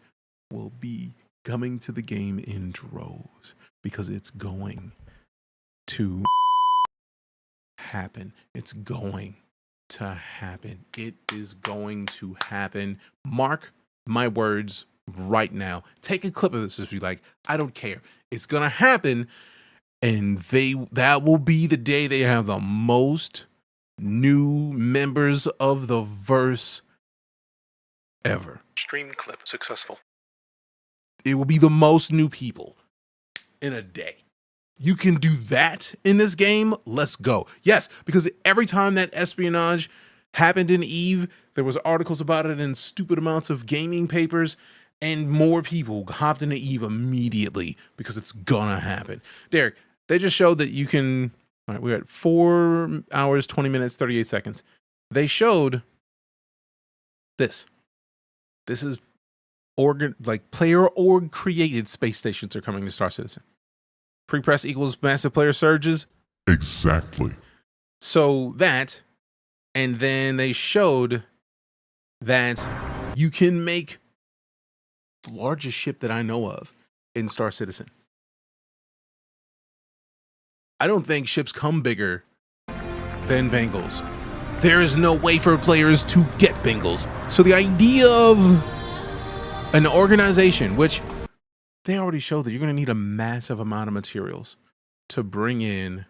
will be coming to the game in droves because it's going to happen. It's going to happen. It is going to happen. Mark my words right now. Take a clip of this if you like. I don't care. It's going to happen. And that will be the day they have the most new members of the verse ever. Stream clip successful. It will be the most new people in a day. You can do that in this game. Let's go. Yes, because every time that espionage happened in Eve, there was articles about it in stupid amounts of gaming papers, and more people hopped into Eve immediately because it's gonna happen. Derek, they just showed that you can. All right, we're at 4 hours, 20 minutes, 38 seconds. They showed this. This is player org created space stations are coming to Star Citizen. Free press equals massive player surges. Exactly. So that, and then they showed that you can make the largest ship that I know of in Star Citizen. I don't think ships come bigger than Bengals. There is no way for players to get Bengals. So the idea of an organization, which they already showed that you're going to need a massive amount of materials to bring in,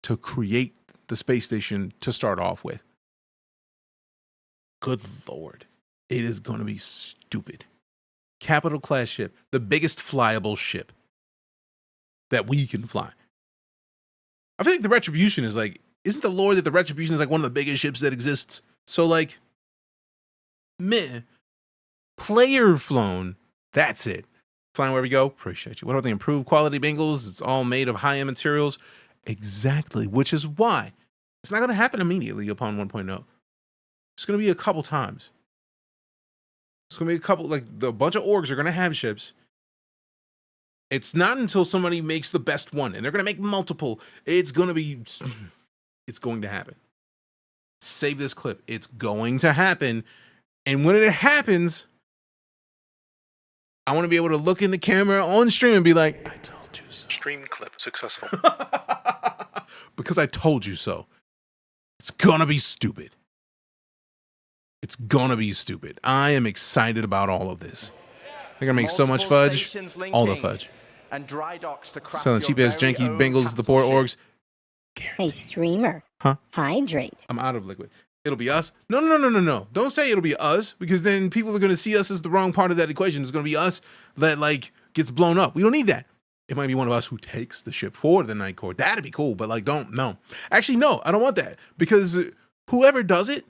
to create the space station to start off with. Good Lord. It is going to be stupid. Capital class ship, the biggest flyable ship that we can fly. I feel like the Retribution is like, isn't the lore that the Retribution is like one of the biggest ships that exists? So like, meh. Player flown, that's it. Flying wherever we go, appreciate you. What about the improved quality bangles? It's all made of high-end materials. Exactly, which is why it's not going to happen immediately upon 1.0. It's going to be a couple times. It's going to be a couple, like the bunch of orgs are going to have ships. It's not until somebody makes the best one, and they're going to make multiple. It's going to happen. Save this clip. It's going to happen. And when it happens, I want to be able to look in the camera on stream and be like, I told you so. Stream clip successful. Because I told you so. It's going to be stupid. It's going to be stupid. I am excited about all of this. They're going to make so much fudge. All the fudge. And dry docks to craft Selling cheap ass janky bangles, the poor orgs. Hey, streamer. Huh? Hydrate. I'm out of liquid. It'll be us. No. Don't say it'll be us, because then people are going to see us as the wrong part of that equation. It's going to be us that like gets blown up. We don't need that. It might be one of us who takes the ship for the Night Court. That'd be cool, but like, no. Actually, no, I don't want that, because whoever does it,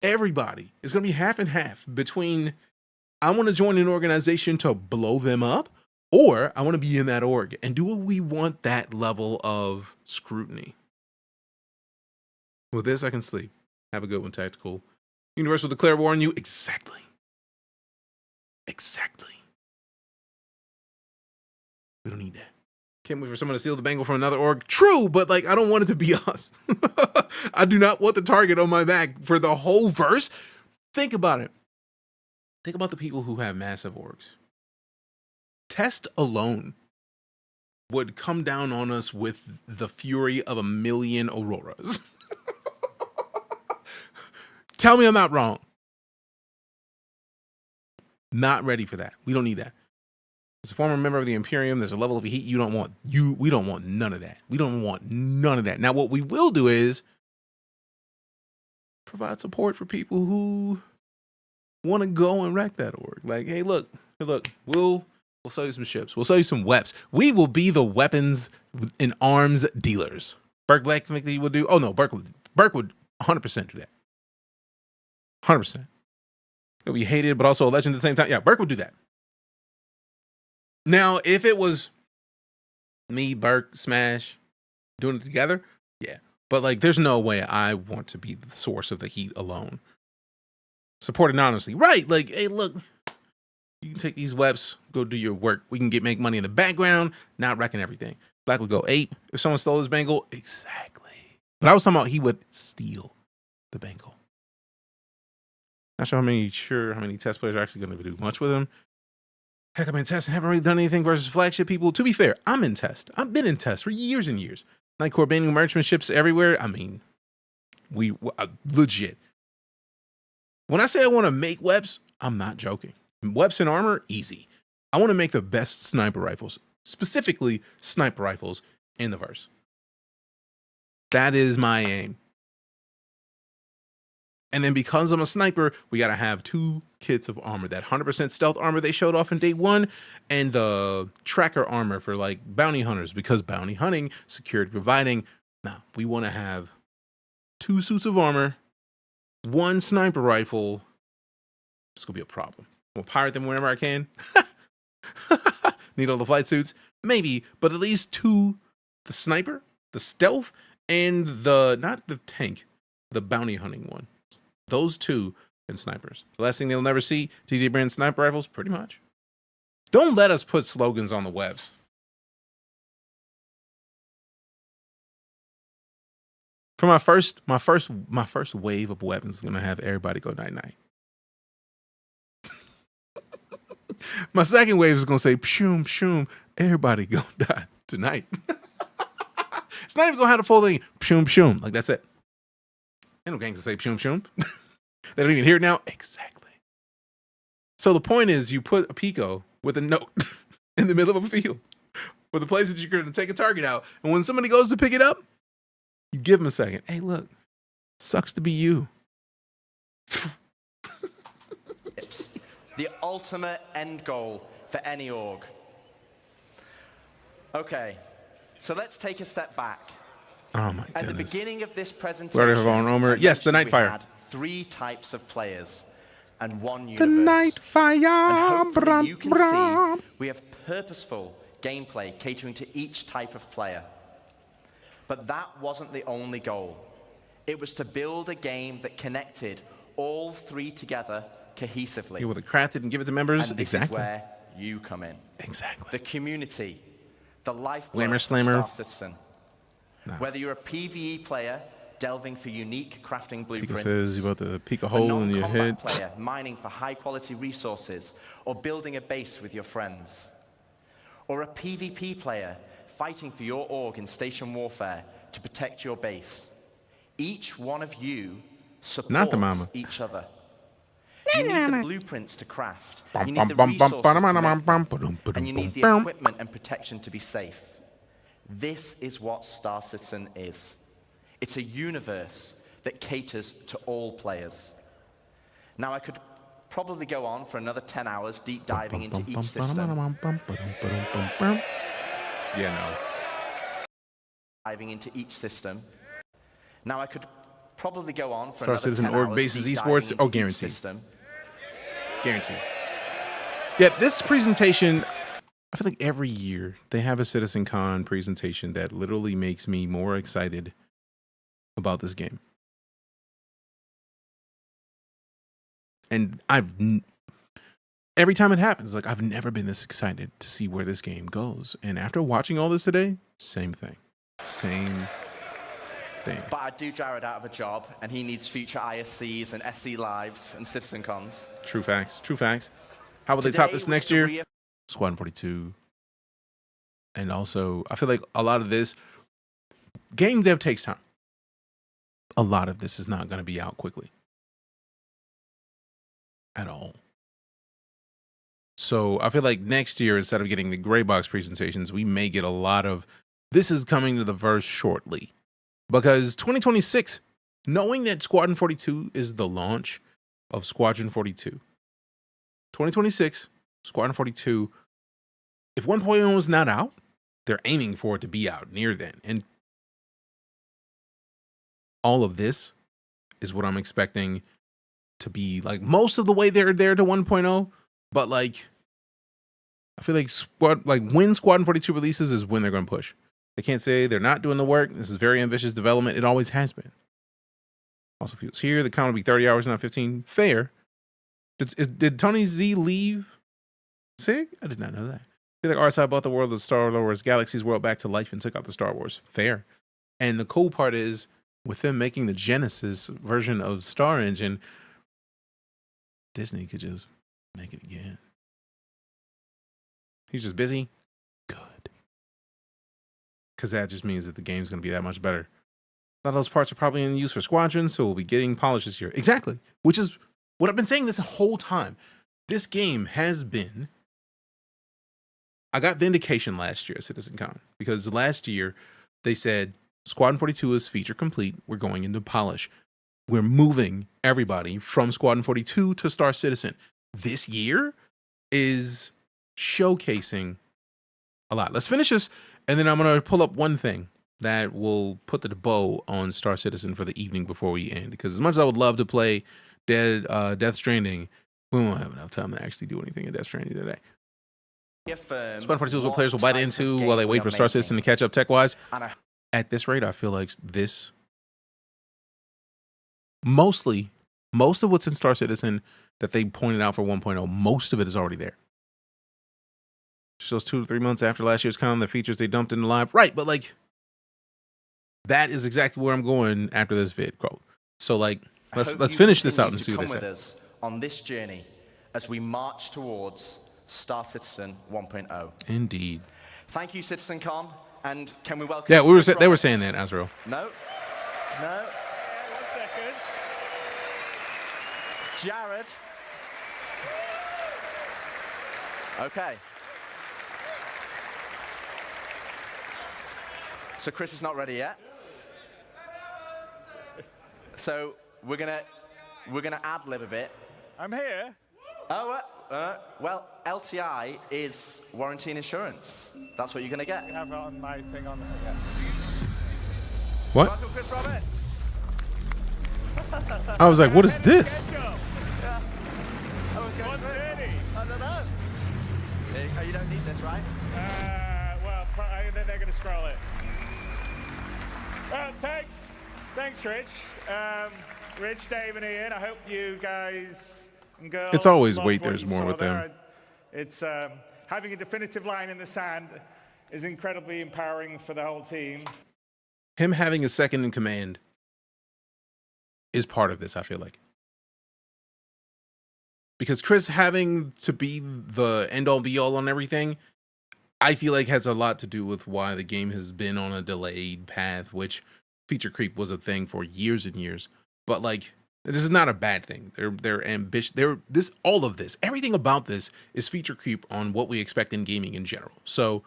everybody is going to be half and half between I want to join an organization to blow them up, or I want to be in that org. And do we want that level of scrutiny? With this, I can sleep. Have a good one, Tactical. Universe will declare war on you. Exactly. We don't need that. Can't wait for someone to steal the bangle from another org. True, but like, I don't want it to be us. I do not want the target on my back for the whole verse. Think about it. Think about the people who have massive orgs. Test alone would come down on us with the fury of 1 million Auroras. Tell me I'm not wrong. Not ready for that. We don't need that. As a former member of the Imperium, there's a level of heat you don't want. We don't want none of that. We don't want none of that. Now, what we will do is provide support for people who want to go and wreck that org. Like, hey, look, we'll sell you some ships. We'll sell you some weapons. We will be the weapons and arms dealers. Burke Blackflake would do. Oh no, Burke would 100% do that. 100%. He'll be hated, but also a legend at the same time. Yeah, Burke would do that. Now, if it was me, Burke, Smash doing it together, yeah. But like, there's no way I want to be the source of the heat alone. Support anonymously. Right. Like, hey, look, you can take these weps, go do your work. We can make money in the background, not wrecking everything. Black would go 8. If someone stole his bangle, exactly. But I was talking about he would steal the bangle. Not sure how many test players are actually going to do much with him. Heck, I'm in test and haven't really done anything versus flagship people. To be fair, I'm in test. I've been in test for years and years. Night Court banning merchant ships everywhere. I mean, we legit. When I say I want to make weps, I'm not joking. Weps and armor, easy. I want to make the best sniper rifles, specifically sniper rifles in the verse. That is my aim. And then because I'm a sniper, we got to have 2 kits of armor. That 100% stealth armor they showed off in day 1, and the tracker armor for like bounty hunters, because bounty hunting, security providing. Now, we want to have 2 suits of armor, 1 sniper rifle. It's going to be a problem. I'll pirate them whenever I can. Need all the flight suits? Maybe, but at least 2, the sniper, the stealth, and not the tank, the bounty hunting one. Those 2 and snipers. The last thing they'll never see, TJ brand sniper rifles, pretty much. Don't let us put slogans on the webs. For my first wave of weapons is gonna have everybody go night-night. My second wave is gonna say pshoom pshoom, everybody go die tonight. It's not even gonna have the full thing. Pshoom pshoom, like that's it. Ain't no gangs that say pshoom pshoom. They don't even hear it now. Exactly. So the point is, you put a Pico with a note in the middle of a field for the place that you're going to take a target out. And when somebody goes to pick it up, you give them a second. Hey, look, sucks to be you. The ultimate end goal for any org. Okay, so let's take a step back. Oh my At goodness. the beginning of this We presentation, already have our own Omer. Yes, the we Nightfire. had 3 types of players and 1 universe. The Nightfire. And hopefully you can Brum. see we have purposeful gameplay catering to each type of player. But that wasn't the only goal. It was to build a game that connected all 3 together cohesively. You would have crafted and give it to members. And this Exactly. is where you come in. Exactly. The community, the lifeblood Glamour of Slammer. Star Citizen. Whether you're a PvE player delving for unique crafting Pika blueprints, says you're about to peek a a hole in your non-combat head. player mining for high-quality resources, or building a base with your friends, or a PvP player fighting for your org in station warfare to protect your base. Each one of you supports Not the mama. each other. You need the blueprints to craft. You need the Bum, bum, resources bum, to bum, make bum, them. bum, And you need the bum. equipment and protection to be safe. This is what Star Citizen is. It's a universe that caters to all players. Now, I could probably go on for another 10 hours deep diving into each system. Yeah, no. Diving into each system. Now, I could probably go on for Star another Citizen 10 org hours bases deep esports. diving Oh, into each guaranteed. system. Guaranteed. Yeah, this presentation, I feel like every year they have a CitizenCon presentation that literally makes me more excited about this game. And every time it happens, like I've never been this excited to see where this game goes. And after watching all this today, same thing. Same thing. But I do Jared out of a job, and he needs future ISCs and SC Lives and CitizenCons. True facts. True facts. How will they Today top this was next to year? Squadron 42. And also, I feel like a lot of this, game dev takes time. A lot of this is not going to be out quickly. At all. So I feel like next year, instead of getting the gray box presentations, we may get a lot of, this is coming to the verse shortly. Because 2026, knowing that Squadron 42 is the launch of Squadron 42, 2026, Squadron 42, if 1.0 is not out, they're aiming for it to be out near then. And all of this is what I'm expecting to be like most of the way they're there to 1.0. But like, I feel like when Squadron 42 releases is when they're going to push. They can't say they're not doing the work. This is very ambitious development. It always has been. Also feels here. The count will be 30 hours, not 15. Fair. Did Tony Z leave SIG? I did not know that. I feel like RSI bought the world of Star Wars Galaxy's world back to life and took out the Star Wars. Fair. And the cool part is, with them making the Genesis version of Star Engine, Disney could just make it again. He's just busy. Good. Because that just means that the game's going to be that much better. A lot of those parts are probably in use for Squadron, so we'll be getting polished this year. Exactly. Which is what I've been saying this whole time. This game has been... I got vindication last year at CitizenCon. Because last year, they said, Squadron 42 is feature complete. We're going into polish. We're moving everybody from Squadron 42 to Star Citizen. This year is showcasing a lot. Let's finish this, and then I'm going to pull up one thing that will put the bow on Star Citizen for the evening before we end. Because as much as I would love to play Death Stranding, we won't have enough time to actually do anything in Death Stranding today. Squadron 42 is what players will bite into while they wait for Star Citizen to catch up tech-wise. At this rate, I feel like this... most of what's in Star Citizen that they pointed out for 1.0, most of it is already there. Just those 2 to 3 months after last year's con, the features they dumped into live. Right, but like, that is exactly where I'm going after this vid, quote. So like, let's finish this out and see what they say. Come with us on this journey as we march towards Star Citizen 1.0. Indeed. Thank you, CitizenCon, and can we welcome... Yeah, they were saying that, Azrael. No. Jared. Okay. So Chris is not ready yet. So we're gonna ad-lib a bit. I'm here. Oh, well, LTI is warranty and insurance. That's what you're gonna get. I have it on my thing on there. Yeah. What? Welcome, Chris Roberts. I was like, what is this? Yeah. I was going 130. I don't know. You don't need this, right? Well, then they're going to scroll it. Thanks, Rich. Rich, Dave, and Ian. I hope you guys and girls. It's always loved wait, what there's you more saw with them. there. It's having a definitive line in the sand is incredibly empowering for the whole team. Him having a second in command is part of this, I feel like. Because Chris having to be the end-all be-all on everything, I feel like has a lot to do with why the game has been on a delayed path, which feature creep was a thing for years and years. But like, this is not a bad thing. They're ambitious. All of this, everything about this is feature creep on what we expect in gaming in general. So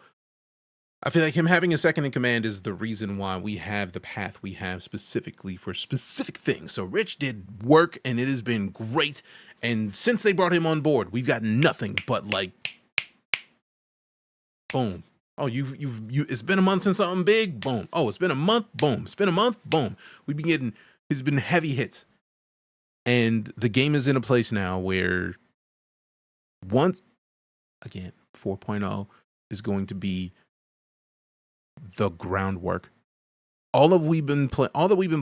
I feel like him having a second in command is the reason why we have the path we have specifically for specific things. So Rich did work and it has been great. And since they brought him on board, we've got nothing but like, boom. Oh, it's been a month since something big. Boom. Oh, it's been a month. Boom. It's been a month. Boom. We've been getting, it's been heavy hits. And the game is in a place now where once again, 4.0 is going to be the groundwork. All that we've been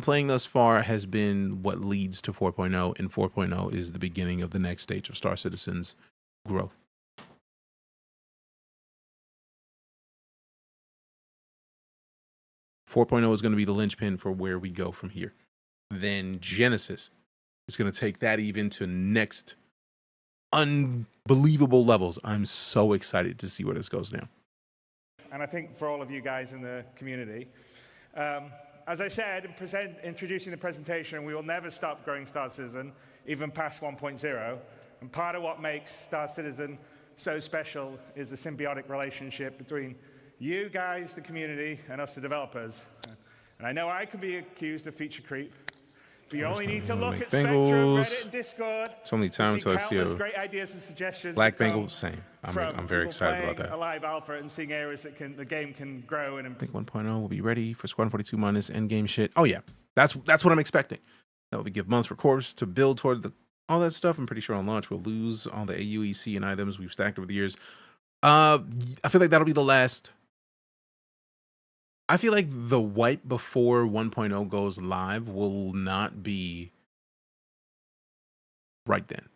playing thus far has been what leads to 4.0, and 4.0 is the beginning of the next stage of Star Citizen's growth. .0 is going to be the linchpin for where we go from here. Then Genesis is going to take that even to next unbelievable levels. I'm so excited to see where this goes now. And I think for all of you guys in the community, as I said, in introducing the presentation, we will never stop growing Star Citizen, even past 1.0. And part of what makes Star Citizen so special is the symbiotic relationship between you guys, the community, and us, the developers. And I know I could be accused of feature creep, but you only need to look at Spectrum, Reddit, and Discord. It's only time until I see a great ideas and suggestions. Black Bengal. Same. I'm very excited about that. A live alpha and seeing areas that the game can grow and I think 1.0 will be ready for Squadron 42 minus endgame shit. Oh yeah, that's what I'm expecting. That will give months for Corps to build toward all that stuff. I'm pretty sure on launch we'll lose all the AUEC and items we've stacked over the years. I feel like that'll be the last. I feel like the wipe before 1.0 goes live will not be right then.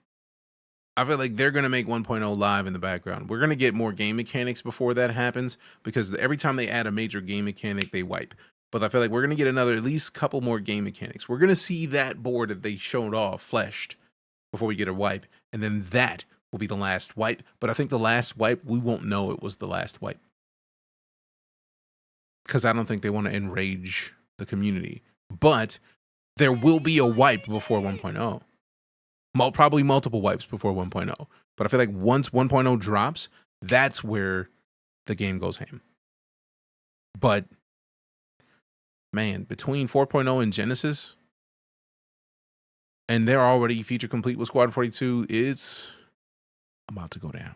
I feel like they're going to make 1.0 live in the background. We're going to get more game mechanics before that happens, because every time they add a major game mechanic, they wipe. But I feel like we're going to get another, at least couple more game mechanics. We're going to see that board that they showed off fleshed before we get a wipe. And then that will be the last wipe. But I think the last wipe, we won't know it was the last wipe, because I don't think they want to enrage the community. But there will be a wipe before 1.0. Probably multiple wipes before 1.0. But I feel like once 1.0 drops, that's where the game goes ham. But, man, between 4.0 and Genesis, and they're already feature complete with Squadron 42, it's about to go down.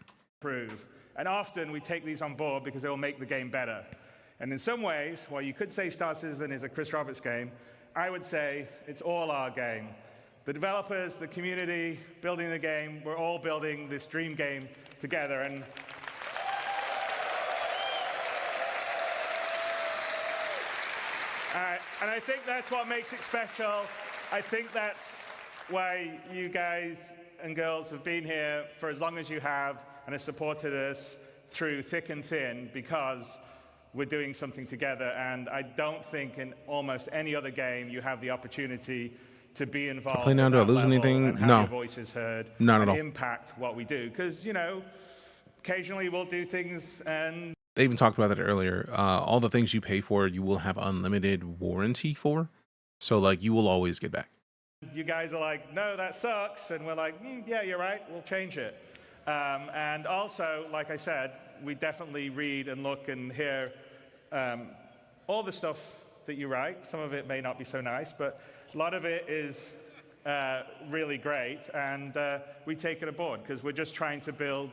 And often we take these on board because they will make the game better. And in some ways, while you could say Star Citizen is a Chris Roberts game, I would say it's all our game. The developers, the community, building the game, we're all building this dream game together. And I think that's what makes it special. I think that's why you guys and girls have been here for as long as you have and have supported us through thick and thin, because we're doing something together. And I don't think in almost any other game you have the opportunity to be involved. Play now, do I lose anything? And have No. your voices heard. Not at all. Impact what we do. Because, you know, occasionally we'll do things and... They even talked about that earlier. All the things you pay for, you will have unlimited warranty for. So, like, you will always get back. You guys are like, no, that sucks. And we're like, yeah, you're right. We'll change it. And also, like I said, we definitely read and look and hear all the stuff that you write. Some of it may not be so nice, but a lot of it is really great, and we take it aboard because we're just trying to build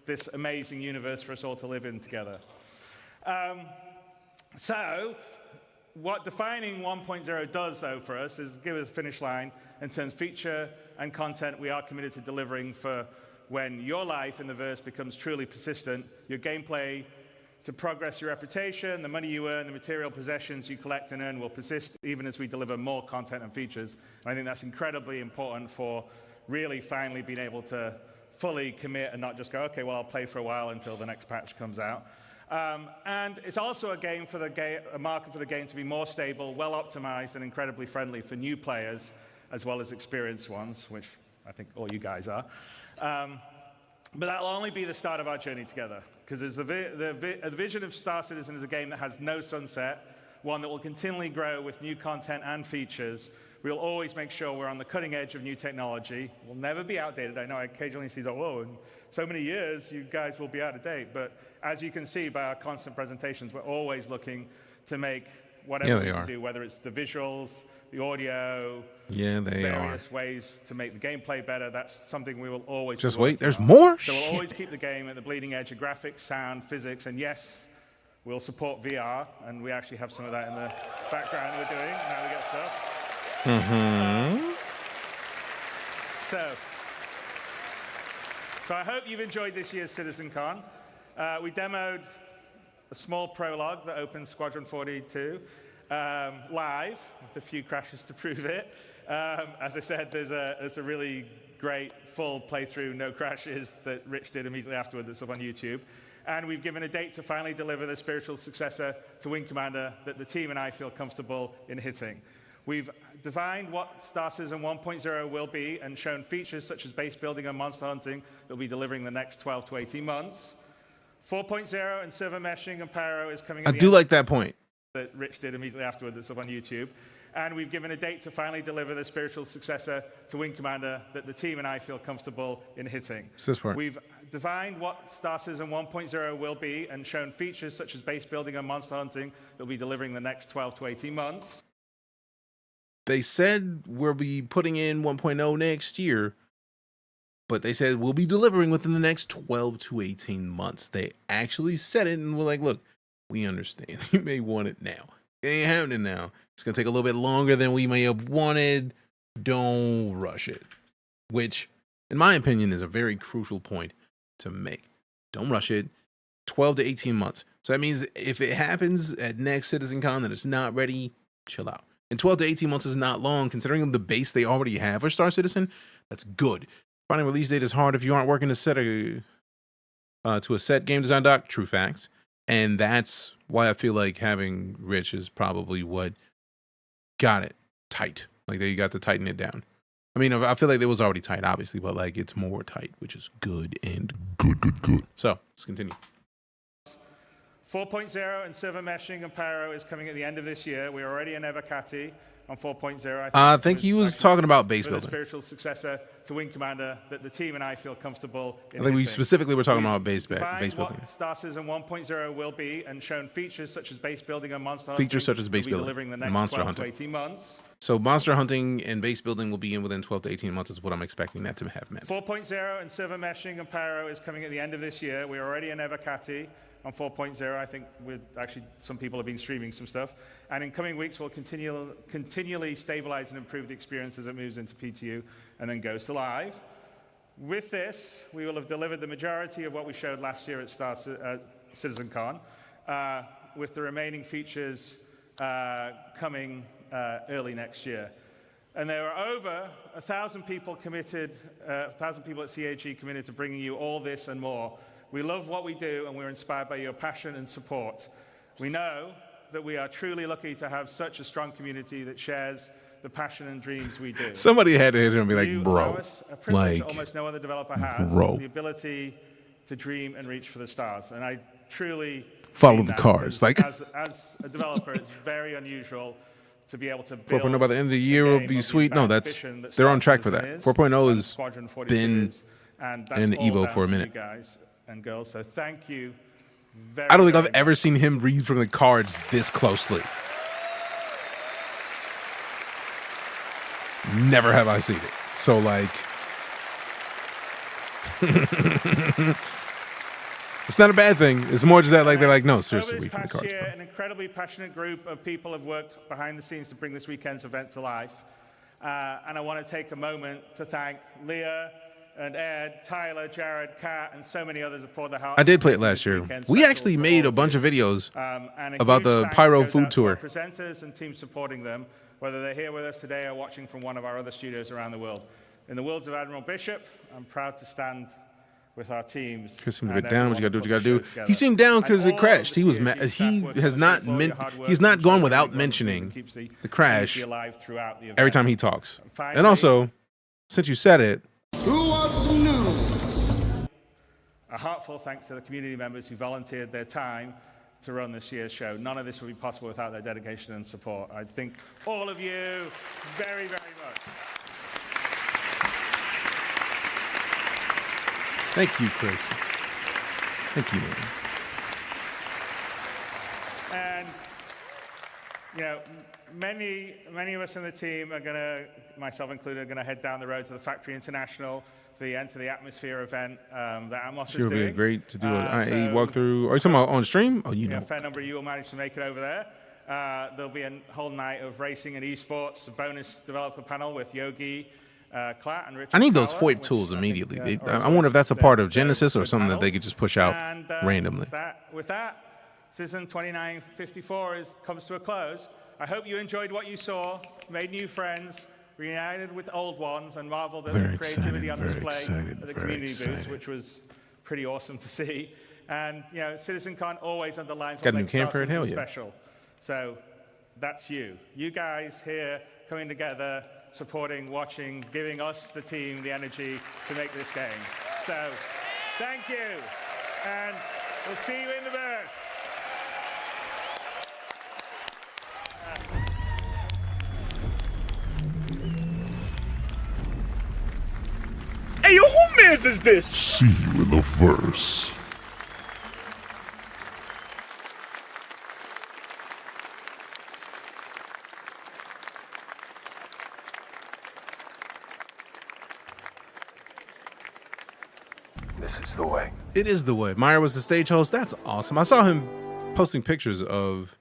this amazing universe for us all to live in together. So, what defining 1.0 does, though, for us is give us a finish line in terms of feature and content we are committed to delivering for when your life in the verse becomes truly persistent, your gameplay to progress your reputation, the money you earn, the material possessions you collect and earn will persist even as we deliver more content and features. And I think that's incredibly important for really finally being able to fully commit and not just go, okay, well, I'll play for a while until the next patch comes out. And it's also a market for the game to be more stable, well-optimized, and incredibly friendly for new players, as well as experienced ones, which I think all you guys are. But that'll only be the start of our journey together, because the vision of Star Citizen is a game that has no sunset, one that will continually grow with new content and features. We'll always make sure we're on the cutting edge of new technology. We'll never be outdated. I know I occasionally see, oh, in so many years, you guys will be out of date. But as you can see by our constant presentations, we're always looking to make whatever we can do, whether it's the visuals, the audio, various ways to make the gameplay better. That's something we will always just wait. There's more. So we'll always keep the game at the bleeding edge of graphics, sound, physics, and yes, we'll support VR. And we actually have some of that in the background we're doing. Now we get stuff. So I hope you've enjoyed this year's CitizenCon. We demoed a small prologue that opens Squadron 42 live, with a few crashes to prove it. As I said, there's a really great full playthrough, no crashes, that Rich did immediately afterward that's up on YouTube. And we've given a date to finally deliver the spiritual successor to Wing Commander that the team and I feel comfortable in hitting. We've defined what Star Citizen 1.0 will be and shown features such as base building and monster hunting that will be delivering the next 12 to 18 months. 4.0 and server meshing and pyro is coming. I do like that point that Rich did immediately afterward that's up on YouTube. And we've given a date to finally deliver the spiritual successor to Wing Commander that the team and I feel comfortable in hitting. We've defined what Star Citizen 1.0 will be and shown features such as base building and monster hunting that will be delivering the next 12 to 18 months. They said we'll be putting in 1.0 next year, but they said we'll be delivering within the next 12 to 18 months. They actually said it, and we're like, look, we understand. You may want it now. It ain't happening now. It's going to take a little bit longer than we may have wanted. Don't rush it. Which, in my opinion, is a very crucial point to make. Don't rush it. 12 to 18 months. So that means if it happens at next CitizenCon that it's not ready, chill out. And 12 to 18 months is not long, considering the base they already have for Star Citizen. That's good. Finding release date is hard if you aren't working to a set game design doc. True facts. And that's why I feel like having Rich is probably what got it tight. Like they got to tighten it down. I mean, I feel like it was already tight, obviously, but like it's more tight, which is good and good. So let's continue. 4.0 and server meshing and pyro is coming at the end of this year. We're already in Evercati on 4.0. I think he was talking about base building. The spiritual successor to Wing Commander that the team and I feel comfortable in. I think we specifically were talking about base building. What Star Citizen 1.0 will be and shown features such as base building and monster hunting. Features such as base building and monster hunting. 18 months. So monster hunting and base building will be in within 12 to 18 months is what I'm expecting that to have meant. 4.0 and server meshing and pyro is coming at the end of this year. We're already in Evercati on 4.0. I think some people have been streaming some stuff. And in coming weeks, we'll continually stabilize and improve the experience as it moves into PTU and then goes to live. With this, we will have delivered the majority of what we showed last year at CitizenCon, with the remaining features coming early next year. And there are over 1,000 people committed, 1,000 people at CAG committed to bringing you all this and more. We love what we do, and we're inspired by your passion and support. We know that we are truly lucky to have such a strong community that shares the passion and dreams we do. Somebody had to hit him and be like, bro, like, almost no other developer has, the ability to dream and reach for the stars. And I truly follow the cards. Like, as a developer, it's very unusual to be able to build 4.0 by the end of the year will be sweet. No, they're on track for that. 4.0 has been And that's and all Evo down for a to minute. you guys and girls. So thank you very, I don't think very I've ever seen him read from the cards this closely. Never have I seen it. So like, it's not a bad thing. It's more just that like they're like, no, seriously, Over read this from the past cards, year, bro. an incredibly passionate group of people have worked behind the scenes to bring this weekend's event to life. And I want to take a moment to thank Leah and Ed, Tyler, Jared, Kat, and so many others who poured their hearts. I did play it last year. We actually made a bunch of videos And a about huge the thanks Pyro goes food out to our tour. presenters and teams supporting them, whether they're here with us today or watching from one of our other studios around the world. In the words of Admiral Bishop, I'm proud to stand with our teams. Chris seemed a and bit down. What you everyone gotta do? What you who gotta put the do? show He seemed down together. because And it all of crashed. the He was tiers, mad. you staff He working has on not all your meant. hard work He's not and gone ensuring without everyone mentioning keeps the the crash community alive throughout the event. every time he talks. Finally, And also, since you said it, Who wants some news? a heartfelt thanks to the community members who volunteered their time to run this year's show. None of this would be possible without their dedication and support. I thank all of you very, very much. thank you, Chris. Thank you, man. And, you know, many of us in the team are going to, myself included, are going to head down the road to the Factory International for the Enter the Atmosphere event that Amos Sure, is would doing. be great to do an IA So, walkthrough. Are you talking about on stream? Oh, you yeah, know. a fair number of you will manage to make it over there. There'll be a whole night of racing and esports, a bonus developer panel with Yogi, Klatt, and Richard. I need those Fowler, FOIP tools immediately. which I wonder if that's a part of Genesis or something that they could just push out And, randomly. With that, Citizen 2954 comes to a close. I hope you enjoyed what you saw, made new friends, reunited with old ones, and marveled at the creativity on display at the community booth, which was pretty awesome to see. And you know, CitizenCon always underlines Got a what new makes Star camper, Citizen hell yeah. special. So that's you. You guys here coming together, supporting, watching, giving us, the team, the energy to make this game. So thank you. And we'll see you in the booth. Hey, yo, who mans is this? See you in the verse. This is the way. It is the way. Meyer was the stage host. That's awesome. I saw him posting pictures of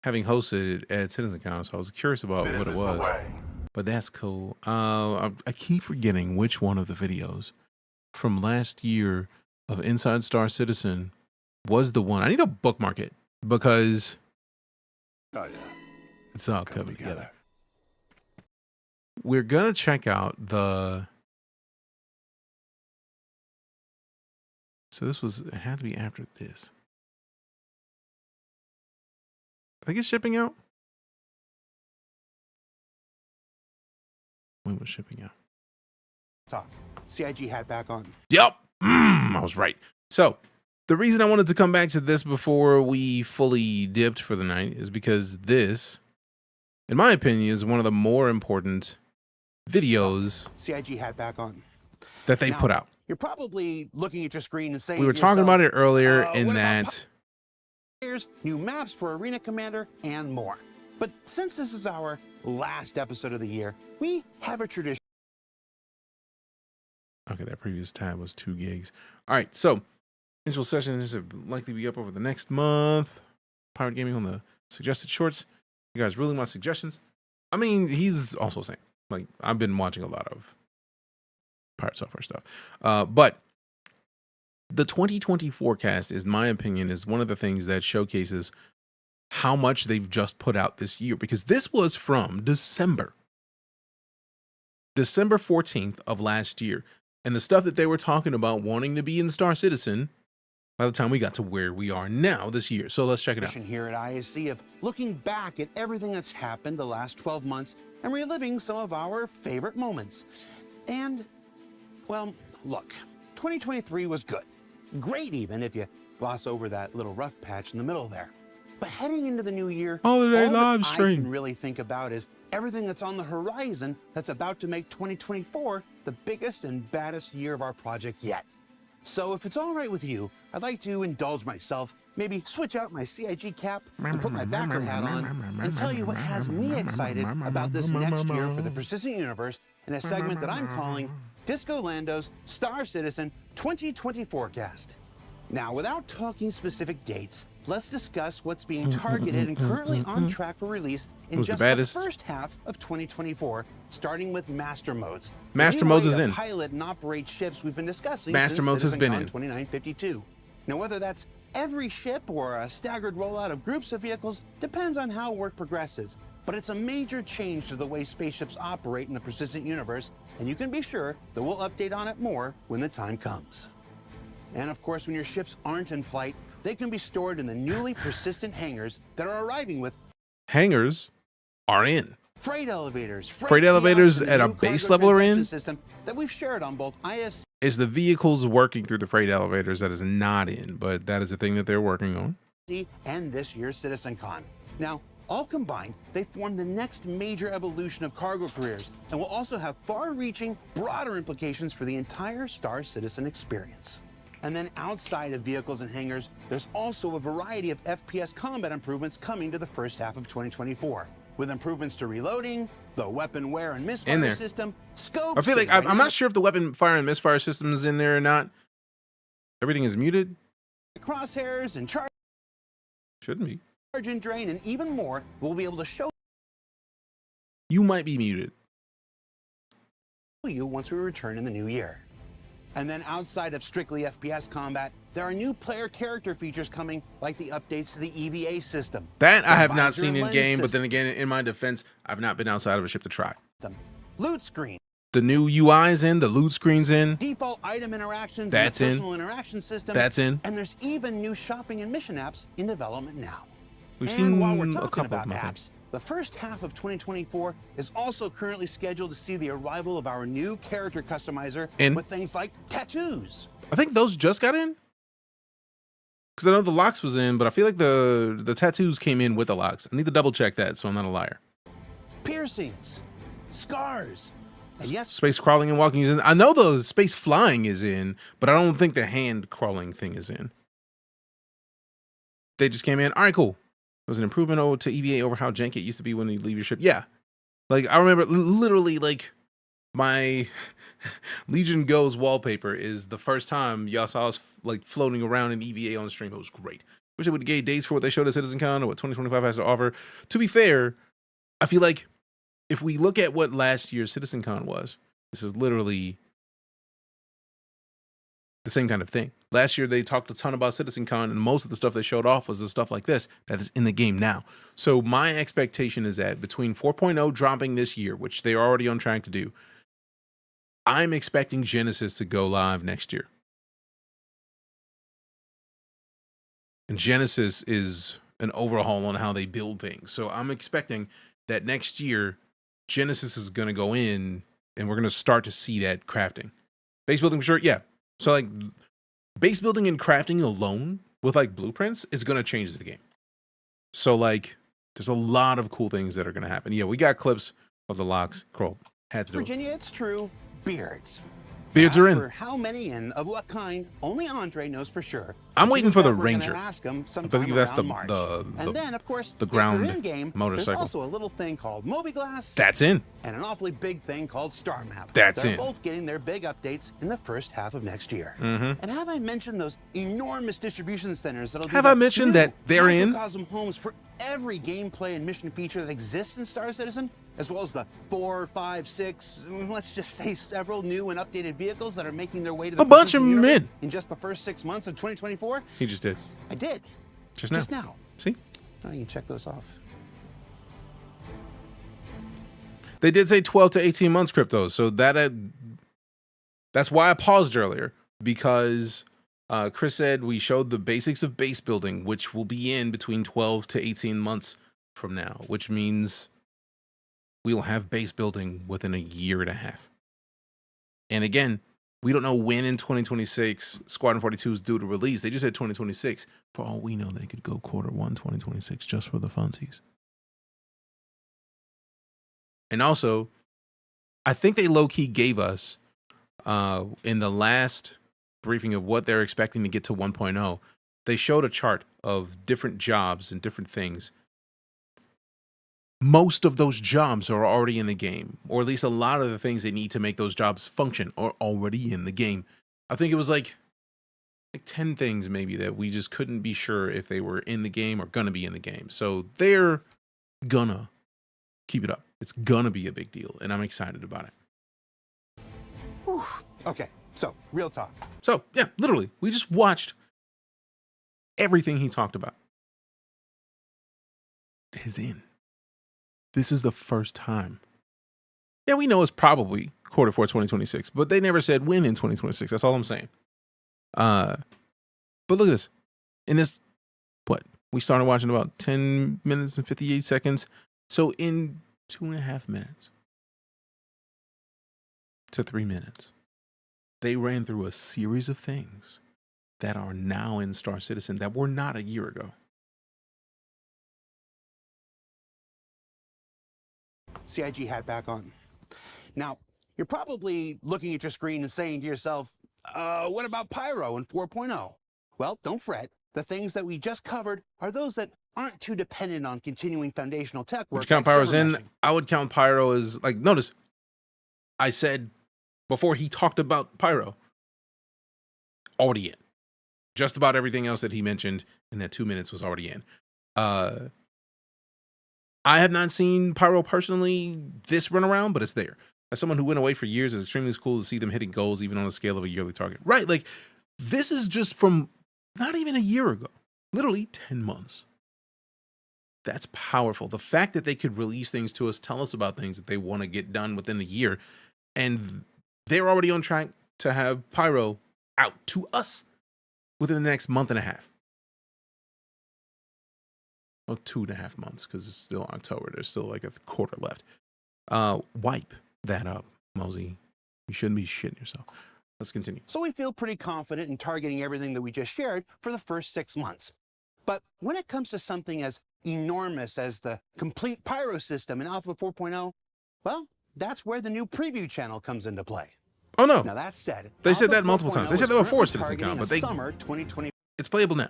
having hosted at CitizenCon, so I was curious about what it was. But that's cool. I keep forgetting which one of the videos from last year of Inside Star Citizen was the one. I need to bookmark it because it's all coming together. We're gonna check out the. So it had to be after this. I think it's shipping out. When was shipping out? Talk. CIG hat back on. Yep. I was right. So the reason I wanted to come back to this before we fully dipped for the night is because this, in my opinion, is one of the more important videos CIG hat back on. that they Now, put out. You're probably looking at your screen and saying We were to talking yourself, about it earlier what in about that players, new maps for Arena Commander, and more. But since this is our last episode of the year, we have a tradition. okay, that previous tab was 2 gigs. All right, so initial sessions will likely be up over the next month. Pirate Gaming on the suggested shorts. You guys really want suggestions? I mean, he's also saying, like, I've been watching a lot of Pirate Software stuff. But the 2020 forecast, in my opinion, is one of the things that showcases how much they've just put out this year, because this was from December 14th of last year. And the stuff that they were talking about wanting to be in Star Citizen by the time we got to where we are now this year. So let's check it out. Here at ISC of looking back at everything that's happened the last 12 months and reliving some of our favorite moments. And, well, look, 2023 was good. Great even if you gloss over that little rough patch in the middle there. But heading into the new year, Holiday all live that I stream. can really think about is everything that's on the horizon that's about to make 2024 the biggest and baddest year of our project yet. So if it's all right with you, I'd like to indulge myself, maybe switch out my CIG cap and put my backer hat on and tell you what has me excited about this next year for the Persistent Universe in a segment that I'm calling Disco Lando's Star Citizen 2020 Forecast. Now, without talking specific dates, let's discuss what's being targeted and currently on track for release in Who's the just the baddest? first half of 2024, starting with Master Modes. Master The new Modes way is to in. Pilot and operate ships we've been discussing Master since Modes has been CitizenCon in. 2952. Now, whether that's every ship or a staggered rollout of groups of vehicles depends on how work progresses. But it's a major change to the way spaceships operate in the Persistent Universe, and you can be sure that we'll update on it more when the time comes. And of course, when your ships aren't in flight, they can be stored in the newly persistent hangars that are arriving with Hangars are in. freight elevators. Freight elevators kiosks, and at the a new base cargo level are transaction in? system that we've shared on both ISC Is the vehicles working through the freight elevators that is not in, but that is a thing that they're working on. and this year's CitizenCon. Now, all combined, they form the next major evolution of cargo careers and will also have far-reaching, broader implications for the entire Star Citizen experience. And then outside of vehicles and hangars, there's also a variety of FPS combat improvements coming to the first half of 2024, with improvements to reloading, the weapon wear and In misfire there. system, scopes. I feel like I'm not sure if the weapon fire and misfire system is in there or not. Everything is muted. crosshairs and charge Shouldn't be. and drain, and even more. We'll be able to show You might be muted. you once we return in the new year. And then outside of strictly FPS combat, there are new player character features coming, like the updates to the EVA system. That I the have not visor seen and in lens game, but system, then again, in my defense, I've not been outside of a ship to try. loot screen, The new UI's in, the loot screen's in. default item interactions, That's and the in. personal interaction system. That's in. And there's even new shopping and mission apps in development now. We've and seen while we're a talking couple about of them, I apps, the first half of 2024 is also currently scheduled to see the arrival of our new character customizer In. with things like tattoos. I think those just got in. Because I know the locks was in, but I feel like the tattoos came in with the locks. I need to double check that so I'm not a liar. Piercings, scars, and yes, Space crawling and walking is in. I know the space flying is in, but I don't think the hand crawling thing is in. They just came in. All right, cool. It was an improvement over to EVA over how janky it used to be when you leave your ship. Yeah. Like, I remember literally, like, my Legion Goes wallpaper is the first time y'all saw us, like, floating around in EVA on stream. It was great. Wish I would have gave dates for what they showed at CitizenCon or what 2025 has to offer. To be fair, I feel like if we look at what last year's CitizenCon was, this is literally the same kind of thing. Last year, they talked a ton about CitizenCon, and most of the stuff they showed off was the stuff like this that is in the game now. So my expectation is that between 4.0 dropping this year, which they're already on track to do, I'm expecting Genesis to go live next year. And Genesis is an overhaul on how they build things. So I'm expecting that next year, Genesis is going to go in, and we're going to start to see that crafting. Base building for sure, yeah. So, like, base building and crafting alone with, like, blueprints is going to change the game. So, like, there's a lot of cool things that are going to happen. Yeah, we got clips of the locks. Kroll had to do it. Virginia, it's true, beards. Beards are in. For how many and of what kind, only Andre knows for sure. I'm But waiting you for the bet we're gonna Ranger. ask him I sometime believe that's around March. the And then, of course, the if you're ground in-game, motorcycle. There's also a little thing called Mobiglass. That's in. And an awfully big thing called Star Map. That's They're in. both getting their big updates in the first half of next year. Mhm. And have I mentioned those enormous distribution centers that'll be Have the I mentioned new that they're in? microcosm homes for every gameplay and mission feature that exists in Star Citizen, as well as the 4, 5, 6, let's just say several new and updated vehicles that are making their way to the A bunch of Persistent them universe in. in just the first 6 months of 2024. He just did. I did. Just now. See? Now you can check those off. They did say 12 to 18 months crypto. So that's why I paused earlier, because Chris said we showed the basics of base building, which will be in between 12 to 18 months from now, which means we'll have base building within a year and a half. And again, We don't know when in 2026 Squadron 42 is due to release. They just said 2026. For all we know, they could go Q1 2026 just for the funsies. And also, I think they low-key gave us, in the last briefing of what they're expecting to get to 1.0, they showed a chart of different jobs and different things. Most of those jobs are already in the game, or at least a lot of the things they need to make those jobs function are already in the game. I think it was like 10 things maybe that we just couldn't be sure if they were in the game or gonna be in the game. So they're gonna keep it up. It's gonna be a big deal, and I'm excited about it. Whew. Okay, so real talk. So yeah, literally, we just watched everything he talked about. Is in. This is the first time. Yeah, we know it's probably Q4 2026, but they never said when in 2026. That's all I'm saying. But look at this. In this, what? We started watching about 10 minutes and 58 seconds. So in 2.5 minutes to 3 minutes, they ran through a series of things that are now in Star Citizen that were not a year ago. CIG hat back on. Now, you're probably looking at your screen and saying to yourself, what about Pyro in 4.0? Well, don't fret. The things that we just covered are those that aren't too dependent on continuing foundational tech work. Would you count like Pyro's server in? meshing. I would count Pyro as, like, notice, I said before he talked about Pyro, already in. Just about everything else that he mentioned in that 2 minutes was already in. I have not seen Pyro personally this run around, but it's there. As someone who went away for years, it's extremely cool to see them hitting goals even on the scale of a yearly target. Right, like, this is just from not even a year ago. Literally 10 months. That's powerful. The fact that they could release things to us, tell us about things that they want to get done within a year, and they're already on track to have Pyro out to us within the next month and a half. Well, 2.5 months, because it's still October. There's still like a quarter left. Wipe that up, Mosey. You shouldn't be shitting yourself. Let's continue. So we feel pretty confident in targeting everything that we just shared for the first 6 months. But when it comes to something as enormous as the complete Pyro system in Alpha 4.0, well, that's where the new preview channel comes into play. Oh no. Now that said, They said Alpha that multiple times. They 4.0 said is that before currently CitizenCon, but targeting a summer 2024 it's playable now.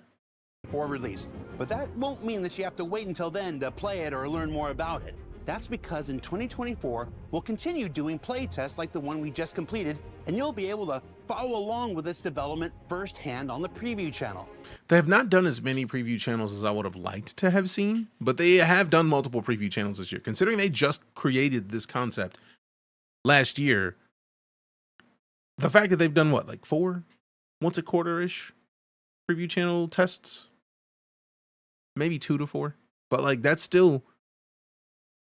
Release. But that won't mean that you have to wait until then to play it or learn more about it. That's because in 2024, we'll continue doing play tests like the one we just completed, and you'll be able to follow along with its development firsthand on the preview channel. They have not done as many preview channels as I would have liked to have seen, but they have done multiple preview channels this year. Considering they just created this concept last year, the fact that they've done what, like 4 once a quarter-ish preview channel tests, maybe 2 to 4, but like that's still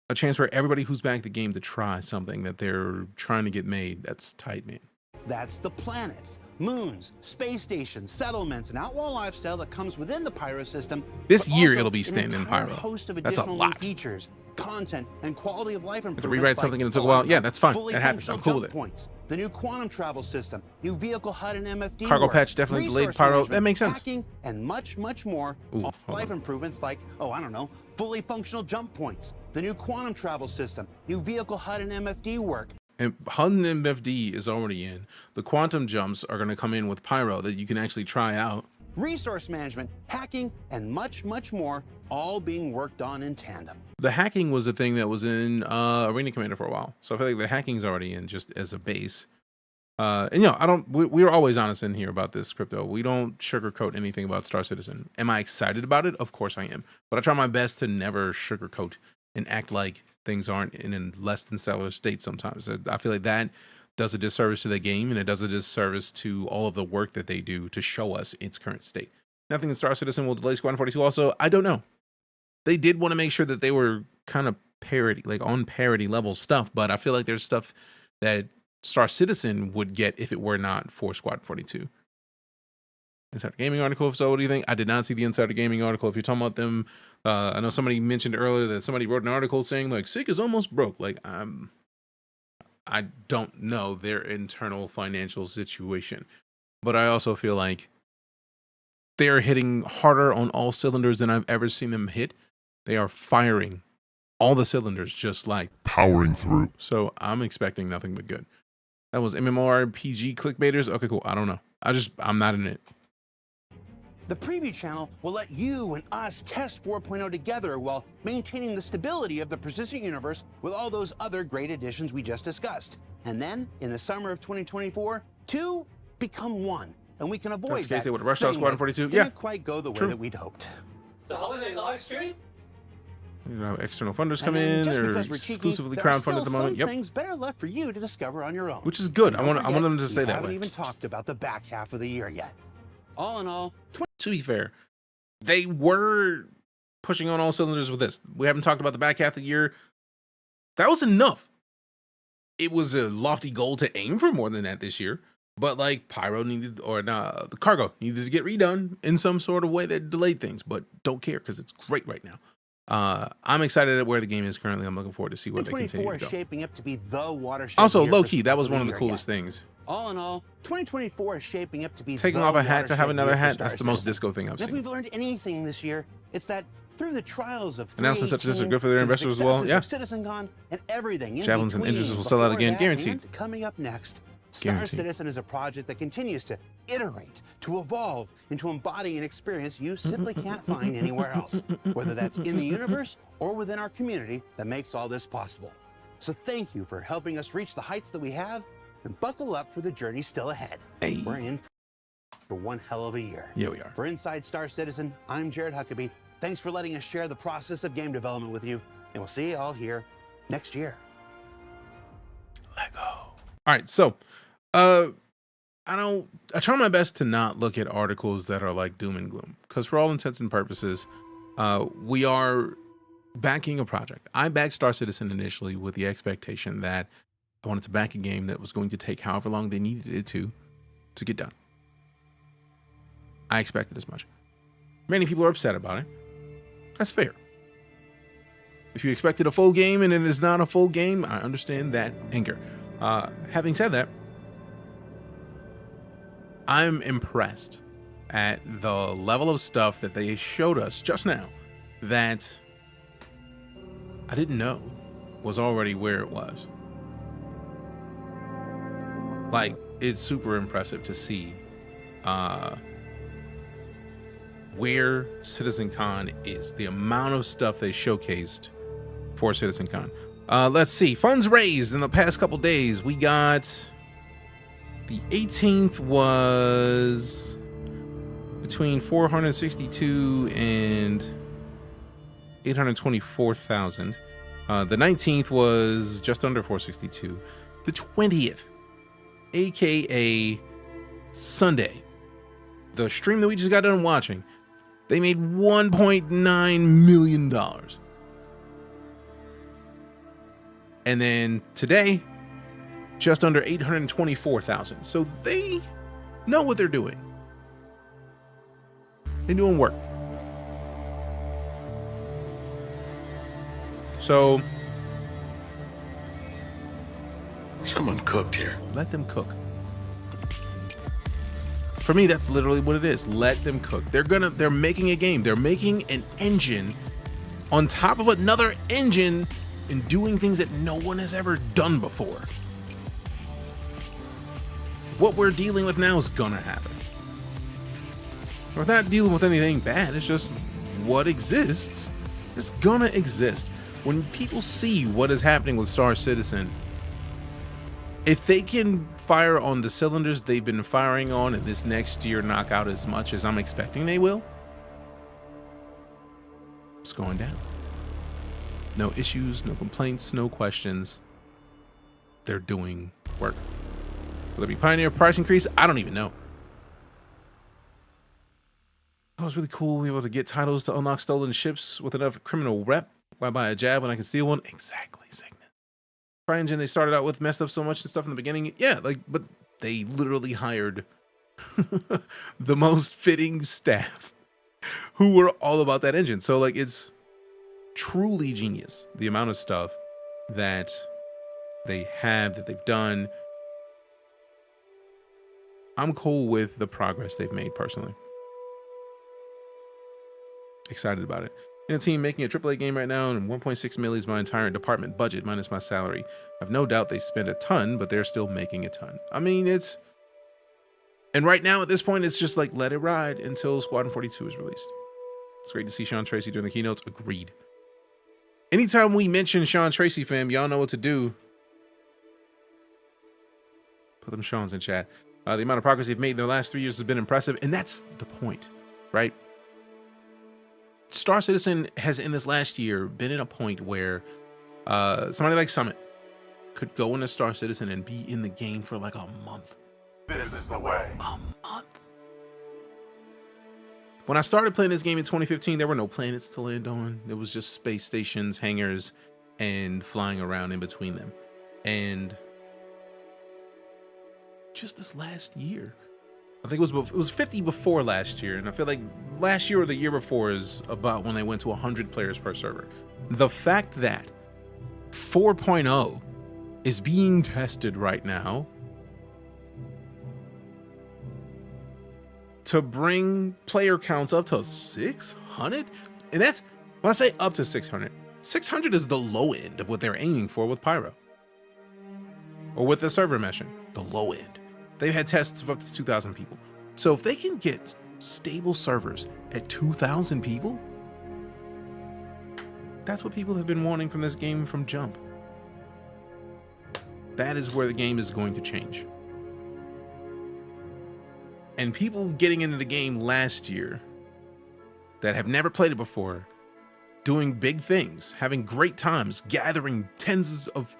a chance for everybody who's back the game to try something that they're trying to get made. That's tight, man. That's the planets, moons, space stations, settlements, and outlaw lifestyle that comes within the Pyro system. This but year also it'll be an standing in entire Pyro. host of That's a additional new lot. features, content, and quality of life To improvements. rewrite something and it took a while, yeah, that's fine. That happens. I'm cool with it. Points, the new quantum travel system, new vehicle HUD and MFD Cargo work, patch definitely delayed resource Pyro. management, That makes sense. hacking, and much, much more. Ooh, All life improvements like, oh, I don't know, fully functional jump points, the new quantum travel system, new vehicle HUD and MFD work. And HUD and MFD is already in. The quantum jumps are going to come in with Pyro that you can actually try out. Resource management, hacking, and much, much more, all being worked on in tandem. The hacking was a thing that was in Arena Commander for a while. So I feel like the hacking's already in just as a base. And you know, we're always honest in here about this crypto. We don't sugarcoat anything about Star Citizen. Am I excited about it? Of course I am. But I try my best to never sugarcoat and act like things aren't in a less than stellar state sometimes. I feel like that does a disservice to the game, and it does a disservice to all of the work that they do to show us its current state. Nothing in Star Citizen will delay Squadron 42. Also, I don't know. They did want to make sure that they were kind of parity, like on parity level stuff, but I feel like there's stuff that Star Citizen would get if it were not for Squadron 42. Insider Gaming article. So what do you think? I did not see the Insider Gaming article. If you're talking about them, I know somebody mentioned earlier that somebody wrote an article saying like SIG is almost broke. Like I don't know their internal financial situation. But I also feel like they're hitting harder on all cylinders than I've ever seen them hit. They are firing all the cylinders, just like powering through. So I'm expecting nothing but good. That was MMORPG clickbaiters. Okay, cool. I don't know. I'm not in it. The preview channel will let you and us test 4.0 together while maintaining the stability of the persistent universe with all those other great additions we just discussed. And then, in the summer of 2024, 2 become 1. And we can avoid That's that with Rush Hour thing Squadron that 42. didn't Yeah. quite go the way True. that we'd hoped. The holiday live stream? You know, external funders come And then, in. just They're because we're cheeky, exclusively there are crowdfunded at the still moment. some Yep. things better left for you to discover on your own. Which is good. And I don't want them to forget, say we that haven't way. even talked about the back half of the year yet. All in all, To be fair, they were pushing on all cylinders with this. We haven't talked about the back half of the year. That was enough. It was a lofty goal to aim for more than that this year. But like the cargo needed to get redone in some sort of way that delayed things. But don't care because it's great right now. I'm excited at where the game is currently. I'm looking forward to see where they continue 2024 to is go. shaping up to be the watershed. Also, year low for key, that stuff was of one of the year coolest yet. things. All in all, 2024 is shaping up to be Taking the off a hat to have watershed another year for hat, Star that's the most Citizen. disco thing I've And if seen. we've learned anything this year, it's that through the trials of Announcements such as this are good for their to the investors as well, successes of CitizenCon and everything in Javelins and between, Inches will sell out before again, that guaranteed. and coming up next, Star Guaranteed. Citizen is a project that continues to iterate, to evolve, and to embody an experience you simply can't find anywhere else, whether that's in the universe or within our community that makes all this possible. So thank you for helping us reach the heights that we have, and buckle up for the journey still ahead. Hey. We're in for one hell of a year. Yeah, we are. For Inside Star Citizen, I'm Jared Huckabee. Thanks for letting us share the process of game development with you, and we'll see you all here next year. All right, so I try my best to not look at articles that are like doom and gloom, because for all intents and purposes, we are backing a project. I backed Star Citizen initially with the expectation that I wanted to back a game that was going to take however long they needed it to get done. I expected as much. Many people are upset about it. That's fair. If you expected a full game and it is not a full game, I understand that anger. Having said that, I'm impressed at the level of stuff that they showed us just now that I didn't know was already where it was. Like, it's super impressive to see where CitizenCon is, the amount of stuff they showcased for CitizenCon. Let's see, funds raised in the past couple days. We got the 18th was between 462 and 824,000. The 19th was just under 462. The 20th, aka Sunday, the stream that we just got done watching, they made $1.9 million. And then today, just under 824,000. So they know what they're doing. They're doing work. So someone cooked here. Let them cook. For me, that's literally what it is. Let them cook. They're making a game. They're making an engine on top of another engine and doing things that no one has ever done before. What we're dealing with now is gonna happen. We're not dealing with anything bad. It's just what exists is gonna exist. When people see what is happening with Star Citizen, if they can fire on the cylinders they've been firing on and this next year knock out as much as I'm expecting they will, it's going down. No issues, no complaints, no questions. They're doing work. Will there be Pioneer price increase? I don't even know. That was really cool. Being able to get titles to unlock stolen ships with enough criminal rep. Why buy a jab when I can steal one? Exactly, Signet. CryEngine they started out with messed up so much and stuff in the beginning. Yeah, but they literally hired the most fitting staff who were all about that engine. So it's truly genius, the amount of stuff that they have, that they've done. I'm cool with the progress they've made personally. Excited about it. In a team making a AAA game right now, and 1.6 million is my entire department budget minus my salary. I've no doubt they spend a ton, but they're still making a ton. I mean, it's... And right now, at this point, it's just like, let it ride until Squadron 42 is released. It's great to see Sean Tracy during the keynotes. Agreed. Anytime we mention Sean Tracy, fam, y'all know what to do. Put them Sean's in chat. The amount of progress they've made in the last 3 years has been impressive, and that's the point, right? Star Citizen has, in this last year, been in a point where somebody like Summit could go into Star Citizen and be in the game for like a month. This is the way. A month. When I started playing this game in 2015, there were no planets to land on. It was just space stations, hangars, and flying around in between them. And just this last year, I think it was 50 before last year, and I feel like last year or the year before is about when they went to 100 players per server. The fact that 4.0 is being tested right now to bring player counts up to 600, and that's, when I say up to 600, 600 is the low end of what they're aiming for with Pyro, or with the server meshing, the low end. They've had tests of up to 2,000 people. So if they can get stable servers at 2,000 people, that's what people have been wanting from this game from jump. That is where the game is going to change. And people getting into the game last year that have never played it before, doing big things, having great times, gathering tens of,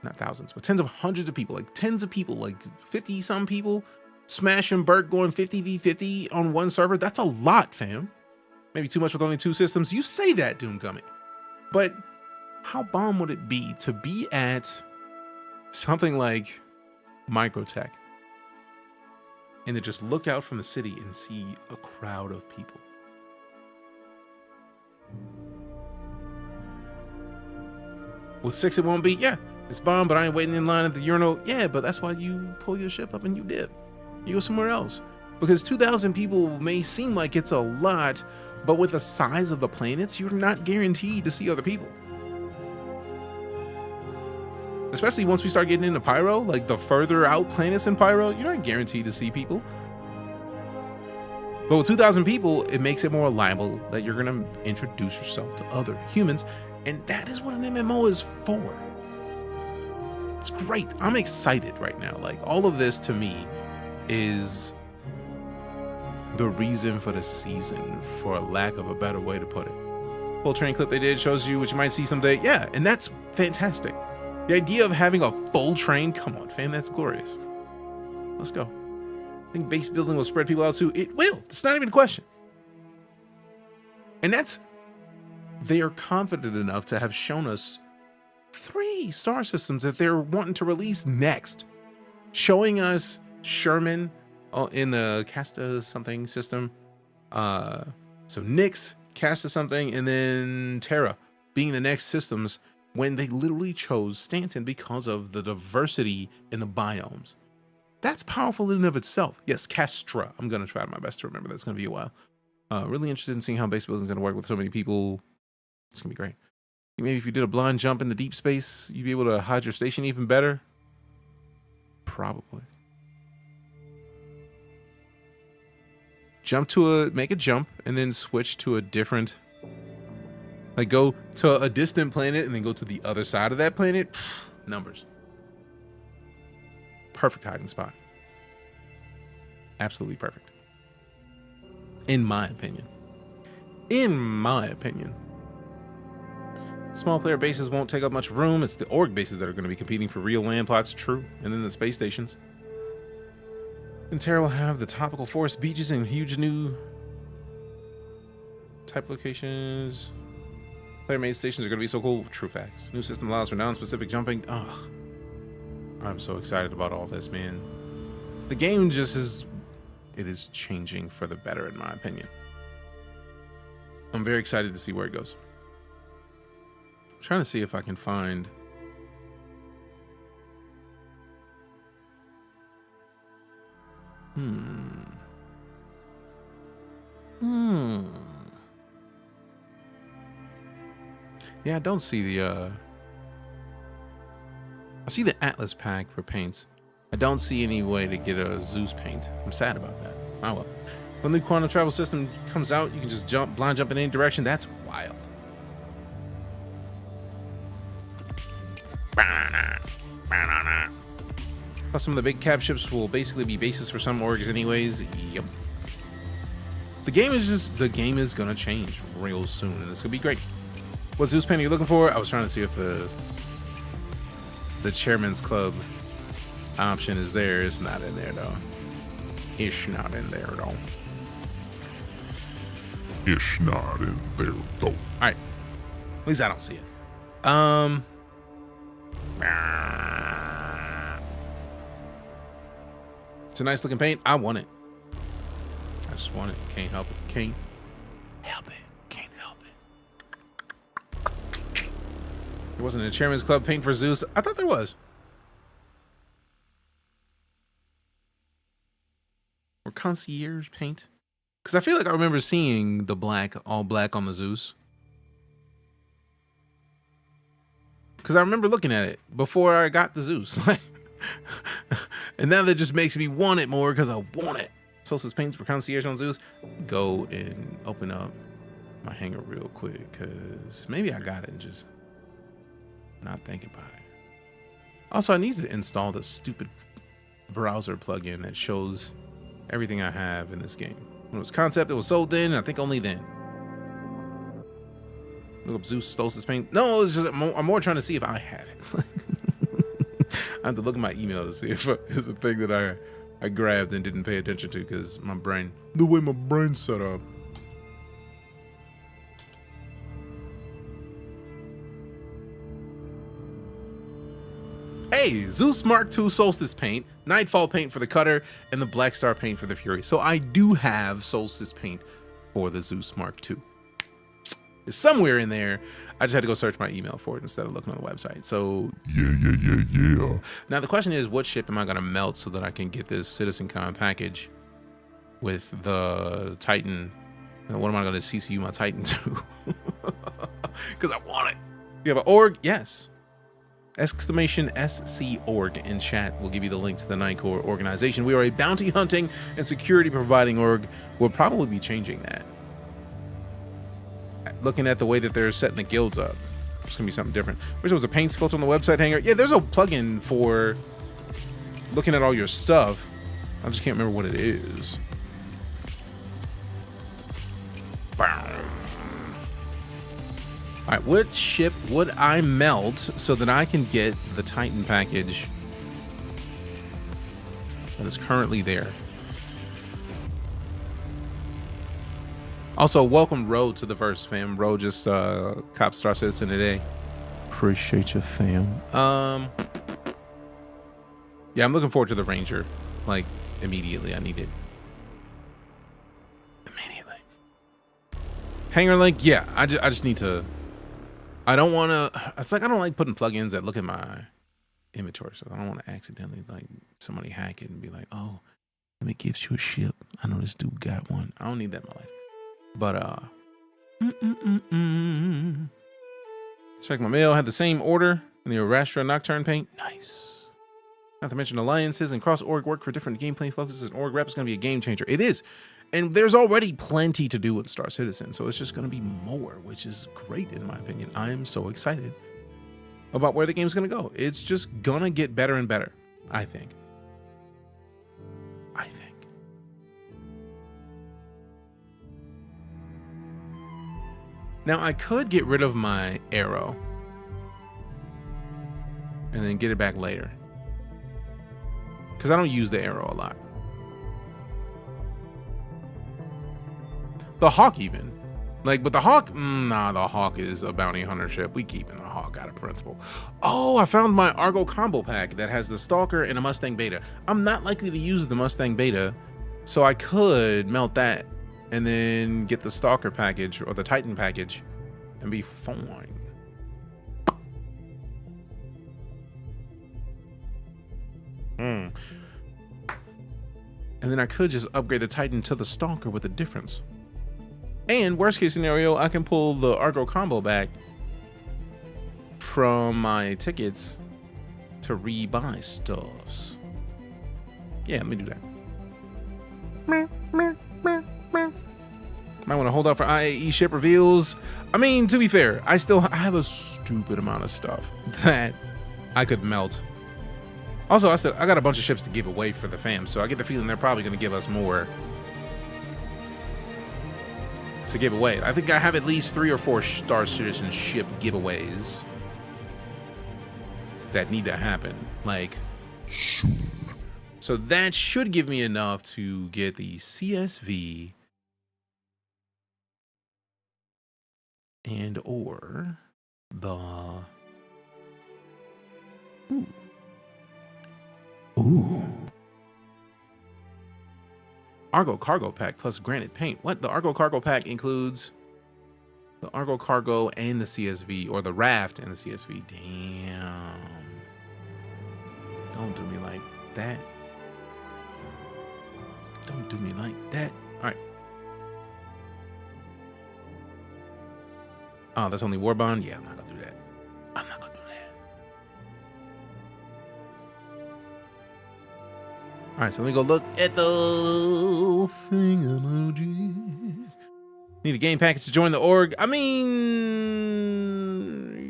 not thousands, but tens of hundreds of people, like tens of people, like 50 some people, Smash and Burt going 50v50 on one server. That's a lot, fam. Maybe too much with only 2 systems. You say that, Doom Gummy. But how bomb would it be to be at something like Microtech and to just look out from the city and see a crowd of people? With 6 it won't be. Yeah, it's bomb, but I ain't waiting in line at the urinal. Yeah, but that's why you pull your ship up and you dip. You go somewhere else. Because 2,000 people may seem like it's a lot, but with the size of the planets, you're not guaranteed to see other people. Especially once we start getting into Pyro, like the further out planets in Pyro, you're not guaranteed to see people. But with 2,000 people, it makes it more reliable that you're going to introduce yourself to other humans. And that is what an MMO is for. It's great. I'm excited right now. Like, all of this to me is the reason for the season, for lack of a better way to put it. Full train clip they did shows you what you might see someday. Yeah, and that's fantastic. The idea of having a full train, come on, fam, that's glorious. Let's go. I think base building will spread people out too. It will. It's not even a question. And that's, they are confident enough to have shown us 3 star systems that they're wanting to release next. Showing us Sherman in the Casta something system. So Nyx, Casta something, and then Terra being the next systems, when they literally chose Stanton because of the diversity in the biomes. That's powerful in and of itself. Yes, Castra. I'm going to try my best to remember. That's going to be a while. Really interested in seeing how base building is going to work with so many people. It's going to be great. Maybe if you did a blind jump in the deep space, you'd be able to hide your station even better. Probably. Make a jump and then switch to a different, like go to a distant planet and then go to the other side of that planet. Numbers. Perfect hiding spot. Absolutely perfect. In my opinion. In my opinion. Small player bases won't take up much room. It's the org bases that are going to be competing for real land plots, true. And then the space stations. And Terra will have the tropical forest beaches and huge new type locations. Player made stations are going to be so cool. True facts. New system allows for non-specific jumping. Ugh. I'm so excited about all this, man. The game just is, it is changing for the better, in my opinion. I'm very excited to see where it goes. I'm trying to see if I can find Yeah, I don't see the I see the Atlas pack for paints. I don't see any way to get a Zeus paint. I'm sad about that. Oh well. When the quantum travel system comes out, you can just blind jump in any direction. That's wild. Plus, some of the big cap ships will basically be bases for some orgs anyways. Yep. The game is gonna change real soon, and it's gonna be great. What Zeus paint are you looking for? I was trying to see if the Chairman's Club option is there. It's not in there though. It's not in there though. It's not in there though. Alright. At least I don't see it. It's a nice looking paint. I want it. I just want it. Can't help it. Can't help it. Can't help it. There wasn't a Chairman's Club paint for Zeus. I thought there was. Or concierge paint. Because I feel like I remember seeing the black, all black on the Zeus. Because I remember looking at it before I got the Zeus. And now that just makes me want it more because I want it. Solstice paints for concierge on Zeus. Go and open up my hangar real quick because maybe I got it and just not thinking about it. Also, I need to install the stupid browser plugin that shows everything I have in this game. When it was concept, it was sold then, and I think only then. Look up Zeus Solstice paint. No, it's just I'm more trying to see if I have it. I have to look at my email to see if it's a thing that I grabbed and didn't pay attention to because my brain, the way my brain's set up. Hey, Zeus Mark II Solstice paint, Nightfall paint for the Cutter, and the Black Star paint for the Fury. So I do have Solstice paint for the Zeus Mark II. It's somewhere in there. I just had to go search my email for it instead of looking on the website. So yeah. Now the question is, what ship am I gonna melt so that I can get this CitizenCon package with the Titan? And what am I gonna CCU my Titan to? Because I want it. You have an org? Yes. Exclamation SC org in chat will give you the link to the 9 Corps organization. We are a bounty hunting and security providing org. We'll probably be changing that. Looking at the way that they're setting the guilds up, it's gonna be something different. Wish there was a paints filter on the website hanger. Yeah, there's a plugin for looking at all your stuff. I just can't remember what it is. All right, what ship would I melt so that I can get the Titan package that is currently there? Also, welcome Ro to the verse, fam. Ro just cop Star Citizen today. Appreciate you, fam. Yeah, I'm looking forward to the Ranger. Like, immediately. I need it. Immediately. Hanger link, yeah. I just need to. I don't want to. It's like I don't like putting plugins that look at my inventory, so I don't want to accidentally like somebody hack it and be like, "Oh, let me gift you a ship. I know this dude got one." I don't need that in my life. But check my mail. Had the same order in the Arastra Nocturne paint. Nice. Not to mention alliances and cross org work for different gameplay focuses. And org rep is going to be a game changer. It is. And there's already plenty to do in Star Citizen, so it's just going to be more, which is great in my opinion. I am so excited about where the game's going to go. It's just going to get better and better, I think. Now, I could get rid of my arrow and then get it back later because I don't use the arrow a lot. The Hawk even. Like, but the Hawk, nah, the Hawk is a bounty hunter ship. We keeping the Hawk out of principle. Oh, I found my Argo combo pack that has the Stalker and a Mustang Beta. I'm not likely to use the Mustang Beta, so I could melt that and then get the Stalker package or the Titan package and be fine. And And then I could just upgrade the Titan to the Stalker with a difference. And worst case scenario, I can pull the Argo combo back from my tickets to rebuy stuffs. Yeah, let me do that. Might want to hold out for IAE ship reveals. I mean, to be fair, I have a stupid amount of stuff that I could melt. Also, I said I got a bunch of ships to give away for the fam, so I get the feeling they're probably going to give us more to give away. I think I have at least 3 or 4 Star Citizen ship giveaways that need to happen, like soon. So that should give me enough to get the CSV and or the Argo Cargo Pack plus Granite Paint. What? The Argo Cargo Pack includes the Argo Cargo and the CSV, or the Raft and the CSV. Damn. Don't do me like that. Don't do me like that. All right. Oh, that's only War Bond? Yeah, I'm not gonna do that. I'm not gonna do that. All right, so let me go look at the thing emoji. Need a game package to join the org. I mean,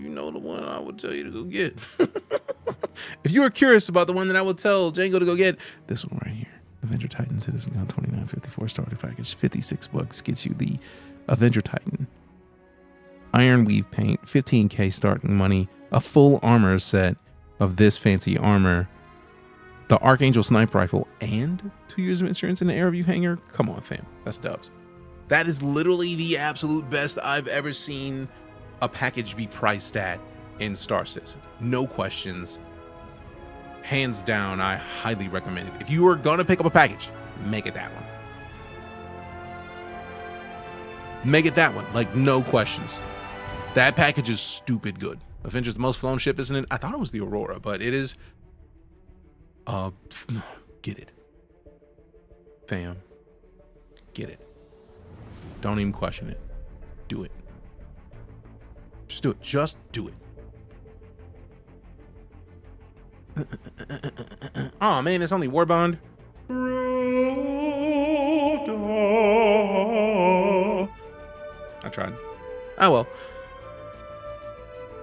you know the one I would tell you to go get. If you are curious about the one that I will tell Django to go get, this one right here. Avenger Titan CitizenCon 2954 starter package. $56 gets you the Avenger Titan. Iron Weave paint, 15K starting money, a full armor set of this fancy armor, the Archangel sniper rifle, and 2 years of insurance in the Air View hangar. Come on, fam. That's dubs. That is literally the absolute best I've ever seen a package be priced at in Star Citizen. No questions. Hands down, I highly recommend it. If you are going to pick up a package, make it that one. Make it that one. Like, no questions. That package is stupid good. Avengers the most flown ship, isn't it? I thought it was the Aurora, but it is. Get it. Fam. Get it. Don't even question it. Do it. Just do it. Just do it. Oh man, it's only War Bond. I tried. Oh well.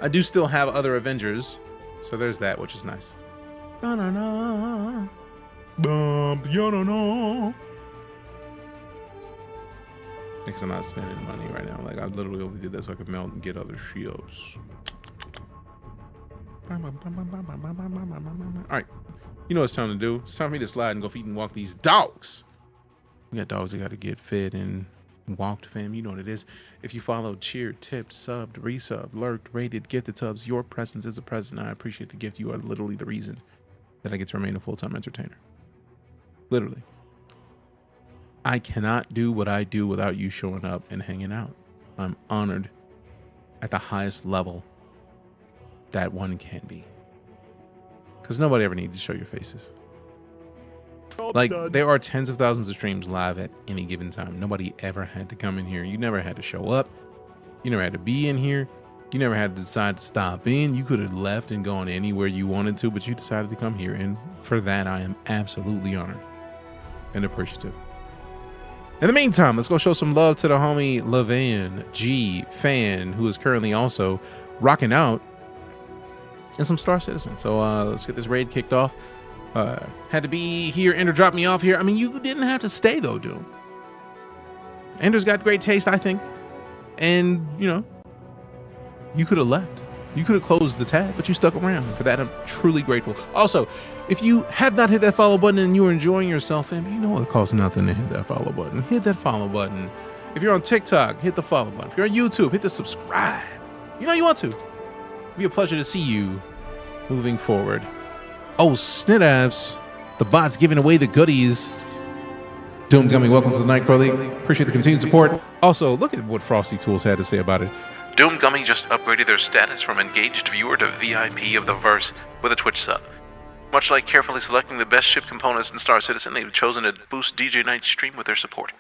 I do still have other Avengers, so there's that, which is nice. Because I'm not spending money right now. Like, I literally only did that so I could melt and get other ships. All right, you know what it's time to do. It's time for me to slide and go feed and walk these dogs. We got dogs that got to get fed and walked, fam. You know what it is. If you followed, cheered, tipped, subbed, resubbed, lurked, rated, gifted subs, your presence is a present. I appreciate the gift. You are literally the reason that I get to remain a full-time entertainer. Literally. I cannot do what I do without you showing up and hanging out. I'm honored at the highest level that one can be. Because nobody ever needs to show your faces. Like, there are tens of thousands of streams live at any given time. Nobody ever had to come in here. You never had to show up. You never had to be in here. You never had to decide to stop in. You could have left and gone anywhere you wanted to, but you decided to come here. And for that, I am absolutely honored and appreciative. In the meantime, let's go show some love to the homie Levan G Fan, who is currently also rocking out in some Star Citizen. So let's get this raid kicked off. Had to be here. Ender dropped me off here. I mean, you didn't have to stay though, dude. Ender's got great taste, I think. And, you know, you could have left. You could have closed the tab, but you stuck around. For that, I'm truly grateful. Also, if you have not hit that follow button and you are enjoying yourself, fam, you know it costs nothing to hit that follow button. Hit that follow button. If you're on TikTok, hit the follow button. If you're on YouTube, hit the subscribe. You know you want to. It'll be a pleasure to see you moving forward. Oh, Snidabs. The bot's giving away the goodies. Doom Gummy, welcome to the Nightcrawler. Appreciate the continued support. Also, look at what Frosty Tools had to say about it. Doom Gummy just upgraded their status from engaged viewer to VIP of the verse with a Twitch sub. Much like carefully selecting the best ship components in Star Citizen, they've chosen to boost DeejayKnight's stream with their support.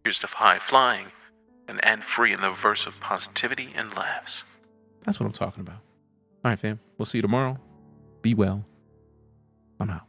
Here's to high flying and ad-free in the verse of positivity and laughs. That's what I'm talking about. All right, fam. We'll see you tomorrow. Be well. I'm out.